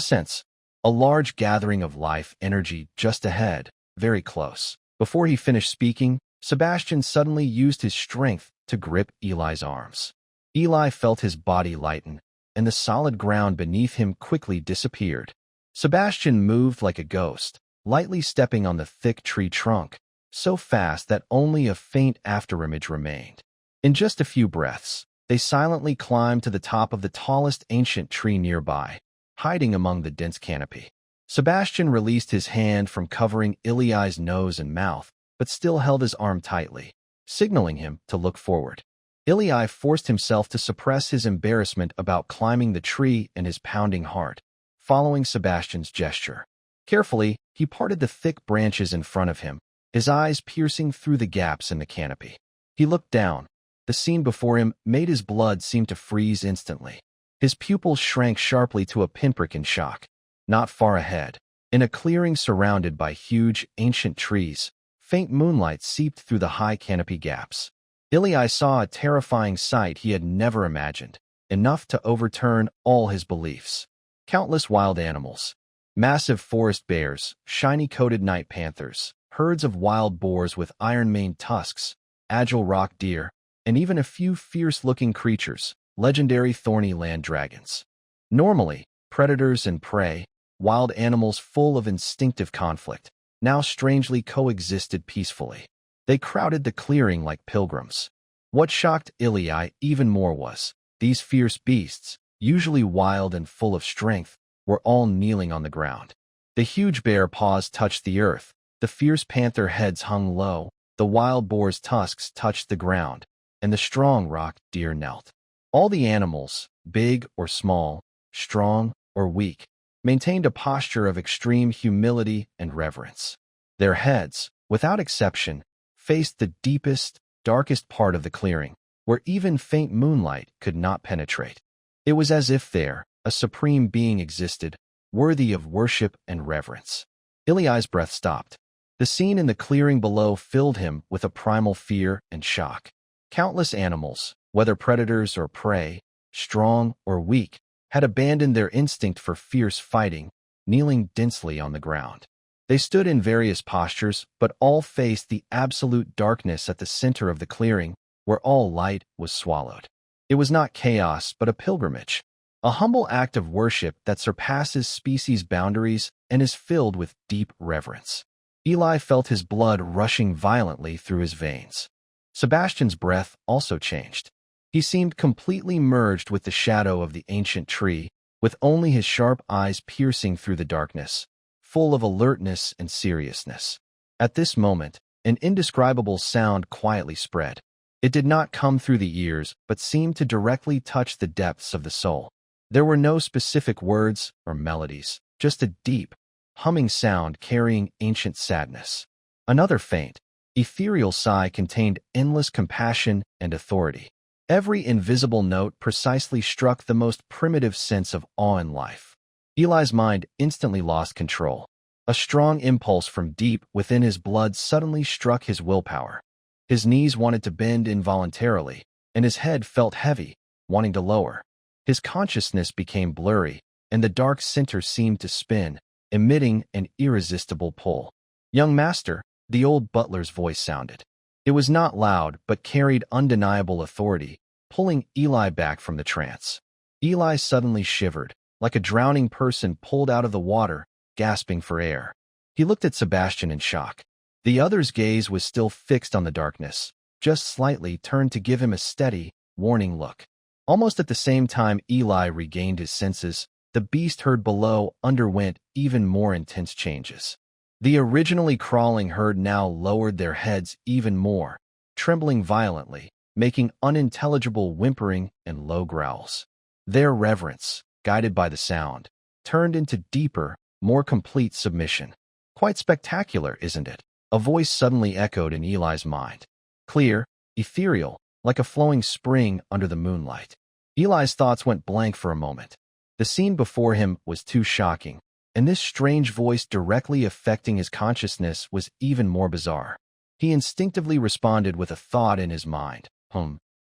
sense. A large gathering of life energy just ahead, very close. Before he finished speaking, Sebastian suddenly used his strength to grip Eli's arms. Eli felt his body lighten, and the solid ground beneath him quickly disappeared. Sebastian moved like a ghost, lightly stepping on the thick tree trunk, so fast that only a faint afterimage remained. In just a few breaths, they silently climbed to the top of the tallest ancient tree nearby, hiding among the dense canopy. Sebastian released his hand from covering Iliai's nose and mouth, but still held his arm tightly, signaling him to look forward. Iliai forced himself to suppress his embarrassment about climbing the tree and his pounding heart, following Sebastian's gesture. Carefully, he parted the thick branches in front of him, his eyes piercing through the gaps in the canopy. He looked down. The scene before him made his blood seem to freeze instantly. His pupils shrank sharply to a pinprick in shock. Not far ahead, in a clearing surrounded by huge, ancient trees, faint moonlight seeped through the high canopy gaps. Iliai saw a terrifying sight he had never imagined, enough to overturn all his beliefs. Countless wild animals. Massive forest bears, shiny-coated night panthers, herds of wild boars with iron-maned tusks, agile rock deer, and even a few fierce-looking creatures, legendary thorny land dragons. Normally, predators and prey, wild animals full of instinctive conflict, now strangely coexisted peacefully. They crowded the clearing like pilgrims. What shocked Iliai even more was, these fierce beasts, usually wild and full of strength, were all kneeling on the ground. The huge bear paws touched the earth, the fierce panther heads hung low, the wild boar's tusks touched the ground, and the strong rock deer knelt. All the animals, big or small, strong or weak, maintained a posture of extreme humility and reverence. Their heads, without exception, faced the deepest, darkest part of the clearing, where even faint moonlight could not penetrate. It was as if there, a supreme being existed, worthy of worship and reverence. Iliai's breath stopped. The scene in the clearing below filled him with a primal fear and shock. Countless animals, whether predators or prey, strong or weak, had abandoned their instinct for fierce fighting, kneeling densely on the ground. They stood in various postures, but all faced the absolute darkness at the center of the clearing, where all light was swallowed. It was not chaos, but a pilgrimage, a humble act of worship that surpasses species boundaries and is filled with deep reverence. Eli felt his blood rushing violently through his veins. Sebastian's breath also changed. He seemed completely merged with the shadow of the ancient tree, with only his sharp eyes piercing through the darkness, full of alertness and seriousness. At this moment, an indescribable sound quietly spread. It did not come through the ears, but seemed to directly touch the depths of the soul. There were no specific words or melodies, just a deep, humming sound carrying ancient sadness. Another faint, ethereal sigh contained endless compassion and authority. Every invisible note precisely struck the most primitive sense of awe in life. Eli's mind instantly lost control. A strong impulse from deep within his blood suddenly struck his willpower. His knees wanted to bend involuntarily, and his head felt heavy, wanting to lower. His consciousness became blurry, and the dark center seemed to spin, emitting an irresistible pull. "Young master," the old butler's voice sounded. It was not loud, but carried undeniable authority, pulling Eli back from the trance. Eli suddenly shivered, like a drowning person pulled out of the water, gasping for air. He looked at Sebastian in shock. The other's gaze was still fixed on the darkness, just slightly turned to give him a steady, warning look. Almost at the same time Eli regained his senses, the beast herd below underwent even more intense changes. The originally crawling herd now lowered their heads even more, trembling violently, making unintelligible whimpering and low growls. Their reverence, guided by the sound, turned into deeper, more complete submission. "Quite spectacular, isn't it?" A voice suddenly echoed in Eli's mind. Clear, ethereal, like a flowing spring under the moonlight. Eli's thoughts went blank for a moment. The scene before him was too shocking, and this strange voice directly affecting his consciousness was even more bizarre. He instinctively responded with a thought in his mind.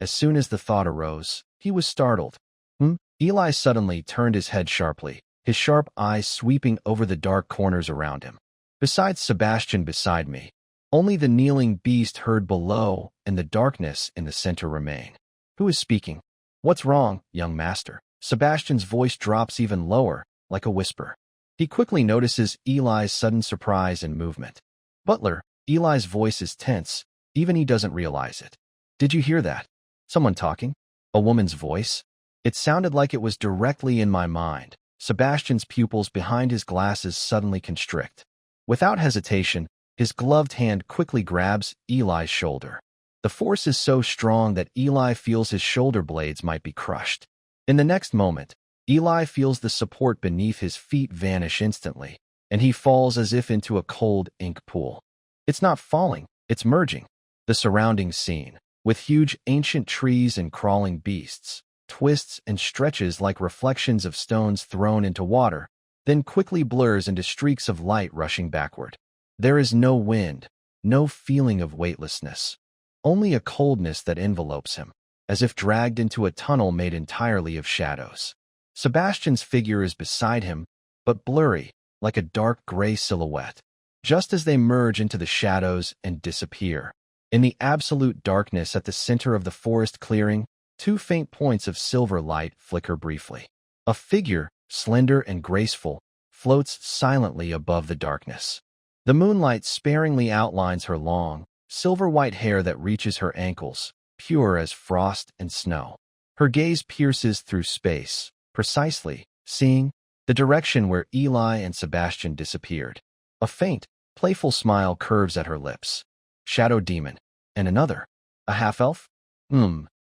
As soon as the thought arose, he was startled. Eli suddenly turned his head sharply, his sharp eyes sweeping over the dark corners around him. Besides Sebastian beside me, only the kneeling beast herd below and the darkness in the center remain. "Who is speaking?" "What's wrong, young master?" Sebastian's voice drops even lower, like a whisper. He quickly notices Eli's sudden surprise and movement. Butler, Eli's voice is tense, even he doesn't realize it. Did you hear that? Someone talking? A woman's voice? It sounded like it was directly in my mind. Sebastian's pupils behind his glasses suddenly constrict. Without hesitation, his gloved hand quickly grabs Eli's shoulder. The force is so strong that Eli feels his shoulder blades might be crushed. In the next moment, Eli feels the support beneath his feet vanish instantly, and he falls as if into a cold ink pool. It's not falling, it's merging. The surrounding scene, with huge ancient trees and crawling beasts, twists and stretches like reflections of stones thrown into water, then quickly blurs into streaks of light rushing backward. There is no wind, no feeling of weightlessness, only a coldness that envelopes him, as if dragged into a tunnel made entirely of shadows. Sebastian's figure is beside him, but blurry, like a dark gray silhouette. Just as they merge into the shadows and disappear, in the absolute darkness at the center of the forest clearing, two faint points of silver light flicker briefly. A figure, slender and graceful, floats silently above the darkness. The moonlight sparingly outlines her long, silver-white hair that reaches her ankles, pure as frost and snow. Her gaze pierces through space, precisely, seeing the direction where Eli and Sebastian disappeared. A faint, playful smile curves at her lips. Shadow demon. And another. A half-elf?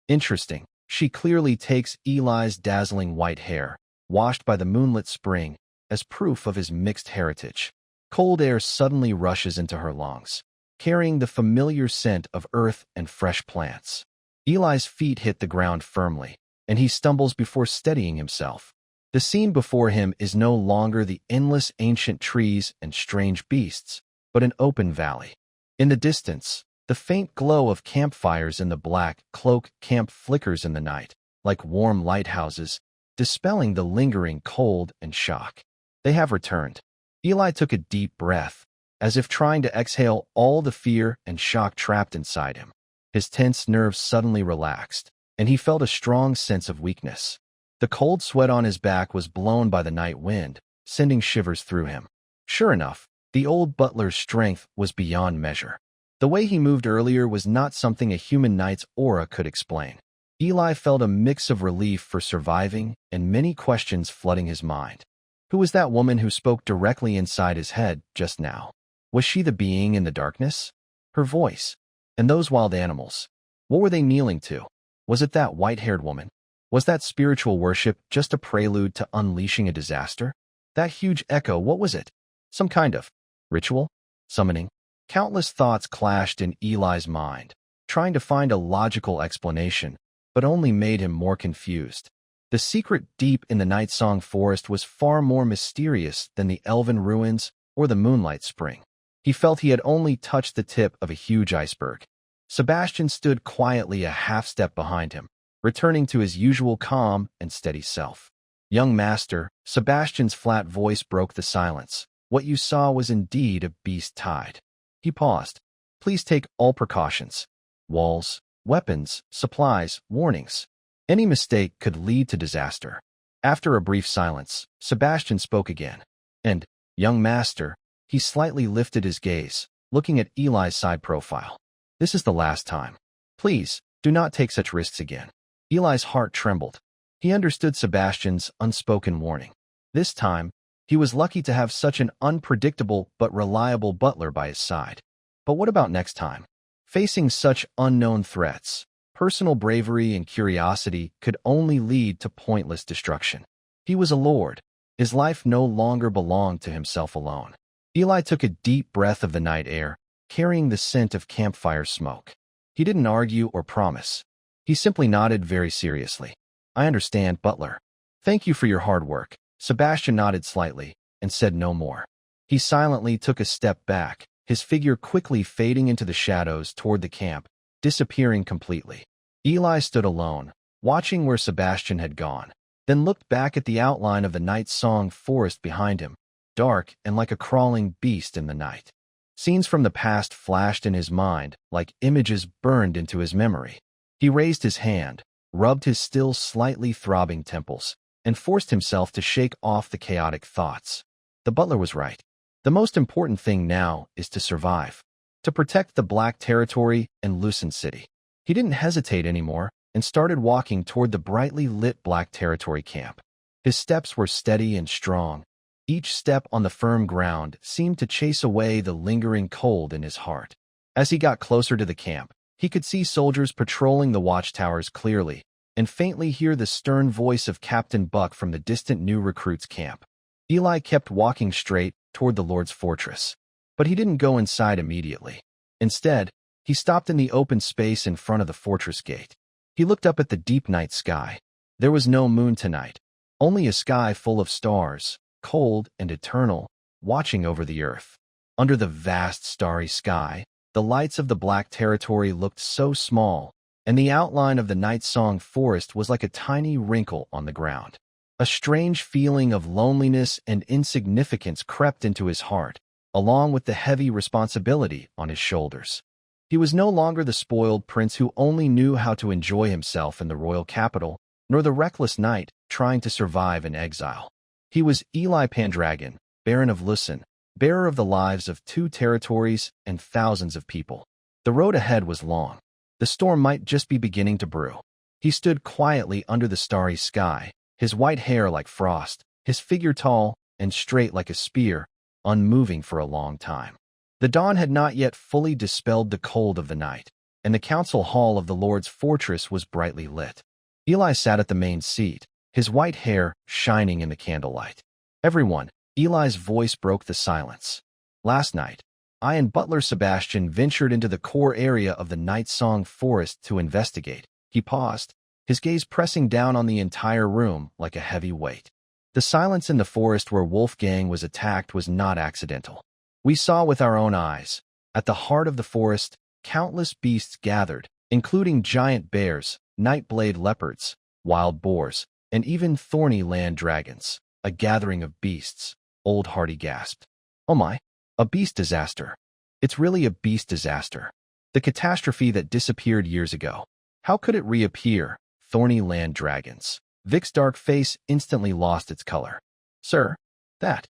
Interesting. She clearly takes Eli's dazzling white hair, washed by the moonlit spring, as proof of his mixed heritage. Cold air suddenly rushes into her lungs, carrying the familiar scent of earth and fresh plants. Eli's feet hit the ground firmly, and he stumbles before steadying himself. The scene before him is no longer the endless ancient trees and strange beasts, but an open valley. In the distance, the faint glow of campfires in the black cloak camp flickers in the night, like warm lighthouses, dispelling the lingering cold and shock. They have returned. Eli took a deep breath, as if trying to exhale all the fear and shock trapped inside him. His tense nerves suddenly relaxed, and he felt a strong sense of weakness. The cold sweat on his back was blown by the night wind, sending shivers through him. Sure enough, the old butler's strength was beyond measure. The way he moved earlier was not something a human knight's aura could explain. Eli felt a mix of relief for surviving and many questions flooding his mind. Who was that woman who spoke directly inside his head just now? Was she the being in the darkness? Her voice? And those wild animals? What were they kneeling to? Was it that white-haired woman? Was that spiritual worship just a prelude to unleashing a disaster? That huge echo, what was it? Some kind of ritual? Summoning? Countless thoughts clashed in Eli's mind, trying to find a logical explanation, but only made him more confused. The secret deep in the Night Song Forest was far more mysterious than the elven ruins or the moonlight spring. He felt he had only touched the tip of a huge iceberg. Sebastian stood quietly a half-step behind him, returning to his usual calm and steady self. Young master, Sebastian's flat voice broke the silence. What you saw was indeed a beast tide. He paused. Please take all precautions. Walls, weapons, supplies, warnings. Any mistake could lead to disaster. After a brief silence, Sebastian spoke again. And, young master, he slightly lifted his gaze, looking at Eli's side profile. This is the last time. Please, do not take such risks again. Eli's heart trembled. He understood Sebastian's unspoken warning. This time, he was lucky to have such an unpredictable but reliable butler by his side. But what about next time? Facing such unknown threats, personal bravery and curiosity could only lead to pointless destruction. He was a lord. His life no longer belonged to himself alone. Eli took a deep breath of the night air, carrying the scent of campfire smoke. He didn't argue or promise. He simply nodded very seriously. I understand, butler. Thank you for your hard work. Sebastian nodded slightly and said no more. He silently took a step back, his figure quickly fading into the shadows toward the camp, disappearing completely. Eli stood alone, watching where Sebastian had gone, then looked back at the outline of the Night Song Forest behind him, dark and like a crawling beast in the night. Scenes from the past flashed in his mind like images burned into his memory. He raised his hand, rubbed his still slightly throbbing temples, and forced himself to shake off the chaotic thoughts. The butler was right. The most important thing now is to survive, to protect the Black Territory and Thorn City. He didn't hesitate anymore and started walking toward the brightly lit Black Territory camp. His steps were steady and strong. Each step on the firm ground seemed to chase away the lingering cold in his heart. As he got closer to the camp, he could see soldiers patrolling the watchtowers clearly and faintly hear the stern voice of Captain Buck from the distant new recruits' camp. Eli kept walking straight toward the Lord's fortress, but he didn't go inside immediately. Instead, he stopped in the open space in front of the fortress gate. He looked up at the deep night sky. There was no moon tonight, only a sky full of stars, cold and eternal, watching over the earth. Under the vast starry sky, the lights of the Black Territory looked so small, and the outline of the Night Song Forest was like a tiny wrinkle on the ground. A strange feeling of loneliness and insignificance crept into his heart, along with the heavy responsibility on his shoulders. He was no longer the spoiled prince who only knew how to enjoy himself in the royal capital, nor the reckless knight trying to survive in exile. He was Eli Pendragon, Baron of Thorn, bearer of the lives of 2 territories and thousands of people. The road ahead was long. The storm might just be beginning to brew. He stood quietly under the starry sky, his white hair like frost, his figure tall and straight like a spear, unmoving for a long time. The dawn had not yet fully dispelled the cold of the night, and the council hall of the Lord's fortress was brightly lit. Eli sat at the main seat, his white hair shining in the candlelight. "Everyone," Eli's voice broke the silence. "Last night, I and Butler Sebastian ventured into the core area of the Night Song Forest to investigate." He paused, his gaze pressing down on the entire room like a heavy weight. The silence in the forest where Wolfgang was attacked was not accidental. We saw with our own eyes. At the heart of the forest, countless beasts gathered, including giant bears, night-blade leopards, wild boars, and even thorny land dragons. "A gathering of beasts," Old Hardy gasped. "Oh my, a beast disaster. It's really a beast disaster. The catastrophe that disappeared years ago. How could it reappear? Thorny land dragons." Vic's dark face instantly lost its color. "Sir, that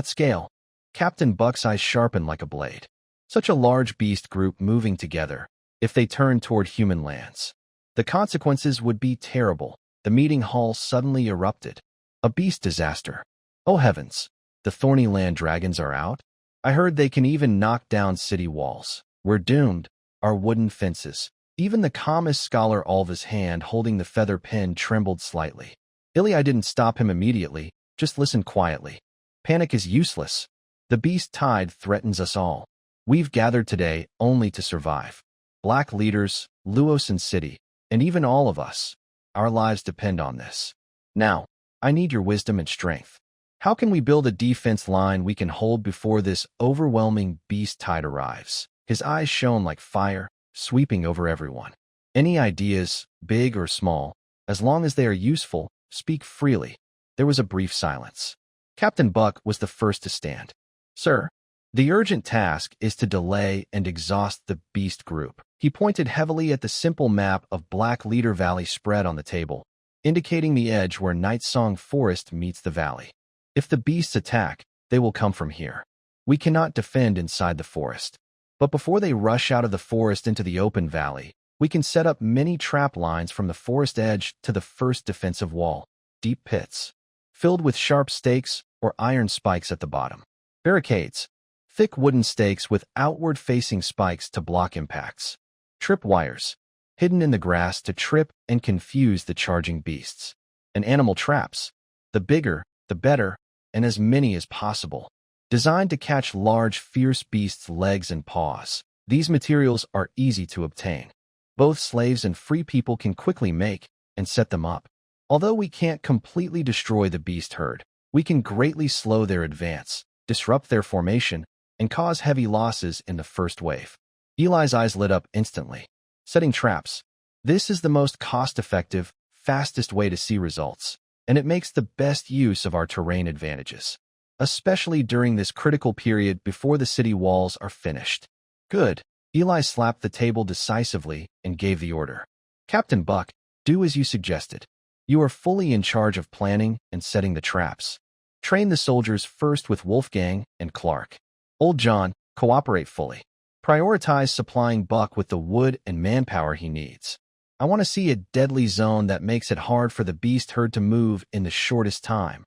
scale." Captain Buck's eyes sharpened like a blade. "Such a large beast group moving together, if they turned toward human lands. The consequences would be terrible." The meeting hall suddenly erupted. "A beast disaster. Oh heavens, the thorny land dragons are out? I heard they can even knock down city walls. We're doomed." Our wooden fences. Even the calmest scholar Alva's hand holding the feather pen trembled slightly. Ilya didn't stop him immediately, just listened quietly. "Panic is useless. The beast tide threatens us all. We've gathered today only to survive. Black leaders, Thorn City, and even all of us. Our lives depend on this. Now, I need your wisdom and strength. How can we build a defense line we can hold before this overwhelming beast tide arrives?" His eyes shone like fire, sweeping over everyone. "Any ideas, big or small, as long as they are useful, speak freely." There was a brief silence. Captain Buck was the first to stand. "Sir, the urgent task is to delay and exhaust the beast group." He pointed heavily at the simple map of Black Leader Valley spread on the table, indicating the edge where Night Song Forest meets the valley. "If the beasts attack, they will come from here. We cannot defend inside the forest. But before they rush out of the forest into the open valley, we can set up many trap lines from the forest edge to the first defensive wall, deep pits, filled with sharp stakes or iron spikes at the bottom. Barricades, thick wooden stakes with outward-facing spikes to block impacts. Tripwires, hidden in the grass to trip and confuse the charging beasts. And animal traps, the bigger, the better, and as many as possible, designed to catch large, fierce beasts' legs and paws. These materials are easy to obtain. Both slaves and free people can quickly make and set them up. Although we can't completely destroy the beast herd, we can greatly slow their advance, disrupt their formation, and cause heavy losses in the first wave." Eli's eyes lit up instantly. "Setting traps. This is the most cost-effective, fastest way to see results, and it makes the best use of our terrain advantages, especially during this critical period before the city walls are finished." "Good." Eli slapped the table decisively and gave the order. "Captain Buck, Do as you suggested. You are fully in charge of planning and setting the traps. Train the soldiers first with Wolfgang and Clark. Old John, cooperate fully. Prioritize supplying Buck with the wood and manpower he needs. I want to see a deadly zone that makes it hard for the beast herd to move in the shortest time.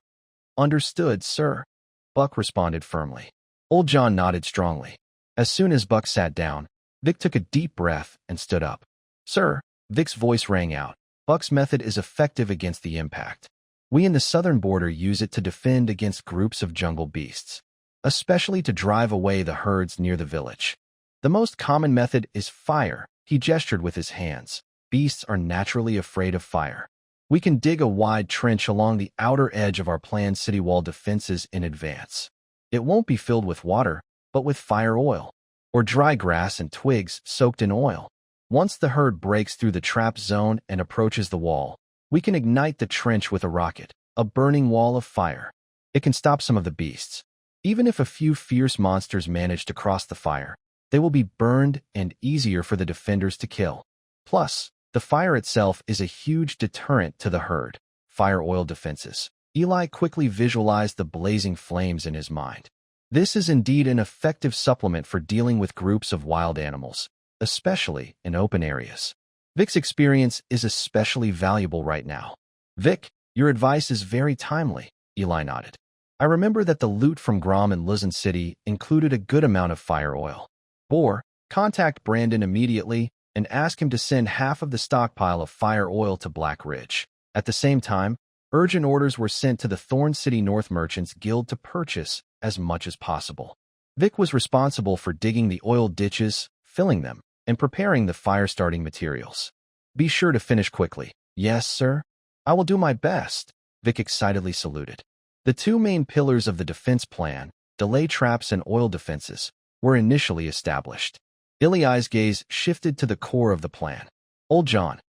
Understood, sir. Buck responded firmly. Old John nodded strongly. As soon as Buck sat down, Vic took a deep breath and stood up. Sir, Vic's voice rang out. Buck's method is effective against the impact. We in the southern border use it to defend against groups of jungle beasts, especially to drive away the herds near the village. The most common method is fire. He gestured with his hands. Beasts are naturally afraid of fire. We can dig a wide trench along the outer edge of our planned city wall defenses in advance. It won't be filled with water, but with fire oil, or dry grass and twigs soaked in oil. Once the herd breaks through the trap zone and approaches the wall, we can ignite the trench with a rocket, a burning wall of fire. It can stop some of the beasts. Even if a few fierce monsters manage to cross the fire, they will be burned and easier for the defenders to kill. Plus, the fire itself is a huge deterrent to the herd. Fire oil defenses. Eli quickly visualized the blazing flames in his mind. This is indeed an effective supplement for dealing with groups of wild animals, especially in open areas. Vic's experience is especially valuable right now. Vic, your advice is very timely, Eli nodded. I remember that the loot from Grom and Thorn City included a good amount of fire oil. Boar, contact Brandon immediately and ask him to send half of the stockpile of fire oil to Black Ridge. At the same time, urgent orders were sent to the Thorn City North Merchants Guild to purchase as much as possible. Vic was responsible for digging the oil ditches, filling them, and preparing the fire-starting materials. Be sure to finish quickly. Yes, sir. I will do my best, Vic excitedly saluted. The two main pillars of the defense plan, delay traps and oil defenses, were initially established. Iliai's gaze shifted to the core of the plan. Old John.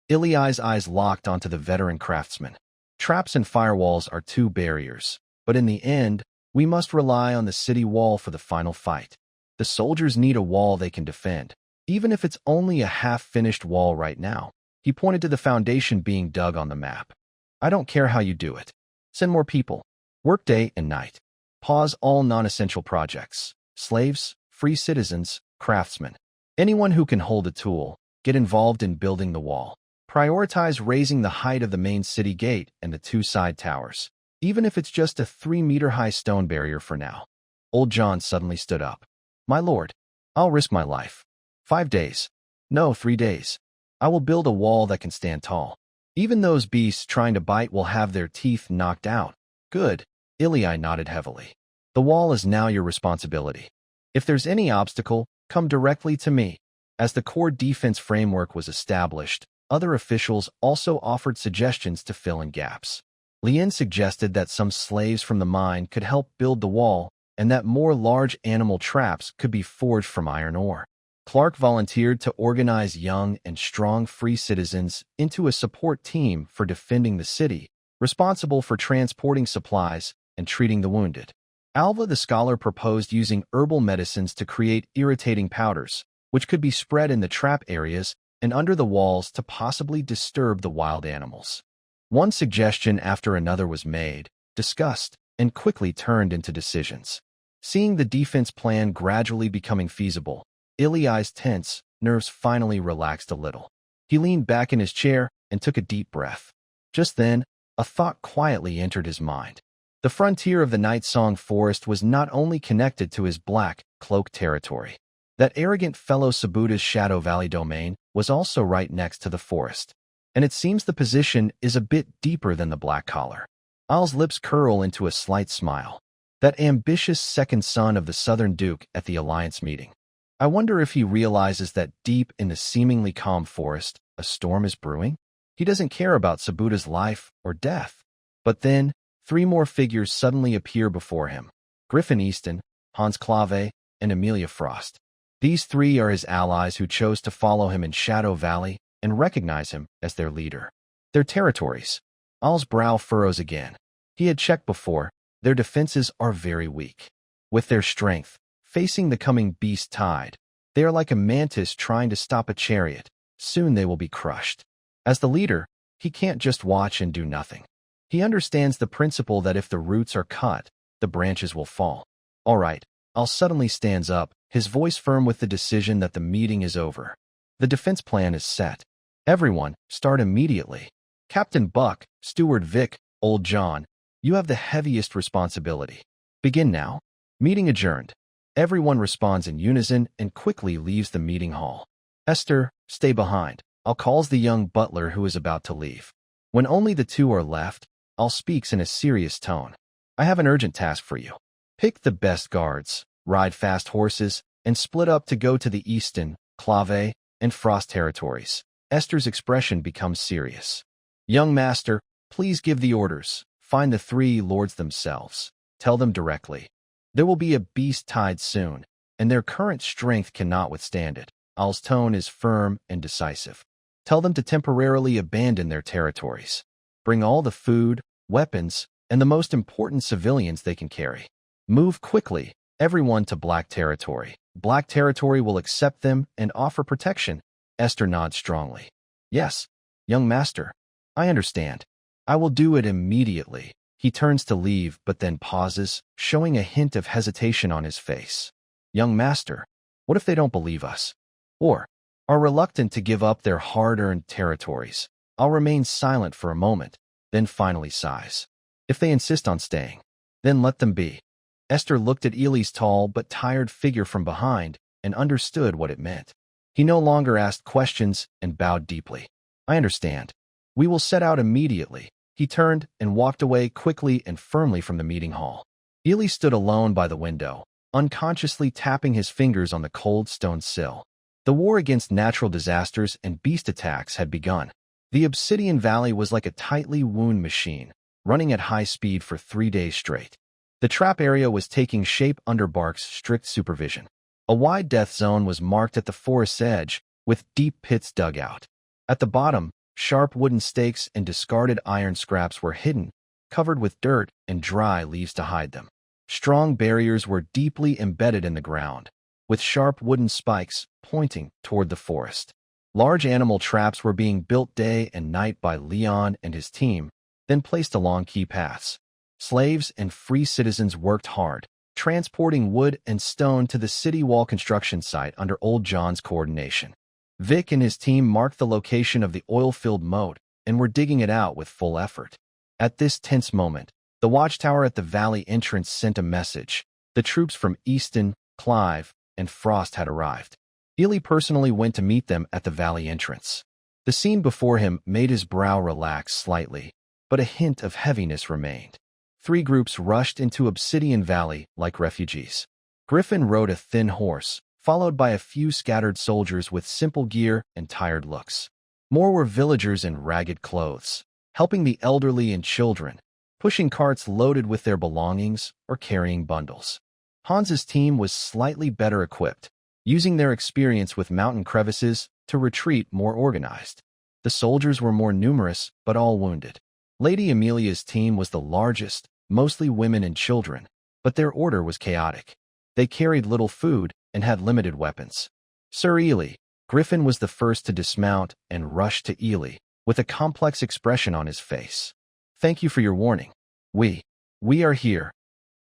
Iliai's eyes locked onto the veteran craftsman. Traps and firewalls are two barriers, but in the end, we must rely on the city wall for the final fight. The soldiers need a wall they can defend, even if it's only a half-finished wall right now. He pointed to the foundation being dug on the map. I don't care how you do it. Send more people. Work day and night. Pause all non-essential projects. Slaves, free citizens, craftsmen. Anyone who can hold a tool, get involved in building the wall. Prioritize raising the height of the main city gate and the two side towers, even if it's just a 3-meter-high stone barrier for now. Old John suddenly stood up. My lord, I'll risk my life. 5 days. No, 3 days. I will build a wall that can stand tall. Even those beasts trying to bite will have their teeth knocked out. Good. Ilai nodded heavily. The wall is now your responsibility. If there's any obstacle, come directly to me. As the core defense framework was established, other officials also offered suggestions to fill in gaps. Lien suggested that some slaves from the mine could help build the wall and that more large animal traps could be forged from iron ore. Clark volunteered to organize young and strong free citizens into a support team for defending the city, responsible for transporting supplies and treating the wounded. Alva the scholar proposed using herbal medicines to create irritating powders, which could be spread in the trap areas and under the walls to possibly disturb the wild animals. One suggestion after another was made, discussed, and quickly turned into decisions. Seeing the defense plan gradually becoming feasible, Iliai's tense nerves finally relaxed a little. He leaned back in his chair and took a deep breath. Just then, a thought quietly entered his mind. The frontier of the Night Song Forest was not only connected to his Black Cloak territory. That arrogant fellow Sabuta's Shadow Valley domain was also right next to the forest, and it seems the position is a bit deeper than the Black Collar. Al's lips curl into a slight smile. That ambitious second son of the Southern Duke at the Alliance meeting. I wonder if he realizes that deep in the seemingly calm forest, a storm is brewing? He doesn't care about Sabuta's life or death. But then, 3 more figures suddenly appear before him. Griffin Easton, Hans Clave, and Amelia Frost. These 3 are his allies who chose to follow him in Shadow Valley and recognize him as their leader. Their territories. Al's brow furrows again. He had checked before. Their defenses are very weak. With their strength, facing the coming beast tide, they are like a mantis trying to stop a chariot. Soon they will be crushed. As the leader, he can't just watch and do nothing. He understands the principle that if the roots are cut, the branches will fall. All right, Al suddenly stands up, his voice firm with the decision that the meeting is over. The defense plan is set. Everyone, start immediately. Captain Buck, Steward Vic, Old John, you have the heaviest responsibility. Begin now. Meeting adjourned. Everyone responds in unison and quickly leaves the meeting hall. Esther, stay behind. Al calls the young butler who is about to leave. When only the two are left, Al speaks in a serious tone. I have an urgent task for you. Pick the best guards, ride fast horses, and split up to go to the Easton, Clave, and Frost territories. Esther's expression becomes serious. Young master, please give the orders. Find the three lords themselves. Tell them directly. There will be a beast tide soon, and their current strength cannot withstand it. Al's tone is firm and decisive. Tell them to temporarily abandon their territories. Bring all the food, weapons, and the most important civilians they can carry. Move quickly, everyone to Black territory. Black territory will accept them and offer protection. Esther nods strongly. Yes, young master. I understand. I will do it immediately. He turns to leave, but then pauses, showing a hint of hesitation on his face. Young master, what if they don't believe us? Or are reluctant to give up their hard-earned territories? I'll remain silent for a moment, then finally sighs. If they insist on staying, then let them be. Esther looked at Ely's tall but tired figure from behind and understood what it meant. He no longer asked questions and bowed deeply. I understand. We will set out immediately. He turned and walked away quickly and firmly from the meeting hall. Ely stood alone by the window, unconsciously tapping his fingers on the cold stone sill. The war against natural disasters and beast attacks had begun. The Obsidian Valley was like a tightly wound machine, running at high speed for 3 days straight. The trap area was taking shape under Bark's strict supervision. A wide death zone was marked at the forest's edge, with deep pits dug out. At the bottom, sharp wooden stakes and discarded iron scraps were hidden, covered with dirt and dry leaves to hide them. Strong barriers were deeply embedded in the ground, with sharp wooden spikes pointing toward the forest. Large animal traps were being built day and night by Leon and his team, then placed along key paths. Slaves and free citizens worked hard, transporting wood and stone to the city wall construction site under Old John's coordination. Vic and his team marked the location of the oil-filled moat and were digging it out with full effort. At this tense moment, the watchtower at the valley entrance sent a message. The troops from Easton, Clive, and Frost had arrived. Ely personally went to meet them at the valley entrance. The scene before him made his brow relax slightly, but a hint of heaviness remained. 3 groups rushed into Obsidian Valley like refugees. Griffin rode a thin horse, followed by a few scattered soldiers with simple gear and tired looks. More were villagers in ragged clothes, helping the elderly and children, pushing carts loaded with their belongings or carrying bundles. Hans's team was slightly better equipped, using their experience with mountain crevices to retreat more organized. The soldiers were more numerous, but all wounded. Lady Amelia's team was the largest, mostly women and children, but their order was chaotic. They carried little food and had limited weapons. Sir Ely, Griffin was the first to dismount and rush to Ely, with a complex expression on his face. Thank you for your warning. We are here.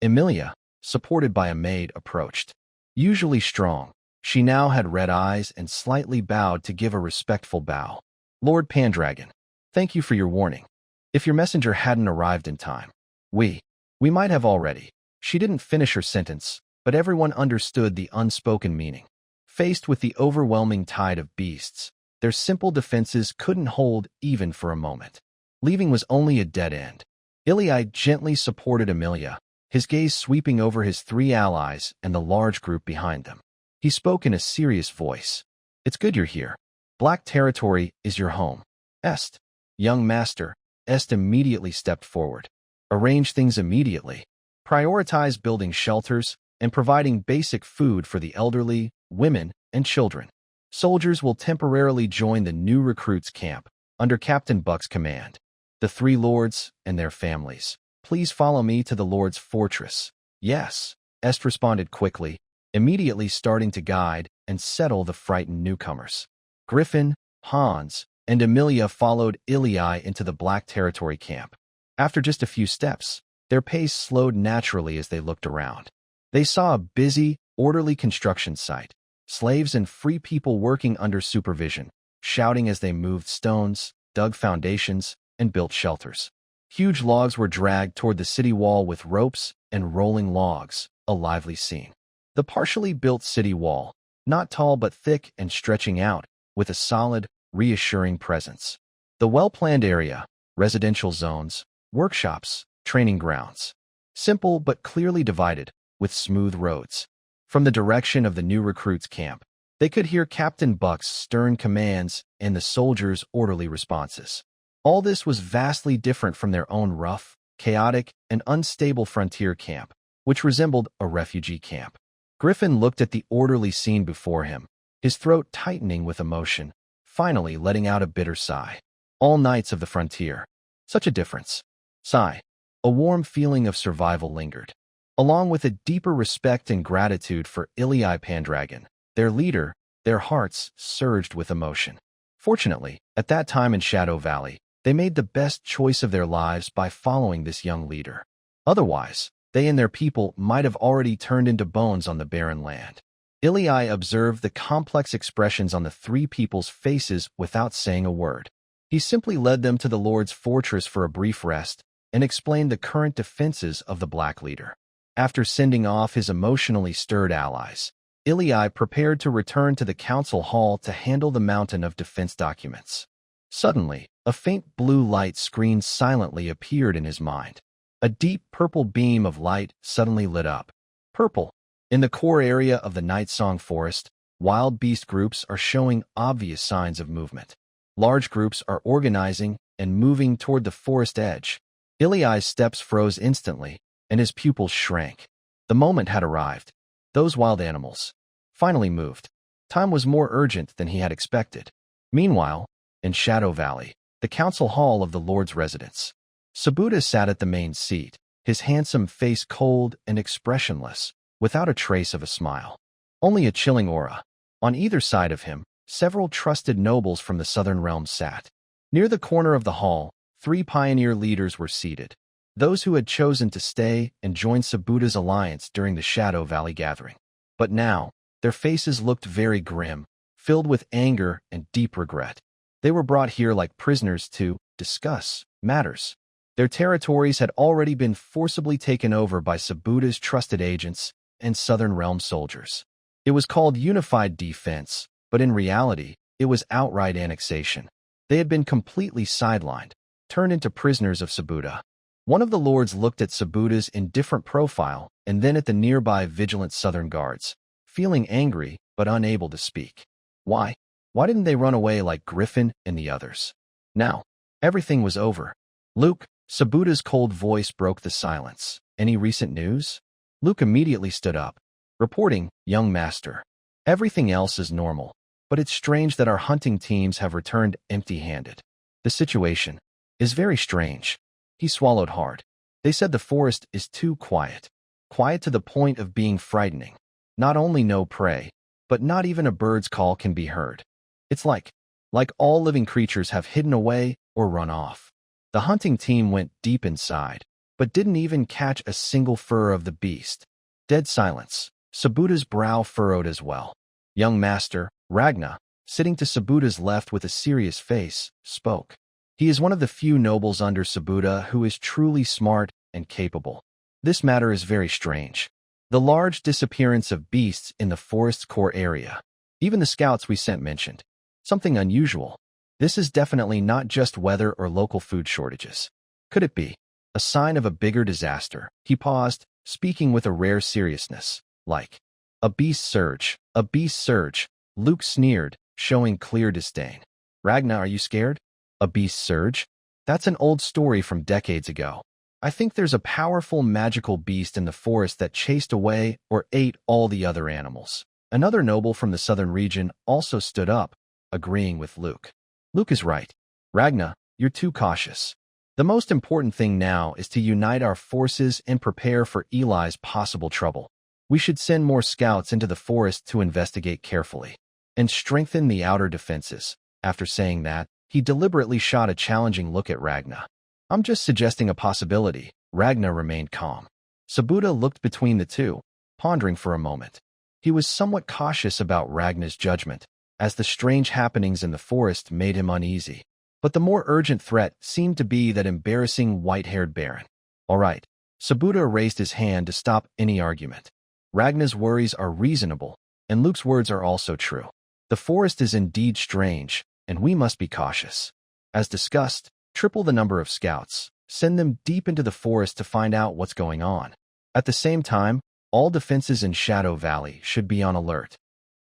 Amelia, supported by a maid, approached. Usually strong, she now had red eyes and slightly bowed to give a respectful bow. Lord Pendragon, thank you for your warning. If your messenger hadn't arrived in time, we might have already. She didn't finish her sentence, but everyone understood the unspoken meaning. Faced with the overwhelming tide of beasts, their simple defenses couldn't hold even for a moment. Leaving was only a dead end. Ily gently supported Amelia, his gaze sweeping over his 3 allies and the large group behind them. He spoke in a serious voice. It's good you're here. Black territory is your home. Est. Young master, Est immediately stepped forward. Arrange things immediately. Prioritize building shelters and providing basic food for the elderly, women, and children. Soldiers will temporarily join the new recruits camp under Captain Buck's command. The 3 lords and their families. Please follow me to the lord's fortress. Yes, Est responded quickly, immediately starting to guide and settle the frightened newcomers. Griffin, Hans, and Emilia followed Ilii into the Black Territory camp. After just a few steps, their pace slowed naturally as they looked around. They saw a busy, orderly construction site, slaves and free people working under supervision, shouting as they moved stones, dug foundations, and built shelters. Huge logs were dragged toward the city wall with ropes and rolling logs, a lively scene. The partially built city wall, not tall but thick and stretching out, with a solid, reassuring presence. The well-planned area, residential zones, workshops, training grounds. Simple but clearly divided, with smooth roads. From the direction of the new recruits' camp, they could hear Captain Buck's stern commands and the soldiers' orderly responses. All this was vastly different from their own rough, chaotic, and unstable frontier camp, which resembled a refugee camp. Griffin looked at the orderly scene before him, his throat tightening with emotion, finally letting out a bitter sigh. All knights of the frontier. Such a difference. Sigh. A warm feeling of survival lingered, along with a deeper respect and gratitude for Ilii Pendragon, their leader. Their hearts surged with emotion. Fortunately, at that time in Shadow Valley, they made the best choice of their lives by following this young leader. Otherwise, they and their people might have already turned into bones on the barren land. Ilii observed the complex expressions on the three people's faces without saying a word. He simply led them to the Lord's fortress for a brief rest and explained the current defenses of the Black leader. After sending off his emotionally stirred allies, Ilii prepared to return to the council hall to handle the mountain of defense documents. Suddenly, a faint blue light screen silently appeared in his mind. A deep purple beam of light suddenly lit up. Purple. In the core area of the Night Song Forest, wild beast groups are showing obvious signs of movement. Large groups are organizing and moving toward the forest edge. Ilii's steps froze instantly, and his pupils shrank. The moment had arrived. Those wild animals finally moved. Time was more urgent than he had expected. Meanwhile, in Shadow Valley, the council hall of the Lord's residence, Sabuda sat at the main seat, his handsome face cold and expressionless, without a trace of a smile. Only a chilling aura. On either side of him, several trusted nobles from the southern realms sat. Near the corner of the hall, three pioneer leaders were seated, those who had chosen to stay and join Sabuda's alliance during the Shadow Valley gathering. But now, their faces looked very grim, filled with anger and deep regret. They were brought here like prisoners to discuss matters. Their territories had already been forcibly taken over by Sabuda's trusted agents and Southern Realm soldiers. It was called unified defense, but in reality, it was outright annexation. They had been completely sidelined, turned into prisoners of Sabuda. One of the lords looked at Sabuda's indifferent profile and then at the nearby vigilant Southern guards, feeling angry but unable to speak. Why? Why didn't they run away like Griffin and the others? Now, everything was over. Luke, Sabuda's cold voice broke the silence. Any recent news? Luke immediately stood up, reporting, "Young master. Everything else is normal, but it's strange that our hunting teams have returned empty-handed. The situation is very strange." He swallowed hard. They said the forest is too quiet. Quiet to the point of being frightening. Not only no prey, but not even a bird's call can be heard. It's like all living creatures have hidden away or run off. The hunting team went deep inside, but didn't even catch a single fur of the beast. Dead silence. Sabuda's brow furrowed as well. Young master, Ragna, sitting to Sabuda's left with a serious face, spoke. He is one of the few nobles under Sabuda who is truly smart and capable. This matter is very strange. The large disappearance of beasts in the forest's core area. Even the scouts we sent mentioned. Something unusual. This is definitely not just weather or local food shortages. Could it be a sign of a bigger disaster? He paused, speaking with a rare seriousness. Like, a beast surge, a beast surge. Luke sneered, showing clear disdain. Ragna, are you scared? A beast surge? That's an old story from decades ago. I think there's a powerful magical beast in the forest that chased away or ate all the other animals. Another noble from the southern region also stood up, agreeing with Luke. Luke is right. Ragna, you're too cautious. The most important thing now is to unite our forces and prepare for Eli's possible trouble. We should send more scouts into the forest to investigate carefully and strengthen the outer defenses. After saying that, He deliberately shot a challenging look at Ragna. I'm just suggesting a possibility. Ragna remained calm. Sabuda looked between the two, pondering for a moment. He was somewhat cautious about Ragna's judgment, as the strange happenings in the forest made him uneasy. But the more urgent threat seemed to be that embarrassing white-haired baron. All right. Sabuda raised his hand to stop any argument. Ragna's worries are reasonable, and Luke's words are also true. The forest is indeed strange, and we must be cautious. As discussed, triple the number of scouts. Send them deep into the forest to find out what's going on. At the same time, all defenses in Shadow Valley should be on alert.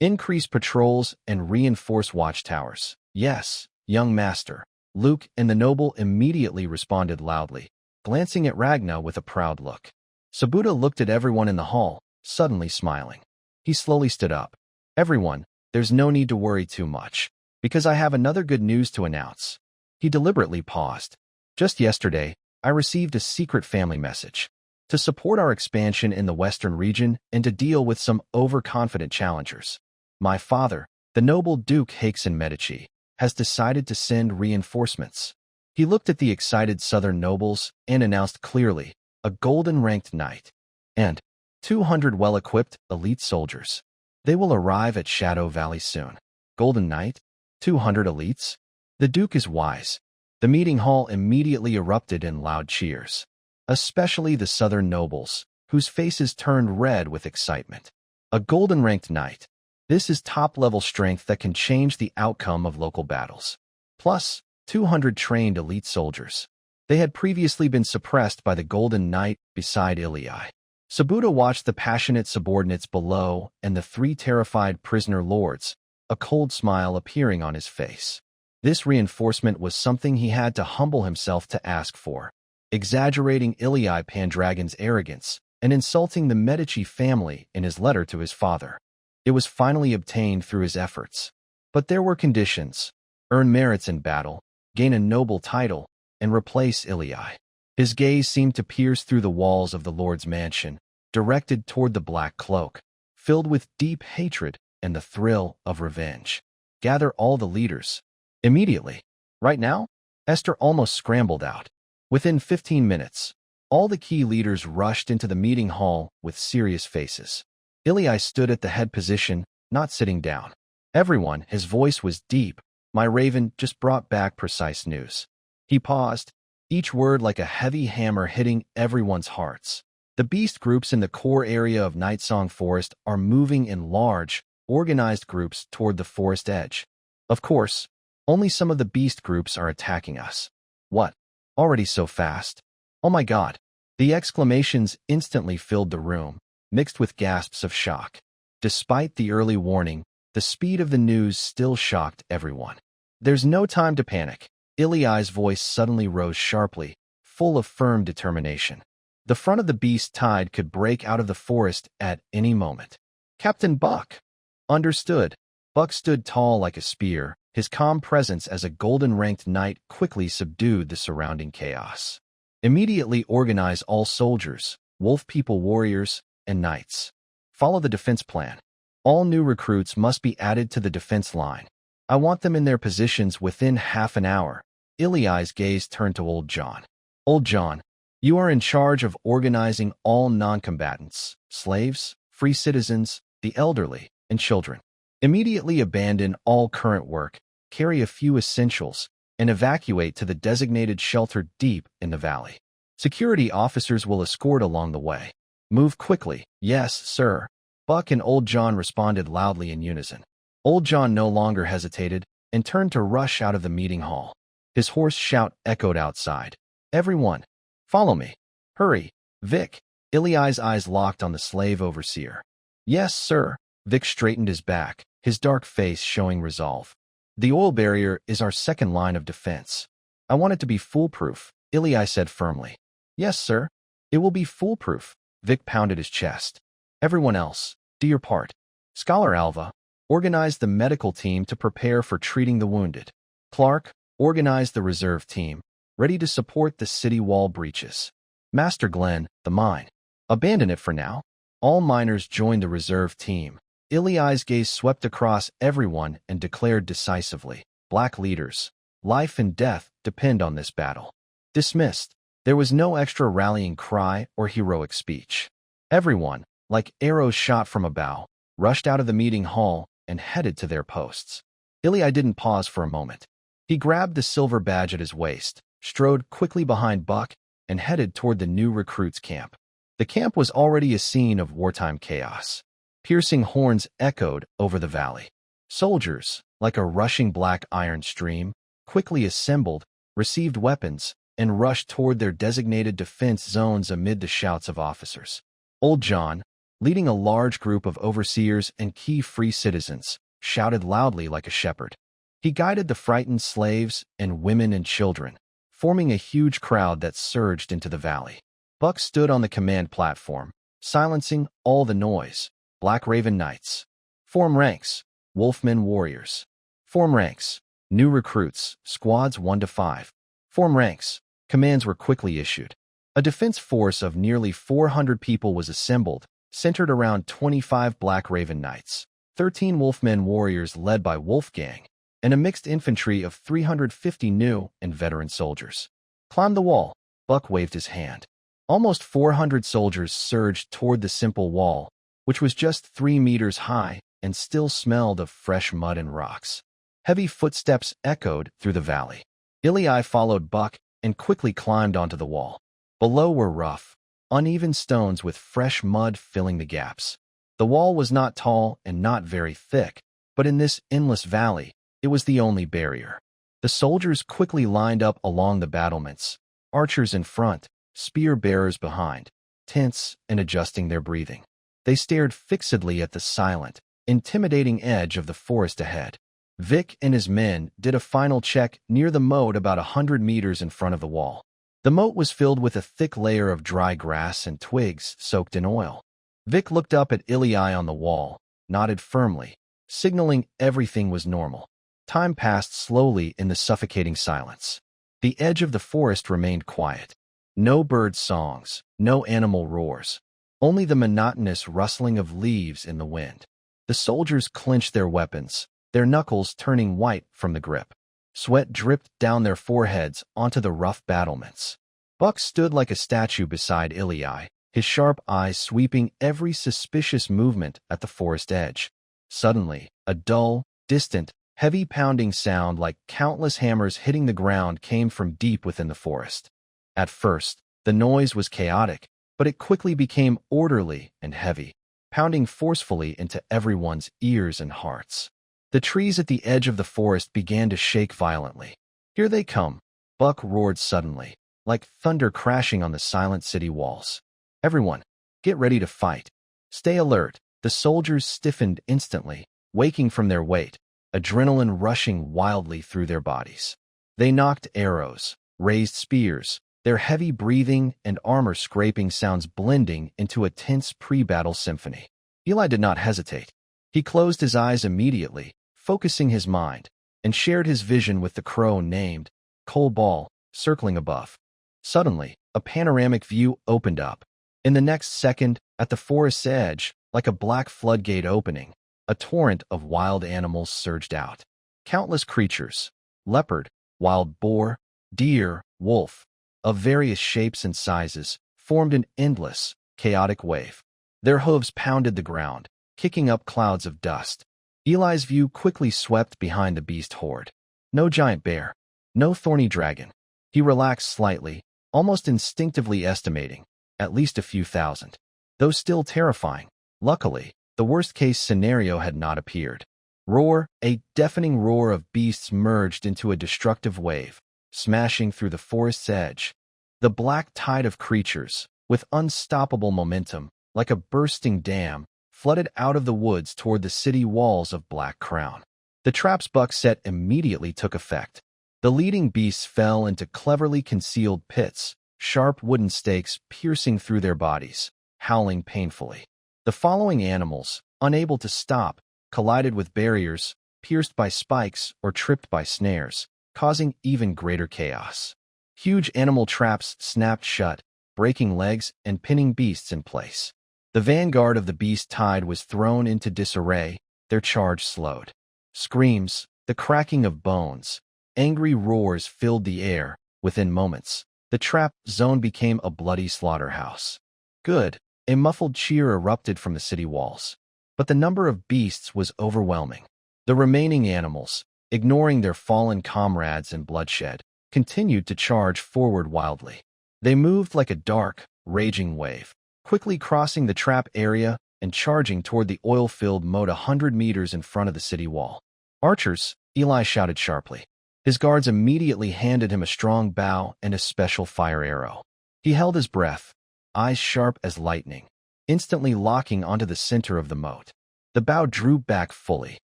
Increase patrols and reinforce watchtowers. Yes, young master. Luke and the noble immediately responded loudly, glancing at Ragna with a proud look. Sabuda looked at everyone in the hall, suddenly smiling. He slowly stood up. Everyone, there's no need to worry too much, because I have another good news to announce. He deliberately paused. Just yesterday, I received a secret family message. To support our expansion in the western region and to deal with some overconfident challengers. My father, the noble Duke Hakeson Medici, has decided to send reinforcements. He looked at the excited southern nobles and announced clearly, a golden-ranked knight, and 200 well-equipped elite soldiers. They will arrive at Shadow Valley soon. Golden Knight? 200 elites? The Duke is wise. The meeting hall immediately erupted in loud cheers, especially the southern nobles, whose faces turned red with excitement. A golden-ranked knight. This is top-level strength that can change the outcome of local battles. Plus, 200 trained elite soldiers. They had previously been suppressed by the Golden Knight beside Ilii. Sabuda watched the passionate subordinates below and the 3 terrified prisoner lords, a cold smile appearing on his face. This reinforcement was something he had to humble himself to ask for, exaggerating Ilii Pendragon's arrogance and insulting the Medici family in his letter to his father. It was finally obtained through his efforts. But there were conditions. Earn merits in battle, gain a noble title, and replace Ilii. His gaze seemed to pierce through the walls of the Lord's mansion, directed toward the Black Cloak, filled with deep hatred and the thrill of revenge. Gather all the leaders. Immediately. Right now? Esther almost scrambled out. Within 15 minutes, all the key leaders rushed into the meeting hall with serious faces. Ilii stood at the head position, not sitting down. Everyone, his voice was deep. My raven just brought back precise news. He paused, each word like a heavy hammer hitting everyone's hearts. The beast groups in the core area of Nightsong Forest are moving in large, organized groups toward the forest edge. Of course, only some of the beast groups are attacking us. What? Already so fast? Oh my God. The exclamations instantly filled the room, mixed with gasps of shock. Despite the early warning, the speed of the news still shocked everyone. There's no time to panic. Ilii's voice suddenly rose sharply, full of firm determination. The front of the beast tide could break out of the forest at any moment. Captain Buck. Understood. Buck stood tall like a spear. His calm presence as a golden-ranked knight quickly subdued the surrounding chaos. Immediately organize all soldiers, wolf people warriors, and knights. Follow the defense plan. All new recruits must be added to the defense line. I want them in their positions within half an hour. Ilii's gaze turned to Old John. Old John, you are in charge of organizing all non-combatants, slaves, free citizens, the elderly, and children. Immediately abandon all current work, carry a few essentials, and evacuate to the designated shelter deep in the valley. Security officers will escort along the way. Move quickly. Yes, sir. Buck and Old John responded loudly in unison. Old John no longer hesitated and turned to rush out of the meeting hall. His hoarse shout echoed outside. Everyone, follow me. Hurry, Vic. Ilii's eyes locked on the slave overseer. Yes, sir. Vic straightened his back, his dark face showing resolve. The oil barrier is our second line of defense. I want it to be foolproof, Ilii said firmly. Yes, sir. It will be foolproof. Vic pounded his chest. Everyone else, do your part. Scholar Alva, organize the medical team to prepare for treating the wounded. Clark, organize the reserve team, ready to support the city wall breaches. Master Glenn, the mine. Abandon it for now. All miners joined the reserve team. Ilii's gaze swept across everyone and declared decisively, Black leaders, Life and death depend on this battle. Dismissed. There was no extra rallying cry or heroic speech. Everyone, like arrows shot from a bow, rushed out of the meeting hall and headed to their posts. Ili didn't pause for a moment. He grabbed the silver badge at his waist, strode quickly behind Buck, and headed toward the new recruits' camp. The camp was already a scene of wartime chaos. Piercing horns echoed over the valley. Soldiers, like a rushing black iron stream, quickly assembled, received weapons, and rushed toward their designated defense zones amid the shouts of officers. Old John, leading a large group of overseers and key free citizens, shouted loudly like a shepherd. He guided the frightened slaves and women and children, forming a huge crowd that surged into the valley. Buck stood on the command platform, silencing all the noise. Black Raven Knights. Form ranks. Wolfmen Warriors. Form ranks. New recruits, squads 1 to 5. Form ranks. Commands were quickly issued. A defense force of nearly 400 people was assembled, centered around 25 Black Raven Knights, 13 Wolfmen Warriors led by Wolfgang, and a mixed infantry of 350 new and veteran soldiers. Climb the wall. Buck waved his hand. Almost 400 soldiers surged toward the simple wall, which was just 3 meters high and still smelled of fresh mud and rocks. Heavy footsteps echoed through the valley. Ili followed Buck and quickly climbed onto the wall. Below were rough, uneven stones with fresh mud filling the gaps. The wall was not tall and not very thick, but in this endless valley, it was the only barrier. The soldiers quickly lined up along the battlements, archers in front, spear bearers behind, tense and adjusting their breathing. They stared fixedly at the silent, intimidating edge of the forest ahead. Vic and his men did a final check near the moat about 100 meters in front of the wall. The moat was filled with a thick layer of dry grass and twigs soaked in oil. Vic looked up at Ili on the wall, nodded firmly, signaling everything was normal. Time passed slowly in the suffocating silence. The edge of the forest remained quiet. No bird songs, no animal roars, only the monotonous rustling of leaves in the wind. The soldiers clenched their weapons, their knuckles turning white from the grip. Sweat dripped down their foreheads onto the rough battlements. Buck stood like a statue beside Ili, his sharp eyes sweeping every suspicious movement at the forest edge. Suddenly, a dull, distant, heavy pounding sound like countless hammers hitting the ground came from deep within the forest. At first, the noise was chaotic, but it quickly became orderly and heavy, pounding forcefully into everyone's ears and hearts. The trees at the edge of the forest began to shake violently. Here they come, Buck roared suddenly, like thunder crashing on the silent city walls. Everyone, get ready to fight. Stay alert. The soldiers stiffened instantly, waking from their weight, adrenaline rushing wildly through their bodies. They knocked arrows, raised spears, their heavy breathing and armor-scraping sounds blending into a tense pre-battle symphony. Ili did not hesitate. He closed his eyes immediately, focusing his mind, and shared his vision with the crow named Coal Ball, circling above. Suddenly, a panoramic view opened up. In the next second, at the forest's edge, like a black floodgate opening, a torrent of wild animals surged out. Countless creatures, leopard, wild boar, deer, wolf, of various shapes and sizes, formed an endless, chaotic wave. Their hooves pounded the ground, kicking up clouds of dust. Ili's view quickly swept behind the beast horde. No giant bear, no thorny dragon. He relaxed slightly, almost instinctively estimating, at least a few thousand. Though still terrifying, luckily, the worst-case scenario had not appeared. Roar, a deafening roar of beasts merged into a destructive wave, smashing through the forest's edge. The black tide of creatures, with unstoppable momentum, like a bursting dam, flooded out of the woods toward the city walls of Black Crown. The traps Buck set immediately took effect. The leading beasts fell into cleverly concealed pits, sharp wooden stakes piercing through their bodies, howling painfully. The following animals, unable to stop, collided with barriers, pierced by spikes or tripped by snares, causing even greater chaos. Huge animal traps snapped shut, breaking legs and pinning beasts in place. The vanguard of the beast tide was thrown into disarray, their charge slowed. Screams, the cracking of bones, Angry roars filled the air. Within moments, the trap zone became a bloody slaughterhouse. Good. A muffled cheer erupted from the city walls. But the number of beasts was overwhelming. The remaining animals, ignoring their fallen comrades and bloodshed, continued to charge forward wildly. They moved like a dark, raging wave, quickly crossing the trap area and charging toward the oil-filled moat 100 meters in front of the city wall. "Archers!" Eli shouted sharply. His guards immediately handed him a strong bow and a special fire arrow. He held his breath, eyes sharp as lightning, instantly locking onto the center of the moat. The bow drew back fully.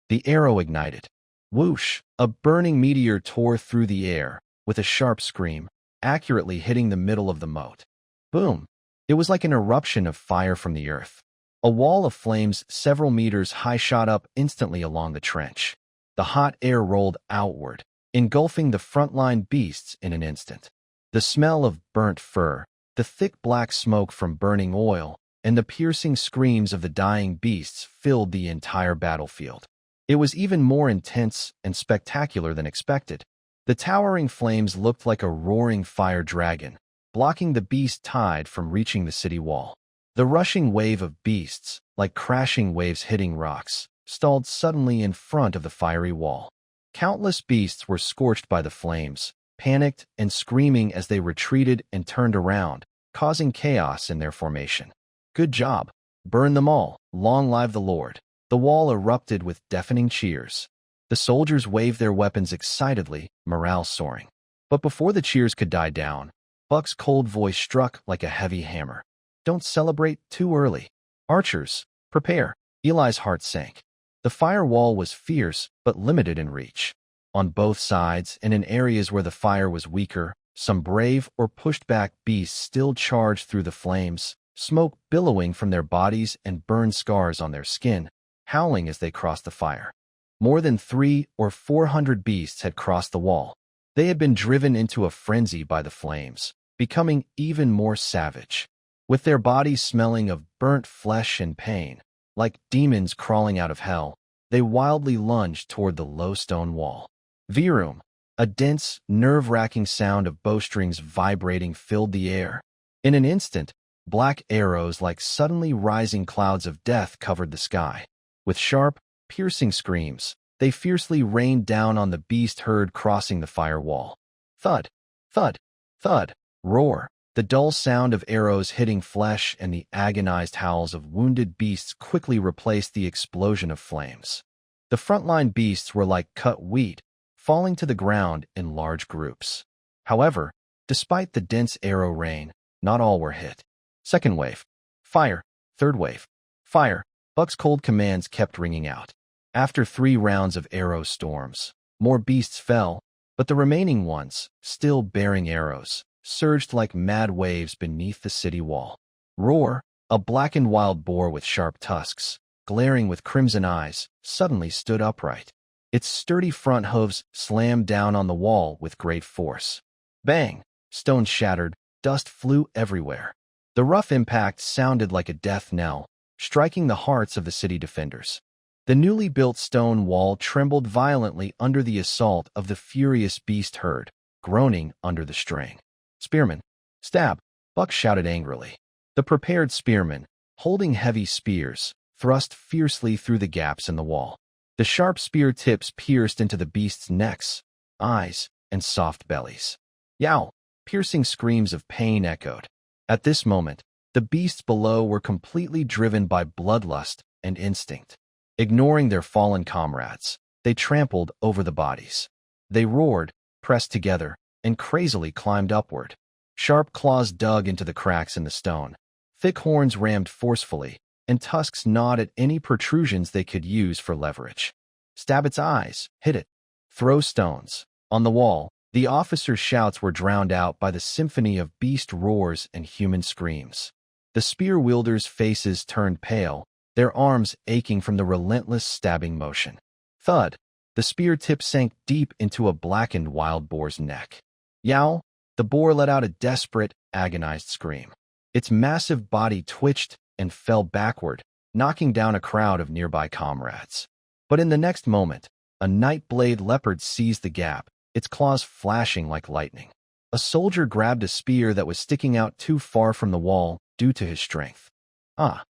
The arrow ignited. Whoosh! A burning meteor tore through the air, with a sharp scream, accurately hitting the middle of the moat. Boom! It was like an eruption of fire from the earth. A wall of flames several meters high shot up instantly along the trench. The hot air rolled outward, engulfing the frontline beasts in an instant. The smell of burnt fur, the thick black smoke from burning oil, and the piercing screams of the dying beasts filled the entire battlefield. It was even more intense and spectacular than expected. The towering flames looked like a roaring fire dragon, blocking the beast tide from reaching the city wall. The rushing wave of beasts, like crashing waves hitting rocks, stalled suddenly in front of the fiery wall. Countless beasts were scorched by the flames, panicked and screaming as they retreated and turned around, causing chaos in their formation. "Good job! Burn them all! Long live the Lord!" The wall erupted with deafening cheers. The soldiers waved their weapons excitedly, morale soaring. But before the cheers could die down, Buck's cold voice struck like a heavy hammer. "Don't celebrate too early. Archers, prepare!" Eli's heart sank. The fire wall was fierce but limited in reach. On both sides and in areas where the fire was weaker, some brave or pushed-back beasts still charged through the flames, smoke billowing from their bodies and burn scars on their skin, howling as they crossed the fire. More than 300 or 400 beasts had crossed the wall. They had been driven into a frenzy by the flames, becoming even more savage. With their bodies smelling of burnt flesh and pain, like demons crawling out of hell, they wildly lunged toward the low stone wall. Vroom! A dense, nerve-wracking sound of bowstrings vibrating filled the air. In an instant, black arrows like suddenly rising clouds of death covered the sky. With sharp, piercing screams, they fiercely rained down on the beast herd crossing the fire wall. Thud! Thud! Thud! Roar! The dull sound of arrows hitting flesh and the agonized howls of wounded beasts quickly replaced the explosion of flames. The frontline beasts were like cut wheat, falling to the ground in large groups. However, despite the dense arrow rain, not all were hit. Second wave. Fire. Third wave. Fire. Buck's cold commands kept ringing out. After 3 rounds of arrow storms, more beasts fell, but the remaining ones, still bearing arrows, surged like mad waves beneath the city wall. Roar! A blackened wild boar with sharp tusks, glaring with crimson eyes, suddenly stood upright. Its sturdy front hooves slammed down on the wall with great force. Bang! Stones shattered, dust flew everywhere. The rough impact sounded like a death knell, striking the hearts of the city defenders. The newly built stone wall trembled violently under the assault of the furious beast herd, groaning under the strain. "Spearmen! Stab!" Buck shouted angrily. The prepared spearmen, holding heavy spears, thrust fiercely through the gaps in the wall. The sharp spear tips pierced into the beasts' necks, eyes, and soft bellies. Yow! Piercing screams of pain echoed. At this moment, the beasts below were completely driven by bloodlust and instinct. Ignoring their fallen comrades, they trampled over the bodies. They roared, pressed together, and crazily climbed upward. Sharp claws dug into the cracks in the stone. Thick horns rammed forcefully, and tusks gnawed at any protrusions they could use for leverage. Stab its eyes, hit it, throw stones. On the wall, the officers' shouts were drowned out by the symphony of beast roars and human screams. The spear wielders' faces turned pale, their arms aching from the relentless stabbing motion. Thud! The spear tip sank deep into a blackened wild boar's neck. Yow! The boar let out a desperate, agonized scream. Its massive body twitched and fell backward, knocking down a crowd of nearby comrades. But in the next moment, a night-blade leopard seized the gap, its claws flashing like lightning. A soldier grabbed a spear that was sticking out too far from the wall due to his strength. Ah!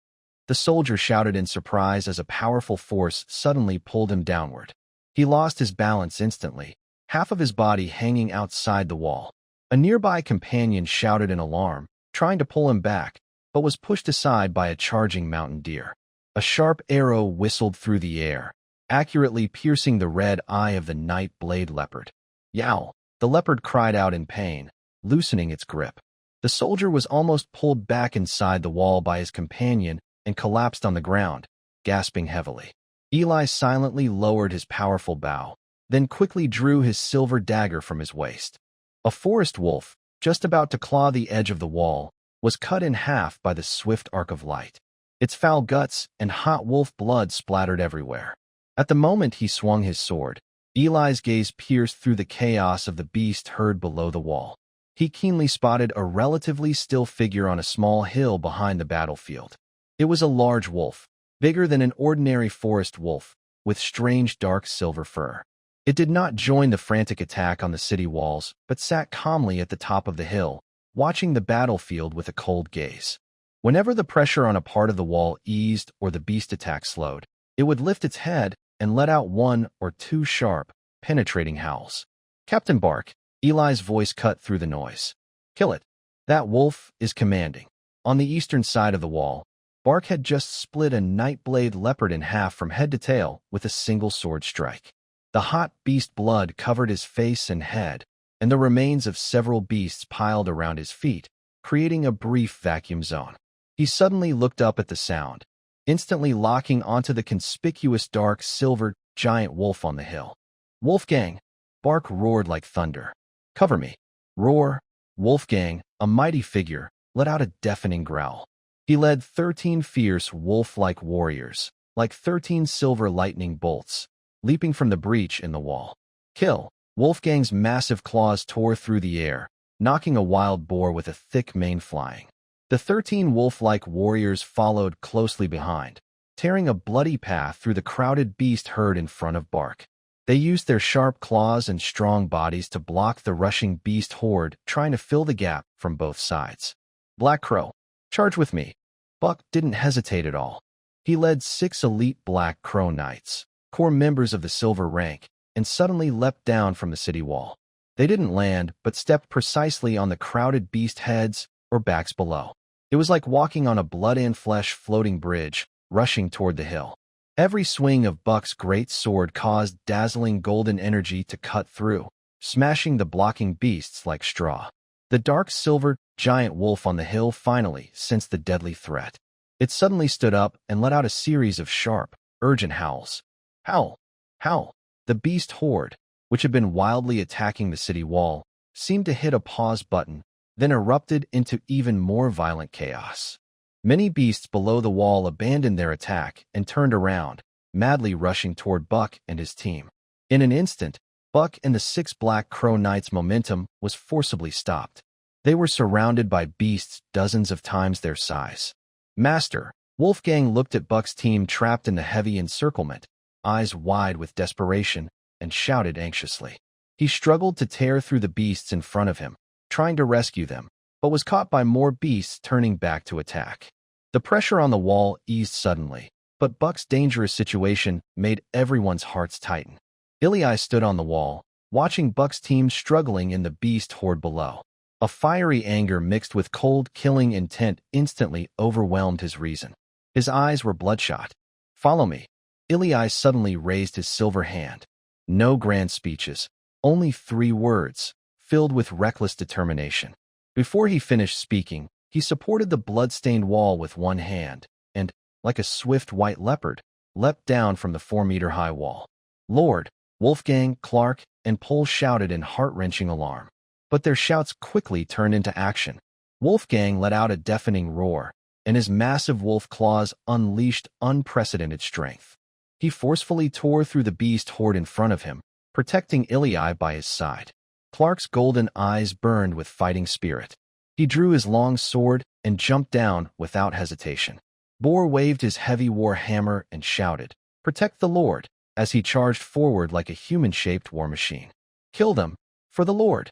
The soldier shouted in surprise as a powerful force suddenly pulled him downward. He lost his balance instantly, half of his body hanging outside the wall. A nearby companion shouted in alarm, trying to pull him back, but was pushed aside by a charging mountain deer. A sharp arrow whistled through the air, accurately piercing the red eye of the night-blade leopard. Yow! The leopard cried out in pain, loosening its grip. The soldier was almost pulled back inside the wall by his companion and collapsed on the ground, gasping heavily. Eli silently lowered his powerful bow, then quickly drew his silver dagger from his waist. A forest wolf, just about to claw the edge of the wall, was cut in half by the swift arc of light. Its foul guts and hot wolf blood splattered everywhere. At the moment he swung his sword, Eli's gaze pierced through the chaos of the beast herd below the wall. He keenly spotted a relatively still figure on a small hill behind the battlefield. It was a large wolf, bigger than an ordinary forest wolf, with strange dark silver fur. It did not join the frantic attack on the city walls, but sat calmly at the top of the hill, watching the battlefield with a cold gaze. Whenever the pressure on a part of the wall eased or the beast attack slowed, it would lift its head and let out one or two sharp, penetrating howls. "Captain Bark," Eli's voice cut through the noise. "Kill it. That wolf is commanding." On the eastern side of the wall, Bark had just split a nightblade leopard in half from head to tail with a single sword strike. The hot beast blood covered his face and head, and the remains of several beasts piled around his feet, creating a brief vacuum zone. He suddenly looked up at the sound, instantly locking onto the conspicuous dark silver giant wolf on the hill. "Wolfgang!" Bark roared like thunder. "Cover me!" Roar! Wolfgang, a mighty figure, let out a deafening growl. He led 13 fierce wolf-like warriors, like 13 silver lightning bolts, leaping from the breach in the wall. "Kill!" Wolfgang's massive claws tore through the air, knocking a wild boar with a thick mane flying. The 13 wolf-like warriors followed closely behind, tearing a bloody path through the crowded beast herd in front of Bark. They used their sharp claws and strong bodies to block the rushing beast horde trying to fill the gap from both sides. "Black Crow, charge with me." Buck didn't hesitate at all. He led 6 elite Black Crow Knights, core members of the Silver Rank, and suddenly leapt down from the city wall. They didn't land, but stepped precisely on the crowded beast heads or backs below. It was like walking on a blood-and-flesh floating bridge, rushing toward the hill. Every swing of Buck's great sword caused dazzling golden energy to cut through, smashing the blocking beasts like straw. The dark silver giant wolf on the hill finally sensed the deadly threat. It suddenly stood up and let out a series of sharp, urgent howls. Howl! Howl! The beast horde, which had been wildly attacking the city wall, seemed to hit a pause button, then erupted into even more violent chaos. Many beasts below the wall abandoned their attack and turned around, madly rushing toward Buck and his team. In an instant, Buck and the 6 Black Crow Knights' momentum was forcibly stopped. They were surrounded by beasts dozens of times their size. "Master," Wolfgang looked at Buck's team trapped in the heavy encirclement, eyes wide with desperation, and shouted anxiously. He struggled to tear through the beasts in front of him, trying to rescue them, but was caught by more beasts turning back to attack. The pressure on the wall eased suddenly, but Buck's dangerous situation made everyone's hearts tighten. Ili stood on the wall, watching Buck's team struggling in the beast horde below. A fiery anger mixed with cold, killing intent instantly overwhelmed his reason. His eyes were bloodshot. "Follow me." Ili suddenly raised his silver hand. No grand speeches, only 3 words, filled with reckless determination. Before he finished speaking, he supported the blood-stained wall with one hand and, like a swift white leopard, leapt down from the 4-meter-high wall. "Lord!" Wolfgang, Clark, and Pole shouted in heart-wrenching alarm. But their shouts quickly turned into action. Wolfgang let out a deafening roar, and his massive wolf claws unleashed unprecedented strength. He forcefully tore through the beast horde in front of him, protecting Ili by his side. Clark's golden eyes burned with fighting spirit. He drew his long sword and jumped down without hesitation. Boar waved his heavy war hammer and shouted, "Protect the Lord," as he charged forward like a human-shaped war machine. Kill them, for the Lord.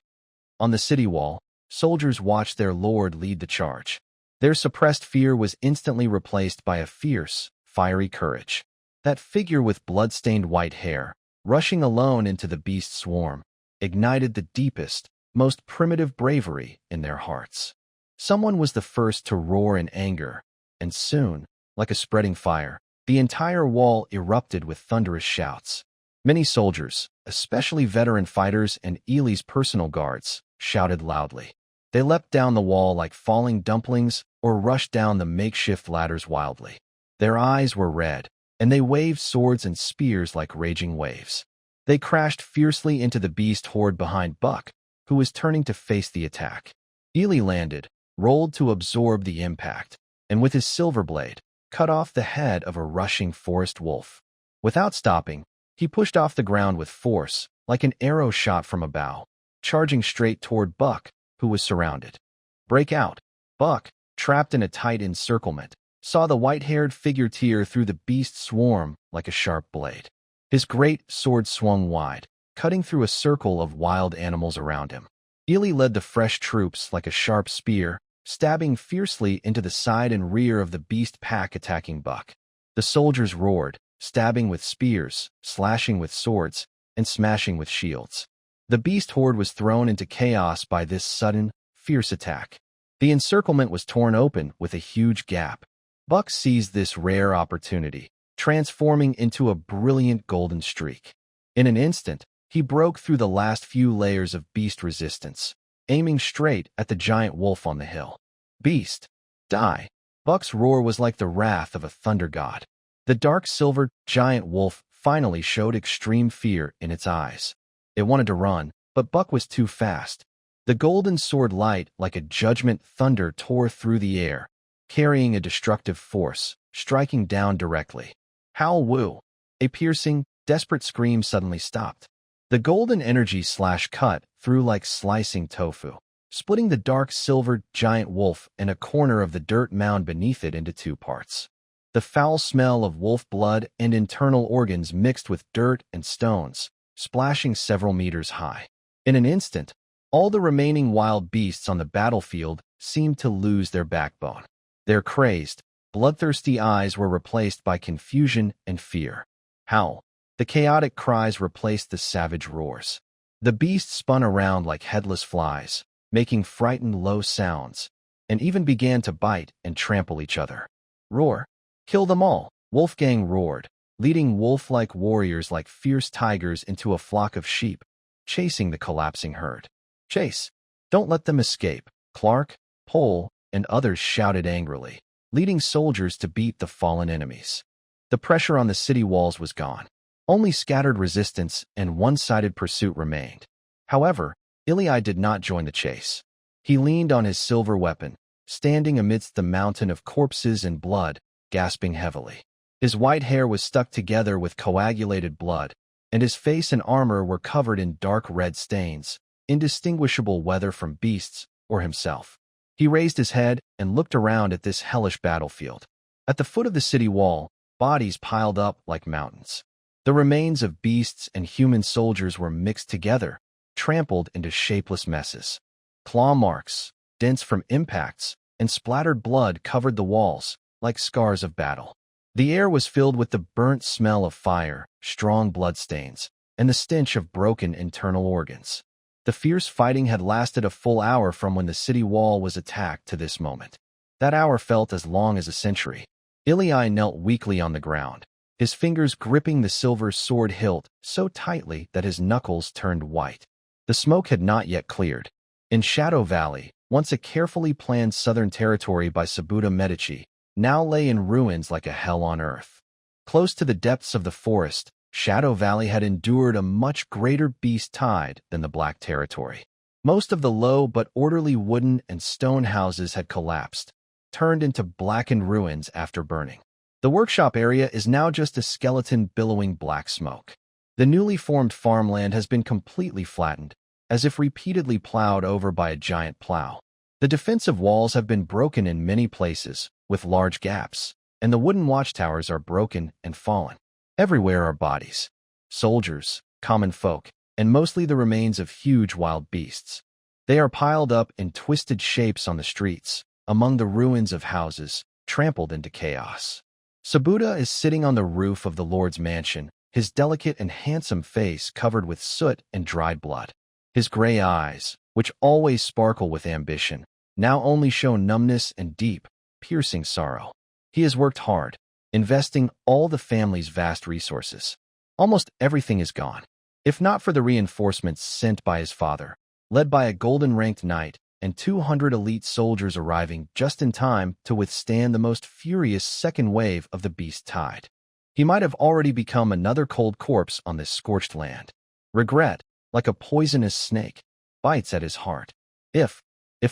On the city wall, soldiers watched their lord lead the charge. Their suppressed fear was instantly replaced by a fierce, fiery courage. That figure with blood-stained white hair, rushing alone into the beast swarm, ignited the deepest, most primitive bravery in their hearts. Someone was the first to roar in anger, and soon, like a spreading fire, the entire wall erupted with thunderous shouts. Many soldiers, especially veteran fighters and Ely's personal guards, shouted loudly. They leapt down the wall like falling dumplings or rushed down the makeshift ladders wildly. Their eyes were red, and they waved swords and spears like raging waves. They crashed fiercely into the beast horde behind Buck, who was turning to face the attack. Ely landed, rolled to absorb the impact, and with his silver blade, cut off the head of a rushing forest wolf. Without stopping, he pushed off the ground with force, like an arrow shot from a bow, charging straight toward Buck, who was surrounded. Break out! Buck, trapped in a tight encirclement, saw the white-haired figure tear through the beast's swarm like a sharp blade. His great sword swung wide, cutting through a circle of wild animals around him. Ely led the fresh troops like a sharp spear, stabbing fiercely into the side and rear of the beast pack attacking Buck. The soldiers roared, stabbing with spears, slashing with swords, and smashing with shields. The beast horde was thrown into chaos by this sudden, fierce attack. The encirclement was torn open with a huge gap. Buck seized this rare opportunity, transforming into a brilliant golden streak. In an instant, he broke through the last few layers of beast resistance, aiming straight at the giant wolf on the hill. Beast, die! Buck's roar was like the wrath of a thunder god. The dark silver giant wolf finally showed extreme fear in its eyes. It wanted to run, but Buck was too fast. The golden sword light like a judgment thunder tore through the air, carrying a destructive force, striking down directly. Howl woo! A piercing, desperate scream suddenly stopped. The golden energy slash cut through like slicing tofu, splitting the dark silver giant wolf and a corner of the dirt mound beneath it into two parts. The foul smell of wolf blood and internal organs mixed with dirt and stones, splashing several meters high. In an instant, all the remaining wild beasts on the battlefield seemed to lose their backbone. Their crazed, bloodthirsty eyes were replaced by confusion and fear. Howl! The chaotic cries replaced the savage roars. The beasts spun around like headless flies, making frightened low sounds, and even began to bite and trample each other. Roar! Kill them all! Wolfgang roared, leading wolf-like warriors like fierce tigers into a flock of sheep, chasing the collapsing herd. Chase! Don't let them escape! Clark, Pole, and others shouted angrily, leading soldiers to beat the fallen enemies. The pressure on the city walls was gone. Only scattered resistance and one-sided pursuit remained. However, Ely did not join the chase. He leaned on his silver weapon, standing amidst the mountain of corpses and blood, gasping heavily. His white hair was stuck together with coagulated blood, and his face and armor were covered in dark red stains, indistinguishable whether from beasts or himself. He raised his head and looked around at this hellish battlefield. At the foot of the city wall, bodies piled up like mountains. The remains of beasts and human soldiers were mixed together, trampled into shapeless messes. Claw marks, dents from impacts, and splattered blood covered the walls, like scars of battle. The air was filled with the burnt smell of fire, strong bloodstains, and the stench of broken internal organs. The fierce fighting had lasted a full hour from when the city wall was attacked to this moment. That hour felt as long as a century. Ely knelt weakly on the ground, his fingers gripping the silver sword hilt so tightly that his knuckles turned white. The smoke had not yet cleared. In Shadow Valley, once a carefully planned southern territory by Sabuda Medici, now lay in ruins like a hell on earth. Close to the depths of the forest, Shadow Valley had endured a much greater beast tide than the Black Territory. Most of the low but orderly wooden and stone houses had collapsed, turned into blackened ruins after burning. The workshop area is now just a skeleton billowing black smoke. The newly formed farmland has been completely flattened, as if repeatedly plowed over by a giant plow. The defensive walls have been broken in many places, with large gaps, and the wooden watchtowers are broken and fallen. Everywhere are bodies. Soldiers, common folk, and mostly the remains of huge wild beasts. They are piled up in twisted shapes on the streets, among the ruins of houses, trampled into chaos. Sabuda is sitting on the roof of the Lord's mansion, his delicate and handsome face covered with soot and dried blood. His gray eyes, which always sparkle with ambition, now only show numbness and deep, piercing sorrow. He has worked hard, investing all the family's vast resources. Almost everything is gone. If not for the reinforcements sent by his father, led by a golden-ranked knight and 200 elite soldiers arriving just in time to withstand the most furious second wave of the beast tide, he might have already become another cold corpse on this scorched land. Regret, like a poisonous snake, bites at his heart. If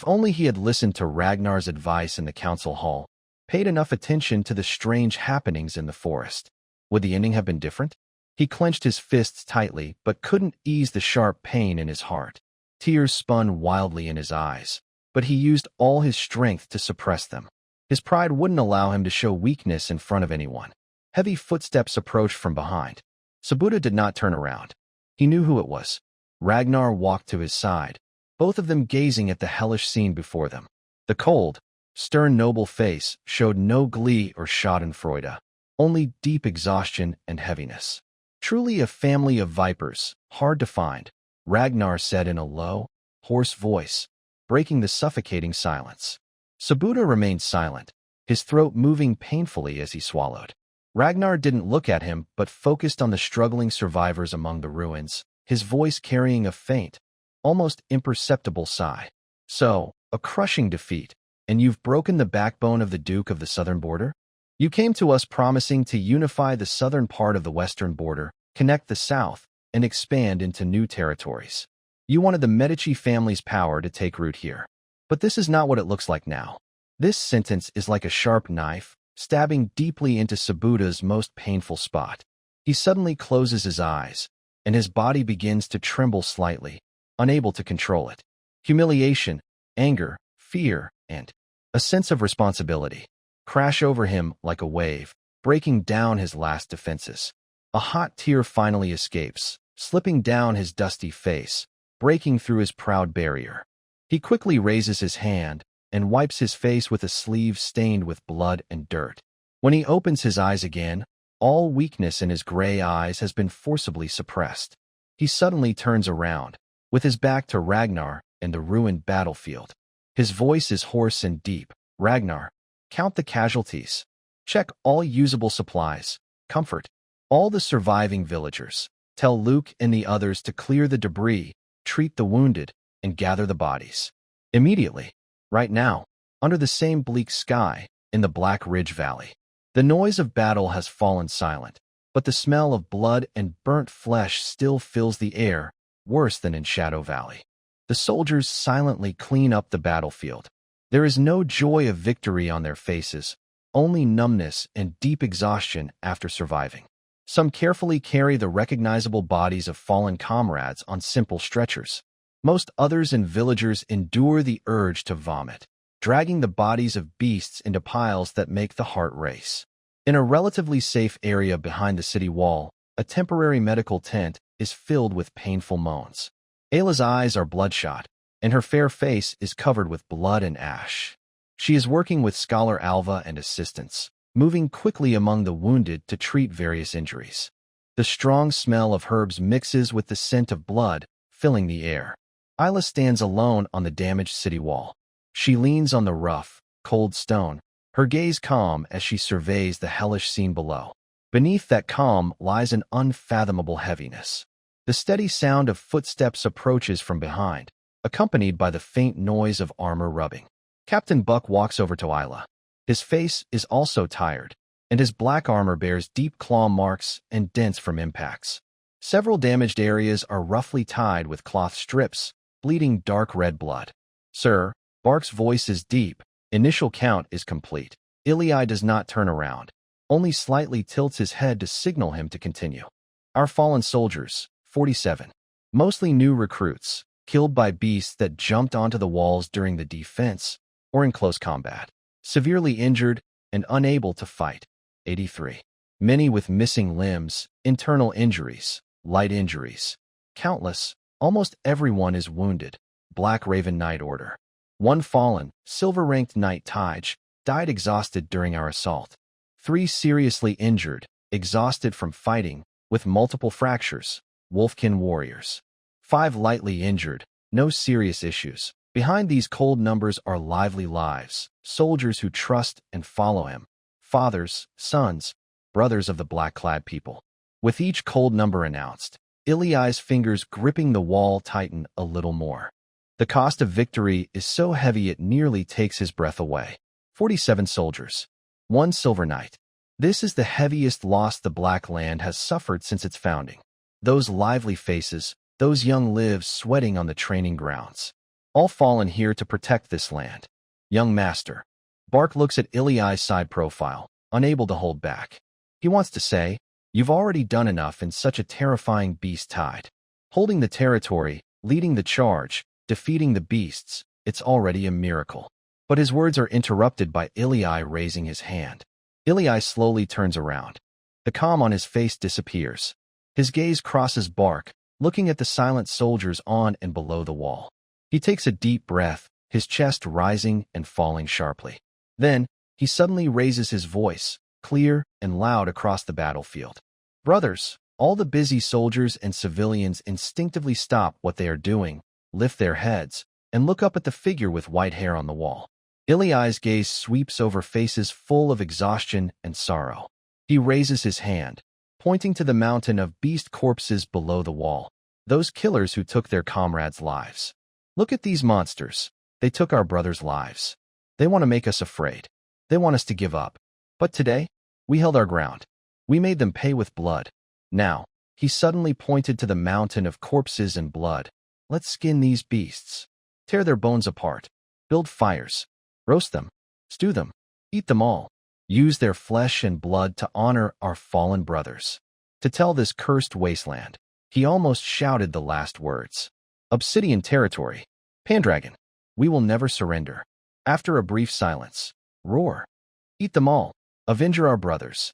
only he had listened to Ragnar's advice in the council hall, paid enough attention to the strange happenings in the forest, would the ending have been different? He clenched his fists tightly but couldn't ease the sharp pain in his heart. Tears spun wildly in his eyes, but he used all his strength to suppress them. His pride wouldn't allow him to show weakness in front of anyone. Heavy footsteps approached from behind. Sabuda did not turn around. He knew who it was. Ragnar walked to his side, both of them gazing at the hellish scene before them. The cold, stern noble face showed no glee or schadenfreude, only deep exhaustion and heaviness. Truly a family of vipers, hard to find, Ragnar said in a low, hoarse voice, breaking the suffocating silence. Sabuda remained silent, his throat moving painfully as he swallowed. Ragnar didn't look at him but focused on the struggling survivors among the ruins, his voice carrying a faint, almost imperceptible sigh. So, a crushing defeat, and you've broken the backbone of the Duke of the southern border? You came to us promising to unify the southern part of the western border, connect the south, and expand into new territories. You wanted the Medici family's power to take root here. But this is not what it looks like now. This sentence is like a sharp knife, stabbing deeply into Sabuda's most painful spot. He suddenly closes his eyes, and his body begins to tremble slightly, unable to control it. Humiliation, anger, fear, and a sense of responsibility crash over him like a wave, breaking down his last defenses. A hot tear finally escapes, slipping down his dusty face, breaking through his proud barrier. He quickly raises his hand and wipes his face with a sleeve stained with blood and dirt. When he opens his eyes again, all weakness in his gray eyes has been forcibly suppressed. He suddenly turns around, with his back to Ragnar and the ruined battlefield. His voice is hoarse and deep. Ragnar, count the casualties. Check all usable supplies. Comfort all the surviving villagers. Tell Luke and the others to clear the debris, treat the wounded, and gather the bodies. Immediately. Right now. Under the same bleak sky, in the Black Ridge Valley. The noise of battle has fallen silent, but the smell of blood and burnt flesh still fills the air, worse than in Shadow Valley. The soldiers silently clean up the battlefield. There is no joy of victory on their faces, only numbness and deep exhaustion after surviving. Some carefully carry the recognizable bodies of fallen comrades on simple stretchers. Most others and villagers endure the urge to vomit, dragging the bodies of beasts into piles that make the heart race. In a relatively safe area behind the city wall, a temporary medical tent is filled with painful moans. Ayla's eyes are bloodshot, and her fair face is covered with blood and ash. She is working with Scholar Alva and assistants, moving quickly among the wounded to treat various injuries. The strong smell of herbs mixes with the scent of blood, filling the air. Ayla stands alone on the damaged city wall. She leans on the rough, cold stone, her gaze calm as she surveys the hellish scene below. Beneath that calm lies an unfathomable heaviness. The steady sound of footsteps approaches from behind, accompanied by the faint noise of armor rubbing. Captain Buck walks over to Ayla. His face is also tired, and his black armor bears deep claw marks and dents from impacts. Several damaged areas are roughly tied with cloth strips, bleeding dark red blood. Sir, Bark's voice is deep. Initial count is complete. Ilai does not turn around, only slightly tilts his head to signal him to continue. Our fallen soldiers, 47. Mostly new recruits, killed by beasts that jumped onto the walls during the defense or in close combat. Severely injured and unable to fight, 83. Many with missing limbs, internal injuries, light injuries. Countless, almost everyone is wounded. Black Raven Knight Order. One fallen, silver-ranked Knight Tage, died exhausted during our assault. 3 seriously injured, exhausted from fighting, with multiple fractures. Wolfkin Warriors. 5 lightly injured, no serious issues. Behind these cold numbers are lively lives, soldiers who trust and follow him. Fathers, sons, brothers of the black-clad people. With each cold number announced, Iliai's fingers gripping the wall tighten a little more. The cost of victory is so heavy it nearly takes his breath away. 47 soldiers. 1 silver knight. This is the heaviest loss the Black Land has suffered since its founding. Those lively faces, those young lives sweating on the training grounds. All fallen here to protect this land. Young master. Bark looks at Iliai's side profile, unable to hold back. He wants to say, "You've already done enough in such a terrifying beast tide. Holding the territory, leading the charge, defeating the beasts, it's already a miracle." But his words are interrupted by Iliai raising his hand. Iliai slowly turns around. The calm on his face disappears. His gaze crosses Bark, looking at the silent soldiers on and below the wall. He takes a deep breath, his chest rising and falling sharply. Then, he suddenly raises his voice, clear and loud across the battlefield. "Brothers!" All the busy soldiers and civilians instinctively stop what they are doing, lift their heads, and look up at the figure with white hair on the wall. Iliai's gaze sweeps over faces full of exhaustion and sorrow. He raises his hand, pointing to the mountain of beast corpses below the wall, those killers who took their comrades' lives. "Look at these monsters. They took our brothers' lives. They want to make us afraid. They want us to give up. But today, we held our ground. We made them pay with blood. Now," he suddenly pointed to the mountain of corpses and blood, "let's skin these beasts. Tear their bones apart. Build fires. Roast them. Stew them. Eat them all. Use their flesh and blood to honor our fallen brothers. To tell this cursed wasteland." He almost shouted the last words. "Obsidian territory. Pendragon. We will never surrender." After a brief silence, "Roar. Eat them all. Avenger our brothers.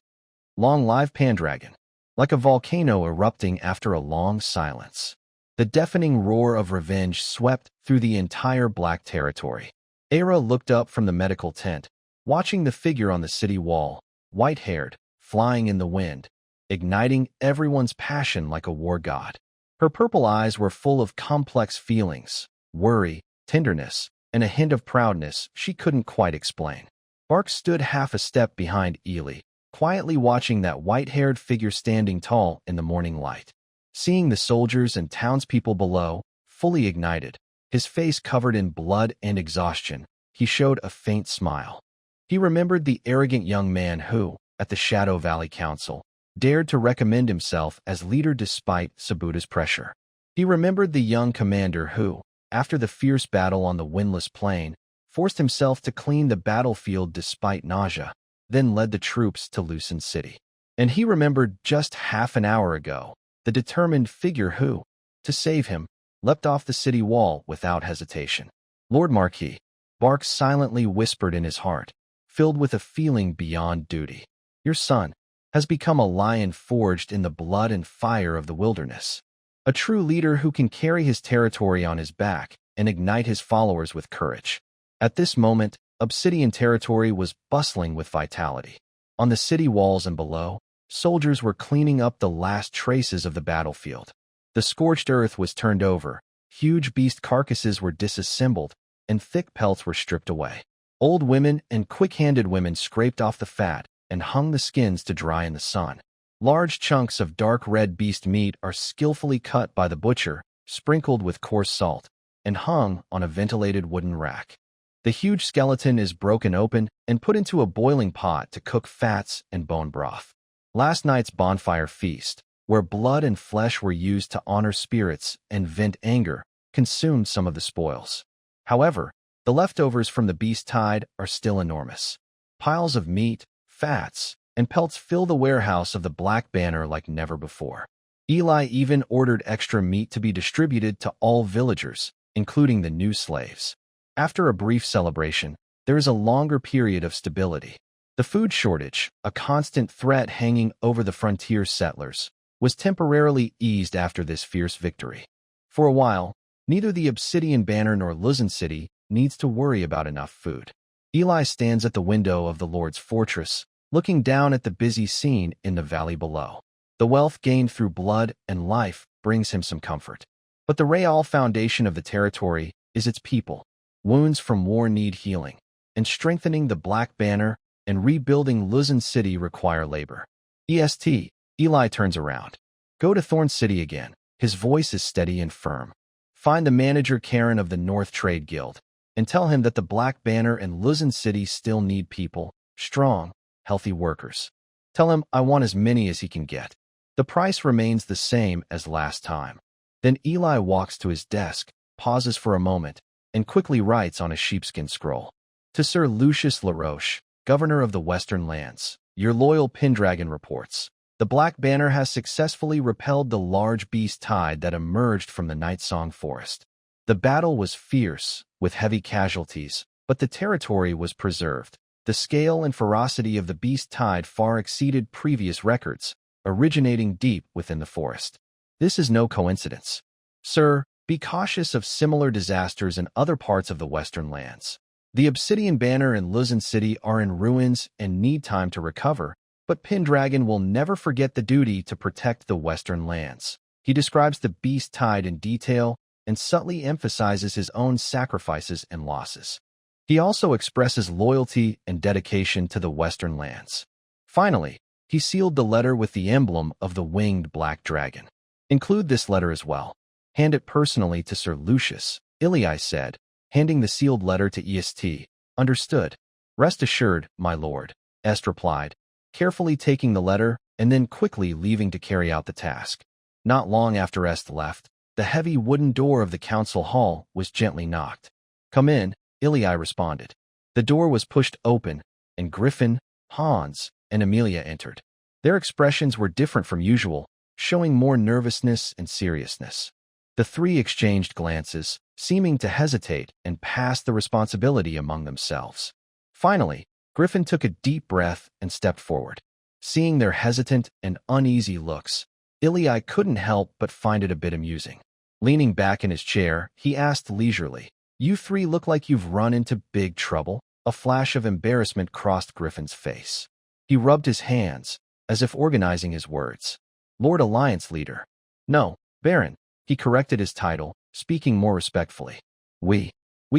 Long live Pendragon." Like a volcano erupting after a long silence, the deafening roar of revenge swept through the entire Black territory. Era looked up from the medical tent, watching the figure on the city wall, white-haired, flying in the wind, igniting everyone's passion like a war god. Her purple eyes were full of complex feelings, worry, tenderness, and a hint of proudness she couldn't quite explain. Bark stood half a step behind Ely, quietly watching that white-haired figure standing tall in the morning light. Seeing the soldiers and townspeople below, fully ignited, his face covered in blood and exhaustion, he showed a faint smile. He remembered the arrogant young man who, at the Shadow Valley Council, dared to recommend himself as leader despite Sabuda's pressure. He remembered the young commander who, after the fierce battle on the windless plain, forced himself to clean the battlefield despite nausea, then led the troops to Thorn City. And he remembered just half an hour ago, the determined figure who, to save him, leapt off the city wall without hesitation. "Lord Marquis," Bark silently whispered in his heart, filled with a feeling beyond duty. "Your son has become a lion forged in the blood and fire of the wilderness. A true leader who can carry his territory on his back and ignite his followers with courage." At this moment, Obsidian territory was bustling with vitality. On the city walls and below, soldiers were cleaning up the last traces of the battlefield. The scorched earth was turned over, huge beast carcasses were disassembled, and thick pelts were stripped away. Old women and quick-handed women scraped off the fat and hung the skins to dry in the sun. Large chunks of dark red beast meat are skillfully cut by the butcher, sprinkled with coarse salt, and hung on a ventilated wooden rack. The huge skeleton is broken open and put into a boiling pot to cook fats and bone broth. Last night's bonfire feast, where blood and flesh were used to honor spirits and vent anger, consumed some of the spoils. However, the leftovers from the beast tide are still enormous. Piles of meat, fats, and pelts fill the warehouse of the Black Banner like never before. Eli even ordered extra meat to be distributed to all villagers, including the new slaves. After a brief celebration, there is a longer period of stability. The food shortage, a constant threat hanging over the frontier settlers, was temporarily eased after this fierce victory. For a while, neither the Obsidian banner nor Thorn City needs to worry about enough food. Eli stands at the window of the Lord's fortress, looking down at the busy scene in the valley below. The wealth gained through blood and life brings him some comfort. But the real foundation of the territory is its people. Wounds from war need healing, and strengthening the Black Banner and rebuilding Thorn City require labor. Eli turns around. Go to Thorn City again. His voice is steady and firm. Find the manager Karen of the North Trade Guild, and tell him that the Black Banner and Thorn City still need people, strong, healthy workers. Tell him I want as many as he can get. The price remains the same as last time. Then Eli walks to his desk, pauses for a moment, and quickly writes on a sheepskin scroll. To Sir Lucius LaRoche, Governor of the Western Lands, your loyal Pendragon reports. The Black Banner has successfully repelled the large beast tide that emerged from the Nightsong Forest. The battle was fierce, with heavy casualties, but the territory was preserved. The scale and ferocity of the beast tide far exceeded previous records, originating deep within the forest. This is no coincidence. Sir, be cautious of similar disasters in other parts of the Western Lands. The Obsidian Banner and Thorn City are in ruins and need time to recover, but Pendragon will never forget the duty to protect the Western Lands. He describes the beast tide in detail and subtly emphasizes his own sacrifices and losses. He also expresses loyalty and dedication to the Western Lands. Finally, he sealed the letter with the emblem of the winged black dragon. Include this letter as well. Hand it personally to Sir Lucius, Ili said, handing the sealed letter to Est. Understood. Rest assured, my lord, Est replied, carefully taking the letter and then quickly leaving to carry out the task. Not long after Est left, the heavy wooden door of the council hall was gently knocked. Come in, Ili responded. The door was pushed open, and Griffin, Hans, and Amelia entered. Their expressions were different from usual, showing more nervousness and seriousness. The three exchanged glances, seeming to hesitate and pass the responsibility among themselves. Finally, Griffin took a deep breath and stepped forward. Seeing their hesitant and uneasy looks, Ili couldn't help but find it a bit amusing. Leaning back in his chair, he asked leisurely, You three look like you've run into big trouble. A flash of embarrassment crossed Griffin's face. He rubbed his hands, as if organizing his words. Lord Alliance Leader. No, Baron. He corrected his title, speaking more respectfully. We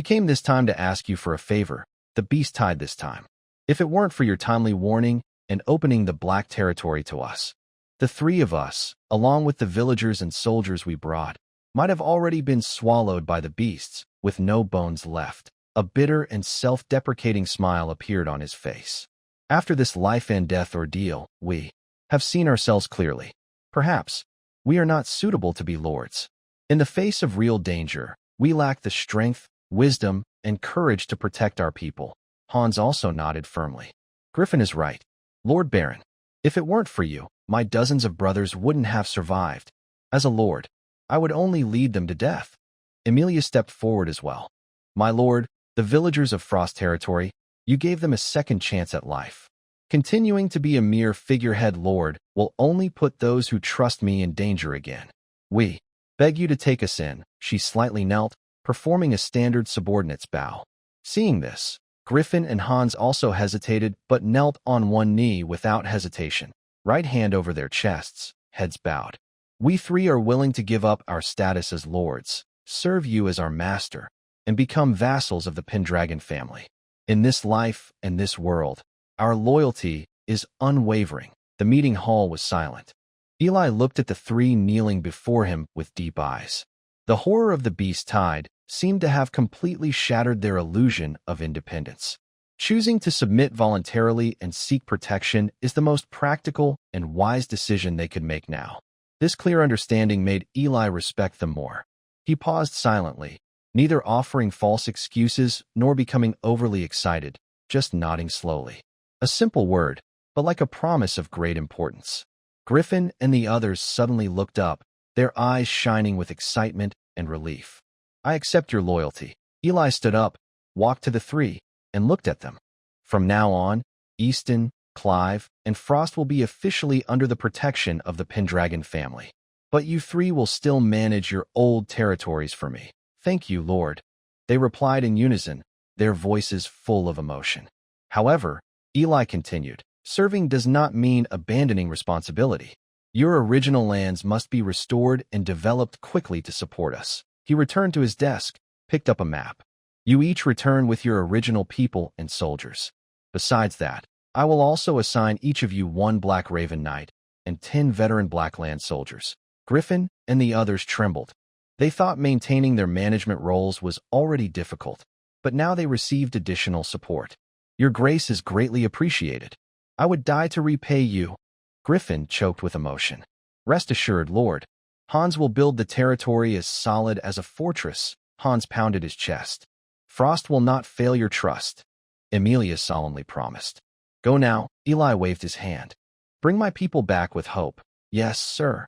came this time to ask you for a favor, the beast tide this time. If it weren't for your timely warning and opening the Black Territory to us, the three of us, along with the villagers and soldiers we brought, might have already been swallowed by the beasts, with no bones left. A bitter and self-deprecating smile appeared on his face. After this life-and-death ordeal, we have seen ourselves clearly. Perhaps we are not suitable to be lords. In the face of real danger, we lack the strength, wisdom, and courage to protect our people. Hans also nodded firmly. Griffin is right. Lord Baron, if it weren't for you, my dozens of brothers wouldn't have survived. As a lord, I would only lead them to death. Amelia stepped forward as well. My lord, the villagers of Frost Territory, you gave them a second chance at life. Continuing to be a mere figurehead lord will only put those who trust me in danger again. We beg you to take us in. She slightly knelt, performing a standard subordinate's bow. Seeing this, Griffin and Hans also hesitated but knelt on one knee without hesitation, right hand over their chests, heads bowed. We three are willing to give up our status as lords, serve you as our master, and become vassals of the Pendragon family. In this life and this world, our loyalty is unwavering. The meeting hall was silent. Eli looked at the three kneeling before him with deep eyes. The horror of the beast tide seemed to have completely shattered their illusion of independence. Choosing to submit voluntarily and seek protection is the most practical and wise decision they could make now. This clear understanding made Eli respect them more. He paused silently, neither offering false excuses nor becoming overly excited, just nodding slowly. A simple word, but like a promise of great importance. Griffin and the others suddenly looked up, their eyes shining with excitement and relief. I accept your loyalty. Eli stood up, walked to the three, and looked at them. From now on, Easton, Clive, and Frost will be officially under the protection of the Pendragon family. But you three will still manage your old territories for me. Thank you, Lord. They replied in unison, their voices full of emotion. However, Eli continued, serving does not mean abandoning responsibility. Your original lands must be restored and developed quickly to support us. He returned to his desk, picked up a map. You each return with your original people and soldiers. Besides that, I will also assign each of you 1 Black Raven Knight and 10 veteran Blackland soldiers. Griffin and the others trembled. They thought maintaining their management roles was already difficult, but now they received additional support. Your grace is greatly appreciated. I would die to repay you. Griffin choked with emotion. Rest assured, Lord. Hans will build the territory as solid as a fortress. Hans pounded his chest. Frost will not fail your trust. Emilia solemnly promised. Go now, Eli waved his hand. Bring my people back with hope. Yes, sir.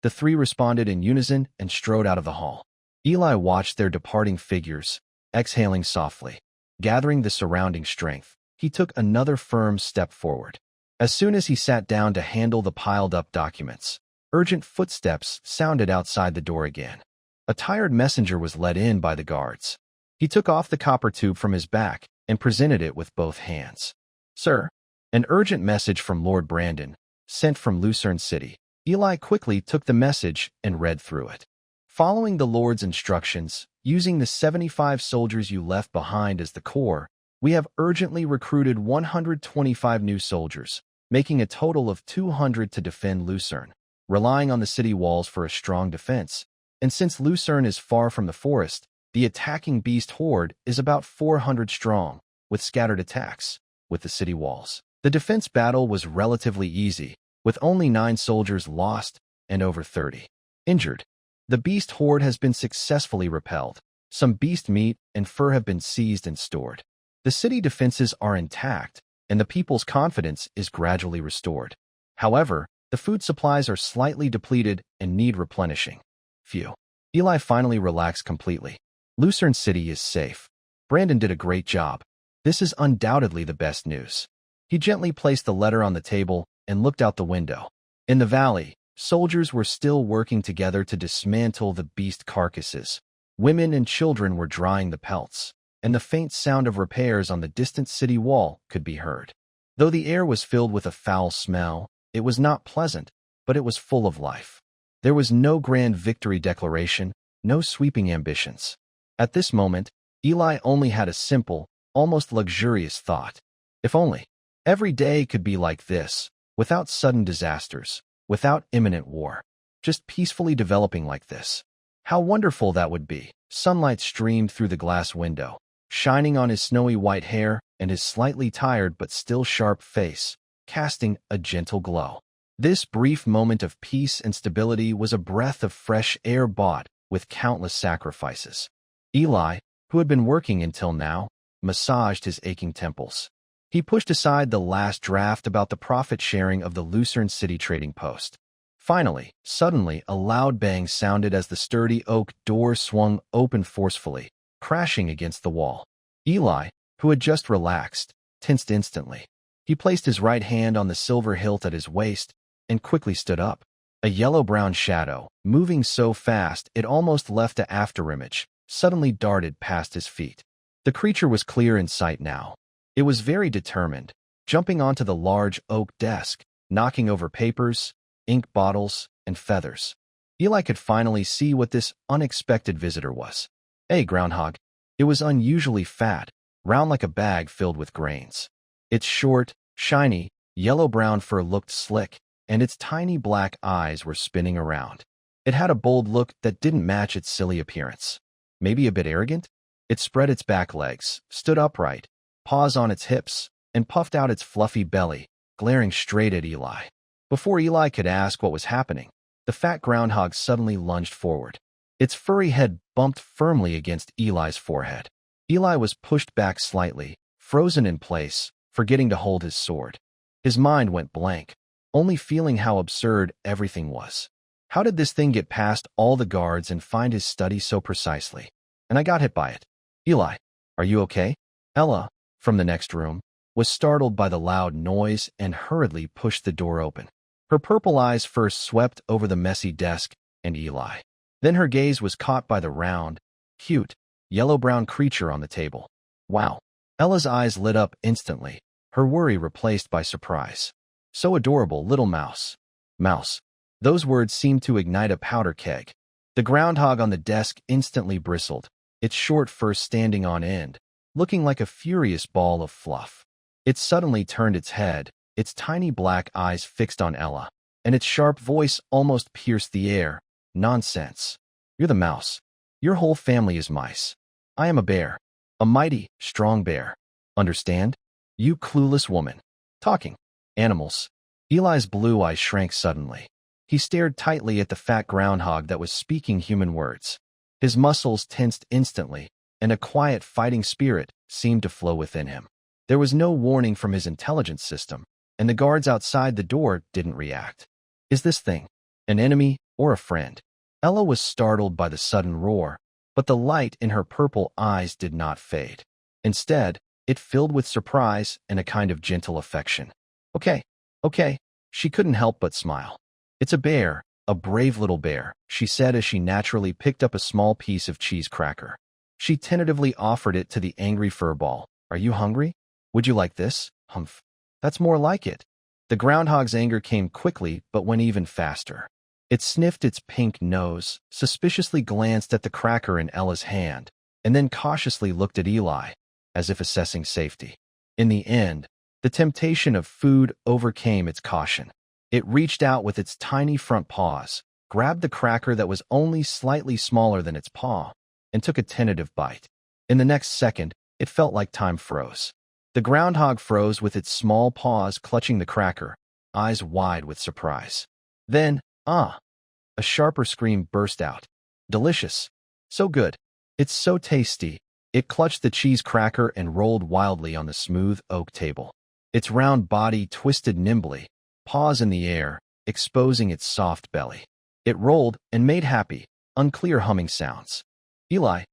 The three responded in unison and strode out of the hall. Eli watched their departing figures, exhaling softly. Gathering the surrounding strength, he took another firm step forward. As soon as he sat down to handle the piled-up documents, urgent footsteps sounded outside the door again. A tired messenger was led in by the guards. He took off the copper tube from his back and presented it with both hands. Sir, an urgent message from Lord Brandon, sent from Thorn City. Eli quickly took the message and read through it. Following the Lord's instructions, using the 75 soldiers you left behind as the core, we have urgently recruited 125 new soldiers, making a total of 200 to defend Lucerne, relying on the city walls for a strong defense. And since Lucerne is far from the forest, the attacking beast horde is about 400 strong, with scattered attacks, with the city walls. The defense battle was relatively easy, with only 9 soldiers lost and over 30 injured. The beast horde has been successfully repelled. Some beast meat and fur have been seized and stored. The city defenses are intact, and the people's confidence is gradually restored. However, the food supplies are slightly depleted and need replenishing. Phew. Eli finally relaxed completely. Thorn City is safe. Brandon did a great job. This is undoubtedly the best news. He gently placed the letter on the table and looked out the window. In the valley, soldiers were still working together to dismantle the beast carcasses. Women and children were drying the pelts, and the faint sound of repairs on the distant city wall could be heard. Though the air was filled with a foul smell, it was not pleasant, but it was full of life. There was no grand victory declaration, no sweeping ambitions. At this moment, Eli only had a simple, almost luxurious thought. If only every day could be like this, without sudden disasters, without imminent war, just peacefully developing like this. How wonderful that would be. Sunlight streamed through the glass window, shining on his snowy white hair and his slightly tired but still sharp face, casting a gentle glow. This brief moment of peace and stability was a breath of fresh air bought with countless sacrifices. Eli, who had been working until now, massaged his aching temples. He pushed aside the last draft about the profit-sharing of the Thorn City trading post. Finally, suddenly, a loud bang sounded as the sturdy oak door swung open forcefully, crashing against the wall. Eli, who had just relaxed, tensed instantly. He placed his right hand on the silver hilt at his waist and quickly stood up. A yellow-brown shadow, moving so fast it almost left an afterimage, suddenly darted past his feet. The creature was clear in sight now. It was very determined, jumping onto the large oak desk, knocking over papers, ink bottles, and feathers. Eli could finally see what this unexpected visitor was. Hey, groundhog. It was unusually fat, round like a bag filled with grains. Its short, shiny, yellow-brown fur looked slick, and its tiny black eyes were spinning around. It had a bold look that didn't match its silly appearance. Maybe a bit arrogant? It spread its back legs, stood upright, paws on its hips, and puffed out its fluffy belly, glaring straight at Eli. Before Eli could ask what was happening, the fat groundhog suddenly lunged forward. Its furry head bumped firmly against Eli's forehead. Eli was pushed back slightly, frozen in place, forgetting to hold his sword. His mind went blank, only feeling how absurd everything was. How did this thing get past all the guards and find his study so precisely? And I got hit by it. Eli, are you okay? Ella, from the next room, was startled by the loud noise and hurriedly pushed the door open. Her purple eyes first swept over the messy desk and Eli. Then her gaze was caught by the round, cute, yellow-brown creature on the table. Wow. Ella's eyes lit up instantly, her worry replaced by surprise. So adorable, little mouse. Mouse. Those words seemed to ignite a powder keg. The groundhog on the desk instantly bristled, its short fur standing on end, looking like a furious ball of fluff. It suddenly turned its head, its tiny black eyes fixed on Ella, and its sharp voice almost pierced the air. Nonsense. You're the mouse. Your whole family is mice. I am a bear. A mighty, strong bear. Understand? You clueless woman. Talking. Animals. Eli's blue eyes shrank suddenly. He stared tightly at the fat groundhog that was speaking human words. His muscles tensed instantly, and a quiet fighting spirit seemed to flow within him. There was no warning from his intelligence system, and the guards outside the door didn't react. Is this thing an enemy or a friend? Ella was startled by the sudden roar, but the light in her purple eyes did not fade. Instead, it filled with surprise and a kind of gentle affection. Okay, she couldn't help but smile. It's a bear, a brave little bear, she said as she naturally picked up a small piece of cheese cracker. She tentatively offered it to the angry furball. Are you hungry? Would you like this? Humph. That's more like it. The groundhog's anger came quickly but went even faster. It sniffed its pink nose, suspiciously glanced at the cracker in Ella's hand, and then cautiously looked at Eli, as if assessing safety. In the end, the temptation of food overcame its caution. It reached out with its tiny front paws, grabbed the cracker that was only slightly smaller than its paw, and took a tentative bite. In the next second, it felt like time froze. The groundhog froze with its small paws clutching the cracker, eyes wide with surprise. Then, a sharper scream burst out. Delicious. So good. It's so tasty. It clutched the cheese cracker and rolled wildly on the smooth oak table. Its round body twisted nimbly, paws in the air, exposing its soft belly. It rolled and made happy, unclear humming sounds. Eli,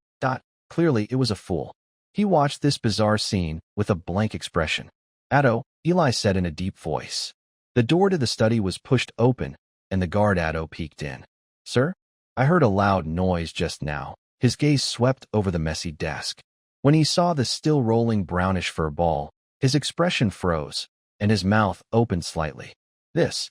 clearly it was a fool. He watched this bizarre scene with a blank expression. Addo, Eli said in a deep voice. The door to the study was pushed open, and the guard Addo peeked in. Sir? I heard a loud noise just now. His gaze swept over the messy desk. When he saw the still rolling brownish fur ball, his expression froze, and his mouth opened slightly. This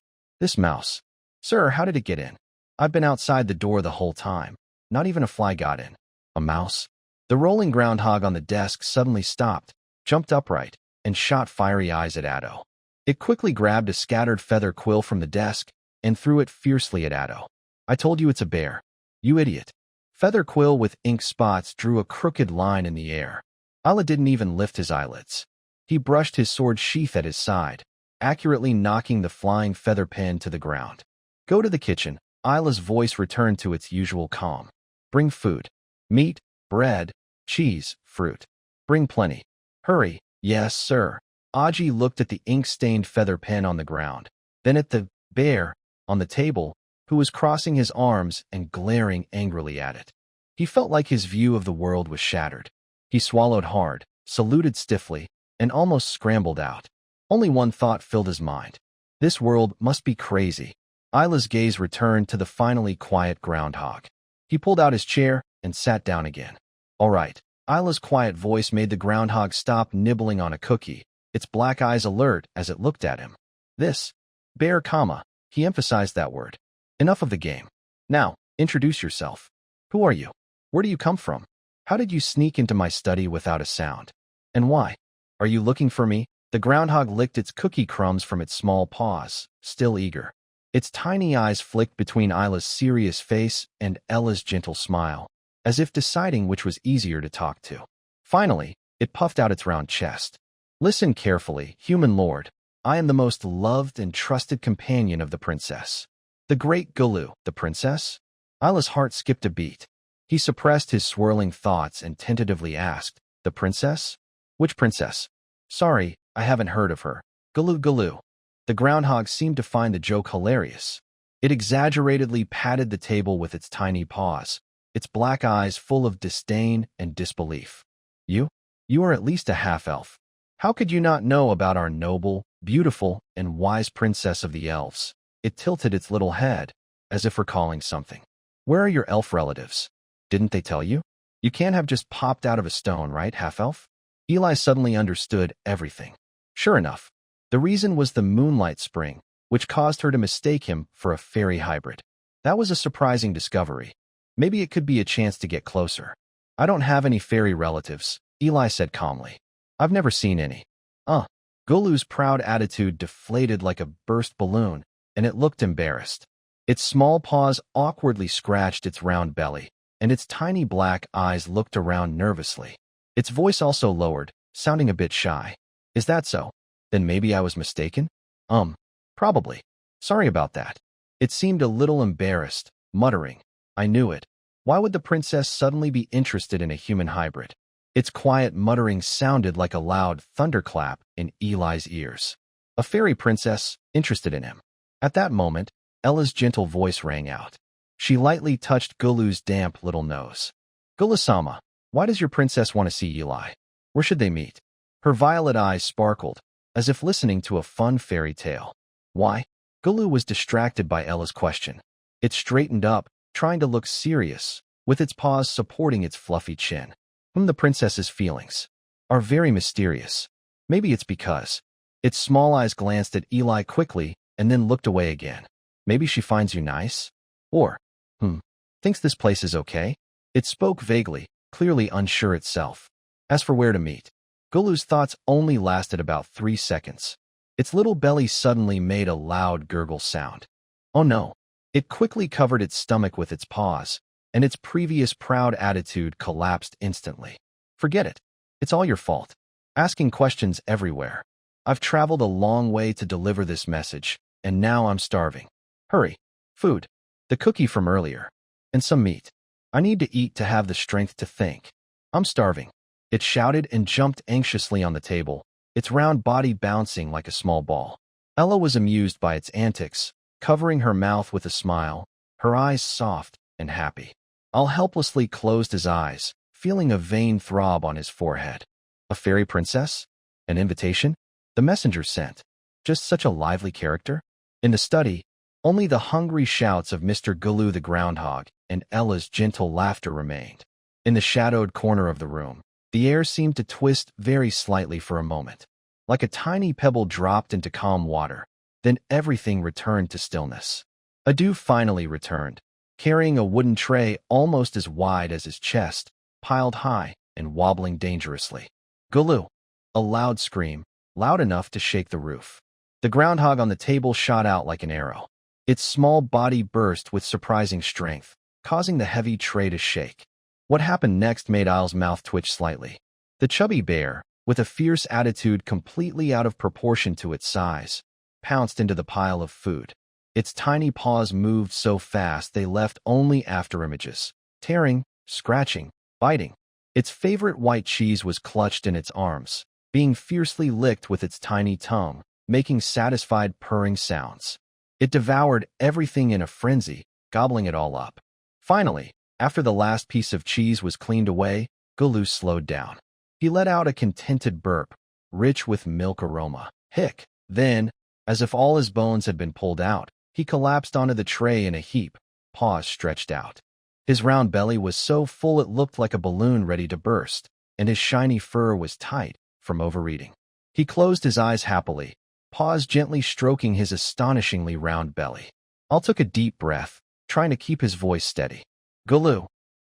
mouse. Sir, how did it get in? I've been outside the door the whole time. Not even a fly got in. A mouse? The rolling groundhog on the desk suddenly stopped, jumped upright, and shot fiery eyes at Addo. It quickly grabbed a scattered feather quill from the desk and threw it fiercely at Addo. I told you it's a bear. You idiot. Feather quill with ink spots drew a crooked line in the air. Alla didn't even lift his eyelids. He brushed his sword sheath at his side, accurately knocking the flying feather pen to the ground. Go to the kitchen. Isla's voice returned to its usual calm. Bring food. Meat, bread, cheese, fruit. Bring plenty. Hurry. Yes, sir. Aji looked at the ink-stained feather pen on the ground, then at the bear on the table, who was crossing his arms and glaring angrily at it. He felt like his view of the world was shattered. He swallowed hard, saluted stiffly, and almost scrambled out. Only one thought filled his mind. This world must be crazy. Isla's gaze returned to the finally quiet groundhog. He pulled out his chair and sat down again. All right. Isla's quiet voice made the groundhog stop nibbling on a cookie, its black eyes alert as it looked at him. This bear, he emphasized that word. Enough of the game. Now, introduce yourself. Who are you? Where do you come from? How did you sneak into my study without a sound? And why? Are you looking for me? The groundhog licked its cookie crumbs from its small paws, still eager. Its tiny eyes flicked between Isla's serious face and Ella's gentle smile, as if deciding which was easier to talk to. Finally, it puffed out its round chest. Listen carefully, human lord. I am the most loved and trusted companion of the princess. The great Gulu, the princess? Isla's heart skipped a beat. He suppressed his swirling thoughts and tentatively asked, the princess? Which princess? Sorry, I haven't heard of her. Gulu. The groundhog seemed to find the joke hilarious. It exaggeratedly patted the table with its tiny paws, its black eyes full of disdain and disbelief. You are at least a half-elf. How could you not know about our noble, beautiful, and wise princess of the elves? It tilted its little head, as if recalling something. Where are your elf relatives? Didn't they tell you? You can't have just popped out of a stone, right, half-elf? Eli suddenly understood everything. Sure enough, the reason was the moonlight spring, which caused her to mistake him for a fairy hybrid. That was a surprising discovery. Maybe it could be a chance to get closer. I don't have any fairy relatives, Eli said calmly. I've never seen any. Gulu's proud attitude deflated like a burst balloon, and it looked embarrassed. Its small paws awkwardly scratched its round belly, and its tiny black eyes looked around nervously. Its voice also lowered, sounding a bit shy. Is that so? Then maybe I was mistaken? Probably. Sorry about that. It seemed a little embarrassed, muttering, I knew it. Why would the princess suddenly be interested in a human hybrid? Its quiet muttering sounded like a loud thunderclap in Eli's ears. A fairy princess interested in him. At that moment, Ella's gentle voice rang out. She lightly touched Gulu's damp little nose. Gulu-sama, why does your princess want to see Eli? Where should they meet? Her violet eyes sparkled, as if listening to a fun fairy tale. Why? Gulu was distracted by Ella's question. It straightened up, trying to look serious, with its paws supporting its fluffy chin. The princess's feelings are very mysterious. Maybe it's because. Its small eyes glanced at Eli quickly and then looked away again. Maybe she finds you nice? Or, thinks this place is okay? It spoke vaguely, clearly unsure itself. As for where to meet, Gulu's thoughts only lasted about 3 seconds. Its little belly suddenly made a loud gurgle sound. Oh no! It quickly covered its stomach with its paws, and its previous proud attitude collapsed instantly. Forget it. It's all your fault. Asking questions everywhere. I've traveled a long way to deliver this message, and now I'm starving. Hurry. Food. The cookie from earlier. And some meat. I need to eat to have the strength to think. I'm starving. It shouted and jumped anxiously on the table, its round body bouncing like a small ball. Ella was amused by its antics, covering her mouth with a smile, her eyes soft and happy. Al helplessly closed his eyes, feeling a vain throb on his forehead. A fairy princess? An invitation? The messenger sent. Just such a lively character? In the study, only the hungry shouts of Mr. Gulu the groundhog and Ella's gentle laughter remained. In the shadowed corner of the room, the air seemed to twist very slightly for a moment, like a tiny pebble dropped into calm water. Then everything returned to stillness. Adu finally returned, carrying a wooden tray almost as wide as his chest, piled high and wobbling dangerously. Gulu! A loud scream, loud enough to shake the roof. The groundhog on the table shot out like an arrow. Its small body burst with surprising strength, causing the heavy tray to shake. What happened next made Isle's mouth twitch slightly. The chubby bear, with a fierce attitude completely out of proportion to its size, pounced into the pile of food. Its tiny paws moved so fast they left only afterimages, tearing, scratching, biting. Its favorite white cheese was clutched in its arms, being fiercely licked with its tiny tongue, making satisfied purring sounds. It devoured everything in a frenzy, gobbling it all up. Finally, after the last piece of cheese was cleaned away, Gulu slowed down. He let out a contented burp, rich with milk aroma. Hick! Then, as if all his bones had been pulled out, he collapsed onto the tray in a heap, paws stretched out. His round belly was so full it looked like a balloon ready to burst, and his shiny fur was tight from overeating. He closed his eyes happily, paws gently stroking his astonishingly round belly. Al took a deep breath, trying to keep his voice steady. Gulu,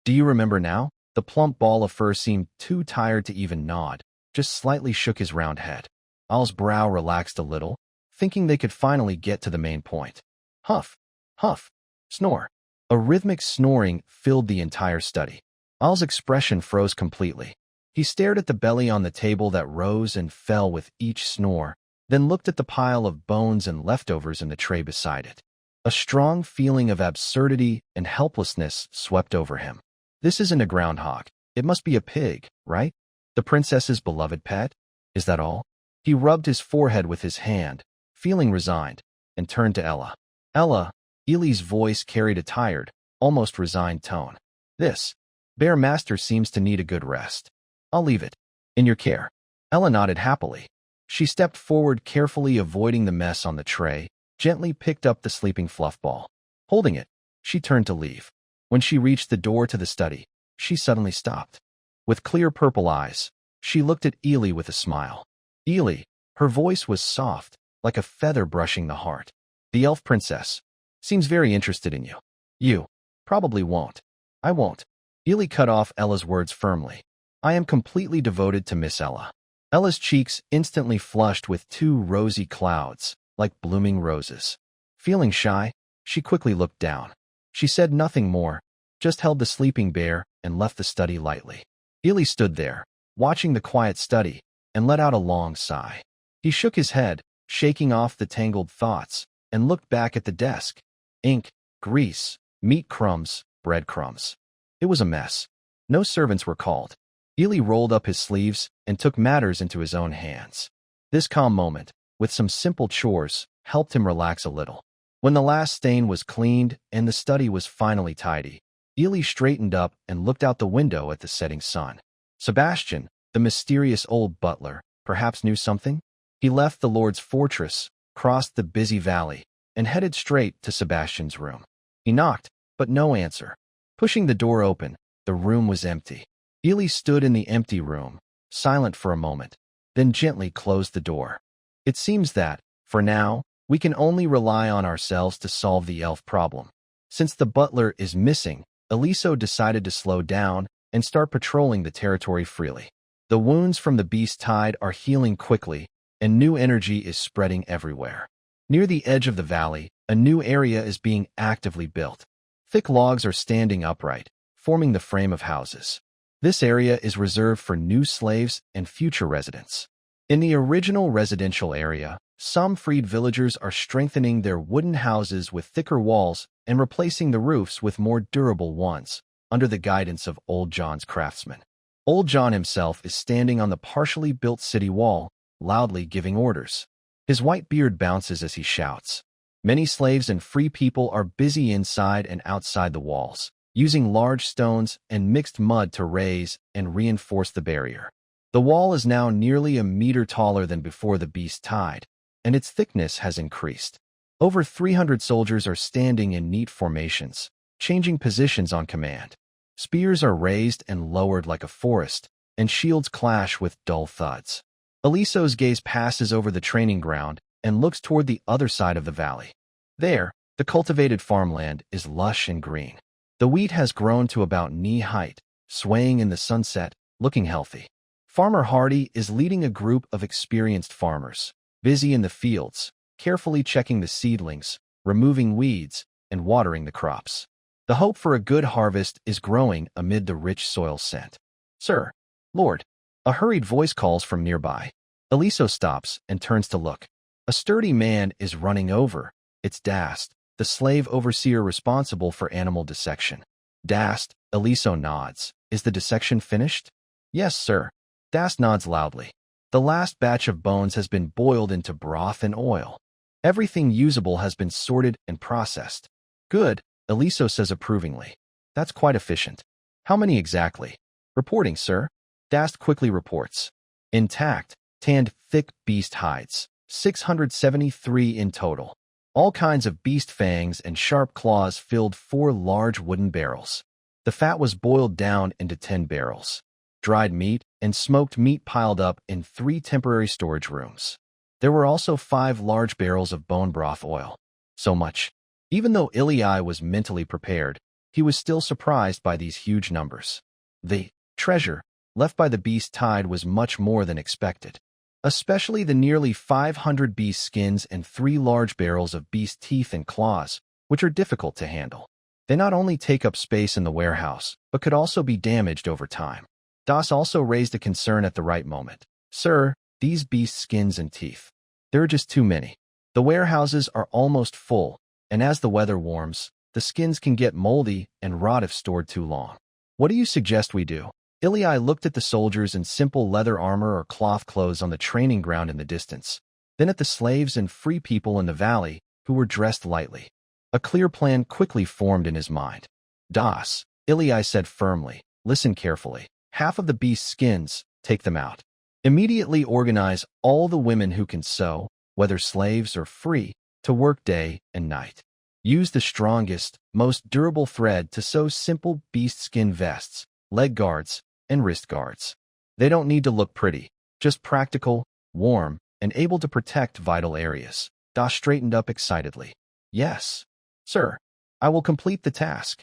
do you remember now? The plump ball of fur seemed too tired to even nod, just slightly shook his round head. Al's brow relaxed a little, thinking they could finally get to the main point. Huff, huff, snore. A rhythmic snoring filled the entire study. Al's expression froze completely. He stared at the belly on the table that rose and fell with each snore, then looked at the pile of bones and leftovers in the tray beside it. A strong feeling of absurdity and helplessness swept over him. This isn't a groundhog. It must be a pig, right? The princess's beloved pet? Is that all? He rubbed his forehead with his hand, feeling resigned, and turned to Ella. Ella, Eli's voice carried a tired, almost resigned tone. This bear master seems to need a good rest. I'll leave it in your care. Ella nodded happily. She stepped forward, carefully avoiding the mess on the tray, gently picked up the sleeping fluff ball. Holding it, she turned to leave. When she reached the door to the study, she suddenly stopped. With clear purple eyes, she looked at Ely with a smile. Ely, her voice was soft, like a feather brushing the heart. The elf princess seems very interested in you. You probably won't. I won't. Ely cut off Ella's words firmly. I am completely devoted to Miss Ella. Ella's cheeks instantly flushed with two rosy clouds, like blooming roses. Feeling shy, she quickly looked down. She said nothing more, just held the sleeping bear and left the study lightly. Ely stood there, watching the quiet study, and let out a long sigh. He shook his head, shaking off the tangled thoughts, and looked back at the desk. Ink, grease, meat crumbs, bread crumbs. It was a mess. No servants were called. Ely rolled up his sleeves and took matters into his own hands. This calm moment, with some simple chores, helped him relax a little. When the last stain was cleaned and the study was finally tidy, Ely straightened up and looked out the window at the setting sun. Sebastian, the mysterious old butler, perhaps knew something? He left the Lord's fortress, crossed the busy valley, and headed straight to Sebastian's room. He knocked, but no answer. Pushing the door open, the room was empty. Ely stood in the empty room, silent for a moment, then gently closed the door. It seems that, for now, we can only rely on ourselves to solve the elf problem. Since the butler is missing, Eliso decided to slow down and start patrolling the territory freely. The wounds from the beast tide are healing quickly, and new energy is spreading everywhere. Near the edge of the valley, a new area is being actively built. Thick logs are standing upright, forming the frame of houses. This area is reserved for new slaves and future residents. In the original residential area, some freed villagers are strengthening their wooden houses with thicker walls and replacing the roofs with more durable ones, under the guidance of Old John's craftsmen. Old John himself is standing on the partially built city wall, loudly giving orders. His white beard bounces as he shouts. Many slaves and free people are busy inside and outside the walls, using large stones and mixed mud to raise and reinforce the barrier. The wall is now nearly a meter taller than before the beast tide, and its thickness has increased. Over 300 soldiers are standing in neat formations, changing positions on command. Spears are raised and lowered like a forest, and shields clash with dull thuds. Eliso's gaze passes over the training ground and looks toward the other side of the valley. There, the cultivated farmland is lush and green. The wheat has grown to about knee height, swaying in the sunset, looking healthy. Farmer Hardy is leading a group of experienced farmers, busy in the fields, carefully checking the seedlings, removing weeds, and watering the crops. The hope for a good harvest is growing amid the rich soil scent. Sir, Lord, a hurried voice calls from nearby. Eliso stops and turns to look. A sturdy man is running over. It's Dast, the slave overseer responsible for animal dissection. Dast, Eliso nods. Is the dissection finished? Yes, sir. Dast nods loudly. The last batch of bones has been boiled into broth and oil. Everything usable has been sorted and processed. Good, Eliso says approvingly. That's quite efficient. How many exactly? Reporting, sir. Dast quickly reports. Intact, tanned, thick beast hides. 673 in total. All kinds of beast fangs and sharp claws filled 4 large wooden barrels. The fat was boiled down into 10 barrels. Dried meat and smoked meat piled up in 3 temporary storage rooms. There were also 5 large barrels of bone broth oil. So much. Even though Ilii was mentally prepared, he was still surprised by these huge numbers. The treasure left by the beast tide was much more than expected. Especially the nearly 500 beast skins and 3 large barrels of beast teeth and claws, which are difficult to handle. They not only take up space in the warehouse, but could also be damaged over time. Das also raised a concern at the right moment. Sir, these beast skins and teeth. There are just too many. The warehouses are almost full, and as the weather warms, the skins can get moldy and rot if stored too long. What do you suggest we do? Ilii looked at the soldiers in simple leather armor or cloth clothes on the training ground in the distance, then at the slaves and free people in the valley who were dressed lightly. A clear plan quickly formed in his mind. Das, Ilii said firmly, listen carefully. Half of the beast's skins, take them out. Immediately organize all the women who can sew, whether slaves or free, to work day and night. Use the strongest, most durable thread to sew simple beast skin vests, leg guards, and wrist guards. They don't need to look pretty, just practical, warm, and able to protect vital areas. Das straightened up excitedly. Yes, sir. I will complete the task.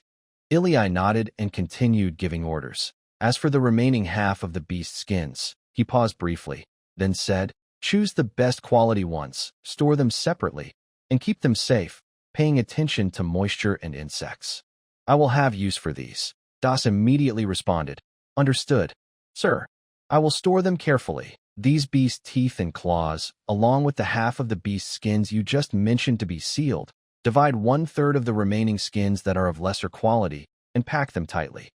Ilya nodded and continued giving orders. As for the remaining half of the beast skins, he paused briefly, then said, choose the best quality ones, store them separately, and keep them safe, paying attention to moisture and insects. I will have use for these. Das immediately responded, understood. Sir, I will store them carefully. These beast teeth and claws, along with the half of the beast skins you just mentioned to be sealed, divide 1/3 of the remaining skins that are of lesser quality, and pack them tightly.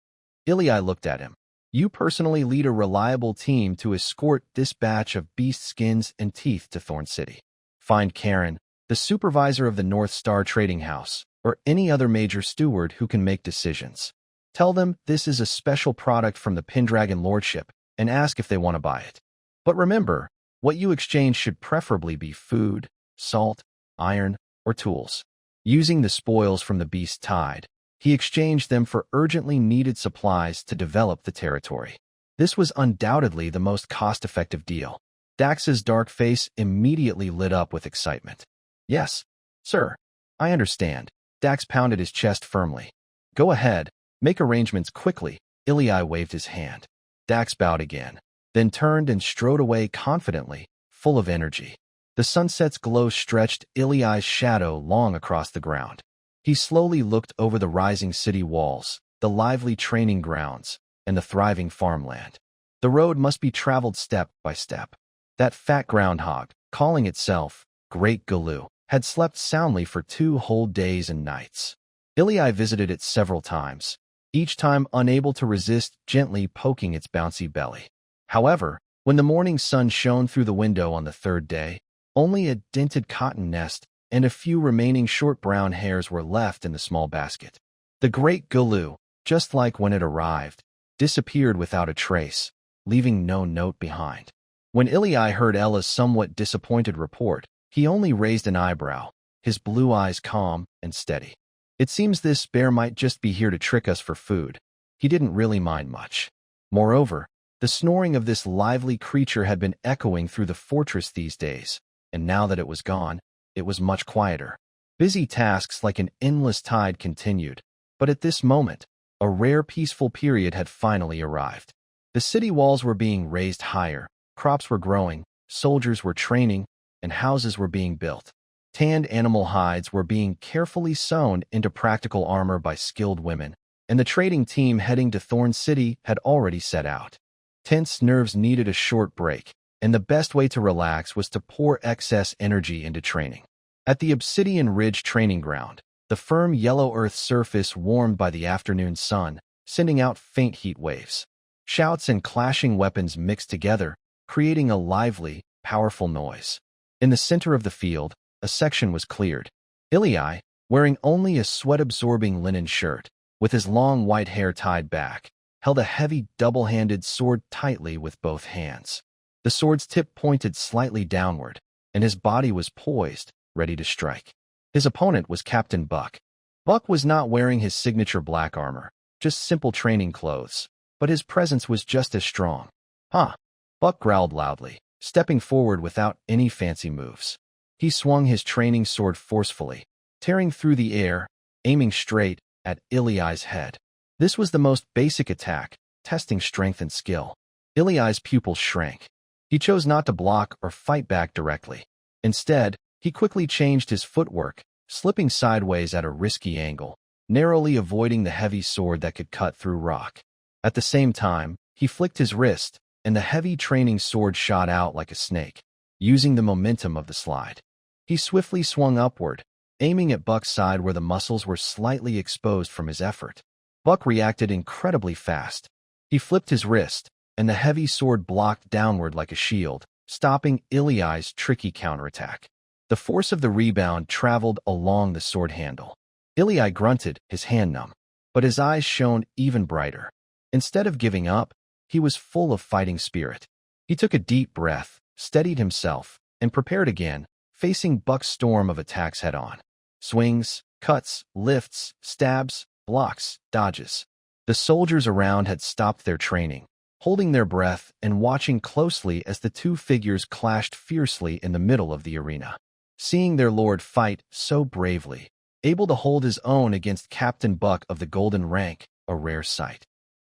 Ilya looked at him. You personally lead a reliable team to escort this batch of beast skins and teeth to Thorn City. Find Karen, the supervisor of the North Star Trading House, or any other major steward who can make decisions. Tell them this is a special product from the Pendragon Lordship and ask if they want to buy it. But remember, what you exchange should preferably be food, salt, iron, or tools. Using the spoils from the beast tide, he exchanged them for urgently needed supplies to develop the territory. This was undoubtedly the most cost-effective deal. Dax's dark face immediately lit up with excitement. Yes, sir, I understand. Dax pounded his chest firmly. Go ahead, make arrangements quickly. Ilya waved his hand. Dax bowed again, then turned and strode away confidently, full of energy. The sunset's glow stretched Ilya's shadow long across the ground. He slowly looked over the rising city walls, the lively training grounds, and the thriving farmland. The road must be traveled step by step. That fat groundhog, calling itself Great Galu, had slept soundly for 2 whole days and nights. Ilya visited it several times, each time unable to resist gently poking its bouncy belly. However, when the morning sun shone through the window on the 3rd day, only a dented cotton nest and a few remaining short brown hairs were left in the small basket. The Great Galu, just like when it arrived, disappeared without a trace, leaving no note behind. When Ilya heard Ella's somewhat disappointed report, he only raised an eyebrow, his blue eyes calm and steady. It seems this bear might just be here to trick us for food. He didn't really mind much. Moreover, the snoring of this lively creature had been echoing through the fortress these days, and now that it was gone, it was much quieter. Busy tasks like an endless tide continued, but at this moment, a rare peaceful period had finally arrived. The city walls were being raised higher, crops were growing, soldiers were training, and houses were being built. Tanned animal hides were being carefully sewn into practical armor by skilled women, and the trading team heading to Thorn City had already set out. Tense nerves needed a short break, and the best way to relax was to pour excess energy into training. At the Obsidian Ridge training ground, the firm yellow earth surface warmed by the afternoon sun, sending out faint heat waves. Shouts and clashing weapons mixed together, creating a lively, powerful noise. In the center of the field, a section was cleared. Ilya, wearing only a sweat-absorbing linen shirt, with his long white hair tied back, held a heavy double-handed sword tightly with both hands. The sword's tip pointed slightly downward, and his body was poised, ready to strike. His opponent was Captain Buck. Buck was not wearing his signature black armor, just simple training clothes, but his presence was just as strong. Huh? Buck growled loudly, stepping forward without any fancy moves. He swung his training sword forcefully, tearing through the air, aiming straight at Ilya's head. This was the most basic attack, testing strength and skill. Ilya's pupils shrank. He chose not to block or fight back directly. Instead, he quickly changed his footwork, slipping sideways at a risky angle, narrowly avoiding the heavy sword that could cut through rock. At the same time, he flicked his wrist, and the heavy training sword shot out like a snake, using the momentum of the slide. He swiftly swung upward, aiming at Buck's side where the muscles were slightly exposed from his effort. Buck reacted incredibly fast. He flipped his wrist, and the heavy sword blocked downward like a shield, stopping Ilya's tricky counterattack. The force of the rebound traveled along the sword handle. Ilya grunted, his hand numb, but his eyes shone even brighter. Instead of giving up, he was full of fighting spirit. He took a deep breath, steadied himself, and prepared again, facing Buck's storm of attacks head-on. Swings, cuts, lifts, stabs, blocks, dodges. The soldiers around had stopped their training, holding their breath and watching closely as the two figures clashed fiercely in the middle of the arena. Seeing their lord fight so bravely, able to hold his own against Captain Buck of the Golden Rank, a rare sight.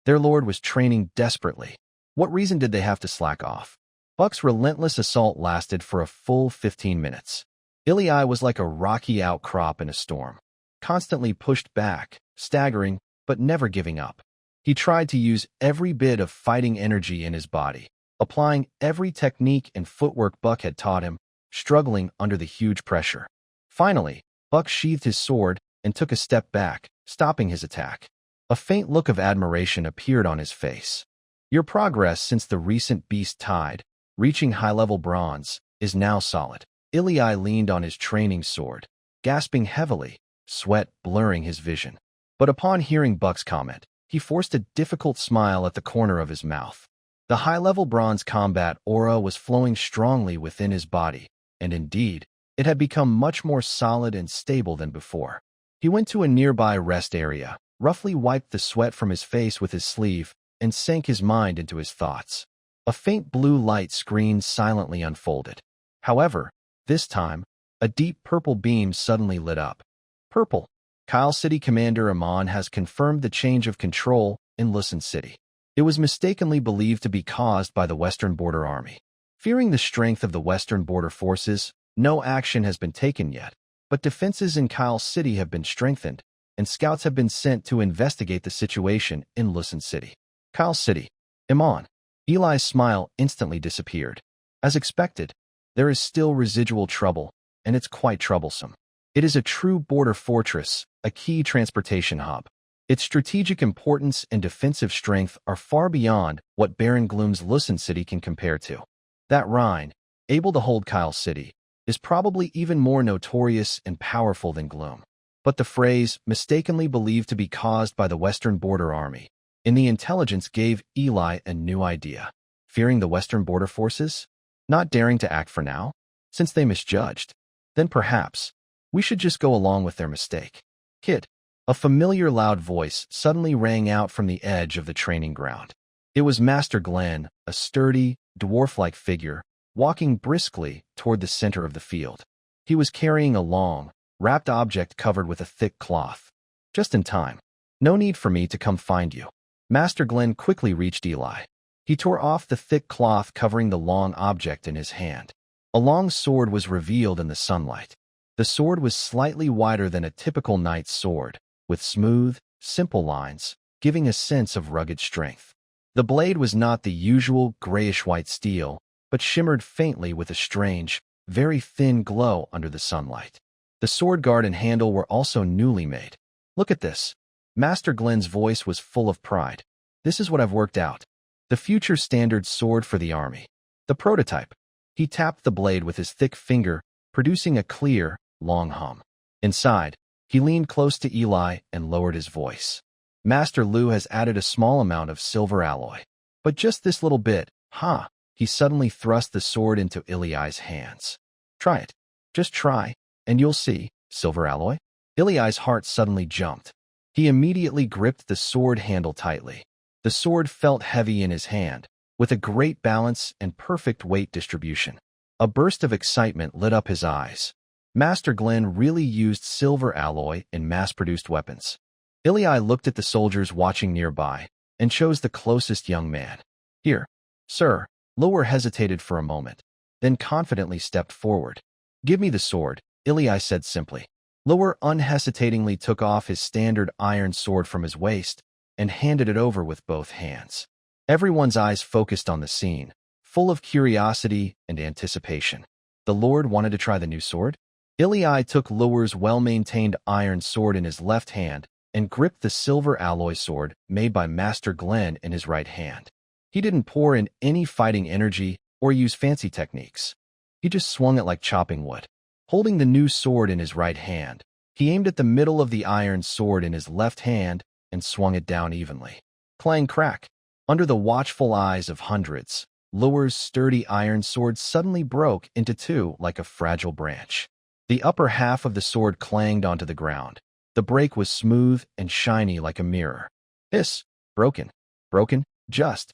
Their lord was training desperately. What reason did they have to slack off? Buck's relentless assault lasted for a full 15 minutes. Ilai was like a rocky outcrop in a storm, constantly pushed back, staggering, but never giving up. He tried to use every bit of fighting energy in his body, applying every technique and footwork Buck had taught him, struggling under the huge pressure. Finally, Buck sheathed his sword and took a step back, stopping his attack. A faint look of admiration appeared on his face. Your progress since the recent beast tide, reaching high-level bronze, is now solid. Ilai leaned on his training sword, gasping heavily, sweat blurring his vision. But upon hearing Buck's comment, he forced a difficult smile at the corner of his mouth. The high-level bronze combat aura was flowing strongly within his body, and indeed, it had become much more solid and stable than before. He went to a nearby rest area, roughly wiped the sweat from his face with his sleeve, and sank his mind into his thoughts. A faint blue light screen silently unfolded. However, this time, a deep purple beam suddenly lit up. Purple. Kyle City Commander Amon has confirmed the change of control in Thorn City. It was mistakenly believed to be caused by the Western Border Army. Fearing the strength of the Western Border Forces, no action has been taken yet, but defenses in Kyle City have been strengthened, and scouts have been sent to investigate the situation in Thorn City. Kyle City. Amon. Eli's smile instantly disappeared. As expected, there is still residual trouble, and it's quite troublesome. It is a true border fortress, a key transportation hub. Its strategic importance and defensive strength are far beyond what Baron Gloom's Thorn City can compare to. That Rhine, able to hold Kyle City, is probably even more notorious and powerful than Gloom. But the phrase, mistakenly believed to be caused by the Western Border Army, in the intelligence gave Eli a new idea. Fearing the Western Border Forces? Not daring to act for now? Since they misjudged? Then perhaps, we should just go along with their mistake. Kid. A familiar loud voice suddenly rang out from the edge of the training ground. It was Master Glenn, a sturdy, dwarf-like figure, walking briskly toward the center of the field. He was carrying a long, wrapped object covered with a thick cloth. Just in time. No need for me to come find you. Master Glenn quickly reached Eli. He tore off the thick cloth covering the long object in his hand. A long sword was revealed in the sunlight. The sword was slightly wider than a typical knight's sword, with smooth, simple lines, giving a sense of rugged strength. The blade was not the usual grayish-white steel, but shimmered faintly with a strange, very thin glow under the sunlight. The sword guard and handle were also newly made. Look at this. Master Glenn's voice was full of pride. This is what I've worked out. The future standard sword for the army. The prototype. He tapped the blade with his thick finger, producing a clear, long hum. Inside, he leaned close to Eli and lowered his voice. Master Lu has added a small amount of silver alloy. But just this little bit, huh? He suddenly thrust the sword into Eli's hands. Try it. Just try, and you'll see. Silver alloy? Eli's heart suddenly jumped. He immediately gripped the sword handle tightly. The sword felt heavy in his hand, with a great balance and perfect weight distribution. A burst of excitement lit up his eyes. Master Glenn really used silver alloy in mass-produced weapons. Eli looked at the soldiers watching nearby and chose the closest young man. Here, sir. Lower hesitated for a moment, then confidently stepped forward. Give me the sword, Eli said simply. Lower unhesitatingly took off his standard iron sword from his waist and handed it over with both hands. Everyone's eyes focused on the scene, full of curiosity and anticipation. The Lord wanted to try the new sword? Eli took Lower's well-maintained iron sword in his left hand and gripped the silver alloy sword made by Master Glenn in his right hand. He didn't pour in any fighting energy or use fancy techniques. He just swung it like chopping wood. Holding the new sword in his right hand, he aimed at the middle of the iron sword in his left hand and swung it down evenly. Clang crack. Under the watchful eyes of hundreds, Lure's sturdy iron sword suddenly broke into two like a fragile branch. The upper half of the sword clanged onto the ground. The break was smooth and shiny like a mirror. Hiss! Broken. Broken? Just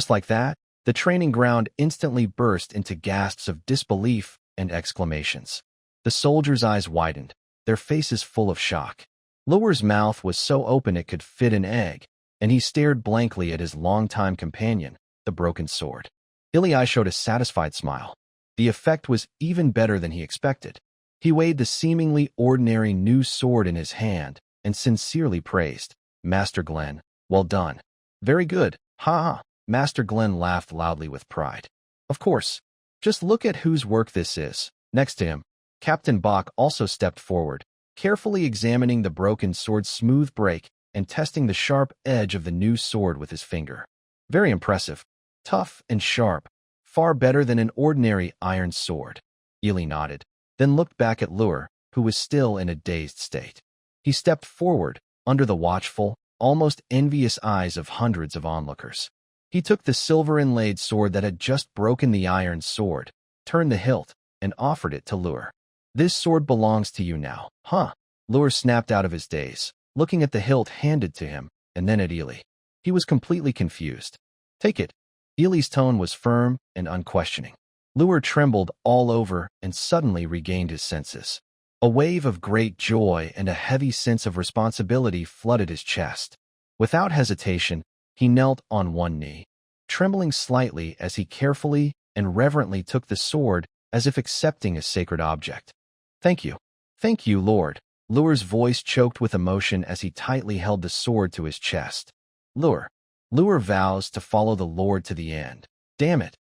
like that, the training ground instantly burst into gasps of disbelief and exclamations. The soldiers' eyes widened, their faces full of shock. Lure's mouth was so open it could fit an egg, and he stared blankly at his longtime companion, the broken sword. Ili showed a satisfied smile. The effect was even better than he expected. He weighed the seemingly ordinary new sword in his hand and sincerely praised, "Master Glenn, well done." "Very good, ha ha." Master Glenn laughed loudly with pride. "Of course. Just look at whose work this is." Next to him, Captain Bach also stepped forward, carefully examining the broken sword's smooth break and testing the sharp edge of the new sword with his finger. "Very impressive. Tough and sharp. Far better than an ordinary iron sword." Ili nodded, then looked back at Lure, who was still in a dazed state. He stepped forward, under the watchful, almost envious eyes of hundreds of onlookers. He took the silver-inlaid sword that had just broken the iron sword, turned the hilt, and offered it to Lure. "This sword belongs to you now, huh?" Lure snapped out of his daze, looking at the hilt handed to him, and then at Ili. He was completely confused. "Take it." Ili's tone was firm and unquestioning. Lure trembled all over and suddenly regained his senses. A wave of great joy and a heavy sense of responsibility flooded his chest. Without hesitation, he knelt on one knee, trembling slightly as he carefully and reverently took the sword as if accepting a sacred object. "Thank you. Thank you, Lord." Lure's voice choked with emotion as he tightly held the sword to his chest. Lure vows to follow the Lord to the end. Damn it.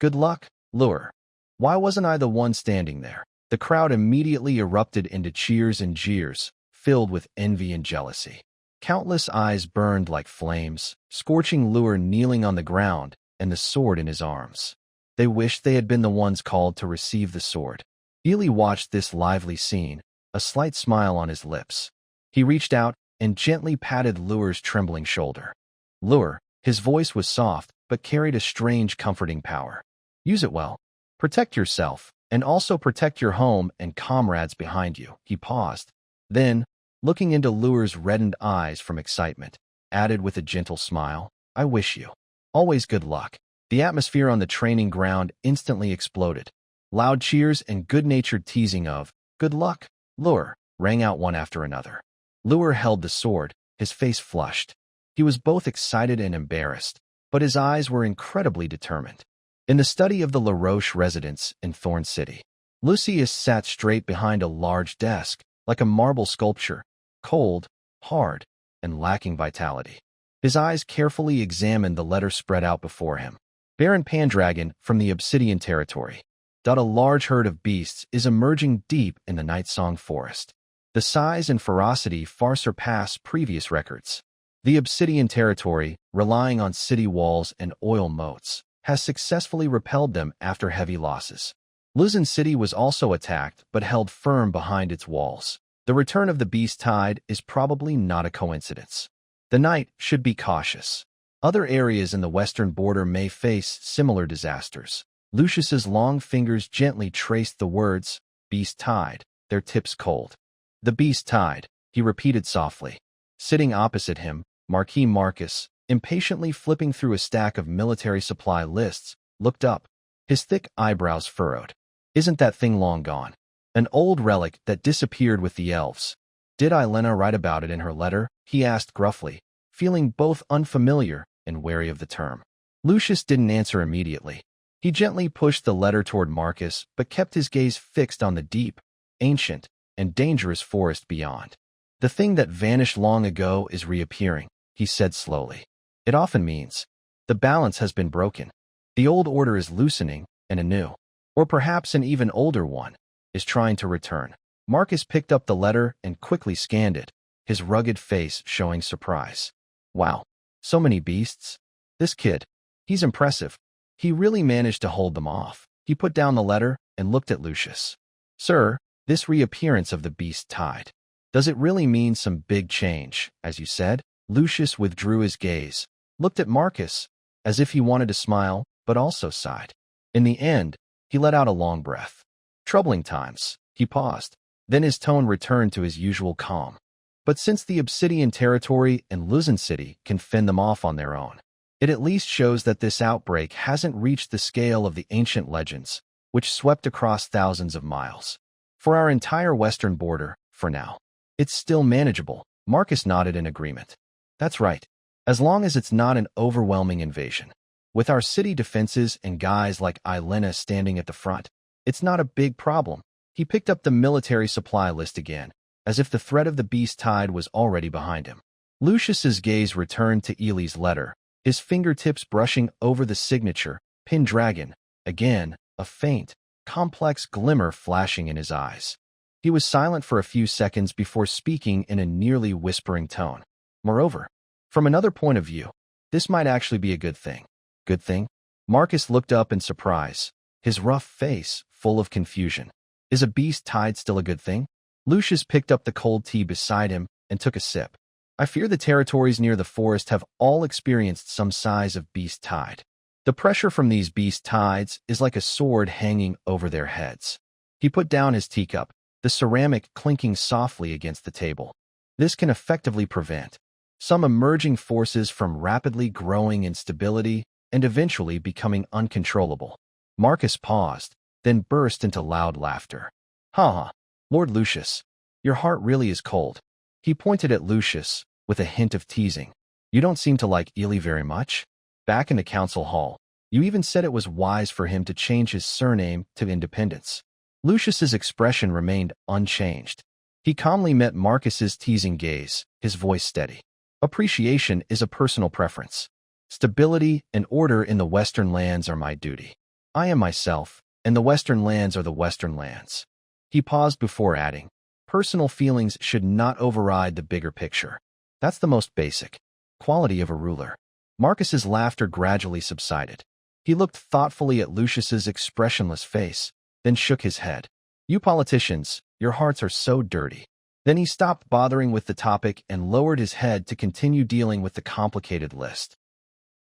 "Good luck, Lure." Why wasn't I the one standing there? The crowd immediately erupted into cheers and jeers, filled with envy and jealousy. Countless eyes burned like flames, scorching Lure kneeling on the ground and the sword in his arms. They wished they had been the ones called to receive the sword. Ili watched this lively scene, a slight smile on his lips. He reached out and gently patted Lure's trembling shoulder. Lure, his voice was soft but carried a strange comforting power. "Use it well. Protect yourself, and also protect your home and comrades behind you." He paused. Then, looking into Lure's reddened eyes from excitement, added with a gentle smile, "I wish you always good luck." The atmosphere on the training ground instantly exploded. Loud cheers and good-natured teasing of, "Good luck, Lure," rang out one after another. Lure held the sword, his face flushed. He was both excited and embarrassed, but his eyes were incredibly determined. In the study of the LaRoche residence in Thorn City, Lucius sat straight behind a large desk, like a marble sculpture, cold, hard, and lacking vitality. His eyes carefully examined the letter spread out before him. "Baron Pendragon from the Obsidian territory. A large herd of beasts is emerging deep in the Nightsong forest. The size and ferocity far surpass previous records. The Obsidian territory, relying on city walls and oil moats, has successfully repelled them after heavy losses. Luzon City was also attacked but held firm behind its walls. The return of the beast tide is probably not a coincidence. The knight should be cautious. Other areas in the western border may face similar disasters." Lucius's long fingers gently traced the words, "Beast tide," their tips cold. "The beast tide," he repeated softly. Sitting opposite him, Marquis Marcus, impatiently flipping through a stack of military supply lists, looked up, his thick eyebrows furrowed. "Isn't that thing long gone? An old relic that disappeared with the elves. Did Ilena write about it in her letter?" he asked gruffly, feeling both unfamiliar and wary of the term. Lucius didn't answer immediately. He gently pushed the letter toward Marcus, but kept his gaze fixed on the deep, ancient, and dangerous forest beyond. "The thing that vanished long ago is reappearing," he said slowly. "It often means the balance has been broken. The old order is loosening, and a new, or perhaps an even older one, is trying to return." Marcus picked up the letter and quickly scanned it, his rugged face showing surprise. "Wow, so many beasts. This kid, he's impressive. He really managed to hold them off." He put down the letter and looked at Lucius. "Sir, this reappearance of the beast tide, does it really mean some big change, as you said?" Lucius withdrew his gaze, looked at Marcus, as if he wanted to smile, but also sighed. In the end, he let out a long breath. Troubling times. He paused. Then his tone returned to his usual calm. But since the Obsidian territory and Thorn City can fend them off on their own, it at least shows that this outbreak hasn't reached the scale of the ancient legends, which swept across thousands of miles. For our entire western border, for now, it's still manageable. Marcus nodded in agreement. That's right, as long as it's not an overwhelming invasion. With our city defenses and guys like Ilena standing at the front, it's not a big problem. He picked up the military supply list again, as if the threat of the beast tide was already behind him. Lucius's gaze returned to Ely's letter, his fingertips brushing over the signature, Pendragon, again, a faint, complex glimmer flashing in his eyes. He was silent for a few seconds before speaking in a nearly whispering tone. Moreover, from another point of view, this might actually be a good thing. Good thing? Marcus looked up in surprise, his rough face full of confusion. Is a beast tide still a good thing? Lucius picked up the cold tea beside him and took a sip. I fear the territories near the forest have all experienced some size of beast tide. The pressure from these beast tides is like a sword hanging over their heads. He put down his teacup, the ceramic clinking softly against the table. This can effectively prevent some emerging forces from rapidly growing instability and eventually becoming uncontrollable. Marcus paused, then burst into loud laughter. Ha! Lord Lucius, your heart really is cold. He pointed at Lucius with a hint of teasing. You don't seem to like Ely very much. Back in the council hall, you even said it was wise for him to change his surname to Independence. Lucius's expression remained unchanged. He calmly met Marcus's teasing gaze, his voice steady. Appreciation is a personal preference. Stability and order in the Western lands are my duty. I am myself, and the Western lands are the Western lands. He paused before adding, personal feelings should not override the bigger picture. That's the most basic quality of a ruler. Marcus's laughter gradually subsided. He looked thoughtfully at Lucius's expressionless face, then shook his head. You politicians, your hearts are so dirty. Then he stopped bothering with the topic and lowered his head to continue dealing with the complicated list.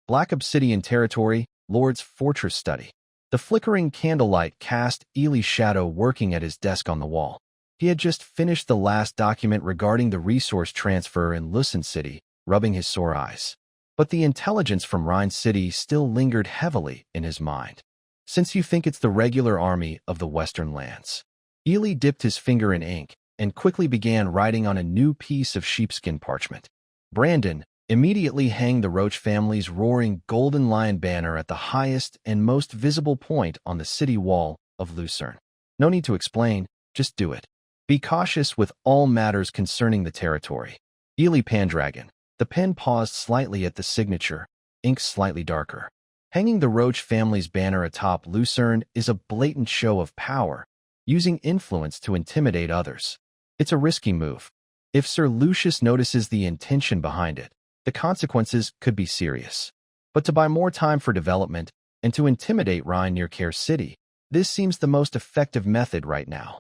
Black Obsidian territory, Lord's fortress study. The flickering candlelight cast Ely's shadow working at his desk on the wall. He had just finished the last document regarding the resource transfer in Thorn City, rubbing his sore eyes. But the intelligence from Thorn City still lingered heavily in his mind. Since you think it's the regular army of the Western lands. Ely dipped his finger in ink and quickly began writing on a new piece of sheepskin parchment. Brandon, immediately hang the Roach family's roaring golden lion banner at the highest and most visible point on the city wall of Lucerne. No need to explain, just do it. Be cautious with all matters concerning the territory. Ely Pendragon. The pen paused slightly at the signature, ink slightly darker. Hanging the Roach family's banner atop Lucerne is a blatant show of power, using influence to intimidate others. It's a risky move. If Sir Lucius notices the intention behind it, the consequences could be serious. But to buy more time for development and to intimidate Rhine near Care City, this seems the most effective method right now.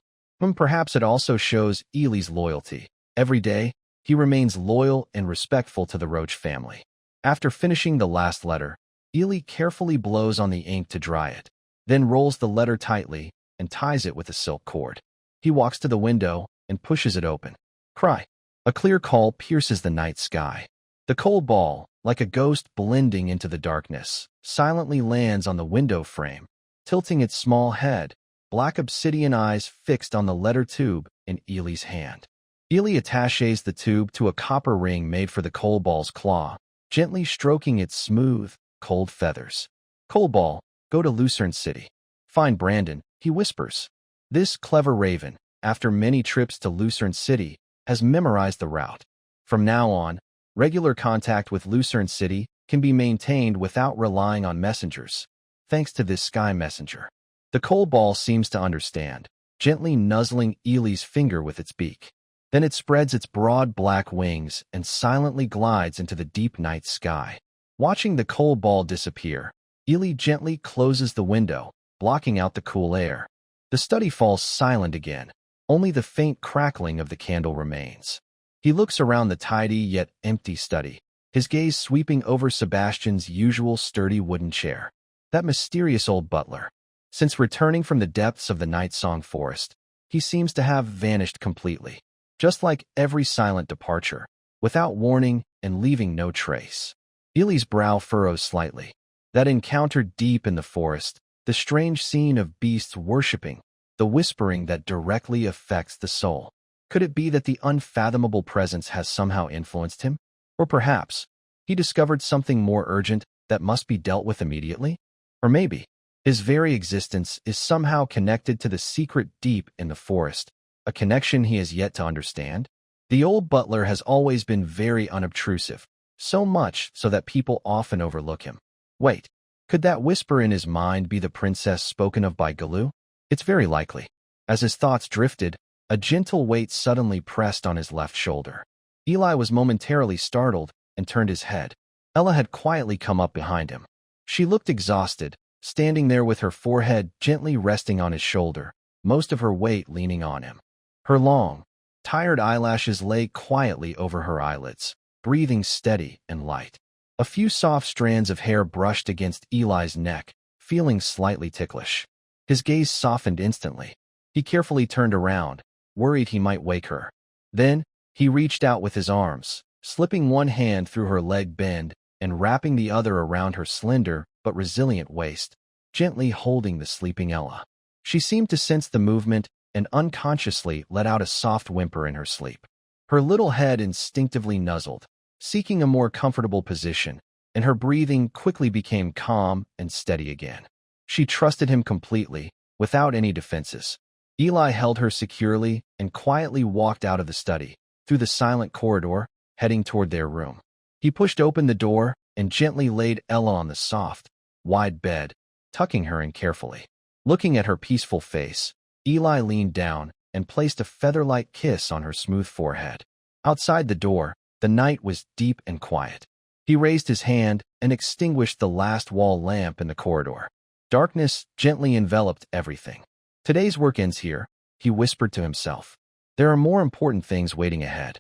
Perhaps it also shows Ely's loyalty. Every day, he remains loyal and respectful to the Roach family. After finishing the last letter, Ely carefully blows on the ink to dry it, then rolls the letter tightly and ties it with a silk cord. He walks to the window and pushes it open. Cry. A clear call pierces the night sky. The cold ball, like a ghost blending into the darkness, silently lands on the window frame, tilting its small head, black obsidian eyes fixed on the letter tube in Ely's hand. Ely attaches the tube to a copper ring made for the cold ball's claw, gently stroking its smooth, cold feathers. Cold ball, go to Thorn City. Find Brandon, he whispers. This clever raven, after many trips to Thorn City, has memorized the route. From now on, regular contact with Thorn City can be maintained without relying on messengers, thanks to this sky messenger. The cold ball seems to understand, gently nuzzling Ely's finger with its beak. Then it spreads its broad black wings and silently glides into the deep night sky. Watching the cold ball disappear, Ely gently closes the window, blocking out the cool air. The study falls silent again. Only the faint crackling of the candle remains. He looks around the tidy yet empty study, his gaze sweeping over Sebastian's usual sturdy wooden chair. That mysterious old butler. Since returning from the depths of the Night Song Forest, he seems to have vanished completely, just like every silent departure, without warning and leaving no trace. Ely's brow furrows slightly. That encounter deep in the forest, the strange scene of beasts worshipping, the whispering that directly affects the soul. Could it be that the unfathomable presence has somehow influenced him? Or perhaps, he discovered something more urgent that must be dealt with immediately? Or maybe, his very existence is somehow connected to the secret deep in the forest, a connection he has yet to understand? The old butler has always been very unobtrusive, so much so that people often overlook him. Wait, could that whisper in his mind be the princess spoken of by Galoo? It's very likely. As his thoughts drifted, a gentle weight suddenly pressed on his left shoulder. Ely was momentarily startled and turned his head. Ella had quietly come up behind him. She looked exhausted, standing there with her forehead gently resting on his shoulder, most of her weight leaning on him. Her long, tired eyelashes lay quietly over her eyelids, breathing steady and light. A few soft strands of hair brushed against Eli's neck, feeling slightly ticklish. His gaze softened instantly. He carefully turned around, worried he might wake her. Then, he reached out with his arms, slipping one hand through her leg bend and wrapping the other around her slender but resilient waist, gently holding the sleeping Ella. She seemed to sense the movement and unconsciously let out a soft whimper in her sleep. Her little head instinctively nuzzled, seeking a more comfortable position, and her breathing quickly became calm and steady again. She trusted him completely, without any defenses. Eli held her securely and quietly walked out of the study, through the silent corridor, heading toward their room. He pushed open the door and gently laid Ella on the soft, wide bed, tucking her in carefully. Looking at her peaceful face, Eli leaned down and placed a feather-like kiss on her smooth forehead. Outside the door, the night was deep and quiet. He raised his hand and extinguished the last wall lamp in the corridor. Darkness gently enveloped everything. Today's work ends here, he whispered to himself. There are more important things waiting ahead.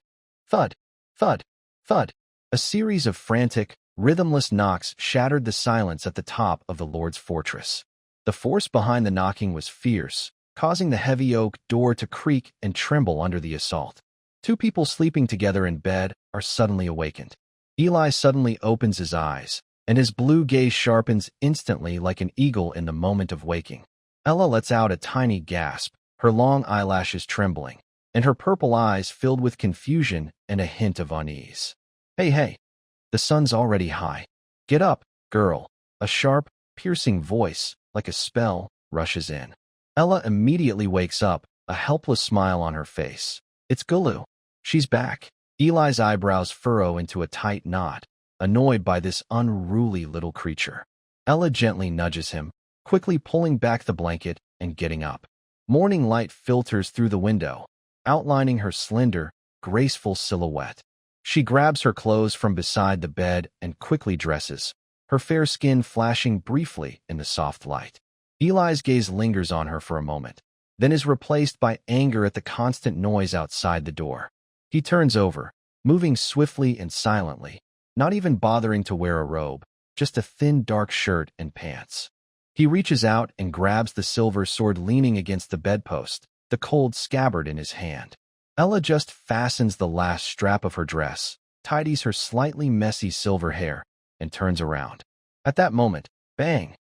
Thud, thud, thud. A series of frantic, rhythmless knocks shattered the silence at the top of the Lord's fortress. The force behind the knocking was fierce, causing the heavy oak door to creak and tremble under the assault. Two people sleeping together in bed are suddenly awakened. Eli suddenly opens his eyes, and his blue gaze sharpens instantly like an eagle in the moment of waking. Ella lets out a tiny gasp, her long eyelashes trembling, and her purple eyes filled with confusion and a hint of unease. Hey, the sun's already high. Get up, girl. A sharp, piercing voice, like a spell, rushes in. Ella immediately wakes up, a helpless smile on her face. It's Galoo. She's back. Eli's eyebrows furrow into a tight knot, annoyed by this unruly little creature. Ella gently nudges him, quickly pulling back the blanket and getting up. Morning light filters through the window, outlining her slender, graceful silhouette. She grabs her clothes from beside the bed and quickly dresses, her fair skin flashing briefly in the soft light. Eli's gaze lingers on her for a moment, then is replaced by anger at the constant noise outside the door. He turns over, moving swiftly and silently, not even bothering to wear a robe, just a thin dark shirt and pants. He reaches out and grabs the silver sword leaning against the bedpost, the cold scabbard in his hand. Ella just fastens the last strap of her dress, tidies her slightly messy silver hair, and turns around. At that moment, bang!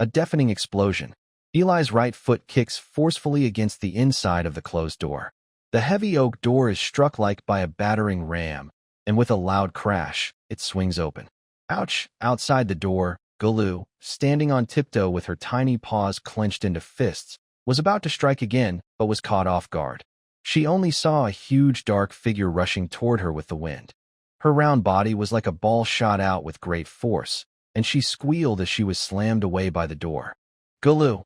A deafening explosion. Eli's right foot kicks forcefully against the inside of the closed door. The heavy oak door is struck like by a battering ram, and with a loud crash, it swings open. Ouch! Outside the door, Galoo, standing on tiptoe with her tiny paws clenched into fists, was about to strike again, but was caught off guard. She only saw a huge dark figure rushing toward her with the wind. Her round body was like a ball shot out with great force, and she squealed as she was slammed away by the door. Galoo!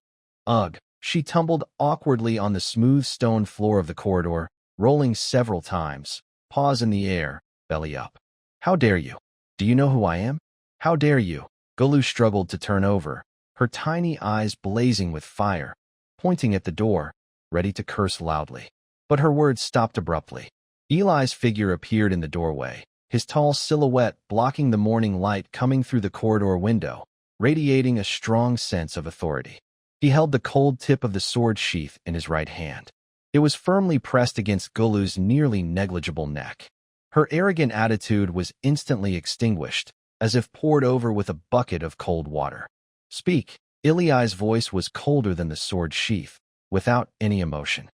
Ugh! She tumbled awkwardly on the smooth stone floor of the corridor, rolling several times, paws in the air, belly up. How dare you? Do you know who I am? How dare you? Galoo struggled to turn over, her tiny eyes blazing with fire, pointing at the door, ready to curse loudly. But her words stopped abruptly. Eli's figure appeared in the doorway, his tall silhouette blocking the morning light coming through the corridor window, radiating a strong sense of authority. He held the cold tip of the sword sheath in his right hand. It was firmly pressed against Gulu's nearly negligible neck. Her arrogant attitude was instantly extinguished, as if poured over with a bucket of cold water. "Speak." Iliai's voice was colder than the sword sheath, without any emotion.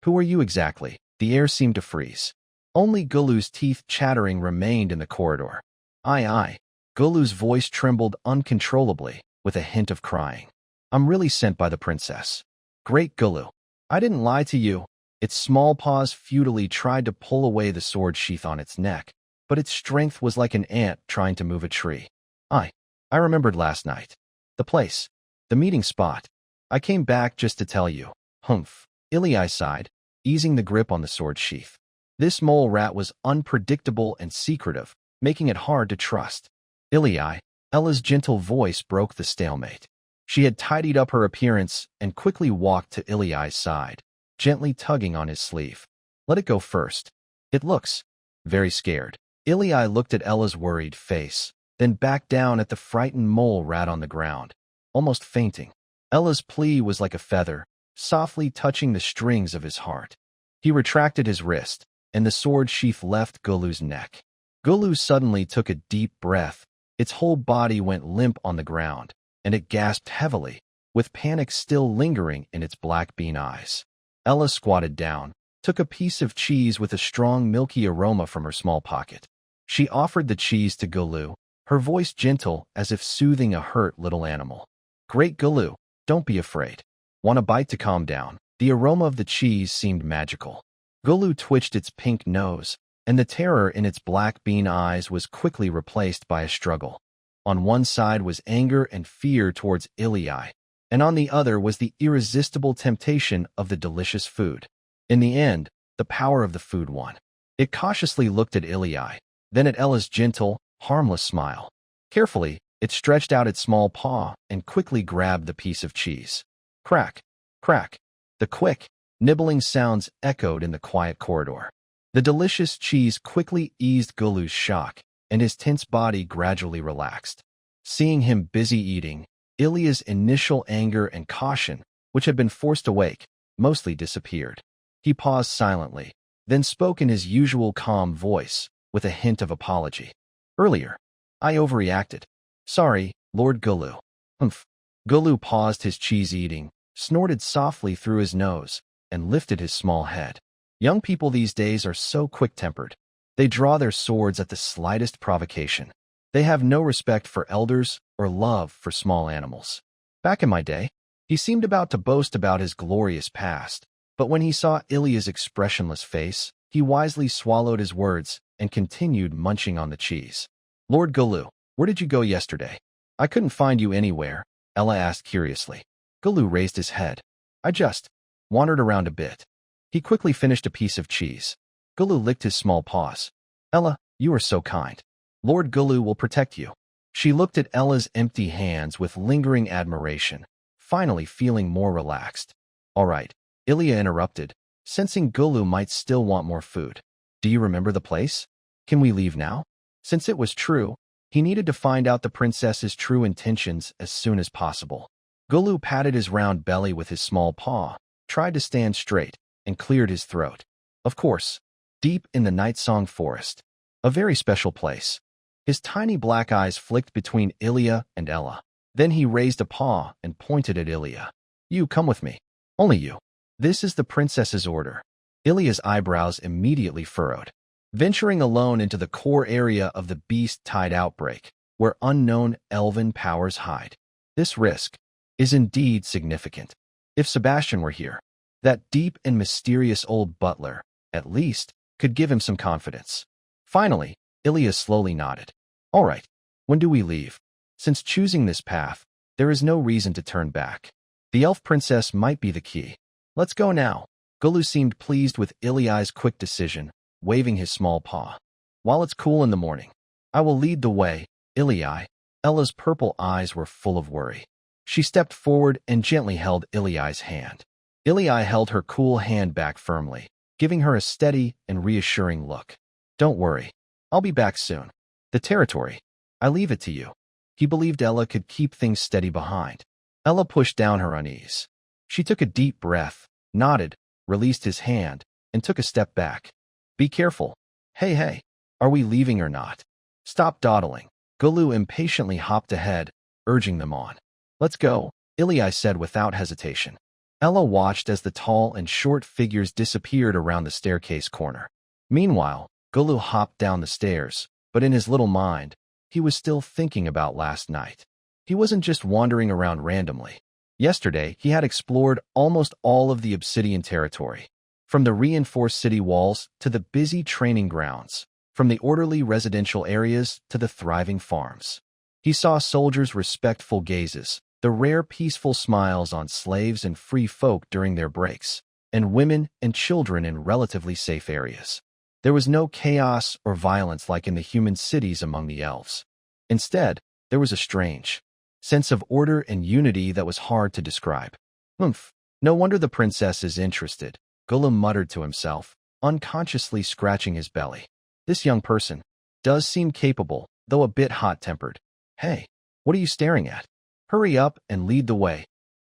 Who are you exactly?" The air seemed to freeze. Only Gulu's teeth chattering remained in the corridor. I. Gulu's voice trembled uncontrollably, with a hint of crying. "I'm really sent by the princess." "Great Gulu. I didn't lie to you." Its small paws futilely tried to pull away the sword sheath on its neck, but its strength was like an ant trying to move a tree. I remembered last night. The place. The meeting spot. I came back just to tell you." "Humph." Iliai sighed, easing the grip on the sword sheath. This mole rat was unpredictable and secretive, making it hard to trust. "Iliai." Ella's gentle voice broke the stalemate. She had tidied up her appearance and quickly walked to Iliai's side, gently tugging on his sleeve. "Let it go first. It looks very scared." Iliai looked at Ella's worried face, then back down at the frightened mole rat on the ground, almost fainting. Ella's plea was like a feather, softly touching the strings of his heart. He retracted his wrist, and the sword sheath left Gulu's neck. Gulu suddenly took a deep breath. Its whole body went limp on the ground, and it gasped heavily, with panic still lingering in its black bean eyes. Ella squatted down, took a piece of cheese with a strong milky aroma from her small pocket. She offered the cheese to Gulu, her voice gentle as if soothing a hurt little animal. "Great Gulu, don't be afraid. Want a bite to calm down?" The aroma of the cheese seemed magical. Gulu twitched its pink nose, and the terror in its black bean eyes was quickly replaced by a struggle. On one side was anger and fear towards Iliai, and on the other was the irresistible temptation of the delicious food. In the end, the power of the food won. It cautiously looked at Iliai, then at Ella's gentle, harmless smile. Carefully, it stretched out its small paw and quickly grabbed the piece of cheese. Crack, crack. The quick, nibbling sounds echoed in the quiet corridor. The delicious cheese quickly eased Gulu's shock, and his tense body gradually relaxed. Seeing him busy eating, Ilia's initial anger and caution, which had been forced awake, mostly disappeared. He paused silently, then spoke in his usual calm voice, with a hint of apology. "Earlier, I overreacted. Sorry, Lord Gulu." "Humph." Gulu paused his cheese eating, snorted softly through his nose, and lifted his small head. Young people these days are so quick-tempered. They draw their swords at the slightest provocation. They have no respect for elders or love for small animals. Back in my day, he seemed about to boast about his glorious past, but when he saw Ilia's expressionless face, he wisely swallowed his words and continued munching on the cheese. "Lord Gulu, where did you go yesterday? I couldn't find you anywhere," Ella asked curiously. Gulu raised his head. "I just wandered around a bit." He quickly finished a piece of cheese. Gulu licked his small paws. "Ella, you are so kind. Lord Gulu will protect you." She looked at Ella's empty hands with lingering admiration, finally feeling more relaxed. "All right," Ilia interrupted, sensing Gulu might still want more food. "Do you remember the place? Can we leave now?" Since it was true, he needed to find out the princess's true intentions as soon as possible. Gulu patted his round belly with his small paw, tried to stand straight, and cleared his throat. "Of course, deep in the Night Song Forest. A very special place." His tiny black eyes flicked between Ilia and Ella. Then he raised a paw and pointed at Ilia. "You come with me. Only you. This is the princess's order." Ilia's eyebrows immediately furrowed. Venturing alone into the core area of the beast-tide outbreak, where unknown elven powers hide. This risk is indeed significant. If Sebastian were here, that deep and mysterious old butler, at least, could give him some confidence. Finally, Ilia slowly nodded. "All right, when do we leave? Since choosing this path, there is no reason to turn back. The elf princess might be the key. Let's go now." Gulu seemed pleased with Iliai's quick decision, waving his small paw. "While it's cool in the morning, I will lead the way, Iliai." Ella's purple eyes were full of worry. She stepped forward and gently held Iliai's hand. Iliai held her cool hand back firmly, giving her a steady and reassuring look. "Don't worry. I'll be back soon. The territory, I leave it to you." He believed Ella could keep things steady behind. Ella pushed down her unease. She took a deep breath, nodded, released his hand, and took a step back. Be careful. Hey, are we leaving or not? Stop dawdling. Gulu impatiently hopped ahead, urging them on. Let's go, Ilya said without hesitation. Ella watched as the tall and short figures disappeared around the staircase corner. Meanwhile, Gulu hopped down the stairs, but in his little mind, he was still thinking about last night. He wasn't just wandering around randomly. Yesterday, he had explored almost all of the Obsidian territory, from the reinforced city walls to the busy training grounds, from the orderly residential areas to the thriving farms. He saw soldiers' respectful gazes, the rare peaceful smiles on slaves and free folk during their breaks, and women and children in relatively safe areas. There was no chaos or violence like in the human cities among the elves. Instead, there was a strange sense of order and unity that was hard to describe. Oomph, no wonder the princess is interested, Gulu muttered to himself, unconsciously scratching his belly. This young person does seem capable, though a bit hot-tempered. Hey, what are you staring at? Hurry up and lead the way.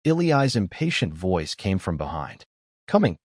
Ilya's impatient voice came from behind. Coming.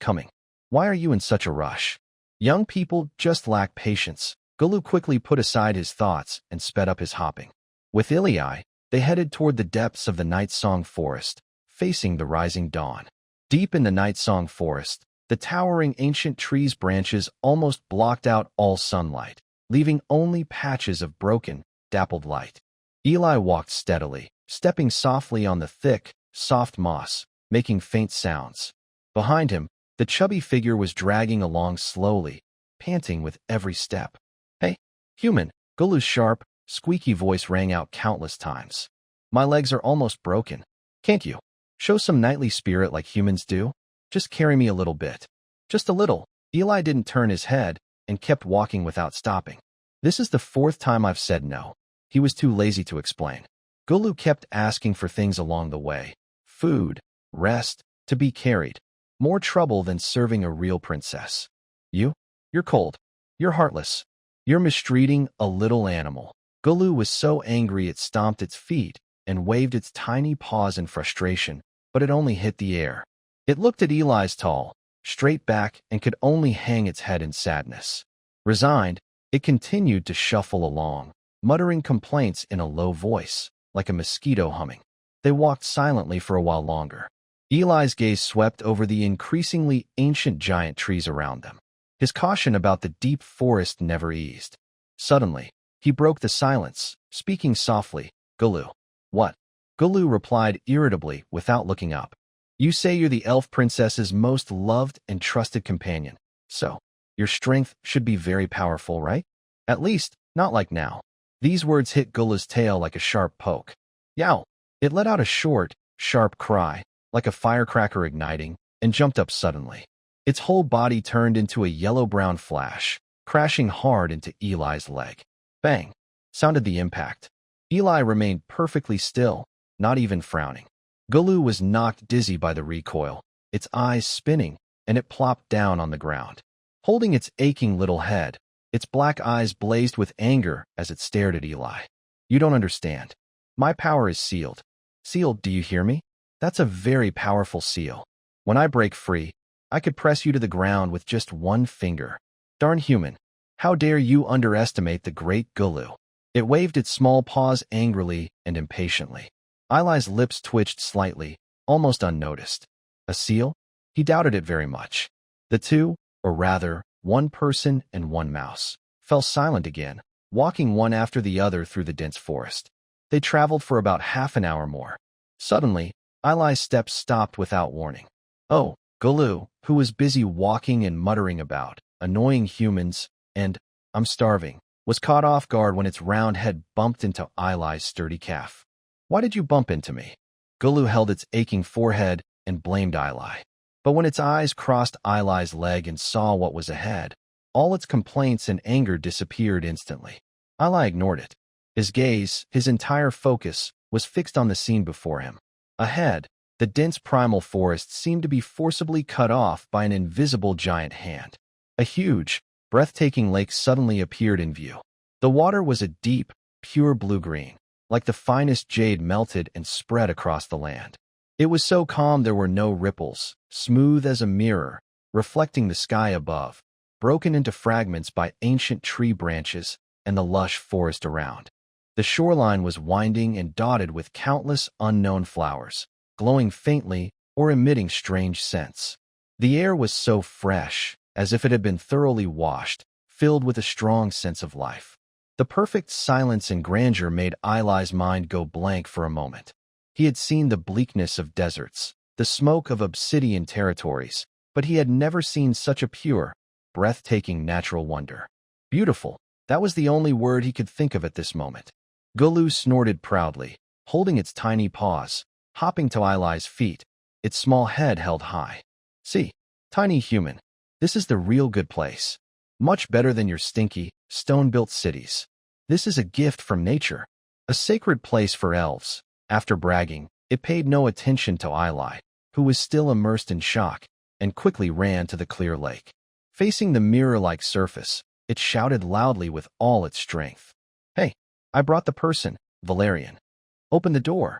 Why are you in such a rush? Young people just lack patience. Gulu quickly put aside his thoughts and sped up his hopping. With Ilya, they headed toward the depths of the Night Song Forest, facing the rising dawn. Deep in the Night Song Forest, the towering ancient trees' branches almost blocked out all sunlight, leaving only patches of broken, dappled light. Eli walked steadily, stepping softly on the thick, soft moss, making faint sounds. Behind him, the chubby figure was dragging along slowly, panting with every step. Hey, human, Gulu's sharp, squeaky voice rang out countless times. My legs are almost broken. Can't you show some knightly spirit like humans do? Just carry me a little bit. Just a little. Eli didn't turn his head and kept walking without stopping. This is the fourth time I've said no. He was too lazy to explain. Gulu kept asking for things along the way. Food, rest, to be carried. More trouble than serving a real princess. You're cold. You're heartless. You're mistreating a little animal. Gulu was so angry it stomped its feet and waved its tiny paws in frustration, but it only hit the air. It looked at Eli's tall, straight back and could only hang its head in sadness. Resigned, it continued to shuffle along, muttering complaints in a low voice, like a mosquito humming. They walked silently for a while longer. Eli's gaze swept over the increasingly ancient giant trees around them. His caution about the deep forest never eased. Suddenly, he broke the silence, speaking softly. Gulu. What? Gulu replied irritably without looking up. You say you're the elf princess's most loved and trusted companion. So, your strength should be very powerful, right? At least, not like now. These words hit Gulu's tail like a sharp poke. Yow! It let out a short, sharp cry, like a firecracker igniting, and jumped up suddenly. Its whole body turned into a yellow-brown flash, crashing hard into Eli's leg. Bang! Sounded the impact. Eli remained perfectly still, not even frowning. Gulu was knocked dizzy by the recoil, its eyes spinning, and it plopped down on the ground. Holding its aching little head, its black eyes blazed with anger as it stared at Eli. You don't understand. My power is sealed. Sealed, do you hear me? That's a very powerful seal. When I break free, I could press you to the ground with just one finger. Darn human. How dare you underestimate the great Gulu? It waved its small paws angrily and impatiently. Eli's lips twitched slightly, almost unnoticed. A seal? He doubted it very much. The two, or rather, one person and one mouse, fell silent again, walking one after the other through the dense forest. They traveled for about half an hour more. Suddenly, Eli's steps stopped without warning. Oh, Gulu, who was busy walking and muttering about annoying humans and I'm starving, was caught off guard when its round head bumped into Eli's sturdy calf. Why did you bump into me? Gulu held its aching forehead and blamed Eli. But when its eyes crossed Eli's leg and saw what was ahead, all its complaints and anger disappeared instantly. Eli ignored it. His gaze, his entire focus, was fixed on the scene before him. Ahead, the dense primal forest seemed to be forcibly cut off by an invisible giant hand. A huge, breathtaking lake suddenly appeared in view. The water was a deep, pure blue-green, like the finest jade melted and spread across the land. It was so calm there were no ripples, smooth as a mirror, reflecting the sky above, broken into fragments by ancient tree branches and the lush forest around. The shoreline was winding and dotted with countless unknown flowers, glowing faintly or emitting strange scents. The air was so fresh, as if it had been thoroughly washed, filled with a strong sense of life. The perfect silence and grandeur made Eli's mind go blank for a moment. He had seen the bleakness of deserts, the smoke of Obsidian territories, but he had never seen such a pure, breathtaking natural wonder. Beautiful, that was the only word he could think of at this moment. Gulu snorted proudly, holding its tiny paws, hopping to Eli's feet, its small head held high. See, tiny human, this is the real good place. Much better than your stinky, stone-built cities. This is a gift from nature, a sacred place for elves. After bragging, it paid no attention to Eli, who was still immersed in shock, and quickly ran to the clear lake. Facing the mirror-like surface, it shouted loudly with all its strength. Hey, I brought the person, Valerian. Open the door.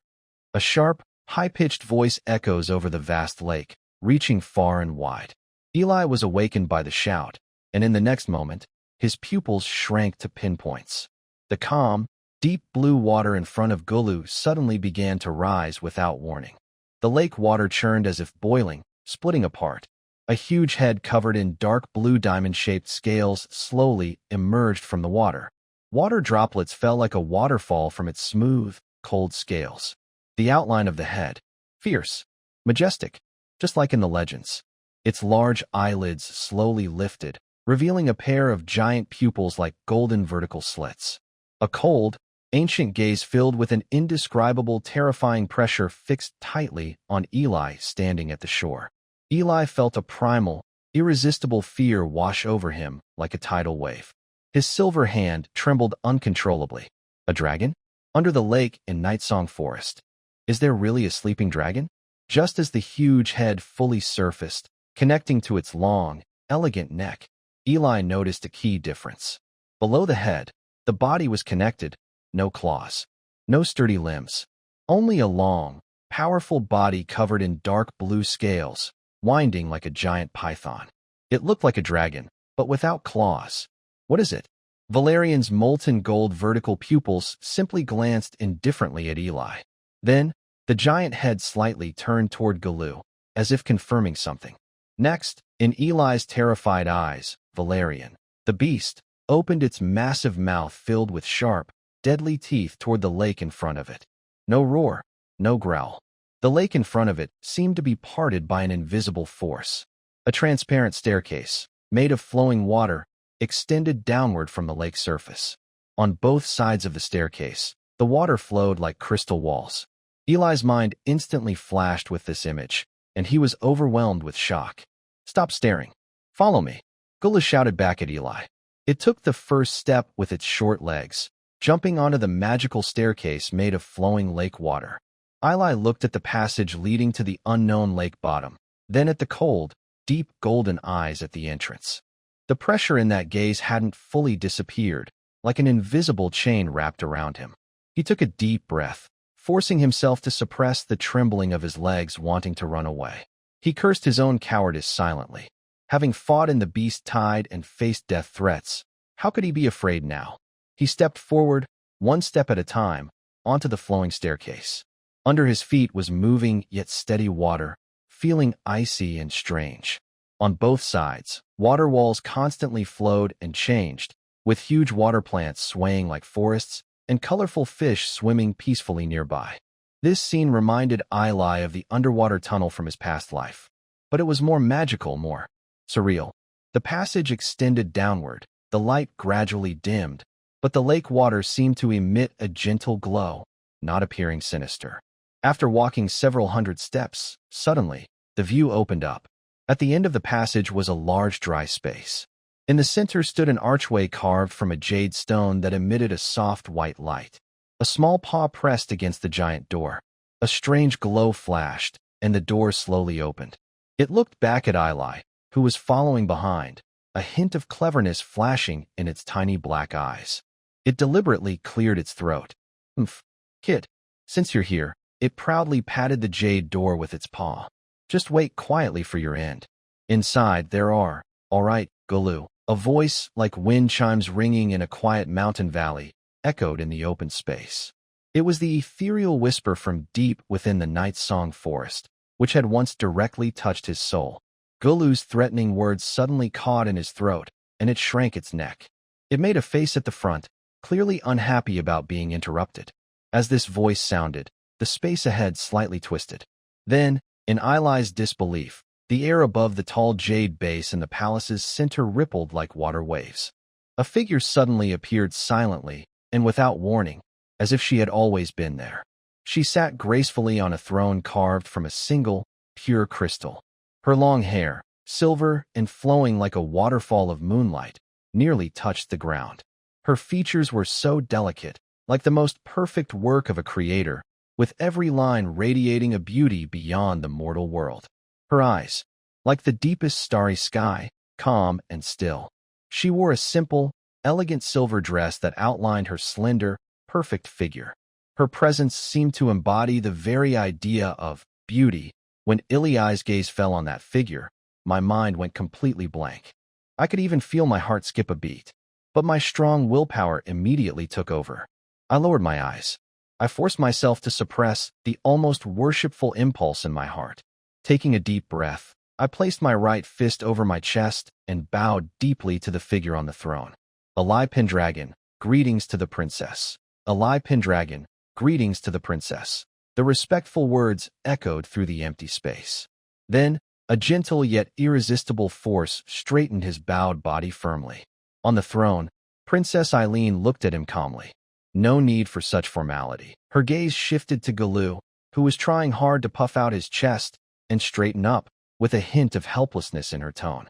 A sharp, high-pitched voice echoes over the vast lake, reaching far and wide. Eli was awakened by the shout, and in the next moment, his pupils shrank to pinpoints. The calm, deep blue water in front of Gulu suddenly began to rise without warning. The lake water churned as if boiling, splitting apart. A huge head covered in dark blue diamond-shaped scales slowly emerged from the water. Water droplets fell like a waterfall from its smooth, cold scales. The outline of the head, fierce, majestic, just like in the legends. Its large eyelids slowly lifted, revealing a pair of giant pupils like golden vertical slits. A cold, ancient gaze filled with an indescribable, terrifying pressure fixed tightly on Eli standing at the shore. Eli felt a primal, irresistible fear wash over him like a tidal wave. His silver hand trembled uncontrollably. A dragon? Under the lake in Nightsong Forest. Is there really a sleeping dragon? Just as the huge head fully surfaced, connecting to its long, elegant neck, Eli noticed a key difference. Below the head, the body was connected, no claws, no sturdy limbs, only a long, powerful body covered in dark blue scales, winding like a giant python. It looked like a dragon, but without claws. What is it? Valerian's molten gold vertical pupils simply glanced indifferently at Eli. Then, the giant head slightly turned toward Gulu, as if confirming something. Next, in Eli's terrified eyes, Valerian, the beast, opened its massive mouth filled with sharp, deadly teeth toward the lake in front of it. No roar, no growl. The lake in front of it seemed to be parted by an invisible force. A transparent staircase, made of flowing water, extended downward from the lake surface. On both sides of the staircase, the water flowed like crystal walls. Eli's mind instantly flashed with this image, and he was overwhelmed with shock. Stop staring. Follow me. Gulu shouted back at Eli. It took the first step with its short legs, jumping onto the magical staircase made of flowing lake water. Eli looked at the passage leading to the unknown lake bottom, then at the cold, deep golden eyes at the entrance. The pressure in that gaze hadn't fully disappeared, like an invisible chain wrapped around him. He took a deep breath, forcing himself to suppress the trembling of his legs wanting to run away. He cursed his own cowardice silently. Having fought in the beast tide and faced death threats, how could he be afraid now? He stepped forward, one step at a time, onto the flowing staircase. Under his feet was moving yet steady water, feeling icy and strange. On both sides, water walls constantly flowed and changed, with huge water plants swaying like forests and colorful fish swimming peacefully nearby. This scene reminded Eli of the underwater tunnel from his past life. But it was more magical, more surreal. The passage extended downward, the light gradually dimmed, but the lake water seemed to emit a gentle glow, not appearing sinister. After walking several hundred steps, suddenly, the view opened up. At the end of the passage was a large dry space. In the center stood an archway carved from a jade stone that emitted a soft white light. A small paw pressed against the giant door. A strange glow flashed, and the door slowly opened. It looked back at Eli, who was following behind, a hint of cleverness flashing in its tiny black eyes. It deliberately cleared its throat. Oomph. Kid, since you're here, it proudly patted the jade door with its paw. Just wait quietly for your end. Inside there are, all right, Gulu. A voice like wind chimes ringing in a quiet mountain valley echoed in the open space. It was the ethereal whisper from deep within the night song forest, which had once directly touched his soul. Gulu's threatening words suddenly caught in his throat, and it shrank its neck. It made a face at the front, clearly unhappy about being interrupted. As this voice sounded, the space ahead slightly twisted. Then, in Eli's disbelief, the air above the tall jade base in the palace's center rippled like water waves. A figure suddenly appeared silently and without warning, as if she had always been there. She sat gracefully on a throne carved from a single, pure crystal. Her long hair, silver and flowing like a waterfall of moonlight, nearly touched the ground. Her features were so delicate, like the most perfect work of a creator, with every line radiating a beauty beyond the mortal world. Her eyes, like the deepest starry sky, calm and still. She wore a simple, elegant silver dress that outlined her slender, perfect figure. Her presence seemed to embody the very idea of beauty. When Iliai's gaze fell on that figure, my mind went completely blank. I could even feel my heart skip a beat. But my strong willpower immediately took over. I lowered my eyes. I forced myself to suppress the almost worshipful impulse in my heart. Taking a deep breath, I placed my right fist over my chest and bowed deeply to the figure on the throne. Eli Pendragon, greetings to the princess. Eli Pendragon, greetings to the princess. The respectful words echoed through the empty space. Then, a gentle yet irresistible force straightened his bowed body firmly. On the throne, Princess Eileen looked at him calmly. No need for such formality. Her gaze shifted to Gulu, who was trying hard to puff out his chest and straighten up, with a hint of helplessness in her tone.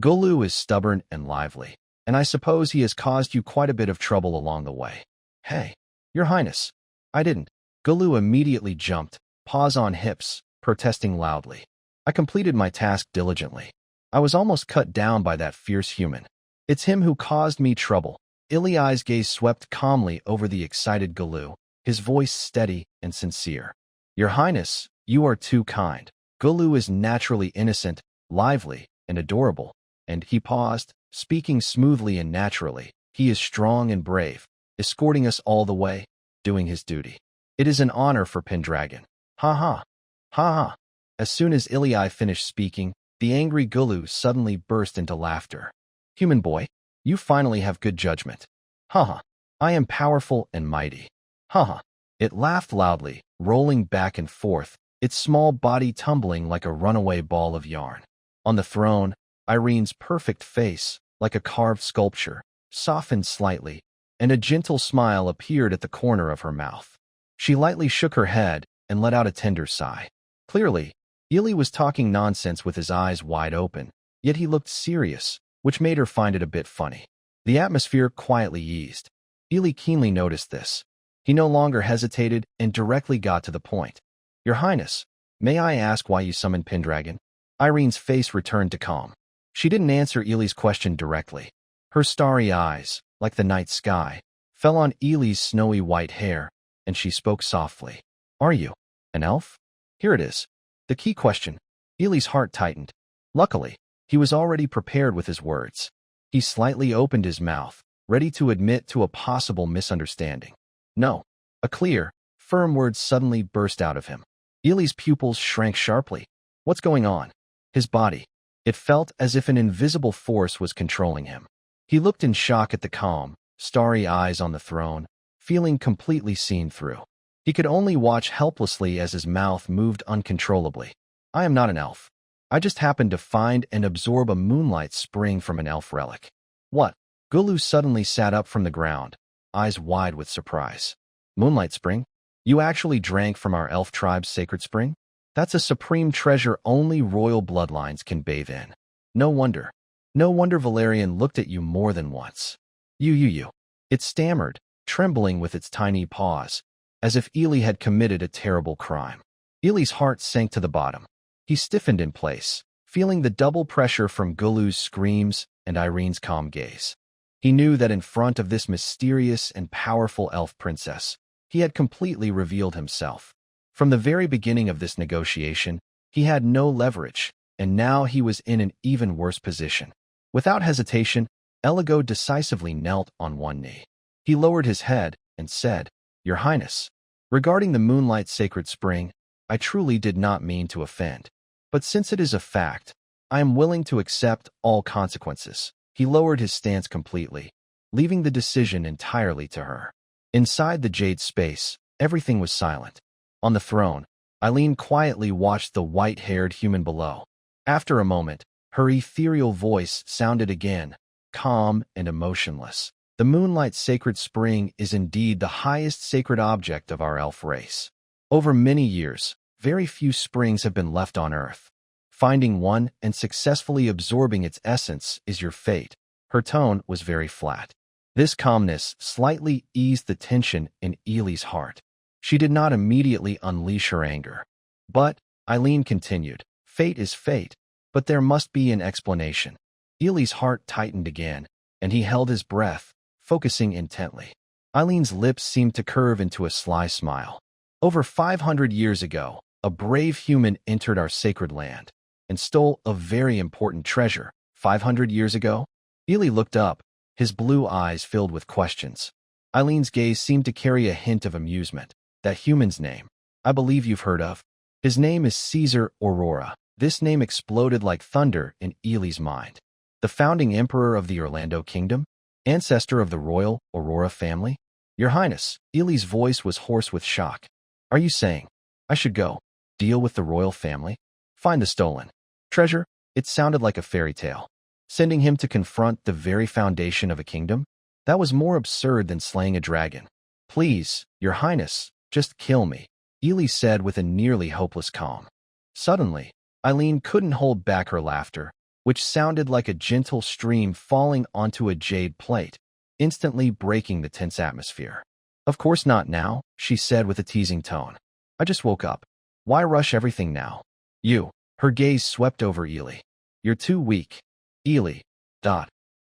Gulu is stubborn and lively, and I suppose he has caused you quite a bit of trouble along the way. Hey, Your Highness. I didn't. Gulu immediately jumped, paws on hips, protesting loudly. I completed my task diligently. I was almost cut down by that fierce human. It's him who caused me trouble. Iliai's gaze swept calmly over the excited Gulu, his voice steady and sincere. Your Highness, you are too kind. Gulu is naturally innocent, lively, and adorable. And he paused, speaking smoothly and naturally. He is strong and brave, escorting us all the way, doing his duty. It is an honor for Pendragon. Ha ha. Ha ha. As soon as Iliai finished speaking, the angry Gulu suddenly burst into laughter. Human boy, you finally have good judgment. Ha ha. I am powerful and mighty. Ha ha. It laughed loudly, rolling back and forth, its small body tumbling like a runaway ball of yarn. On the throne, Irene's perfect face, like a carved sculpture, softened slightly, and a gentle smile appeared at the corner of her mouth. She lightly shook her head and let out a tender sigh. Clearly, Ili was talking nonsense with his eyes wide open, yet he looked serious, which made her find it a bit funny. The atmosphere quietly eased. Ili keenly noticed this. He no longer hesitated and directly got to the point. Your Highness, may I ask why you summoned Pendragon? Irene's face returned to calm. She didn't answer Ili's question directly. Her starry eyes, like the night sky, fell on Ili's snowy white hair, and she spoke softly. Are you an elf? Here it is. The key question. Ili's heart tightened. Luckily, he was already prepared with his words. He slightly opened his mouth, ready to admit to a possible misunderstanding. No. A clear, firm word suddenly burst out of him. Ili's pupils shrank sharply. What's going on? His body. It felt as if an invisible force was controlling him. He looked in shock at the calm, starry eyes on the throne, feeling completely seen through. He could only watch helplessly as his mouth moved uncontrollably. I am not an elf. I just happened to find and absorb a moonlight spring from an elf relic. What? Gulu suddenly sat up from the ground, eyes wide with surprise. Moonlight spring? You actually drank from our elf tribe's sacred spring? That's a supreme treasure only royal bloodlines can bathe in. No wonder. No wonder Valerian looked at you more than once. You. It stammered, trembling with its tiny paws, as if Ili had committed a terrible crime. Ili's heart sank to the bottom. He stiffened in place, feeling the double pressure from Gulu's screams and Irene's calm gaze. He knew that in front of this mysterious and powerful elf princess, He had completely revealed himself. From the very beginning of this negotiation, he had no leverage, and now he was in an even worse position. Without hesitation, Eligo decisively knelt on one knee. He lowered his head and said, "Your Highness, regarding the Moonlight Sacred Spring, I truly did not mean to offend. But since it is a fact, I am willing to accept all consequences." He lowered his stance completely, leaving the decision entirely to her. Inside the jade space, everything was silent. On the throne, Eileen quietly watched the white-haired human below. After a moment, her ethereal voice sounded again, calm and emotionless. "The Moonlight Sacred Spring is indeed the highest sacred object of our elf race. Over many years, very few springs have been left on Earth. Finding one and successfully absorbing its essence is your fate." Her tone was very flat. This calmness slightly eased the tension in Ely's heart. She did not immediately unleash her anger. "But," Eileen continued, "fate is fate, but there must be an explanation." Ely's heart tightened again, and he held his breath, focusing intently. Eileen's lips seemed to curve into a sly smile. "Over 500 years ago, a brave human entered our sacred land and stole a very important treasure." 500 years ago? Ely looked up, his blue eyes filled with questions. Eileen's gaze seemed to carry a hint of amusement. "That human's name, I believe you've heard of. His name is Caesar Aurora." This name exploded like thunder in Ely's mind. "The founding emperor of the Orlando Kingdom? Ancestor of the royal Aurora family?" "Your Highness," Ely's voice was hoarse with shock. "Are you saying I should go deal with the royal family? Find the stolen treasure?" It sounded like a fairy tale. Sending him to confront the very foundation of a kingdom? That was more absurd than slaying a dragon. "Please, Your Highness, just kill me," Ely said with a nearly hopeless calm. Suddenly, Eileen couldn't hold back her laughter, which sounded like a gentle stream falling onto a jade plate, instantly breaking the tense atmosphere. "Of course not now," she said with a teasing tone. "I just woke up. Why rush everything now?" "You." Her gaze swept over Ely. "You're too weak." Ely.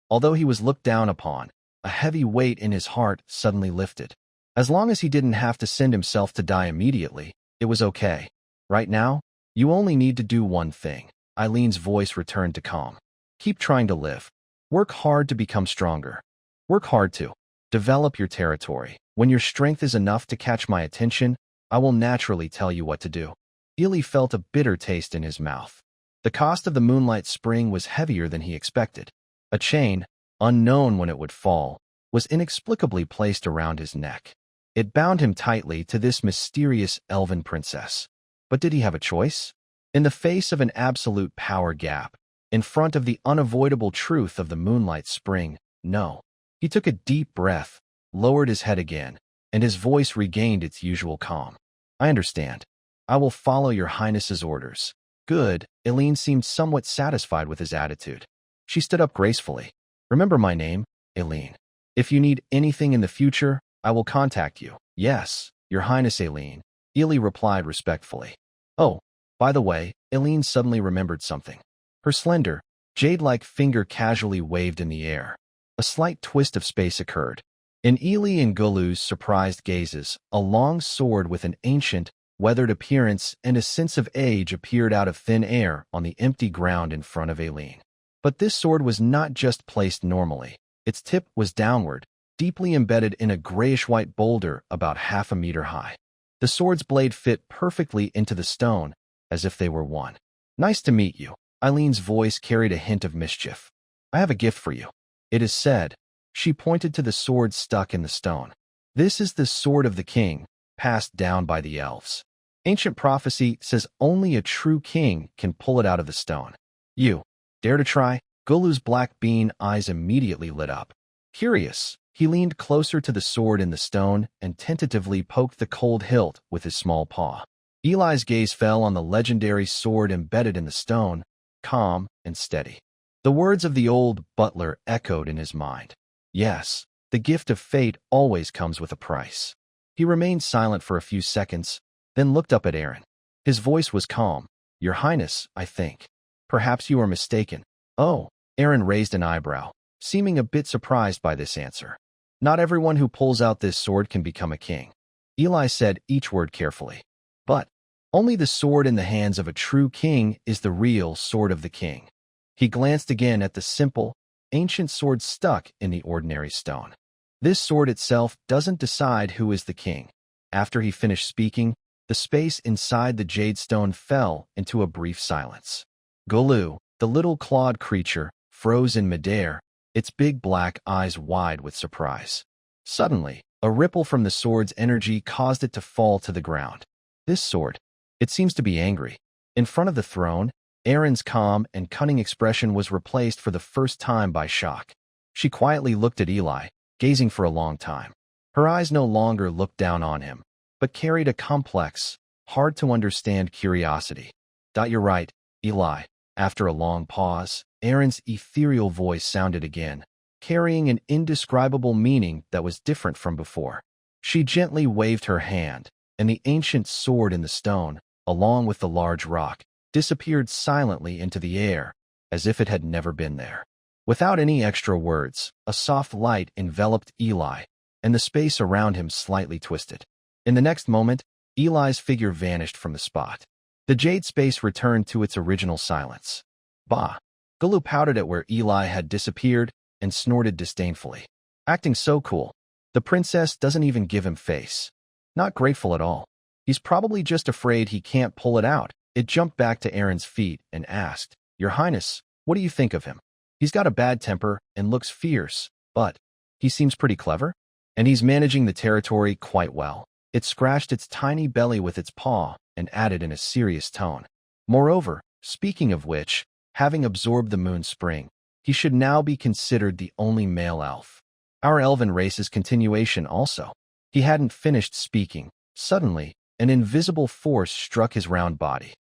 Although he was looked down upon, a heavy weight in his heart suddenly lifted. As long as he didn't have to send himself to die immediately, it was okay. "Right now, you only need to do one thing." Eileen's voice returned to calm. "Keep trying to live. Work hard to become stronger. Work hard to develop your territory. When your strength is enough to catch my attention, I will naturally tell you what to do." Ely felt a bitter taste in his mouth. The cost of the Moonlight Spring was heavier than he expected. A chain, unknown when it would fall, was inexplicably placed around his neck. It bound him tightly to this mysterious elven princess. But did he have a choice? In the face of an absolute power gap, in front of the unavoidable truth of the Moonlight Spring, no. He took a deep breath, lowered his head again, and his voice regained its usual calm. "I understand. I will follow your Highness's orders." "Good." Eileen seemed somewhat satisfied with his attitude. She stood up gracefully. "Remember my name, Eileen. If you need anything in the future, I will contact you." "Yes, Your Highness Eileen," Ely replied respectfully. "Oh, by the way," Eileen suddenly remembered something. Her slender, jade-like finger casually waved in the air. A slight twist of space occurred. In Ely and Gulu's surprised gazes, a long sword with an ancient, weathered appearance and a sense of age appeared out of thin air on the empty ground in front of Eileen. But this sword was not just placed normally. Its tip was downward, deeply embedded in a grayish-white boulder about 1/2 meter high. The sword's blade fit perfectly into the stone, as if they were one. "Nice to meet you." Eileen's voice carried a hint of mischief. "I have a gift for you. It is said." She pointed to the sword stuck in the stone. "This is the sword of the king, passed down by the elves. Ancient prophecy says only a true king can pull it out of the stone. You dare to try?" Gulu's black bean eyes immediately lit up. Curious, he leaned closer to the sword in the stone and tentatively poked the cold hilt with his small paw. Eli's gaze fell on the legendary sword embedded in the stone, calm and steady. The words of the old butler echoed in his mind. Yes, the gift of fate always comes with a price. He remained silent for a few seconds, then looked up at Aaron. His voice was calm. "Your Highness, I think. Perhaps you are mistaken." "Oh," Aaron raised an eyebrow, seeming a bit surprised by this answer. "Not everyone who pulls out this sword can become a king. Eli said each word carefully. But only the sword in the hands of a true king is the real sword of the king. He glanced again at the simple, ancient sword stuck in the ordinary stone. This sword itself doesn't decide who is the king. After he finished speaking, the space inside the jade stone fell into a brief silence. Gulu, the little clawed creature, froze in midair, its big black eyes wide with surprise. Suddenly, a ripple from the sword's energy caused it to fall to the ground. This sword, it seems to be angry. In front of the throne, Erin's calm and cunning expression was replaced for the first time by shock. She quietly looked at Eli, gazing for a long time. Her eyes no longer looked down on him, but carried a complex, hard-to-understand curiosity. You're right, Eli. After a long pause, Erin's ethereal voice sounded again, carrying an indescribable meaning that was different from before. She gently waved her hand, and the ancient sword in the stone, along with the large rock, disappeared silently into the air, as if it had never been there. Without any extra words, a soft light enveloped Eli, and the space around him slightly twisted. In the next moment, Eli's figure vanished from the spot. The jade space returned to its original silence. Bah! Gulu pouted at where Eli had disappeared and snorted disdainfully. Acting so cool. The princess doesn't even give him face. Not grateful at all. He's probably just afraid he can't pull it out. It jumped back to Erin's feet and asked, Your Highness, what do you think of him? He's got a bad temper and looks fierce, but he seems pretty clever, and he's managing the territory quite well. It scratched its tiny belly with its paw and added in a serious tone. Moreover, speaking of which, having absorbed the moon spring, he should now be considered the only male elf. Our elven race's continuation also. He hadn't finished speaking. Suddenly, an invisible force struck his round body.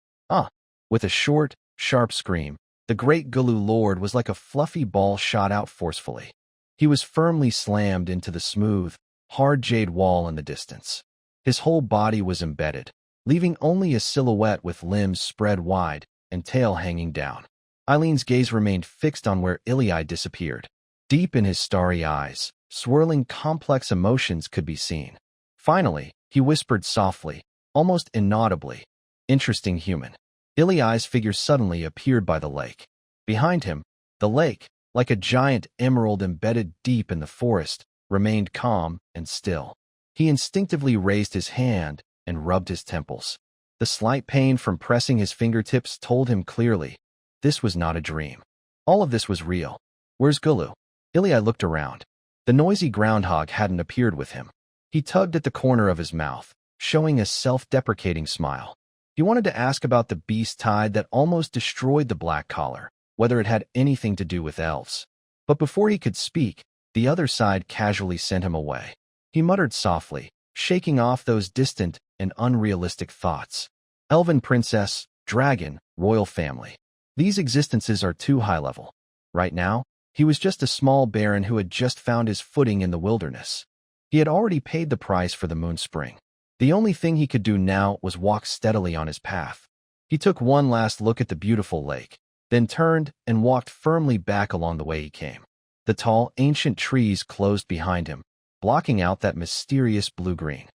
With a short, sharp scream, the great Gulu lord was like a fluffy ball shot out forcefully. He was firmly slammed into the smooth, hard jade wall in the distance. His whole body was embedded, leaving only a silhouette with limbs spread wide and tail hanging down. Eileen's gaze remained fixed on where Ili disappeared. Deep in his starry eyes, swirling complex emotions could be seen. Finally, he whispered softly, almost inaudibly, Interesting human. Ili's figure suddenly appeared by the lake. Behind him, the lake, like a giant emerald embedded deep in the forest, remained calm and still. He instinctively raised his hand and rubbed his temples. The slight pain from pressing his fingertips told him clearly, this was not a dream. All of this was real. Where's Gulu? Ili looked around. The noisy groundhog hadn't appeared with him. He tugged at the corner of his mouth, showing a self-deprecating smile. He wanted to ask about the beast tide that almost destroyed the black collar, whether it had anything to do with elves. But before he could speak, the other side casually sent him away. He muttered softly, shaking off those distant and unrealistic thoughts. Elven princess, dragon, royal family. These existences are too high-level. Right now, he was just a small baron who had just found his footing in the wilderness. He had already paid the price for the moon spring. The only thing he could do now was walk steadily on his path. He took one last look at the beautiful lake, then turned and walked firmly back along the way he came. The tall, ancient trees closed behind him, blocking out that mysterious blue-green.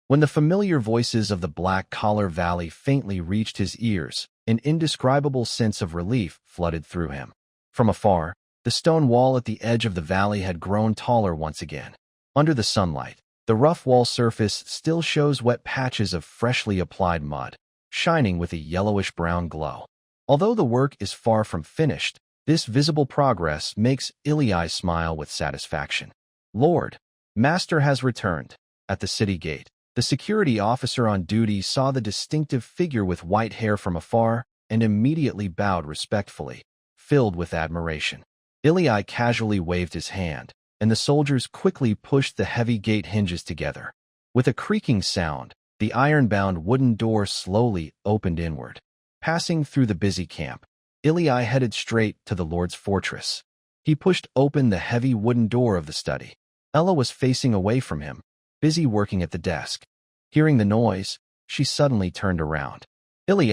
When the familiar voices of the Black Collar Valley faintly reached his ears, an indescribable sense of relief flooded through him. From afar, the stone wall at the edge of the valley had grown taller once again. Under the sunlight, the rough wall surface still shows wet patches of freshly applied mud, shining with a yellowish-brown glow. Although the work is far from finished, this visible progress makes Ili smile with satisfaction. Lord, Master has returned. At the city gate, the security officer on duty saw the distinctive figure with white hair from afar and immediately bowed respectfully, filled with admiration. Ili casually waved his hand, and the soldiers quickly pushed the heavy gate hinges together. With a creaking sound, the iron-bound wooden door slowly opened inward. Passing through the busy camp, Ili headed straight to the Lord's fortress. He pushed open the heavy wooden door of the study. Ella was facing away from him, busy working at the desk. Hearing the noise, she suddenly turned around. Ili,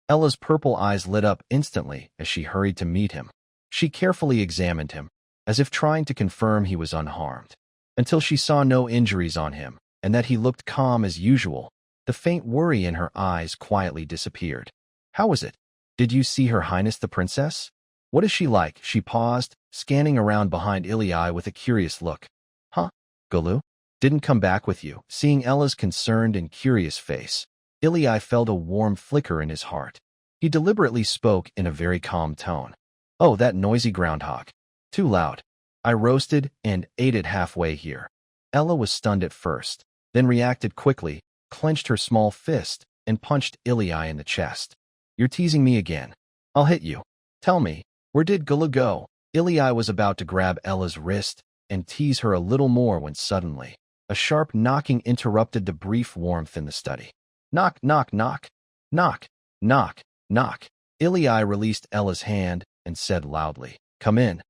Ella's purple eyes lit up instantly as she hurried to meet him. She carefully examined him, as if trying to confirm he was unharmed, until she saw no injuries on him, and that he looked calm as usual. The faint worry in her eyes quietly disappeared. How was it? Did you see Her Highness the Princess? What is she like? She paused, scanning around behind Ilya with a curious look. Huh? Gulu? Didn't come back with you. Seeing Ella's concerned and curious face, Ilya felt a warm flicker in his heart. He deliberately spoke in a very calm tone. Oh, that noisy groundhog. Too loud. I roasted and ate it halfway here. Ella was stunned at first, then reacted quickly, clenched her small fist, and punched Ilya in the chest. You're teasing me again. I'll hit you. Tell me, where did Gulu go? Ilya was about to grab Ella's wrist and tease her a little more when suddenly, a sharp knocking interrupted the brief warmth in the study. Knock, knock, knock. Knock, knock, knock. Ilya released Ella's hand and said loudly, Come in.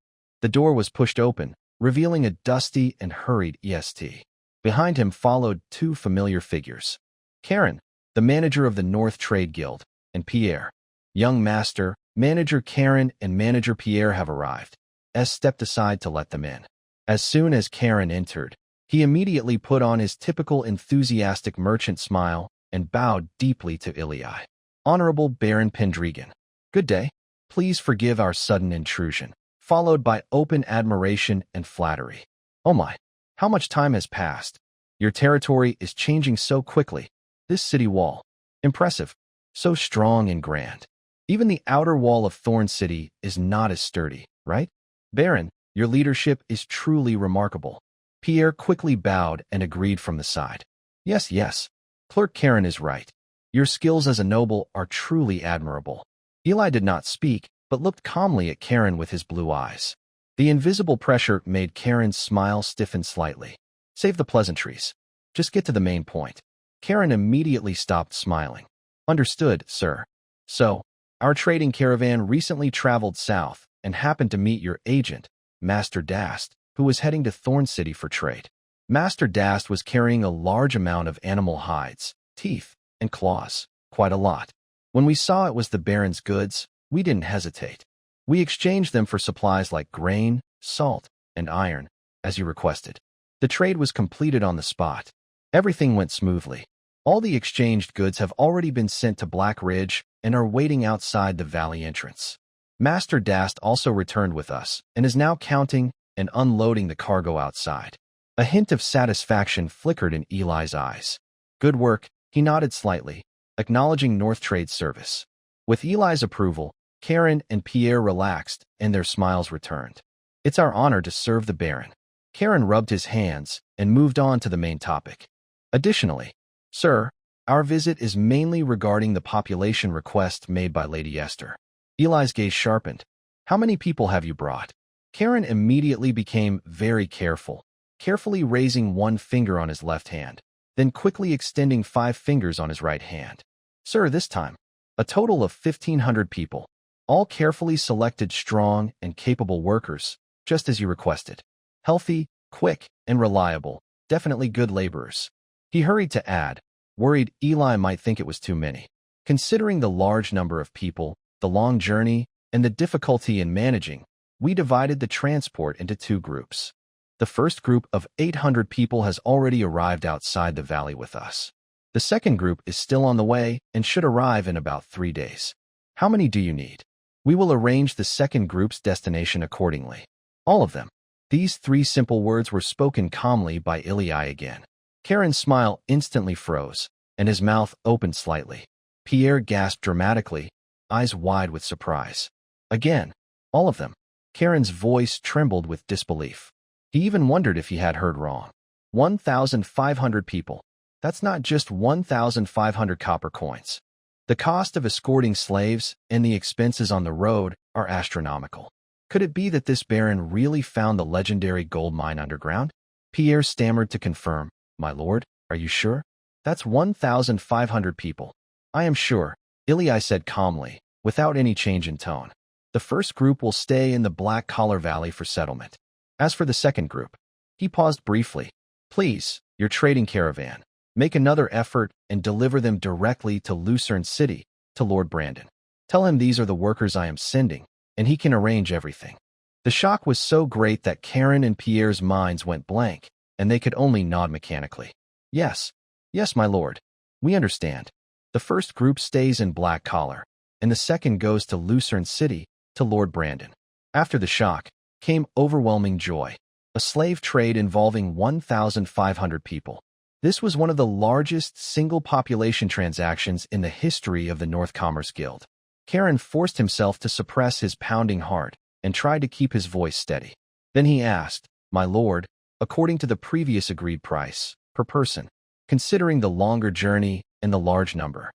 The door was pushed open, revealing a dusty and hurried EST. Behind him followed two familiar figures. Karen, the manager of the North Trade Guild, and Pierre. Young master, Manager Karen and Manager Pierre have arrived. S stepped aside to let them in. As soon as Karen entered, he immediately put on his typical enthusiastic merchant smile and bowed deeply to Ilya. Honorable Baron Pendregan. Good day. Please forgive our sudden intrusion, followed by open admiration and flattery. Oh my, how much time has passed? Your territory is changing so quickly. This city wall. Impressive. So strong and grand. Even the outer wall of Thorn City is not as sturdy, right? Baron, your leadership is truly remarkable. Pierre quickly bowed and agreed from the side. Yes, yes. Clerk Karen is right. Your skills as a noble are truly admirable. Eli did not speak, but looked calmly at Karen with his blue eyes. The invisible pressure made Karen's smile stiffen slightly. Save the pleasantries. Just get to the main point. Karen immediately stopped smiling. Understood, sir. So, our trading caravan recently traveled south and happened to meet your agent, Master Dast, who was heading to Thorn City for trade. Master Dast was carrying a large amount of animal hides, teeth, and claws, quite a lot. When we saw it was the Baron's goods, we didn't hesitate. We exchanged them for supplies like grain, salt, and iron, as you requested. The trade was completed on the spot. Everything went smoothly. All the exchanged goods have already been sent to Black Ridge and are waiting outside the valley entrance. Master Dast also returned with us and is now counting and unloading the cargo outside. A hint of satisfaction flickered in Eli's eyes. Good work, he nodded slightly, acknowledging North Trade's service. With Eli's approval, Karen and Pierre relaxed and their smiles returned. It's our honor to serve the Baron. Karen rubbed his hands and moved on to the main topic. Additionally, Sir, our visit is mainly regarding the population request made by Lady Esther. Eli's gaze sharpened. How many people have you brought? Karen immediately became very careful, carefully raising one finger on his left hand, then quickly extending 5 fingers on his right hand. Sir, this time, a total of 1,500 people, all carefully selected strong and capable workers, just as you requested. Healthy, quick, and reliable, definitely good laborers. He hurried to add, worried Eli might think it was too many. Considering the large number of people, the long journey, and the difficulty in managing, we divided the transport into 2 groups. The first group of 800 people has already arrived outside the valley with us. The second group is still on the way and should arrive in about 3 days. How many do you need? We will arrange the second group's destination accordingly. All of them. These 3 simple words were spoken calmly by Ilya again. Karen's smile instantly froze, and his mouth opened slightly. Pierre gasped dramatically, eyes wide with surprise. Again, all of them. Karen's voice trembled with disbelief. He even wondered if he had heard wrong. 1,500 people. That's not just 1,500 copper coins. The cost of escorting slaves and the expenses on the road are astronomical. Could it be that this Baron really found the legendary gold mine underground? Pierre stammered to confirm. My lord, are you sure? That's 1,500 people. I am sure, Ilya said calmly, without any change in tone. The first group will stay in the Black Collar Valley for settlement. As for the second group, he paused briefly. Please, your trading caravan, make another effort and deliver them directly to Lucerne City, to Lord Brandon. Tell him these are the workers I am sending, and he can arrange everything. The shock was so great that Karen and Pierre's minds went blank, and they could only nod mechanically. Yes, yes, my lord. We understand. The first group stays in Black Collar, and the second goes to Thorn City, to Lord Brandon. After the shock came overwhelming joy. A slave trade involving 1,500 people. This was one of the largest single population transactions in the history of the North Commerce Guild. Karen forced himself to suppress his pounding heart and tried to keep his voice steady. Then he asked, "My lord, according to the previous agreed price, per person, considering the longer journey and the large number,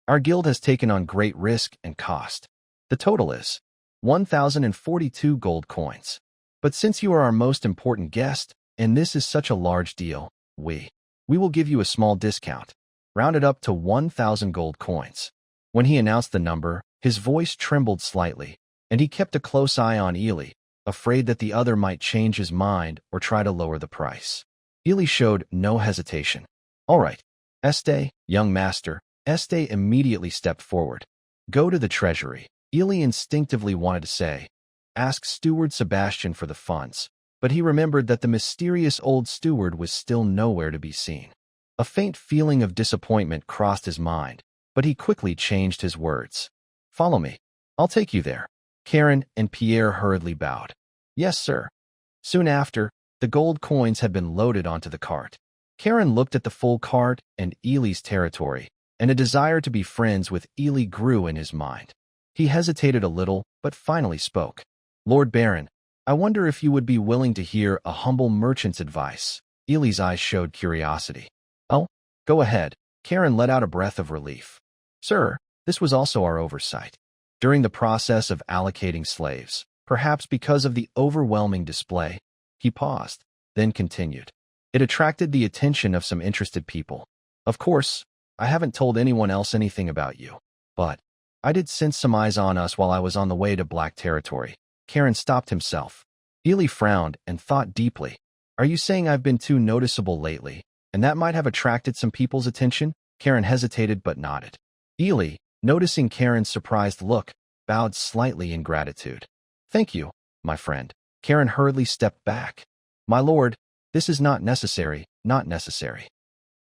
our guild has taken on great risk and cost. The total is 1,042 gold coins. But since you are our most important guest, and this is such a large deal, we will give you a small discount, rounded up to 1,000 gold coins." When he announced the number, his voice trembled slightly, and he kept a close eye on Ely, afraid that the other might change his mind or try to lower the price. Ely showed no hesitation. "All right, Este, young master." Este immediately stepped forward. "Go to the treasury." Ely instinctively wanted to say, "Ask Steward Sebastian for the funds," but he remembered that the mysterious old steward was still nowhere to be seen. A faint feeling of disappointment crossed his mind, but he quickly changed his words. "Follow me. I'll take you there." Karen and Pierre hurriedly bowed. "Yes, sir." Soon after, the gold coins had been loaded onto the cart. Karen looked at the full cart and Ely's territory, and a desire to be friends with Ely grew in his mind. He hesitated a little, but finally spoke. "Lord Baron, I wonder if you would be willing to hear a humble merchant's advice." Ely's eyes showed curiosity. "Oh, go ahead." Karen let out a breath of relief. "Sir, this was also our oversight. During the process of allocating slaves, perhaps because of the overwhelming display," he paused, then continued, "it attracted the attention of some interested people. Of course, I haven't told anyone else anything about you, but I did sense some eyes on us while I was on the way to Black Territory." Karen stopped himself. Ely frowned and thought deeply. "Are you saying I've been too noticeable lately, and that might have attracted some people's attention?" Karen hesitated but nodded. Ely, noticing Karen's surprised look, bowed slightly in gratitude. "Thank you, my friend." Karen hurriedly stepped back. "My lord, this is not necessary, not necessary."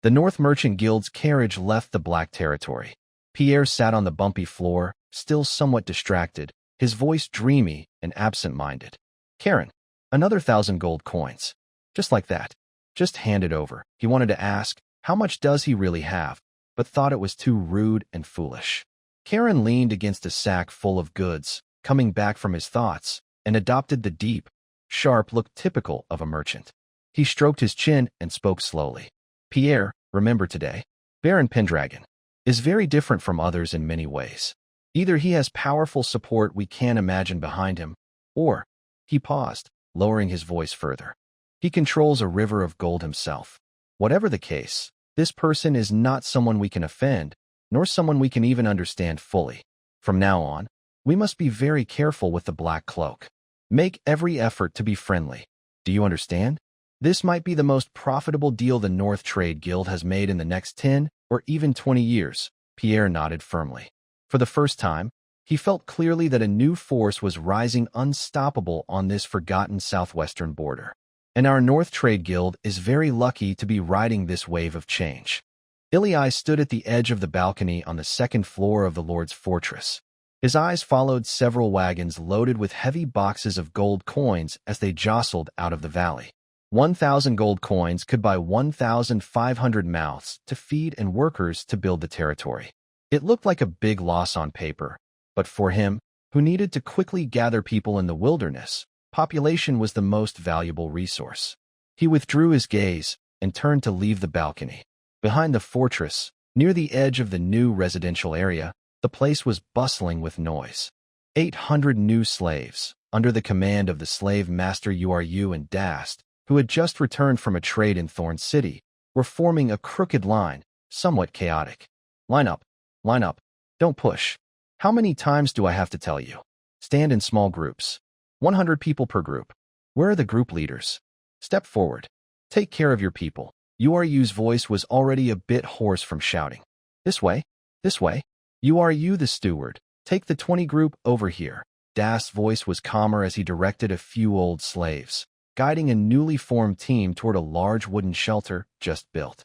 The North Merchant Guild's carriage left the Black Territory. Pierre sat on the bumpy floor, still somewhat distracted, his voice dreamy and absent-minded. "Karen, another 1,000 gold coins. Just like that. Just hand it over." He wanted to ask, how much does he really have, but thought it was too rude and foolish. Karen leaned against a sack full of goods, coming back from his thoughts, and adopted the deep, sharp look typical of a merchant. He stroked his chin and spoke slowly. "Pierre, remember today, Baron Pendragon is very different from others in many ways. Either he has powerful support we can't imagine behind him, or," he paused, lowering his voice further, "he controls a river of gold himself. Whatever the case, this person is not someone we can offend, nor someone we can even understand fully. From now on, we must be very careful with the Black Cloak. Make every effort to be friendly. Do you understand? This might be the most profitable deal the North Trade Guild has made in the next 10 or even 20 years." Pierre nodded firmly. For the first time, he felt clearly that a new force was rising unstoppable on this forgotten southwestern border. And our North Trade Guild is very lucky to be riding this wave of change. Ily stood at the edge of the balcony on the second floor of the Lord's fortress. His eyes followed several wagons loaded with heavy boxes of gold coins as they jostled out of the valley. 1,000 gold coins could buy 1,500 mouths to feed and workers to build the territory. It looked like a big loss on paper, but for him, who needed to quickly gather people in the wilderness, population was the most valuable resource. He withdrew his gaze and turned to leave the balcony. Behind the fortress, near the edge of the new residential area, the place was bustling with noise. 800 new slaves, under the command of the slave master Uru and Dast, who had just returned from a trade in Thorn City, were forming a crooked line, somewhat chaotic. "Line up. Line up. Don't push. How many times do I have to tell you? Stand in small groups. 100 people per group. Where are the group leaders? Step forward. Take care of your people." Uru's voice was already a bit hoarse from shouting. "This way. This way. Uru the steward. Take the 20 group over here." Dast's voice was calmer as he directed a few old slaves, guiding a newly formed team toward a large wooden shelter just built.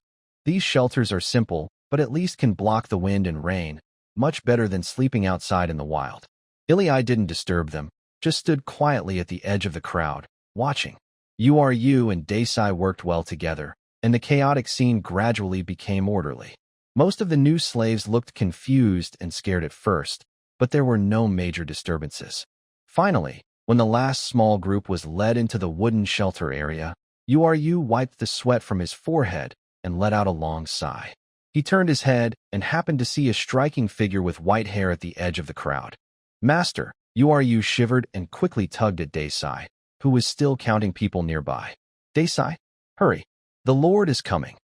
These shelters are simple, but at least can block the wind and rain, much better than sleeping outside in the wild. Ilya didn't disturb them, just stood quietly at the edge of the crowd, watching. Uru and Desai worked well together, and the chaotic scene gradually became orderly. Most of the new slaves looked confused and scared at first, but there were no major disturbances. Finally, when the last small group was led into the wooden shelter area, Uru wiped the sweat from his forehead and let out a long sigh. He turned his head and happened to see a striking figure with white hair at the edge of the crowd. "Master," Uru shivered and quickly tugged at Desai, who was still counting people nearby. "Desai, hurry. The Lord is coming."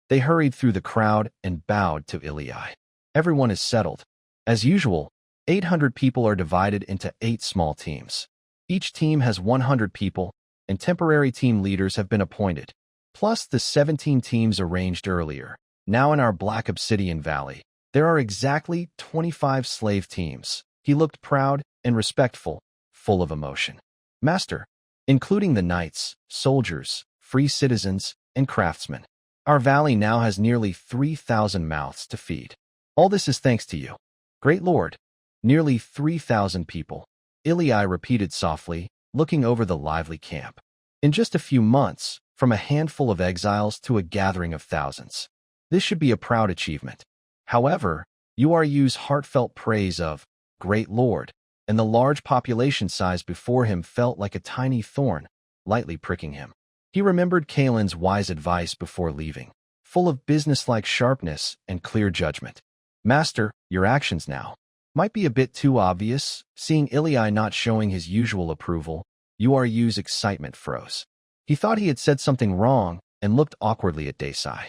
They hurried through the crowd and bowed to Ilya. Everyone is settled. As usual, 800 people are divided into 8 small teams. Each team has 100 people, and temporary team leaders have been appointed, plus the 17 teams arranged earlier. Now in our Black Obsidian Valley, there are exactly 25 slave teams. He looked proud and respectful, full of emotion. "Master, including the knights, soldiers, free citizens, and craftsmen, our valley now has nearly 3,000 mouths to feed. All this is thanks to you, great Lord." "Nearly 3,000 people," Ilya repeated softly, looking over the lively camp. "In just a few months, from a handful of exiles to a gathering of thousands. This should be a proud achievement." However, Uru's heartfelt praise of "Great Lord" and the large population size before him felt like a tiny thorn, lightly pricking him. He remembered Kalen's wise advice before leaving, full of businesslike sharpness and clear judgment. "Master, your actions now might be a bit too obvious." Seeing Ilya not showing his usual approval, Uru's excitement froze. He thought he had said something wrong and looked awkwardly at Desai.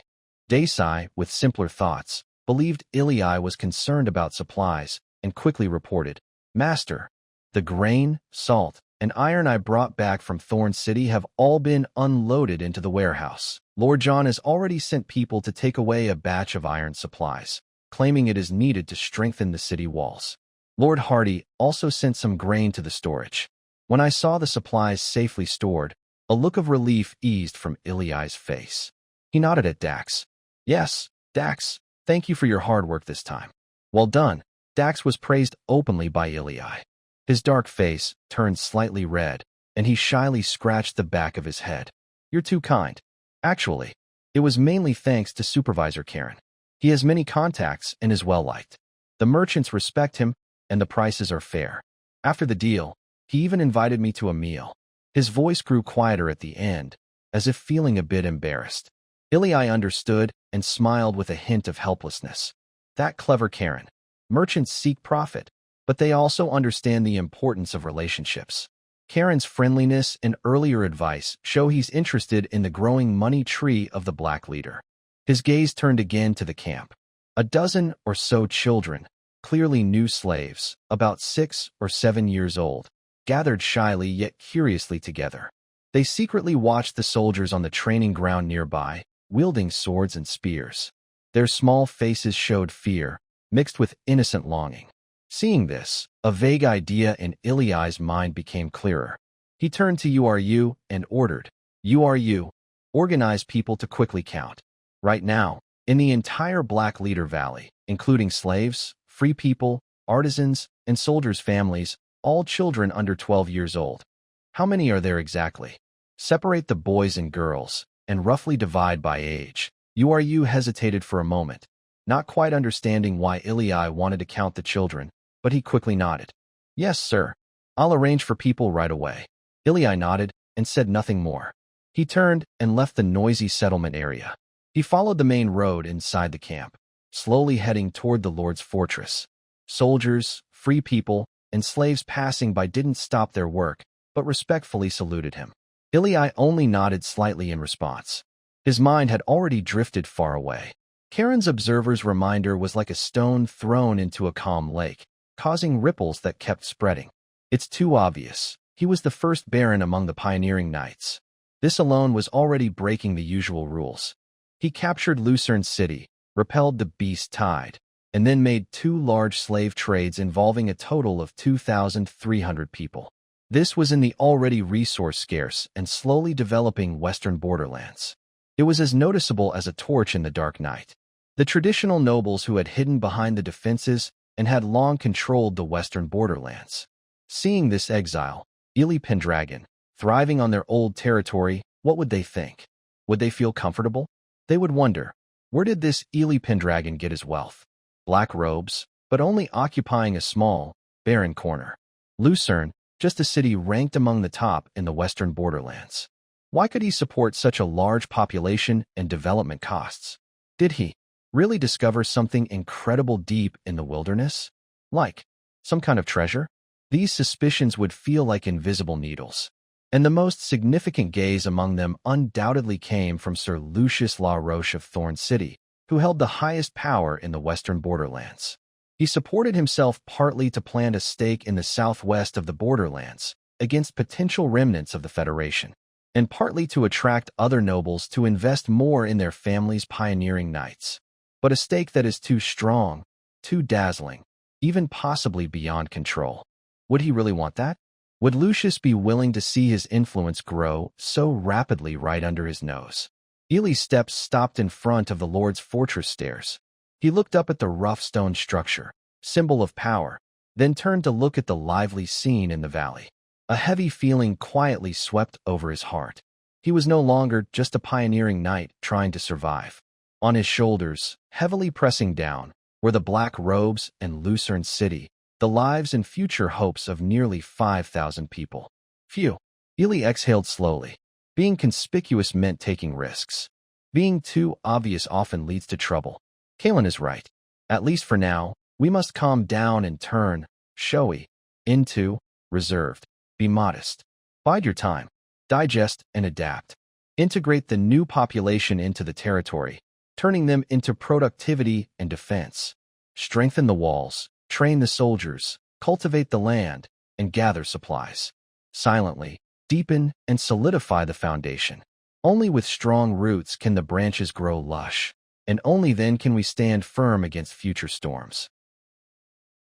Desai, with simpler thoughts, believed Ilya was concerned about supplies and quickly reported, "Master, the grain, salt, and iron I brought back from Thorn City have all been unloaded into the warehouse. Lord John has already sent people to take away a batch of iron supplies, claiming it is needed to strengthen the city walls. Lord Hardy also sent some grain to the storage." When I saw the supplies safely stored, a look of relief eased from Ilya's face. He nodded at Dax. "Yes, Dax, thank you for your hard work this time." "Well done." Dax was praised openly by Ilya. His dark face turned slightly red, and he shyly scratched the back of his head. "You're too kind." Actually, it was mainly thanks to Supervisor Karen. He has many contacts and is well-liked. The merchants respect him, and the prices are fair. After the deal, he even invited me to a meal. His voice grew quieter at the end, as if feeling a bit embarrassed. Ilya understood and smiled with a hint of helplessness. That clever Karen. Merchants seek profit, but they also understand the importance of relationships. Karen's friendliness and earlier advice show he's interested in the growing money tree of the Black Leader. His gaze turned again to the camp. A dozen or so children, clearly new slaves, about 6 or 7 years old, gathered shyly yet curiously together. They secretly watched the soldiers on the training ground nearby, wielding swords and spears. Their small faces showed fear, mixed with innocent longing. Seeing this, a vague idea in Ilya's mind became clearer. He turned to Uru and ordered, "Uru, organize people to quickly count. Right now, in the entire Black Leader Valley, including slaves, free people, artisans, and soldiers' families, all children under 12 years old. How many are there exactly? Separate the boys and girls, and roughly divide by age." Uru hesitated for a moment, not quite understanding why Ilya wanted to count the children, but he quickly nodded. "Yes, sir. I'll arrange for people right away." Ilya nodded and said nothing more. He turned and left the noisy settlement area. He followed the main road inside the camp, slowly heading toward the Lord's fortress. Soldiers, free people, and slaves passing by didn't stop their work, but respectfully saluted him. Ilya only nodded slightly in response. His mind had already drifted far away. Karen's observer's reminder was like a stone thrown into a calm lake, causing ripples that kept spreading. It's too obvious. He was the first baron among the pioneering knights. This alone was already breaking the usual rules. He captured Lucerne City, repelled the beast tide, and then made 2 large slave trades involving a total of 2,300 people. This was in the already resource-scarce and slowly developing western borderlands. It was as noticeable as a torch in the dark night. The traditional nobles who had hidden behind the defenses and had long controlled the western borderlands. Seeing this exile, Ely Pendragon, thriving on their old territory, what would they think? Would they feel comfortable? They would wonder, where did this Ely Pendragon get his wealth? Black robes, but only occupying a small, barren corner. Lucerne, just a city ranked among the top in the western borderlands. Why could he support such a large population and development costs? Did he really discover something incredible deep in the wilderness? Like some kind of treasure? These suspicions would feel like invisible needles. And the most significant gaze among them undoubtedly came from Sir Lucius La Roche of Thorn City, who held the highest power in the western borderlands. He supported himself partly to plant a stake in the southwest of the borderlands against potential remnants of the Federation, and partly to attract other nobles to invest more in their family's pioneering knights. But a stake that is too strong, too dazzling, even possibly beyond control. Would he really want that? Would Lucius be willing to see his influence grow so rapidly right under his nose? Ely's steps stopped in front of the Lord's fortress stairs. He looked up at the rough stone structure, symbol of power, then turned to look at the lively scene in the valley. A heavy feeling quietly swept over his heart. He was no longer just a pioneering knight trying to survive. On his shoulders, heavily pressing down, were the black robes and Lucerne City, the lives and future hopes of nearly 5,000 people. Phew. Ely exhaled slowly. Being conspicuous meant taking risks. Being too obvious often leads to trouble. Kalen is right. At least for now, we must calm down and turn showy into reserved. Be modest. Bide your time. Digest and adapt. Integrate the new population into the territory, turning them into productivity and defense. Strengthen the walls, train the soldiers, cultivate the land, and gather supplies. Silently, deepen and solidify the foundation. Only with strong roots can the branches grow lush, and only then can we stand firm against future storms.